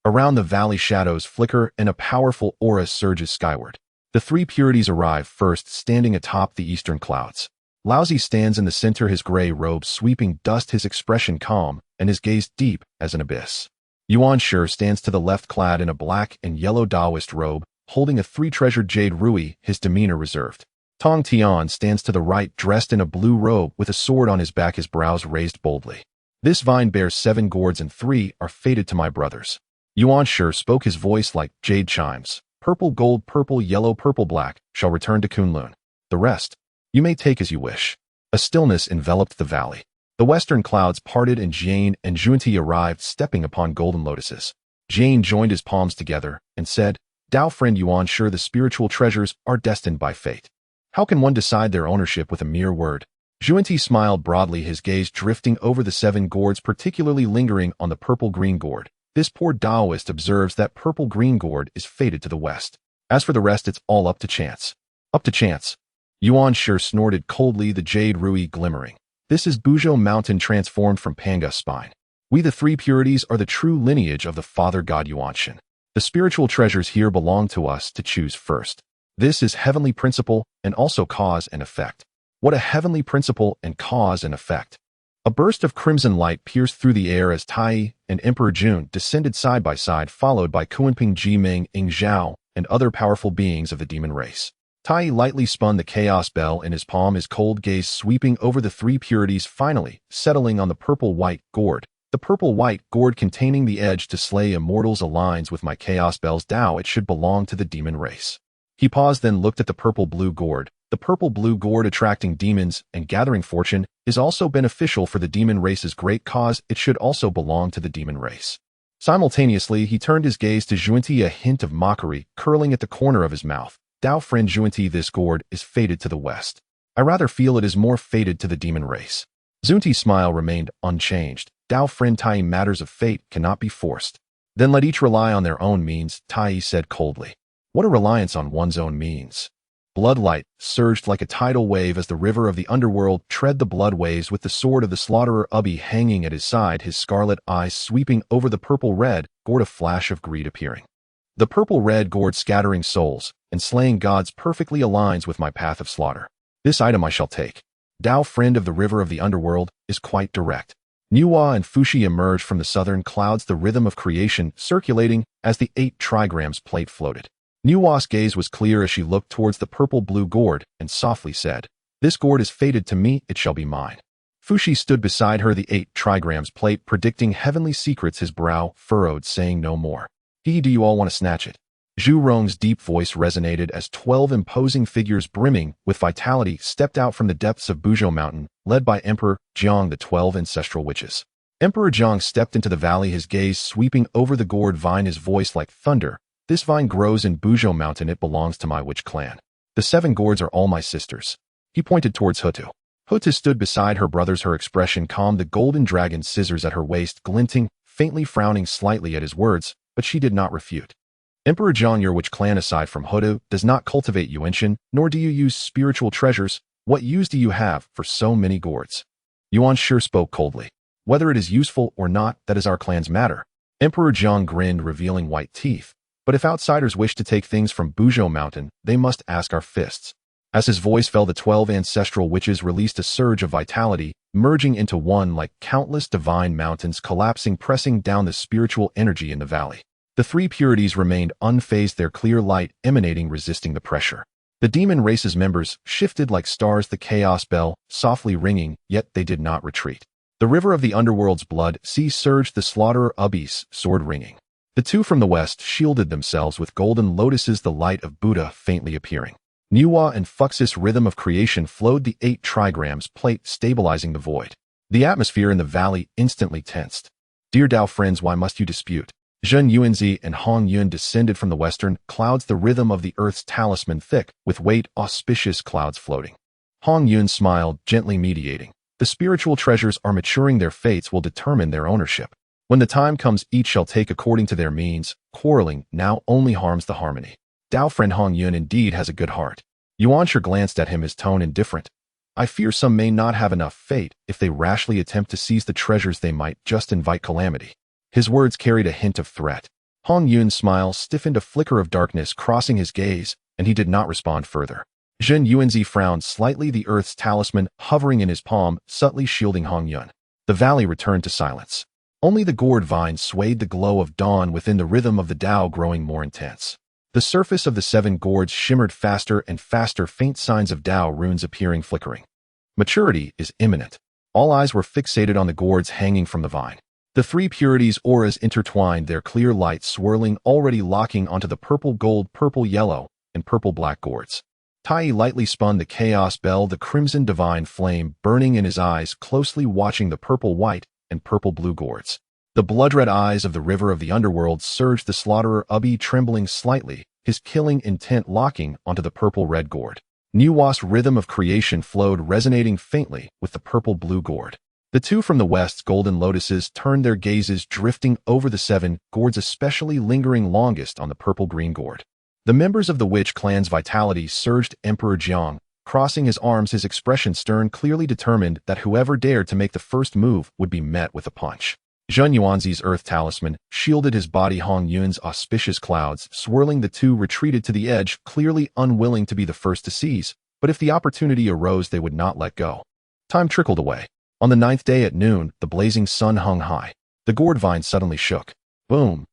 Around the valley shadows flicker and a powerful aura surges skyward. The three purities arrive first, standing atop the eastern clouds. Laozi stands in the center, his gray robe sweeping dust, his expression calm, and his gaze deep as an abyss. Yuan Shi stands to the left, clad in a black and yellow Taoist robe, holding a three-treasured jade rui, his demeanor reserved. Tong Tian stands to the right, dressed in a blue robe with a sword on his back, his brows raised boldly. This vine bears 7 gourds and 3 are fated to my brothers. Yuan Shi spoke, his voice like jade chimes. Purple, gold, purple, yellow, purple, black, shall return to Kunlun. The rest, you may take as you wish. A stillness enveloped the valley. The western clouds parted and Jane and Junti arrived, stepping upon golden lotuses. Jane joined his palms together and said, Dao friend Yuan Shi, the spiritual treasures are destined by fate. How can one decide their ownership with a mere word? Junti smiled broadly, his gaze drifting over the 7 gourds, particularly lingering on the purple-green gourd. This poor Taoist observes that purple-green gourd is fated to the west. As for the rest, it's all up to chance. Up to chance. Yuan Shi snorted coldly, the jade rui glimmering. This is Buzhou Mountain transformed from Panga's spine. We the three purities are the true lineage of the father god Yuanshan. The spiritual treasures here belong to us to choose first. This is heavenly principle and also cause and effect. What a heavenly principle and cause and effect. A burst of crimson light pierced through the air as Tai and Emperor Jun descended side by side, followed by Kuanping, Jiming, Ing Zhao, and other powerful beings of the demon race. Tai lightly spun the chaos bell in his palm, his cold gaze sweeping over the three purities, finally settling on the purple-white gourd. The purple-white gourd containing the edge to slay immortals aligns with my chaos bell's Tao. It should belong to the demon race. He paused, then looked at the purple-blue gourd. The purple-blue gourd, attracting demons and gathering fortune, is also beneficial for the demon race's great cause. It should also belong to the demon race. Simultaneously, he turned his gaze to Junti, a hint of mockery curling at the corner of his mouth. Dao friend Junti, this gourd is fated to the west. I rather feel it is more fated to the demon race. Junti's smile remained unchanged. Dao friend Tai, matters of fate cannot be forced. Then let each rely on their own means, Tai said coldly. What a reliance on one's own means. Bloodlight surged like a tidal wave as the river of the underworld tread the blood waves, with the sword of the slaughterer Ubi hanging at his side, his scarlet eyes sweeping over the purple-red gourd, a flash of greed appearing. The purple-red gourd, scattering souls and slaying gods, perfectly aligns with my path of slaughter. This item I shall take. Dao friend of the river of the underworld is quite direct. Nuwa and Fushi emerged from the southern clouds, the rhythm of creation circulating as the 8 trigrams plate floated. Nuwa's gaze was clear as she looked towards the purple-blue gourd and softly said, This gourd is fated to me, it shall be mine. Fushi stood beside her, the 8 trigrams plate predicting heavenly secrets, his brow furrowed, saying no more. Do you all want to snatch it? Zhu Rong's deep voice resonated as 12 imposing figures brimming with vitality stepped out from the depths of Buzhou Mountain, led by Emperor Jiang, the 12 ancestral witches. Emperor Jiang stepped into the valley, his gaze sweeping over the gourd vine, his voice like thunder. This vine grows in Buzhou Mountain. It belongs to my witch clan. The 7 gourds are all my sisters. He pointed towards Hutu. Hutu stood beside her brothers, her expression calm, the golden dragon scissors at her waist glinting, faintly frowning slightly at his words, but she did not refute. Emperor Jiang, your witch clan, aside from Hutu, does not cultivate Yuanshan, nor do you use spiritual treasures. What use do you have for so many gourds? Yuan Shi spoke coldly. Whether it is useful or not, that is our clan's matter. Emperor Jiang grinned, revealing white teeth. But if outsiders wish to take things from Buzhou Mountain, they must ask our fists. As his voice fell, the 12 ancestral witches released a surge of vitality, merging into one like countless divine mountains collapsing, pressing down the spiritual energy in the valley. The 3 purities remained unfazed, their clear light emanating, resisting the pressure. The demon race's members shifted like stars, the chaos bell softly ringing, yet they did not retreat. The river of the underworld's blood sea surged, the slaughterer Ubi's sword ringing. The 2 from the west shielded themselves with golden lotuses, the light of Buddha faintly appearing. Nuwa and Fuxis, rhythm of creation flowed, the 8 trigrams plate stabilizing the void. The atmosphere in the valley instantly tensed. Dear Dao friends, why must you dispute? Zhen Yuanzi and Hong Yun descended from the western clouds, the rhythm of the earth's talisman thick with weight, auspicious clouds floating. Hong Yun smiled, gently mediating. The spiritual treasures are maturing, their fates will determine their ownership. When the time comes, each shall take according to their means. Quarreling now only harms the harmony. Dao friend Hong Yun indeed has a good heart. Yuan Shi glanced at him, his tone indifferent. I fear some may not have enough fate. If they rashly attempt to seize the treasures, they might just invite calamity. His words carried a hint of threat. Hongyun's smile stiffened, a flicker of darkness crossing his gaze, and he did not respond further. Zhen Yuanzi frowned slightly, the earth's talisman hovering in his palm, subtly shielding Hongyun. The valley returned to silence. Only the gourd vine swayed, the glow of dawn within the rhythm of the Tao growing more intense. The surface of the 7 gourds shimmered faster and faster, faint signs of Tao runes appearing, flickering. Maturity is imminent. All eyes were fixated on the gourds hanging from the vine. The 3 purities' auras intertwined, their clear light swirling, already locking onto the purple gold, purple yellow, and purple black gourds. Tai lightly spun the chaos bell, the crimson divine flame burning in his eyes, closely watching the purple white and purple blue gourds. The blood-red eyes of the river of the underworld surged, the slaughterer Ubi trembling slightly, his killing intent locking onto the purple-red gourd. Nuwa's rhythm of creation flowed, resonating faintly with the purple-blue gourd. The 2 from the west's golden lotuses turned their gazes, drifting over the 7 gourds, especially lingering longest on the purple-green gourd. The members of the witch clan's vitality surged. Emperor Jiang, crossing his arms, his expression stern, clearly determined that whoever dared to make the first move would be met with a punch. Zhen Yuanzi's earth talisman shielded his body. Hongyun's auspicious clouds swirling, the 2 retreated to the edge, clearly unwilling to be the first to seize, but if the opportunity arose, they would not let go. Time trickled away. On the 9th day at noon, the blazing sun hung high. The gourd vine suddenly shook. Boom!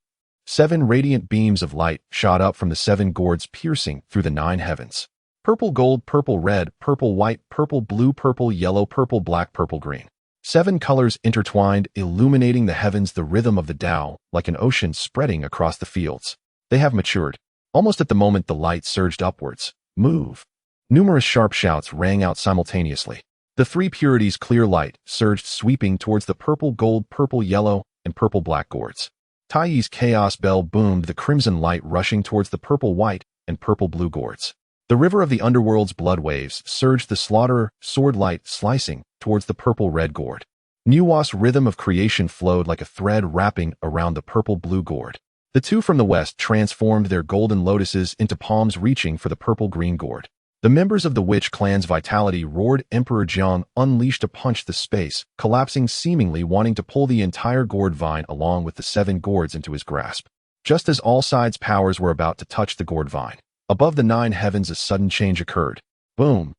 7 radiant beams of light shot up from the 7 gourds, piercing through the 9 heavens. Purple gold, purple red, purple white, purple blue, purple yellow, purple black, purple green. 7 colors intertwined, illuminating the heavens, the rhythm of the Tao, like an ocean spreading across the fields. They have matured. Almost at the moment the light surged upwards. Move! Numerous sharp shouts rang out simultaneously. The 3 purities' clear light surged, sweeping towards the purple gold, purple yellow, and purple black gourds. Taiyi's chaos bell boomed, the crimson light rushing towards the purple white and purple blue gourds. The river of the underworld's blood waves surged, the slaughterer sword light slicing towards the purple red gourd. Nuwa's rhythm of creation flowed like a thread wrapping around the purple blue gourd. The 2 from the west transformed their golden lotuses into palms, reaching for the purple green gourd. The members of the witch clan's vitality roared. Emperor Jiang unleashed a punch, the space collapsing, seemingly wanting to pull the entire gourd vine along with the 7 gourds into his grasp. Just as all sides' powers were about to touch the gourd vine, above the 9 heavens a sudden change occurred. Boom!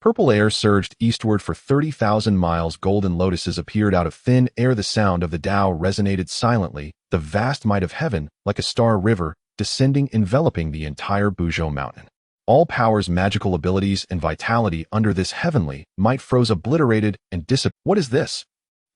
Purple air surged eastward for 30,000 miles. Golden lotuses appeared out of thin air. The sound of the Tao resonated silently, the vast might of heaven, like a star river, descending, enveloping the entire Buzhou mountain. All powers, magical abilities, and vitality under this heavenly might froze, obliterated, and dissipated. What is this?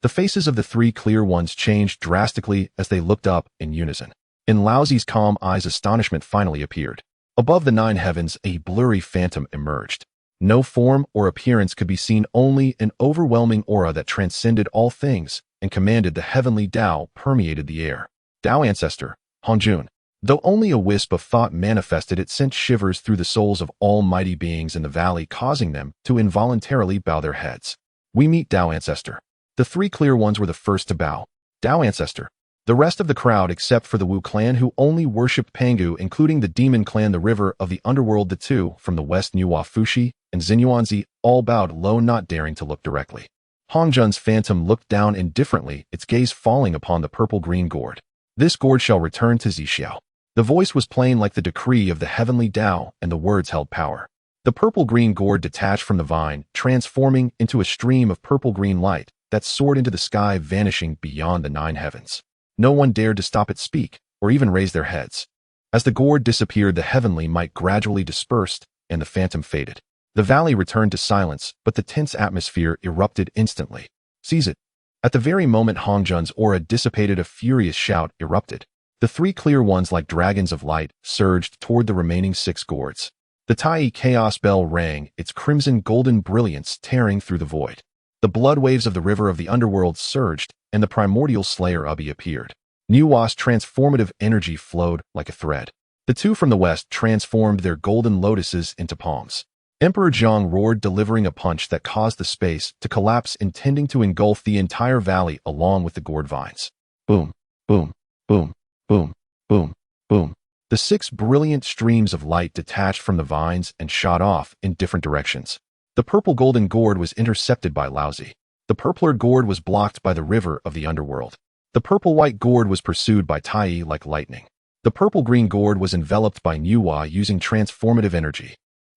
The faces of the 3 clear ones changed drastically as they looked up in unison. In Laozi's calm eyes, astonishment finally appeared. Above the 9 heavens, a blurry phantom emerged. No form or appearance could be seen, only an overwhelming aura that transcended all things and commanded the heavenly Tao permeated the air. Tao ancestor, Hongjun. Though only a wisp of thought manifested, it sent shivers through the souls of all mighty beings in the valley, causing them to involuntarily bow their heads. We meet Tao ancestor. The 3 clear ones were the first to bow. Tao ancestor. The rest of the crowd, except for the Wu clan who only worshipped Pangu, including the demon clan, the river of the underworld, the 2 from the west, Nuwa Fushi and Xinyuanzi, all bowed low, not daring to look directly. Hongjun's phantom looked down indifferently, its gaze falling upon the purple-green gourd. This gourd shall return to Zixiao. The voice was plain, like the decree of the heavenly Tao, and the words held power. The purple-green gourd detached from the vine, transforming into a stream of purple-green light that soared into the sky, vanishing beyond the 9 heavens. No one dared to stop it, speak, or even raise their heads. As the gourd disappeared, the heavenly might gradually dispersed, and the phantom faded. The valley returned to silence, but the tense atmosphere erupted instantly. Seize it! At the very moment Hongjun's aura dissipated, a furious shout erupted. The 3 clear ones, like dragons of light, surged toward the remaining 6 gourds. The Taiyi chaos bell rang, its crimson golden brilliance tearing through the void. The blood waves of the river of the underworld surged, and the primordial slayer Ubi appeared. Nuwa's transformative energy flowed like a thread. The 2 from the west transformed their golden lotuses into palms. Emperor Jiang roared, delivering a punch that caused the space to collapse, intending to engulf the entire valley along with the gourd vines. Boom, boom, boom. Boom, boom, boom. The 6 brilliant streams of light detached from the vines and shot off in different directions. The purple-golden gourd was intercepted by Laozi. The purpler gourd was blocked by the river of the underworld. The purple-white gourd was pursued by Tai like lightning. The purple-green gourd was enveloped by Nuwa using transformative energy.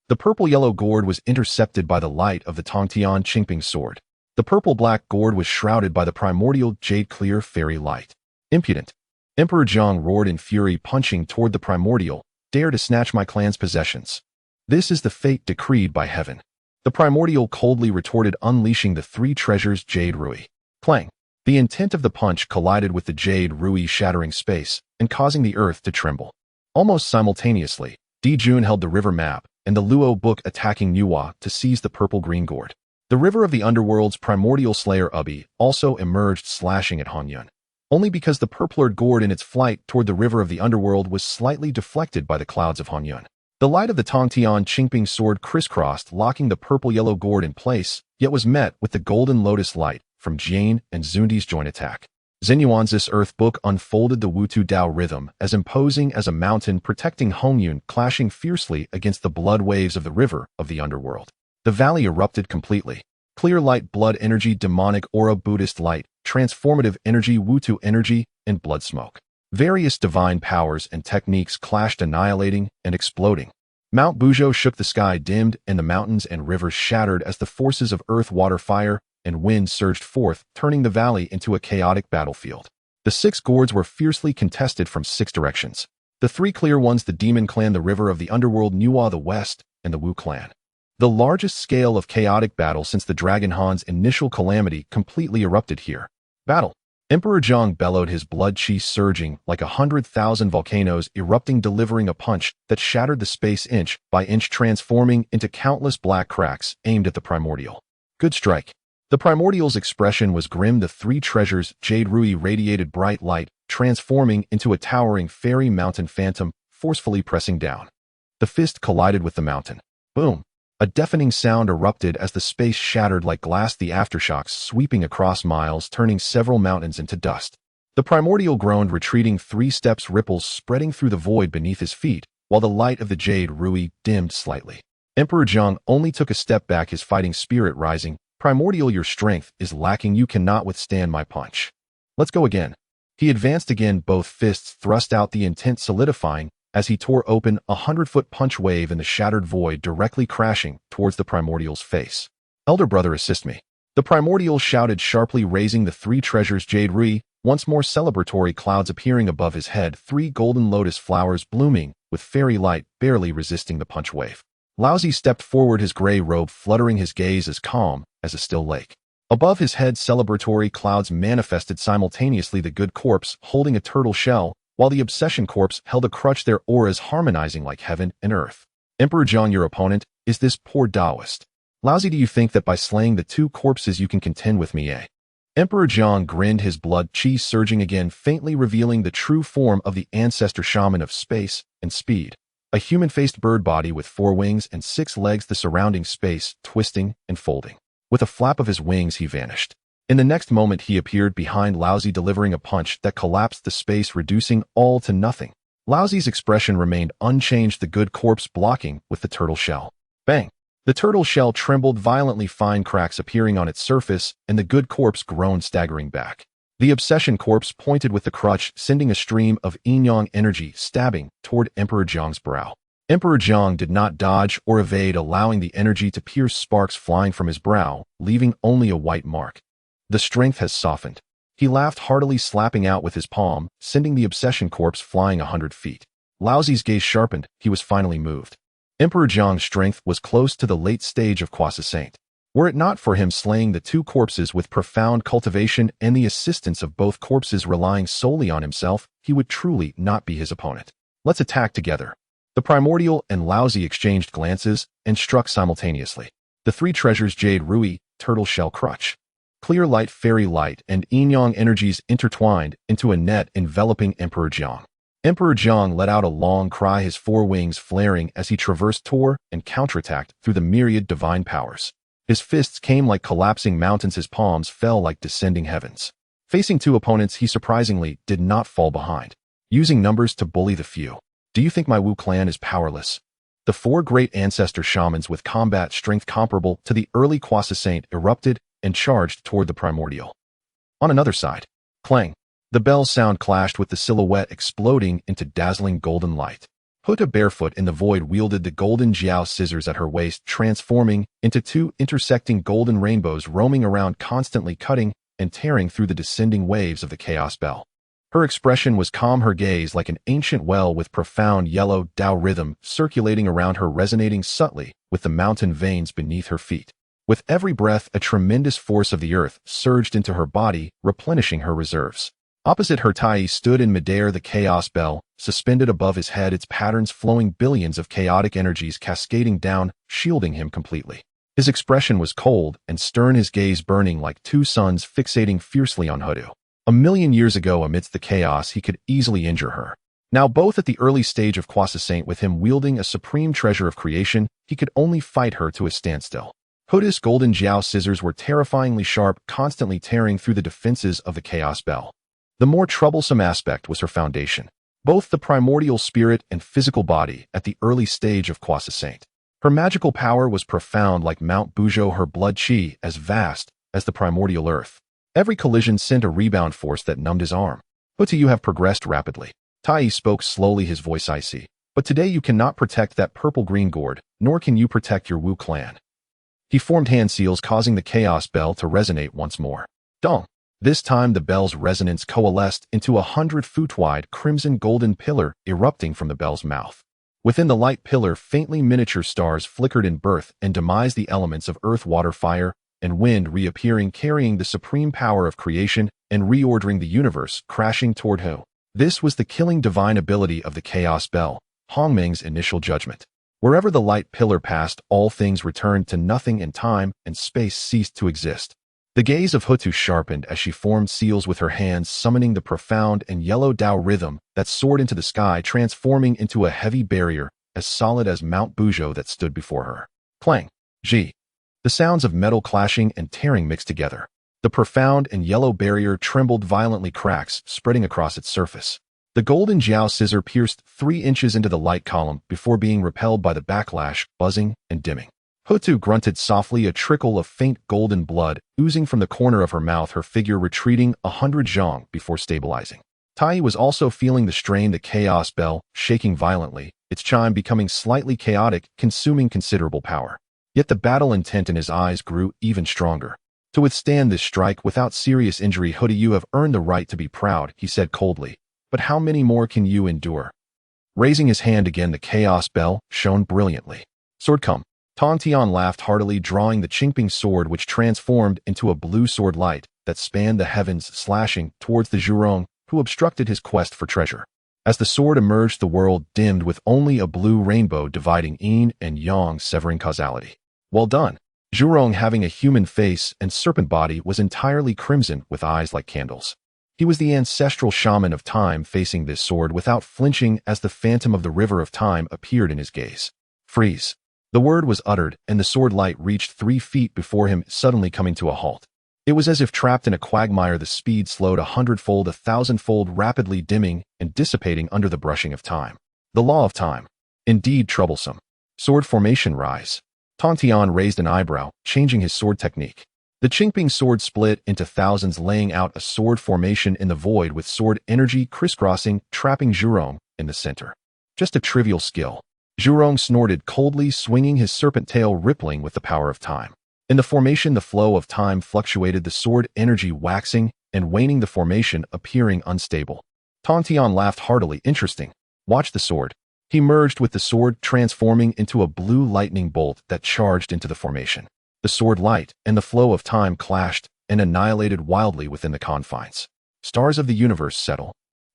The purple-yellow gourd was intercepted by the light of the Tongtian Qingping sword. The purple-black gourd was shrouded by the primordial jade-clear fairy light. Impudent! Emperor Jiang roared in fury, punching toward the primordial. Dare to snatch my clan's possessions. This is the fate decreed by heaven. The primordial coldly retorted, unleashing the three treasures Jade Rui. Clang! The intent of the punch collided with the Jade Rui, shattering space and causing the earth to tremble. Almost simultaneously, Di Jun held the river map and the Luo book, attacking Nuwa to seize the purple-green gourd. The river of the underworld's primordial slayer Ubi also emerged, slashing at Honghuang. Only because the purpler gourd in its flight toward the river of the underworld was slightly deflected by the clouds of Honghuang. The light of the Tongtian Qingping sword crisscrossed, locking the purple-yellow gourd in place, yet was met with the golden lotus light from Jane and Zundi's joint attack. Zenyuan's earth book unfolded the Wutu Dao rhythm, as imposing as a mountain, protecting Honghuang, clashing fiercely against the blood waves of the river of the underworld. The valley erupted completely. Clear light, blood energy, demonic aura, Buddhist light, transformative energy, Wutu energy, and blood smoke. Various divine powers and techniques clashed, annihilating and exploding. Mount Buzhou shook, the sky dimmed, and the mountains and rivers shattered as the forces of earth, water, fire, and wind surged forth, turning the valley into a chaotic battlefield. The 6 gourds were fiercely contested from 6 directions. The 3 clear ones, the Demon Clan, the River of the Underworld, Nuwa the West, and the Wu Clan. The largest scale of chaotic battle since the Dragon Han's initial calamity completely erupted here. Battle! Emperor Jiang bellowed, his blood chi surging like 100,000 volcanoes erupting, delivering a punch that shattered the space inch by inch, transforming into countless black cracks aimed at the primordial. Good strike. The primordial's expression was grim. The 3 treasures Jade Rui radiated bright light, transforming into a towering fairy mountain phantom, forcefully pressing down. The fist collided with the mountain. Boom! A deafening sound erupted as the space shattered like glass, the aftershocks sweeping across miles, turning several mountains into dust. The primordial groaned, retreating 3 steps, ripples spreading through the void beneath his feet, while the light of the Jade Rui dimmed slightly. Emperor Jiang only took a step back, his fighting spirit rising. Primordial, your strength is lacking. You cannot withstand my punch. Let's go again. He advanced again, both fists thrust out, the intent solidifying as he tore open a 100-foot punch wave in the shattered void, directly crashing towards the primordial's face. Elder brother, assist me. The primordial shouted sharply, raising the 3 treasures Jade Rui, once more celebratory clouds appearing above his head, 3 golden lotus flowers blooming with fairy light, barely resisting the punch wave. Laozi stepped forward, his gray robe fluttering, his gaze as calm as a still lake. Above his head, celebratory clouds manifested simultaneously, the good corpse holding a turtle shell, while the obsession corpse held a crutch, their auras harmonizing like heaven and earth. Emperor Jiang, your opponent is this poor Taoist. Laozi, do you think that by slaying the 2 corpses you can contend with me, eh? Emperor Jiang grinned, his blood chi surging again, faintly revealing the true form of the ancestor shaman of space and speed. A human-faced bird body with 4 wings and 6 legs, the surrounding space twisting and folding. With a flap of his wings, he vanished. In the next moment, he appeared behind Laozi, delivering a punch that collapsed the space, reducing all to nothing. Laozi's expression remained unchanged, the good corpse blocking with the turtle shell. Bang! The turtle shell trembled violently, fine cracks appearing on its surface, and the good corpse groaned, staggering back. The obsession corpse pointed with the crutch, sending a stream of yin-yang energy stabbing toward Emperor Jiang's brow. Emperor Jiang did not dodge or evade, allowing the energy to pierce, sparks flying from his brow, leaving only a white mark. The strength has softened. He laughed heartily, slapping out with his palm, sending the obsession corpse flying 100 feet. Laozi's gaze sharpened. He was finally moved. Emperor Jiang's strength was close to the late stage of Croissant. Were it not for him slaying the 2 corpses with profound cultivation and the assistance of both corpses relying solely on himself, he would truly not be his opponent. Let's attack together. The primordial and Laozi exchanged glances and struck simultaneously. The 3 treasures Jade Rui, turtle shell, crutch. Clear light, fairy light, and yin-yang energies intertwined into a net enveloping Emperor Jiang. Emperor Jiang let out a long cry, his 4 wings flaring as he traversed, tore, and counterattacked through the myriad divine powers. His fists came like collapsing mountains, his palms fell like descending heavens. Facing 2 opponents, he surprisingly did not fall behind, using numbers to bully the few. Do you think my Wu clan is powerless? The 4 great ancestor shamans with combat strength comparable to the early Croissant erupted and charged toward the primordial. On another side, clang! The bell's sound clashed with the silhouette exploding into dazzling golden light. Huta, barefoot in the void, wielded the golden jiao scissors at her waist, transforming into two intersecting golden rainbows roaming around, constantly cutting and tearing through the descending waves of the chaos bell. Her expression was calm, her gaze like an ancient well with profound yellow Dao rhythm circulating around her, resonating subtly with the mountain veins beneath her feet. With every breath, a tremendous force of the earth surged into her body, replenishing her reserves. Opposite her, Tai stood in midair, the chaos bell suspended above his head, its patterns flowing, billions of chaotic energies cascading down, shielding him completely. His expression was cold and stern, his gaze burning like two suns fixating fiercely on Hutu. A million years ago, amidst the chaos, he could easily injure her. Now, both at the early stage of Croissant, with him wielding a supreme treasure of creation, he could only fight her to a standstill. Hutu's golden jiao scissors were terrifyingly sharp, constantly tearing through the defenses of the chaos bell. The more troublesome aspect was her foundation, both the primordial spirit and physical body at the early stage of Croissant. Her magical power was profound like Mount Buzhou, her blood qi as vast as the primordial earth. Every collision sent a rebound force that numbed his arm. Hutu, you have progressed rapidly. Tai spoke slowly, his voice icy. But today you cannot protect that purple-green gourd, nor can you protect your Wu clan. He formed hand seals, causing the chaos bell to resonate once more. Dong. This time the bell's resonance coalesced into 100-foot-wide crimson-golden pillar erupting from the bell's mouth. Within the light pillar, faintly miniature stars flickered in birth and demise, the elements of earth, water, fire, and wind reappearing, carrying the supreme power of creation and reordering the universe, crashing toward Hu. This was the killing divine ability of the chaos bell, Honghuang's initial judgment. Wherever the light pillar passed, all things returned to nothing, and time and space ceased to exist. The gaze of Hutu sharpened as she formed seals with her hands, summoning the profound and yellow Dao rhythm that soared into the sky, transforming into a heavy barrier as solid as Mount Buzhou that stood before her. Clang. Ji. The sounds of metal clashing and tearing mixed together. The profound and yellow barrier trembled violently, cracks spreading across its surface. The golden jiao scissor pierced 3 inches into the light column before being repelled by the backlash, buzzing and dimming. Hutu grunted softly, a trickle of faint golden blood oozing from the corner of her mouth, her figure retreating 100 zhang before stabilizing. Tai was also feeling the strain, the chaos bell shaking violently, its chime becoming slightly chaotic, consuming considerable power. Yet the battle intent in his eyes grew even stronger. To withstand this strike without serious injury, Hutu, you have earned the right to be proud, he said coldly. But how many more can you endure? Raising his hand again, the chaos bell shone brilliantly. Sword, come. Tong Tian laughed heartily, drawing the Qingping sword, which transformed into a blue sword light that spanned the heavens, slashing towards the Zhurong, who obstructed his quest for treasure. As the sword emerged, the world dimmed with only a blue rainbow dividing yin and yang, severing causality. Well done. Zhurong, having a human face and serpent body, was entirely crimson with eyes like candles. He was the ancestral shaman of time, facing this sword without flinching as the phantom of the river of time appeared in his gaze. Freeze. The word was uttered, and the sword light reached 3 feet before him, suddenly coming to a halt. It was as if trapped in a quagmire, the speed slowed 100-fold, 1,000-fold, rapidly dimming and dissipating under the brushing of time. The law of time. Indeed troublesome. Sword formation, rise. Tong Tian raised an eyebrow, changing his sword technique. The Qingping sword split into thousands, laying out a sword formation in the void with sword energy crisscrossing, trapping Zhurong in the center. Just a trivial skill. Zhurong snorted coldly, swinging his serpent tail, rippling with the power of time. In the formation, the flow of time fluctuated, the sword energy waxing and waning, the formation appearing unstable. Tong Tian laughed heartily. Interesting. Watch the sword. He merged with the sword, transforming into a blue lightning bolt that charged into the formation. The sword light and the flow of time clashed and annihilated wildly within the confines. Stars of the universe settle.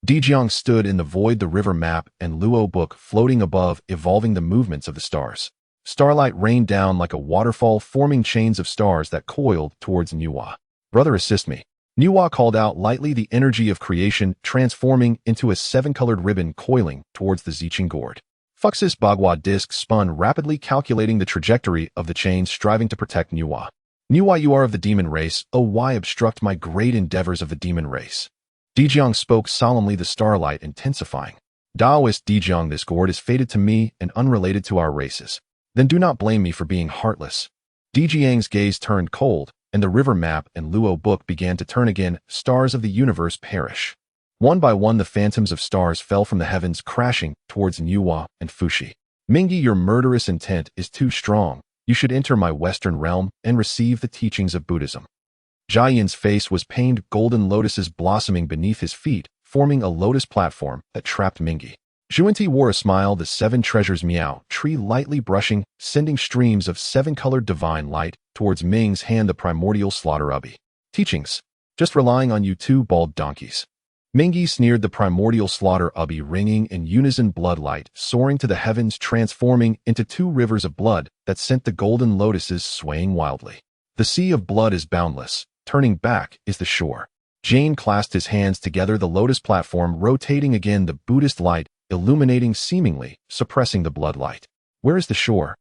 Dijiang stood in the void, the river map and Luo book floating above, evolving the movements of the stars. Starlight rained down like a waterfall, forming chains of stars that coiled towards Nuwa. Brother, assist me. Nuwa called out lightly, the energy of creation transforming into a 7-colored ribbon coiling towards the Ziqing gourd. Fuxis Bagua disc spun rapidly, calculating the trajectory of the chains, striving to protect Nuwa. Nuwa, you are of the demon race. Oh, why obstruct my great endeavors of the demon race? Dijiang spoke solemnly, the starlight intensifying. Taoist Dijiang, this gourd is fated to me and unrelated to our races. Then do not blame me for being heartless. Dijiang's gaze turned cold, and the river map and Luo book began to turn again. Stars of the universe perish. One by one, the phantoms of stars fell from the heavens, crashing towards Nuwa and Fushi. Mingi, your murderous intent is too strong. You should enter my Western realm and receive the teachings of Buddhism. Jiayan's face was pained, golden lotuses blossoming beneath his feet, forming a lotus platform that trapped Mingi. Zhuanti wore a smile, the seven treasures meow, tree lightly brushing, sending streams of seven-colored divine light towards Ming's hand, the primordial slaughter ubi. Teachings. Just relying on you two bald donkeys. Mingi sneered, the primordial slaughter ubi ringing in unison, blood light soaring to the heavens, transforming into two rivers of blood that sent the golden lotuses swaying wildly. The sea of blood is boundless. Turning back is the shore. Jane clasped his hands together, the lotus platform rotating again, the Buddhist light illuminating, seemingly suppressing the blood light. Where is the shore?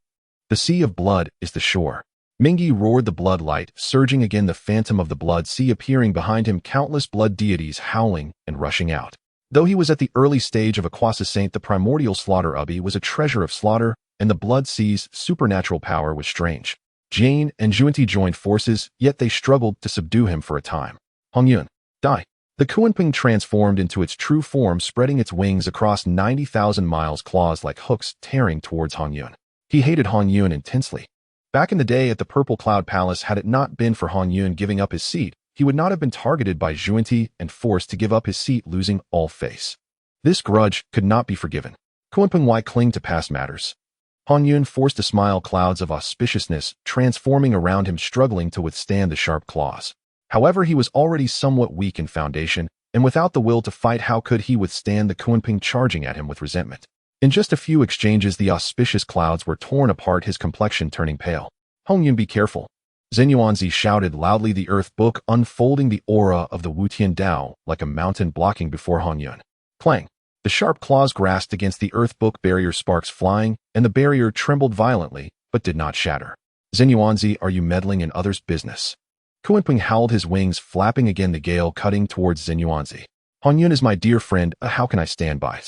The sea of blood is the shore. Mingi roared, the blood light surging again, the phantom of the blood sea appearing behind him, countless blood deities howling and rushing out. Though he was at the early stage of a Kwasa saint, the primordial slaughter ubi was a treasure of slaughter, and the blood sea's supernatural power was strange. Jane and Zhuanti joined forces, yet they struggled to subdue him for a time. Honghuang, die. The Kunping transformed into its true form, spreading its wings across 90,000 miles, claws like hooks tearing towards Honghuang. He hated Honghuang intensely. Back in the day at the Purple Cloud Palace, had it not been for Honghuang giving up his seat, he would not have been targeted by Zhuanti and forced to give up his seat, losing all face. This grudge could not be forgiven. Kunping, why cling to past matters? Honghuang forced a smile, clouds of auspiciousness transforming around him, struggling to withstand the sharp claws. However, he was already somewhat weak in foundation, and without the will to fight, how could he withstand the Kunping charging at him with resentment? In just a few exchanges, the auspicious clouds were torn apart, his complexion turning pale. Honghuang, be careful. Zenyuanzi shouted loudly, the earth book unfolding, the aura of the Wutian Dao like a mountain blocking before Honghuang. Clang! The sharp claws grasped against the earth book barrier, sparks flying, and the barrier trembled violently, but did not shatter. Zenyuanzi, are you meddling in others' business? Kunping howled, his wings flapping again, the gale cutting towards Zenyuanzi. Honghuang is my dear friend, how can I stand by?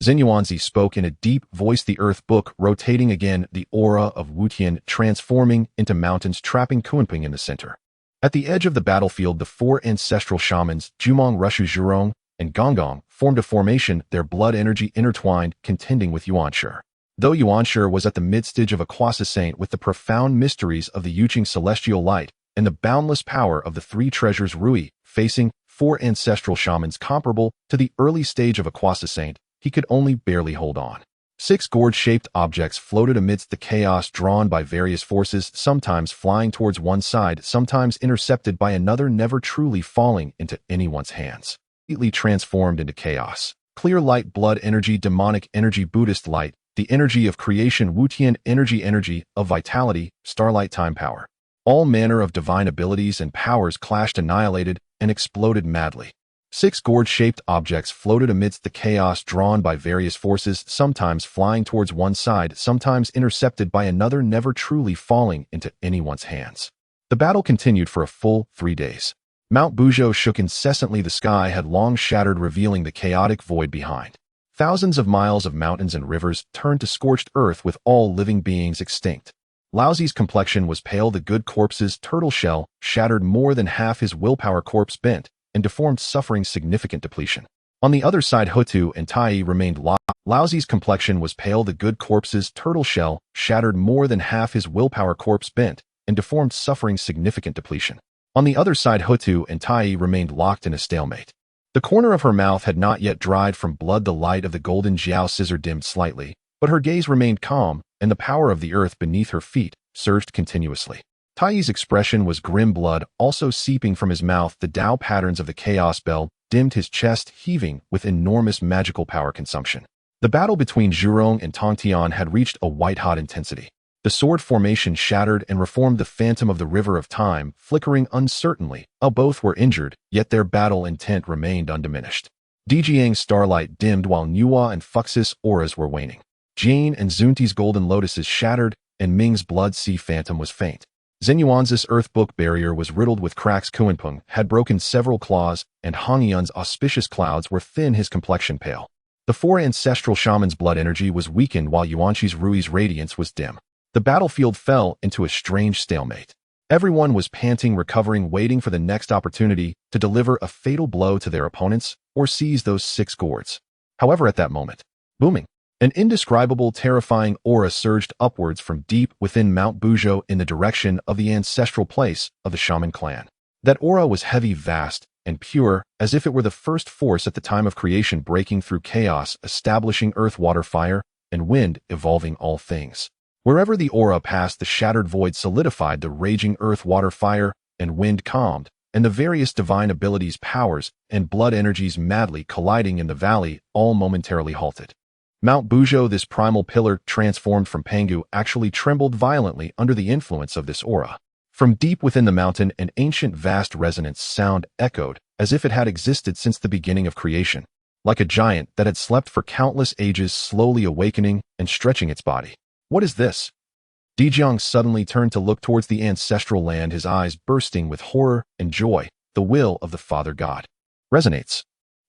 Zenyuanzi spoke in a deep voice, the earth book rotating again, the aura of Wutian transforming into mountains, trapping Kunping in the center. At the edge of the battlefield, the four ancestral shamans, Jumong, Rushu, Zhurong, and Gonggong, formed a formation, their blood energy intertwined, contending with Yuanshi. Though Yuanshi was at the mid-stage of a Kwasa saint with the profound mysteries of the Yuqing celestial light and the boundless power of the three treasures Rui, facing four ancestral shamans comparable to the early stage of a Kwasa saint, he could only barely hold on. 6 gourd-shaped objects floated amidst the chaos, drawn by various forces, sometimes flying towards one side, sometimes intercepted by another, never truly falling into anyone's hands. Completely transformed into chaos. Clear light, blood energy, demonic energy, Buddhist light, the energy of creation, Wutian energy of vitality, starlight time power. All manner of divine abilities and powers clashed, annihilated, and exploded madly. 6 gourd-shaped objects floated amidst the chaos, drawn by various forces, sometimes flying towards one side, sometimes intercepted by another, never truly falling into anyone's hands. The battle continued for a full 3 days. Mount Buzhou shook incessantly, the sky had long shattered, revealing the chaotic void behind. Thousands of miles of mountains and rivers turned to scorched earth, with all living beings extinct. Laozi's complexion was pale, the good corpse's turtle shell shattered, more than half his willpower corpse bent and deformed, suffering significant depletion. On the other side, Hutu and Tai remained locked. Laozi's complexion was pale, the good corpse's turtle shell shattered, more than half his willpower corpse bent and deformed, suffering significant depletion. On the other side, Hutu and Tai remained locked in a stalemate. The corner of her mouth had not yet dried from blood, the light of the golden jiao scissor dimmed slightly, but her gaze remained calm, and the power of the earth beneath her feet surged continuously. Tai's expression was grim, blood also seeping from his mouth, the Tao patterns of the chaos bell dimmed his chest, heaving with enormous magical power consumption. The battle between Zhurong and Tongtian had reached a white-hot intensity. The sword formation shattered and reformed the phantom of the river of time, flickering uncertainly. Both were injured, yet their battle intent remained undiminished. Dijiang's starlight dimmed while Nuwa and Fux's auras were waning. Jane and Zunti's golden lotuses shattered, and Ming's blood sea phantom was faint. Zenyuan's earth book barrier was riddled with cracks. Kunpeng had broken several claws, and Hongyan's auspicious clouds were thin, his complexion pale. The 4 ancestral shamans' blood energy was weakened while Yuanshi's Rui's radiance was dim. The battlefield fell into a strange stalemate. Everyone was panting, recovering, waiting for the next opportunity to deliver a fatal blow to their opponents or seize those 6 gourds. However, at that moment, booming, an indescribable, terrifying aura surged upwards from deep within Mount Buzhou in the direction of the ancestral place of the shaman clan. That aura was heavy, vast, and pure, as if it were the first force at the time of creation, breaking through chaos, establishing earth, water, fire, and wind, evolving all things. Wherever the aura passed, the shattered void solidified, the raging earth, water, fire, and wind calmed, and the various divine abilities, powers, and blood energies madly colliding in the valley, all momentarily halted. Mount Buzhou, this primal pillar transformed from Pangu, actually trembled violently under the influence of this aura. From deep within the mountain, an ancient vast resonance sound echoed, as if it had existed since the beginning of creation, like a giant that had slept for countless ages, slowly awakening and stretching its body. What is this? Dijiang suddenly turned to look towards the ancestral land, his eyes bursting with horror and joy. The will of the Father God resonates.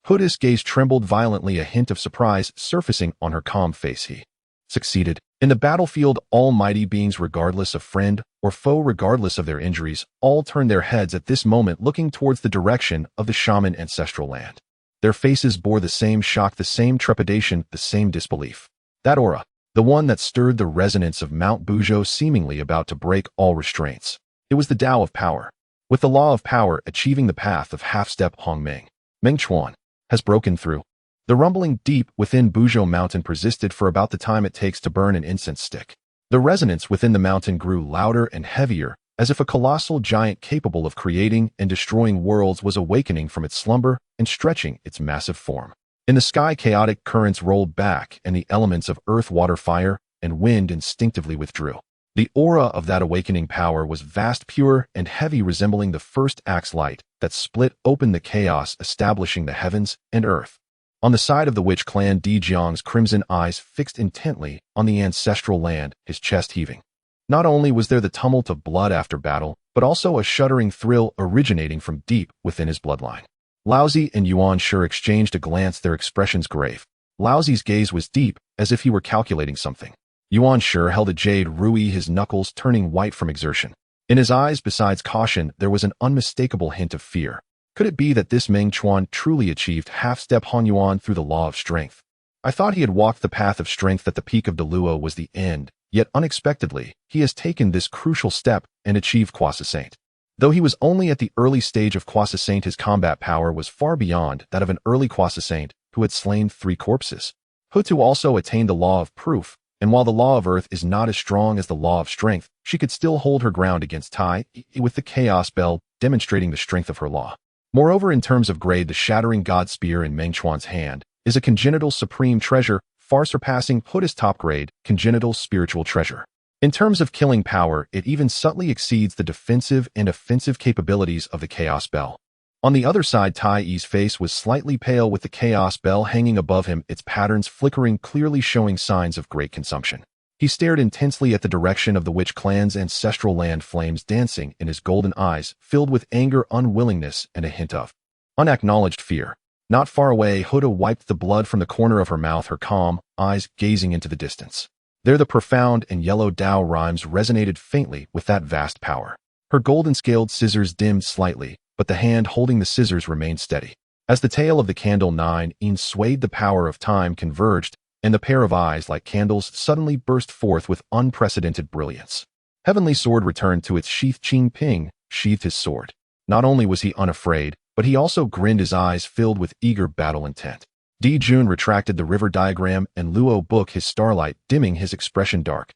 Huda's gaze trembled violently, a hint of surprise surfacing on her calm face. He succeeded. In the battlefield, almighty beings, regardless of friend or foe, regardless of their injuries, all turned their heads at this moment, looking towards the direction of the shaman ancestral land. Their faces bore the same shock, the same trepidation, the same disbelief. That aura, the one that stirred the resonance of Mount Buzhou, seemingly about to break all restraints. It was the Tao of power. With the law of power achieving the path of half-step, Honghuang, Mengchuan has broken through. The rumbling deep within Buzhou mountain persisted for about the time it takes to burn an incense stick. The resonance within the mountain grew louder and heavier, as if a colossal giant capable of creating and destroying worlds was awakening from its slumber and stretching its massive form. In the sky, chaotic currents rolled back, and the elements of earth, water, fire, and wind instinctively withdrew. The aura of that awakening power was vast, pure, and heavy, resembling the first axe light that split open the chaos, establishing the heavens and earth. On the side of the witch clan, Dijiang's crimson eyes fixed intently on the ancestral land, his chest heaving. Not only was there the tumult of blood after battle, but also a shuddering thrill originating from deep within his bloodline. Laozi and Yuan Shi exchanged a glance, their expressions grave. Laozi's gaze was deep, as if he were calculating something. Yuan Shi held a jade rui, his knuckles turning white from exertion. In his eyes, besides caution, there was an unmistakable hint of fear. Could it be that this Meng Chuan truly achieved half-step Honghuang through the law of strength? I thought he had walked the path of strength, that the peak of Deluo was the end, yet unexpectedly, he has taken this crucial step and achieved Croissant. Though he was only at the early stage of Croissant, his combat power was far beyond that of an early Croissant who had slain 3 corpses. Hutu also attained the law of proof, and while the law of earth is not as strong as the law of strength, she could still hold her ground against Tai, with the Chaos Bell demonstrating the strength of her law. Moreover, in terms of grade, the Shattering God Spear in Meng Chuan's hand is a congenital supreme treasure, far surpassing Huda's top grade congenital spiritual treasure. In terms of killing power, it even subtly exceeds the defensive and offensive capabilities of the Chaos Bell. On the other side, Tai Yi's face was slightly pale, with the Chaos Bell hanging above him, its patterns flickering, clearly showing signs of great consumption. He stared intensely at the direction of the witch clan's ancestral land, flames dancing in his golden eyes, filled with anger, unwillingness, and a hint of unacknowledged fear. Not far away, Huda wiped the blood from the corner of her mouth, her calm eyes gazing into the distance. There the profound and yellow Tao rhymes resonated faintly with that vast power. Her golden-scaled scissors dimmed slightly, but the hand holding the scissors remained steady. As the tail of the candle 9 swayed, the power of time converged, and the pair of eyes like candles suddenly burst forth with unprecedented brilliance. Heavenly Sword returned to its sheath. Qing Ping sheathed his sword. Not only was he unafraid, but he also grinned, his eyes filled with eager battle intent. Di Jun retracted the river diagram, and Luo book his starlight, dimming his expression dark.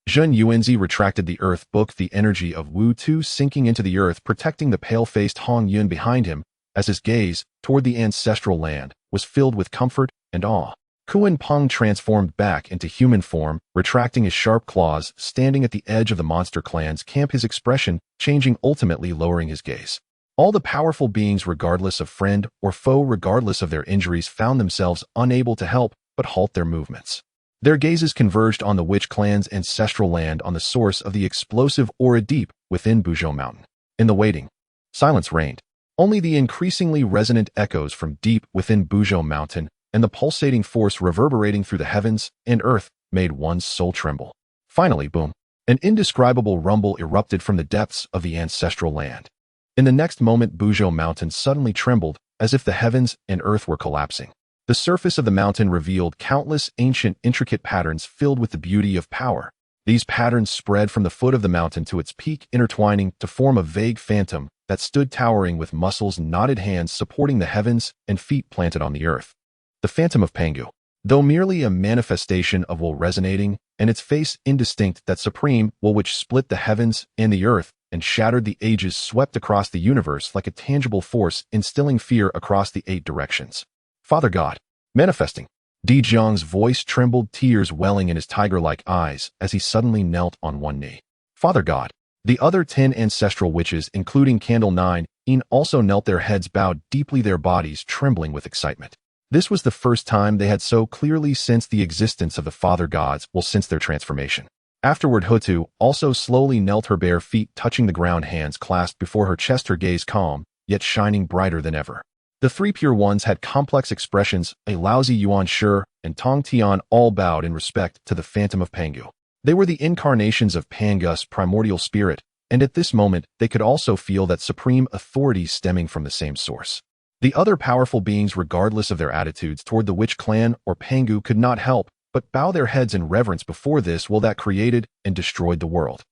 Zhen Yuanzi retracted the earth book, the energy of Wu Tu sinking into the earth, protecting the pale-faced Hong Yun behind him, as his gaze toward the ancestral land was filled with comfort and awe. Kuan Peng transformed back into human form, retracting his sharp claws, standing at the edge of the monster clan's camp, his expression changing, ultimately lowering his gaze. All the powerful beings, regardless of friend or foe, regardless of their injuries, found themselves unable to help but halt their movements. Their gazes converged on the witch clan's ancestral land, on the source of the explosive aura deep within Buzhou Mountain. In the waiting, silence reigned. Only the increasingly resonant echoes from deep within Buzhou Mountain and the pulsating force reverberating through the heavens and earth made one's soul tremble. Finally, boom! An indescribable rumble erupted from the depths of the ancestral land. In the next moment, Buzhou Mountain suddenly trembled, as if the heavens and earth were collapsing. The surface of the mountain revealed countless ancient, intricate patterns filled with the beauty of power. These patterns spread from the foot of the mountain to its peak, intertwining to form a vague phantom that stood towering with muscles, knotted hands supporting the heavens and feet planted on the earth. The Phantom of Pangu. Though merely a manifestation of will resonating, and its face indistinct, that supreme will which split the heavens and the earth and shattered the ages, swept across the universe like a tangible force, instilling fear across the 8 directions. Father God. Manifesting. Di Jiang's voice trembled, tears welling in his tiger-like eyes as he suddenly knelt on one knee. Father God. The other 10 ancestral witches, including Candle 9, also knelt, their heads bowed deeply, their bodies trembling with excitement. This was the first time they had so clearly sensed the existence of the Father Gods since their transformation. Afterward, Hutu also slowly knelt, her bare feet touching the ground, hands clasped before her chest, her gaze calm, yet shining brighter than ever. The 3 pure ones had complex expressions, a lousy Yuan Shi and Tong Tian all bowed in respect to the Phantom of Pangu. They were the incarnations of Pangu's primordial spirit, and at this moment they could also feel that supreme authority stemming from the same source. The other powerful beings, regardless of their attitudes toward the witch clan or Pangu, could not help but bow their heads in reverence before this will that created and destroyed the world.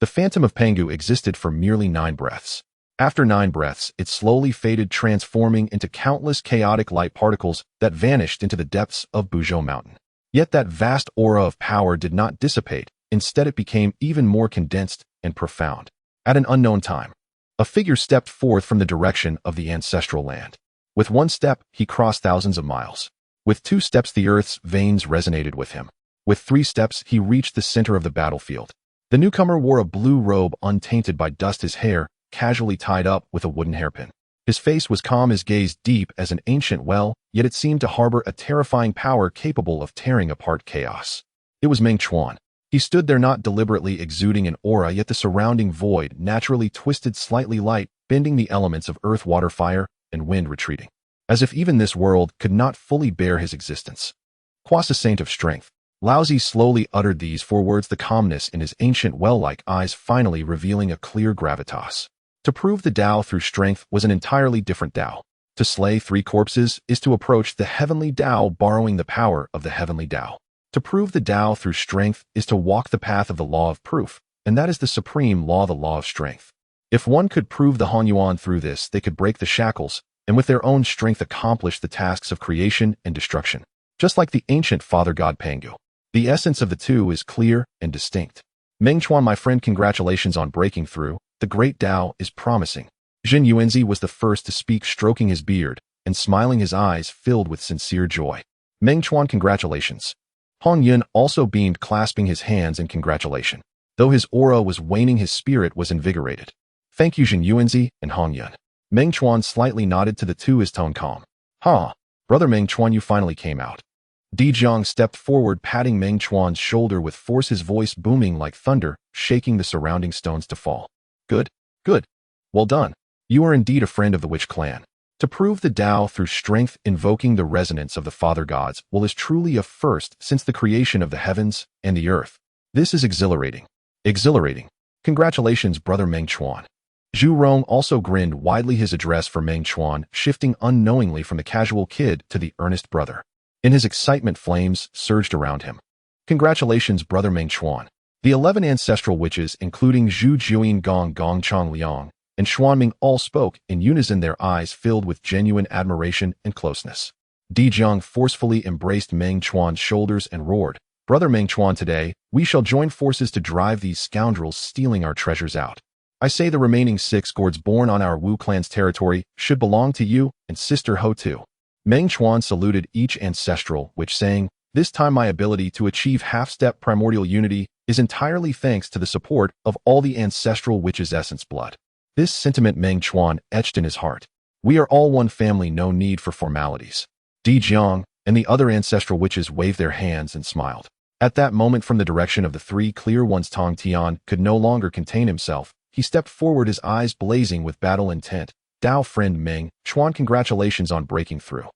The Phantom of Pangu existed for merely 9 breaths. After 9 breaths, it slowly faded, transforming into countless chaotic light particles that vanished into the depths of Buzhou Mountain. Yet that vast aura of power did not dissipate. Instead, it became even more condensed and profound. At an unknown time, a figure stepped forth from the direction of the ancestral land. With 1 step, he crossed thousands of miles. With 2 steps, the earth's veins resonated with him. With 3 steps, he reached the center of the battlefield. The newcomer wore a blue robe untainted by dust, his hair casually tied up with a wooden hairpin. His face was calm, his gaze deep as an ancient well, yet it seemed to harbor a terrifying power capable of tearing apart chaos. It was Meng Chuan. He stood there, not deliberately exuding an aura, yet the surrounding void naturally twisted, slightly light, bending the elements of earth, water, fire, and wind, retreating, as if even this world could not fully bear his existence. Quasi Saint of Strength. Laozi slowly uttered these 4 words, the calmness in his ancient well-like eyes finally revealing a clear gravitas. To prove the Tao through strength was an entirely different Tao. To slay 3 corpses is to approach the heavenly Tao, borrowing the power of the heavenly Tao. To prove the Tao through strength is to walk the path of the law of proof, and that is the supreme law, the law of strength. If one could prove the Honghuang through this, they could break the shackles, and with their own strength accomplish the tasks of creation and destruction. Just like the ancient Father God Pangu. The essence of the 2 is clear and distinct. Meng Chuan, my friend, congratulations on breaking through. The great Tao is promising. Jin Yuanzi was the first to speak, stroking his beard and smiling, his eyes filled with sincere joy. Meng Chuan, congratulations. Hong Yun also beamed, clasping his hands in congratulation. Though his aura was waning, his spirit was invigorated. Thank you, Jin Yuanzi and Hong Yun. Meng Chuan slightly nodded to the 2, his tone calm. Brother Meng Chuan, you finally came out. Di Jiang stepped forward, patting Meng Chuan's shoulder with force, his voice booming like thunder, shaking the surrounding stones to fall. Good. Well done. You are indeed a friend of the witch clan. To prove the Tao through strength, invoking the resonance of the Father Gods is truly a first since the creation of the heavens and the earth. This is exhilarating. Congratulations, brother Meng Chuan. Zhu Rong also grinned widely, his address for Meng Chuan shifting unknowingly from the casual kid to the earnest brother. In his excitement, flames surged around him. Congratulations, brother Meng Chuan. The 11 ancestral witches, including Zhu Juyin Gong, Gong Chong Liang, and Xuanming, all spoke in unison, their eyes filled with genuine admiration and closeness. Di Jiang forcefully embraced Meng Chuan's shoulders and roared, Brother Meng Chuan, today, we shall join forces to drive these scoundrels stealing our treasures out. I say the remaining 6 gourds born on our Wu clan's territory should belong to you and Sister Ho too. Meng Chuan saluted each ancestral witch, saying, this time my ability to achieve half-step primordial unity is entirely thanks to the support of all the ancestral witches' essence blood. This sentiment Meng Chuan etched in his heart. We are all one family, no need for formalities. Di Jiang and the other ancestral witches waved their hands and smiled. At that moment, from the direction of the 3 clear ones, Tong Tian could no longer contain himself. He stepped forward, his eyes blazing with battle intent. Dao friend Meng Chuan, congratulations on breaking through.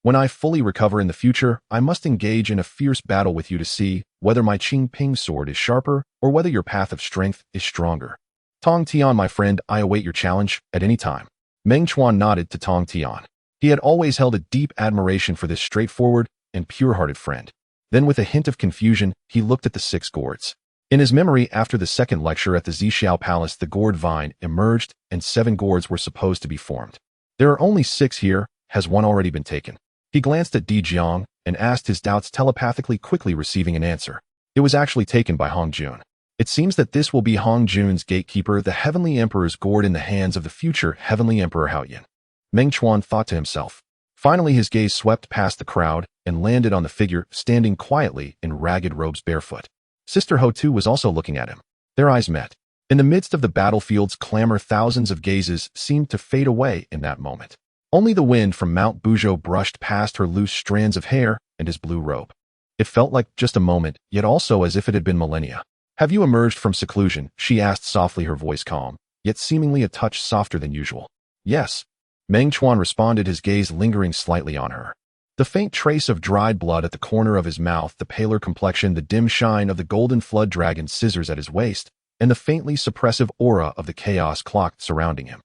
When I fully recover in the future, I must engage in a fierce battle with you to see whether my Qing Ping sword is sharper or whether your path of strength is stronger. Tong Tian, my friend, I await your challenge at any time. Meng Chuan nodded to Tong Tian. He had always held a deep admiration for this straightforward and pure-hearted friend. Then with a hint of confusion, he looked at the 6 gourds. In his memory, after the second lecture at the Zixiao Palace, the gourd vine emerged and 7 gourds were supposed to be formed. There are only 6 here. Has one already been taken? He glanced at Di Jiang and asked his doubts telepathically, quickly receiving an answer. It was actually taken by Hong Jun. It seems that this will be Hong Jun's gatekeeper, the Heavenly Emperor's gourd in the hands of the future Heavenly Emperor Haoyan. Meng Chuan thought to himself. Finally, his gaze swept past the crowd and landed on the figure standing quietly in ragged robes barefoot. Sister Ho Tu was also looking at him. Their eyes met. In the midst of the battlefield's clamor, thousands of gazes seemed to fade away in that moment. Only the wind from Mount Buzhou brushed past her loose strands of hair and his blue robe. It felt like just a moment, yet also as if it had been millennia. Have you emerged from seclusion? She asked softly, her voice calm, yet seemingly a touch softer than usual. Yes. Meng Chuan responded, his gaze lingering slightly on her. The faint trace of dried blood at the corner of his mouth, the paler complexion, the dim shine of the golden flood dragon scissors at his waist, and the faintly suppressive aura of the chaos clock surrounding him.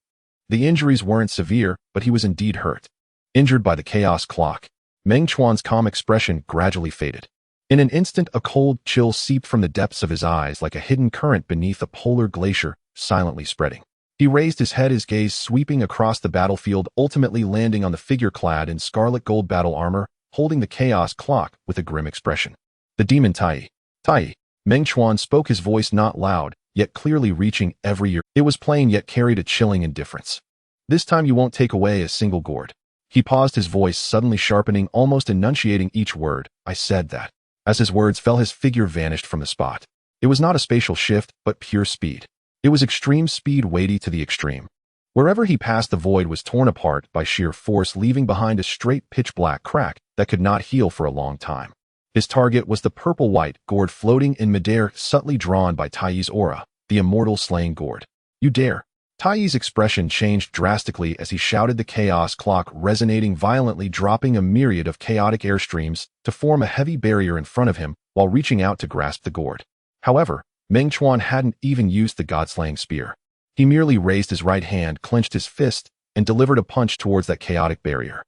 The injuries weren't severe, but he was indeed hurt. Injured by the chaos clock. Meng Chuan's calm expression gradually faded. In an instant, a cold chill seeped from the depths of his eyes like a hidden current beneath a polar glacier, silently spreading. He raised his head, his gaze sweeping across the battlefield, ultimately landing on the figure clad in scarlet gold battle armor, holding the chaos clock with a grim expression. The demon Tai. Tai. Meng Chuan spoke, his voice not loud, yet clearly reaching every ear. It was plain, yet carried a chilling indifference. This time you won't take away a single gourd. He paused, his voice suddenly sharpening, almost enunciating each word. I said that. As his words fell, his figure vanished from the spot. It was not a spatial shift, but pure speed. It was extreme speed, weighty to the extreme. Wherever he passed, the void was torn apart by sheer force, leaving behind a straight pitch-black crack that could not heal for a long time. His target was the purple-white gourd floating in midair, subtly drawn by Taiyi's aura, the immortal slaying gourd. You dare! Taiyi's expression changed drastically as he shouted, the chaos clock resonating violently, dropping a myriad of chaotic airstreams to form a heavy barrier in front of him while reaching out to grasp the gourd. However, Meng Chuan hadn't even used the god-slaying spear. He merely raised his right hand, clenched his fist, and delivered a punch towards that chaotic barrier.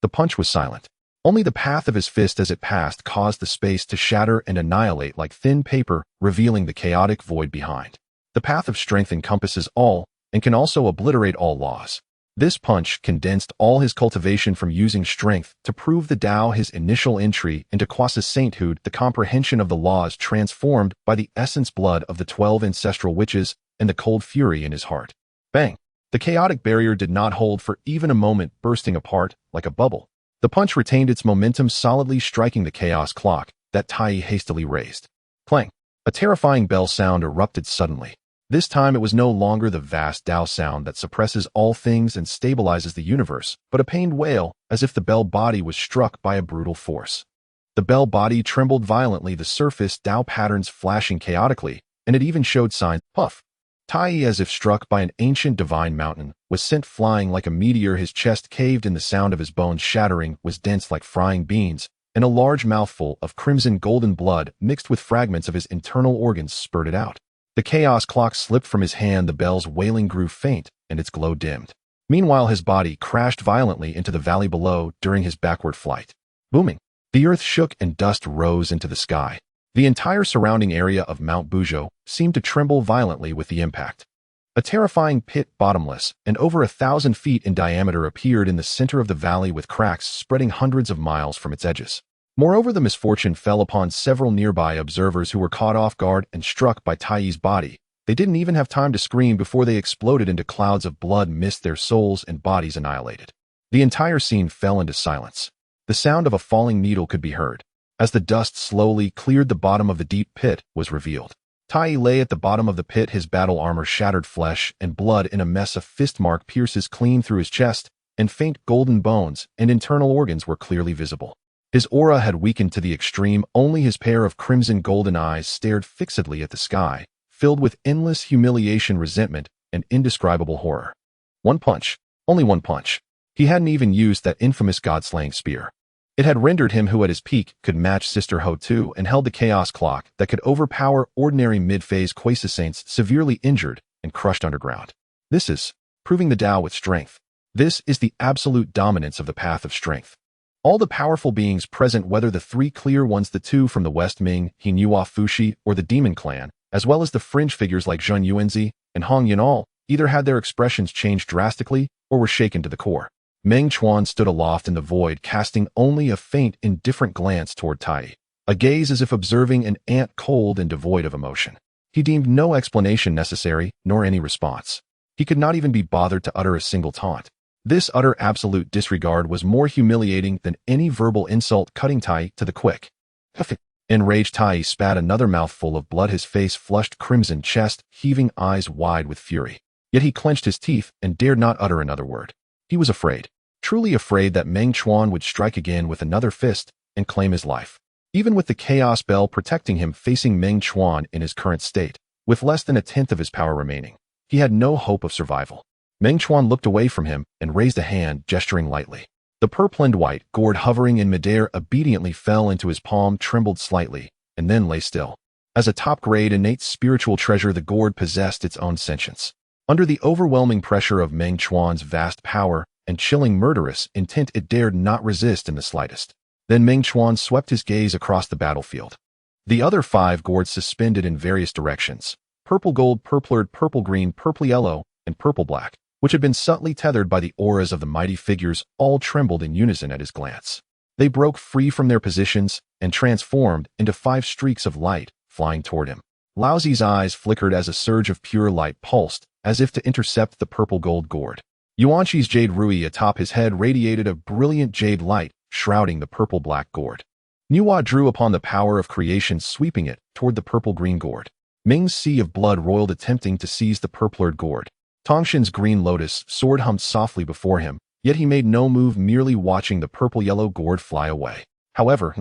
The punch was silent. Only the path of his fist as it passed caused the space to shatter and annihilate like thin paper, revealing the chaotic void behind. The path of strength encompasses all, and can also obliterate all laws. This punch condensed all his cultivation from using strength to prove the Tao, his initial entry into Quasa's sainthood, the comprehension of the laws transformed by the essence blood of the 12 ancestral witches, and the cold fury in his heart. Bang! The chaotic barrier did not hold for even a moment, bursting apart like a bubble. The punch retained its momentum, solidly striking the chaos clock that Tai hastily raised. Clang! A terrifying bell sound erupted suddenly. This time it was no longer the vast Tao sound that suppresses all things and stabilizes the universe, but a pained wail, as if the bell body was struck by a brutal force. The bell body trembled violently, the surface Tao patterns flashing chaotically, and it even showed signs. Puff! Tai, as if struck by an ancient divine mountain, was sent flying like a meteor. His chest caved in, the sound of his bones shattering was dense like frying beans, and a large mouthful of crimson golden blood mixed with fragments of his internal organs spurted out. The chaos clock slipped from his hand, the bell's wailing grew faint, and its glow dimmed. Meanwhile, his body crashed violently into the valley below during his backward flight. Booming! The earth shook and dust rose into the sky. The entire surrounding area of Mount Buzhou seemed to tremble violently with the impact. A terrifying pit, bottomless and over 1,000 feet in diameter, appeared in the center of the valley, with cracks spreading hundreds of miles from its edges. Moreover, the misfortune fell upon several nearby observers who were caught off guard and struck by Taiyi's body. They didn't even have time to scream before they exploded into clouds of blood mist, their souls and bodies annihilated. The entire scene fell into silence. The sound of a falling needle could be heard. As the dust slowly cleared, the bottom of the deep pit was revealed. Taiyi lay at the bottom of the pit, his battle armor shattered, flesh and blood in a mess. A fist mark pierces clean through his chest, and faint golden bones and internal organs were clearly visible. His aura had weakened to the extreme. Only his pair of crimson golden eyes stared fixedly at the sky, filled with endless humiliation, resentment, and indescribable horror. One punch. Only one punch. He hadn't even used that infamous god-slaying spear. It had rendered him who at his peak could match Sister Ho 2 and held the chaos clock that could overpower ordinary mid-phase Quasi-Saints severely injured and crushed underground. This is proving the Tao with strength. This is the absolute dominance of the path of strength. All the powerful beings present, whether the three clear ones, the two from the West Ming, Hinua Fushi, or the Demon Clan, as well as the fringe figures like Zheng Yuanzi and Hong Yunal, either had their expressions changed drastically or were shaken to the core. Meng Chuan stood aloft in the void, casting only a faint, indifferent glance toward Tai, a gaze as if observing an ant, cold and devoid of emotion. He deemed no explanation necessary, nor any response. He could not even be bothered to utter a single taunt. This utter absolute disregard was more humiliating than any verbal insult, cutting Tai to the quick. Enraged, Tai spat another mouthful of blood, his face flushed crimson, chest heaving, eyes wide with fury. Yet he clenched his teeth and dared not utter another word. He was afraid, truly afraid that Meng Chuan would strike again with another fist and claim his life. Even with the chaos bell protecting him, facing Meng Chuan in his current state, with less than a tenth of his power remaining, he had no hope of survival. Meng Chuan looked away from him and raised a hand, gesturing lightly. The purplined white gourd hovering in midair obediently fell into his palm, trembled slightly, and then lay still. As a top-grade innate spiritual treasure, the gourd possessed its own sentience. Under the overwhelming pressure of Meng Chuan's vast power and chilling murderous intent, it dared not resist in the slightest. Then Meng Chuan swept his gaze across the battlefield. The other 5 gourds suspended in various directions: purple gold, purple-red, purple green, purple yellow, and purple black, which had been subtly tethered by the auras of the mighty figures, all trembled in unison at his glance. They broke free from their positions and transformed into 5 streaks of light, flying toward him. Lao Zi's eyes flickered as a surge of pure light pulsed, as if to intercept the purple gold gourd. Yuanqi's jade rui atop his head radiated a brilliant jade light, shrouding the purple-black gourd. Nuwa drew upon the power of creation, sweeping it toward the purple-green gourd. Ming's sea of blood roiled, attempting to seize the purple-red gourd. Tongshin's green lotus sword hummed softly before him, yet he made no move, merely watching the purple-yellow gourd fly away. However,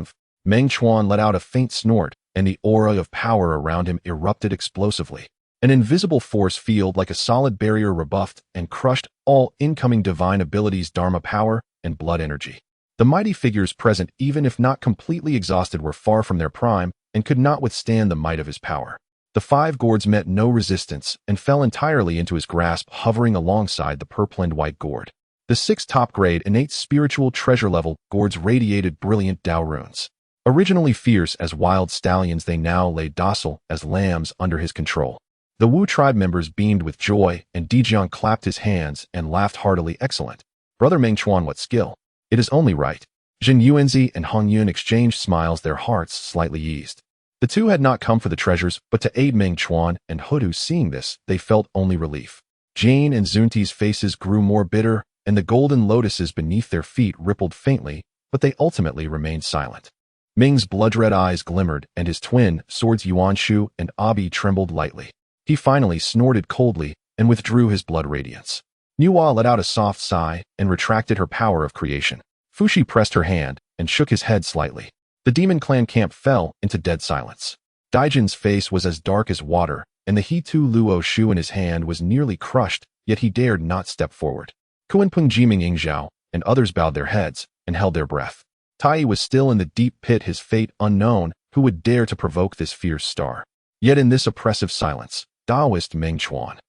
Meng Chuan let out a faint snort, and the aura of power around him erupted explosively. An invisible force field like a solid barrier rebuffed and crushed all incoming divine abilities, dharma power, and blood energy. The mighty figures present, even if not completely exhausted, were far from their prime and could not withstand the might of his power. The 5 gourds met no resistance and fell entirely into his grasp, hovering alongside the purplined white gourd. The 6 top-grade innate spiritual treasure level gourds radiated brilliant Tao runes. Originally fierce as wild stallions, they now lay docile as lambs under his control. The Wu tribe members beamed with joy, and Dijiang clapped his hands and laughed heartily. Excellent. Brother Meng Chuan, what skill! It is only right. Zheng Yuanzi and Hong Yun exchanged smiles, their hearts slightly eased. The two had not come for the treasures, but to aid Meng Chuan and Hudu. Seeing this, they felt only relief. Jane and Zunti's faces grew more bitter, and the golden lotuses beneath their feet rippled faintly, but they ultimately remained silent. Ming's blood-red eyes glimmered, and his twin swords Yuanshu and Abi trembled lightly. He finally snorted coldly and withdrew his blood radiance. Nuwa let out a soft sigh and retracted her power of creation. Fushi pressed her hand and shook his head slightly. The Demon Clan camp fell into dead silence. Daijin's face was as dark as water, and the He-Tu Luo Shu in his hand was nearly crushed, yet he dared not step forward. Kuanpeng Jiming Yingzhao and others bowed their heads and held their breath. Tai was still in the deep pit, his fate unknown. Who would dare to provoke this fierce star? Yet in this oppressive silence, Taoist Meng Chuan.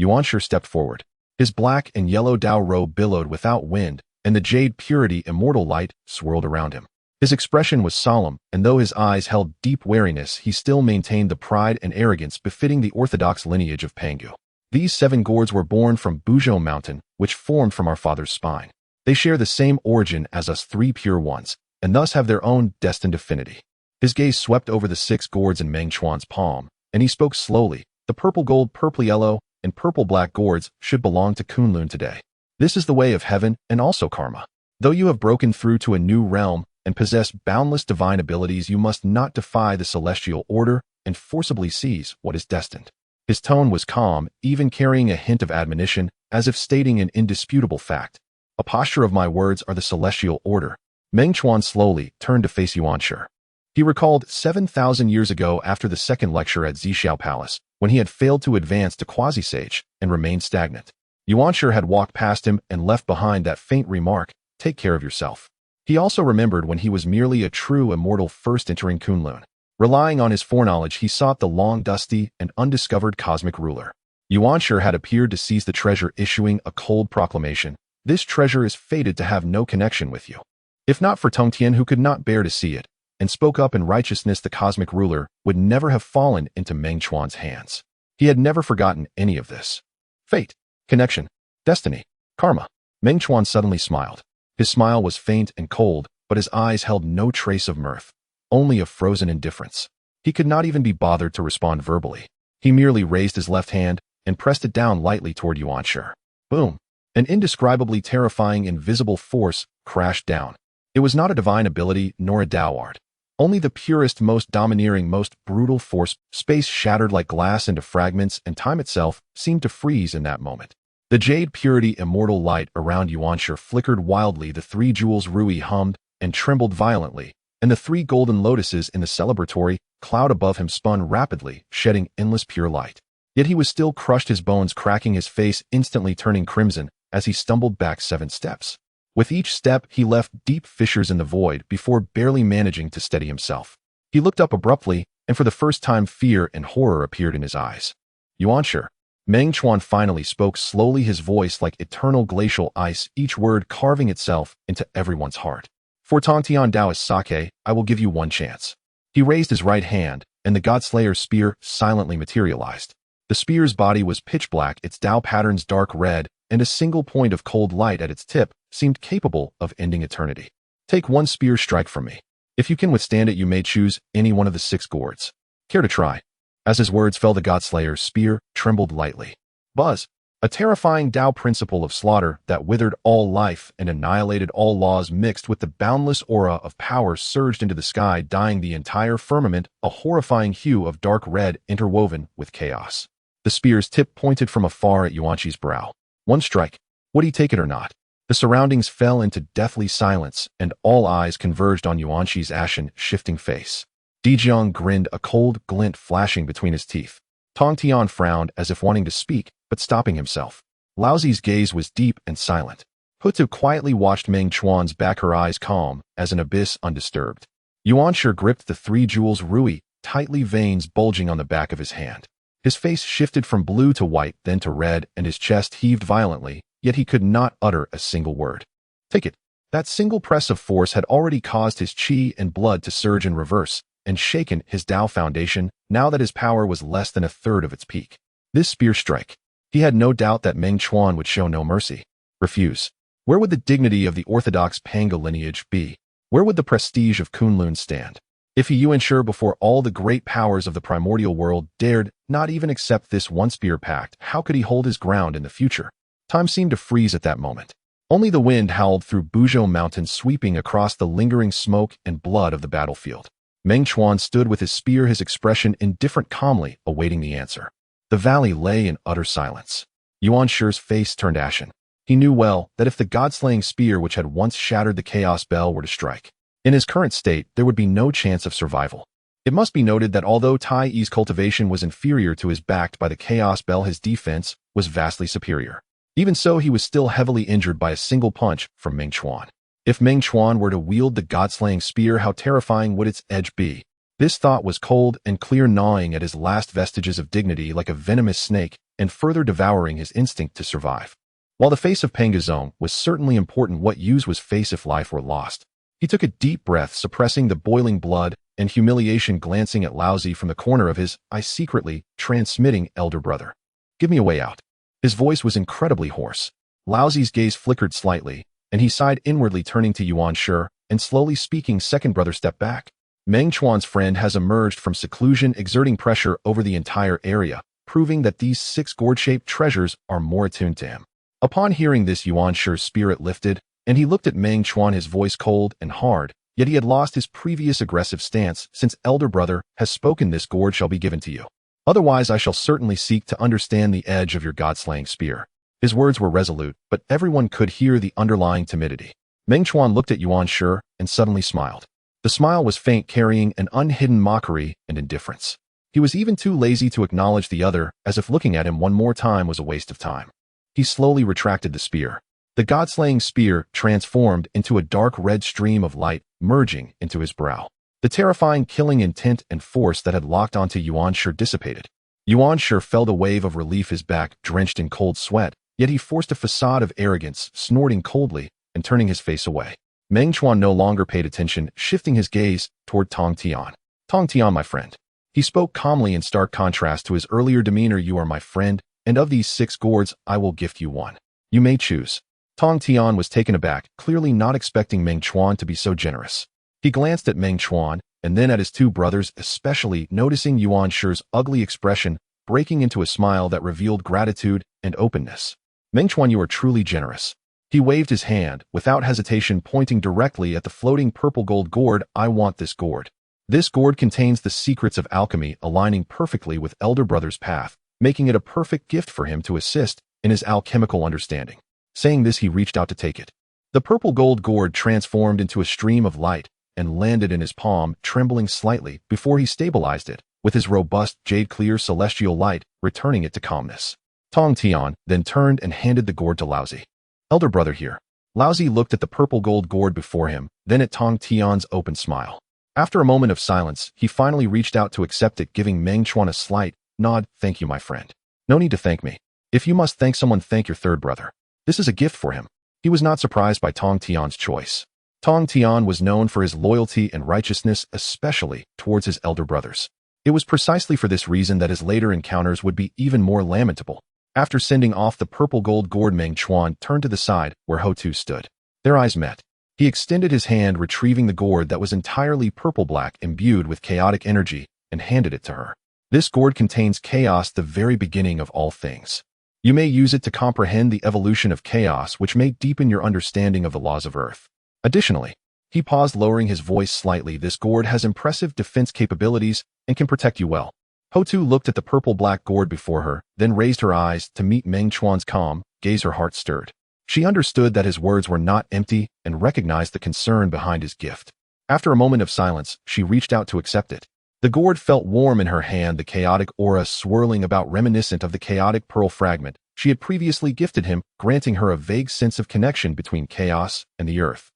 Yuanshu stepped forward. His black and yellow Tao robe billowed without wind, and the jade purity immortal light swirled around him. His expression was solemn, and though his eyes held deep wariness, he still maintained the pride and arrogance befitting the orthodox lineage of Pangu. These 7 gourds were born from Buzhou Mountain, which formed from our father's spine. They share the same origin as us 3 pure ones, and thus have their own destined affinity. His gaze swept over the 6 gourds in Meng Chuan's palm, and he spoke slowly. The purple gold, purple yellow, and purple black gourds should belong to Kunlun today. This is the way of heaven and also karma. Though you have broken through to a new realm and possess boundless divine abilities, you must not defy the celestial order and forcibly seize what is destined. His tone was calm, even carrying a hint of admonition, as if stating an indisputable fact. A posture of my words are the celestial order. Meng Chuan slowly turned to face Yuanshu. He recalled 7,000 years ago, after the second lecture at Zixiao Palace, when he had failed to advance to quasi-sage and remained stagnant. Yuanshu had walked past him and left behind that faint remark, "Take care of yourself." He also remembered when he was merely a true immortal first entering Kunlun. Relying on his foreknowledge, he sought the long, dusty, and undiscovered cosmic ruler. Yuanshi had appeared to seize the treasure, issuing a cold proclamation. This treasure is fated to have no connection with you. If not for Tongtian, who could not bear to see it, and spoke up in righteousness, the cosmic ruler would never have fallen into Meng Chuan's hands. He had never forgotten any of this. Fate, connection, destiny, karma. Meng Chuan suddenly smiled. His smile was faint and cold, but his eyes held no trace of mirth, only of frozen indifference. He could not even be bothered to respond verbally. He merely raised his left hand and pressed it down lightly toward Yuanshi. Boom! An indescribably terrifying invisible force crashed down. It was not a divine ability nor a Tao art. Only the purest, most domineering, most brutal force. Space shattered like glass into fragments, and time itself seemed to freeze in that moment. The jade purity immortal light around Yuanshi flickered wildly. The 3 jewels Rui hummed and trembled violently, and the 3 golden lotuses in the celebratory cloud above him spun rapidly, shedding endless pure light. Yet he was still crushed, his bones cracking, his face instantly turning crimson as he stumbled back 7 steps. With each step, he left deep fissures in the void before barely managing to steady himself. He looked up abruptly, and for the first time fear and horror appeared in his eyes. Yuanshi. Meng Chuan finally spoke slowly, his voice like eternal glacial ice, each word carving itself into everyone's heart. For Tongtian Taoist Sake, I will give you one chance. He raised his right hand, and the Godslayer's spear silently materialized. The spear's body was pitch black, its Tao patterns dark red, and a single point of cold light at its tip seemed capable of ending eternity. Take one spear strike from me. If you can withstand it, you may choose any one of the 6 gourds. Care to try? As his words fell, the Godslayer's spear trembled lightly. Buzz! A terrifying Tao principle of slaughter that withered all life and annihilated all laws mixed with the boundless aura of power surged into the sky, dyeing the entire firmament a horrifying hue of dark red interwoven with chaos. The spear's tip pointed from afar at Yuanshi's brow. One strike. Would he take it or not? The surroundings fell into deathly silence, and all eyes converged on Yuanshi's ashen, shifting face. Dijiang grinned, a cold glint flashing between his teeth. Tongtian frowned as if wanting to speak, but stopping himself. Laozi's gaze was deep and silent. Hutu quietly watched Meng Chuan's back, her eyes calm as an abyss, undisturbed. Yuanshi gripped the 3 jewels Rui tightly, veins bulging on the back of his hand. His face shifted from blue to white, then to red, and his chest heaved violently, yet he could not utter a single word. Take it. That single press of force had already caused his qi and blood to surge in reverse, and shaken his Tao foundation, now that his power was less than a third of its peak. This spear strike. He had no doubt that Meng Chuan would show no mercy. Refuse. Where would the dignity of the orthodox Panga lineage be? Where would the prestige of Kunlun stand? If he Yuanshi before all the great powers of the primordial world dared not even accept this one spear pact, how could he hold his ground in the future? Time seemed to freeze at that moment. Only the wind howled through Buzhou Mountain, sweeping across the lingering smoke and blood of the battlefield. Meng Chuan stood with his spear, his expression indifferent, calmly awaiting the answer. The valley lay in utter silence. Yuanshi's face turned ashen. He knew well that if the god-slaying spear which had once shattered the chaos bell were to strike, in his current state there would be no chance of survival. It must be noted that although Tai Yi's cultivation was inferior to his backed by the chaos bell, his defense was vastly superior. Even so, he was still heavily injured by a single punch from Meng Chuan. If Meng Chuan were to wield the god-slaying spear, how terrifying would its edge be? This thought was cold and clear, gnawing at his last vestiges of dignity like a venomous snake, and further devouring his instinct to survive. While the face of Pangazong was certainly important, what use was face if life were lost? He took a deep breath, suppressing the boiling blood and humiliation, glancing at Laozi from the corner of his eye, secretly transmitting elder brother. Give me a way out. His voice was incredibly hoarse. Laozi's gaze flickered slightly, and he sighed inwardly, turning to Yuanshi and slowly speaking, second brother, step back. Meng Chuan's friend has emerged from seclusion, exerting pressure over the entire area, proving that these 6 gourd-shaped treasures are more attuned to him. Upon hearing this, Yuanshi's spirit lifted, and he looked at Meng Chuan, his voice cold and hard, yet he had lost his previous aggressive stance. Since elder brother has spoken, this gourd shall be given to you. Otherwise, I shall certainly seek to understand the edge of your god-slaying spear. His words were resolute, but everyone could hear the underlying timidity. Meng Chuan looked at Yuanshi and suddenly smiled. The smile was faint, carrying an unhidden mockery and indifference. He was even too lazy to acknowledge the other, as if looking at him one more time was a waste of time. He slowly retracted the spear. The god-slaying spear transformed into a dark red stream of light, merging into his brow. The terrifying killing intent and force that had locked onto Yuanshi dissipated. Yuanshi felt a wave of relief, his back drenched in cold sweat, yet he forced a facade of arrogance, snorting coldly and turning his face away. Meng Chuan no longer paid attention, shifting his gaze toward Tong Tian. Tong Tian, my friend. He spoke calmly in stark contrast to his earlier demeanor. You are my friend, and of these 6 gourds, I will gift you one. You may choose. Tong Tian was taken aback, clearly not expecting Meng Chuan to be so generous. He glanced at Meng Chuan, and then at his 2 brothers, especially noticing Yuanshi's ugly expression, breaking into a smile that revealed gratitude and openness. Meng Chuan, you are truly generous. He waved his hand, without hesitation pointing directly at the floating purple gold gourd. I want this gourd. This gourd contains the secrets of alchemy, aligning perfectly with elder brother's path, making it a perfect gift for him to assist in his alchemical understanding. Saying this, he reached out to take it. The purple gold gourd transformed into a stream of light and landed in his palm, trembling slightly before he stabilized it, with his robust jade-clear celestial light, returning it to calmness. Tong Tian then turned and handed the gourd to Laozi. Elder brother here. Laozi looked at the purple gold gourd before him, then at Tong Tian's open smile. After a moment of silence, he finally reached out to accept it, giving Meng Chuan a slight nod. Thank you, my friend. No need to thank me. If you must thank someone, thank your 3rd brother. This is a gift for him. He was not surprised by Tong Tian's choice. Tong Tian was known for his loyalty and righteousness, especially towards his elder brothers. It was precisely for this reason that his later encounters would be even more lamentable. After sending off the purple gold gourd, Meng Chuan turned to the side where Ho-Tu stood. Their eyes met. He extended his hand, retrieving the gourd that was entirely purple-black, imbued with chaotic energy, and handed it to her. This gourd contains chaos, the very beginning of all things. You may use it to comprehend the evolution of chaos, which may deepen your understanding of the laws of Earth. Additionally, he paused, lowering his voice slightly. This gourd has impressive defense capabilities and can protect you well. Ho-Tu looked at the purple-black gourd before her, then raised her eyes to meet Meng Chuan's calm gaze. Her heart stirred. She understood that his words were not empty and recognized the concern behind his gift. After a moment of silence, she reached out to accept it. The gourd felt warm in her hand, the chaotic aura swirling about, reminiscent of the chaotic pearl fragment she had previously gifted him, granting her a vague sense of connection between chaos and the earth.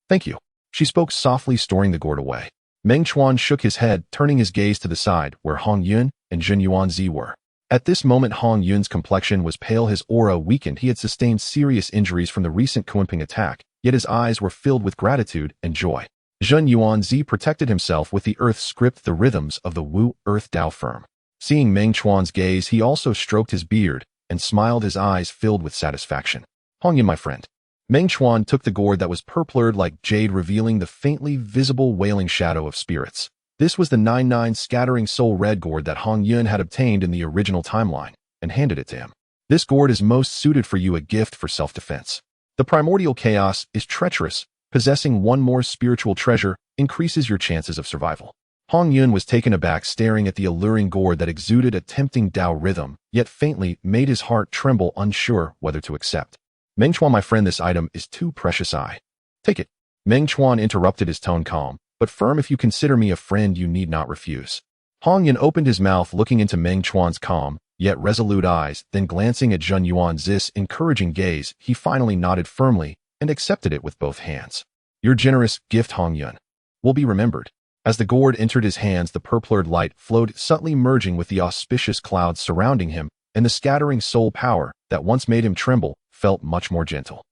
Thank you. She spoke softly, storing the gourd away. Meng Chuan shook his head, turning his gaze to the side where Hongyun and Jun Yuanzi were. At this moment, Hongyun's complexion was pale, his aura weakened. He had sustained serious injuries from the recent Kunping attack, yet his eyes were filled with gratitude and joy. Jun Yuanzi protected himself with the earth script, the rhythms of the Wu Earth Tao firm. Seeing Meng Chuan's gaze, he also stroked his beard and smiled, his eyes filled with satisfaction. Hongyun, my friend. Meng Chuan took the gourd that was purplured like jade, revealing the faintly visible wailing shadow of spirits. This was the 99 scattering soul red gourd that Hongyun had obtained in the original timeline, and handed it to him. This gourd is most suited for you, a gift for self-defense. The primordial chaos is treacherous. Possessing one more spiritual treasure increases your chances of survival. Hongyun was taken aback, staring at the alluring gourd that exuded a tempting Tao rhythm, yet faintly made his heart tremble, unsure whether to accept. Meng Chuan, my friend, this item is too precious. I take it. Meng Chuan interrupted, his tone calm but firm. If you consider me a friend, you need not refuse. Hongyun opened his mouth, looking into Meng Chuan's calm yet resolute eyes, then glancing at Jun Yuanzi's encouraging gaze, he finally nodded firmly and accepted it with both hands. Your generous gift, Hongyun, will be remembered. As the gourd entered his hands, the purplured light flowed, subtly merging with the auspicious clouds surrounding him, and the scattering soul power that once made him tremble felt much more gentle.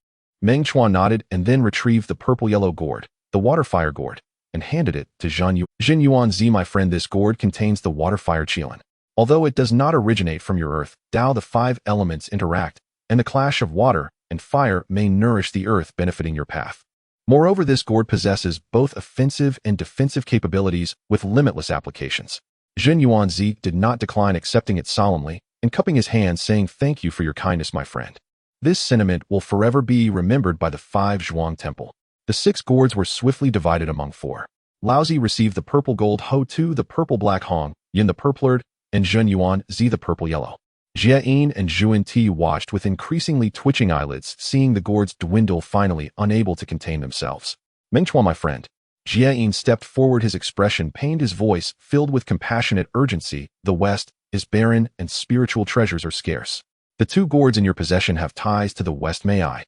Meng Chuan nodded and then retrieved the purple-yellow gourd, the water-fire gourd, and handed it to Jun Yuanzi. My friend, this gourd contains the water-fire Qilin. Although it does not originate from your earth, Tao, the 5 elements interact, and the clash of water and fire may nourish the earth, benefiting your path. Moreover, this gourd possesses both offensive and defensive capabilities with limitless applications. Jun Yuanzi did not decline accepting it solemnly, and cupping his hands, saying, "Thank you for your kindness, my friend. This sentiment will forever be remembered by the 5 Zhuang Temple." The 6 gourds were swiftly divided among 4. Laozi received the purple gold, Ho-Tu the purple black, Hong Yin the purplured, and Jun Yuanzi the purple yellow. Jia-yin and Zhuan-Ti watched with increasingly twitching eyelids, seeing the gourds dwindle, finally unable to contain themselves. "Meng Chuan, my friend." Jia-yin stepped forward, his expression pained, his voice filled with compassionate urgency. "The West is barren and spiritual treasures are scarce. The 2 gourds in your possession have ties to the West. May I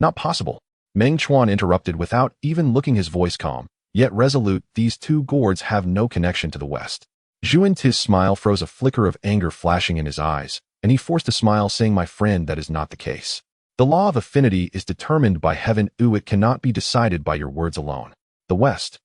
Not possible. Meng Chuan interrupted without even looking, his voice calm, yet resolute. These two gourds have no connection to the West. Zhuan Ti's smile froze, a flicker of anger flashing in his eyes, and he forced a smile, saying, "My friend, that is not the case. The law of affinity is determined by heaven. It cannot be decided by your words alone. The West."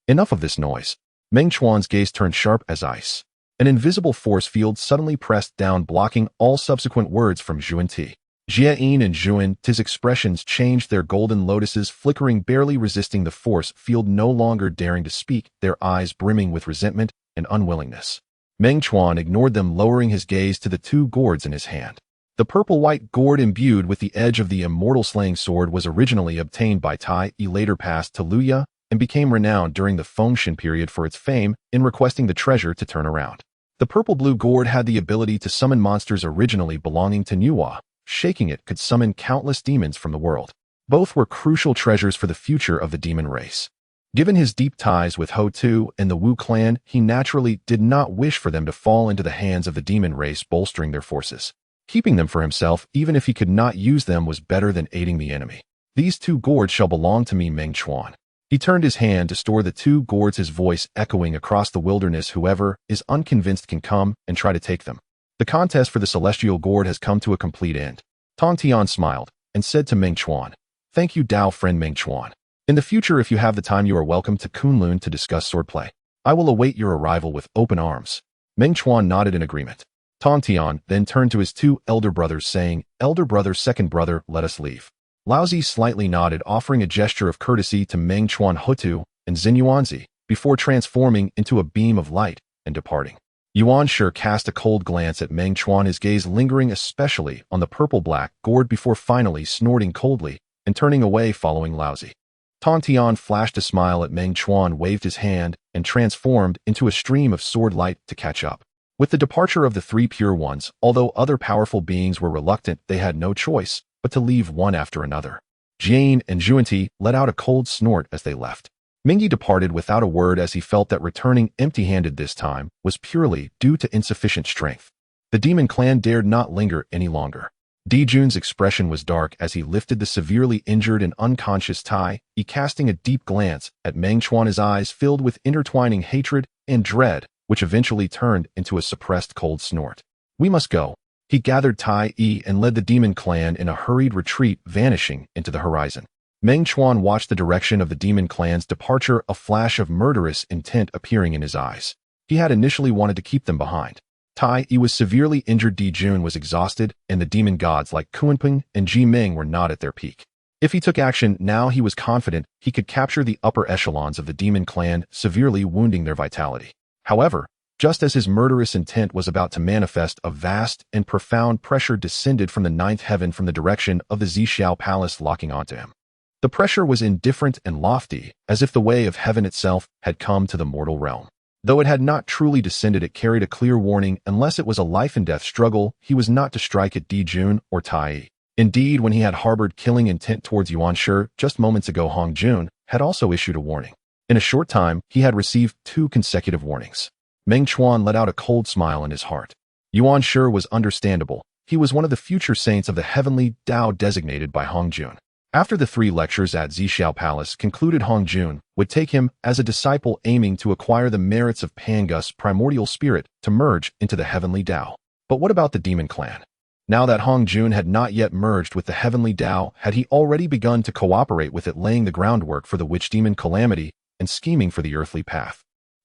Enough of this noise. Meng Chuan's gaze turned sharp as ice. An invisible force field suddenly pressed down, blocking all subsequent words from Zhuan Ti. Jiayin and Zhuan Ti's expressions changed, their golden lotuses flickering, barely resisting the force field, no longer daring to speak, their eyes brimming with resentment and unwillingness. Meng Chuan ignored them, lowering his gaze to the two gourds in his hand. The purple-white gourd imbued with the edge of the immortal slaying sword was originally obtained by Tai Yi, later passed to Luya, and became renowned during the Fengshan period for its fame in requesting the treasure to turn around. The purple-blue gourd had the ability to summon monsters originally belonging to Nuwa. Shaking it could summon countless demons from the world. Both were crucial treasures for the future of the demon race. Given his deep ties with Ho Tu and the Wu clan, he naturally did not wish for them to fall into the hands of the demon race, bolstering their forces. Keeping them for himself, even if he could not use them, was better than aiding the enemy. "These two gourds shall belong to me, Meng Chuan." He turned his hand to store the two gourds, his voice echoing across the wilderness. "Whoever is unconvinced can come and try to take them. The contest for the celestial gourd has come to a complete end." Tong Tian smiled and said to Meng Chuan, "Thank you, Dao friend Meng Chuan. In the future, if you have the time, you are welcome to Kunlun to discuss swordplay. I will await your arrival with open arms." Meng Chuan nodded in agreement. Tong Tian then turned to his two elder brothers, saying, "Elder brother, second brother, let us leave." Laozi slightly nodded, offering a gesture of courtesy to Meng Chuan, Hotu, and Xinyuanzi, before transforming into a beam of light and departing. Yuan Shi cast a cold glance at Meng Chuan, his gaze lingering especially on the purple-black gourd before finally snorting coldly and turning away following Laozi. Tong Tian flashed a smile at Meng Chuan, waved his hand, and transformed into a stream of sword light to catch up. With the departure of the three pure ones, although other powerful beings were reluctant, they had no choice but to leave one after another. Jane and Zhuan let out a cold snort as they left. Mingyi departed without a word, as he felt that returning empty-handed this time was purely due to insufficient strength. The demon clan dared not linger any longer. Dijun's expression was dark as he lifted the severely injured and unconscious Tai Yi, casting a deep glance at Meng Chuan, his eyes filled with intertwining hatred and dread, which eventually turned into a suppressed cold snort. "We must go." He gathered Tai Yi and led the demon clan in a hurried retreat, vanishing into the horizon. Meng Chuan watched the direction of the demon clan's departure, a flash of murderous intent appearing in his eyes. He had initially wanted to keep them behind. Tai Yi was severely injured, Dijun was exhausted, and the demon gods like Kunping and Ji Ming were not at their peak. If he took action now, he was confident he could capture the upper echelons of the demon clan, severely wounding their vitality. However, just as his murderous intent was about to manifest, a vast and profound pressure descended from the ninth heaven from the direction of the Zixiao Palace, locking onto him. The pressure was indifferent and lofty, as if the way of heaven itself had come to the mortal realm. Though it had not truly descended, it carried a clear warning. Unless it was a life-and-death struggle, he was not to strike at Dijun or Tai Yi. Indeed, when he had harbored killing intent towards Yuan Shi just moments ago, Hong Jun had also issued a warning. In a short time, he had received 2 consecutive warnings. Meng Chuan let out a cold smile in his heart. Yuan Shi was understandable. He was one of the future saints of the heavenly Tao designated by Hong Jun. After the 3 lectures at Zixiao Palace concluded, Hong Jun would take him as a disciple, aiming to acquire the merits of Pangus primordial spirit to merge into the heavenly Tao. But what about the demon clan? Now that Hong Jun had not yet merged with the heavenly Tao, had he already begun to cooperate with it, laying the groundwork for the witch demon calamity and scheming for the earthly path?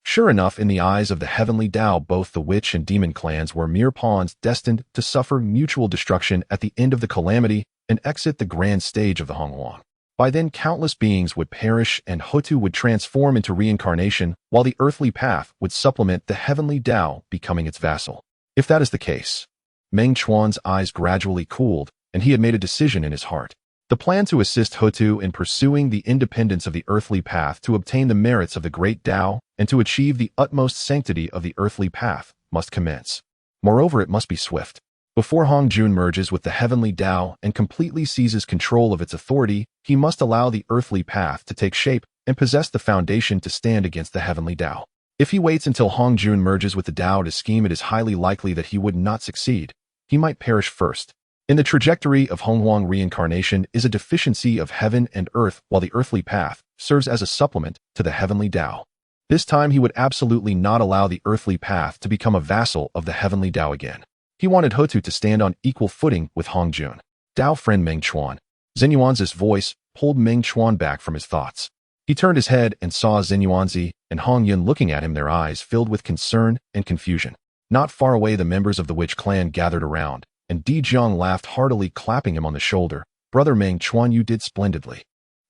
Sure enough, in the eyes of the heavenly Tao, both the witch and demon clans were mere pawns destined to suffer mutual destruction at the end of the calamity and exit the grand stage of the Honghuang. By then, countless beings would perish and Hotu would transform into reincarnation, while the earthly path would supplement the heavenly Tao, becoming its vassal. If that is the case, Meng Chuan's eyes gradually cooled, and he had made a decision in his heart. The plan to assist Hotu in pursuing the independence of the earthly path, to obtain the merits of the great Tao, and to achieve the utmost sanctity of the earthly path must commence. Moreover, it must be swift. Before Hong Jun merges with the heavenly Tao and completely seizes control of its authority, he must allow the earthly path to take shape and possess the foundation to stand against the heavenly Tao. If he waits until Hong Jun merges with the Tao to scheme, it is highly likely that he would not succeed. He might perish first. In the trajectory of Honghuang, reincarnation is a deficiency of heaven and earth, while the earthly path serves as a supplement to the heavenly Tao. This time he would absolutely not allow the earthly path to become a vassal of the heavenly Tao again. He wanted Hutu to stand on equal footing with Hongjun. Tao friend Meng Chuan. Zenyuanzi's voice pulled Meng Chuan back from his thoughts. He turned his head and saw Zenyuanzi and Hong Yun looking at him, their eyes filled with concern and confusion. Not far away, the members of the witch clan gathered around, and Di Jiang laughed heartily, clapping him on the shoulder. Brother Meng Chuan, you did splendidly.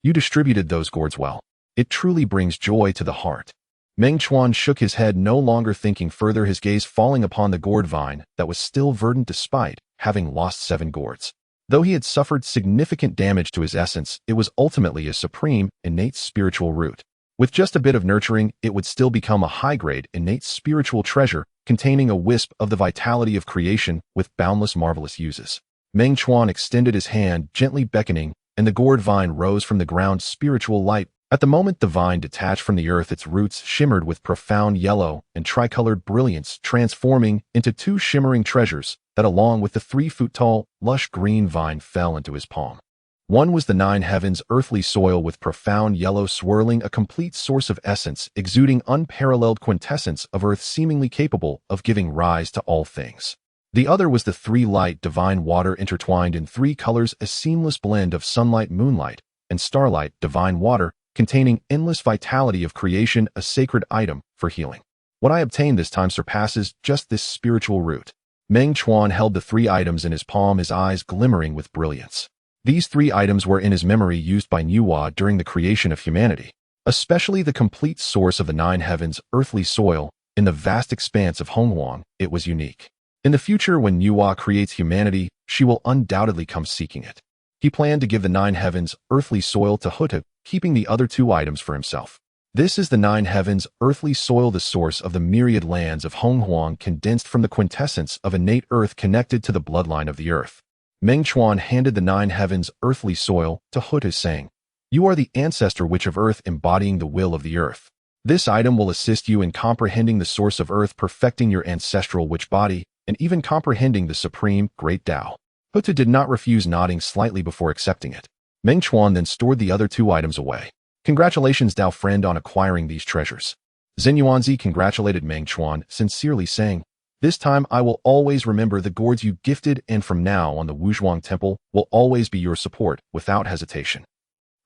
You distributed those gourds well. It truly brings joy to the heart. Meng Chuan shook his head, no longer thinking further, his gaze falling upon the gourd vine that was still verdant despite having lost 7 gourds. Though he had suffered significant damage to his essence, it was ultimately a supreme, innate spiritual root. With just a bit of nurturing, it would still become a high-grade, innate spiritual treasure containing a wisp of the vitality of creation with boundless marvelous uses. Meng Chuan extended his hand, gently beckoning, and the gourd vine rose from the ground, spiritual light. At the moment the vine detached from the earth, its roots shimmered with profound yellow and tricolored brilliance, transforming into 2 shimmering treasures that, along with the 3-foot-tall, lush green vine, fell into his palm. One was the 9 heavens, earthly soil with profound yellow swirling, a complete source of essence, exuding unparalleled quintessence of earth, seemingly capable of giving rise to all things. The other was the 3 light, divine water, intertwined in 3 colors, a seamless blend of sunlight, moonlight, and starlight, divine water, containing endless vitality of creation, a sacred item for healing. What I obtained this time surpasses just this spiritual root. Meng Chuan held the 3 items in his palm, his eyes glimmering with brilliance. These 3 items were in his memory, used by Nuwa during the creation of humanity, especially the complete source of the 9 heavens, earthly soil. In the vast expanse of Honghuang, it was unique. In the future, when Nuwa creates humanity, she will undoubtedly come seeking it. He planned to give the 9 heavens, earthly soil to Hutu, keeping the other 2 items for himself. This is the 9 heavens, earthly soil, the source of the myriad lands of Honghuang, condensed from the quintessence of innate earth connected to the bloodline of the earth. Meng Chuan handed the 9 heavens, earthly soil, to Hutu, saying, "You are the ancestor witch of earth, embodying the will of the earth. This item will assist you in comprehending the source of earth, perfecting your ancestral witch body, and even comprehending the supreme, great Tao." Hutu did not refuse, nodding slightly before accepting it. Meng Chuan then stored the other 2 items away. "Congratulations, Tao friend, on acquiring these treasures." Zenyuanzi congratulated Meng Chuan, sincerely saying, "This time I will always remember the gourds you gifted, and from now on the Wuzhuang Temple will always be your support, without hesitation."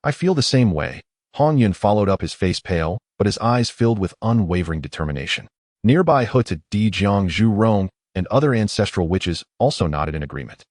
"I feel the same way." Hong Yun followed up, his face pale, but his eyes filled with unwavering determination. Nearby, Hutu, Di Jiang, Zhu Rong, and other ancestral witches also nodded in agreement.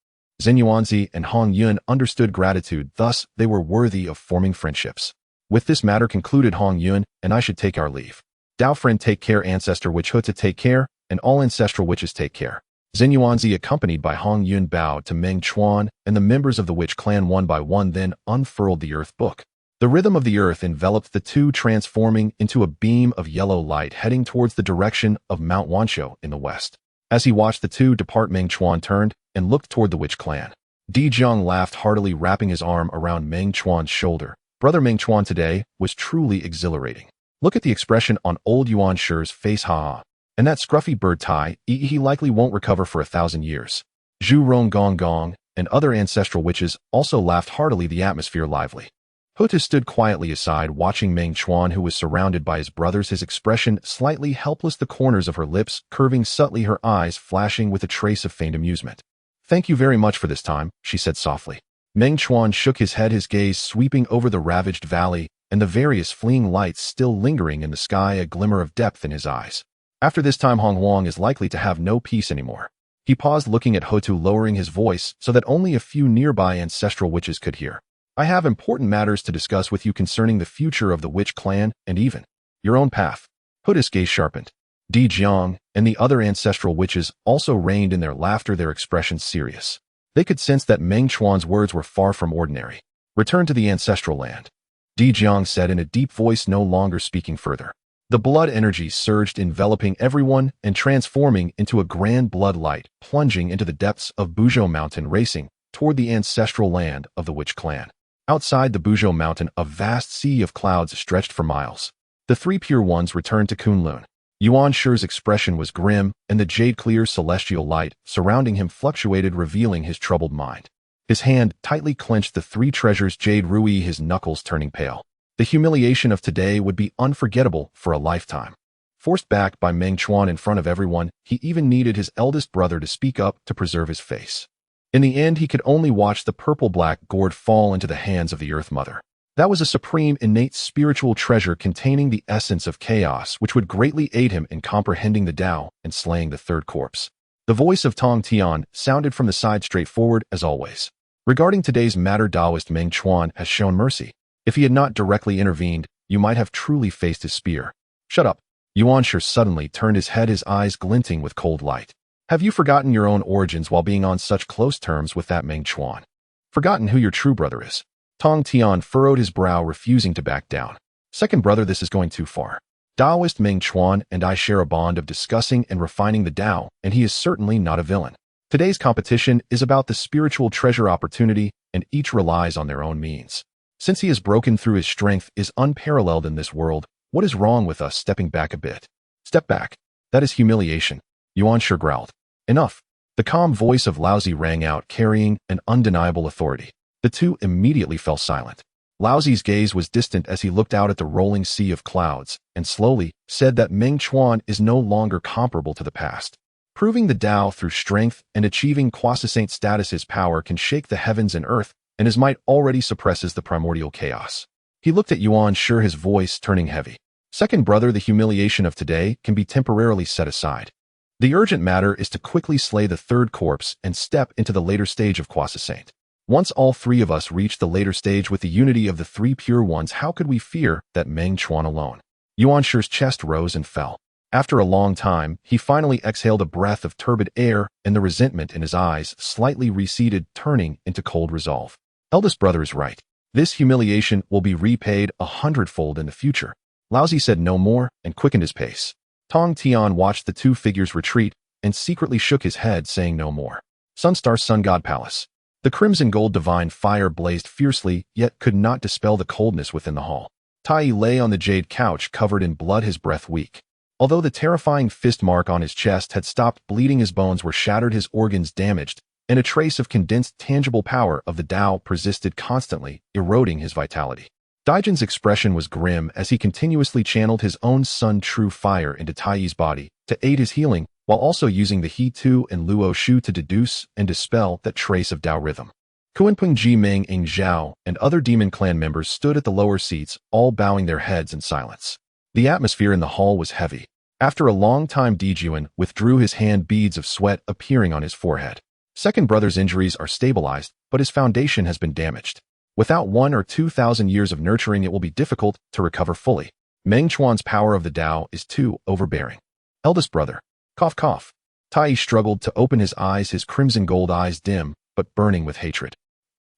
Zenyuanzi and Hong Yun understood gratitude, thus they were worthy of forming friendships. "With this matter concluded, Hong Yun and I should take our leave. Tao friend, take care. Ancestor witch Hutu, take care. And all ancestral witches, take care." Zenyuanzi, accompanied by Hong Yun, bowed to Meng Chuan, and the members of the witch clan one by one then unfurled the earth book. The rhythm of the earth enveloped the 2, transforming into a beam of yellow light heading towards the direction of Mount Wanshou in the west. As he watched the 2 depart, Meng Chuan turned and looked toward the witch clan. Di Jiang laughed heartily, wrapping his arm around Meng Chuan's shoulder. "Brother Meng Chuan, today was truly exhilarating. Look at the expression on old Yuan Shi's face, ha. And that scruffy bird Tai, he likely won't recover for 1,000 years." Zhu Rong, Gong Gong, and other ancestral witches also laughed heartily, the atmosphere lively. Hutu stood quietly aside, watching Meng Chuan, who was surrounded by his brothers, his expression slightly helpless, the corners of her lips curving subtly, her eyes flashing with a trace of feigned amusement. "Thank you very much for this time," she said softly. Meng Chuan shook his head, his gaze sweeping over the ravaged valley and the various fleeing lights still lingering in the sky, a glimmer of depth in his eyes. "After this time, Honghuang is likely to have no peace anymore." He paused, looking at Hutu, lowering his voice so that only a few nearby ancestral witches could hear. "I have important matters to discuss with you concerning the future of the witch clan and even your own path." Hutu's gaze sharpened. Di Jiang and the other ancestral witches also reined in their laughter, their expressions serious. They could sense that Meng Chuan's words were far from ordinary. "Return to the ancestral land," Di Jiang said in a deep voice, no longer speaking further. The blood energy surged, enveloping everyone and transforming into a grand blood light, plunging into the depths of Buzhou Mountain, racing toward the ancestral land of the witch clan. Outside the Buzhou Mountain, a vast sea of clouds stretched for miles. The 3 pure ones returned to Kunlun. Yuan Shi's expression was grim, and the jade-clear celestial light surrounding him fluctuated, revealing his troubled mind. His hand tightly clenched the three treasures jade rui, his knuckles turning pale. The humiliation of today would be unforgettable for a lifetime. Forced back by Meng Chuan in front of everyone, he even needed his eldest brother to speak up to preserve his face. In the end, he could only watch the purple-black gourd fall into the hands of the Earth Mother. That was a supreme, innate spiritual treasure containing the essence of chaos, which would greatly aid him in comprehending the Tao and slaying the third corpse. The voice of Tong Tian sounded from the side, straightforward as always. Regarding today's matter, Taoist Meng Chuan has shown mercy. If he had not directly intervened, you might have truly faced his spear. Shut up. Yuan Shi suddenly turned his head, his eyes glinting with cold light. Have you forgotten your own origins while being on such close terms with that Meng Chuan? Forgotten who your true brother is? Tong Tian furrowed his brow, refusing to back down. Second brother, this is going too far. Taoist Meng Chuan and I share a bond of discussing and refining the Tao, and he is certainly not a villain. Today's competition is about the spiritual treasure opportunity, and each relies on their own means. Since he has broken through, his strength is unparalleled in this world. What is wrong with us stepping back a bit? Step back. That is humiliation. Yuan Shi growled. Enough. The calm voice of Lao Zi rang out, carrying an undeniable authority. The two immediately fell silent. Lao Zi's gaze was distant as he looked out at the rolling sea of clouds, and slowly said that Meng Chuan is no longer comparable to the past. Proving the Tao through strength and achieving quasi-saint status, his power can shake the heavens and earth, and his might already suppresses the primordial chaos. He looked at Yuan Shi, his voice turning heavy. Second brother, the humiliation of today can be temporarily set aside. The urgent matter is to quickly slay the third corpse and step into the later stage of quasi-saint. Once all three of us reach the later stage with the unity of the three pure ones, how could we fear that Meng Chuan alone? Yuan Shi's chest rose and fell. After a long time, he finally exhaled a breath of turbid air, and the resentment in his eyes slightly receded, turning into cold resolve. Eldest brother is right. This humiliation will be repaid 100-fold in the future. Lao Zi said no more and quickened his pace. Tong Tian watched the two figures retreat and secretly shook his head, saying no more. Sunstar Sun God Palace. The crimson gold divine fire blazed fiercely, yet could not dispel the coldness within the hall. Tai lay on the jade couch, covered in blood, his breath weak. Although the terrifying fist mark on his chest had stopped bleeding, his bones were shattered, his organs damaged, and a trace of condensed tangible power of the Tao persisted, constantly eroding his vitality. Daijin's expression was grim as he continuously channeled his own sun true fire into Tai's body to aid his healing, while also using the He Tu and Luo Shu to deduce and dispel that trace of Tao rhythm. Kuanping, Ji Ming, Ing Zhao, and other demon clan members stood at the lower seats, all bowing their heads in silence. The atmosphere in the hall was heavy. After a long time, Dijuan withdrew his hand, beads of sweat appearing on his forehead. Second brother's injuries are stabilized, but his foundation has been damaged. Without 1,000 or 2,000 years of nurturing, it will be difficult to recover fully. Meng Chuan's power of the Tao is too overbearing. Eldest brother. Cough, cough. Tai struggled to open his eyes, his crimson gold eyes dim, but burning with hatred.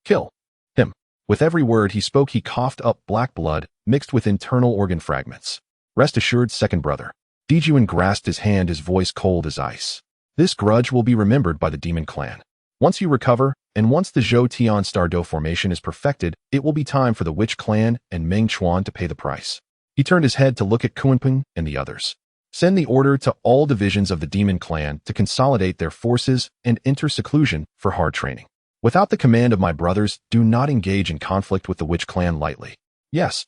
Kill him. With every word he spoke, he coughed up black blood, mixed with internal organ fragments. Rest assured, second brother. Dijuan grasped his hand, his voice cold as ice. This grudge will be remembered by the demon clan. Once you recover, and once the Zhou Tian Star Do formation is perfected, it will be time for the Witch clan and Meng Chuan to pay the price. He turned his head to look at Kuanping and the others. Send the order to all divisions of the demon clan to consolidate their forces and enter seclusion for hard training. Without the command of my brothers, do not engage in conflict with the Witch clan lightly. Yes.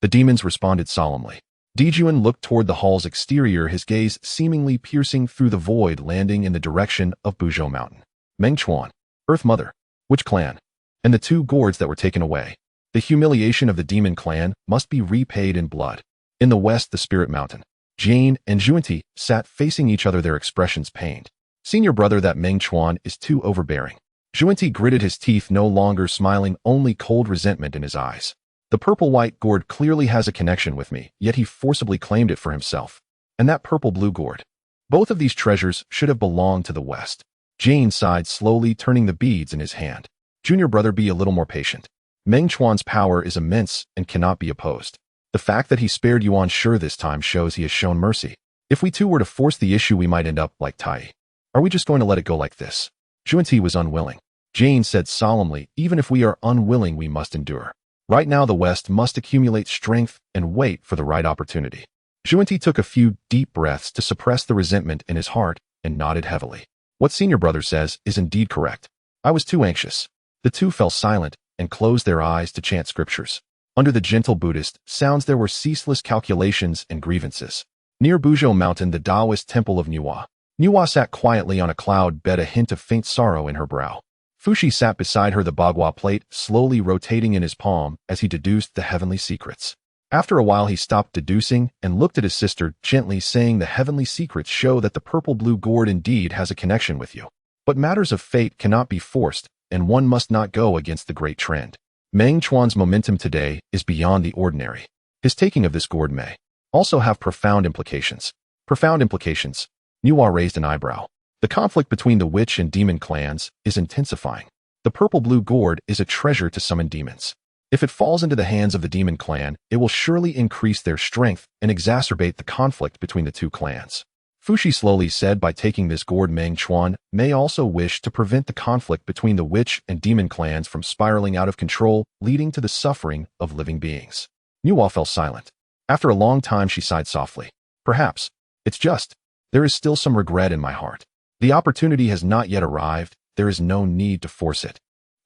The demons responded solemnly. Dijuan looked toward the hall's exterior, his gaze seemingly piercing through the void, landing in the direction of Buzhou Mountain. Meng Chuan, Earth Mother, Witch clan, and the two gourds that were taken away. The humiliation of the demon clan must be repaid in blood. In the west, the Spirit Mountain. Jane and Zhuanti sat facing each other, their expressions pained. Senior brother, that Meng Chuan is too overbearing. Zhuanti gritted his teeth, no longer smiling, only cold resentment in his eyes. The purple-white gourd clearly has a connection with me, yet he forcibly claimed it for himself. And that purple-blue gourd. Both of these treasures should have belonged to the West. Jane sighed, slowly turning the beads in his hand. Junior brother, be a little more patient. Meng Chuan's power is immense and cannot be opposed. The fact that he spared Yuan Shi this time shows he has shown mercy. If we too were to force the issue, we might end up like Tai. Are we just going to let it go like this? Zhuanti was unwilling. Jane said solemnly, even if we are unwilling, we must endure. Right now, the West must accumulate strength and wait for the right opportunity. Zhuanti took a few deep breaths to suppress the resentment in his heart and nodded heavily. What senior brother says is indeed correct. I was too anxious. The two fell silent and closed their eyes to chant scriptures. Under the gentle Buddhist sounds there were ceaseless calculations and grievances. Near Buzhou Mountain, the Taoist temple of Nuwa. Nuwa sat quietly on a cloud bed, a hint of faint sorrow in her brow. Fuxi sat beside her, the bagua plate slowly rotating in his palm as he deduced the heavenly secrets. After a while he stopped deducing and looked at his sister, gently saying, the heavenly secrets show that the purple-blue gourd indeed has a connection with you. But matters of fate cannot be forced, and one must not go against the great trend. Meng Chuan's momentum today is beyond the ordinary. His taking of this gourd may also have profound implications. Profound implications. Nuwa raised an eyebrow. The conflict between the witch and demon clans is intensifying. The purple-blue gourd is a treasure to summon demons. If it falls into the hands of the demon clan, it will surely increase their strength and exacerbate the conflict between the two clans. Fuxi slowly said, by taking this gourd, Meng Chuan may also wish to prevent the conflict between the witch and demon clans from spiraling out of control, leading to the suffering of living beings. Nuwa fell silent. After a long time she sighed softly. Perhaps. It's just. There is still some regret in my heart. The opportunity has not yet arrived. There is no need to force it.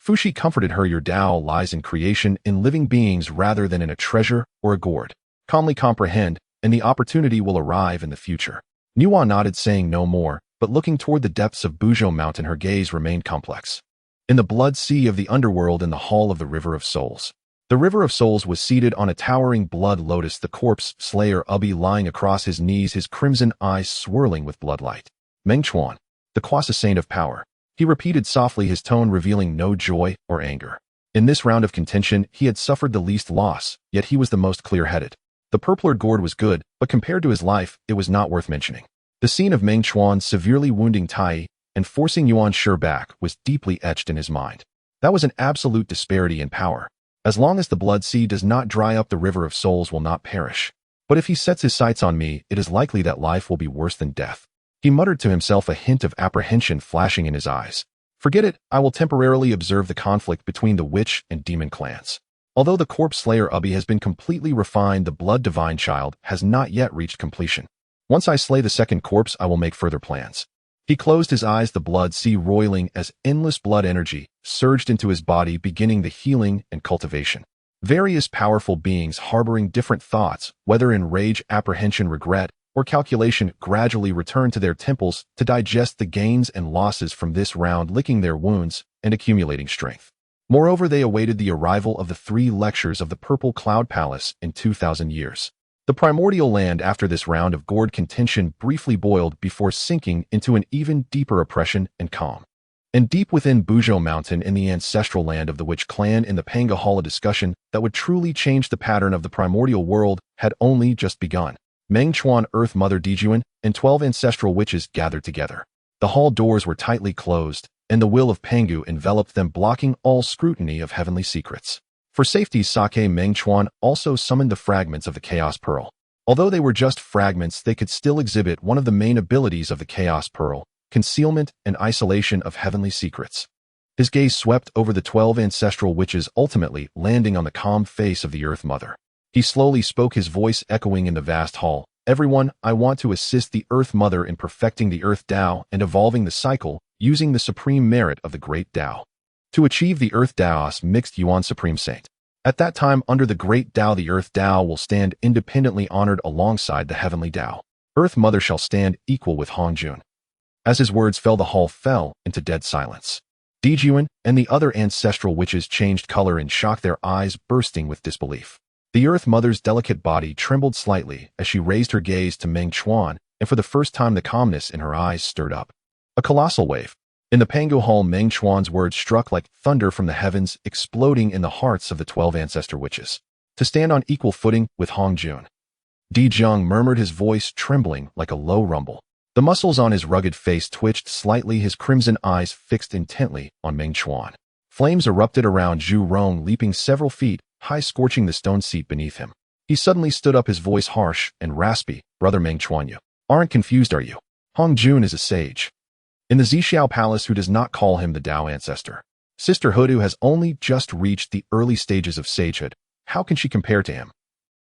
Fuxi comforted her. Your Tao lies in creation, in living beings rather than in a treasure or a gourd. Calmly comprehend, and the opportunity will arrive in the future. Nuwa nodded, saying no more, but looking toward the depths of Buzhou Mountain, her gaze remained complex. In the blood sea of the underworld, in the hall of the River of Souls. The River of Souls was seated on a towering blood lotus, the corpse slayer Ubi lying across his knees, his crimson eyes swirling with bloodlight. Meng Chuan, the Kwasa Saint of Power. He repeated softly, his tone revealing no joy or anger. In this round of contention, he had suffered the least loss, yet he was the most clear-headed. The purpler gourd was good, but compared to his life, it was not worth mentioning. The scene of Meng Chuan severely wounding Tai and forcing Yuan Shi back was deeply etched in his mind. That was an absolute disparity in power. As long as the blood sea does not dry up, the River of Souls will not perish. But if he sets his sights on me, it is likely that life will be worse than death. He muttered to himself, a hint of apprehension flashing in his eyes. Forget it, I will temporarily observe the conflict between the witch and demon clans. Although the corpse slayer Ubi has been completely refined, the blood divine child has not yet reached completion. Once I slay the second corpse, I will make further plans. He closed his eyes, the blood sea roiling as endless blood energy surged into his body, beginning the healing and cultivation. Various powerful beings harboring different thoughts, whether in rage, apprehension, regret, or calculation, gradually returned to their temples to digest the gains and losses from this round, licking their wounds and accumulating strength. Moreover, they awaited the arrival of the 3 lectures of the Purple Cloud Palace in 2,000 years. The primordial land after this round of gourd contention briefly boiled before sinking into an even deeper oppression and calm. And deep within Buzhou Mountain, in the ancestral land of the Witch Clan, in the Panga Hall, a discussion that would truly change the pattern of the primordial world had only just begun. Meng Chuan, Earth Mother Dijuan, and 12 ancestral witches gathered together. The hall doors were tightly closed, and the will of Pangu enveloped them, blocking all scrutiny of heavenly secrets. For safety's sake, Meng Chuan also summoned the fragments of the Chaos Pearl. Although they were just fragments, they could still exhibit one of the main abilities of the Chaos Pearl, concealment and isolation of heavenly secrets. His gaze swept over the 12 ancestral witches, ultimately landing on the calm face of the Earth Mother. He slowly spoke, his voice echoing in the vast hall. Everyone, I want to assist the Earth Mother in perfecting the Earth Tao and evolving the cycle, using the supreme merit of the Great Tao. To achieve the Earth Tao's mixed Yuan Supreme Saint. At that time, under the Great Tao, the Earth Tao will stand independently, honored alongside the Heavenly Tao. Earth Mother shall stand equal with Honghuang. As his words fell, the hall fell into dead silence. Dijuan and the other ancestral witches changed color in shock, their eyes bursting with disbelief. The Earth Mother's delicate body trembled slightly as she raised her gaze to Meng Chuan, and for the first time the calmness in her eyes stirred up. A colossal wave. In the Pangu Hall, Meng Chuan's words struck like thunder from the heavens, exploding in the hearts of the 12 ancestor witches. To stand on equal footing with Honghuang. Di Zheng murmured, his voice trembling like a low rumble. The muscles on his rugged face twitched slightly, his crimson eyes fixed intently on Meng Chuan. Flames erupted around Zhu Rong, leaping several feet high, scorching the stone seat beneath him. He suddenly stood up, his voice harsh and raspy. Brother Meng Chuan, you aren't confused, are you? Honghuang is a sage in the Zixiao Palace who does not call him the Tao ancestor. Sisterhood who has only just reached the early stages of sagehood. How can she compare to him?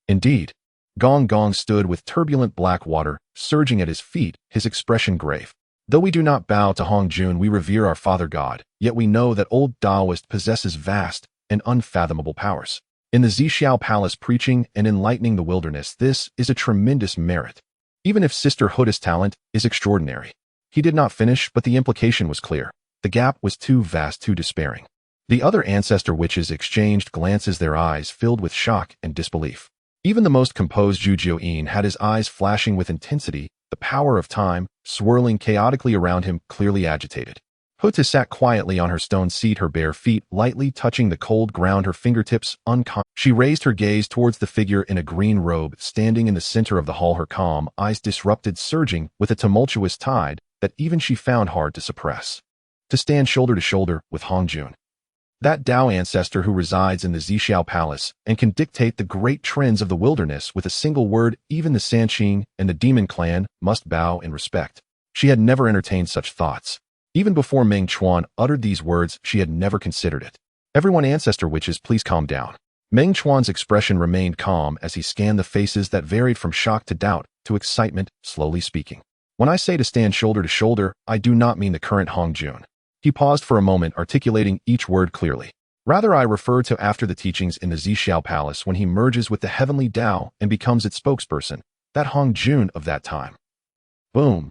Indeed. Gong Gong stood with turbulent black water surging at his feet, his expression grave. Though we do not bow to Hongjun, we revere our Father God, yet we know that old Taoist possesses vast and unfathomable powers. In the Zixiao Palace preaching and enlightening the wilderness, this is a tremendous merit. Even if Sister Huda's talent is extraordinary. He did not finish, but the implication was clear. The gap was too vast, too despairing. The other ancestor witches exchanged glances, their eyes filled with shock and disbelief. Even the most composed Zhu Jiuyin had his eyes flashing with intensity, the power of time swirling chaotically around him, clearly agitated. Huta sat quietly on her stone seat, her bare feet lightly touching the cold ground, her fingertips unconscious. She raised her gaze towards the figure in a green robe standing in the center of the hall, her calm eyes disrupted, surging with a tumultuous tide that even she found hard to suppress. To stand shoulder to shoulder with Hongjun, that Tao ancestor who resides in the Zixiao Palace and can dictate the great trends of the wilderness with a single word, even the Sanqing and the demon clan must bow in respect. She had never entertained such thoughts. Even before Meng Chuan uttered these words, she had never considered it. Everyone, ancestor witches, please calm down. Meng Chuan's expression remained calm as he scanned the faces that varied from shock to doubt to excitement, slowly speaking. When I say to stand shoulder to shoulder, I do not mean the current Hongjun. He paused for a moment, articulating each word clearly. Rather, I refer to after the teachings in the Zixiao Palace, when he merges with the heavenly Tao and becomes its spokesperson, that Hongjun of that time. Boom.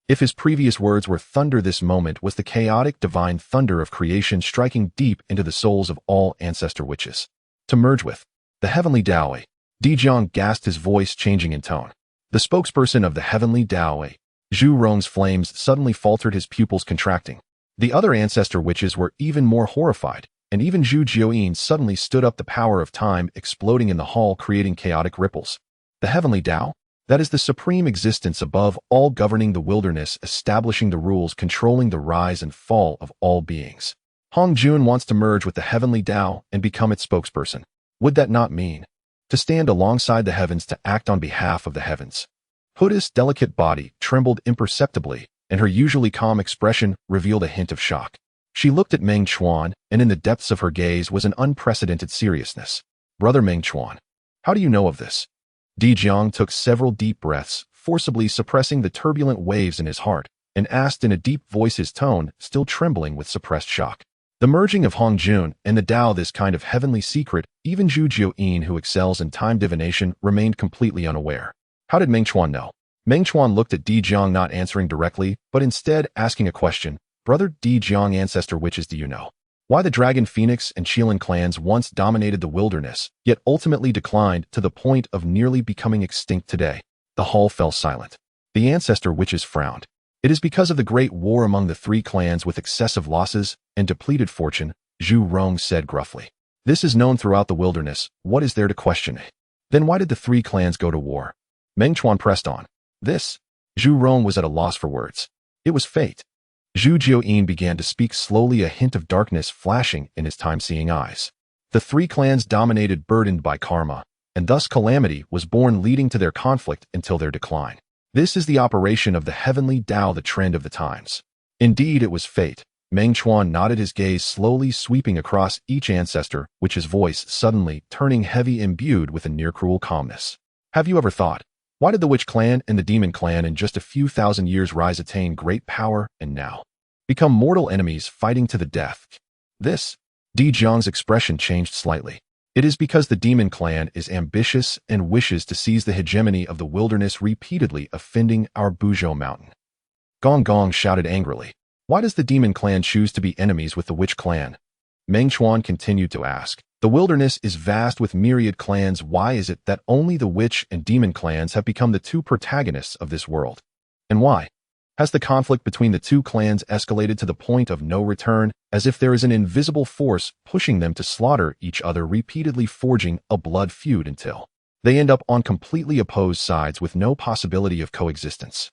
If his previous words were thunder, this moment was the chaotic divine thunder of creation striking deep into the souls of all ancestor witches. To merge with the heavenly Tao. Dijiang gasped, his voice changing in tone. The spokesperson of the heavenly Tao. Zhu Rong's flames suddenly faltered, his pupils contracting. The other ancestor witches were even more horrified, and even Zhu Jiuyin suddenly stood up, the power of time exploding in the hall, creating chaotic ripples. The heavenly Tao? That is the supreme existence above all, governing the wilderness, establishing the rules, controlling the rise and fall of all beings. Hongjun wants to merge with the heavenly Tao and become its spokesperson. Would that not mean to stand alongside the heavens, to act on behalf of the heavens? Huda's delicate body trembled imperceptibly, and her usually calm expression revealed a hint of shock. She looked at Meng Chuan, and in the depths of her gaze was an unprecedented seriousness. Brother Meng Chuan, how do you know of this? Dijiang took several deep breaths, forcibly suppressing the turbulent waves in his heart, and asked in a deep voice, his tone still trembling with suppressed shock. The merging of Hongjun and the Tao, this kind of heavenly secret, even Zhu Jiuyin, who excels in time divination, remained completely unaware. How did Meng Chuan know? Meng Chuan looked at Dijiang, not answering directly, but instead asking a question. Brother Dijiang, ancestor witches, do you know why the Dragon Phoenix and Qilin clans once dominated the wilderness, yet ultimately declined to the point of nearly becoming extinct today? The hall fell silent. The ancestor witches frowned. It is because of the great war among the three clans with excessive losses and depleted fortune, Zhu Rong said gruffly. This is known throughout the wilderness. What is there to question? Then why did the three clans go to war? Meng Chuan pressed on. This? Zhu Rong was at a loss for words. It was fate. Zhu Jiuyin began to speak slowly, a hint of darkness flashing in his time-seeing eyes. The three clans dominated, burdened by karma, and thus calamity was born, leading to their conflict until their decline. This is the operation of the heavenly Tao, the trend of the times. Indeed, it was fate. Meng Chuan nodded, his gaze slowly sweeping across each ancestor, which his voice suddenly turning heavy, imbued with a near-cruel calmness. Have you ever thought, why did the Witch clan and the Demon clan in just a few thousand years rise, attain great power, and now become mortal enemies, fighting to the death? This? Dijiang's expression changed slightly. It is because the Demon clan is ambitious and wishes to seize the hegemony of the wilderness, repeatedly offending our Buzhou mountain. Gong Gong shouted angrily. Why does the Demon clan choose to be enemies with the Witch clan? Meng Chuan continued to ask. The wilderness is vast with myriad clans. Why is it that only the Witch and Demon clans have become the two protagonists of this world? And why has the conflict between the two clans escalated to the point of no return, as if there is an invisible force pushing them to slaughter each other, repeatedly forging a blood feud until they end up on completely opposed sides with no possibility of coexistence?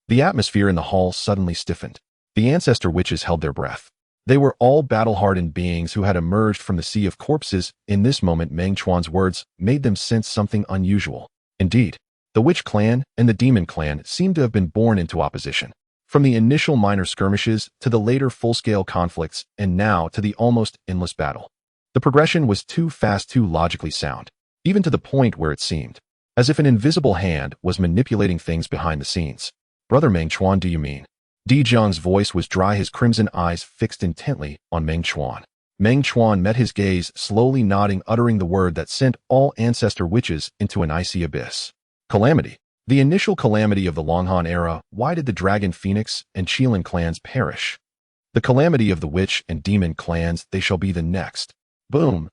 The atmosphere in the hall suddenly stiffened. The ancestor witches held their breath. They were all battle-hardened beings who had emerged from the sea of corpses. In this moment, Meng Chuan's words made them sense something unusual. Indeed, the Witch clan and the Demon clan seemed to have been born into opposition. From the initial minor skirmishes to the later full-scale conflicts, and now to the almost endless battle. The progression was too fast, too logically sound, even to the point where it seemed as if an invisible hand was manipulating things behind the scenes. Brother Meng Chuan, do you mean? Di Jiang's voice was dry, his crimson eyes fixed intently on Meng Chuan. Meng Chuan met his gaze, slowly nodding, uttering the word that sent all ancestor witches into an icy abyss. Calamity. The initial calamity of the Honghuang era. Why did the Dragon Phoenix and Qilin clans perish? The calamity of the witch and demon clans, they shall be the next. Boom.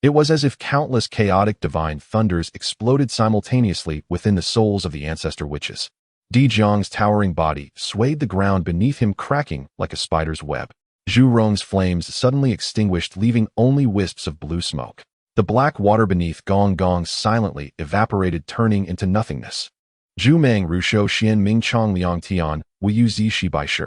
It was as if countless chaotic divine thunders exploded simultaneously within the souls of the ancestor witches. Di Jiang's towering body swayed the ground beneath him, cracking like a spider's web. Zhu Rong's flames suddenly extinguished, leaving only wisps of blue smoke. The black water beneath Gong Gong silently evaporated, turning into nothingness. Zhu Meng Rushou Xian Ming Chong Liang Tian Wu Yu Zi Shi Bai Shi.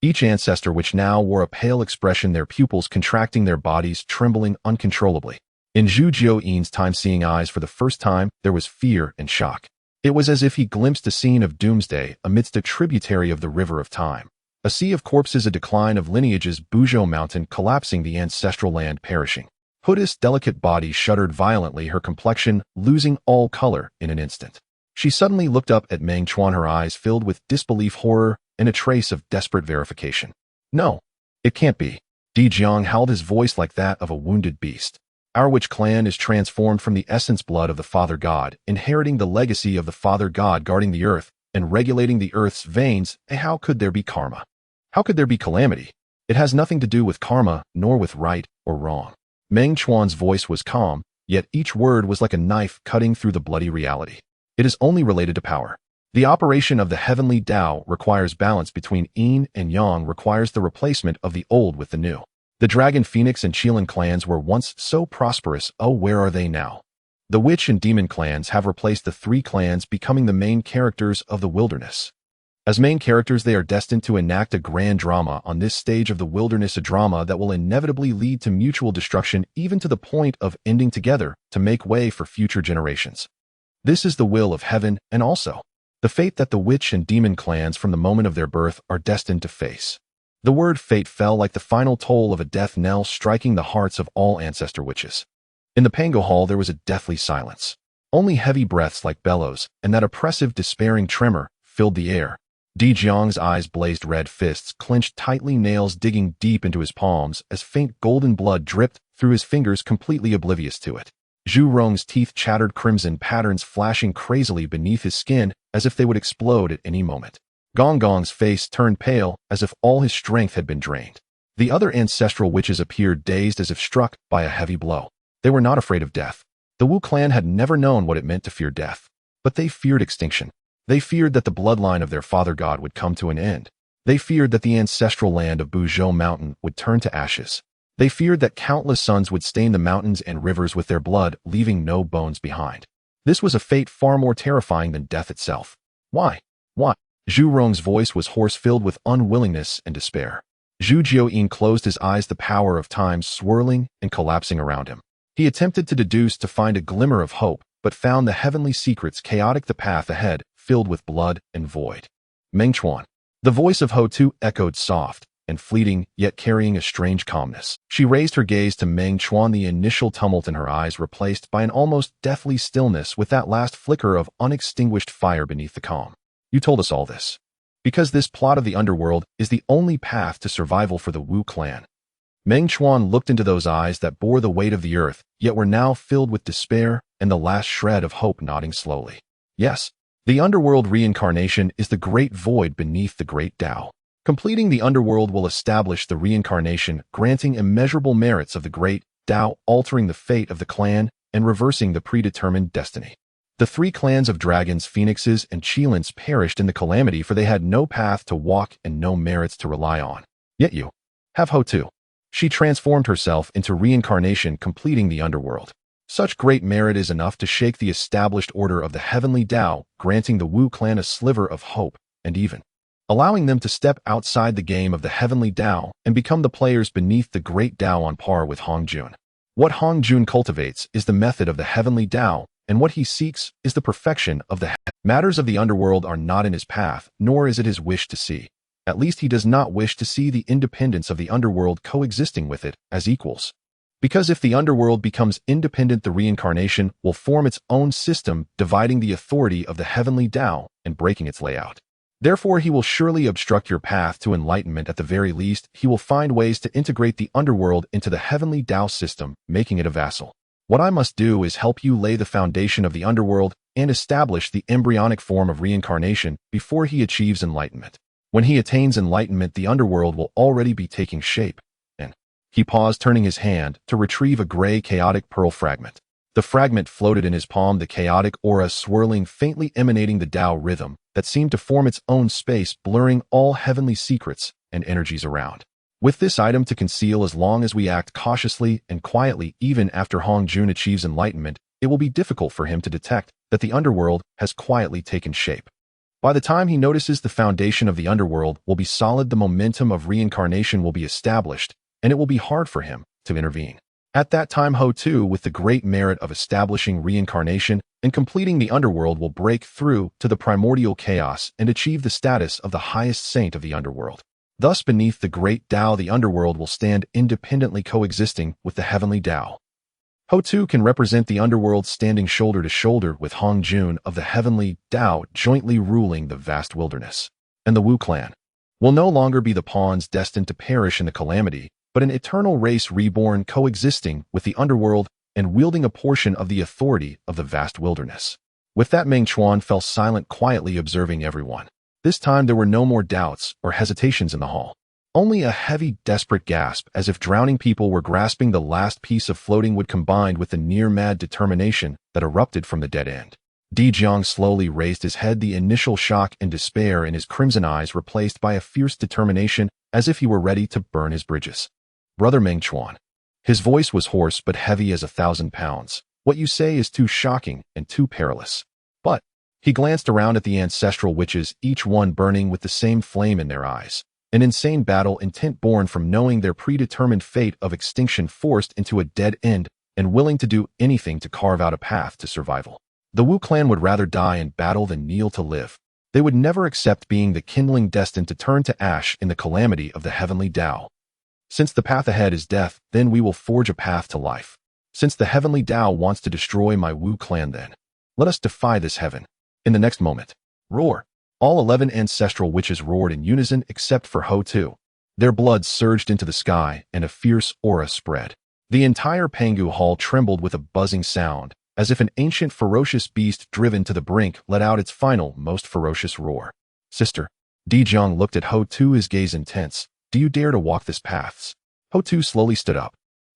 Each ancestor which now wore a pale expression, their pupils contracting, their bodies trembling uncontrollably. In Zhu Jiuyin's time-seeing eyes, for the first time, there was fear and shock. It was as if he glimpsed a scene of doomsday amidst a tributary of the river of time. A sea of corpses, a decline of lineages, Buzhou Mountain collapsing, the ancestral land perishing. Huda's delicate body shuddered violently, her complexion losing all color in an instant. She suddenly looked up at Meng Chuan, her eyes filled with disbelief, horror, and a trace of desperate verification. No, it can't be. Di Jiang howled, his voice like that of a wounded beast. Our witch clan is transformed from the essence blood of the Father God, inheriting the legacy of the Father God, guarding the earth and regulating the earth's veins. How could there be karma? How could there be calamity? It has nothing to do with karma, nor with right or wrong. Meng Chuan's voice was calm, yet each word was like a knife cutting through the bloody reality. It is only related to power. The operation of the heavenly Tao requires balance between yin and yang, requires the replacement of the old with the new. The Dragon Phoenix and Qilin clans were once so prosperous. Oh, where are they now? The witch and demon clans have replaced the three clans, becoming the main characters of the wilderness. As main characters, they are destined to enact a grand drama on this stage of the wilderness, a drama that will inevitably lead to mutual destruction, even to the point of ending together to make way for future generations. This is the will of heaven, and also the fate that the witch and demon clans from the moment of their birth are destined to face. The word fate fell like the final toll of a death knell, striking the hearts of all ancestor witches. In the Pango Hall there was a deathly silence. Only heavy breaths like bellows, and that oppressive, despairing tremor filled the air. Di Jiang's eyes blazed red, fists clenched tightly, nails digging deep into his palms as faint golden blood dripped through his fingers, completely oblivious to it. Zhu Rong's teeth chattered, crimson patterns flashing crazily beneath his skin as if they would explode at any moment. Gong Gong's face turned pale as if all his strength had been drained. The other ancestral witches appeared dazed as if struck by a heavy blow. They were not afraid of death. The Wu clan had never known what it meant to fear death. But they feared extinction. They feared that the bloodline of their father god would come to an end. They feared that the ancestral land of Buzhou Mountain would turn to ashes. They feared that countless sons would stain the mountains and rivers with their blood, leaving no bones behind. This was a fate far more terrifying than death itself. Why? Why? Zhu Rong's voice was hoarse, filled with unwillingness and despair. Zhu Jiuyin closed his eyes, the power of time swirling and collapsing around him. He attempted to deduce, to find a glimmer of hope, but found the heavenly secrets chaotic, the path ahead filled with blood and void. Meng Chuan. The voice of Ho Tu echoed soft and fleeting, yet carrying a strange calmness. She raised her gaze to Meng Chuan, the initial tumult in her eyes replaced by an almost deathly stillness, with that last flicker of unextinguished fire beneath the calm. You told us all this because this plot of the underworld is the only path to survival for the Wu clan. Meng Chuan looked into those eyes that bore the weight of the earth, yet were now filled with despair and the last shred of hope, nodding slowly. Yes, the underworld reincarnation is the great void beneath the great Tao. Completing the underworld will establish the reincarnation, granting immeasurable merits of the great Tao, altering the fate of the clan and reversing the predetermined destiny. The three clans of dragons, phoenixes, and Qilins perished in the calamity, for they had no path to walk and no merits to rely on. Yet you have Ho Tu. She transformed herself into reincarnation, completing the underworld. Such great merit is enough to shake the established order of the heavenly Tao, granting the Wu clan a sliver of hope, and even allowing them to step outside the game of the heavenly Tao and become the players beneath the great Tao on par with Hongjun. What Hongjun cultivates is the method of the heavenly Tao, and what he seeks is the perfection of the matters of the underworld are not in his path, nor is it his wish to see. At least he does not wish to see the independence of the underworld coexisting with it as equals. Because if the underworld becomes independent, the reincarnation will form its own system, dividing the authority of the heavenly Tao and breaking its layout. Therefore, he will surely obstruct your path to enlightenment. At the very least, he will find ways to integrate the underworld into the heavenly Tao system, making it a vassal. What I must do is help you lay the foundation of the underworld and establish the embryonic form of reincarnation before he achieves enlightenment. When he attains enlightenment, the underworld will already be taking shape. And he paused, turning his hand to retrieve a gray chaotic pearl fragment. The fragment floated in his palm, the chaotic aura swirling faintly, emanating the Tao rhythm that seemed to form its own space, blurring all heavenly secrets and energies around. With this item to conceal, as long as we act cautiously and quietly, even after Honghuang achieves enlightenment, it will be difficult for him to detect that the underworld has quietly taken shape. By the time he notices, the foundation of the underworld will be solid, the momentum of reincarnation will be established, and it will be hard for him to intervene. At that time, Ho-Tu, with the great merit of establishing reincarnation and completing the underworld, will break through to the primordial chaos and achieve the status of the highest saint of the underworld. Thus, beneath the great Tao, the underworld will stand independently, coexisting with the heavenly Tao. Ho-Tu can represent the underworld, standing shoulder to shoulder with Honghuang of the heavenly Tao, jointly ruling the vast wilderness. And the Wu clan will no longer be the pawns destined to perish in the calamity, but an eternal race reborn, coexisting with the underworld and wielding a portion of the authority of the vast wilderness. With that, Meng Chuan fell silent, quietly observing everyone. This time there were no more doubts or hesitations in the hall. Only a heavy, desperate gasp, as if drowning people were grasping the last piece of floating wood, combined with the near-mad determination that erupted from the dead end. Di Jiang slowly raised his head, the initial shock and despair in his crimson eyes replaced by a fierce determination, as if he were ready to burn his bridges. Brother Meng Chuan. His voice was hoarse but heavy as 1,000 pounds. What you say is too shocking and too perilous. But he glanced around at the ancestral witches, each one burning with the same flame in their eyes. An insane battle intent born from knowing their predetermined fate of extinction, forced into a dead end and willing to do anything to carve out a path to survival. The Wu clan would rather die in battle than kneel to live. They would never accept being the kindling destined to turn to ash in the calamity of the heavenly Tao. Since the path ahead is death, then we will forge a path to life. Since the heavenly Tao wants to destroy my Wu clan, then let us defy this heaven. In the next moment, roar! All 11 ancestral witches roared in unison except for Ho-Tu. Their blood surged into the sky and a fierce aura spread. The entire Pangu hall trembled with a buzzing sound, as if an ancient ferocious beast driven to the brink let out its final, most ferocious roar. Sister. Di Jiang looked at Ho-Tu, his gaze intense. Do you dare to walk this path? Ho-Tu slowly stood up.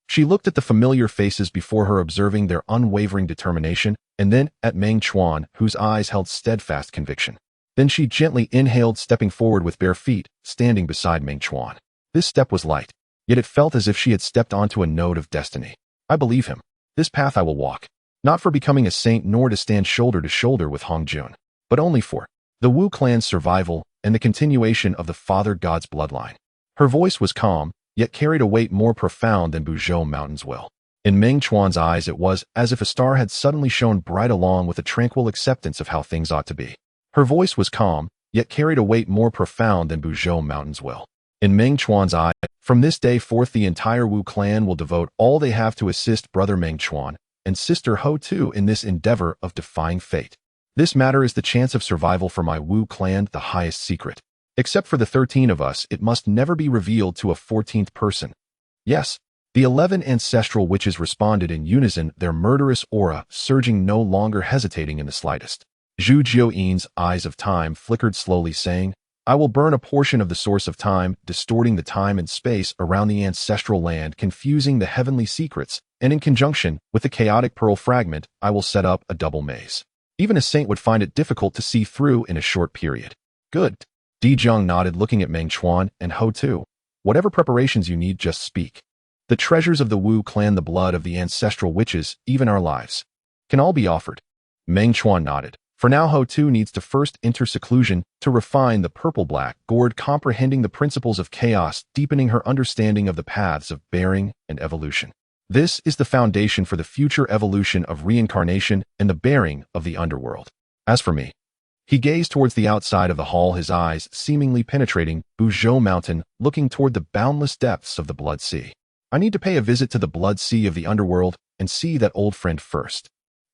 She looked at the familiar faces before her, observing their unwavering determination, and then at Meng Chuan, whose eyes held steadfast conviction. Then she gently inhaled, stepping forward with bare feet, standing beside Meng Chuan. This step was light, yet it felt as if she had stepped onto a node of destiny. I believe him. This path I will walk, not for becoming a saint nor to stand shoulder to shoulder with Honghuang, but only for the Wu clan's survival and the continuation of the Father God's bloodline. Her voice was calm, yet carried a weight more profound than Buzhou Mountain's will. In Meng Chuan's eyes it was as if a star had suddenly shone bright, along with a tranquil acceptance of how things ought to be. Her voice was calm, yet carried a weight more profound than Buzhou Mountain's will. In Meng Chuan's eye, from this day forth the entire Wu clan will devote all they have to assist brother Meng Chuan and sister Ho-Tu in this endeavor of defying fate. This matter is the chance of survival for my Wu clan, the highest secret. Except for the 13 of us, it must never be revealed to a 14th person. Yes, the 11 ancestral witches responded in unison, their murderous aura surging, no longer hesitating in the slightest. Zhu Jiuyin's eyes of time flickered slowly, saying, I will burn a portion of the source of time, distorting the time and space around the ancestral land, confusing the heavenly secrets, and in conjunction with the chaotic pearl fragment, I will set up a double maze. Even a saint would find it difficult to see through in a short period. Good. Di Jiang nodded, looking at Meng Chuan and Ho-Tu. Whatever preparations you need, just speak. The treasures of the Wu clan, the blood of the ancestral witches, even our lives, can all be offered. Meng Chuan nodded. For now, Ho-Tu needs to first enter seclusion to refine the purple-black gourd, comprehending the principles of chaos, deepening her understanding of the paths of bearing and evolution. This is the foundation for the future evolution of reincarnation and the bearing of the underworld. As for me, he gazed towards the outside of the hall, his eyes seemingly penetrating Buzhou Mountain, looking toward the boundless depths of the Blood Sea. I need to pay a visit to the Blood Sea of the underworld and see that old friend first.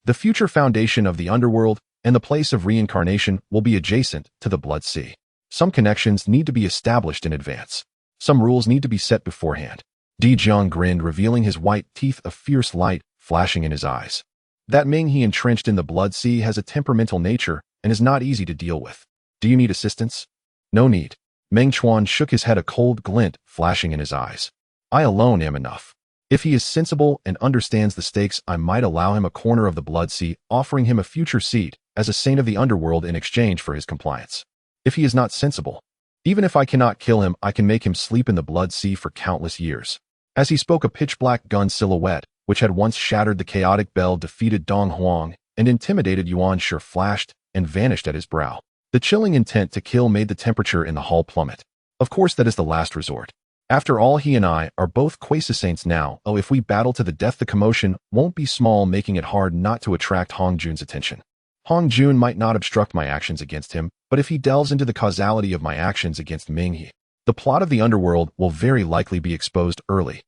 The future foundation of the underworld and the place of reincarnation will be adjacent to the Blood Sea. Some connections need to be established in advance. Some rules need to be set beforehand. Di Jiang grinned, revealing his white teeth, a fierce light flashing in his eyes. That Ming he entrenched in the Blood Sea has a temperamental nature and is not easy to deal with. Do you need assistance? No need. Meng Chuan shook his head, a cold glint flashing in his eyes. I alone am enough. If he is sensible and understands the stakes, I might allow him a corner of the Blood Sea, offering him a future seat as a saint of the underworld in exchange for his compliance. If he is not sensible, even if I cannot kill him, I can make him sleep in the Blood Sea for countless years. As he spoke, a pitch-black gun silhouette, which had once shattered the chaotic bell, defeated Honghuang, and intimidated Yuan Shi, flashed and vanished at his brow. The chilling intent to kill made the temperature in the hall plummet. Of course, that is the last resort. After all, he and I are both quasi-saints now. Oh, if we battle to the death, the commotion won't be small, making it hard not to attract Hong Jun's attention. Hong Jun might not obstruct my actions against him, but if he delves into the causality of my actions against Ming He, the plot of the underworld will very likely be exposed early.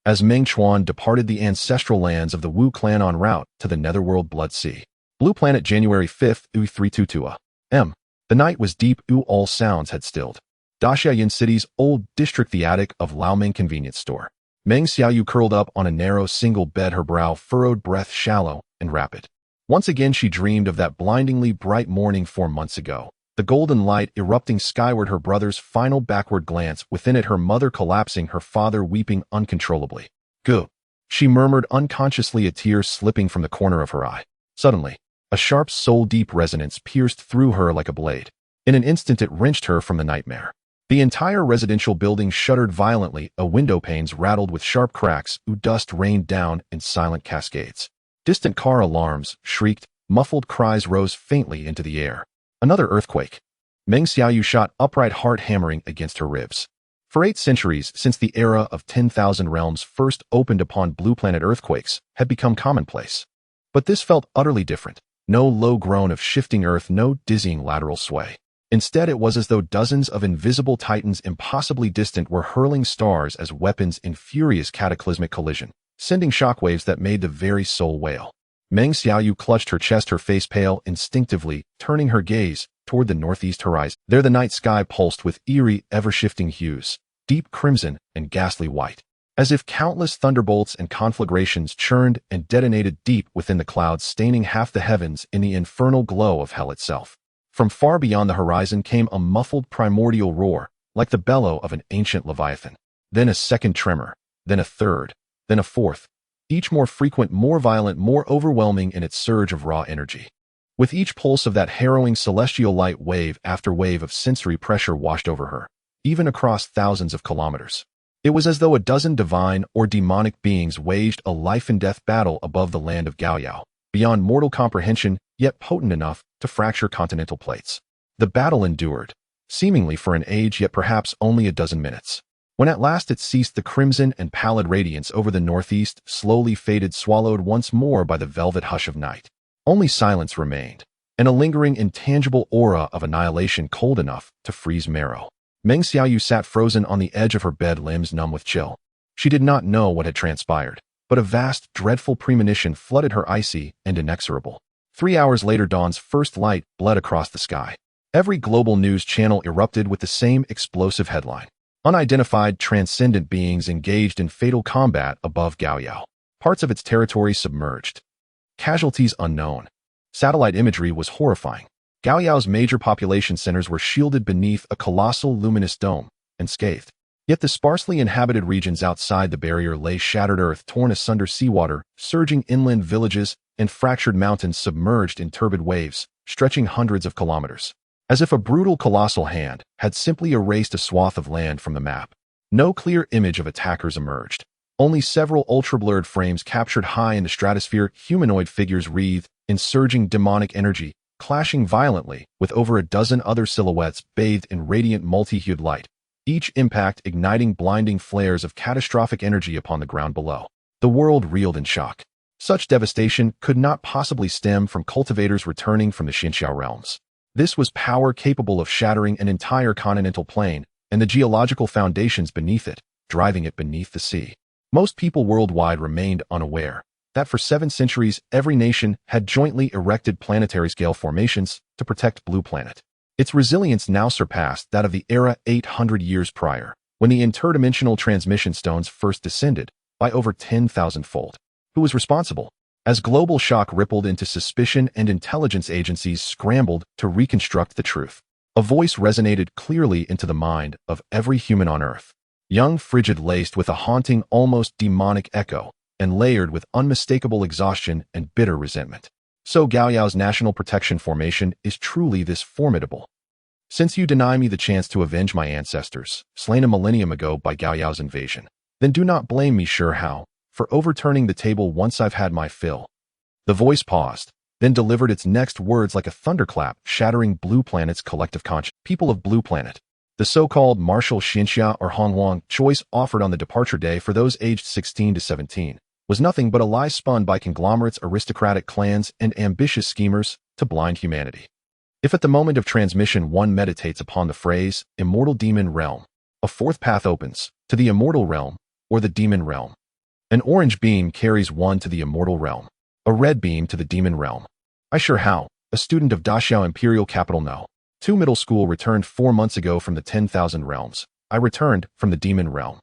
As Meng Chuan departed the ancestral lands of the Wu clan en route to the netherworld Blood Sea. Blue Planet, January 5th, 322 a.m. The night was deep. All sounds had stilled. Daxiayin City's old district, the attic of Laoming convenience store. Meng Xiaoyu curled up on a narrow single bed, her brow furrowed, breath shallow and rapid. Once again she dreamed of that blindingly bright morning 4 months ago. The golden light erupting skyward, her brother's final backward glance, within it her mother collapsing, her father weeping uncontrollably. Go, she murmured unconsciously, a tear slipping from the corner of her eye. Suddenly, a sharp soul-deep resonance pierced through her like a blade. In an instant it wrenched her from the nightmare. The entire residential building shuddered violently, window panes rattled with sharp cracks, dust rained down in silent cascades. Distant car alarms shrieked, muffled cries rose faintly into the air. Another earthquake. Meng Xiaoyu shot upright, heart hammering against her ribs. For 8 centuries, since the era of 10,000 realms first opened upon Blue Planet, earthquakes had become commonplace. But this felt utterly different. No low groan of shifting earth, no dizzying lateral sway. Instead, it was as though dozens of invisible titans, impossibly distant, were hurling stars as weapons in furious cataclysmic collision, sending shockwaves that made the very soul wail. Meng Xiaoyu clutched her chest, her face pale, instinctively turning her gaze toward the northeast horizon. There the night sky pulsed with eerie, ever-shifting hues, deep crimson and ghastly white, as if countless thunderbolts and conflagrations churned and detonated deep within the clouds, staining half the heavens in the infernal glow of hell itself. From far beyond the horizon came a muffled primordial roar, like the bellow of an ancient leviathan. Then a second tremor, then a third, then a fourth, each more frequent, more violent, more overwhelming in its surge of raw energy. With each pulse of that harrowing celestial light, wave after wave of sensory pressure washed over her, even across thousands of kilometers. It was as though a dozen divine or demonic beings waged a life-and-death battle above the land of Gaoyao, beyond mortal comprehension, yet potent enough to fracture continental plates. The battle endured, seemingly for an age, yet perhaps only a dozen minutes. When at last it ceased, the crimson and pallid radiance over the northeast slowly faded, swallowed once more by the velvet hush of night. Only silence remained, and a lingering, intangible aura of annihilation, cold enough to freeze marrow. Meng Xiaoyu sat frozen on the edge of her bed, limbs numb with chill. She did not know what had transpired, but a vast, dreadful premonition flooded her, icy and inexorable. 3 hours later, dawn's first light bled across the sky. Every global news channel erupted with the same explosive headline. Unidentified, transcendent beings engaged in fatal combat above Gaoyao. Parts of its territory submerged. Casualties unknown. Satellite imagery was horrifying. Gaoyao's major population centers were shielded beneath a colossal luminous dome, unscathed. Yet the sparsely inhabited regions outside the barrier lay shattered earth, torn asunder, seawater, surging inland villages, and fractured mountains submerged in turbid waves, stretching hundreds of kilometers. As if a brutal, colossal hand had simply erased a swath of land from the map. No clear image of attackers emerged. Only several ultra-blurred frames captured high in the stratosphere, humanoid figures wreathed in surging demonic energy, clashing violently with over a dozen other silhouettes bathed in radiant multi-hued light, each impact igniting blinding flares of catastrophic energy upon the ground below. The world reeled in shock. Such devastation could not possibly stem from cultivators returning from the Xinxiao realms. This was power capable of shattering an entire continental plain and the geological foundations beneath it, driving it beneath the sea. Most people worldwide remained unaware that for 7 centuries every nation had jointly erected planetary-scale formations to protect Blue Planet. Its resilience now surpassed that of the era 800 years prior, when the interdimensional transmission stones first descended, by over 10,000-fold. Who was responsible? As global shock rippled into suspicion and intelligence agencies scrambled to reconstruct the truth, a voice resonated clearly into the mind of every human on Earth. Young, frigid, laced with a haunting, almost demonic echo, and layered with unmistakable exhaustion and bitter resentment. So Gaoyao's National Protection Formation is truly this formidable. Since you deny me the chance to avenge my ancestors, slain a millennium ago by Gaoyao's invasion, then do not blame me sure how, for overturning the table once I've had my fill. The voice paused, then delivered its next words like a thunderclap, shattering Blue Planet's collective conscience. People of Blue Planet. The so-called martial Xinxia or Honghuang choice offered on the departure day for those aged 16 to 17 was nothing but a lie spun by conglomerates, aristocratic clans, and ambitious schemers to blind humanity. If at the moment of transmission one meditates upon the phrase, immortal demon realm, a fourth path opens to the immortal realm or the demon realm. An orange beam carries one to the immortal realm, a red beam to the demon realm. I sure how, a student of Daxiao Imperial Capital No. 2 Middle School returned 4 months ago from the 10,000 realms. I returned from the demon realm.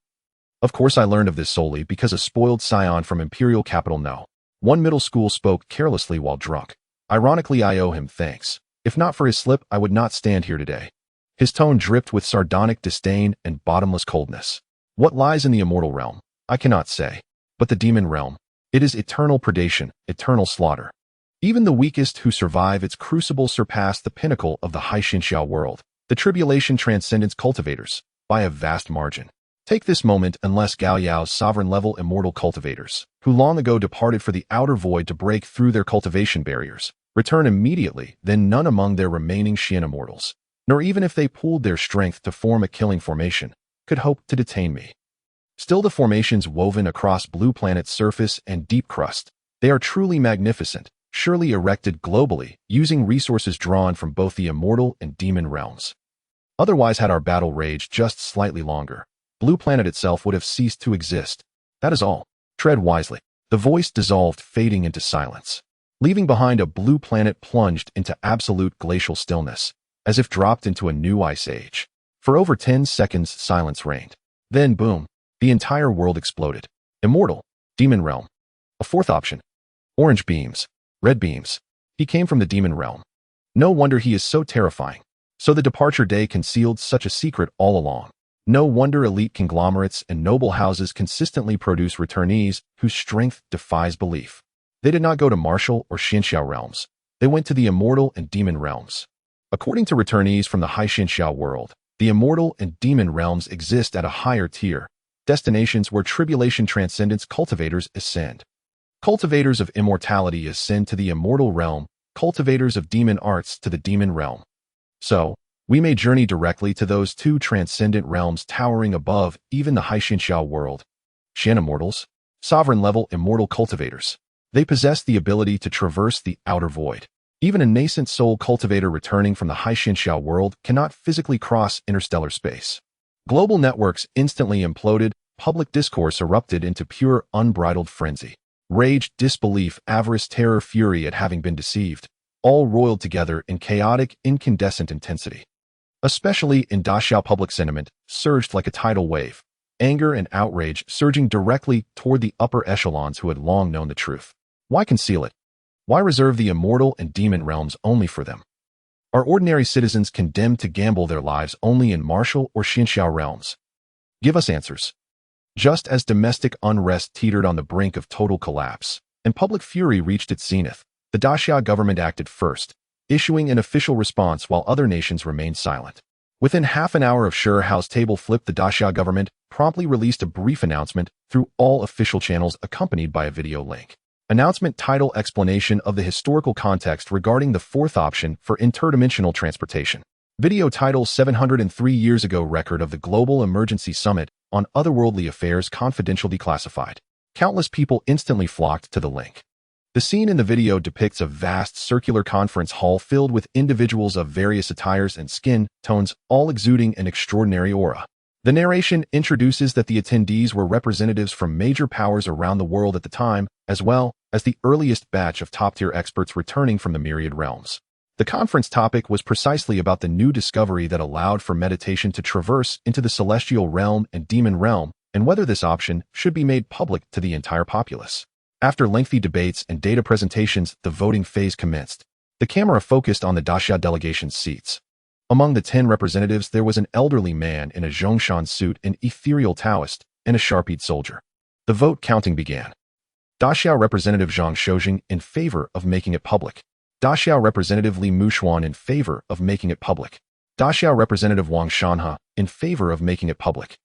Of course I learned of this solely because a spoiled scion from Imperial Capital No. 1 Middle School spoke carelessly while drunk. Ironically, I owe him thanks. If not for his slip, I would not stand here today. His tone dripped with sardonic disdain and bottomless coldness. What lies in the immortal realm? I cannot say. But the demon realm, it is eternal predation, eternal slaughter. Even the weakest who survive its crucible surpass the pinnacle of the High Xinxiao world, the tribulation transcendence cultivators, by a vast margin. Take this moment unless Gaoyao's sovereign-level immortal cultivators, who long ago departed for the outer void to break through their cultivation barriers, return immediately, then none among their remaining Xian immortals, nor even if they pooled their strength to form a killing formation, could hope to detain me. Still, the formations woven across Blue Planet's surface and deep crust, they are truly magnificent, surely erected globally, using resources drawn from both the immortal and demon realms. Otherwise, had our battle raged just slightly longer, Blue Planet itself would have ceased to exist. That is all. Tread wisely. The voice dissolved, fading into silence, leaving behind a Blue Planet plunged into absolute glacial stillness, as if dropped into a new ice age. For over 10 seconds, silence reigned. Then, boom. The entire world exploded. Immortal. Demon realm. A fourth option. Orange beams. Red beams. He came from the demon realm. No wonder he is so terrifying. So the departure day concealed such a secret all along. No wonder elite conglomerates and noble houses consistently produce returnees whose strength defies belief. They did not go to martial or Xinxiao realms. They went to the immortal and demon realms. According to returnees from the High Xinxiao world, the immortal and demon realms exist at a higher tier, destinations where tribulation transcendence cultivators ascend. Cultivators of immortality ascend to the immortal realm, cultivators of demon arts to the demon realm. So, we may journey directly to those two transcendent realms towering above even the High Xinxiao world. Xian immortals, sovereign-level immortal cultivators. They possess the ability to traverse the outer void. Even a nascent soul cultivator returning from the High Xinxiao world cannot physically cross interstellar space. Global networks instantly imploded, public discourse erupted into pure, unbridled frenzy. Rage, disbelief, avarice, terror, fury at having been deceived, all roiled together in chaotic, incandescent intensity. Especially in Daxiao, public sentiment surged like a tidal wave, anger and outrage surging directly toward the upper echelons who had long known the truth. Why conceal it? Why reserve the immortal and demon realms only for them? Are ordinary citizens condemned to gamble their lives only in martial or Xinxiao realms? Give us answers. Just as domestic unrest teetered on the brink of total collapse, and public fury reached its zenith, the Daxiao government acted first, issuing an official response while other nations remained silent. Within half an hour of House table flip, the Daxiao government promptly released a brief announcement through all official channels accompanied by a video link. Announcement title: Explanation of the historical context regarding the fourth option for interdimensional transportation. Video title: 703 years ago, record of the Global Emergency Summit on Otherworldly Affairs Confidential Declassified. Countless people instantly flocked to the link. The scene in the video depicts a vast circular conference hall filled with individuals of various attires and skin tones, all exuding an extraordinary aura. The narration introduces that the attendees were representatives from major powers around the world at the time, as well as the earliest batch of top-tier experts returning from the myriad realms. The conference topic was precisely about the new discovery that allowed for meditation to traverse into the celestial realm and demon realm, and whether this option should be made public to the entire populace. After lengthy debates and data presentations, the voting phase commenced. The camera focused on the Daxia delegation's seats. Among the 10 representatives, there was an elderly man in a Zhongshan suit, an ethereal Taoist, and a Sharpied soldier. The vote counting began. Daxia Representative Zhang Shoujing in favor of making it public. Daxia Representative Li Muxuan in favor of making it public. Daxia Representative Wang Shanha in favor of making it public.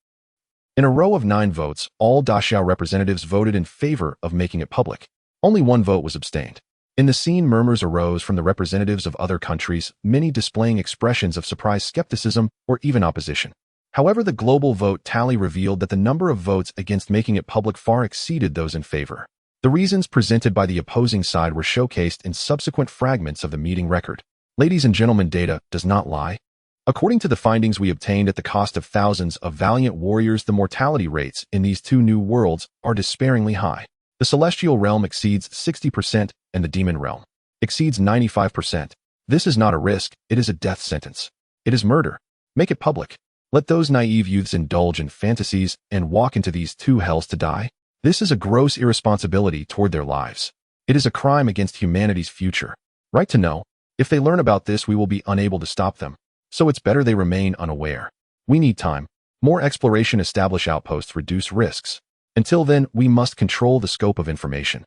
In a row of 9 votes, all Daxia representatives voted in favor of making it public. Only one vote was abstained. In the scene, murmurs arose from the representatives of other countries, many displaying expressions of surprised skepticism or even opposition. However, the global vote tally revealed that the number of votes against making it public far exceeded those in favor. The reasons presented by the opposing side were showcased in subsequent fragments of the meeting record. Ladies and gentlemen, data does not lie. According to the findings we obtained at the cost of thousands of valiant warriors, the mortality rates in these 2 new worlds are despairingly high. The celestial realm exceeds 60% and the demon realm exceeds 95%. This is not a risk, it is a death sentence. It is murder. Make it public. Let those naive youths indulge in fantasies and walk into these 2 hells to die. This is a gross irresponsibility toward their lives. It is a crime against humanity's future. Right to know, if they learn about this, we will be unable to stop them. So it's better they remain unaware. We need time. More exploration, establish outposts, reduce risks. Until then, we must control the scope of information.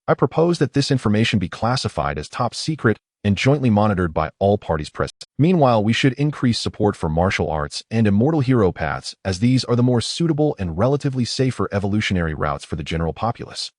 I propose that this information be classified as top secret and jointly monitored by all parties present. Meanwhile, we should increase support for martial arts and immortal hero paths, as these are the more suitable and relatively safer evolutionary routes for the general populace.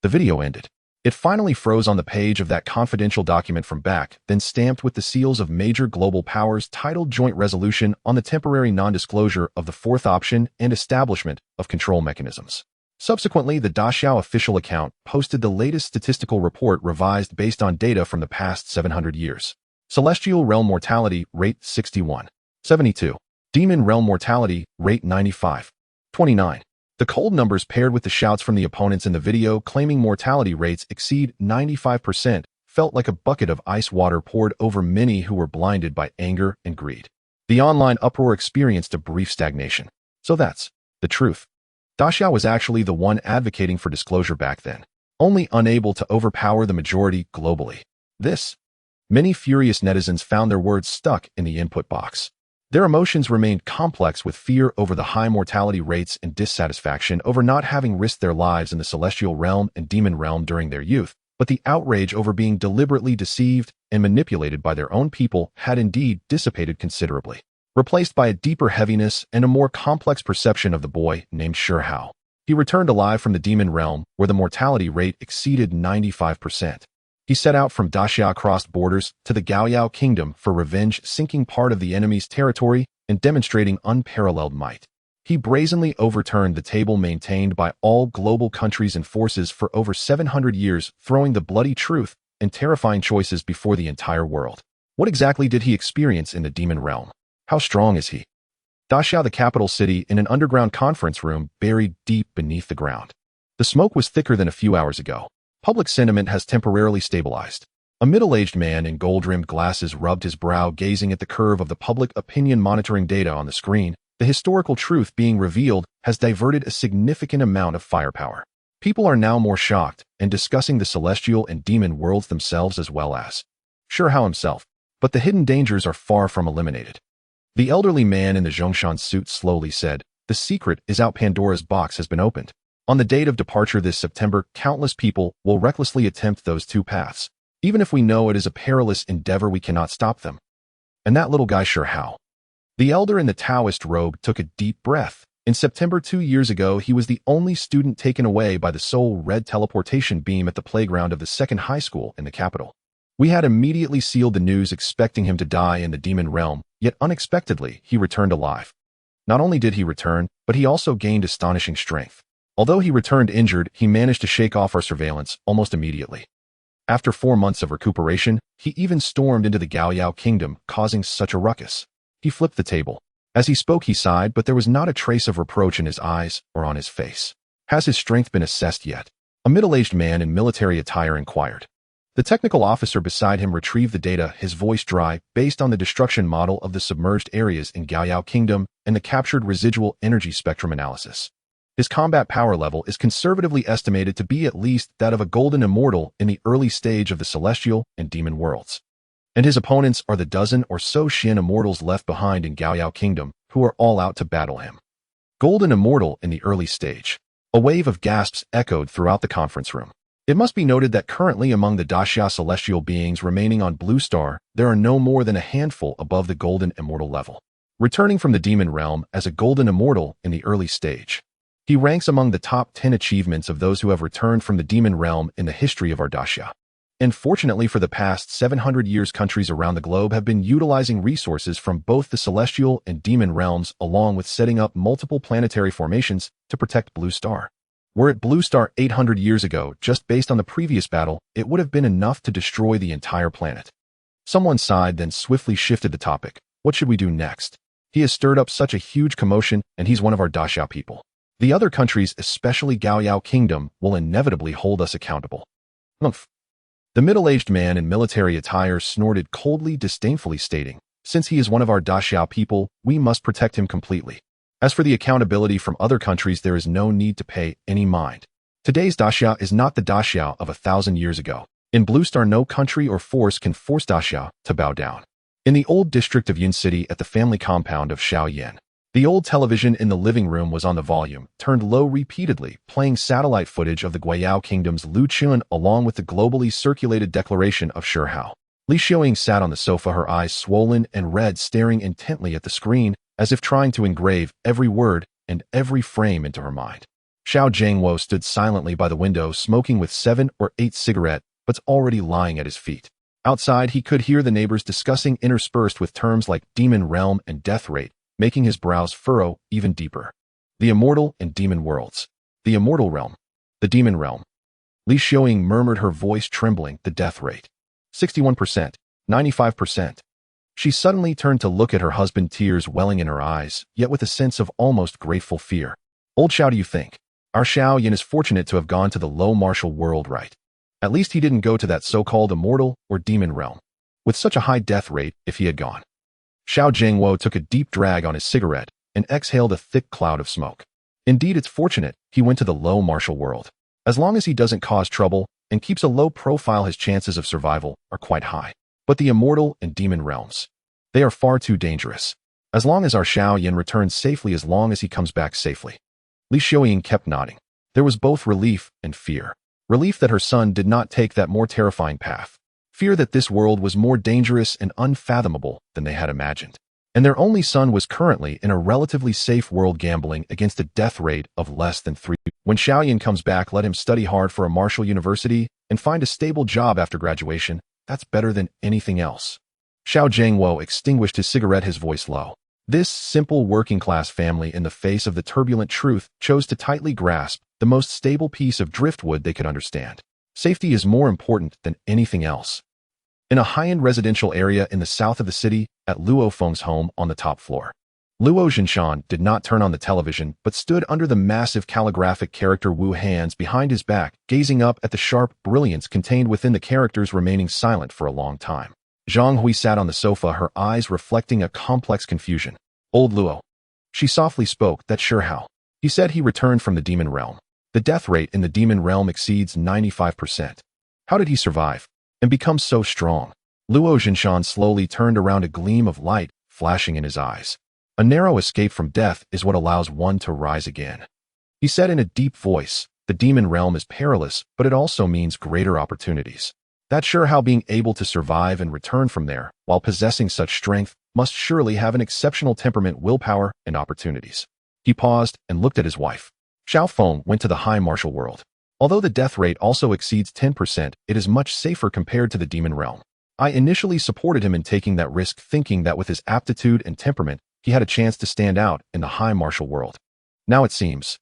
The video ended. It finally froze on the page of that confidential document from back, then stamped with the seals of major global powers, titled Joint Resolution on the Temporary Non-Disclosure of the Fourth Option and Establishment of Control Mechanisms. Subsequently, the Daxiao official account posted the latest statistical report revised based on data from the past 700 years. Celestial realm mortality rate 61. 72. Demon realm mortality rate 95. 29. The cold numbers paired with the shouts from the opponents in the video claiming mortality rates exceed 95% felt like a bucket of ice water poured over many who were blinded by anger and greed. The online uproar experienced a brief stagnation. So that's the truth. Daxia was actually the one advocating for disclosure back then, only unable to overpower the majority globally. Many furious netizens found their words stuck in the input box. Their emotions remained complex, with fear over the high mortality rates and dissatisfaction over not having risked their lives in the celestial realm and demon realm during their youth, but the outrage over being deliberately deceived and manipulated by their own people had indeed dissipated considerably, replaced by a deeper heaviness and a more complex perception of the boy named Honghuang. He returned alive from the demon realm, where the mortality rate exceeded 95%. He set out from Daxia, crossed borders to the Gaoyao kingdom for revenge, sinking part of the enemy's territory and demonstrating unparalleled might. He brazenly overturned the table maintained by all global countries and forces for over 700 years, throwing the bloody truth and terrifying choices before the entire world. What exactly did he experience in the demon realm? How strong is he? Daxia, the capital city, in an underground conference room buried deep beneath the ground. The smoke was thicker than a few hours ago. Public sentiment has temporarily stabilized. A middle-aged man in gold-rimmed glasses rubbed his brow, gazing at the curve of the public opinion monitoring data on the screen. The historical truth being revealed has diverted a significant amount of firepower. People are now more shocked and discussing the celestial and demon worlds themselves, as well as Honghuang himself. But the hidden dangers are far from eliminated. The elderly man in the Zhongshan suit slowly said, "The secret is out. Pandora's box has been opened. On the date of departure this September, countless people will recklessly attempt those 2 paths. Even if we know it is a perilous endeavor, we cannot stop them." And that little guy, Honghuang. The elder in the Taoist robe took a deep breath. In September 2 years ago, he was the only student taken away by the soul red teleportation beam at the playground of the second high school in the capital. We had immediately sealed the news, expecting him to die in the demon realm, yet unexpectedly, he returned alive. Not only did he return, but he also gained astonishing strength. Although he returned injured, he managed to shake off our surveillance almost immediately. After 4 months of recuperation, he even stormed into the Gaoyao kingdom, causing such a ruckus. He flipped the table. As he spoke, he sighed, but there was not a trace of reproach in his eyes or on his face. Has his strength been assessed yet? A middle-aged man in military attire inquired. The technical officer beside him retrieved the data, his voice dry, based on the destruction model of the submerged areas in Gaoyao Kingdom and the captured residual energy spectrum analysis. His combat power level is conservatively estimated to be at least that of a golden immortal in the early stage of the celestial and demon worlds. And his opponents are the dozen or so Xian immortals left behind in Gaoyao Kingdom, who are all out to battle him. Golden immortal in the early stage. A wave of gasps echoed throughout the conference room. It must be noted that currently among the Daxia celestial beings remaining on Blue Star, there are no more than a handful above the golden immortal level. Returning from the demon realm as a golden immortal in the early stage, he ranks among the top 10 achievements of those who have returned from the demon realm in the history of our Daxia. And fortunately for the past 700 years, countries around the globe have been utilizing resources from both the celestial and demon realms, along with setting up multiple planetary formations to protect Blue Star. Were it Blue Star 800 years ago, just based on the previous battle, it would have been enough to destroy the entire planet. Someone sighed, then swiftly shifted the topic. What should we do next? He has stirred up such a huge commotion, and he's one of our Daxia people. The other countries, especially Gaoyao Kingdom, will inevitably hold us accountable. Humph. The middle-aged man in military attire snorted coldly, disdainfully, stating, since he is one of our Daxia people, we must protect him completely. As for the accountability from other countries, there is no need to pay any mind. Today's Daxia is not the Daxia of 1,000 years ago. In Blue Star, no country or force can force Daxia to bow down. In the old district of Yun City at the family compound of Xiao Yan, the old television in the living room was on the volume, turned low repeatedly, playing satellite footage of the Guiyao Kingdom's Lu Chun along with the globally circulated declaration of Shihao. Li Xiaoying sat on the sofa, her eyes swollen and red, staring intently at the screen, as if trying to engrave every word and every frame into her mind. Xiao Jiangwo stood silently by the window, smoking with 7 or 8 cigarette butts already lying at his feet. Outside, he could hear the neighbors discussing, interspersed with terms like demon realm and death rate, making his brows furrow even deeper. The immortal and demon worlds. The immortal realm. The demon realm. Li Xiaoying murmured, her voice trembling. The death rate. 61%. 95%. She suddenly turned to look at her husband, tears welling in her eyes, yet with a sense of almost grateful fear. Old Xiao, do you think? Our Xiao Yan is fortunate to have gone to the low martial world, right? At least he didn't go to that so-called immortal or demon realm. With such a high death rate, if he had gone. Xiao Jiangwo took a deep drag on his cigarette and exhaled a thick cloud of smoke. Indeed, it's fortunate he went to the low martial world. As long as he doesn't cause trouble and keeps a low profile, his chances of survival are quite high. But the immortal and demon realms, they are far too dangerous. As long as our Xiao Yan returns safely, as long as he comes back safely. Li Xiaoying kept nodding. There was both relief and fear. Relief that her son did not take that more terrifying path. Fear that this world was more dangerous and unfathomable than they had imagined. And their only son was currently in a relatively safe world, gambling against a death rate of less than 3. When Xiao Yan comes back, let him study hard for a martial university and find a stable job after graduation. That's better than anything else. Xiao Jiangwo extinguished his cigarette, his voice low. This simple working-class family, in the face of the turbulent truth, chose to tightly grasp the most stable piece of driftwood they could understand. Safety is more important than anything else. In a high-end residential area in the south of the city, at Luo Feng's home on the top floor, Luo Zhinshan did not turn on the television but stood under the massive calligraphic character Wu, hands behind his back, gazing up at the sharp brilliance contained within the characters, remaining silent for a long time. Zhang Hui sat on the sofa, her eyes reflecting a complex confusion. Old Luo. She softly spoke, that's Shihao. He said he returned from the demon realm. The death rate in the demon realm exceeds 95%. How did he survive and become so strong? Luo Zhinshan slowly turned around, a gleam of light flashing in his eyes. A narrow escape from death is what allows one to rise again. He said in a deep voice, the demon realm is perilous, but it also means greater opportunities. That's sure how being able to survive and return from there, while possessing such strength, must surely have an exceptional temperament, willpower, and opportunities. He paused and looked at his wife. Xiao Feng went to the high martial world. Although the death rate also exceeds 10%, it is much safer compared to the demon realm. I initially supported him in taking that risk, thinking that with his aptitude and temperament, he had a chance to stand out in the high martial world. Now it seems.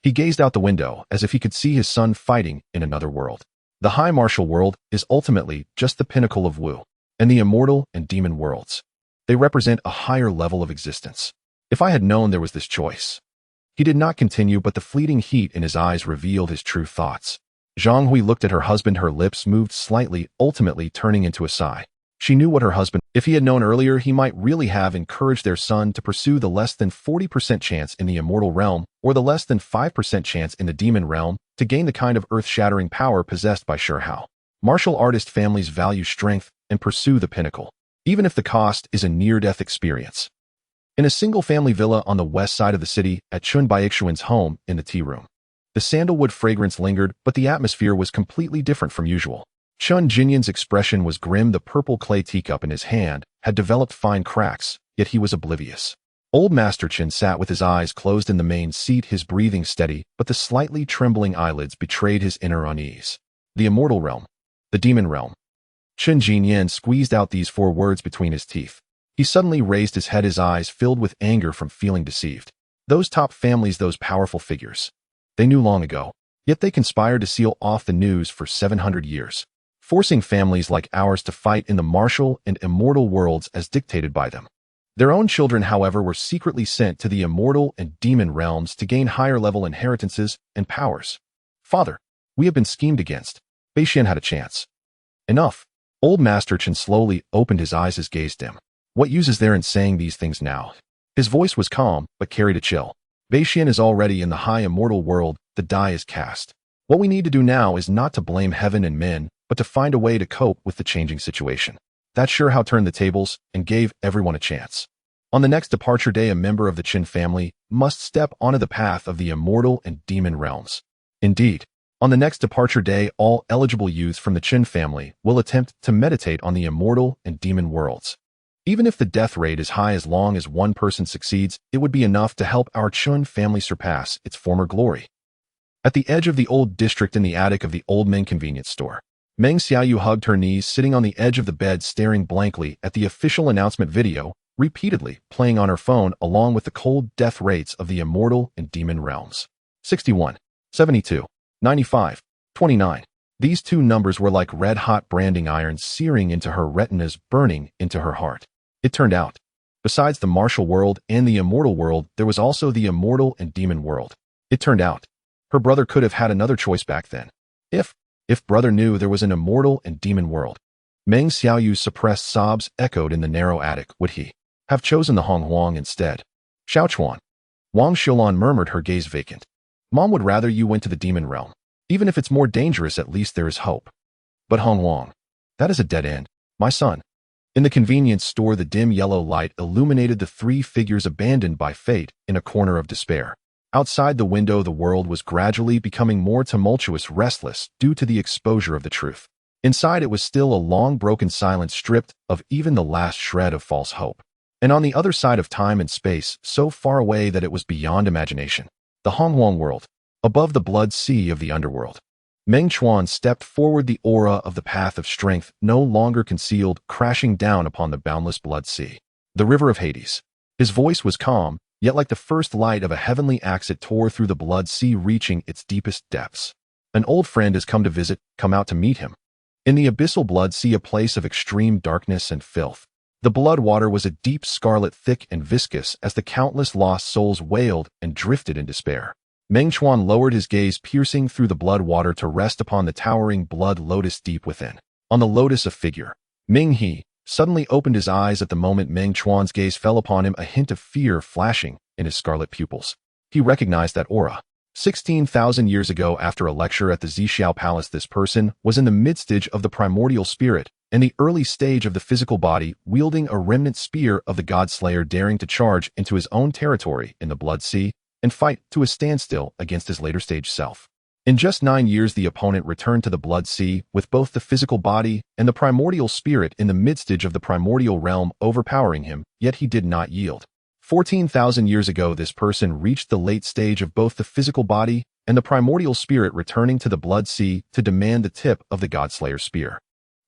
He gazed out the window as if he could see his son fighting in another world. The high martial world is ultimately just the pinnacle of Wu, and the immortal and demon worlds. They represent a higher level of existence. If I had known there was this choice. He did not continue, but the fleeting heat in his eyes revealed his true thoughts. Zhang Hui looked at her husband. Her lips moved slightly, ultimately turning into a sigh. She knew what her husband, if he had known earlier, he might really have encouraged their son to pursue the less than 40% chance in the immortal realm or the less than 5% chance in the demon realm to gain the kind of earth-shattering power possessed by Hao. Martial artist families value strength and pursue the pinnacle, even if the cost is a near-death experience. In a single-family villa on the west side of the city at Chun Baixuan's home in the tea room, the sandalwood fragrance lingered, but the atmosphere was completely different from usual. Chun Jinyan's expression was grim. The purple clay teacup in his hand had developed fine cracks, yet he was oblivious. Old Master Chen sat with his eyes closed in the main seat, his breathing steady, but the slightly trembling eyelids betrayed his inner unease. The immortal realm. The demon realm. Chun Jinyan squeezed out these 4 words between his teeth. He suddenly raised his head, his eyes filled with anger from feeling deceived. Those top families, those powerful figures. They knew long ago, yet they conspired to seal off the news for 700 years, forcing families like ours to fight in the martial and immortal worlds as dictated by them. Their own children, however, were secretly sent to the immortal and demon realms to gain higher-level inheritances and powers. Father, we have been schemed against. Beixian had a chance. Enough. Old Master Chen slowly opened his eyes, his gaze dim. What use is there in saying these things now? His voice was calm, but carried a chill. Beixian is already in the high immortal world. The die is cast. What we need to do now is not to blame heaven and men, but to find a way to cope with the changing situation. That Hao turned the tables and gave everyone a chance. On the next departure day, a member of the Qin family must step onto the path of the immortal and demon realms. Indeed, on the next departure day, all eligible youths from the Qin family will attempt to meditate on the immortal and demon worlds. Even if the death rate is high, as long as one person succeeds, it would be enough to help our Qin family surpass its former glory. At the edge of the old district, in the attic of the old Meng convenience store, Meng Xiaoyu hugged her knees, sitting on the edge of the bed, staring blankly at the official announcement video, repeatedly playing on her phone along with the cold death rates of the immortal and demon realms. 61, 72, 95, 29. These 2 numbers were like red-hot branding irons searing into her retinas, burning into her heart. It turned out, besides the martial world and the immortal world, there was also the immortal and demon world. It turned out, her brother could have had another choice back then. If brother knew there was an immortal and demon world. Meng Xiaoyu's suppressed sobs echoed in the narrow attic. Would he have chosen the Honghuang instead? Xiaochuan. Wang Xiulan murmured, her gaze vacant. Mom would rather you went to the demon realm. Even if it's more dangerous, at least there is hope. But Honghuang, that is a dead end, my son. In the convenience store, the dim yellow light illuminated the 3 figures abandoned by fate in a corner of despair. Outside the window, the world was gradually becoming more tumultuous, restless, due to the exposure of the truth. Inside, it was still a long, broken silence, stripped of even the last shred of false hope. And on the other side of time and space, so far away that it was beyond imagination, the Honghuang world, above the blood sea of the underworld. Meng Chuan stepped forward, the aura of the path of strength no longer concealed, crashing down upon the boundless blood sea. The river of Hades. His voice was calm, yet like the first light of a heavenly axe, it tore through the blood sea, reaching its deepest depths. An old friend has come to visit, come out to meet him. In the abyssal blood sea, a place of extreme darkness and filth, the blood water was a deep scarlet, thick and viscous, as the countless lost souls wailed and drifted in despair. Meng Chuan lowered his gaze, piercing through the blood water, to rest upon the towering blood lotus deep within. On the lotus, a figure. Ming He suddenly opened his eyes. At the moment Meng Chuan's gaze fell upon him, a hint of fear flashing in his scarlet pupils. He recognized that aura. 16,000 years ago, after a lecture at the Zixiao Palace, this person was in the mid-stage of the primordial spirit and the early stage of the physical body, wielding a remnant spear of the God Slayer, daring to charge into his own territory in the blood sea and fight to a standstill against his later stage self. In just 9 years, the opponent returned to the blood sea with both the physical body and the primordial spirit in the mid-stage of the primordial realm overpowering him, yet he did not yield. 14,000 years ago, this person reached the late stage of both the physical body and the primordial spirit, returning to the blood sea to demand the tip of the Godslayer spear.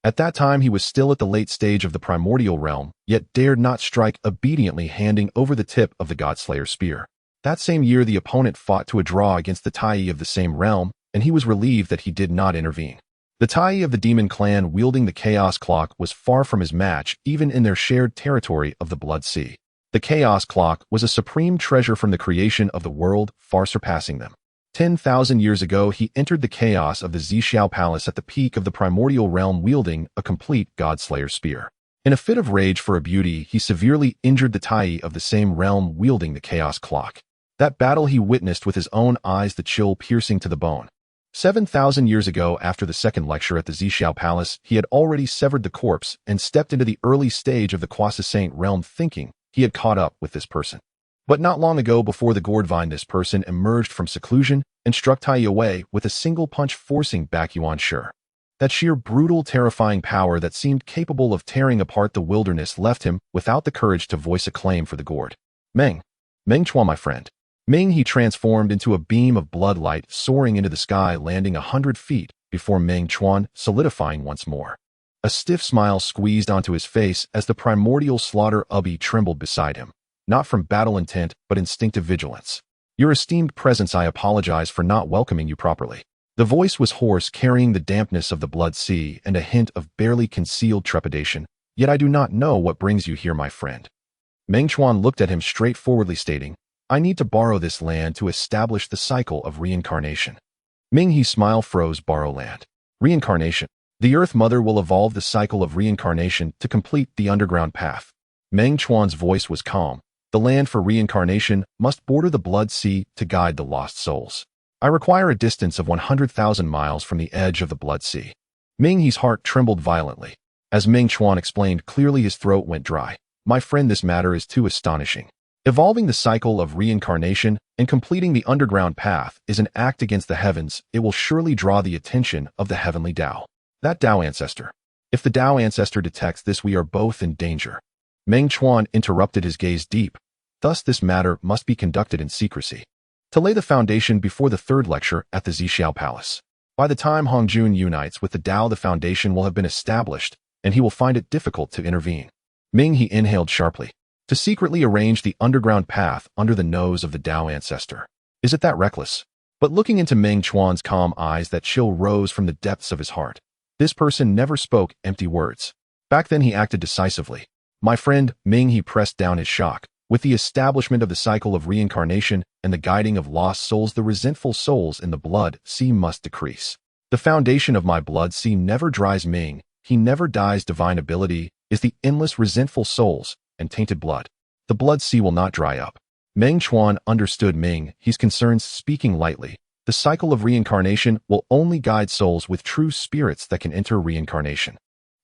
At that time, he was still at the late stage of the primordial realm, yet dared not strike, obediently handing over the tip of the Godslayer spear. That same year, the opponent fought to a draw against the Tai of the same realm, and he was relieved that he did not intervene. The Tai of the demon clan, wielding the chaos clock, was far from his match, even in their shared territory of the blood sea. The chaos clock was a supreme treasure from the creation of the world, far surpassing them. 10,000 years ago, he entered the chaos of the Zixiao Palace at the peak of the primordial realm wielding a complete Godslayer spear. In a fit of rage for a beauty, he severely injured the Tai of the same realm wielding the chaos clock. That battle he witnessed with his own eyes, the chill piercing to the bone. 7,000 years ago, after the second lecture at the Zixiao Palace, he had already severed the corpse and stepped into the early stage of the Quasi-Saint realm thinking he had caught up with this person. But not long ago, before the gourd vine, this person emerged from seclusion and struck Tai away with a single punch, forcing back Yuan Shi. That sheer, brutal, terrifying power that seemed capable of tearing apart the wilderness left him without the courage to voice a claim for the gourd. Meng Chuan, my friend. Ming, he transformed into a beam of blood light soaring into the sky, landing 100 feet before Meng Chuan, solidifying once more. A stiff smile squeezed onto his face as the primordial slaughter ubbi trembled beside him, not from battle intent but instinctive vigilance. Your esteemed presence, I apologize for not welcoming you properly. The voice was hoarse, carrying the dampness of the blood sea and a hint of barely concealed trepidation. Yet I do not know what brings you here, my friend. Meng Chuan looked at him straightforwardly, stating, I need to borrow this land to establish the cycle of reincarnation. Ming He's smile froze. Borrow land. Reincarnation. The Earth Mother will evolve the cycle of reincarnation to complete the underground path. Meng Chuan's voice was calm. The land for reincarnation must border the blood sea to guide the lost souls. I require a distance of 100,000 miles from the edge of the blood sea. Ming He's heart trembled violently. As Meng Chuan explained clearly, his throat went dry. My friend, this matter is too astonishing. Evolving the cycle of reincarnation and completing the underground path is an act against the heavens. It will surely draw the attention of the heavenly Tao. That Tao ancestor. If the Tao ancestor detects this, we are both in danger. Meng Chuan interrupted, his gaze deep. Thus this matter must be conducted in secrecy, to lay the foundation before the third lecture at the Zixiao Palace. By the time Honghuang unites with the Tao, the foundation will have been established, and he will find it difficult to intervene. Ming He inhaled sharply. To secretly arrange the underground path under the nose of the Tao ancestor. Is it that reckless? But looking into Meng Chuan's calm eyes, that chill rose from the depths of his heart. This person never spoke empty words. Back then he acted decisively. My friend, Ming He pressed down his shock. With the establishment of the cycle of reincarnation and the guiding of lost souls, the resentful souls in the blood sea must decrease. The foundation of my blood sea never dries. Ming He never dies. Divine ability is the endless resentful souls and tainted blood. The blood sea will not dry up. Meng Chuan understood Ming He's concerns, speaking lightly. The cycle of reincarnation will only guide souls with true spirits that can enter reincarnation.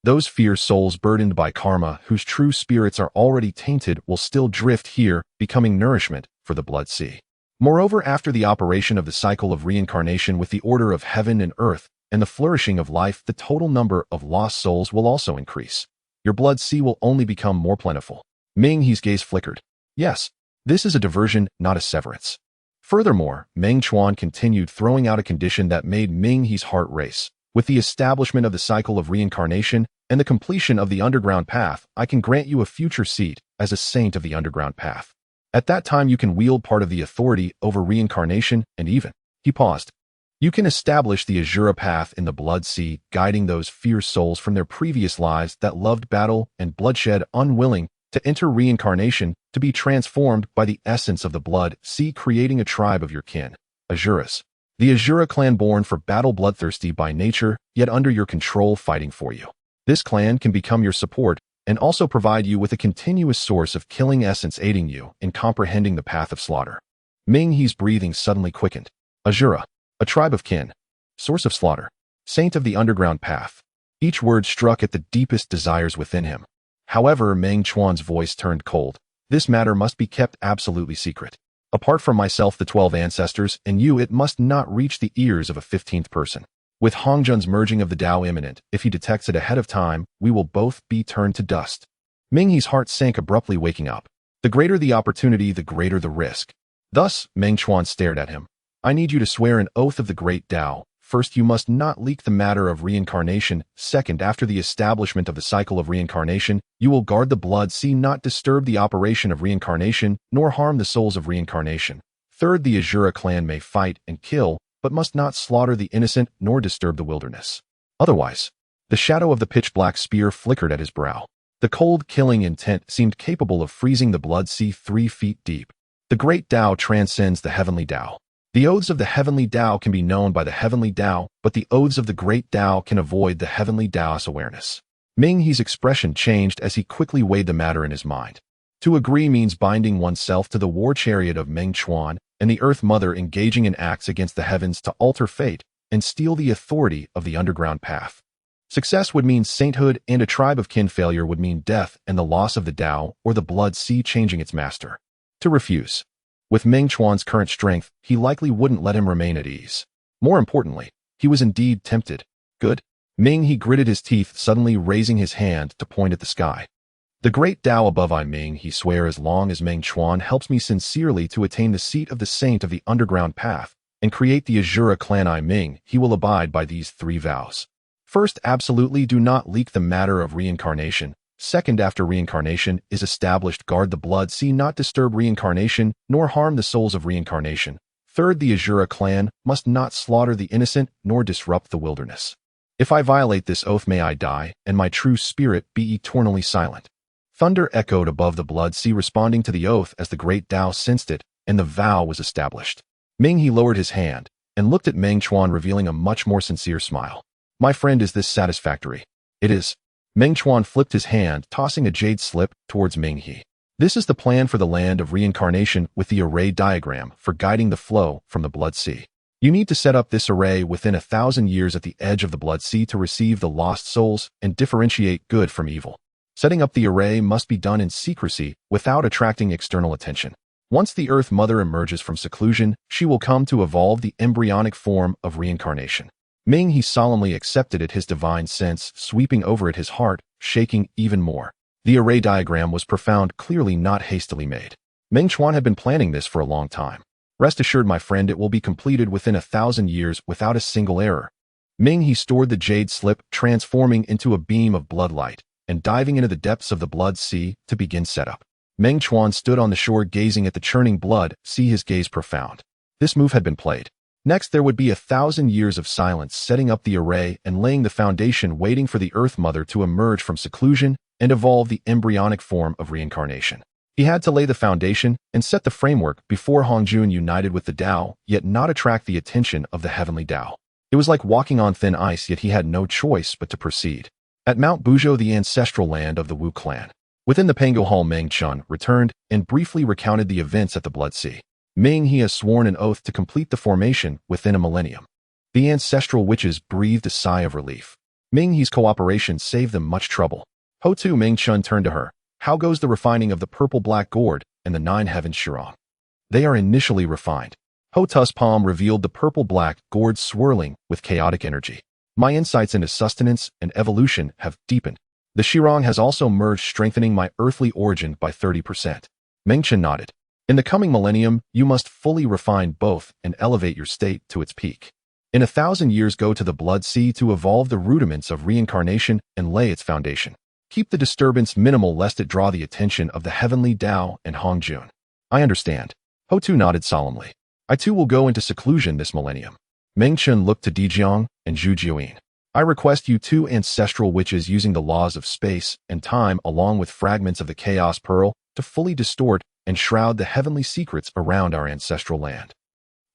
Those fierce souls burdened by karma, whose true spirits are already tainted, will still drift here, becoming nourishment for the blood sea. Moreover, after the operation of the cycle of reincarnation with the order of heaven and earth and the flourishing of life, the total number of lost souls will also increase. Your blood sea will only become more plentiful. Ming He's gaze flickered. Yes, this is a diversion, not a severance. Furthermore, Meng Chuan continued, throwing out a condition that made Ming He's heart race. With the establishment of the cycle of reincarnation and the completion of the underground path, I can grant you a future seat as a saint of the underground path. At that time you can wield part of the authority over reincarnation and even, he paused, you can establish the Azura path in the blood sea, guiding those fierce souls from their previous lives that loved battle and bloodshed, unwilling to enter reincarnation, to be transformed by the essence of the blood sea, creating a tribe of your kin, Azuras. The Azura clan, born for battle, bloodthirsty by nature, yet under your control, fighting for you. This clan can become your support and also provide you with a continuous source of killing essence, aiding you in comprehending the path of slaughter. Ming He's breathing suddenly quickened. Azura. A tribe of kin. Source of slaughter. Saint of the underground path. Each word struck at the deepest desires within him. However, Meng Chuan's voice turned cold. This matter must be kept absolutely secret. Apart from myself, the 12 ancestors, and you, it must not reach the ears of a 15th person. With Hongzhen's merging of the Tao imminent, if he detects it ahead of time, we will both be turned to dust. Ming He's heart sank abruptly, waking up. The greater the opportunity, the greater the risk. Thus, Meng Chuan stared at him. I need you to swear an oath of the great Tao. First, you must not leak the matter of reincarnation. Second, after the establishment of the cycle of reincarnation, you will guard the blood sea, not disturb the operation of reincarnation, nor harm the souls of reincarnation. Third, the Azura clan may fight and kill, but must not slaughter the innocent nor disturb the wilderness. Otherwise, the shadow of the pitch-black spear flickered at his brow. The cold, killing intent seemed capable of freezing the blood sea 3 feet deep. The great Tao transcends the heavenly Tao. The oaths of the heavenly Tao can be known by the heavenly Tao, but the oaths of the great Tao can avoid the heavenly Tao's awareness. Ming He's expression changed as he quickly weighed the matter in his mind. To agree means binding oneself to the war chariot of Meng Chuan and the Earth Mother, engaging in acts against the heavens to alter fate and steal the authority of the underground path. Success would mean sainthood, and a tribe of kin. Failure would mean death and the loss of the Tao or the blood sea changing its master. To refuse. With Meng Chuan's current strength, he likely wouldn't let him remain at ease. More importantly, he was indeed tempted. Good. Ming He gritted his teeth, suddenly raising his hand to point at the sky. The great Tao above, I Ming He swear, as long as Meng Chuan helps me sincerely to attain the seat of the saint of the underground path and create the Azura clan, I Ming He will abide by these 3 vows. First, absolutely do not leak the matter of reincarnation. Second, after reincarnation is established, guard the blood sea, not disturb reincarnation, nor harm the souls of reincarnation. Third, the Azura clan must not slaughter the innocent, nor disrupt the wilderness. If I violate this oath, may I die, and my true spirit be eternally silent. Thunder echoed above the blood sea, responding to the oath as the great Tao sensed it, and the vow was established. Ming He lowered his hand and looked at Meng Chuan, revealing a much more sincere smile. My friend, is this satisfactory? It is. Meng Chuan flipped his hand, tossing a jade slip towards Ming He. This is the plan for the land of reincarnation, with the array diagram for guiding the flow from the blood sea. You need to set up this array within 1,000 years at the edge of the blood sea to receive the lost souls and differentiate good from evil. Setting up the array must be done in secrecy without attracting external attention. Once the Earth Mother emerges from seclusion, she will come to evolve the embryonic form of reincarnation. Ming He solemnly accepted it, his divine sense sweeping over it, his heart shaking even more. The array diagram was profound, clearly not hastily made. Meng Chuan had been planning this for a long time. Rest assured, my friend, it will be completed within 1,000 years without a single error. Ming He stored the jade slip, transforming into a beam of blood light and diving into the depths of the blood sea to begin setup. Meng Chuan stood on the shore, gazing at the churning blood sea, his gaze profound. This move had been played. Next, there would be 1,000 years of silence, setting up the array and laying the foundation, waiting for the Earth Mother to emerge from seclusion and evolve the embryonic form of reincarnation. He had to lay the foundation and set the framework before Honghuang united with the Tao, yet not attract the attention of the heavenly Tao. It was like walking on thin ice, yet he had no choice but to proceed. At Mount Buzhou, the ancestral land of the Wu clan. Within the Pango Hall, Meng Chun returned and briefly recounted the events at the Blood Sea. Ming He has sworn an oath to complete the formation within a millennium. The ancestral witches breathed a sigh of relief. Ming He's cooperation saved them much trouble. Ho Tu, Meng Chun turned to her. How goes the refining of the purple-black gourd and the 9 heavens shirong? They are initially refined. Ho Tu's palm revealed the purple-black gourd swirling with chaotic energy. My insights into sustenance and evolution have deepened. The shirong has also merged, strengthening my earthly origin by 30%. Meng Chun nodded. In the coming millennium, you must fully refine both and elevate your state to its peak. In 1,000 years, go to the blood sea to evolve the rudiments of reincarnation and lay its foundation. Keep the disturbance minimal lest it draw the attention of the heavenly Tao and Honghuang. I understand. Ho Tu nodded solemnly. I too will go into seclusion this millennium. Meng Chun looked to Dijiang and Zhu Jiuyin. I request you 2 ancestral witches, using the laws of space and time along with fragments of the Chaos Pearl, to fully distort and shroud the heavenly secrets around our ancestral land.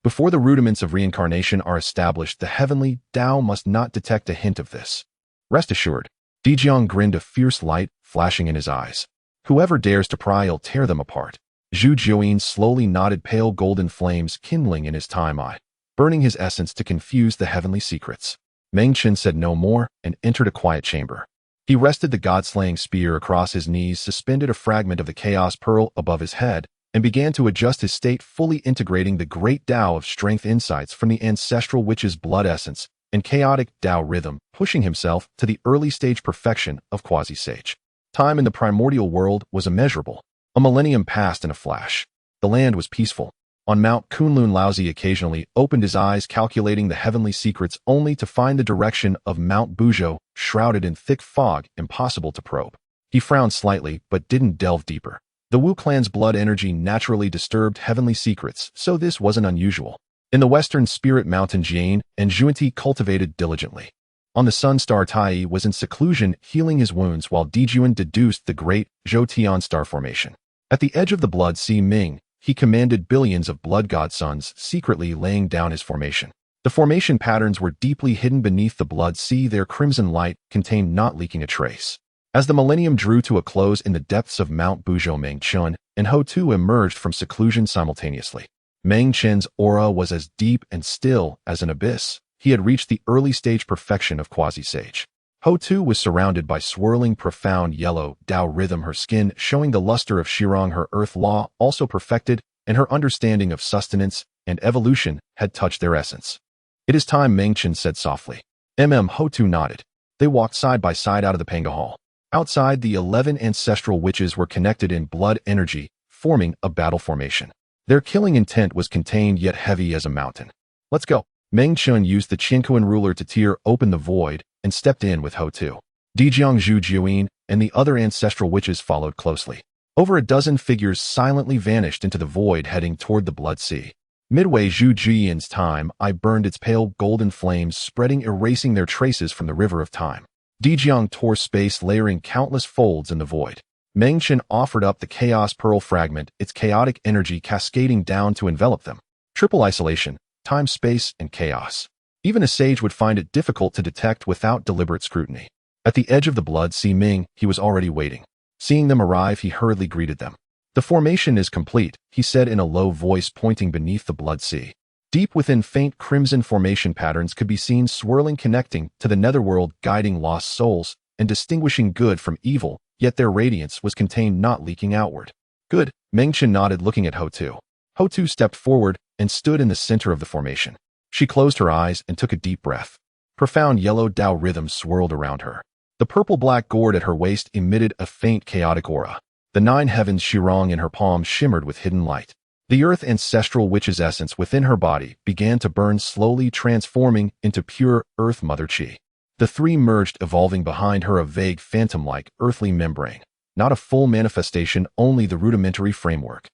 Before the rudiments of reincarnation are established, the heavenly Tao must not detect a hint of this. Rest assured. Dijiang grinned, a fierce light flashing in his eyes. Whoever dares to pry, I'll tear them apart. Zhu Jiuyin slowly nodded, pale golden flames kindling in his time eye, burning his essence to confuse the heavenly secrets. Meng Chun said no more and entered a quiet chamber. He rested the god-slaying spear across his knees, suspended a fragment of the Chaos Pearl above his head, and began to adjust his state, fully integrating the great Tao of strength insights from the ancestral witch's blood essence and chaotic Tao rhythm, pushing himself to the early stage perfection of quasi-sage. Time in the primordial world was immeasurable. A millennium passed in a flash. The land was peaceful. On Mount Kunlun, Laozi occasionally opened his eyes, calculating the heavenly secrets, only to find the direction of Mount Buzhou shrouded in thick fog, impossible to probe. He frowned slightly, but didn't delve deeper. The Wu clan's blood energy naturally disturbed heavenly secrets, so this wasn't unusual. In the western Spirit Mountain, Jian and Zhuanti cultivated diligently. On the Sun star, Tai was in seclusion healing his wounds while Dijuan deduced the great Zhoutian star formation. At the edge of the Blood Sea Ming, he commanded billions of blood god suns secretly laying down his formation. The formation patterns were deeply hidden beneath the Blood Sea, their crimson light contained not leaking a trace. As the millennium drew to a close in the depths of Mount Buzhou, Meng Chen and Ho Tu emerged from seclusion simultaneously. Meng Chen's aura was as deep and still as an abyss. He had reached the early stage perfection of quasi-sage. Ho Tu was surrounded by swirling profound yellow Tao rhythm, her skin showing the luster of Shirong, her earth law also perfected, and her understanding of sustenance and evolution had touched their essence. "It is time," Meng Chen said softly. Ho Tu nodded. They walked side by side out of the Panga Hall. Outside, the 11 ancestral witches were connected in blood energy, forming a battle formation. Their killing intent was contained yet heavy as a mountain. "Let's go." Meng Chen used the Qinkuan ruler to tear open the void and stepped in with Ho Tu. Dijiang Zhu Jiuyin and the other ancestral witches followed closely. Over a dozen figures silently vanished into the void heading toward the Blood Sea. Midway Zhu Jiyin's time, I burned its pale golden flames spreading, erasing their traces from the river of time. Dijiang tore space, layering countless folds in the void. Meng Chen offered up the Chaos Pearl fragment, its chaotic energy cascading down to envelop them. Triple isolation, time, space, and chaos. Even a sage would find it difficult to detect without deliberate scrutiny. At the edge of the Blood Sea Ming, he was already waiting. Seeing them arrive, he hurriedly greeted them. "The formation is complete," he said in a low voice, pointing beneath the Blood Sea. Deep within, faint crimson formation patterns could be seen swirling, connecting to the netherworld, guiding lost souls and distinguishing good from evil, yet their radiance was contained, not leaking outward. "Good," Meng Chen nodded, looking at Ho Tu. Ho Tu stepped forward and stood in the center of the formation. She closed her eyes and took a deep breath. Profound yellow Tao rhythm swirled around her. The purple-black gourd at her waist emitted a faint chaotic aura. The 9 heavens Shirong in her palm shimmered with hidden light. The earth ancestral witch's essence within her body began to burn slowly, transforming into pure earth mother chi. The three merged, evolving behind her a vague phantom-like earthly membrane. Not a full manifestation, only the rudimentary framework.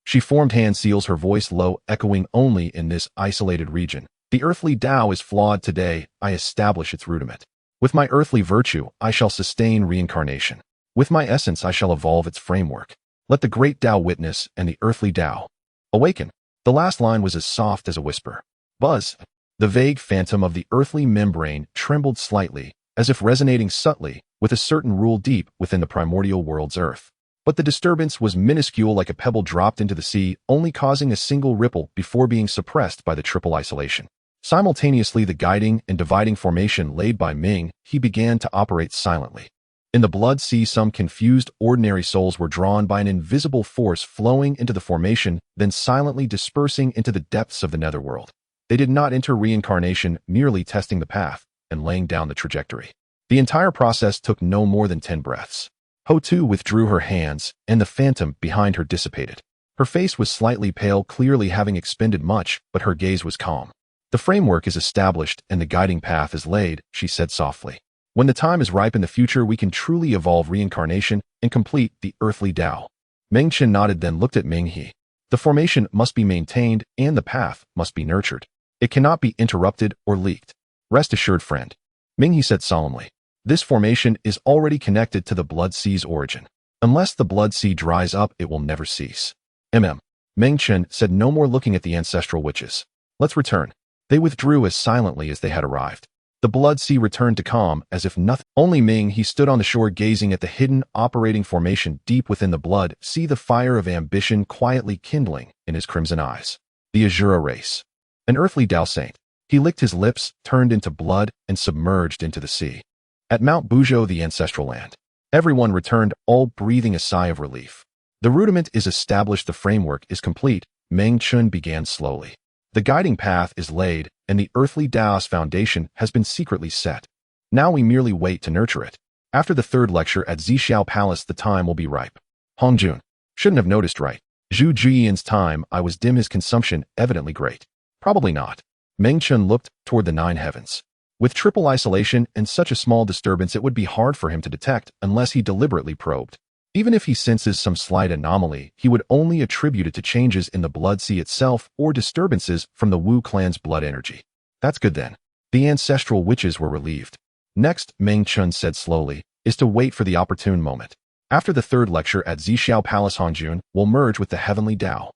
She formed hand seals, her voice low, echoing only in this isolated region. "The earthly Tao is flawed. Today, I establish its rudiment. With my earthly virtue, I shall sustain reincarnation. With my essence, I shall evolve its framework. Let the great Tao witness and the earthly Tao awaken." The last line was as soft as a whisper. Buzz. The vague phantom of the earthly membrane trembled slightly, as if resonating subtly with a certain rule deep within the primordial world's earth. But the disturbance was minuscule, like a pebble dropped into the sea, only causing a single ripple before being suppressed by the triple isolation. Simultaneously, the guiding and dividing formation laid by Ming, he began to operate silently. In the Blood Sea, some confused, ordinary souls were drawn by an invisible force flowing into the formation, then silently dispersing into the depths of the netherworld. They did not enter reincarnation, merely testing the path and laying down the trajectory. The entire process took no more than 10 breaths. Ho Tu withdrew her hands, and the phantom behind her dissipated. Her face was slightly pale, clearly having expended much, but her gaze was calm. "The framework is established and the guiding path is laid," she said softly. "When the time is ripe in the future, we can truly evolve reincarnation and complete the earthly Tao." Meng Chen nodded, then looked at Ming He. "The formation must be maintained and the path must be nurtured. It cannot be interrupted or leaked. Rest assured, friend," Ming He said solemnly. "This formation is already connected to the Blood Sea's origin. Unless the Blood Sea dries up, it will never cease." Meng Chen said no more, looking at the ancestral witches. "Let's return." They withdrew as silently as they had arrived. The Blood Sea returned to calm, as if nothing. Only Ming He stood on the shore, gazing at the hidden, operating formation deep within the Blood Sea, the fire of ambition quietly kindling in his crimson eyes. The Azura race. An earthly Tao saint. He licked his lips, turned into blood, and submerged into the sea. At Mount Buzhou, the ancestral land, everyone returned, all breathing a sigh of relief. "The rudiment is established, the framework is complete," Meng Chen began slowly. "The guiding path is laid, and the earthly Tao's foundation has been secretly set. Now we merely wait to nurture it. After the third lecture at Zixiao Palace, the time will be ripe." Hongjun. Shouldn't have noticed, right? Zhu Jiyin's time, I was dim, his consumption evidently great. Probably not. Meng Chen looked toward the 9 heavens. With triple isolation and such a small disturbance, it would be hard for him to detect unless he deliberately probed. Even if he senses some slight anomaly, he would only attribute it to changes in the Blood Sea itself or disturbances from the Wu clan's blood energy. That's good then. The ancestral witches were relieved. Next, Meng Chun said slowly, is to wait for the opportune moment. After the third lecture at Zixiao Palace Honghuang will merge with the heavenly Tao.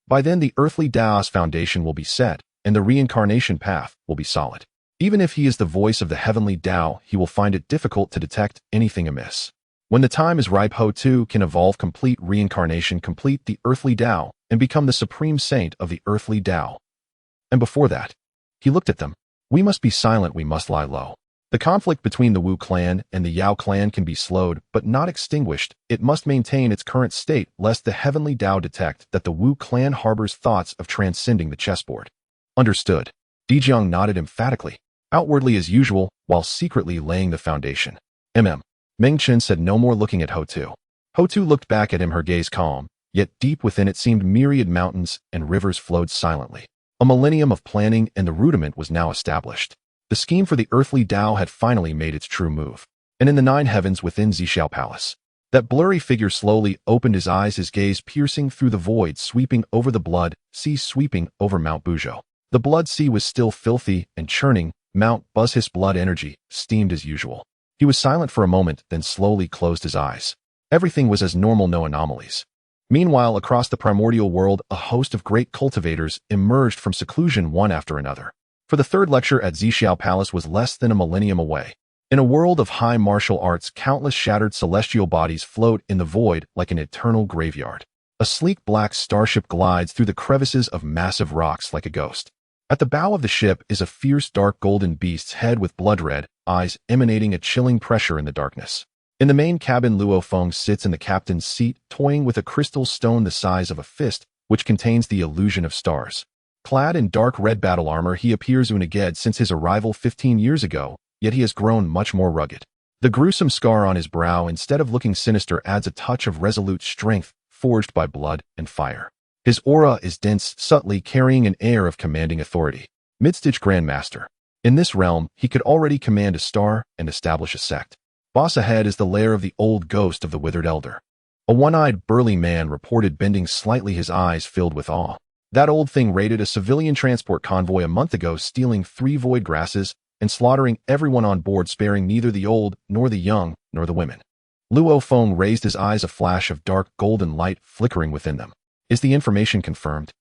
By then the earthly Tao's foundation will be set, and the reincarnation path will be solid. Even if he is the voice of the heavenly Tao, he will find it difficult to detect anything amiss. When the time is ripe, Ho too can evolve complete reincarnation, complete the earthly Tao, and become the supreme saint of the earthly Tao. And before that, he looked at them. We must be silent, we must lie low. The conflict between the Wu clan and the Yao clan can be slowed, but not extinguished. It must maintain its current state, lest the heavenly Tao detect that the Wu clan harbors thoughts of transcending the chessboard. Understood. Dijiang nodded emphatically, outwardly as usual, while secretly laying the foundation. Meng Chen said no more, looking at Ho Tu. Ho Tu looked back at him, her gaze calm, yet deep within it seemed myriad mountains and rivers flowed silently. A millennium of planning and the rudiment was now established. The scheme for the earthly Tao had finally made its true move. And in the 9 heavens within Zixiao Palace, that blurry figure slowly opened his eyes, his gaze piercing through the void, sweeping over the blood sea, sweeping over Mount Buzhou. The blood sea was still filthy and churning. Mount Buzhou's blood energy steamed as usual. He was silent for a moment, then slowly closed his eyes. Everything was as normal, no anomalies. Meanwhile, across the primordial world, a host of great cultivators emerged from seclusion one after another. For the third lecture at Zixiao Palace was less than a millennium away. In a world of high martial arts, countless shattered celestial bodies float in the void like an eternal graveyard. A sleek black starship glides through the crevices of massive rocks like a ghost. At the bow of the ship is a fierce dark golden beast's head with blood-red eyes emanating a chilling pressure in the darkness. In the main cabin, Luo Feng sits in the captain's seat, toying with a crystal stone the size of a fist, which contains the illusion of stars. Clad in dark red battle armor, he appears unaged since his arrival 15 years ago, yet he has grown much more rugged. The gruesome scar on his brow, instead of looking sinister, adds a touch of resolute strength forged by blood and fire. His aura is dense, subtly carrying an air of commanding authority. Midstage Grandmaster. In this realm, he could already command a star and establish a sect. Boss ahead is the lair of the old ghost of the withered elder. A one-eyed burly man reported, bending slightly, his eyes filled with awe. That old thing raided a civilian transport convoy a month ago, stealing 3 void grasses and slaughtering everyone on board, sparing neither the old, nor the young, nor the women. Luo Feng raised his eyes, a flash of dark golden light flickering within them. Is the information confirmed?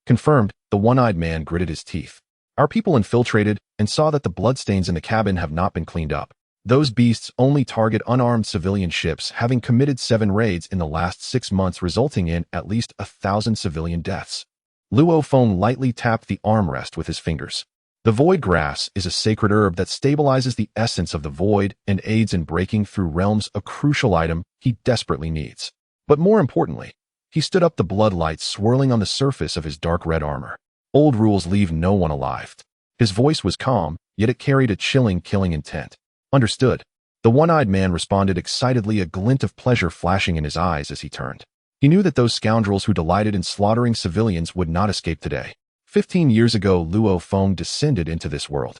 Confirmed, the one-eyed man gritted his teeth. Our people infiltrated and saw that the bloodstains in the cabin have not been cleaned up. Those beasts only target unarmed civilian ships, having committed 7 raids in the last 6 months, resulting in at least 1,000 civilian deaths. Luo Feng lightly tapped the armrest with his fingers. The void grass is a sacred herb that stabilizes the essence of the void and aids in breaking through realms, a crucial item he desperately needs. But more importantly, he stood up, the bloodlight swirling on the surface of his dark red armor. Old rules leave no one alive. His voice was calm, yet it carried a chilling, killing intent. Understood. The one-eyed man responded excitedly, a glint of pleasure flashing in his eyes as he turned. He knew that those scoundrels who delighted in slaughtering civilians would not escape today. 15 years ago, Luo Feng descended into this world.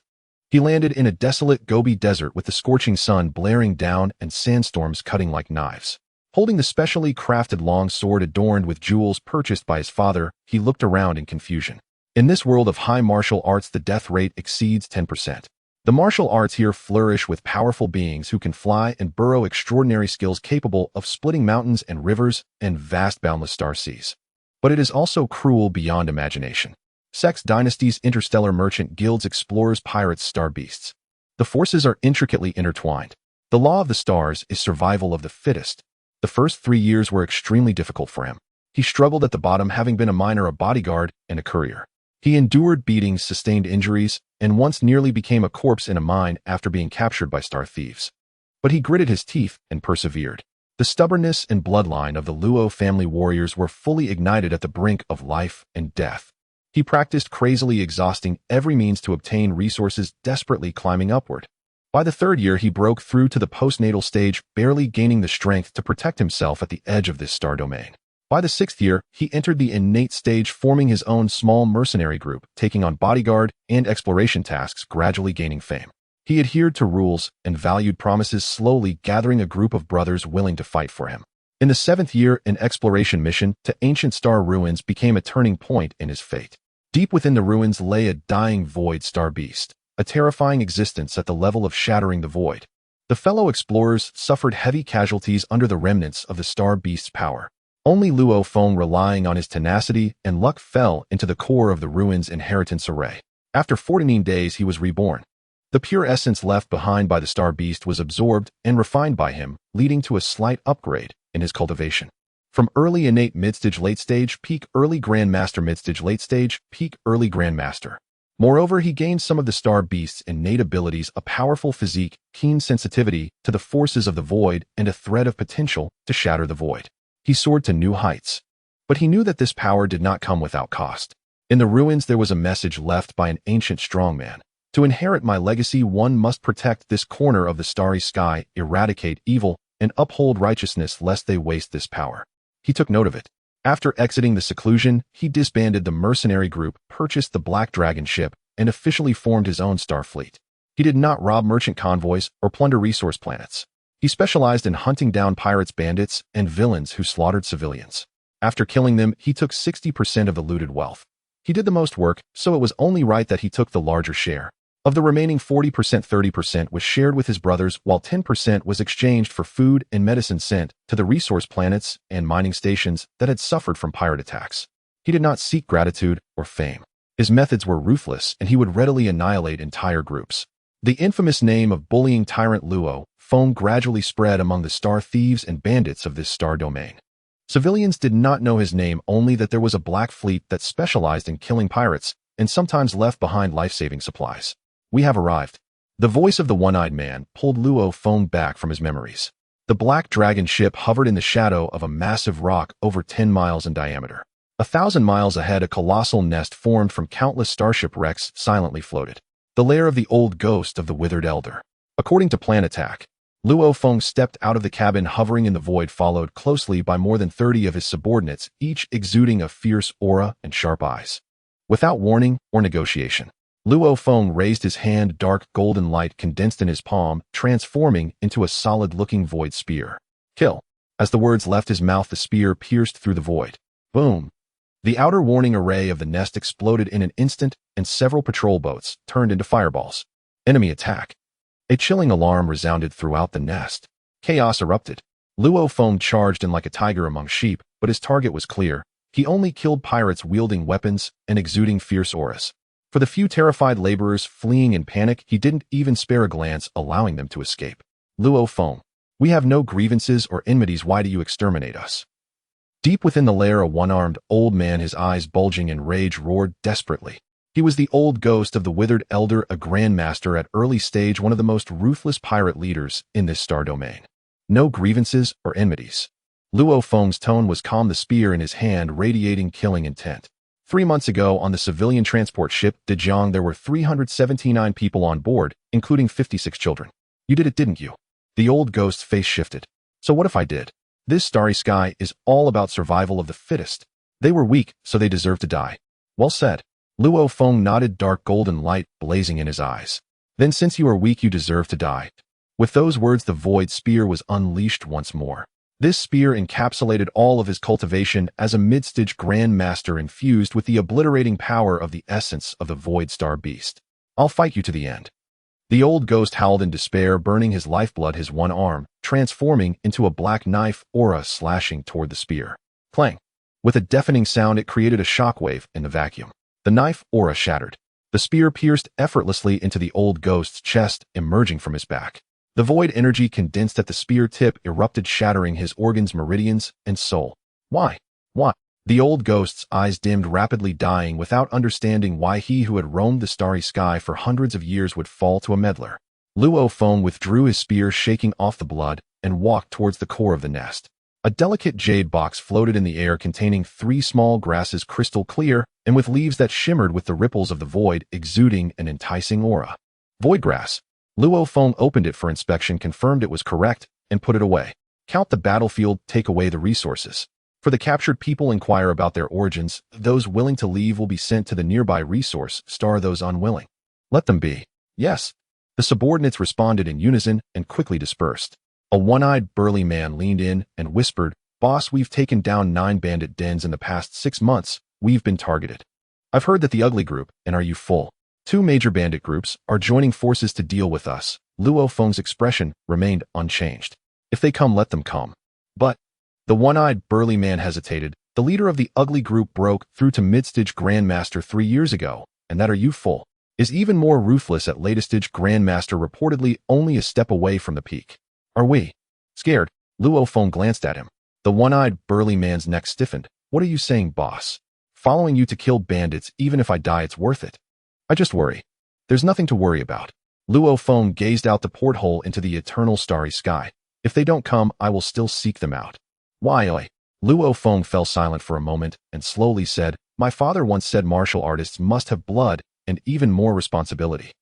He landed in a desolate Gobi desert with the scorching sun blaring down and sandstorms cutting like knives. Holding the specially crafted long sword adorned with jewels purchased by his father, he looked around in confusion. In this world of high martial arts, the death rate exceeds 10%. The martial arts here flourish with powerful beings who can fly and burrow, extraordinary skills capable of splitting mountains and rivers and vast boundless star seas. But it is also cruel beyond imagination. Sects, dynasties, interstellar merchant guilds, explorers, pirates, star beasts. The forces are intricately intertwined. The law of the stars is survival of the fittest. The first 3 years were extremely difficult for him. He struggled at the bottom, having been a miner, a bodyguard, and a courier. He endured beatings, sustained injuries, and once nearly became a corpse in a mine after being captured by star thieves. But he gritted his teeth and persevered. The stubbornness and bloodline of the Luo family warriors were fully ignited at the brink of life and death. He practiced crazily, exhausting every means to obtain resources, desperately climbing upward. By the 3rd year, he broke through to the postnatal stage, barely gaining the strength to protect himself at the edge of this star domain. By the 6th year, he entered the innate stage, forming his own small mercenary group, taking on bodyguard and exploration tasks, gradually gaining fame. He adhered to rules and valued promises, slowly gathering a group of brothers willing to fight for him. In the 7th year, an exploration mission to ancient star ruins became a turning point in his fate. Deep within the ruins lay a dying void star beast. a terrifying existence at the level of shattering the void. The fellow explorers suffered heavy casualties under the remnants of the Star Beast's power. Only Luo Feng, relying on his tenacity and luck, fell into the core of the ruins' inheritance array. After 14 days, he was reborn. The pure essence left behind by the Star Beast was absorbed and refined by him, leading to a slight upgrade in his cultivation. From early innate mid-stage late-stage, peak early grandmaster mid-stage late-stage, peak early grandmaster. Moreover, he gained some of the Star Beast's innate abilities, a powerful physique, keen sensitivity to the forces of the void, and a thread of potential to shatter the void. He soared to new heights. But he knew that this power did not come without cost. In the ruins there was a message left by an ancient strongman. To inherit my legacy, one must protect this corner of the starry sky, eradicate evil, and uphold righteousness lest they waste this power. He took note of it. After exiting the seclusion, he disbanded the mercenary group, purchased the Black Dragon ship, and officially formed his own star fleet. He did not rob merchant convoys or plunder resource planets. He specialized in hunting down pirates, bandits, and villains who slaughtered civilians. After killing them, he took 60% of the looted wealth. He did the most work, so it was only right that he took the larger share. Of the remaining 40%, 30% was shared with his brothers, while 10% was exchanged for food and medicine sent to the resource planets and mining stations that had suffered from pirate attacks. He did not seek gratitude or fame. His methods were ruthless, and he would readily annihilate entire groups. The infamous name of bullying tyrant Luo Feng gradually spread among the star thieves and bandits of this star domain. Civilians did not know his name, only that there was a black fleet that specialized in killing pirates and sometimes left behind life-saving supplies. We have arrived. The voice of the one-eyed man pulled Luo Feng back from his memories. The Black Dragon ship hovered in the shadow of a massive rock over 10 miles in diameter. 1,000 miles ahead, a colossal nest formed from countless starship wrecks silently floated. The lair of the old ghost of the withered elder. According to Plan Attack, Luo Feng stepped out of the cabin, hovering in the void, followed closely by more than 30 of his subordinates, each exuding a fierce aura and sharp eyes. Without warning or negotiation, Luo Feng raised his hand. Dark golden light condensed in his palm, transforming into a solid-looking void spear. Kill. As the words left his mouth, the spear pierced through the void. Boom. The outer warning array of the nest exploded in an instant, and several patrol boats turned into fireballs. Enemy attack. A chilling alarm resounded throughout the nest. Chaos erupted. Luo Feng charged in like a tiger among sheep, but his target was clear. He only killed pirates wielding weapons and exuding fierce auras. For the few terrified laborers fleeing in panic, he didn't even spare a glance, allowing them to escape. Luo Feng, we have no grievances or enmities. Why do you exterminate us? Deep within the lair, a one-armed old man, his eyes bulging in rage, roared desperately. He was the old ghost of the withered elder, a grandmaster at early stage, one of the most ruthless pirate leaders in this star domain. No grievances or enmities. Luo Feng's tone was calm, the spear in his hand radiating killing intent. 3 months ago, on the civilian transport ship Dejiang, there were 379 people on board, including 56 children. You did it, didn't you? The old ghost's face shifted. So what if I did? This starry sky is all about survival of the fittest. They were weak, so they deserve to die. Well said. Luo Feng nodded, dark golden light blazing in his eyes. Then since you are weak, you deserve to die. With those words, the void spear was unleashed once more. This spear encapsulated all of his cultivation as a mid-stage grandmaster, infused with the obliterating power of the essence of the void star beast. I'll fight you to the end. The old ghost howled in despair, burning his lifeblood, his one arm transforming into a black knife aura slashing toward the spear. Clang! With a deafening sound, it created a shockwave in the vacuum. The knife aura shattered. The spear pierced effortlessly into the old ghost's chest, emerging from his back. The void energy condensed at the spear tip erupted, shattering his organs, meridians, and soul. Why? Why? The old ghost's eyes dimmed, rapidly dying without understanding why he who had roamed the starry sky for hundreds of years would fall to a meddler. Luo Feng withdrew his spear, shaking off the blood, and walked towards the core of the nest. A delicate jade box floated in the air, containing 3 small grasses, crystal clear, and with leaves that shimmered with the ripples of the void, exuding an enticing aura. Void grass. Luo Feng opened it for inspection, confirmed it was correct, and put it away. Count the battlefield, take away the resources. For the captured people, inquire about their origins. Those willing to leave will be sent to the nearby resource star, those unwilling. Let them be. Yes. The subordinates responded in unison and quickly dispersed. A one-eyed burly man leaned in and whispered, Boss, we've taken down 9 bandit dens in the past 6 months. We've been targeted. I've heard that the ugly group, and are you full? Two major bandit groups are joining forces to deal with us. Luo Feng's expression remained unchanged. If they come, let them come. But the one-eyed, burly man hesitated. The leader of the ugly group broke through to mid-stage Grandmaster 3 years ago, and that are you full? Is even more ruthless at latest stage Grandmaster, reportedly only a step away from the peak. Are we scared? Luo Feng glanced at him. The one-eyed, burly man's neck stiffened. What are you saying, boss? Following you to kill bandits, even if I die, it's worth it. I just worry. There's nothing to worry about. Luo Feng gazed out the porthole into the eternal starry sky. If they don't come, I will still seek them out. Why, oi? Luo Feng fell silent for a moment and slowly said, my father once said martial artists must have blood and even more responsibility.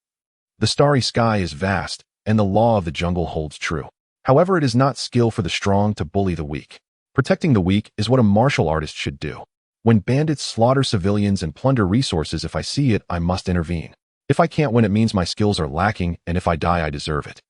The starry sky is vast, and the law of the jungle holds true. However, it is not skill for the strong to bully the weak. Protecting the weak is what a martial artist should do. When bandits slaughter civilians and plunder resources, if I see it, I must intervene. If I can't win, it means my skills are lacking, and if I die, I deserve it.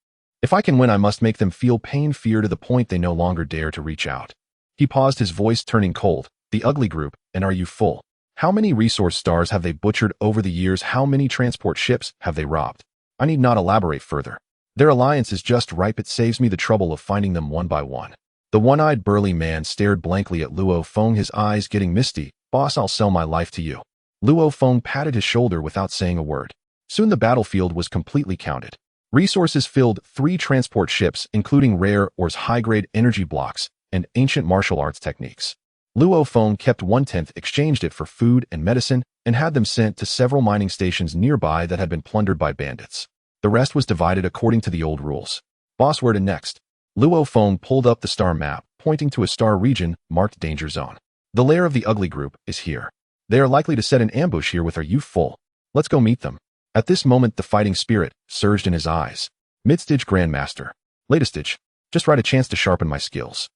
If I can win, I must make them feel pain, fear to the point they no longer dare to reach out. He paused, his voice turning cold. The ugly group, and are you full? How many resource stars have they butchered over the years? How many transport ships have they robbed? I need not elaborate further. Their alliance is just ripe. It saves me the trouble of finding them one by one. The one-eyed burly man stared blankly at Luo Feng, his eyes getting misty. Boss, I'll sell my life to you. Luo Feng patted his shoulder without saying a word. Soon the battlefield was completely counted. Resources filled 3 transport ships, including rare ores, high-grade energy blocks, and ancient martial arts techniques. Luo Feng kept 1/10, exchanged it for food and medicine, and had them sent to several mining stations nearby that had been plundered by bandits. The rest was divided according to the old rules. Boss, where to next? Luo Feng pulled up the star map, pointing to a star region marked Danger Zone. The lair of the ugly group is here. They are likely to set an ambush here with our youth full. Let's go meet them. At this moment, the fighting spirit surged in his eyes. Mid-stage Grandmaster. Latest stage. Just right, a chance to sharpen my skills.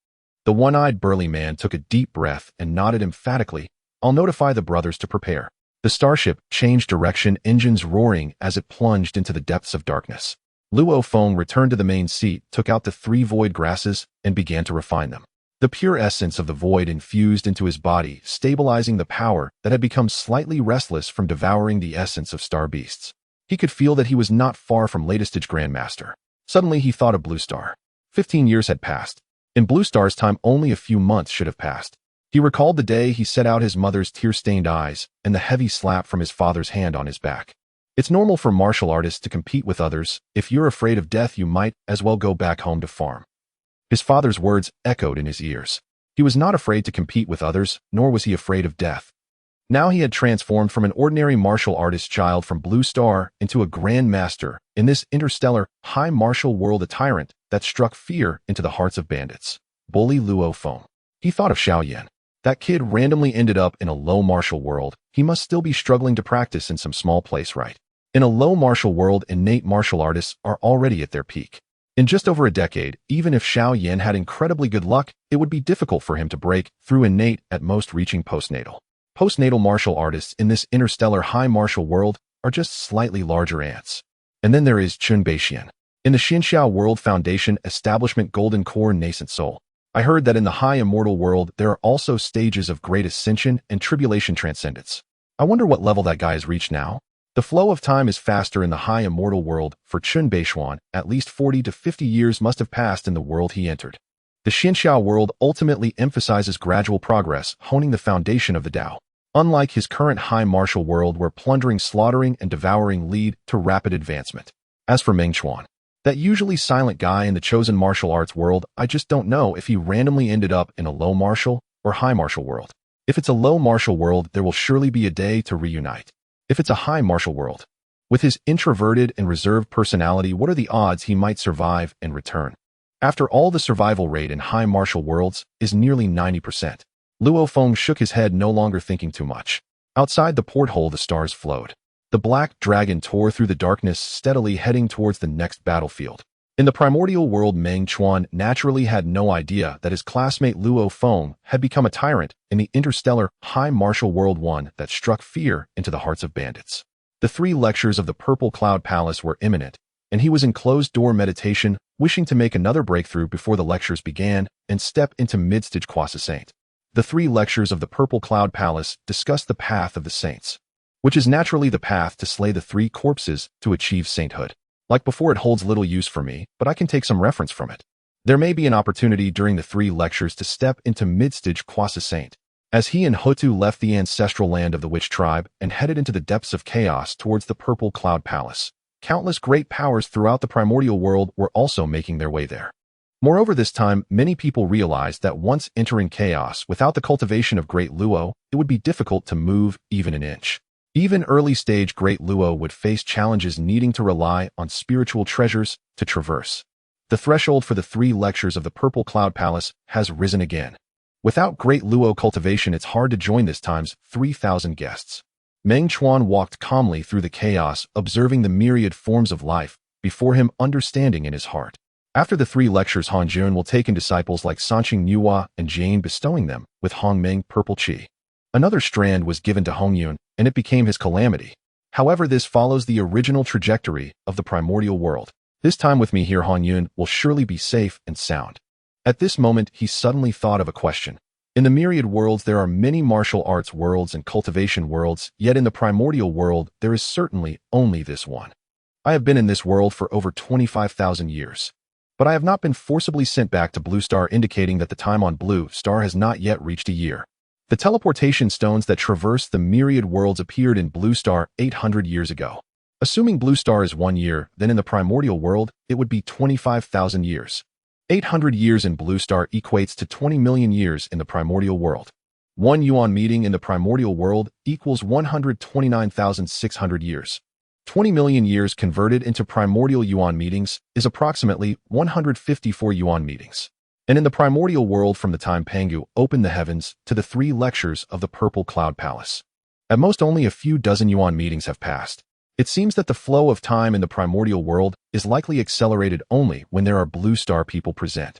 The one-eyed burly man took a deep breath and nodded emphatically. I'll notify the brothers to prepare. The starship changed direction, engines roaring as it plunged into the depths of darkness. Luo Feng returned to the main seat, took out the 3 void grasses, and began to refine them. The pure essence of the void infused into his body, stabilizing the power that had become slightly restless from devouring the essence of star beasts. He could feel that he was not far from latest stage Grandmaster. Suddenly he thought of Blue Star. 15 years had passed. In Blue Star's time, only a few months should have passed. He recalled the day he set out his mother's tear-stained eyes and the heavy slap from his father's hand on his back. It's normal for martial artists to compete with others. If you're afraid of death, you might as well go back home to farm. His father's words echoed in his ears. He was not afraid to compete with others, nor was he afraid of death. Now he had transformed from an ordinary martial artist child from Blue Star into a Grandmaster in this interstellar, high martial world, a tyrant that struck fear into the hearts of bandits. Bully Luo Feng. He thought of Xiaoyan. That kid randomly ended up in a low martial world. He must still be struggling to practice in some small place, right? In a low martial world, innate martial artists are already at their peak. In just over a decade, even if Xiaoyan had incredibly good luck, it would be difficult for him to break through innate, at most reaching postnatal. Postnatal martial artists in this interstellar high martial world are just slightly larger ants. And then there is Chun Beixian. In the Xinxiao World Foundation Establishment Golden Core Nascent Soul. I heard that in the high immortal world, there are also stages of great ascension and tribulation transcendence. I wonder what level that guy has reached now. The flow of time is faster in the high immortal world. For Chun Beixian, at least 40 to 50 years must have passed in the world he entered. The Xinxiao world ultimately emphasizes gradual progress, honing the foundation of the Tao. Unlike his current high martial world where plundering, slaughtering, and devouring lead to rapid advancement. As for Meng Chuan, that usually silent guy in the chosen martial arts world, I just don't know if he randomly ended up in a low martial or high martial world. If it's a low martial world, there will surely be a day to reunite. If it's a high martial world, with his introverted and reserved personality, what are the odds he might survive and return? After all, the survival rate in high martial worlds is nearly 90%. Luo Feng shook his head, no longer thinking too much. Outside the porthole, the stars flowed. The black dragon tore through the darkness, steadily heading towards the next battlefield. In the primordial world, Meng Chuan naturally had no idea that his classmate Luo Feng had become a tyrant in the interstellar high martial world, one that struck fear into the hearts of bandits. The 3 lectures of the Purple Cloud Palace were imminent, and he was in closed-door meditation, wishing to make another breakthrough before the lectures began and step into mid-stage Quasi Saint. The 3 lectures of the Purple Cloud Palace discussed the path of the saints. which is naturally the path to slay the 3 corpses to achieve sainthood. Like before, it holds little use for me, but I can take some reference from it. There may be an opportunity during the 3 lectures to step into mid-stage Kwasa Saint. As he and Hutu left the ancestral land of the witch tribe and headed into the depths of chaos towards the Purple Cloud Palace, countless great powers throughout the primordial world were also making their way there. Moreover, this time, many people realized that once entering chaos without the cultivation of Great Luo, it would be difficult to move even an inch. Even early-stage Great Luo would face challenges needing to rely on spiritual treasures to traverse. The threshold for the 3 lectures of the Purple Cloud Palace has risen again. Without Great Luo cultivation, it's hard to join this time's 3,000 guests. Meng Chuan walked calmly through the chaos, observing the myriad forms of life before him, understanding in his heart. After the 3 lectures, Honghuang will take in disciples like Sanqing Nuwa and Jane, bestowing them with Hongmeng Purple Qi. Another strand was given to Hongyun, and it became his calamity. However, this follows the original trajectory of the primordial world. This time with me here, Hongyun will surely be safe and sound. At this moment, he suddenly thought of a question. In the myriad worlds, there are many martial arts worlds and cultivation worlds, yet in the primordial world, there is certainly only this one. I have been in this world for over 25,000 years. But I have not been forcibly sent back to Blue Star, indicating that the time on Blue Star has not yet reached a year. The teleportation stones that traverse the myriad worlds appeared in Blue Star 800 years ago. Assuming Blue Star is 1 year, then in the primordial world, it would be 25,000 years. 800 years in Blue Star equates to 20 million years in the primordial world. 1 Yuan meeting in the primordial world equals 129,600 years. 20 million years converted into primordial Yuan meetings is approximately 154 Yuan meetings. And in the primordial world, from the time Pangu opened the heavens to the 3 lectures of the Purple Cloud Palace, at most only a few dozen Yuan meetings have passed. It seems that the flow of time in the primordial world is likely accelerated only when there are Blue Star people present.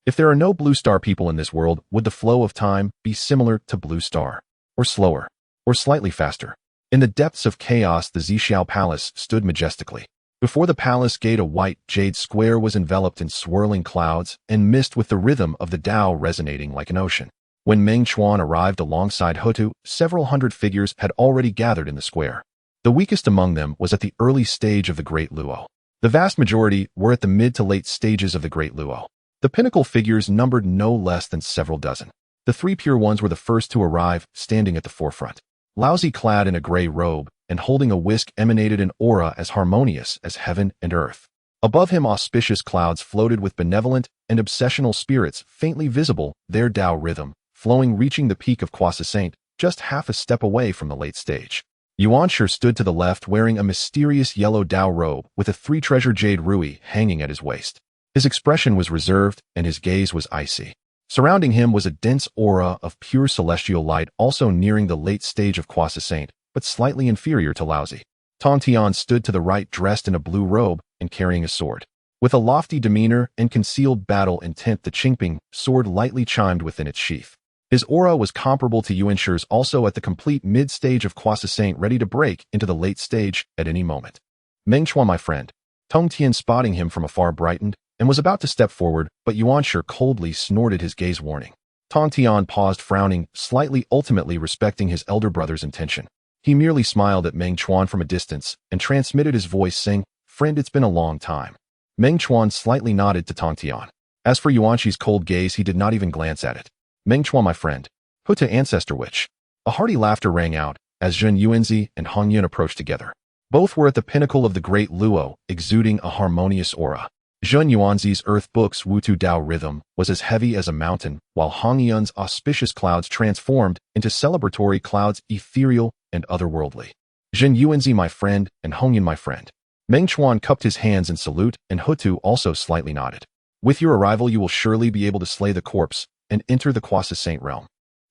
If there are no Blue Star people in this world, would the flow of time be similar to Blue Star, or slower, or slightly faster? In the depths of chaos, the Zixiao Palace stood majestically. Before the palace gate, a white jade square was enveloped in swirling clouds and mist, with the rhythm of the Tao resonating like an ocean. When Meng Chuan arrived alongside Hutu, several hundred figures had already gathered in the square. The weakest among them was at the early stage of the Great Luo. The vast majority were at the mid to late stages of the Great Luo. The pinnacle figures numbered no less than several dozen. The 3 pure ones were the first to arrive, standing at the forefront. Laozi, clad in a gray robe and holding a whisk, emanated an aura as harmonious as heaven and earth. Above him, auspicious clouds floated with benevolent and obsessional spirits, faintly visible, their Tao rhythm flowing, reaching the peak of Kwasa Saint, just half a step away from the late stage. Yuanshi stood to the left, wearing a mysterious yellow Tao robe with a 3-treasure jade rui hanging at his waist. His expression was reserved and his gaze was icy. Surrounding him was a dense aura of pure celestial light, also nearing the late stage of Kwasa Saint, but slightly inferior to Laozi. Tong Tian stood to the right, dressed in a blue robe and carrying a sword. With a lofty demeanor and concealed battle intent, the Qingping sword lightly chimed within its sheath. His aura was comparable to Yuanshi's, also at the complete mid-stage of Kwasa Saint, ready to break into the late stage at any moment. Meng Chuan, my friend. Tong Tian, spotting him from afar, brightened and was about to step forward, but Yuanshi coldly snorted his gaze, warning. Tong Tian paused, frowning slightly, ultimately respecting his elder brother's intention. He merely smiled at Meng Chuan from a distance and transmitted his voice, saying, "Friend, it's been a long time." Meng Chuan slightly nodded to Tong Tian. As for Yuanshi's cold gaze, he did not even glance at it. Meng Chuan, my friend. Huta, ancestor witch. A hearty laughter rang out as Zhen Yuanzi and Hongyun approached together. Both were at the pinnacle of the Great Luo, exuding a harmonious aura. Zhen Yuanzi's earth book's Wutu Dao rhythm was as heavy as a mountain, while Hongyun's auspicious clouds transformed into celebratory clouds, ethereal and otherworldly. Zhen Yuanzi, my friend, and Hongyun, my friend. Meng Chuan cupped his hands in salute, and Hutu also slightly nodded. With your arrival, you will surely be able to slay the corpse and enter the Kwasa Saint realm.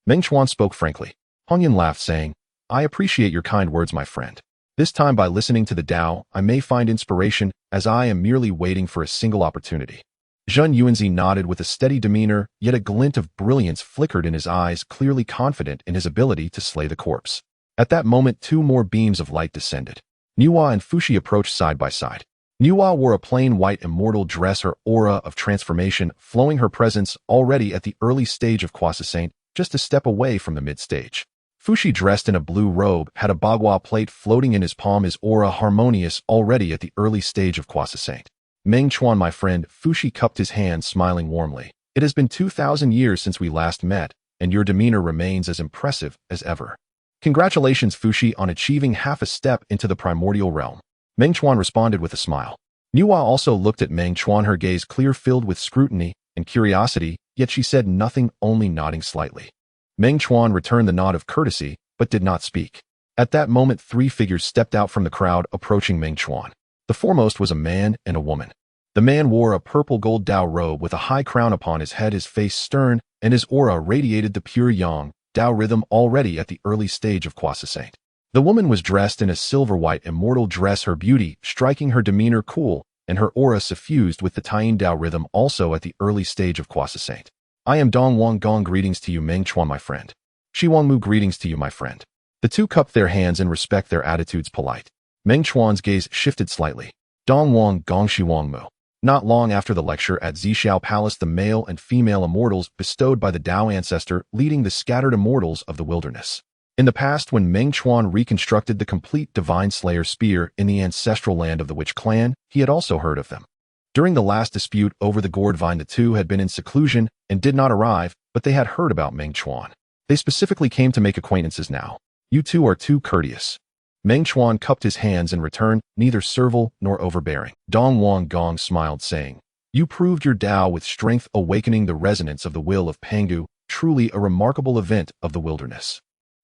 Meng Chuan spoke frankly. Hongyun laughed, saying, I appreciate your kind words, my friend. This time, by listening to the Tao, I may find inspiration, as I am merely waiting for a single opportunity. Zhen Yuanzi nodded with a steady demeanor, yet a glint of brilliance flickered in his eyes, clearly confident in his ability to slay the corpse. At that moment, 2 more beams of light descended. Nuwa and Fushi approached side by side. Nuwa wore a plain white immortal dress, her aura of transformation flowing, her presence already at the early stage of Kwasa Saint, just a step away from the mid-stage. Fushi, dressed in a blue robe, had a bagua plate floating in his palm, his aura harmonious already at the early stage of Saint. Meng Chuan, my friend, Fushi cupped his hand, smiling warmly. It has been 2,000 years since we last met, and your demeanor remains as impressive as ever. Congratulations, Fushi, on achieving half a step into the primordial realm. Meng Chuan responded with a smile. Nuwa also looked at Meng Chuan, her gaze clear, filled with scrutiny and curiosity, yet she said nothing, only nodding slightly. Meng Chuan returned the nod of courtesy, but did not speak. At that moment, 3 figures stepped out from the crowd, approaching Meng Chuan. The foremost was a man and a woman. The man wore a purple gold Dao robe with a high crown upon his head, his face stern, and his aura radiated the pure yang, Dao rhythm already at the early stage of Saint. The woman was dressed in a silver-white immortal dress, her beauty striking, her demeanor cool, and her aura suffused with the Taiyin Dao rhythm also at the early stage of Saint. I am Donghuang Gong, greetings to you, Meng Chuan, my friend. Shiwang Mu, greetings to you, my friend. The two cupped their hands in respect, their attitudes polite. Meng Chuan's gaze shifted slightly. Donghuang Gong, Shiwang Mu. Not long after the lecture at Zhixiao Palace, the male and female immortals bestowed by the Dao ancestor leading the scattered immortals of the wilderness. In the past, when Meng Chuan reconstructed the complete Divine Slayer spear in the ancestral land of the Witch clan, he had also heard of them. During the last dispute over the gourd vine, the two had been in seclusion and did not arrive, but they had heard about Meng Chuan. They specifically came to make acquaintances now. You two are too courteous. Meng Chuan cupped his hands in return, neither servile nor overbearing. Donghuang Gong smiled, saying, You proved your Dao with strength, awakening the resonance of the will of Pangu, truly a remarkable event of the wilderness.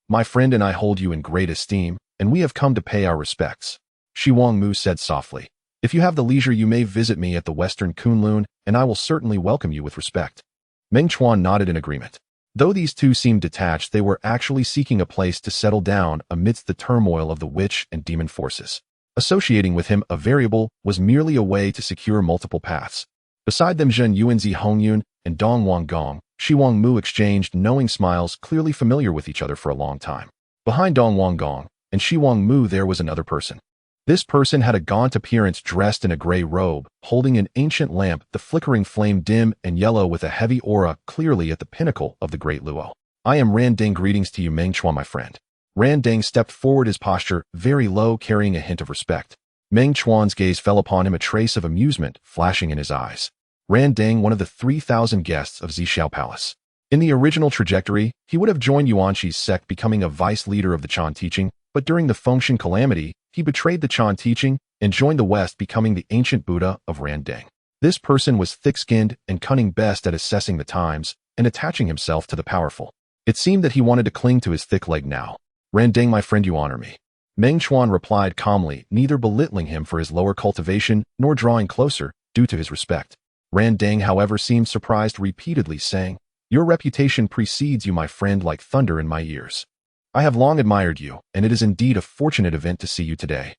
My friend and I hold you in great esteem, and we have come to pay our respects. Shiwang Mu said softly. If you have the leisure, you may visit me at the Western Kunlun, and I will certainly welcome you with respect. Meng Chuan nodded in agreement. Though these two seemed detached, they were actually seeking a place to settle down amidst the turmoil of the witch and demon forces. Associating with him, a variable, was merely a way to secure multiple paths. Beside them, Zhen Yuanzi Hongyun and Donghuang Gong, Shiwang Mu exchanged knowing smiles, clearly familiar with each other for a long time. Behind Donghuang Gong and Shiwang Mu there was another person. This person had a gaunt appearance, dressed in a gray robe, holding an ancient lamp, the flickering flame dim and yellow with a heavy aura, clearly at the pinnacle of the Great Luo. I am Ran Deng, greetings to you, Meng Chuan, my friend. Ran Deng stepped forward, his posture very low, carrying a hint of respect. Meng Chuan's gaze fell upon him, a trace of amusement flashing in his eyes. Ran Deng, one of the 3,000 guests of Zhixiao Palace. In the original trajectory, he would have joined Yuanqi's sect, becoming a vice leader of the Chan teaching, but during the Fengshen calamity, he betrayed the Chan teaching and joined the West, becoming the ancient Buddha of Ran Deng. This person was thick-skinned and cunning, best at assessing the times and attaching himself to the powerful. It seemed that he wanted to cling to his thick leg now. Ran Deng, my friend, you honor me. Meng Chuan replied calmly, neither belittling him for his lower cultivation nor drawing closer due to his respect. Ran Deng, however, seemed surprised, repeatedly saying, Your reputation precedes you, my friend, like thunder in my ears. I have long admired you, and it is indeed a fortunate event to see you today.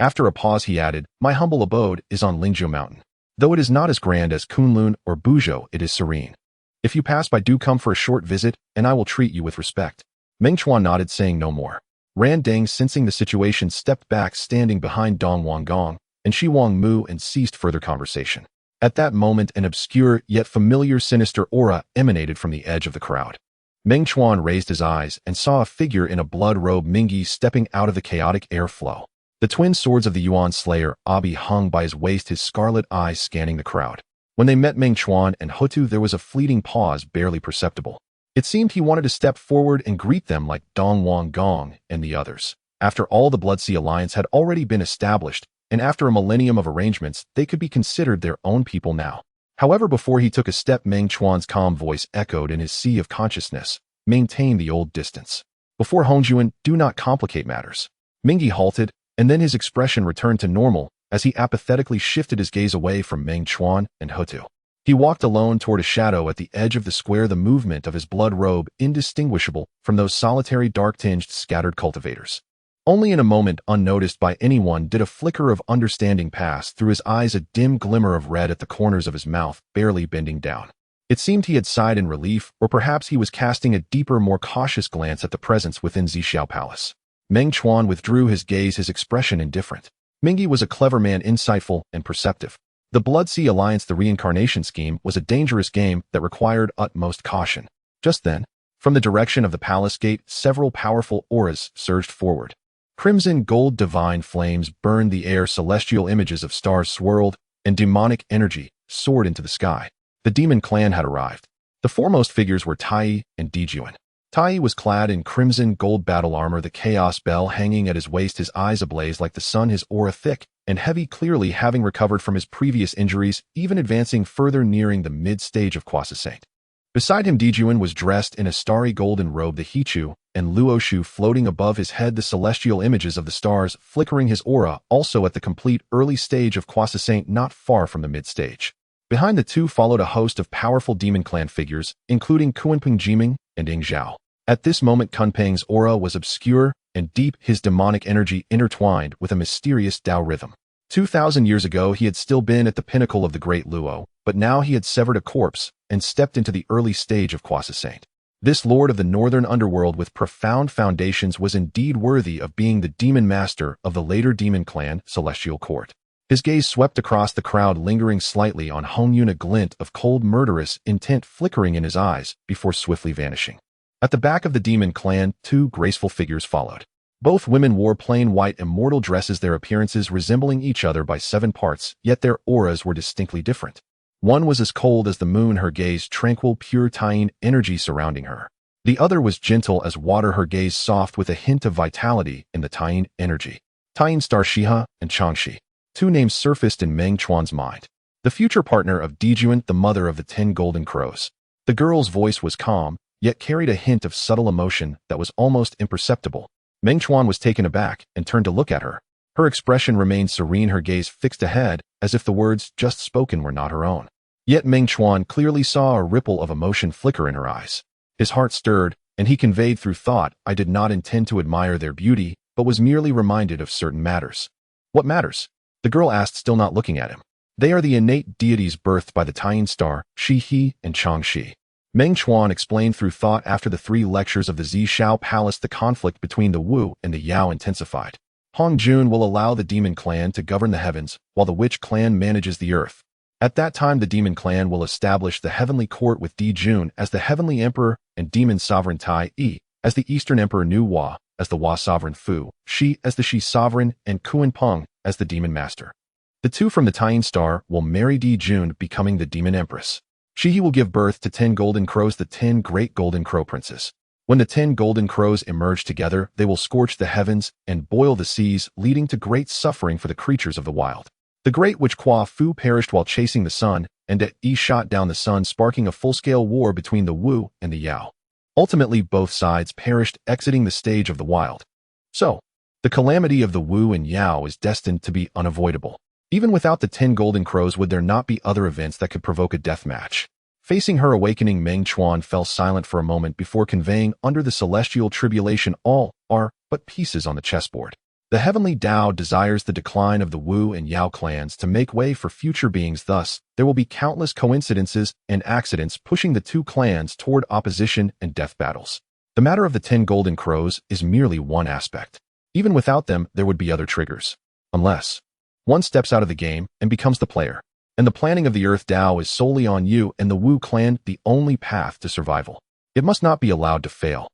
After a pause, he added, My humble abode is on Lingzhou Mountain. Though it is not as grand as Kunlun or Buzhou, it is serene. If you pass by, do come for a short visit, and I will treat you with respect. Meng Chuan nodded, saying no more. Ran Deng, sensing the situation, stepped back, standing behind Donghuang Gong and Shiwang Mu, and ceased further conversation. At that moment, an obscure yet familiar sinister aura emanated from the edge of the crowd. Meng Chuan raised his eyes and saw a figure in a blood-robed Mingyi stepping out of the chaotic airflow. The twin swords of the Yuan Slayer, Abi, hung by his waist, his scarlet eyes scanning the crowd. When they met Meng Chuan and Hutu, there was a fleeting pause, barely perceptible. It seemed he wanted to step forward and greet them like Donghuang Gong and the others. After all, the Blood Sea Alliance had already been established, and after a millennium of arrangements, they could be considered their own people now. However, before he took a step, Meng Chuan's calm voice echoed in his sea of consciousness. Maintain the old distance. Before Honghuang, do not complicate matters. Mingyi halted, and then his expression returned to normal as he apathetically shifted his gaze away from Meng Chuan and Hutu. He walked alone toward a shadow at the edge of the square, the movement of his blood robe indistinguishable from those solitary dark-tinged scattered cultivators. Only in a moment, unnoticed by anyone, did a flicker of understanding pass through his eyes, a dim glimmer of red at the corners of his mouth, barely bending down. It seemed he had sighed in relief, or perhaps he was casting a deeper, more cautious glance at the presence within Zhixiao Palace. Meng Chuan withdrew his gaze, his expression indifferent. Mingyi was a clever man, insightful and perceptive. The Blood Sea Alliance, the reincarnation scheme, was a dangerous game that required utmost caution. Just then, From the direction of the palace gate, several powerful auras surged forward. Crimson gold divine flames burned the air, celestial images of stars swirled, and demonic energy soared into the sky. The demon clan had arrived. The foremost figures were Tai and Dijuan. Tai was clad in crimson gold battle armor, the chaos bell hanging at his waist, his eyes ablaze like the sun, his aura thick and heavy, clearly having recovered from his previous injuries, even advancing further, nearing the mid-stage of Croissant. Beside him, Dijuan was dressed in a starry golden robe, the Hichu and Luoshu floating above his head, the celestial images of the stars flickering his aura, also at the complete early stage of Croissant, not far from the mid-stage. Behind the two followed a host of powerful demon clan figures, including Kunpeng Jiming and Ying Zhao. At this moment, Kunpeng's aura was obscure and deep, his demonic energy intertwined with a mysterious Tao rhythm. 2,000 years ago, he had still been at the pinnacle of the Great Luo, but now he had severed a corpse and stepped into the early stage of Croissant. This lord of the northern underworld with profound foundations was indeed worthy of being the demon master of the later demon clan Celestial Court. His gaze swept across the crowd, lingering slightly on Honghuang, a glint of cold, murderous intent flickering in his eyes before swiftly vanishing. At the back of the demon clan, two graceful figures followed. Both women wore plain white immortal dresses, their appearances resembling each other by 7 parts, yet their auras were distinctly different. One was as cold as the moon, her gaze tranquil, pure Taiyin energy surrounding her. The other was gentle as water, her gaze soft with a hint of vitality in the Taiyin energy. Taiyin star Shiha and Changxi. 2 names surfaced in Meng Chuan's mind. The future partner of Dijuan, the mother of the 10 golden crows. The girl's voice was calm, yet carried a hint of subtle emotion that was almost imperceptible. Meng Chuan was taken aback and turned to look at her. Her expression remained serene, her gaze fixed ahead, as if the words just spoken were not her own. Yet Meng Chuan clearly saw a ripple of emotion flicker in her eyes. His heart stirred, and he conveyed through thought, I did not intend to admire their beauty, but was merely reminded of certain matters. What matters? The girl asked, still not looking at him. They are the innate deities birthed by the Taiyin star, Shi and Changxi. Meng Chuan explained through thought. After the 3 lectures of the Zishao Palace, the conflict between the Wu and the Yao intensified. Hongjun will allow the demon clan to govern the heavens, while the witch clan manages the earth. At that time, the demon clan will establish the heavenly court with Dijun as the heavenly emperor and demon sovereign Tai Yi as the eastern emperor, Nu Hua as the Hua sovereign, Fu Shi as the Shi sovereign, and Kunpeng as the demon master. The 2 from the Taiyin star will marry Dijun, becoming the demon empress. She will give birth to 10 golden crows, the 10 great golden crow princes. When the 10 golden crows emerge together, they will scorch the heavens and boil the seas, leading to great suffering for the creatures of the wild. The great witch Kwa Fu perished while chasing the sun, and Yi shot down the sun, sparking a full-scale war between the Wu and the Yao. Ultimately, both sides perished, exiting the stage of the wild. So, the calamity of the Wu and Yao is destined to be unavoidable. Even without the 10 golden crows, would there not be other events that could provoke a death match? Facing her awakening, Meng Chuan fell silent for a moment before conveying, under the celestial tribulation, all are but pieces on the chessboard. The heavenly Tao desires the decline of the Wu and Yao clans to make way for future beings. Thus, there will be countless coincidences and accidents pushing the 2 clans toward opposition and death battles. The matter of the 10 golden crows is merely one aspect. Even without them, there would be other triggers. Unless one steps out of the game and becomes the player. And the planning of the Earth Tao is solely on you and the Wu clan, the only path to survival. It must not be allowed to fail.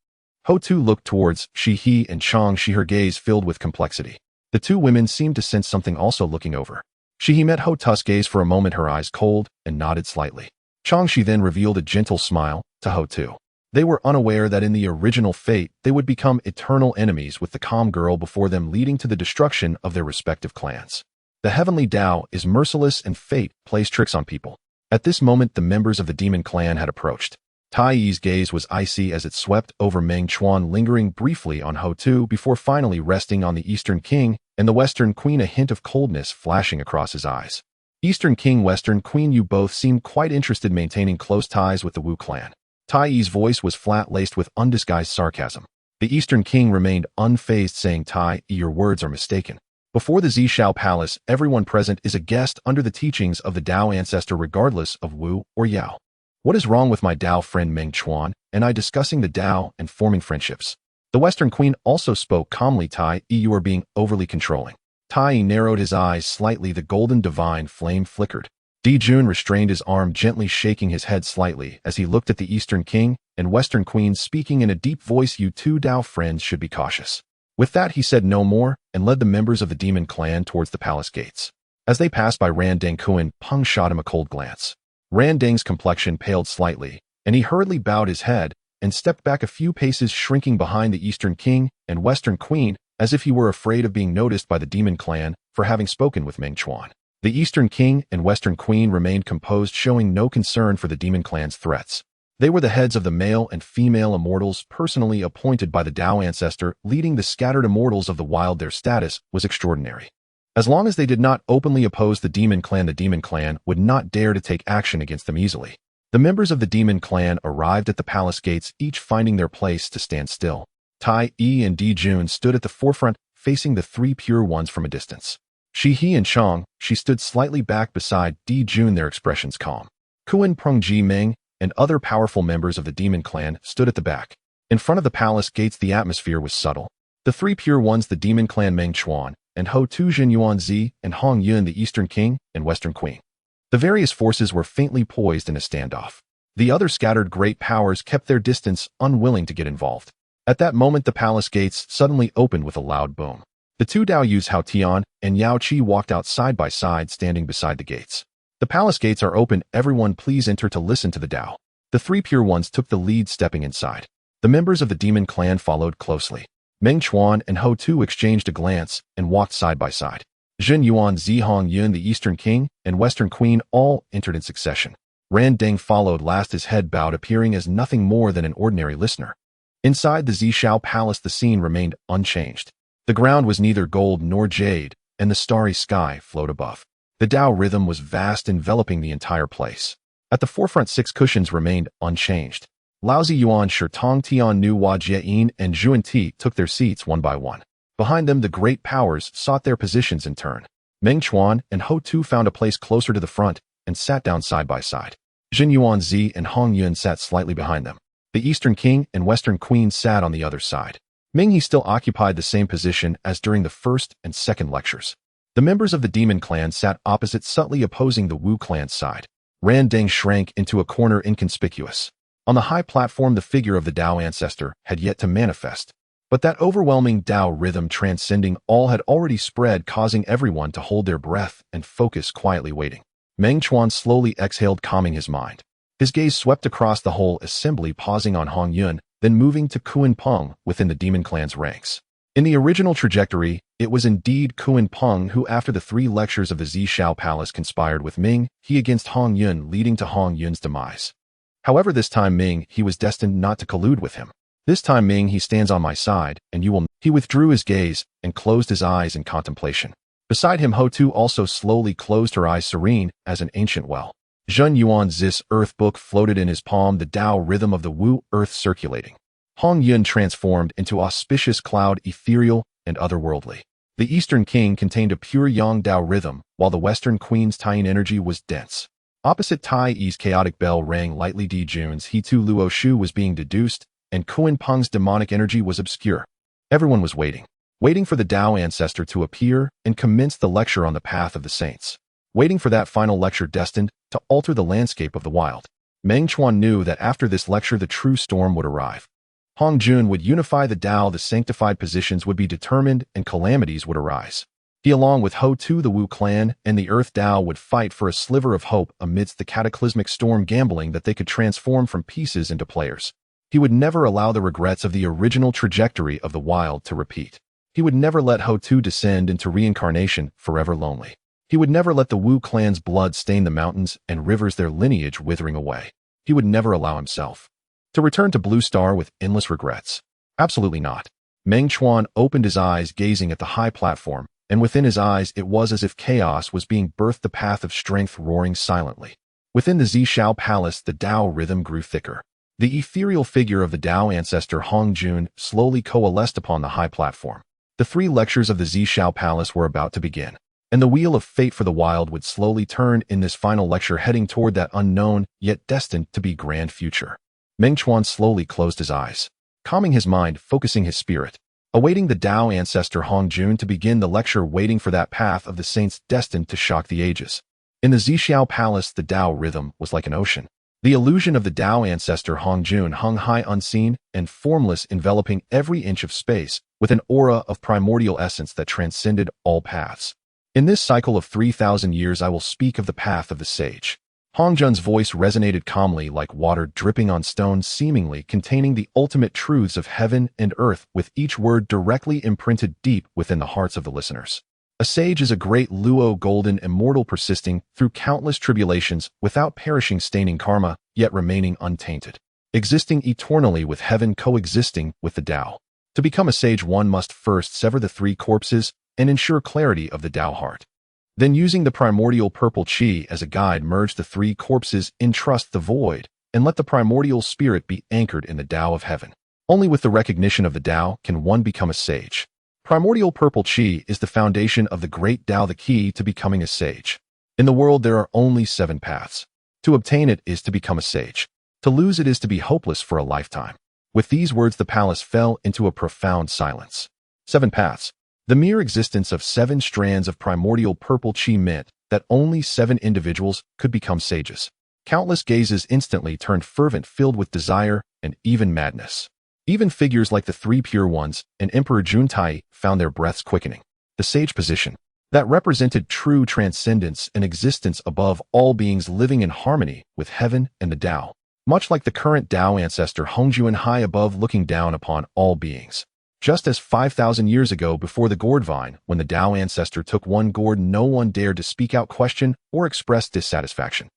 Ho Tu looked towards Shi and Changxi, her gaze filled with complexity. The 2 women seemed to sense something, also looking over. Shi met Ho Tu's gaze for a moment, her eyes cold, and nodded slightly. Changxi then revealed a gentle smile to Ho Tu. They were unaware that in the original fate, they would become eternal enemies with the calm girl before them, leading to the destruction of their respective clans. The heavenly Tao is merciless and fate plays tricks on people. At this moment, the members of the demon clan had approached. Tai Yi's gaze was icy as it swept over Meng Chuan, lingering briefly on Ho Tu before finally resting on the Eastern King and the Western Queen, a hint of coldness flashing across his eyes. Eastern King, Western Queen, you both seem quite interested in maintaining close ties with the Wu clan. Tai Yi's voice was flat, laced with undisguised sarcasm. The Eastern King remained unfazed, saying, Tai Yi, your words are mistaken. Before the Zishao Palace, everyone present is a guest under the teachings of the Tao ancestor, regardless of Wu or Yao. What is wrong with my Tao friend Meng Chuan and I discussing the Tao and forming friendships? The Western Queen also spoke calmly. Tai Yi, you are being overly controlling. Tai Yi narrowed his eyes slightly, the golden divine flame flickered. Jun restrained his arm, gently shaking his head slightly as he looked at the Eastern King and Western Queen, speaking in a deep voice, "You two Dao friends should be cautious." With that, he said no more and led the members of the demon clan towards the palace gates. As they passed by Randang, Kuan Peng shot him a cold glance. Randang's complexion paled slightly, and he hurriedly bowed his head and stepped back a few paces, shrinking behind the Eastern King and Western Queen as if he were afraid of being noticed by the demon clan for having spoken with Meng Chuan. The Eastern King and Western Queen remained composed, showing no concern for the demon clan's threats. They were the heads of the male and female immortals personally appointed by the Dao ancestor, leading the scattered immortals of the wild. Their status was extraordinary. As long as they did not openly oppose the demon clan would not dare to take action against them easily. The members of the demon clan arrived at the palace gates, each finding their place to stand still. Tai Yi and Jun stood at the forefront, facing the three pure ones from a distance. Shi He and Shang, she stood slightly back beside Jun, their expressions calm. Kuan Peng, Ji Meng, and other powerful members of the demon clan stood at the back. In front of the palace gates, the atmosphere was subtle. The three pure ones, the demon clan Meng Chuan, and Ho Tu Jin Yuan Zi, and Hong Yun, the Eastern King and Western Queen. The various forces were faintly poised in a standoff. The other scattered great powers kept their distance, unwilling to get involved. At that moment, the palace gates suddenly opened with a loud boom. The two Dao Yus, Hao Tian and Yao Qi, walked out side by side, standing beside the gates. "The palace gates are open. Everyone please enter to listen to the Dao." The three pure ones took the lead, stepping inside. The members of the demon clan followed closely. Meng Chuan and Ho Tu exchanged a glance and walked side by side. Jin Yuan Zi, Hong Yun, the Eastern King and Western Queen, all entered in succession. Randang followed last, his head bowed, appearing as nothing more than an ordinary listener. Inside the Zishao Palace, the scene remained unchanged. The ground was neither gold nor jade, and the starry sky flowed above. The Dao rhythm was vast, enveloping the entire place. At the forefront, 6 cushions remained unchanged. Laozi Yuan, Shirtong Tian, Nu Hua Jieyin, and Zhuan Ti took their seats one by one. Behind them, the great powers sought their positions in turn. Meng Chuan and Ho Tu found a place closer to the front and sat down side by side. Jin Yuan Zi and Hong Yun sat slightly behind them. The Eastern King and Western Queen sat on the other side. Ming He still occupied the same position as during the first and second lectures. The members of the demon clan sat opposite, subtly opposing the Wu clan's side. Randang shrank into a corner, inconspicuous. On the high platform, the figure of the Dao ancestor had yet to manifest, but that overwhelming Dao rhythm transcending all had already spread, causing everyone to hold their breath and focus, quietly waiting. Meng Chuan slowly exhaled, calming his mind. His gaze swept across the whole assembly, pausing on Hong Yun, then moving to Kuan Peng within the demon clan's ranks. In the original trajectory, it was indeed Kuan Peng who, after the 3 lectures of the Zishao Palace, conspired with Ming He against Hong Yun, leading to Hong Yun's demise. However, this time Ming He was destined not to collude with him. "This time, Ming He stands on my side, and you will..." He withdrew his gaze and closed his eyes in contemplation. Beside him, Ho Tu also slowly closed her eyes, serene as an ancient well. Zhen Yuan Zi's earth book floated in his palm, the Dao rhythm of the Wu earth circulating. Hong Yun transformed into auspicious cloud, ethereal and otherworldly. The Eastern King contained a pure Yang Dao rhythm, while the Western Queen's Taiyin energy was dense. Opposite, Tai Yi's chaotic bell rang lightly. Jun's He Tu Luo Shu was being deduced, and Kuan Peng's demonic energy was obscure. Everyone was waiting for the Dao ancestor to appear and commence the lecture on the path of the saints. Waiting for that final lecture destined to alter the landscape of the wild. Meng Chuan knew that after this lecture, the true storm would arrive. Hong Jun would unify the Dao, the sanctified positions would be determined, and calamities would arise. He, along with Ho Tu, the Wu clan, and the Earth Dao, would fight for a sliver of hope amidst the cataclysmic storm, gambling that they could transform from pieces into players. He would never allow the regrets of the original trajectory of the wild to repeat. He would never let Ho Tu descend into reincarnation, forever lonely. He would never let the Wu clan's blood stain the mountains and rivers, their lineage withering away. He would never allow himself to return to Blue Star with endless regrets. Absolutely not. Meng Chuan opened his eyes, gazing at the high platform, and within his eyes it was as if chaos was being birthed, the path of strength roaring silently. Within the Zishao Palace, the Dao rhythm grew thicker. The ethereal figure of the Dao ancestor Hong Jun slowly coalesced upon the high platform. The 3 lectures of the Zishao Palace were about to begin, and the wheel of fate for the wild would slowly turn in this final lecture, heading toward that unknown, yet destined to be grand future. Meng Chuan slowly closed his eyes, calming his mind, focusing his spirit, awaiting the Dao ancestor Hong Jun to begin the lecture, waiting for that path of the saints destined to shock the ages. In the Zixiao Palace, the Tao rhythm was like an ocean. The illusion of the Tao ancestor Hongjun hung high unseen and formless, enveloping every inch of space with an aura of primordial essence that transcended all paths. In this cycle of 3,000 years, I will speak of the path of the sage. Hongjun's voice resonated calmly like water dripping on stone, seemingly containing the ultimate truths of heaven and earth, with each word directly imprinted deep within the hearts of the listeners. A sage is a great Luo, golden, immortal, persisting through countless tribulations without perishing, staining karma, yet remaining untainted, existing eternally with heaven, coexisting with the Tao. To become a sage, one must first sever the three corpses and ensure clarity of the Tao heart. Then, using the primordial purple qi as a guide, merge the three corpses, entrust the void, and let the primordial spirit be anchored in the Tao of heaven. Only with the recognition of the Tao can one become a sage. Primordial purple qi is the foundation of the great Tao, the key to becoming a sage. In the world, there are only 7 paths. To obtain it is to become a sage. To lose it is to be hopeless for a lifetime. With these words, the palace fell into a profound silence. 7 paths. The mere existence of 7 strands of primordial purple qi meant that only 7 individuals could become sages. Countless gazes instantly turned fervent, filled with desire and even madness. Even figures like the 3 pure ones and Emperor Juntai found their breaths quickening. The sage position, that represented true transcendence and existence above all beings, living in harmony with heaven and the Tao. Much like the current Tao ancestor Hongjuan, high above, looking down upon all beings. Just as 5,000 years ago, before the gourd vine, when the Tao ancestor took one gourd, no one dared to speak out, question, or express dissatisfaction.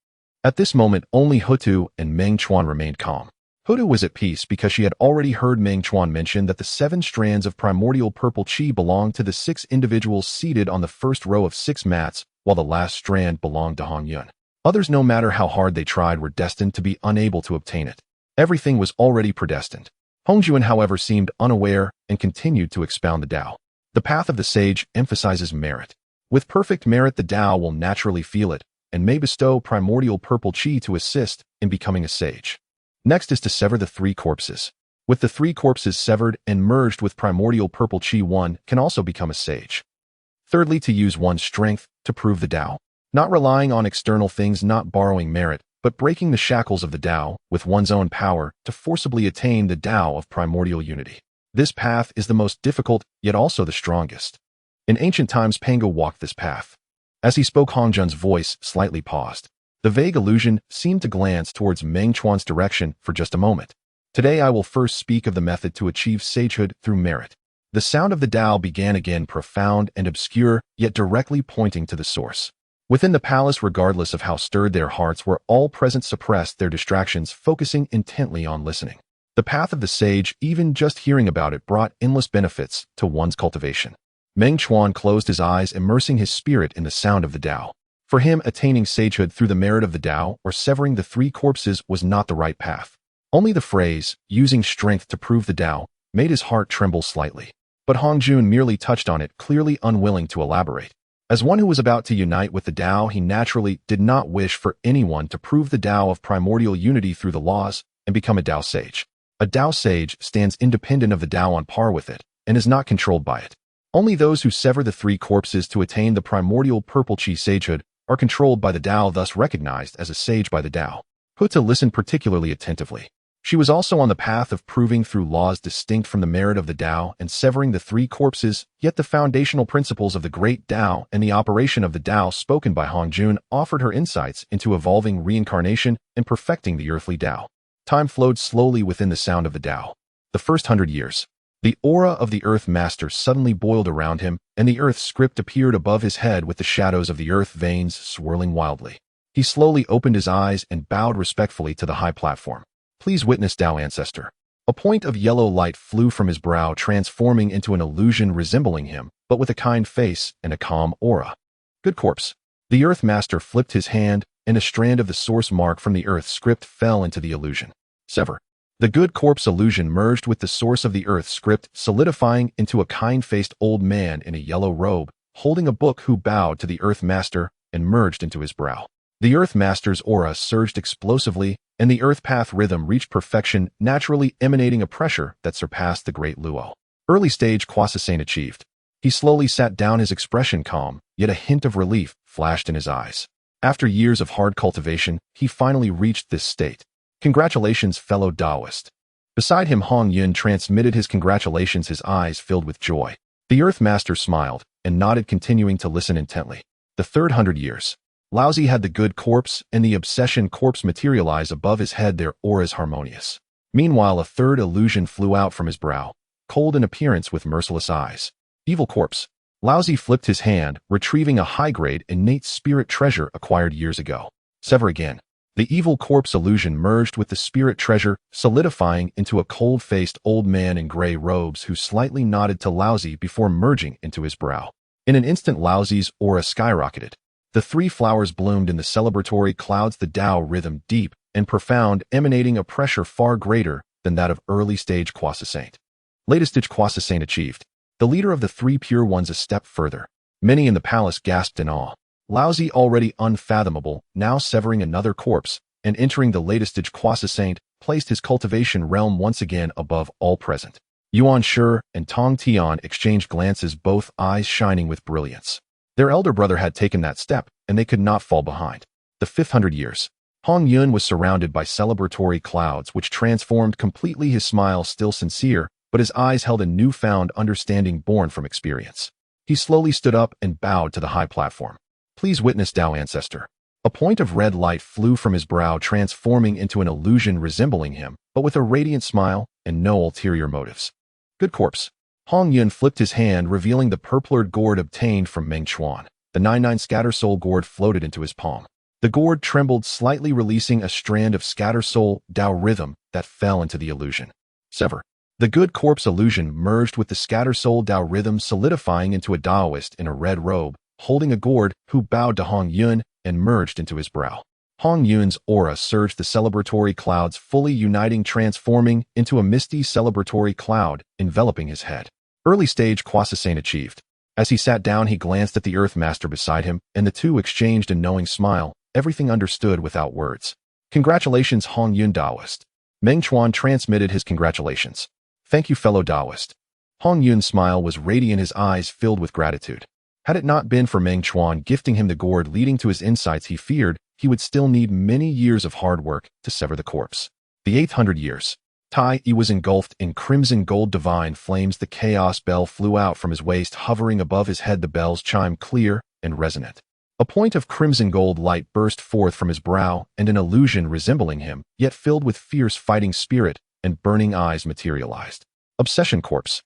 At this moment, only Hutu and Meng Chuan remained calm. Hutu was at peace because she had already heard Meng Chuan mention that the 7 strands of primordial purple qi belonged to the 6 individuals seated on the first row of 6 mats, while the last strand belonged to Hongyun. Others, no matter how hard they tried, were destined to be unable to obtain it. Everything was already predestined. Hongjuan, however, seemed unaware and continued to expound the Tao. The path of the sage emphasizes merit. With perfect merit, the Tao will naturally feel it and may bestow primordial purple qi to assist in becoming a sage. Next is to sever the 3 corpses. With the 3 corpses severed and merged with primordial purple qi, one can also become a sage. Thirdly, to use one's strength to prove the Tao. Not relying on external things, not borrowing merit, but breaking the shackles of the Tao with one's own power to forcibly attain the Tao of primordial unity. This path is the most difficult, yet also the strongest. In ancient times, Pango walked this path. As he spoke, Hongjun's voice slightly paused. The vague illusion seemed to glance towards Meng Chuan's direction for just a moment. Today, I will first speak of the method to achieve sagehood through merit. The sound of the Tao began again, profound and obscure, yet directly pointing to the source. Within the palace, regardless of how stirred their hearts were, all present suppressed their distractions, focusing intently on listening. The path of the sage, even just hearing about it, brought endless benefits to one's cultivation. Meng Chuan closed his eyes, immersing his spirit in the sound of the Tao. For him, attaining sagehood through the merit of the Tao or severing the 3 corpses was not the right path. Only the phrase, using strength to prove the Tao, made his heart tremble slightly. But Hongjun merely touched on it, clearly unwilling to elaborate. As one who was about to unite with the Tao, he naturally did not wish for anyone to prove the Tao of primordial unity through the laws and become a Tao sage. A Tao sage stands independent of the Tao, on par with it, and is not controlled by it. Only those who sever the 3 corpses to attain the primordial purple qi sagehood are controlled by the Tao, thus recognized as a sage by the Tao. Huta listened particularly attentively. She was also on the path of proving through laws distinct from the merit of the Tao and severing the 3 corpses, yet the foundational principles of the great Tao and the operation of the Tao spoken by Hongjun offered her insights into evolving reincarnation and perfecting the earthly Tao. Time flowed slowly within the sound of the Tao. The first 100 years. The aura of the Earth Master suddenly boiled around him, and the Earth script appeared above his head with the shadows of the Earth veins swirling wildly. He slowly opened his eyes and bowed respectfully to the high platform. Please witness, Tao Ancestor. A point of yellow light flew from his brow, transforming into an illusion resembling him, but with a kind face and a calm aura. Good corpse. The Earth Master flipped his hand, and a strand of the source mark from the Earth script fell into the illusion. Sever. The good corpse illusion merged with the source of the Earth script, solidifying into a kind-faced old man in a yellow robe, holding a book, who bowed to the Earth Master and merged into his brow. The Earth Master's aura surged explosively, and the Earth Path rhythm reached perfection, naturally emanating a pressure that surpassed the great Luo. Early stage Kwasasane achieved. He slowly sat down, his expression calm, yet a hint of relief flashed in his eyes. After years of hard cultivation, he finally reached this state. Congratulations, fellow Taoist. Beside him, Honghuang transmitted his congratulations, his eyes filled with joy. The Earth Master smiled and nodded, continuing to listen intently. The third 100 years. Laozi had the good corpse and the obsession corpse materialize above his head, their auras harmonious. Meanwhile, a third illusion flew out from his brow, cold in appearance with merciless eyes. Evil corpse. Laozi flipped his hand, retrieving a high-grade innate spirit treasure acquired years ago. Sever again. The evil corpse illusion merged with the spirit treasure, solidifying into a cold-faced old man in gray robes who slightly nodded to Laozi before merging into his brow. In an instant, Laozi's aura skyrocketed. The three flowers bloomed in the celebratory clouds, the Tao rhythm deep and profound, emanating a pressure far greater than that of early-stage Quasi-Saint. Latest-stage Quasi-Saint achieved. The leader of the three pure ones a step further. Many in the palace gasped in awe. Laozi, already unfathomable, now severing another corpse, and entering the latest-stage Quasi-Saint, placed his cultivation realm once again above all present. Yuan Shi and Tong Tian exchanged glances, both eyes shining with brilliance. Their elder brother had taken that step, and they could not fall behind. The 500 years. Honghuang was surrounded by celebratory clouds which transformed completely, his smile still sincere, but his eyes held a newfound understanding born from experience. He slowly stood up and bowed to the high platform. Please witness, Tao Ancestor. A point of red light flew from his brow, transforming into an illusion resembling him, but with a radiant smile and no ulterior motives. Good corpse. Honghuang flipped his hand, revealing the purplured gourd obtained from Meng Chuan. The 99 scatter soul gourd floated into his palm. The gourd trembled slightly, releasing a strand of scatter soul Tao rhythm that fell into the illusion. Sever. The good corpse illusion merged with the scatter soul Tao rhythm, solidifying into a Taoist in a red robe, holding a gourd, who bowed to Honghuang and merged into his brow. Honghuang's aura surged, the celebratory clouds fully uniting, transforming into a misty celebratory cloud, enveloping his head. Early stage Quasi-Saint achieved. As he sat down, he glanced at the Earth Master beside him, and the two exchanged a knowing smile, everything understood without words. Congratulations, Honghuang Taoist. Meng Chuan transmitted his congratulations. Thank you, fellow Taoist. Honghuang's smile was radiant, his eyes filled with gratitude. Had it not been for Meng Chuan gifting him the gourd leading to his insights, he feared he would still need many years of hard work to sever the corpse. The 800 years. Tai Yi was engulfed in crimson gold divine flames. The chaos bell flew out from his waist, hovering above his head. The bells chimed clear and resonant. A point of crimson gold light burst forth from his brow, and an illusion resembling him, yet filled with fierce fighting spirit and burning eyes, materialized. Obsession corpse.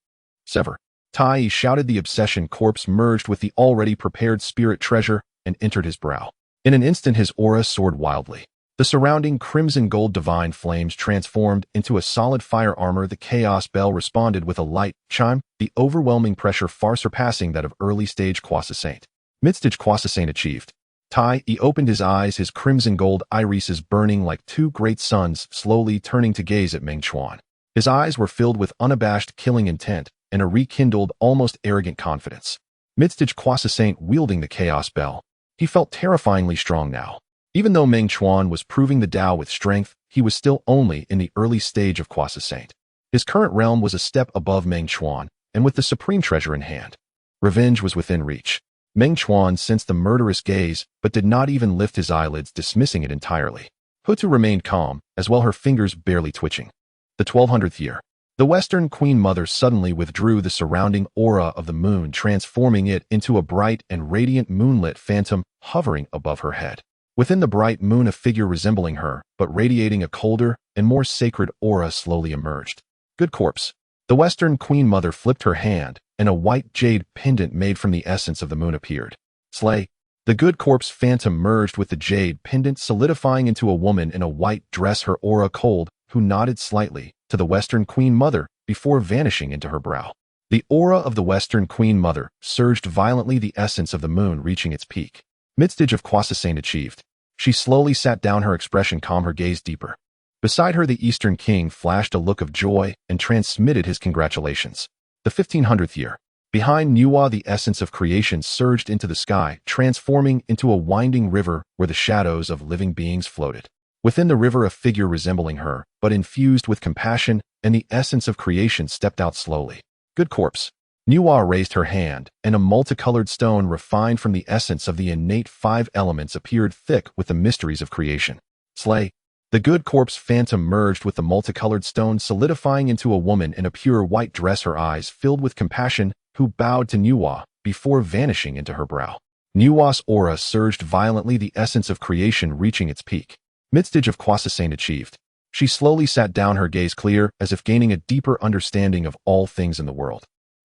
Sever. Tai Yi shouted. The obsession corpse merged with the already prepared spirit treasure and entered his brow. In an instant, his aura soared wildly. The surrounding crimson gold divine flames transformed into a solid fire armor. The chaos bell responded with a light chime, the overwhelming pressure far surpassing that of early-stage Quasi-Saint. Mid-stage Quasi-Saint achieved. Tai Yi opened his eyes, his crimson gold irises burning like two great suns, slowly turning to gaze at Meng Chuan. His eyes were filled with unabashed killing intent and a rekindled, almost arrogant confidence. Mid-stage Quasi-Saint wielding the chaos bell. He felt terrifyingly strong now. Even though Meng Chuan was proving the Tao with strength, he was still only in the early stage of Quasi-Saint. His current realm was a step above Meng Chuan, and with the supreme treasure in hand. Revenge was within reach. Meng Chuan sensed the murderous gaze, but did not even lift his eyelids, dismissing it entirely. Hutu remained calm, as well, her fingers barely twitching. The 1200th year. The Western Queen Mother suddenly withdrew the surrounding aura of the moon, transforming it into a bright and radiant moonlit phantom hovering above her head. Within the bright moon, a figure resembling her, but radiating a colder and more sacred aura, slowly emerged. Good corpse. The Western Queen Mother flipped her hand, and a white jade pendant made from the essence of the moon appeared. Slay. The good corpse phantom merged with the jade pendant, solidifying into a woman in a white dress, her aura cold, who nodded slightly to the Western Queen Mother before vanishing into her brow. The aura of the Western Queen Mother surged violently, the essence of the moon reaching its peak. Mid-stage of Quasi-Saint achieved. She slowly sat down, her expression calm, her gaze deeper. Beside her, the Eastern King flashed a look of joy and transmitted his congratulations. The 1500th year. Behind Nuwa, the essence of creation surged into the sky, transforming into a winding river where the shadows of living beings floated. Within the river, a figure resembling her, but infused with compassion and the essence of creation, stepped out slowly. Good corpse. Nuwa raised her hand, and a multicolored stone refined from the essence of the innate 5 elements appeared thick with the mysteries of creation. Slay. The good corpse phantom merged with the multicolored stone, solidifying into a woman in a pure white dress, her eyes filled with compassion, who bowed to Nuwa before vanishing into her brow. Nuwa's aura surged violently, the essence of creation reaching its peak. Midstage of Kwasasane achieved. She slowly sat down, her gaze clear, as if gaining a deeper understanding of all things in the world.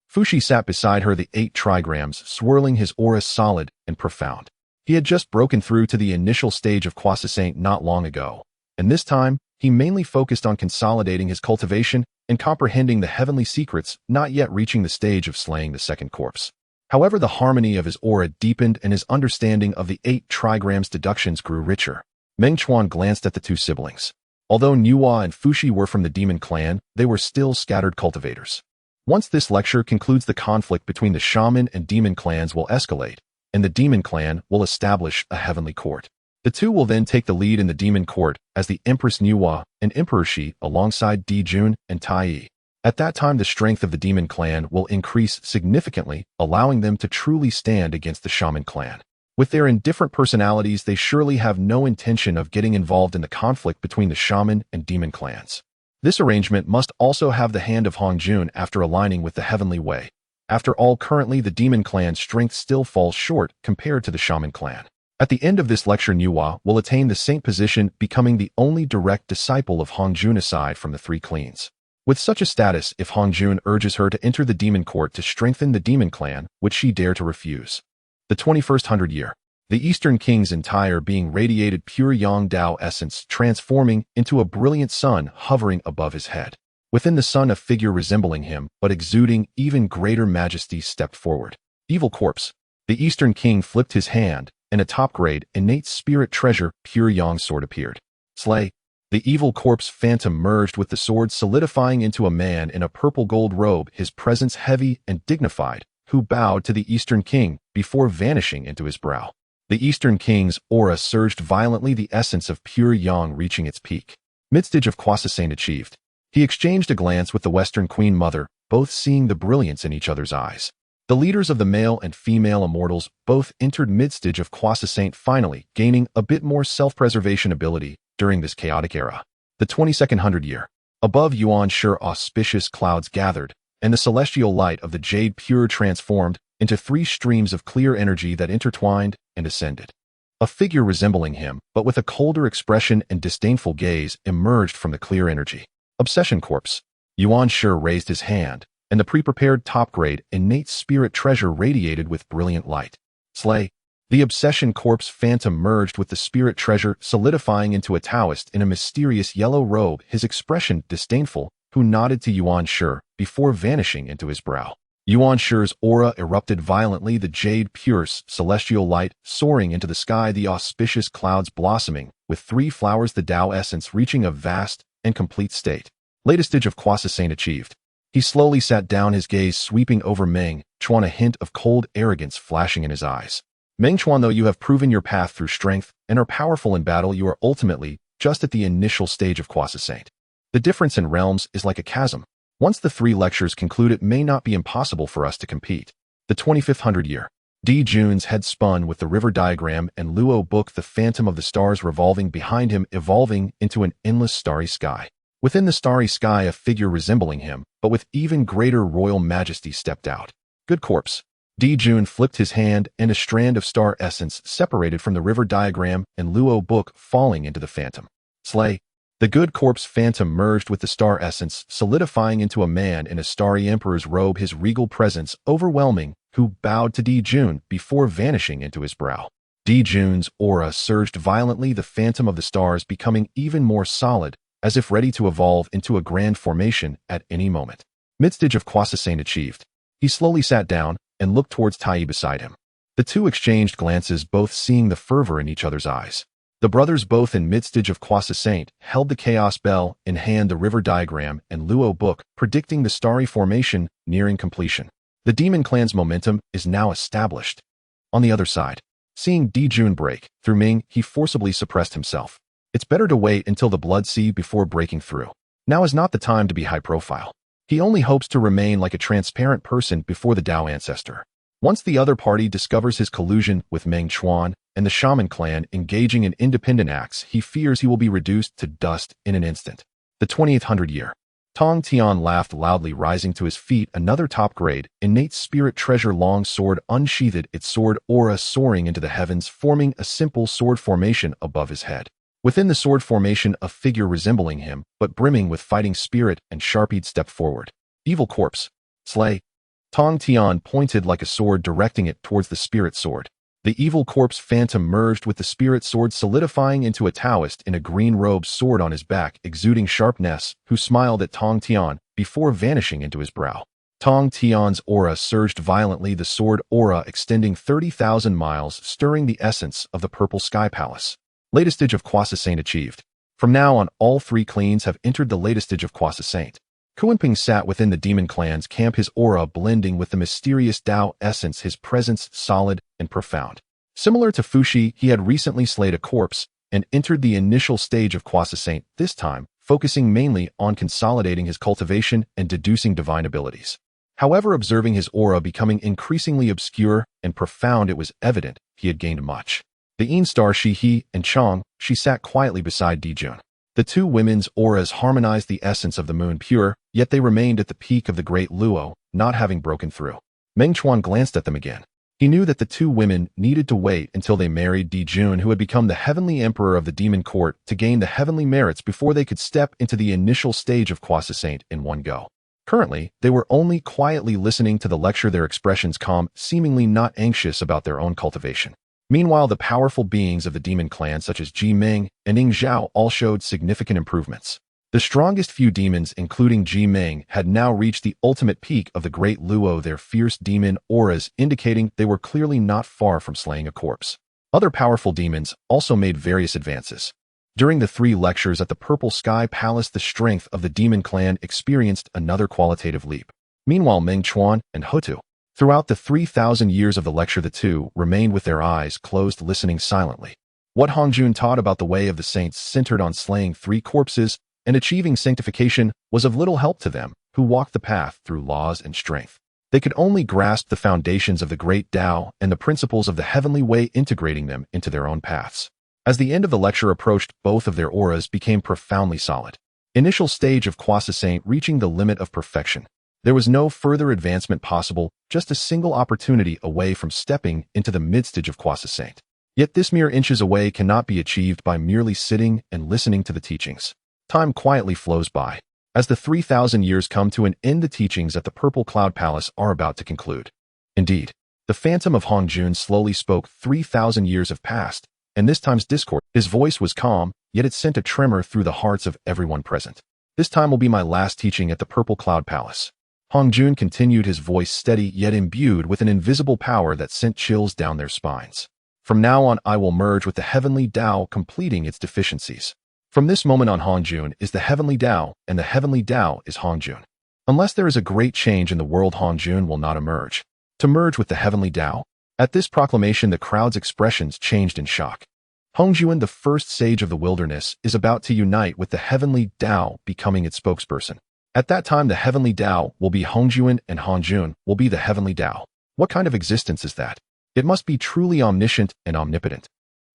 Fushi sat beside her, the 8 trigrams swirling, his aura solid and profound. He had just broken through to the initial stage of Kwasasane not long ago, and this time, he mainly focused on consolidating his cultivation and comprehending the heavenly secrets, not yet reaching the stage of slaying the second corpse. However, the harmony of his aura deepened and his understanding of the 8 trigrams deductions grew richer. Meng Chuan glanced at the 2 siblings. Although Nuwa and Fushi were from the demon clan, they were still scattered cultivators. Once this lecture concludes, the conflict between the shaman and demon clans will escalate, and the demon clan will establish a heavenly court. The 2 will then take the lead in the demon court as the Empress Nuwa and Emperor Shi alongside Di Jun and Tai Yi. At that time, the strength of the demon clan will increase significantly, allowing them to truly stand against the shaman clan. With their indifferent personalities, they surely have no intention of getting involved in the conflict between the shaman and demon clans. This arrangement must also have the hand of Hongjun after aligning with the heavenly way. After all, currently the demon clan's strength still falls short compared to the shaman clan. At the end of this lecture, Nuwa will attain the saint position, becoming the only direct disciple of Hongjun aside from the 3 cleans. With such a status, if Hongjun urges her to enter the demon court to strengthen the demon clan, would she dare to refuse? The 21st hundred year. The Eastern King's entire being radiated pure Yang Dao essence, transforming into a brilliant sun hovering above his head. Within the sun, a figure resembling him, but exuding even greater majesty, stepped forward. Evil corpse. The Eastern King flipped his hand, and a top-grade, innate spirit treasure, pure Yang sword appeared. Slay. The evil corpse phantom merged with the sword, solidifying into a man in a purple gold robe, his presence heavy and dignified, who bowed to the Eastern King before vanishing into his brow. The Eastern King's aura surged violently, the essence of pure Yang reaching its peak. Midstage of Kwasasane achieved. He exchanged a glance with the Western Queen Mother, both seeing the brilliance in each other's eyes. The leaders of the male and female immortals both entered midstage of Kwasasane, finally gaining a bit more self-preservation ability during this chaotic era. The 22nd hundred year. Above Yuan Shi, auspicious clouds gathered, and the celestial light of the jade pure transformed into 3 streams of clear energy that intertwined and ascended. A figure resembling him, but with a colder expression and disdainful gaze, emerged from the clear energy. Obsession corpse. Yuan Shi raised his hand, and the pre-prepared top-grade innate spirit treasure radiated with brilliant light. Slay. The obsession corpse phantom merged with the spirit treasure, solidifying into a Taoist in a mysterious yellow robe, his expression disdainful, who nodded to Yuan Shi before vanishing into his brow. Yuan Shi's aura erupted violently, the jade pure celestial light soaring into the sky, the auspicious clouds blossoming, with 3 flowers, the Tao essence reaching a vast and complete state. Latest stage of Kwasasane achieved. He slowly sat down, his gaze sweeping over Meng Chuan, a hint of cold arrogance flashing in his eyes. Meng Chuan, though you have proven your path through strength and are powerful in battle, you are ultimately just at the initial stage of Kwasasane. The difference in realms is like a chasm. Once the 3 lectures conclude, it may not be impossible for us to compete. The 25th hundred year. Di Jun's head spun with the river diagram, and Luo Book, the phantom of the stars revolving behind him, evolving into an endless starry sky. Within the starry sky, a figure resembling him, but with even greater royal majesty, stepped out. Good corpse. Di Jun flipped his hand, and a strand of star essence separated from the river diagram and Luo Book, falling into the phantom. Slay. The good corpse phantom merged with the star essence, solidifying into a man in a starry emperor's robe, his regal presence overwhelming, who bowed to Di Jun before vanishing into his brow. Di Jun's aura surged violently, the phantom of the stars becoming even more solid, as if ready to evolve into a grand formation at any moment. Midstage of Kwasasane achieved. He slowly sat down and looked towards Tai Yi beside him. The 2 exchanged glances, both seeing the fervor in each other's eyes. The brothers, both in midstage of Kwasasane, held the chaos bell in hand, the river diagram and Luo Book, predicting the starry formation nearing completion. The demon clan's momentum is now established. On the other side, seeing Di Jun break through Ming, he forcibly suppressed himself. It's better to wait until the blood sea before breaking through. Now is not the time to be high profile. He only hopes to remain like a transparent person before the Tao ancestor. Once the other party discovers his collusion with Meng Chuan and the shaman clan engaging in independent acts, he fears he will be reduced to dust in an instant. The 20th hundred year. Tong Tian laughed loudly, rising to his feet. Another top-grade, innate spirit treasure long sword unsheathed, its sword aura soaring into the heavens, forming a simple sword formation above his head. Within the sword formation, a figure resembling him, but brimming with fighting spirit and sharpied, stepped forward. Evil corpse. Slay. Tong Tian pointed like a sword, directing it towards the spirit sword. The evil corpse phantom merged with the spirit sword, solidifying into a Taoist in a green robe, sword on his back, exuding sharpness, who smiled at Tong Tian before vanishing into his brow. Tong Tian's aura surged violently, the sword aura extending 30,000 miles, stirring the essence of the Purple Sky Palace. Latest stage of Croissant achieved. From now on, all three clans have entered the latest stage of Croissant. Kuanping sat within the demon clan's camp, his aura blending with the mysterious Tao essence, his presence solid and profound. Similar to Fuxi, he had recently slayed a corpse and entered the initial stage of Croissant, this time focusing mainly on consolidating his cultivation and deducing divine abilities. However, observing his aura becoming increasingly obscure and profound, it was evident he had gained much. The Yin star Shi He and Chang, she sat quietly beside Dijun. The two women's auras harmonized the essence of the moon, pure, yet they remained at the peak of the great Luo, not having broken through. Meng Chuan glanced at them again. He knew that the two women needed to wait until they married Dijun, who had become the heavenly emperor of the demon court, to gain the heavenly merits before they could step into the initial stage of Croissant in one go. Currently, they were only quietly listening to the lecture, their expressions calm, seemingly not anxious about their own cultivation. Meanwhile, the powerful beings of the demon clan such as Ji Ming and Ning Zhao all showed significant improvements. The strongest few demons, including Ji Ming, had now reached the ultimate peak of the great Luo, their fierce demon auras indicating they were clearly not far from slaying a corpse. Other powerful demons also made various advances. During the 3 lectures at the Purple Sky Palace, the strength of the demon clan experienced another qualitative leap. Meanwhile, Meng Chuan and Hutu, throughout the 3,000 years of the lecture, the two remained with their eyes closed, listening silently. What Hongjun taught about the way of the saints, centered on slaying 3 corpses and achieving sanctification, was of little help to them, who walked the path through laws and strength. They could only grasp the foundations of the great Tao and the principles of the heavenly way, integrating them into their own paths. As the end of the lecture approached, both of their auras became profoundly solid. Initial stage of Croissant reaching the limit of perfection. There was no further advancement possible, just a single opportunity away from stepping into the mid-stage of Croissant. Yet this mere inches away cannot be achieved by merely sitting and listening to the teachings. Time quietly flows by. As the 3,000 years come to an end, the teachings at the Purple Cloud Palace are about to conclude. Indeed, the phantom of Hongjun slowly spoke. 3,000 years have passed, and this time's discourse, his voice was calm, yet it sent a tremor through the hearts of everyone present. This time will be my last teaching at the Purple Cloud Palace. Hongjun continued, his voice steady yet imbued with an invisible power that sent chills down their spines. From now on, I will merge with the heavenly Tao, completing its deficiencies. From this moment on, Hongjun is the heavenly Tao, and the heavenly Tao is Hongjun. Unless there is a great change in the world, Hongjun will not emerge. To merge with the heavenly Tao. At this proclamation, the crowd's expressions changed in shock. Hongjun, the first sage of the wilderness, is about to unite with the heavenly Tao, becoming its spokesperson. At that time, the heavenly Tao will be Hongjun and Hongjun will be the heavenly Tao. What kind of existence is that? It must be truly omniscient and omnipotent.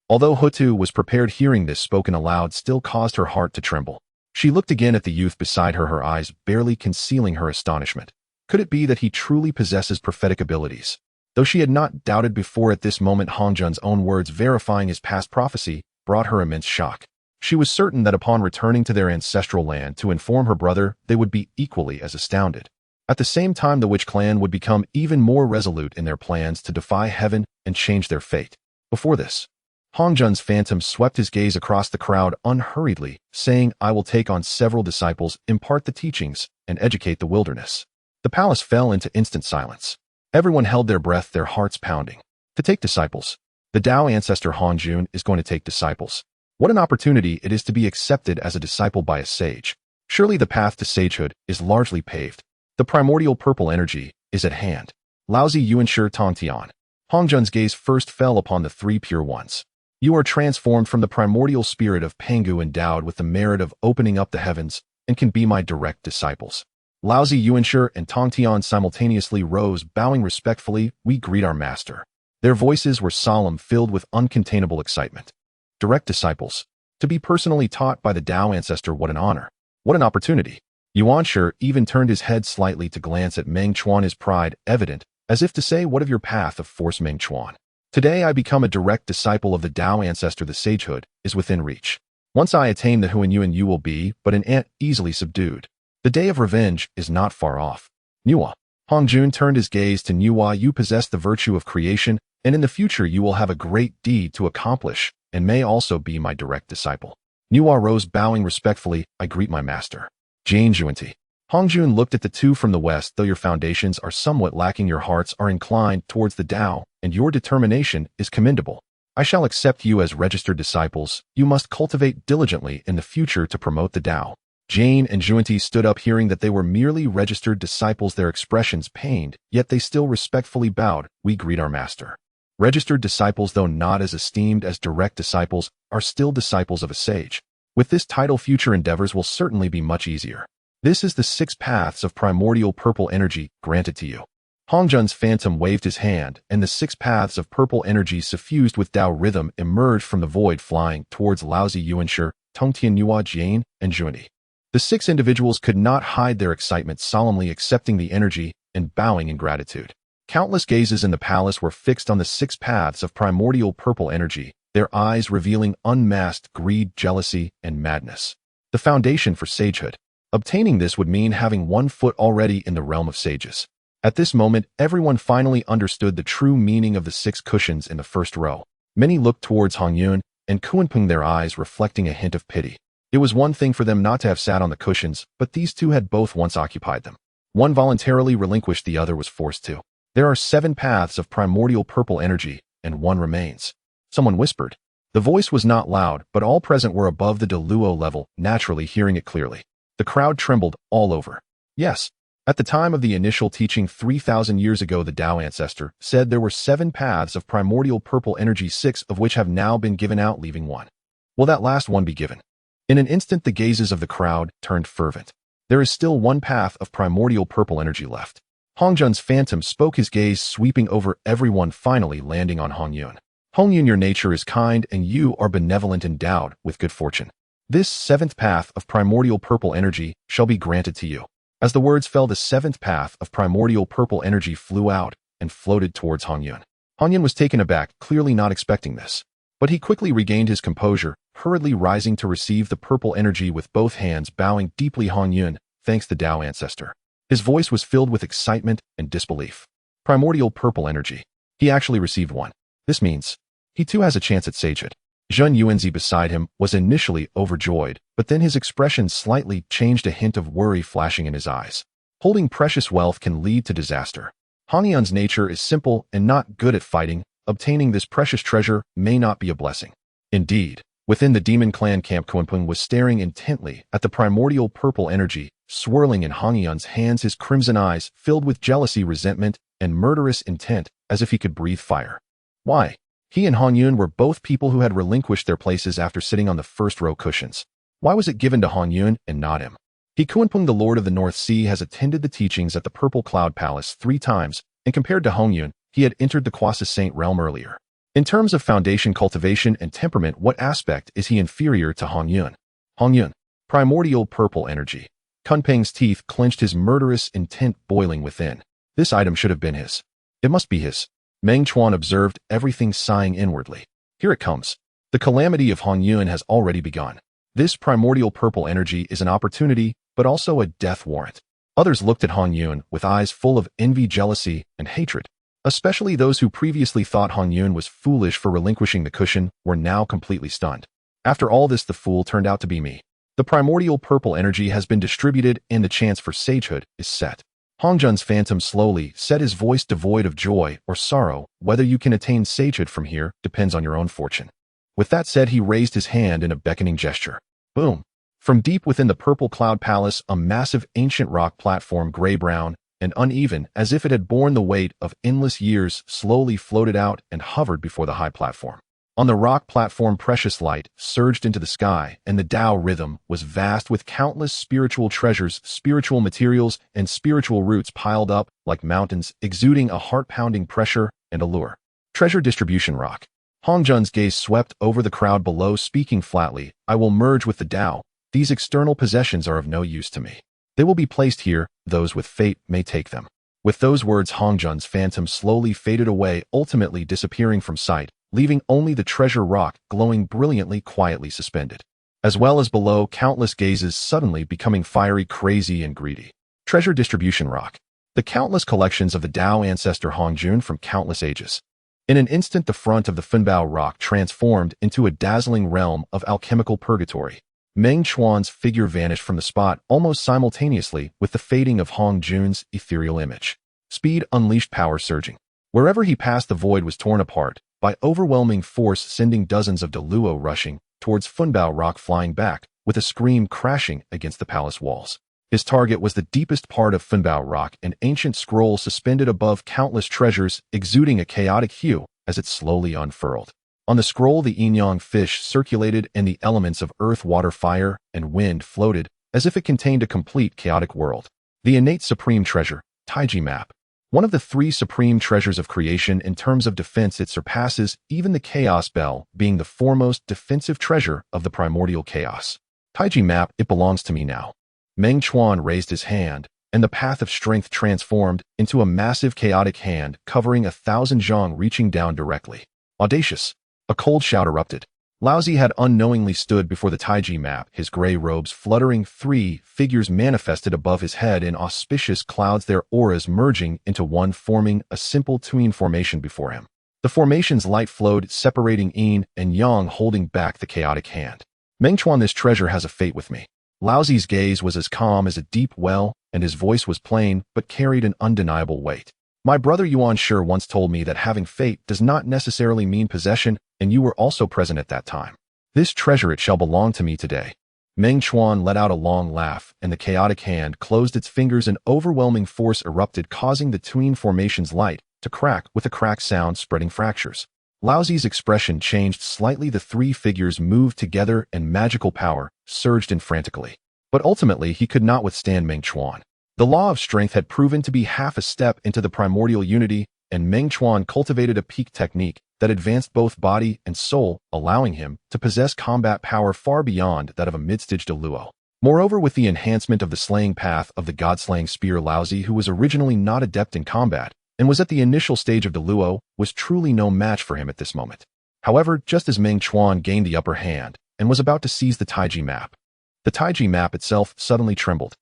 Although Hutu was prepared, hearing this spoken aloud still caused her heart to tremble. She looked again at the youth beside her, her eyes barely concealing her astonishment. Could it be that he truly possesses prophetic abilities? Though she had not doubted before, at this moment Hongjun's own words verifying his past prophecy brought her immense shock. She was certain that upon returning to their ancestral land to inform her brother, they would be equally as astounded. At the same time, the witch clan would become even more resolute in their plans to defy heaven and change their fate. Before this, Hongjun's phantom swept his gaze across the crowd unhurriedly, saying, I will take on several disciples, impart the teachings, and educate the wilderness. The palace fell into instant silence. Everyone held their breath, their hearts pounding. To take disciples. The Tao ancestor Hongjun is going to take disciples. What an opportunity it is to be accepted as a disciple by a sage. Surely the path to sagehood is largely paved. The primordial purple energy is at hand. Laozi Yuanshi Tongtian. Hongjun's gaze first fell upon the 3 pure ones. You are transformed from the primordial spirit of Pangu, endowed with the merit of opening up the heavens, and can be my direct disciples. Laozi Yuanshi and Tong Tian simultaneously rose, bowing respectfully. We greet our master. Their voices were solemn, filled with uncontainable excitement. Direct disciples. To be personally taught by the Tao ancestor, what an honor. What an opportunity. Yuanshi even turned his head slightly to glance at Meng Chuan, his pride evident, as if to say, what of your path of force, Meng Chuan? Today I become a direct disciple of the Tao ancestor. The sagehood is within reach. Once I attain the Huanyuan, you will be but an ant easily subdued. The day of revenge is not far off. Nuwa. Hongjun turned his gaze to Nuwa. You possess the virtue of creation, and in the future you will have a great deed to accomplish, and may also be my direct disciple. Nuwa rose, bowing respectfully. I greet my master. Jane Juanti. Hongjun looked at the two from the west. Though your foundations are somewhat lacking, your hearts are inclined towards the Tao, and your determination is commendable. I shall accept you as registered disciples. You must cultivate diligently in the future to promote the Tao. Jane and Juanti stood up, hearing that they were merely registered disciples. Their expressions pained, yet they still respectfully bowed. We greet our master. Registered disciples, though not as esteemed as direct disciples, are still disciples of a sage. With this title, future endeavors will certainly be much easier. This is the 6 paths of primordial purple energy granted to you. Hongjun's phantom waved his hand, and the 6 paths of purple energy suffused with Tao rhythm emerged from the void, flying towards Laozi Yuanshi, Tongtian Nuwa, Jane, and Juanti. The 6 individuals could not hide their excitement, solemnly accepting the energy and bowing in gratitude. Countless gazes in the palace were fixed on the 6 paths of primordial purple energy, their eyes revealing unmasked greed, jealousy, and madness. The foundation for sagehood. Obtaining this would mean having 1 foot already in the realm of sages. At this moment, everyone finally understood the true meaning of the 6 cushions in the first row. Many looked towards Hongyun and Kuanping, their eyes reflecting a hint of pity. It was one thing for them not to have sat on the cushions, but these two had both once occupied them. One voluntarily relinquished, the other was forced to. There are 7 paths of primordial purple energy, and 1 remains. Someone whispered. The voice was not loud, but all present were above the Deluo level, naturally hearing it clearly. The crowd trembled all over. Yes. At the time of the initial teaching 3,000 years ago, the Tao ancestor said there were 7 paths of primordial purple energy, 6 of which have now been given out, leaving 1. Will that last one be given? In an instant, the gazes of the crowd turned fervent. There is still 1 path of primordial purple energy left. Hongjun's phantom spoke, his gaze sweeping over everyone, finally landing on Hongyun. Hongyun, your nature is kind, and you are benevolent, endowed with good fortune. This 7th path of primordial purple energy shall be granted to you. As the words fell, the 7th path of primordial purple energy flew out and floated towards Hongyun. Hongyun was taken aback, clearly not expecting this. But he quickly regained his composure, hurriedly rising to receive the purple energy with both hands, bowing deeply. Hongyun, thanks the Tao ancestor. His voice was filled with excitement and disbelief. Primordial purple energy. He actually received 1. This means he too has a chance at sagehood. Zheng Yuanzi beside him was initially overjoyed, but then his expression slightly changed, a hint of worry flashing in his eyes. Holding precious wealth can lead to disaster. Hongyun's nature is simple and not good at fighting. Obtaining this precious treasure may not be a blessing. Indeed, within the demon clan camp, Kuanping was staring intently at the primordial purple energy, swirling in Hongyun's hands, his crimson eyes filled with jealousy, resentment, and murderous intent, as if he could breathe fire. Why? He and Hongyun were both people who had relinquished their places after sitting on the first row cushions. Why was it given to Hongyun and not him? He, Kuanping, the Lord of the North Sea, has attended the teachings at the Purple Cloud Palace 3 times, and compared to Hongyun, he had entered the Quasi Saint realm earlier. In terms of foundation, cultivation, and temperament, what aspect is he inferior to Hongyun? Hongyun. Primordial purple energy. Kunpeng's teeth clenched, his murderous intent boiling within. This item should have been his. It must be his. Meng Chuan observed everything, sighing inwardly. Here it comes. The calamity of Hongyun has already begun. This primordial purple energy is an opportunity, but also a death warrant. Others looked at Hongyun with eyes full of envy, jealousy, and hatred. Especially those who previously thought Hongyun was foolish for relinquishing the cushion were now completely stunned. After all this, the fool turned out to be me. The primordial purple energy has been distributed and the chance for sagehood is set. Hongjun's phantom slowly said, his voice devoid of joy or sorrow. Whether you can attain sagehood from here depends on your own fortune. With that said, he raised his hand in a beckoning gesture. Boom! From deep within the Purple Cloud Palace, a massive ancient rock platform, gray-brown and uneven, as if it had borne the weight of endless years, slowly floated out and hovered before the high platform. On the rock platform, precious light surged into the sky, and the Tao rhythm was vast with countless spiritual treasures, spiritual materials, and spiritual roots piled up like mountains, exuding a heart-pounding pressure and allure. Treasure distribution rock. Hongzhun's gaze swept over the crowd below, speaking flatly, "I will merge with the Tao. These external possessions are of no use to me. They will be placed here. Those with fate may take them." With those words, Hongzhun's phantom slowly faded away, ultimately disappearing from sight, leaving only the treasure rock glowing brilliantly, quietly suspended. As well as below, countless gazes suddenly becoming fiery, crazy, and greedy. Treasure distribution rock. The countless collections of the Tao ancestor Hongjun from countless ages. In an instant, the front of the Funbao rock transformed into a dazzling realm of alchemical purgatory. Meng Chuan's figure vanished from the spot almost simultaneously with the fading of Hongjun's ethereal image. Speed unleashed, power surging. Wherever he passed, the void was torn apart by overwhelming force, sending dozens of Deluo rushing towards Funbao rock, flying back with a scream, crashing against the palace walls. His target was the deepest part of Funbao rock, an ancient scroll suspended above countless treasures, exuding a chaotic hue as it slowly unfurled. On the scroll, the yin-yang fish circulated, and the elements of earth, water, fire, and wind floated as if it contained a complete chaotic world. The innate supreme treasure, Taiji map. One of the three supreme treasures of creation. In terms of defense, it surpasses even the chaos bell, being the foremost defensive treasure of the primordial chaos. Taiji map, it belongs to me now. Meng Chuan raised his hand, and the path of strength transformed into a massive chaotic hand covering 1,000 zhang, reaching down directly. Audacious. A cold shout erupted. Laozi had unknowingly stood before the Taiji map, his gray robes fluttering. Three figures manifested above his head in auspicious clouds, their auras merging into one, forming a simple tween formation before him. The formation's light flowed, separating yin and yang, holding back the chaotic hand. Meng Chuan, this treasure has a fate with me. Laozi's gaze was as calm as a deep well, and his voice was plain but carried an undeniable weight. My brother Yuan Shi once told me that having fate does not necessarily mean possession, and you were also present at that time. This treasure, it shall belong to me today. Meng Chuan let out a long laugh, and the chaotic hand closed its fingers. An overwhelming force erupted, causing the tween formation's light to crack with a crack sound, spreading fractures. Laozi's expression changed slightly. The three figures moved together, and magical power surged in frantically. But ultimately, he could not withstand Meng Chuan. The law of strength had proven to be half a step into the primordial unity, and Meng Chuan cultivated a peak technique that advanced both body and soul, allowing him to possess combat power far beyond that of a mid-stage Deluo. Moreover, with the enhancement of the slaying path of the god-slaying spear, Laozi, who was originally not adept in combat and was at the initial stage of Deluo, was truly no match for him at this moment. However, just as Meng Chuan gained the upper hand and was about to seize the Taiji map, the Taiji map itself suddenly trembled.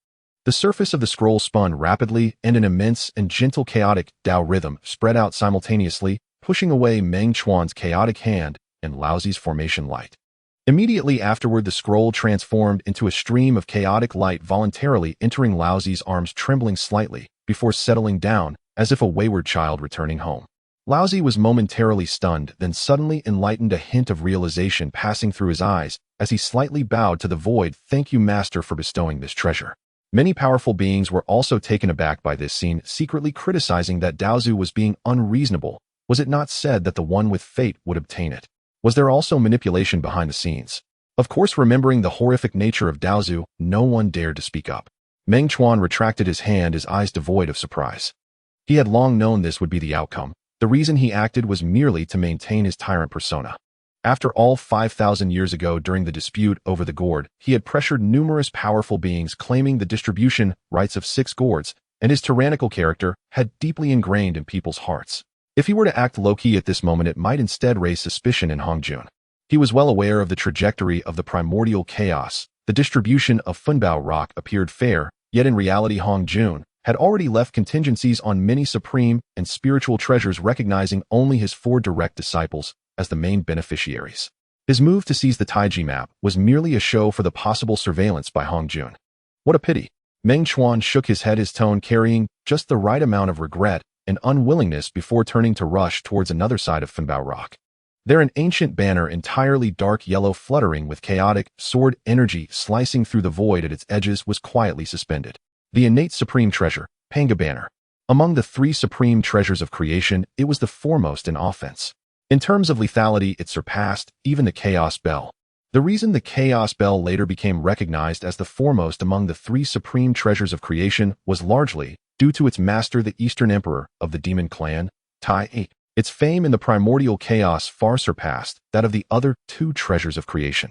The surface of the scroll spun rapidly, and an immense and gentle chaotic Tao rhythm spread out simultaneously, pushing away Meng Chuan's chaotic hand and Laozi's formation light. Immediately afterward, the scroll transformed into a stream of chaotic light, voluntarily entering Laozi's arms, trembling slightly before settling down as if a wayward child returning home. Laozi was momentarily stunned, then suddenly enlightened, a hint of realization passing through his eyes as he slightly bowed to the void. Thank you, master, for bestowing this treasure. Many powerful beings were also taken aback by this scene, secretly criticizing that Daozu was being unreasonable. Was it not said that the one with fate would obtain it? Was there also manipulation behind the scenes? Of course, remembering the horrific nature of Daozu, no one dared to speak up. Meng Chuan retracted his hand, his eyes devoid of surprise. He had long known this would be the outcome. The reason he acted was merely to maintain his tyrant persona. After all, 5,000 years ago, during the dispute over the gourd, he had pressured numerous powerful beings, claiming the distribution rights of 6 gourds, and his tyrannical character had deeply ingrained in people's hearts. If he were to act low-key at this moment, it might instead raise suspicion in Hongjun. He was well aware of the trajectory of the primordial chaos. The distribution of Funbao rock appeared fair, yet in reality Hongjun had already left contingencies on many supreme and spiritual treasures, recognizing only his 4 direct disciples as the main beneficiaries. His move to seize the Taiji map was merely a show for the possible surveillance by Hongjun. What a pity. Meng Chuan shook his head, his tone carrying just the right amount of regret and unwillingness, before turning to rush towards another side of Funbao rock. There, an ancient banner, entirely dark yellow, fluttering with chaotic sword energy slicing through the void at its edges, was quietly suspended. The innate supreme treasure, Panga banner. Among the 3 supreme treasures of creation, it was the foremost in offense. In terms of lethality, it surpassed even the Chaos Bell. The reason the Chaos Bell later became recognized as the foremost among the three supreme treasures of creation was largely due to its master, the Eastern Emperor of the Demon Clan, Tai. Its fame in the primordial chaos far surpassed that of the other two treasures of creation.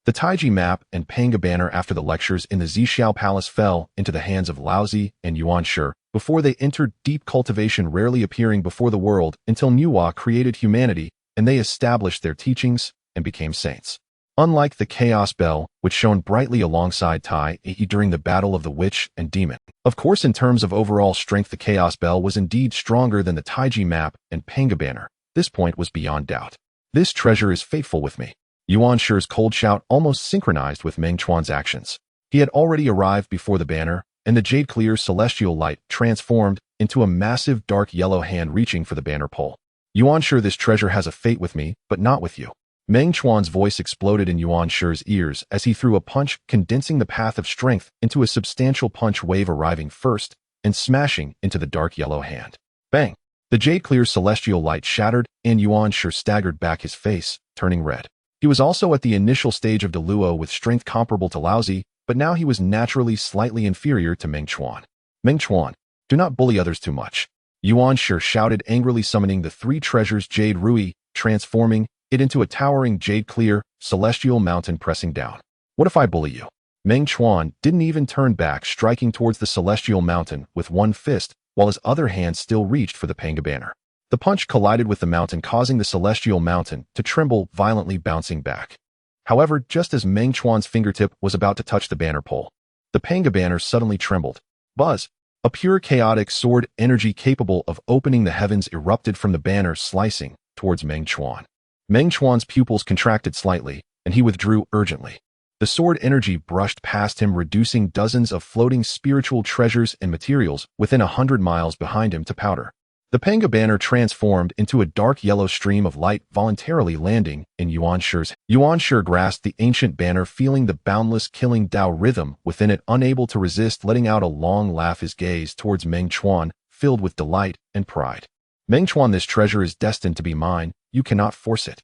The Taiji map and Panga banner after the lectures in the Zixiao Palace fell into the hands of Laozi and Yuan Shi before they entered deep cultivation, rarely appearing before the world until Nuwa created humanity and they established their teachings and became saints. Unlike the Chaos Bell, which shone brightly alongside Tai during the battle of the witch and demon. Of course, in terms of overall strength, the Chaos Bell was indeed stronger than the Taiji map and Panga banner. This point was beyond doubt. This treasure is faithful with me. Yuan Shi's cold shout almost synchronized with Meng Chuan's actions. He had already arrived before the banner, and the jade-clear celestial light transformed into a massive dark yellow hand reaching for the banner pole. Yuan Shi, this treasure has a fate with me, but not with you. Meng Chuan's voice exploded in Yuan Shi's ears as he threw a punch, condensing the path of strength into a substantial punch wave, arriving first and smashing into the dark yellow hand. Bang! The jade-clear celestial light shattered, and Yuan Shi staggered back, his face turning red. He was also at the initial stage of Deluo with strength comparable to Laozi, but now he was naturally slightly inferior to Meng Chuan. Meng Chuan, do not bully others too much. Yuan Shi shouted angrily, summoning the three treasures Jade Rui, transforming it into a towering jade-clear, celestial mountain pressing down. What if I bully you? Meng Chuan didn't even turn back, striking towards the celestial mountain with one fist, while his other hand still reached for the Panga banner. The punch collided with the mountain, causing the celestial mountain to tremble, violently bouncing back. However, just as Meng Chuan's fingertip was about to touch the banner pole, the Panga banner suddenly trembled. Buzz! A pure chaotic sword energy capable of opening the heavens erupted from the banner, slicing towards Meng Chuan. Meng Chuan's pupils contracted slightly, and he withdrew urgently. The sword energy brushed past him, reducing dozens of floating spiritual treasures and materials within 100 miles behind him to powder. The Panga banner transformed into a dark yellow stream of light, voluntarily landing in Yuan Shi's. Yuan Shi grasped the ancient banner, feeling the boundless killing Tao rhythm within it, unable to resist, letting out a long laugh, his gaze towards Meng Chuan, filled with delight and pride. Meng Chuan, this treasure is destined to be mine. You cannot force it.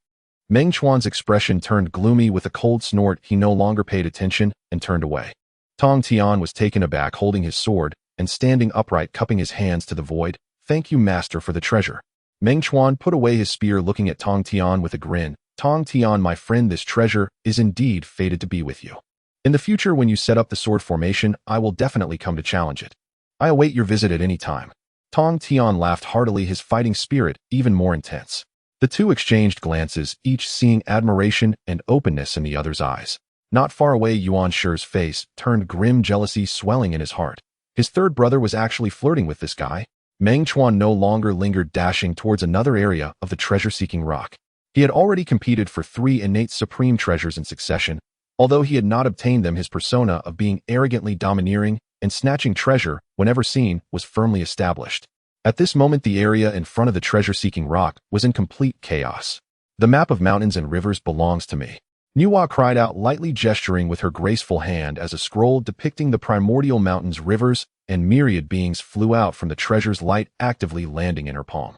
Meng Chuan's expression turned gloomy. With a cold snort, he no longer paid attention and turned away. Tong Tian was taken aback, holding his sword and standing upright, cupping his hands to the void. Thank you, master, for the treasure. Meng Chuan put away his spear, looking at Tong Tian with a grin. Tong Tian, my friend, this treasure is indeed fated to be with you. In the future, when you set up the sword formation, I will definitely come to challenge it. I await your visit at any time. Tong Tian laughed heartily, his fighting spirit even more intense. The two exchanged glances, each seeing admiration and openness in the other's eyes. Not far away, Yuan Shi's face turned grim, jealousy swelling in his heart. His third brother was actually flirting with this guy. Meng Chuan no longer lingered, dashing towards another area of the treasure-seeking rock. He had already competed for 3 innate supreme treasures in succession. Although he had not obtained them, his persona of being arrogantly domineering and snatching treasure whenever seen was firmly established. At this moment, the area in front of the treasure-seeking rock was in complete chaos. The map of mountains and rivers belongs to me. Nuwa cried out, lightly gesturing with her graceful hand as a scroll depicting the primordial mountains, rivers, and myriad beings flew out from the treasure's light, actively landing in her palm.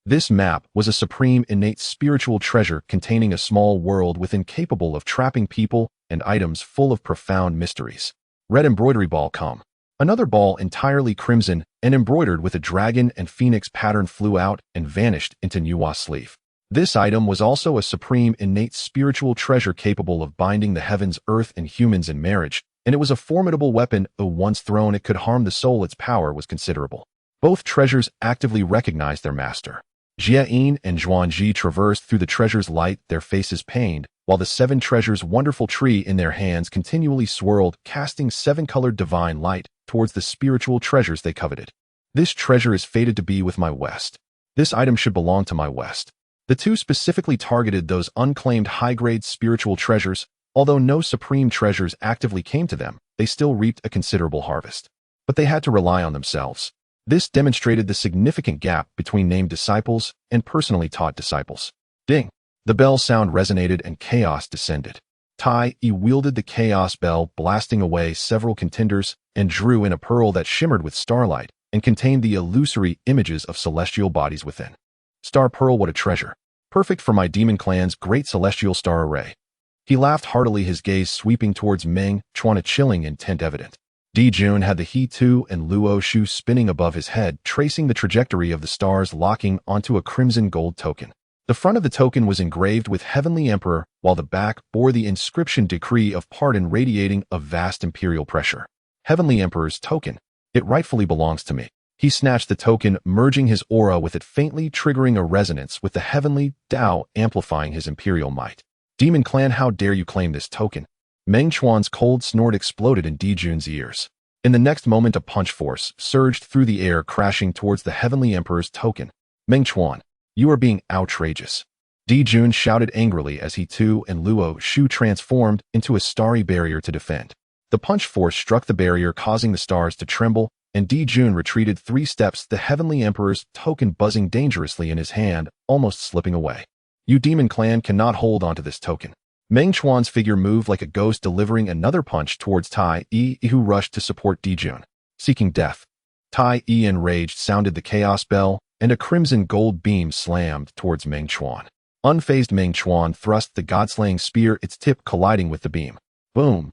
This map was a supreme innate spiritual treasure containing a small world within, capable of trapping people and items, full of profound mysteries. Red embroidery ball come. Another ball entirely crimson and embroidered with a dragon and phoenix pattern flew out and vanished into Nuwa's sleeve. This item was also a supreme innate spiritual treasure capable of binding the heavens, earth, and humans in marriage, and it was a formidable weapon. Once thrown, it could harm the soul. Its power was considerable. Both treasures actively recognized their master. Jia-yin and Zhuangji traversed through the treasure's light, their faces pained, while the 7 treasures' wonderful tree in their hands continually swirled, casting 7-colored divine light towards the spiritual treasures they coveted. This treasure is fated to be with my West. This item should belong to my West. The two specifically targeted those unclaimed high-grade spiritual treasures. Although no supreme treasures actively came to them, they still reaped a considerable harvest. But they had to rely on themselves. This demonstrated the significant gap between named disciples and personally taught disciples. Ding! The bell sound resonated and chaos descended. Tai wielded the chaos bell, blasting away several contenders, and drew in a pearl that shimmered with starlight and contained the illusory images of celestial bodies within. Star pearl, what a treasure! perfect for my demon clan's great celestial star array. He laughed heartily, his gaze sweeping towards Meng Chuan, a chilling intent evident. Di Jun had the He Tu and Luo Shu spinning above his head, tracing the trajectory of the stars, locking onto a crimson gold token. The front of the token was engraved with Heavenly Emperor, while the back bore the inscription Decree of Pardon, radiating a vast imperial pressure. Heavenly Emperor's token. It rightfully belongs to me. He snatched the token, merging his aura with it, faintly triggering a resonance with the heavenly Tao, amplifying his imperial might. Demon Clan, how dare you claim this token? Meng Chuan's cold snort exploded in Di Jun's ears. In the next moment, a punch force surged through the air, crashing towards the Heavenly Emperor's token. Meng Chuan, you are being outrageous. Di Jun shouted angrily as He Tu and Luo Shu transformed into a starry barrier to defend. The punch force struck the barrier, causing the stars to tremble, and Di Jun retreated 3 steps, the Heavenly Emperor's token buzzing dangerously in his hand, almost slipping away. You Demon Clan cannot hold onto this token. Meng Chuan's figure moved like a ghost, delivering another punch towards Tai Yi, who rushed to support Di Jun. Seeking death. Tai Yi, enraged, sounded the chaos bell, and a crimson gold beam slammed towards Meng Chuan. Unfazed, Meng Chuan thrust the god-slaying spear, its tip colliding with the beam. Boom!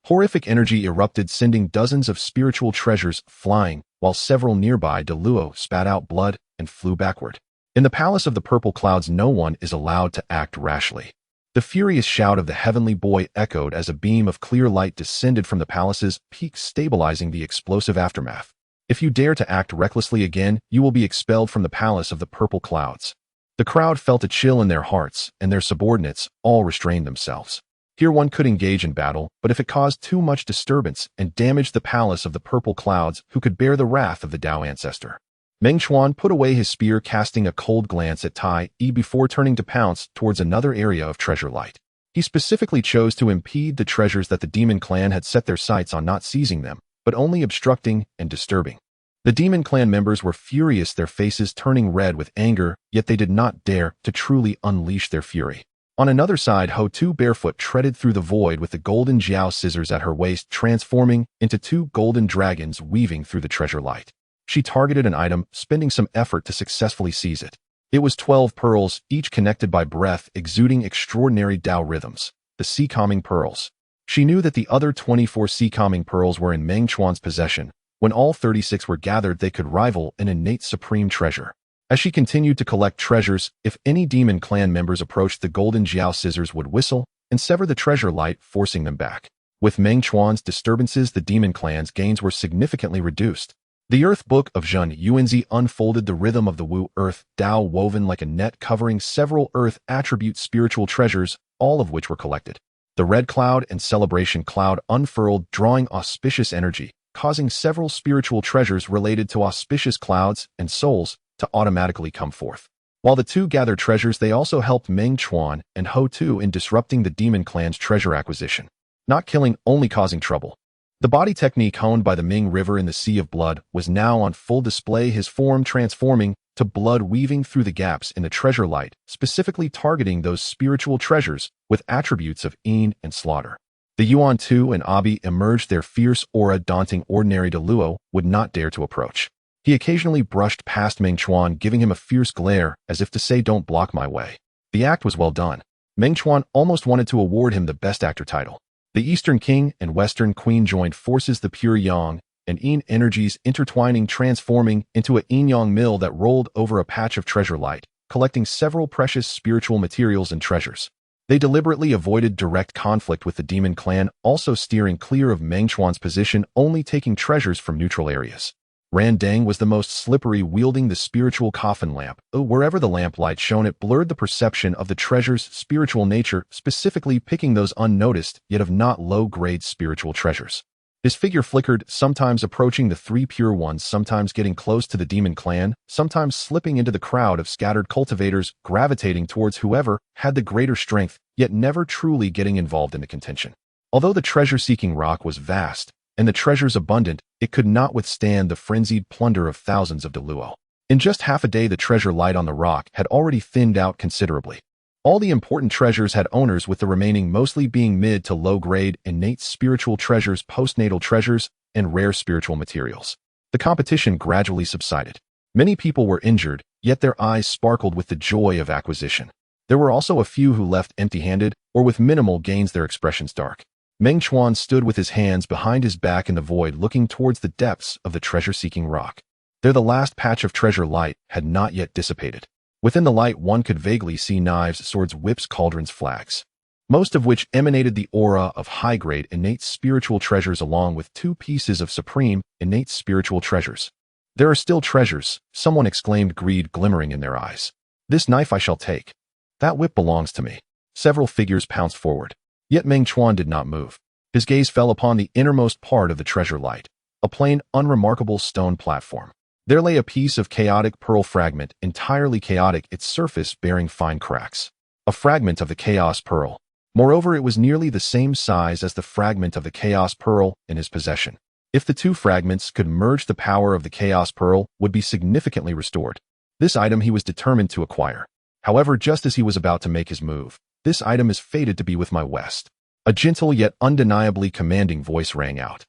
Horrific energy erupted, sending dozens of spiritual treasures flying, while several nearby De Luo spat out blood and flew backward. In the palace of the purple clouds, no one is allowed to act rashly. The furious shout of the heavenly boy echoed as a beam of clear light descended from the palace's peak, stabilizing the explosive aftermath. If you dare to act recklessly again, you will be expelled from the palace of the purple clouds. The crowd felt a chill in their hearts, and their subordinates all restrained themselves. Here one could engage in battle, but if it caused too much disturbance and damaged the palace of the purple clouds, who could bear the wrath of the Tao ancestor? Meng Chuan put away his spear, casting a cold glance at Tai Yi before turning to pounce towards another area of treasure light. He specifically chose to impede the treasures that the Demon Clan had set their sights on, not seizing them, but only obstructing and disturbing. The Demon Clan members were furious, their faces turning red with anger, yet they did not dare to truly unleash their fury. On another side, Ho Tu barefoot treaded through the void with the golden jiao scissors at her waist, transforming into 2 golden dragons weaving through the treasure light. She targeted an item, spending some effort to successfully seize it. It was 12 pearls, each connected by breath, exuding extraordinary Tao rhythms. The sea-calming pearls. She knew that the other 24 sea-calming pearls were in Meng Chuan's possession. When all 36 were gathered, they could rival an innate supreme treasure. As she continued to collect treasures, if any Demon Clan members approached, the golden jiao scissors would whistle and sever the treasure light, forcing them back. With Meng Chuan's disturbances, the Demon Clan's gains were significantly reduced. The Earth Book of Zhen Yuanzi unfolded, the rhythm of the Wu Earth Tao woven like a net, covering several Earth attribute spiritual treasures, all of which were collected. The Red Cloud and Celebration Cloud unfurled, drawing auspicious energy, causing several spiritual treasures related to auspicious clouds and souls to automatically come forth. While the 2 gathered treasures, they also helped Meng Chuan and Ho Tu in disrupting the Demon Clan's treasure acquisition. Not killing, only causing trouble. The body technique honed by the Ming River in the Sea of Blood was now on full display, his form transforming to blood, weaving through the gaps in the treasure light, specifically targeting those spiritual treasures with attributes of Yin and slaughter. The Yuan Tu and Abi emerged, their fierce aura daunting. Ordinary De Luo would not dare to approach. He occasionally brushed past Meng Chuan, giving him a fierce glare, as if to say, "Don't block my way." The act was well done. Meng Chuan almost wanted to award him the Best Actor title. The Eastern King and Western Queen joined forces, the pure Yang and Yin energies intertwining, transforming into a yin-yang mill that rolled over a patch of treasure light, collecting several precious spiritual materials and treasures. They deliberately avoided direct conflict with the Demon Clan, also steering clear of Meng Chuan's position, only taking treasures from neutral areas. Ran Deng was the most slippery, wielding the spiritual coffin lamp. Wherever the lamplight shone, it blurred the perception of the treasure's spiritual nature, specifically picking those unnoticed, yet of not low-grade spiritual treasures. His figure flickered, sometimes approaching the 3 pure ones, sometimes getting close to the Demon Clan, sometimes slipping into the crowd of scattered cultivators, gravitating towards whoever had the greater strength, yet never truly getting involved in the contention. Although the treasure-seeking rock was vast, and the treasures abundant, it could not withstand the frenzied plunder of thousands of De Luo. In just half a day, the treasure light on the rock had already thinned out considerably. All the important treasures had owners, with the remaining mostly being mid to low-grade, innate spiritual treasures, postnatal treasures, and rare spiritual materials. The competition gradually subsided. Many people were injured, yet their eyes sparkled with the joy of acquisition. There were also a few who left empty-handed or with minimal gains, their expressions dark. Meng Chuan stood with his hands behind his back in the void, looking towards the depths of the treasure-seeking rock. There the last patch of treasure light had not yet dissipated. Within the light one could vaguely see knives, swords, whips, cauldrons, flags, most of which emanated the aura of high-grade innate spiritual treasures along with 2 pieces of supreme innate spiritual treasures. There are still treasures, someone exclaimed, greed glimmering in their eyes. This knife I shall take. That whip belongs to me. Several figures pounced forward. Yet Meng Chuan did not move. His gaze fell upon the innermost part of the treasure light, a plain, unremarkable stone platform. There lay a piece of chaotic pearl fragment, entirely chaotic, its surface bearing fine cracks. A fragment of the chaos pearl. Moreover, it was nearly the same size as the fragment of the chaos pearl in his possession. If the 2 fragments could merge, the power of the chaos pearl would be significantly restored. This item he was determined to acquire. However, just as he was about to make his move, this item is fated to be with my West. A gentle yet undeniably commanding voice rang out.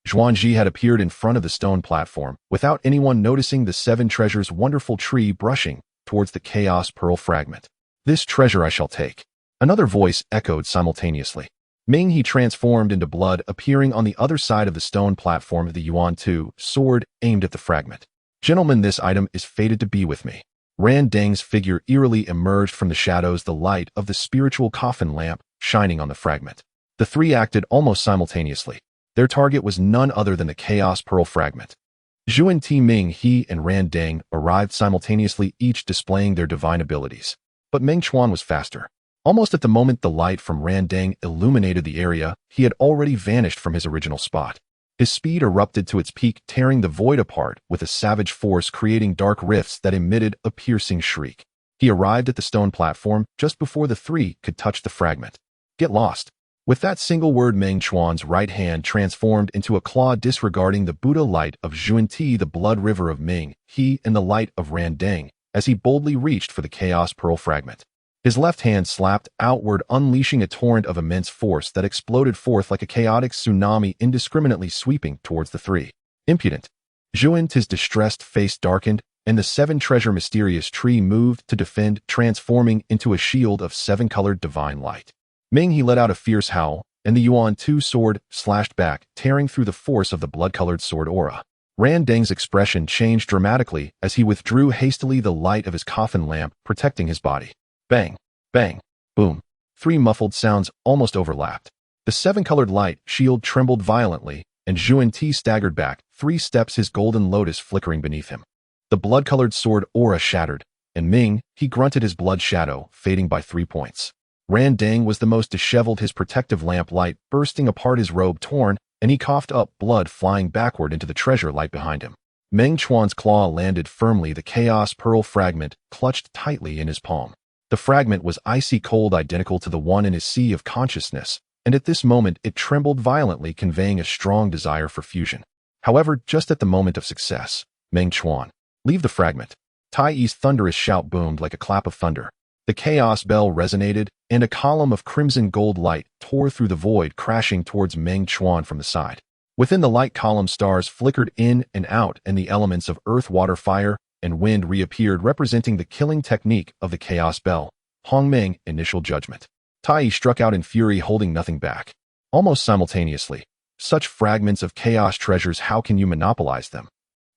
Zhuangzi had appeared in front of the stone platform, without anyone noticing the 7 treasures wonderful tree brushing towards the chaos pearl fragment. This treasure I shall take. Another voice echoed simultaneously. Ming he transformed into blood, appearing on the other side of the stone platform of the Yuan 2, sword aimed at the fragment. Gentlemen, this item is fated to be with me. Ran Deng's figure eerily emerged from the shadows, the light of the spiritual coffin lamp shining on the fragment. The 3 acted almost simultaneously. Their target was none other than the Chaos Pearl fragment. Zhu and Ti Ming, he and Ran Deng arrived simultaneously, each displaying their divine abilities. But Meng Chuan was faster. Almost at the moment the light from Ran Deng illuminated the area, he had already vanished from his original spot. His speed erupted to its peak, tearing the void apart with a savage force, creating dark rifts that emitted a piercing shriek. He arrived at the stone platform just before the 3 could touch the fragment. Get lost. With that single word, Meng Chuan's right hand transformed into a claw, disregarding the Buddha light of Zhuan-Ti, the blood river of Ming, he and the light of Ran Deng, as he boldly reached for the Chaos Pearl fragment. His left hand slapped outward, unleashing a torrent of immense force that exploded forth like a chaotic tsunami, indiscriminately sweeping towards the 3. Impudent. Zhuan-Ti's distressed face darkened, and the 7 treasure mysterious tree moved to defend, transforming into a shield of 7-colored divine light. Ming he let out a fierce howl, and the Yuan 2 sword slashed back, tearing through the force of the blood-colored sword aura. Ran Deng's expression changed dramatically as he withdrew hastily, the light of his coffin lamp protecting his body. Bang, bang, boom. 3 muffled sounds almost overlapped. The 7-colored light shield trembled violently, and Zhuan-Ti staggered back 3 steps, his golden lotus flickering beneath him. The blood-colored sword aura shattered, and Ming, he grunted, his blood shadow fading by 3 points. Ran Deng was the most disheveled, his protective lamp light bursting apart, his robe torn, and he coughed up blood flying backward into the treasure light behind him. Meng Chuan's claw landed firmly, the Chaos Pearl fragment clutched tightly in his palm. The fragment was icy cold, identical to the one in his sea of consciousness, and at this moment it trembled violently, conveying a strong desire for fusion. However, just at the moment of success, Meng Chuan, leave the fragment. Tai Yi's thunderous shout boomed like a clap of thunder. The chaos bell resonated, and a column of crimson gold light tore through the void, crashing towards Meng Chuan from the side. Within the light column, stars flickered in and out, and the elements of earth, water, fire, and wind reappeared, representing the killing technique of the chaos bell. Honghuang, initial judgment. Tai Yi struck out in fury, holding nothing back. Almost simultaneously, such fragments of chaos treasures, how can you monopolize them?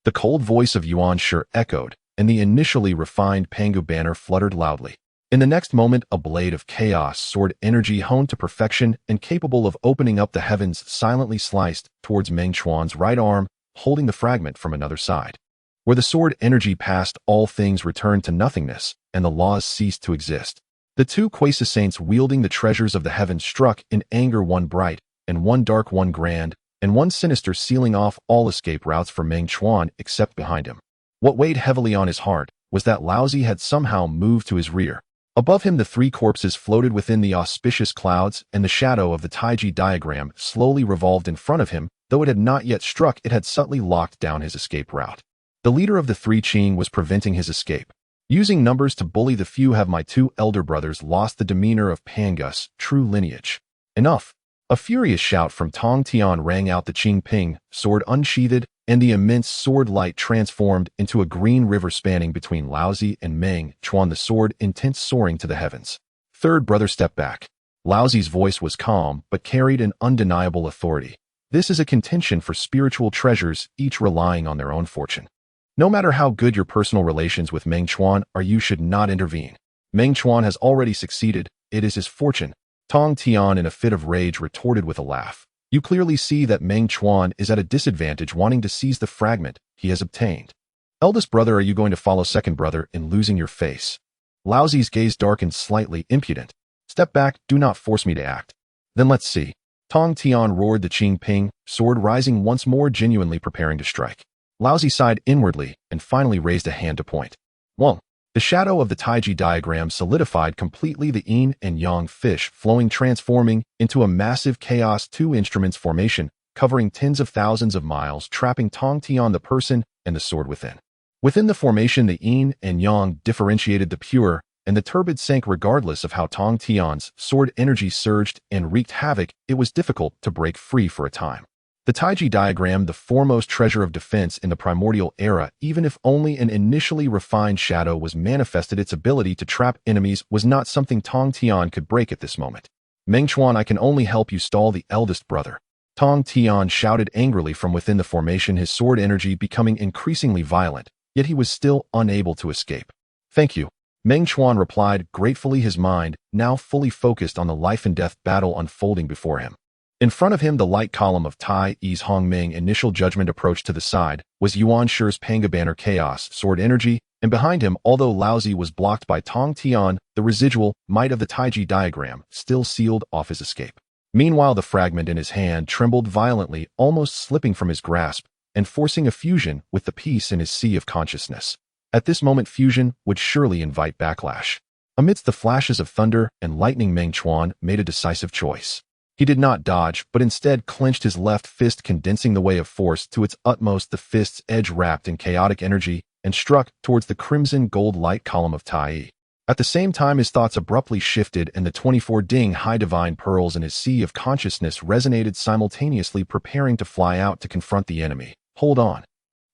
The cold voice of Yuan Shi echoed, and the initially refined Pangu banner fluttered loudly. In the next moment, a blade of chaos sword energy honed to perfection and capable of opening up the heavens silently sliced towards Meng Chuan's right arm, holding the fragment from another side. Where the sword energy passed, all things returned to nothingness, and the laws ceased to exist. The 2 quasi-saints wielding the treasures of the heavens struck in anger, one bright, and one dark, one grand, and one sinister, sealing off all escape routes for Meng Chuan except behind him. What weighed heavily on his heart was that Lao Zi had somehow moved to his rear. Above him, the 3 corpses floated within the auspicious clouds, and the shadow of the Taiji diagram slowly revolved in front of him. Though it had not yet struck, it had subtly locked down his escape route. The leader of the 3 Qing was preventing his escape. Using numbers to bully the few, have my 2 elder brothers lost the demeanor of Pangus, true lineage. Enough. A furious shout from Tong Tian rang out. The Qing Ping, sword unsheathed, and the immense sword light transformed into a green river spanning between Laozi and Meng Chuan, the sword intent soaring to the heavens. Third brother stepped back. Laozi's voice was calm, but carried an undeniable authority. This is a contention for spiritual treasures, each relying on their own fortune. No matter how good your personal relations with Meng Chuan are, you should not intervene. Meng Chuan has already succeeded. It is his fortune. Tong Tian, in a fit of rage, retorted with a laugh. You clearly see that Meng Chuan is at a disadvantage, wanting to seize the fragment he has obtained. Eldest brother, are you going to follow second brother in losing your face? Laozi's gaze darkened slightly. Impudent. Step back, do not force me to act. Then let's see. Tong Tian roared the Qing Ping, sword rising once more, genuinely preparing to strike. Laozi sighed inwardly and finally raised a hand to point. Whoa. The shadow of the Taiji diagram solidified completely, the yin and yang fish flowing, transforming into a massive chaos 2 instruments formation, covering tens of thousands of miles, trapping Tong Tian, the person, and the sword within. Within the formation, the yin and yang differentiated the pure, and the turbid sank regardless of how Tong Tian's sword energy surged and wreaked havoc. It was difficult to break free for a time. The Taiji diagram, the foremost treasure of defense in the primordial era, even if only an initially refined shadow was manifested, its ability to trap enemies was not something Tong Tian could break at this moment. Meng Chuan, I can only help you stall the eldest brother. Tong Tian shouted angrily from within the formation, his sword energy becoming increasingly violent, yet he was still unable to escape. Thank you. Meng Chuan replied gratefully, his mind now fully focused on the life-and-death battle unfolding before him. In front of him, the light column of Tai Yi's Hongming initial judgment approach. To the side was Yuan Shi's Panga Banner Chaos sword energy, and behind him, although Laozi was blocked by Tong Tian, the residual might of the Taiji diagram still sealed off his escape. Meanwhile, the fragment in his hand trembled violently, almost slipping from his grasp and forcing a fusion with the piece in his sea of consciousness. At this moment, fusion would surely invite backlash. Amidst the flashes of thunder and lightning, Meng Chuan made a decisive choice. He did not dodge, but instead clenched his left fist, condensing the way of force to its utmost, the fist's edge wrapped in chaotic energy, and struck towards the crimson gold light column of Tai Yi. At the same time, his thoughts abruptly shifted, and the 24 Ding high divine pearls in his sea of consciousness resonated simultaneously, preparing to fly out to confront the enemy. Hold on.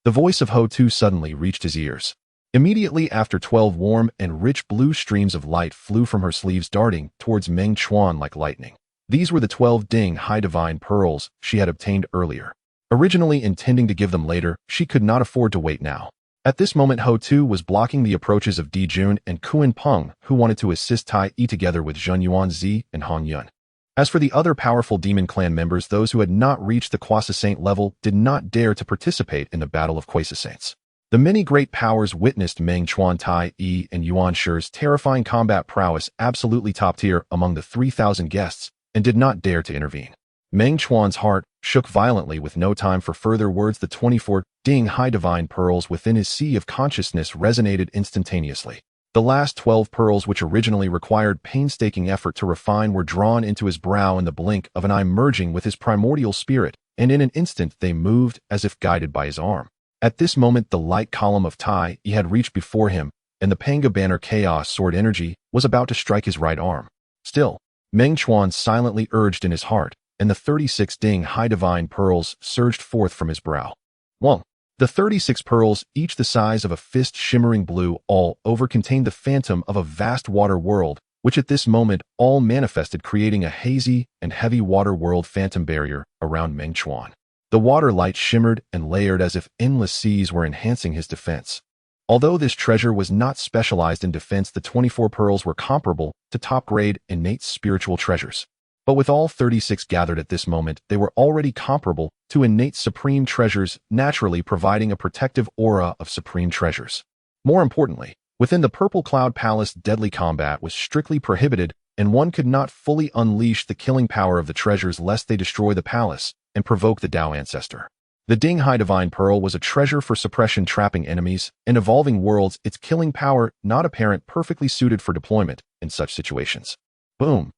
The voice of Ho Tu suddenly reached his ears. Immediately after, 12 warm and rich blue streams of light flew from her sleeves, darting towards Meng Chuan like lightning. These were the 12 Ding high divine pearls she had obtained earlier. Originally intending to give them later, she could not afford to wait now. At this moment, Ho Tu was blocking the approaches of Di Jun and Kuan Peng, who wanted to assist Tai Yi together with Zhen Yuanzi and Hong Yun. As for the other powerful demon clan members, those who had not reached the Quasi-Saint level did not dare to participate in the Battle of Quasi-Saints. The many great powers witnessed Meng Chuan, Tai Yi, and Yuan Shi's terrifying combat prowess, absolutely top tier among the 3,000 guests, and did not dare to intervene. Meng Chuan's heart shook violently. With no time for further words, the 24 Ding high divine pearls within his sea of consciousness resonated instantaneously. The last 12 pearls, which originally required painstaking effort to refine, were drawn into his brow in the blink of an eye, merging with his primordial spirit, and in an instant they moved as if guided by his arm. At this moment, the light column of Tai Yi had reached before him, and the Panga Banner Chaos sword energy was about to strike his right arm. Still, Meng Chuan silently urged in his heart, and the 36 Ding high divine pearls surged forth from his brow. 1. The 36 pearls, each the size of a fist, shimmering blue all over, contained the phantom of a vast water world, which at this moment all manifested, creating a hazy and heavy water world phantom barrier around Meng Chuan. The water light shimmered and layered as if endless seas were enhancing his defense. Although this treasure was not specialized in defense, the 24 pearls were comparable to top-grade innate spiritual treasures. But with all 36 gathered at this moment, they were already comparable to innate supreme treasures, naturally providing a protective aura of supreme treasures. More importantly, within the Purple Cloud Palace, deadly combat was strictly prohibited, and one could not fully unleash the killing power of the treasures lest they destroy the palace and provoke the Tao ancestor. The Ding High Divine Pearl was a treasure for suppression, trapping enemies and evolving worlds, its killing power not apparent, perfectly suited for deployment in such situations. Boom!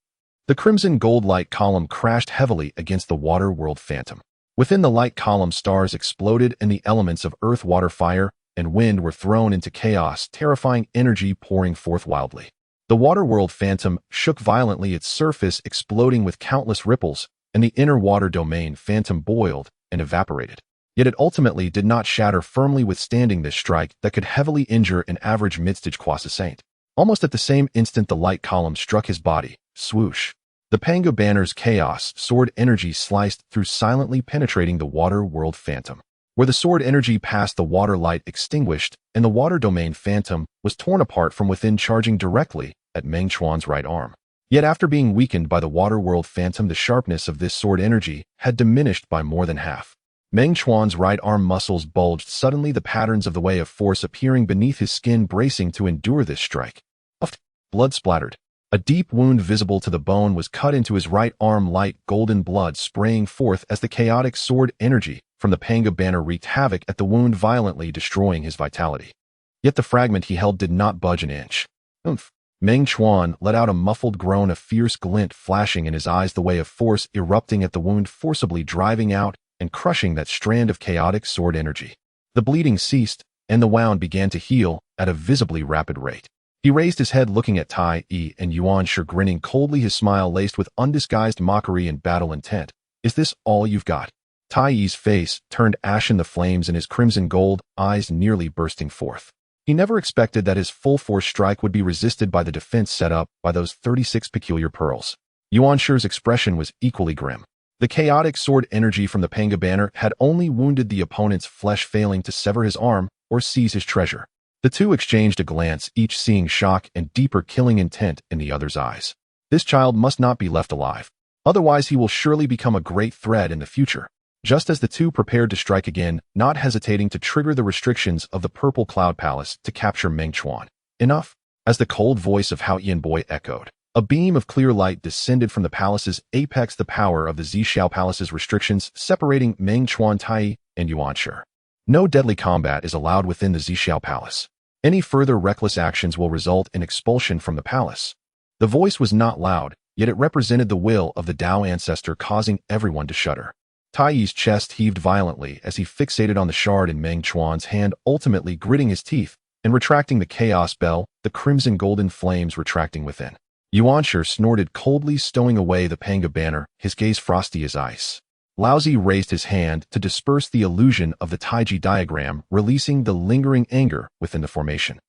The crimson gold light column crashed heavily against the water world phantom. Within the light column, stars exploded and the elements of earth, water, fire, and wind were thrown into chaos, terrifying energy pouring forth wildly. The water world phantom shook violently, its surface exploding with countless ripples, and the inner water domain phantom boiled and evaporated. Yet it ultimately did not shatter, firmly withstanding this strike that could heavily injure an average mid-stage croissant. Almost at the same instant, the light column struck his body. Swoosh. The Panga banner's chaos sword energy sliced through, silently penetrating the water world phantom. Where the sword energy passed, the water light extinguished, and the water domain phantom was torn apart from within, charging directly at Meng Chuan's right arm. Yet after being weakened by the water world phantom, the sharpness of this sword energy had diminished by more than half. Meng Chuan's right arm muscles bulged suddenly, the patterns of the way of force appearing beneath his skin, bracing to endure this strike. Blood splattered. A deep wound visible to the bone was cut into his right arm, light golden blood spraying forth as the chaotic sword energy from the Panga banner wreaked havoc at the wound, violently destroying his vitality. Yet the fragment he held did not budge an inch. Meng Chuan let out a muffled groan, a fierce glint flashing in his eyes, the way of force erupting at the wound, forcibly driving out and crushing that strand of chaotic sword energy. The bleeding ceased, and the wound began to heal at a visibly rapid rate. He raised his head, looking at Tai Yi and Yuan Shi, grinning coldly, his smile laced with undisguised mockery and battle intent. "Is this all you've got?" Tai Yi's face turned ashen, the flames in his crimson gold eyes nearly bursting forth. He never expected that his full-force strike would be resisted by the defense set up by those 36 peculiar pearls. Yuan Shi's expression was equally grim. The chaotic sword energy from the Panga banner had only wounded the opponent's flesh, failing to sever his arm or seize his treasure. The two exchanged a glance, each seeing shock and deeper killing intent in the other's eyes. This child must not be left alive. Otherwise, he will surely become a great threat in the future. Just as the two prepared to strike again, not hesitating to trigger the restrictions of the Purple Cloud Palace to capture Meng Chuan. Enough! As the cold voice of Hao Yanboi echoed, a beam of clear light descended from the palace's apex, the power of the Zhixiao Palace's restrictions separating Meng Chuan, Tai and Yuan Shi. No deadly combat is allowed within the Zhixiao Palace. Any further reckless actions will result in expulsion from the palace. The voice was not loud, yet it represented the will of the Dao ancestor, causing everyone to shudder. Tai Yi's chest heaved violently as he fixated on the shard in Meng Chuan's hand, ultimately gritting his teeth and retracting the chaos bell, the crimson golden flames retracting within. Yuan Shi snorted coldly, stowing away the Panga banner, his gaze frosty as ice. Laozi raised his hand to disperse the illusion of the Taiji diagram, releasing the lingering anger within the formation.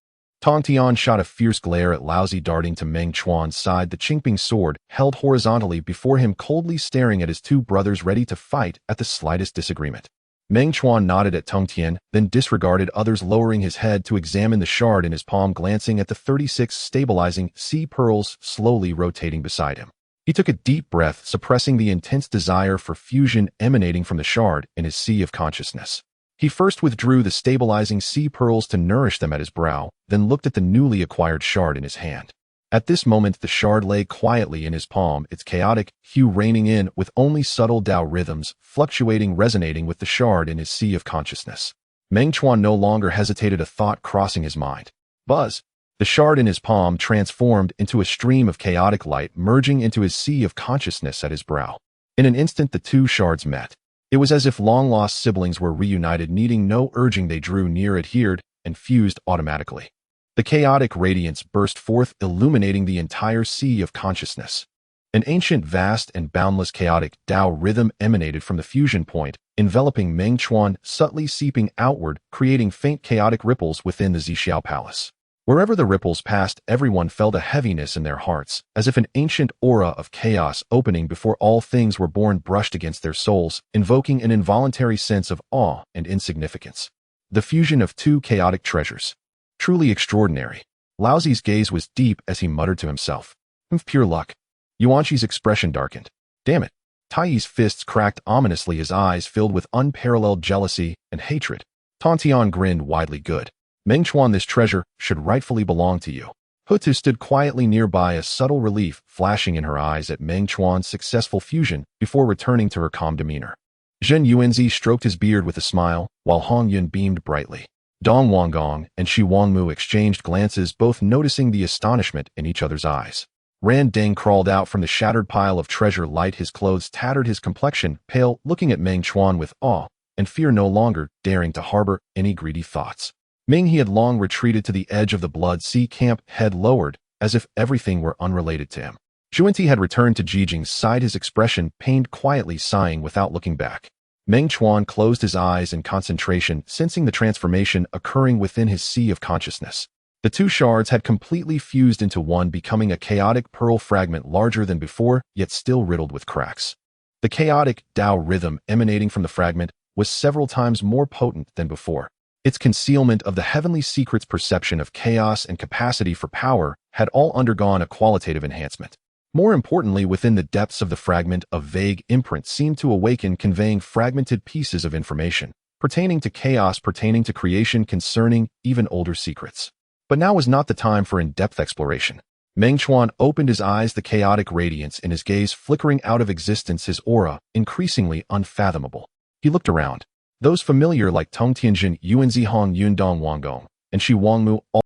Tong Tian shot a fierce glare at Laozi, darting to Meng Chuan's side, the Qingping sword held horizontally before him, coldly staring at his two brothers, ready to fight at the slightest disagreement. Meng Chuan nodded at Tong Tian, then disregarded others, lowering his head to examine the shard in his palm, glancing at the 36 stabilizing sea pearls slowly rotating beside him. He took a deep breath, suppressing the intense desire for fusion emanating from the shard in his sea of consciousness. He first withdrew the stabilizing sea pearls to nourish them at his brow, then looked at the newly acquired shard in his hand. At this moment, the shard lay quietly in his palm, its chaotic hue reigning in, with only subtle Dao rhythms fluctuating, resonating with the shard in his sea of consciousness. Meng Chuan no longer hesitated, a thought crossing his mind. Buzz! The shard in his palm transformed into a stream of chaotic light, merging into his sea of consciousness at his brow. In an instant, the two shards met. It was as if long-lost siblings were reunited, needing no urging. They drew near, adhered, and fused automatically. The chaotic radiance burst forth, illuminating the entire sea of consciousness. An ancient, vast, and boundless chaotic Dao rhythm emanated from the fusion point, enveloping Meng Chuan, subtly seeping outward, creating faint chaotic ripples within the Zhixiao Palace. Wherever the ripples passed, everyone felt a heaviness in their hearts, as if an ancient aura of chaos opening before all things were born brushed against their souls, invoking an involuntary sense of awe and insignificance. The fusion of two chaotic treasures. Truly extraordinary. Laozi's gaze was deep as he muttered to himself. Pure luck. Yuan Shi's expression darkened. Damn it. Tai Yi's fists cracked ominously, his eyes filled with unparalleled jealousy and hatred. Tong Tian grinned widely. Good. Meng Chuan, this treasure should rightfully belong to you. Hutu stood quietly nearby, a subtle relief flashing in her eyes at Meng Chuan's successful fusion before returning to her calm demeanor. Zhen Yuanzi stroked his beard with a smile, while Hong Yun beamed brightly. Dong Wanggong and Shi Wangmu exchanged glances, both noticing the astonishment in each other's eyes. Ran Deng crawled out from the shattered pile of treasure, light, his clothes tattered, his complexion pale, looking at Meng Chuan with awe and fear, no longer daring to harbor any greedy thoughts. Ming He had long retreated to the edge of the Blood Sea camp, head lowered, as if everything were unrelated to him. Zhuanti had returned to Jijing's side, his expression pained, quietly sighing without looking back. Meng Chuan closed his eyes in concentration, sensing the transformation occurring within his sea of consciousness. The two shards had completely fused into one, becoming a chaotic pearl fragment larger than before, yet still riddled with cracks. The chaotic Tao rhythm emanating from the fragment was several times more potent than before. Its concealment of the heavenly secret's perception of chaos and capacity for power had all undergone a qualitative enhancement. More importantly, within the depths of the fragment, a vague imprint seemed to awaken, conveying fragmented pieces of information, pertaining to chaos, pertaining to creation, concerning even older secrets. But now was not the time for in-depth exploration. Meng Chuan opened his eyes, the chaotic radiance in his gaze flickering out of existence, his aura increasingly unfathomable. He looked around. Those familiar like Tong Tianjin, Yuan Zihong, Yun Dong Wanggong, and Shi Wangmu all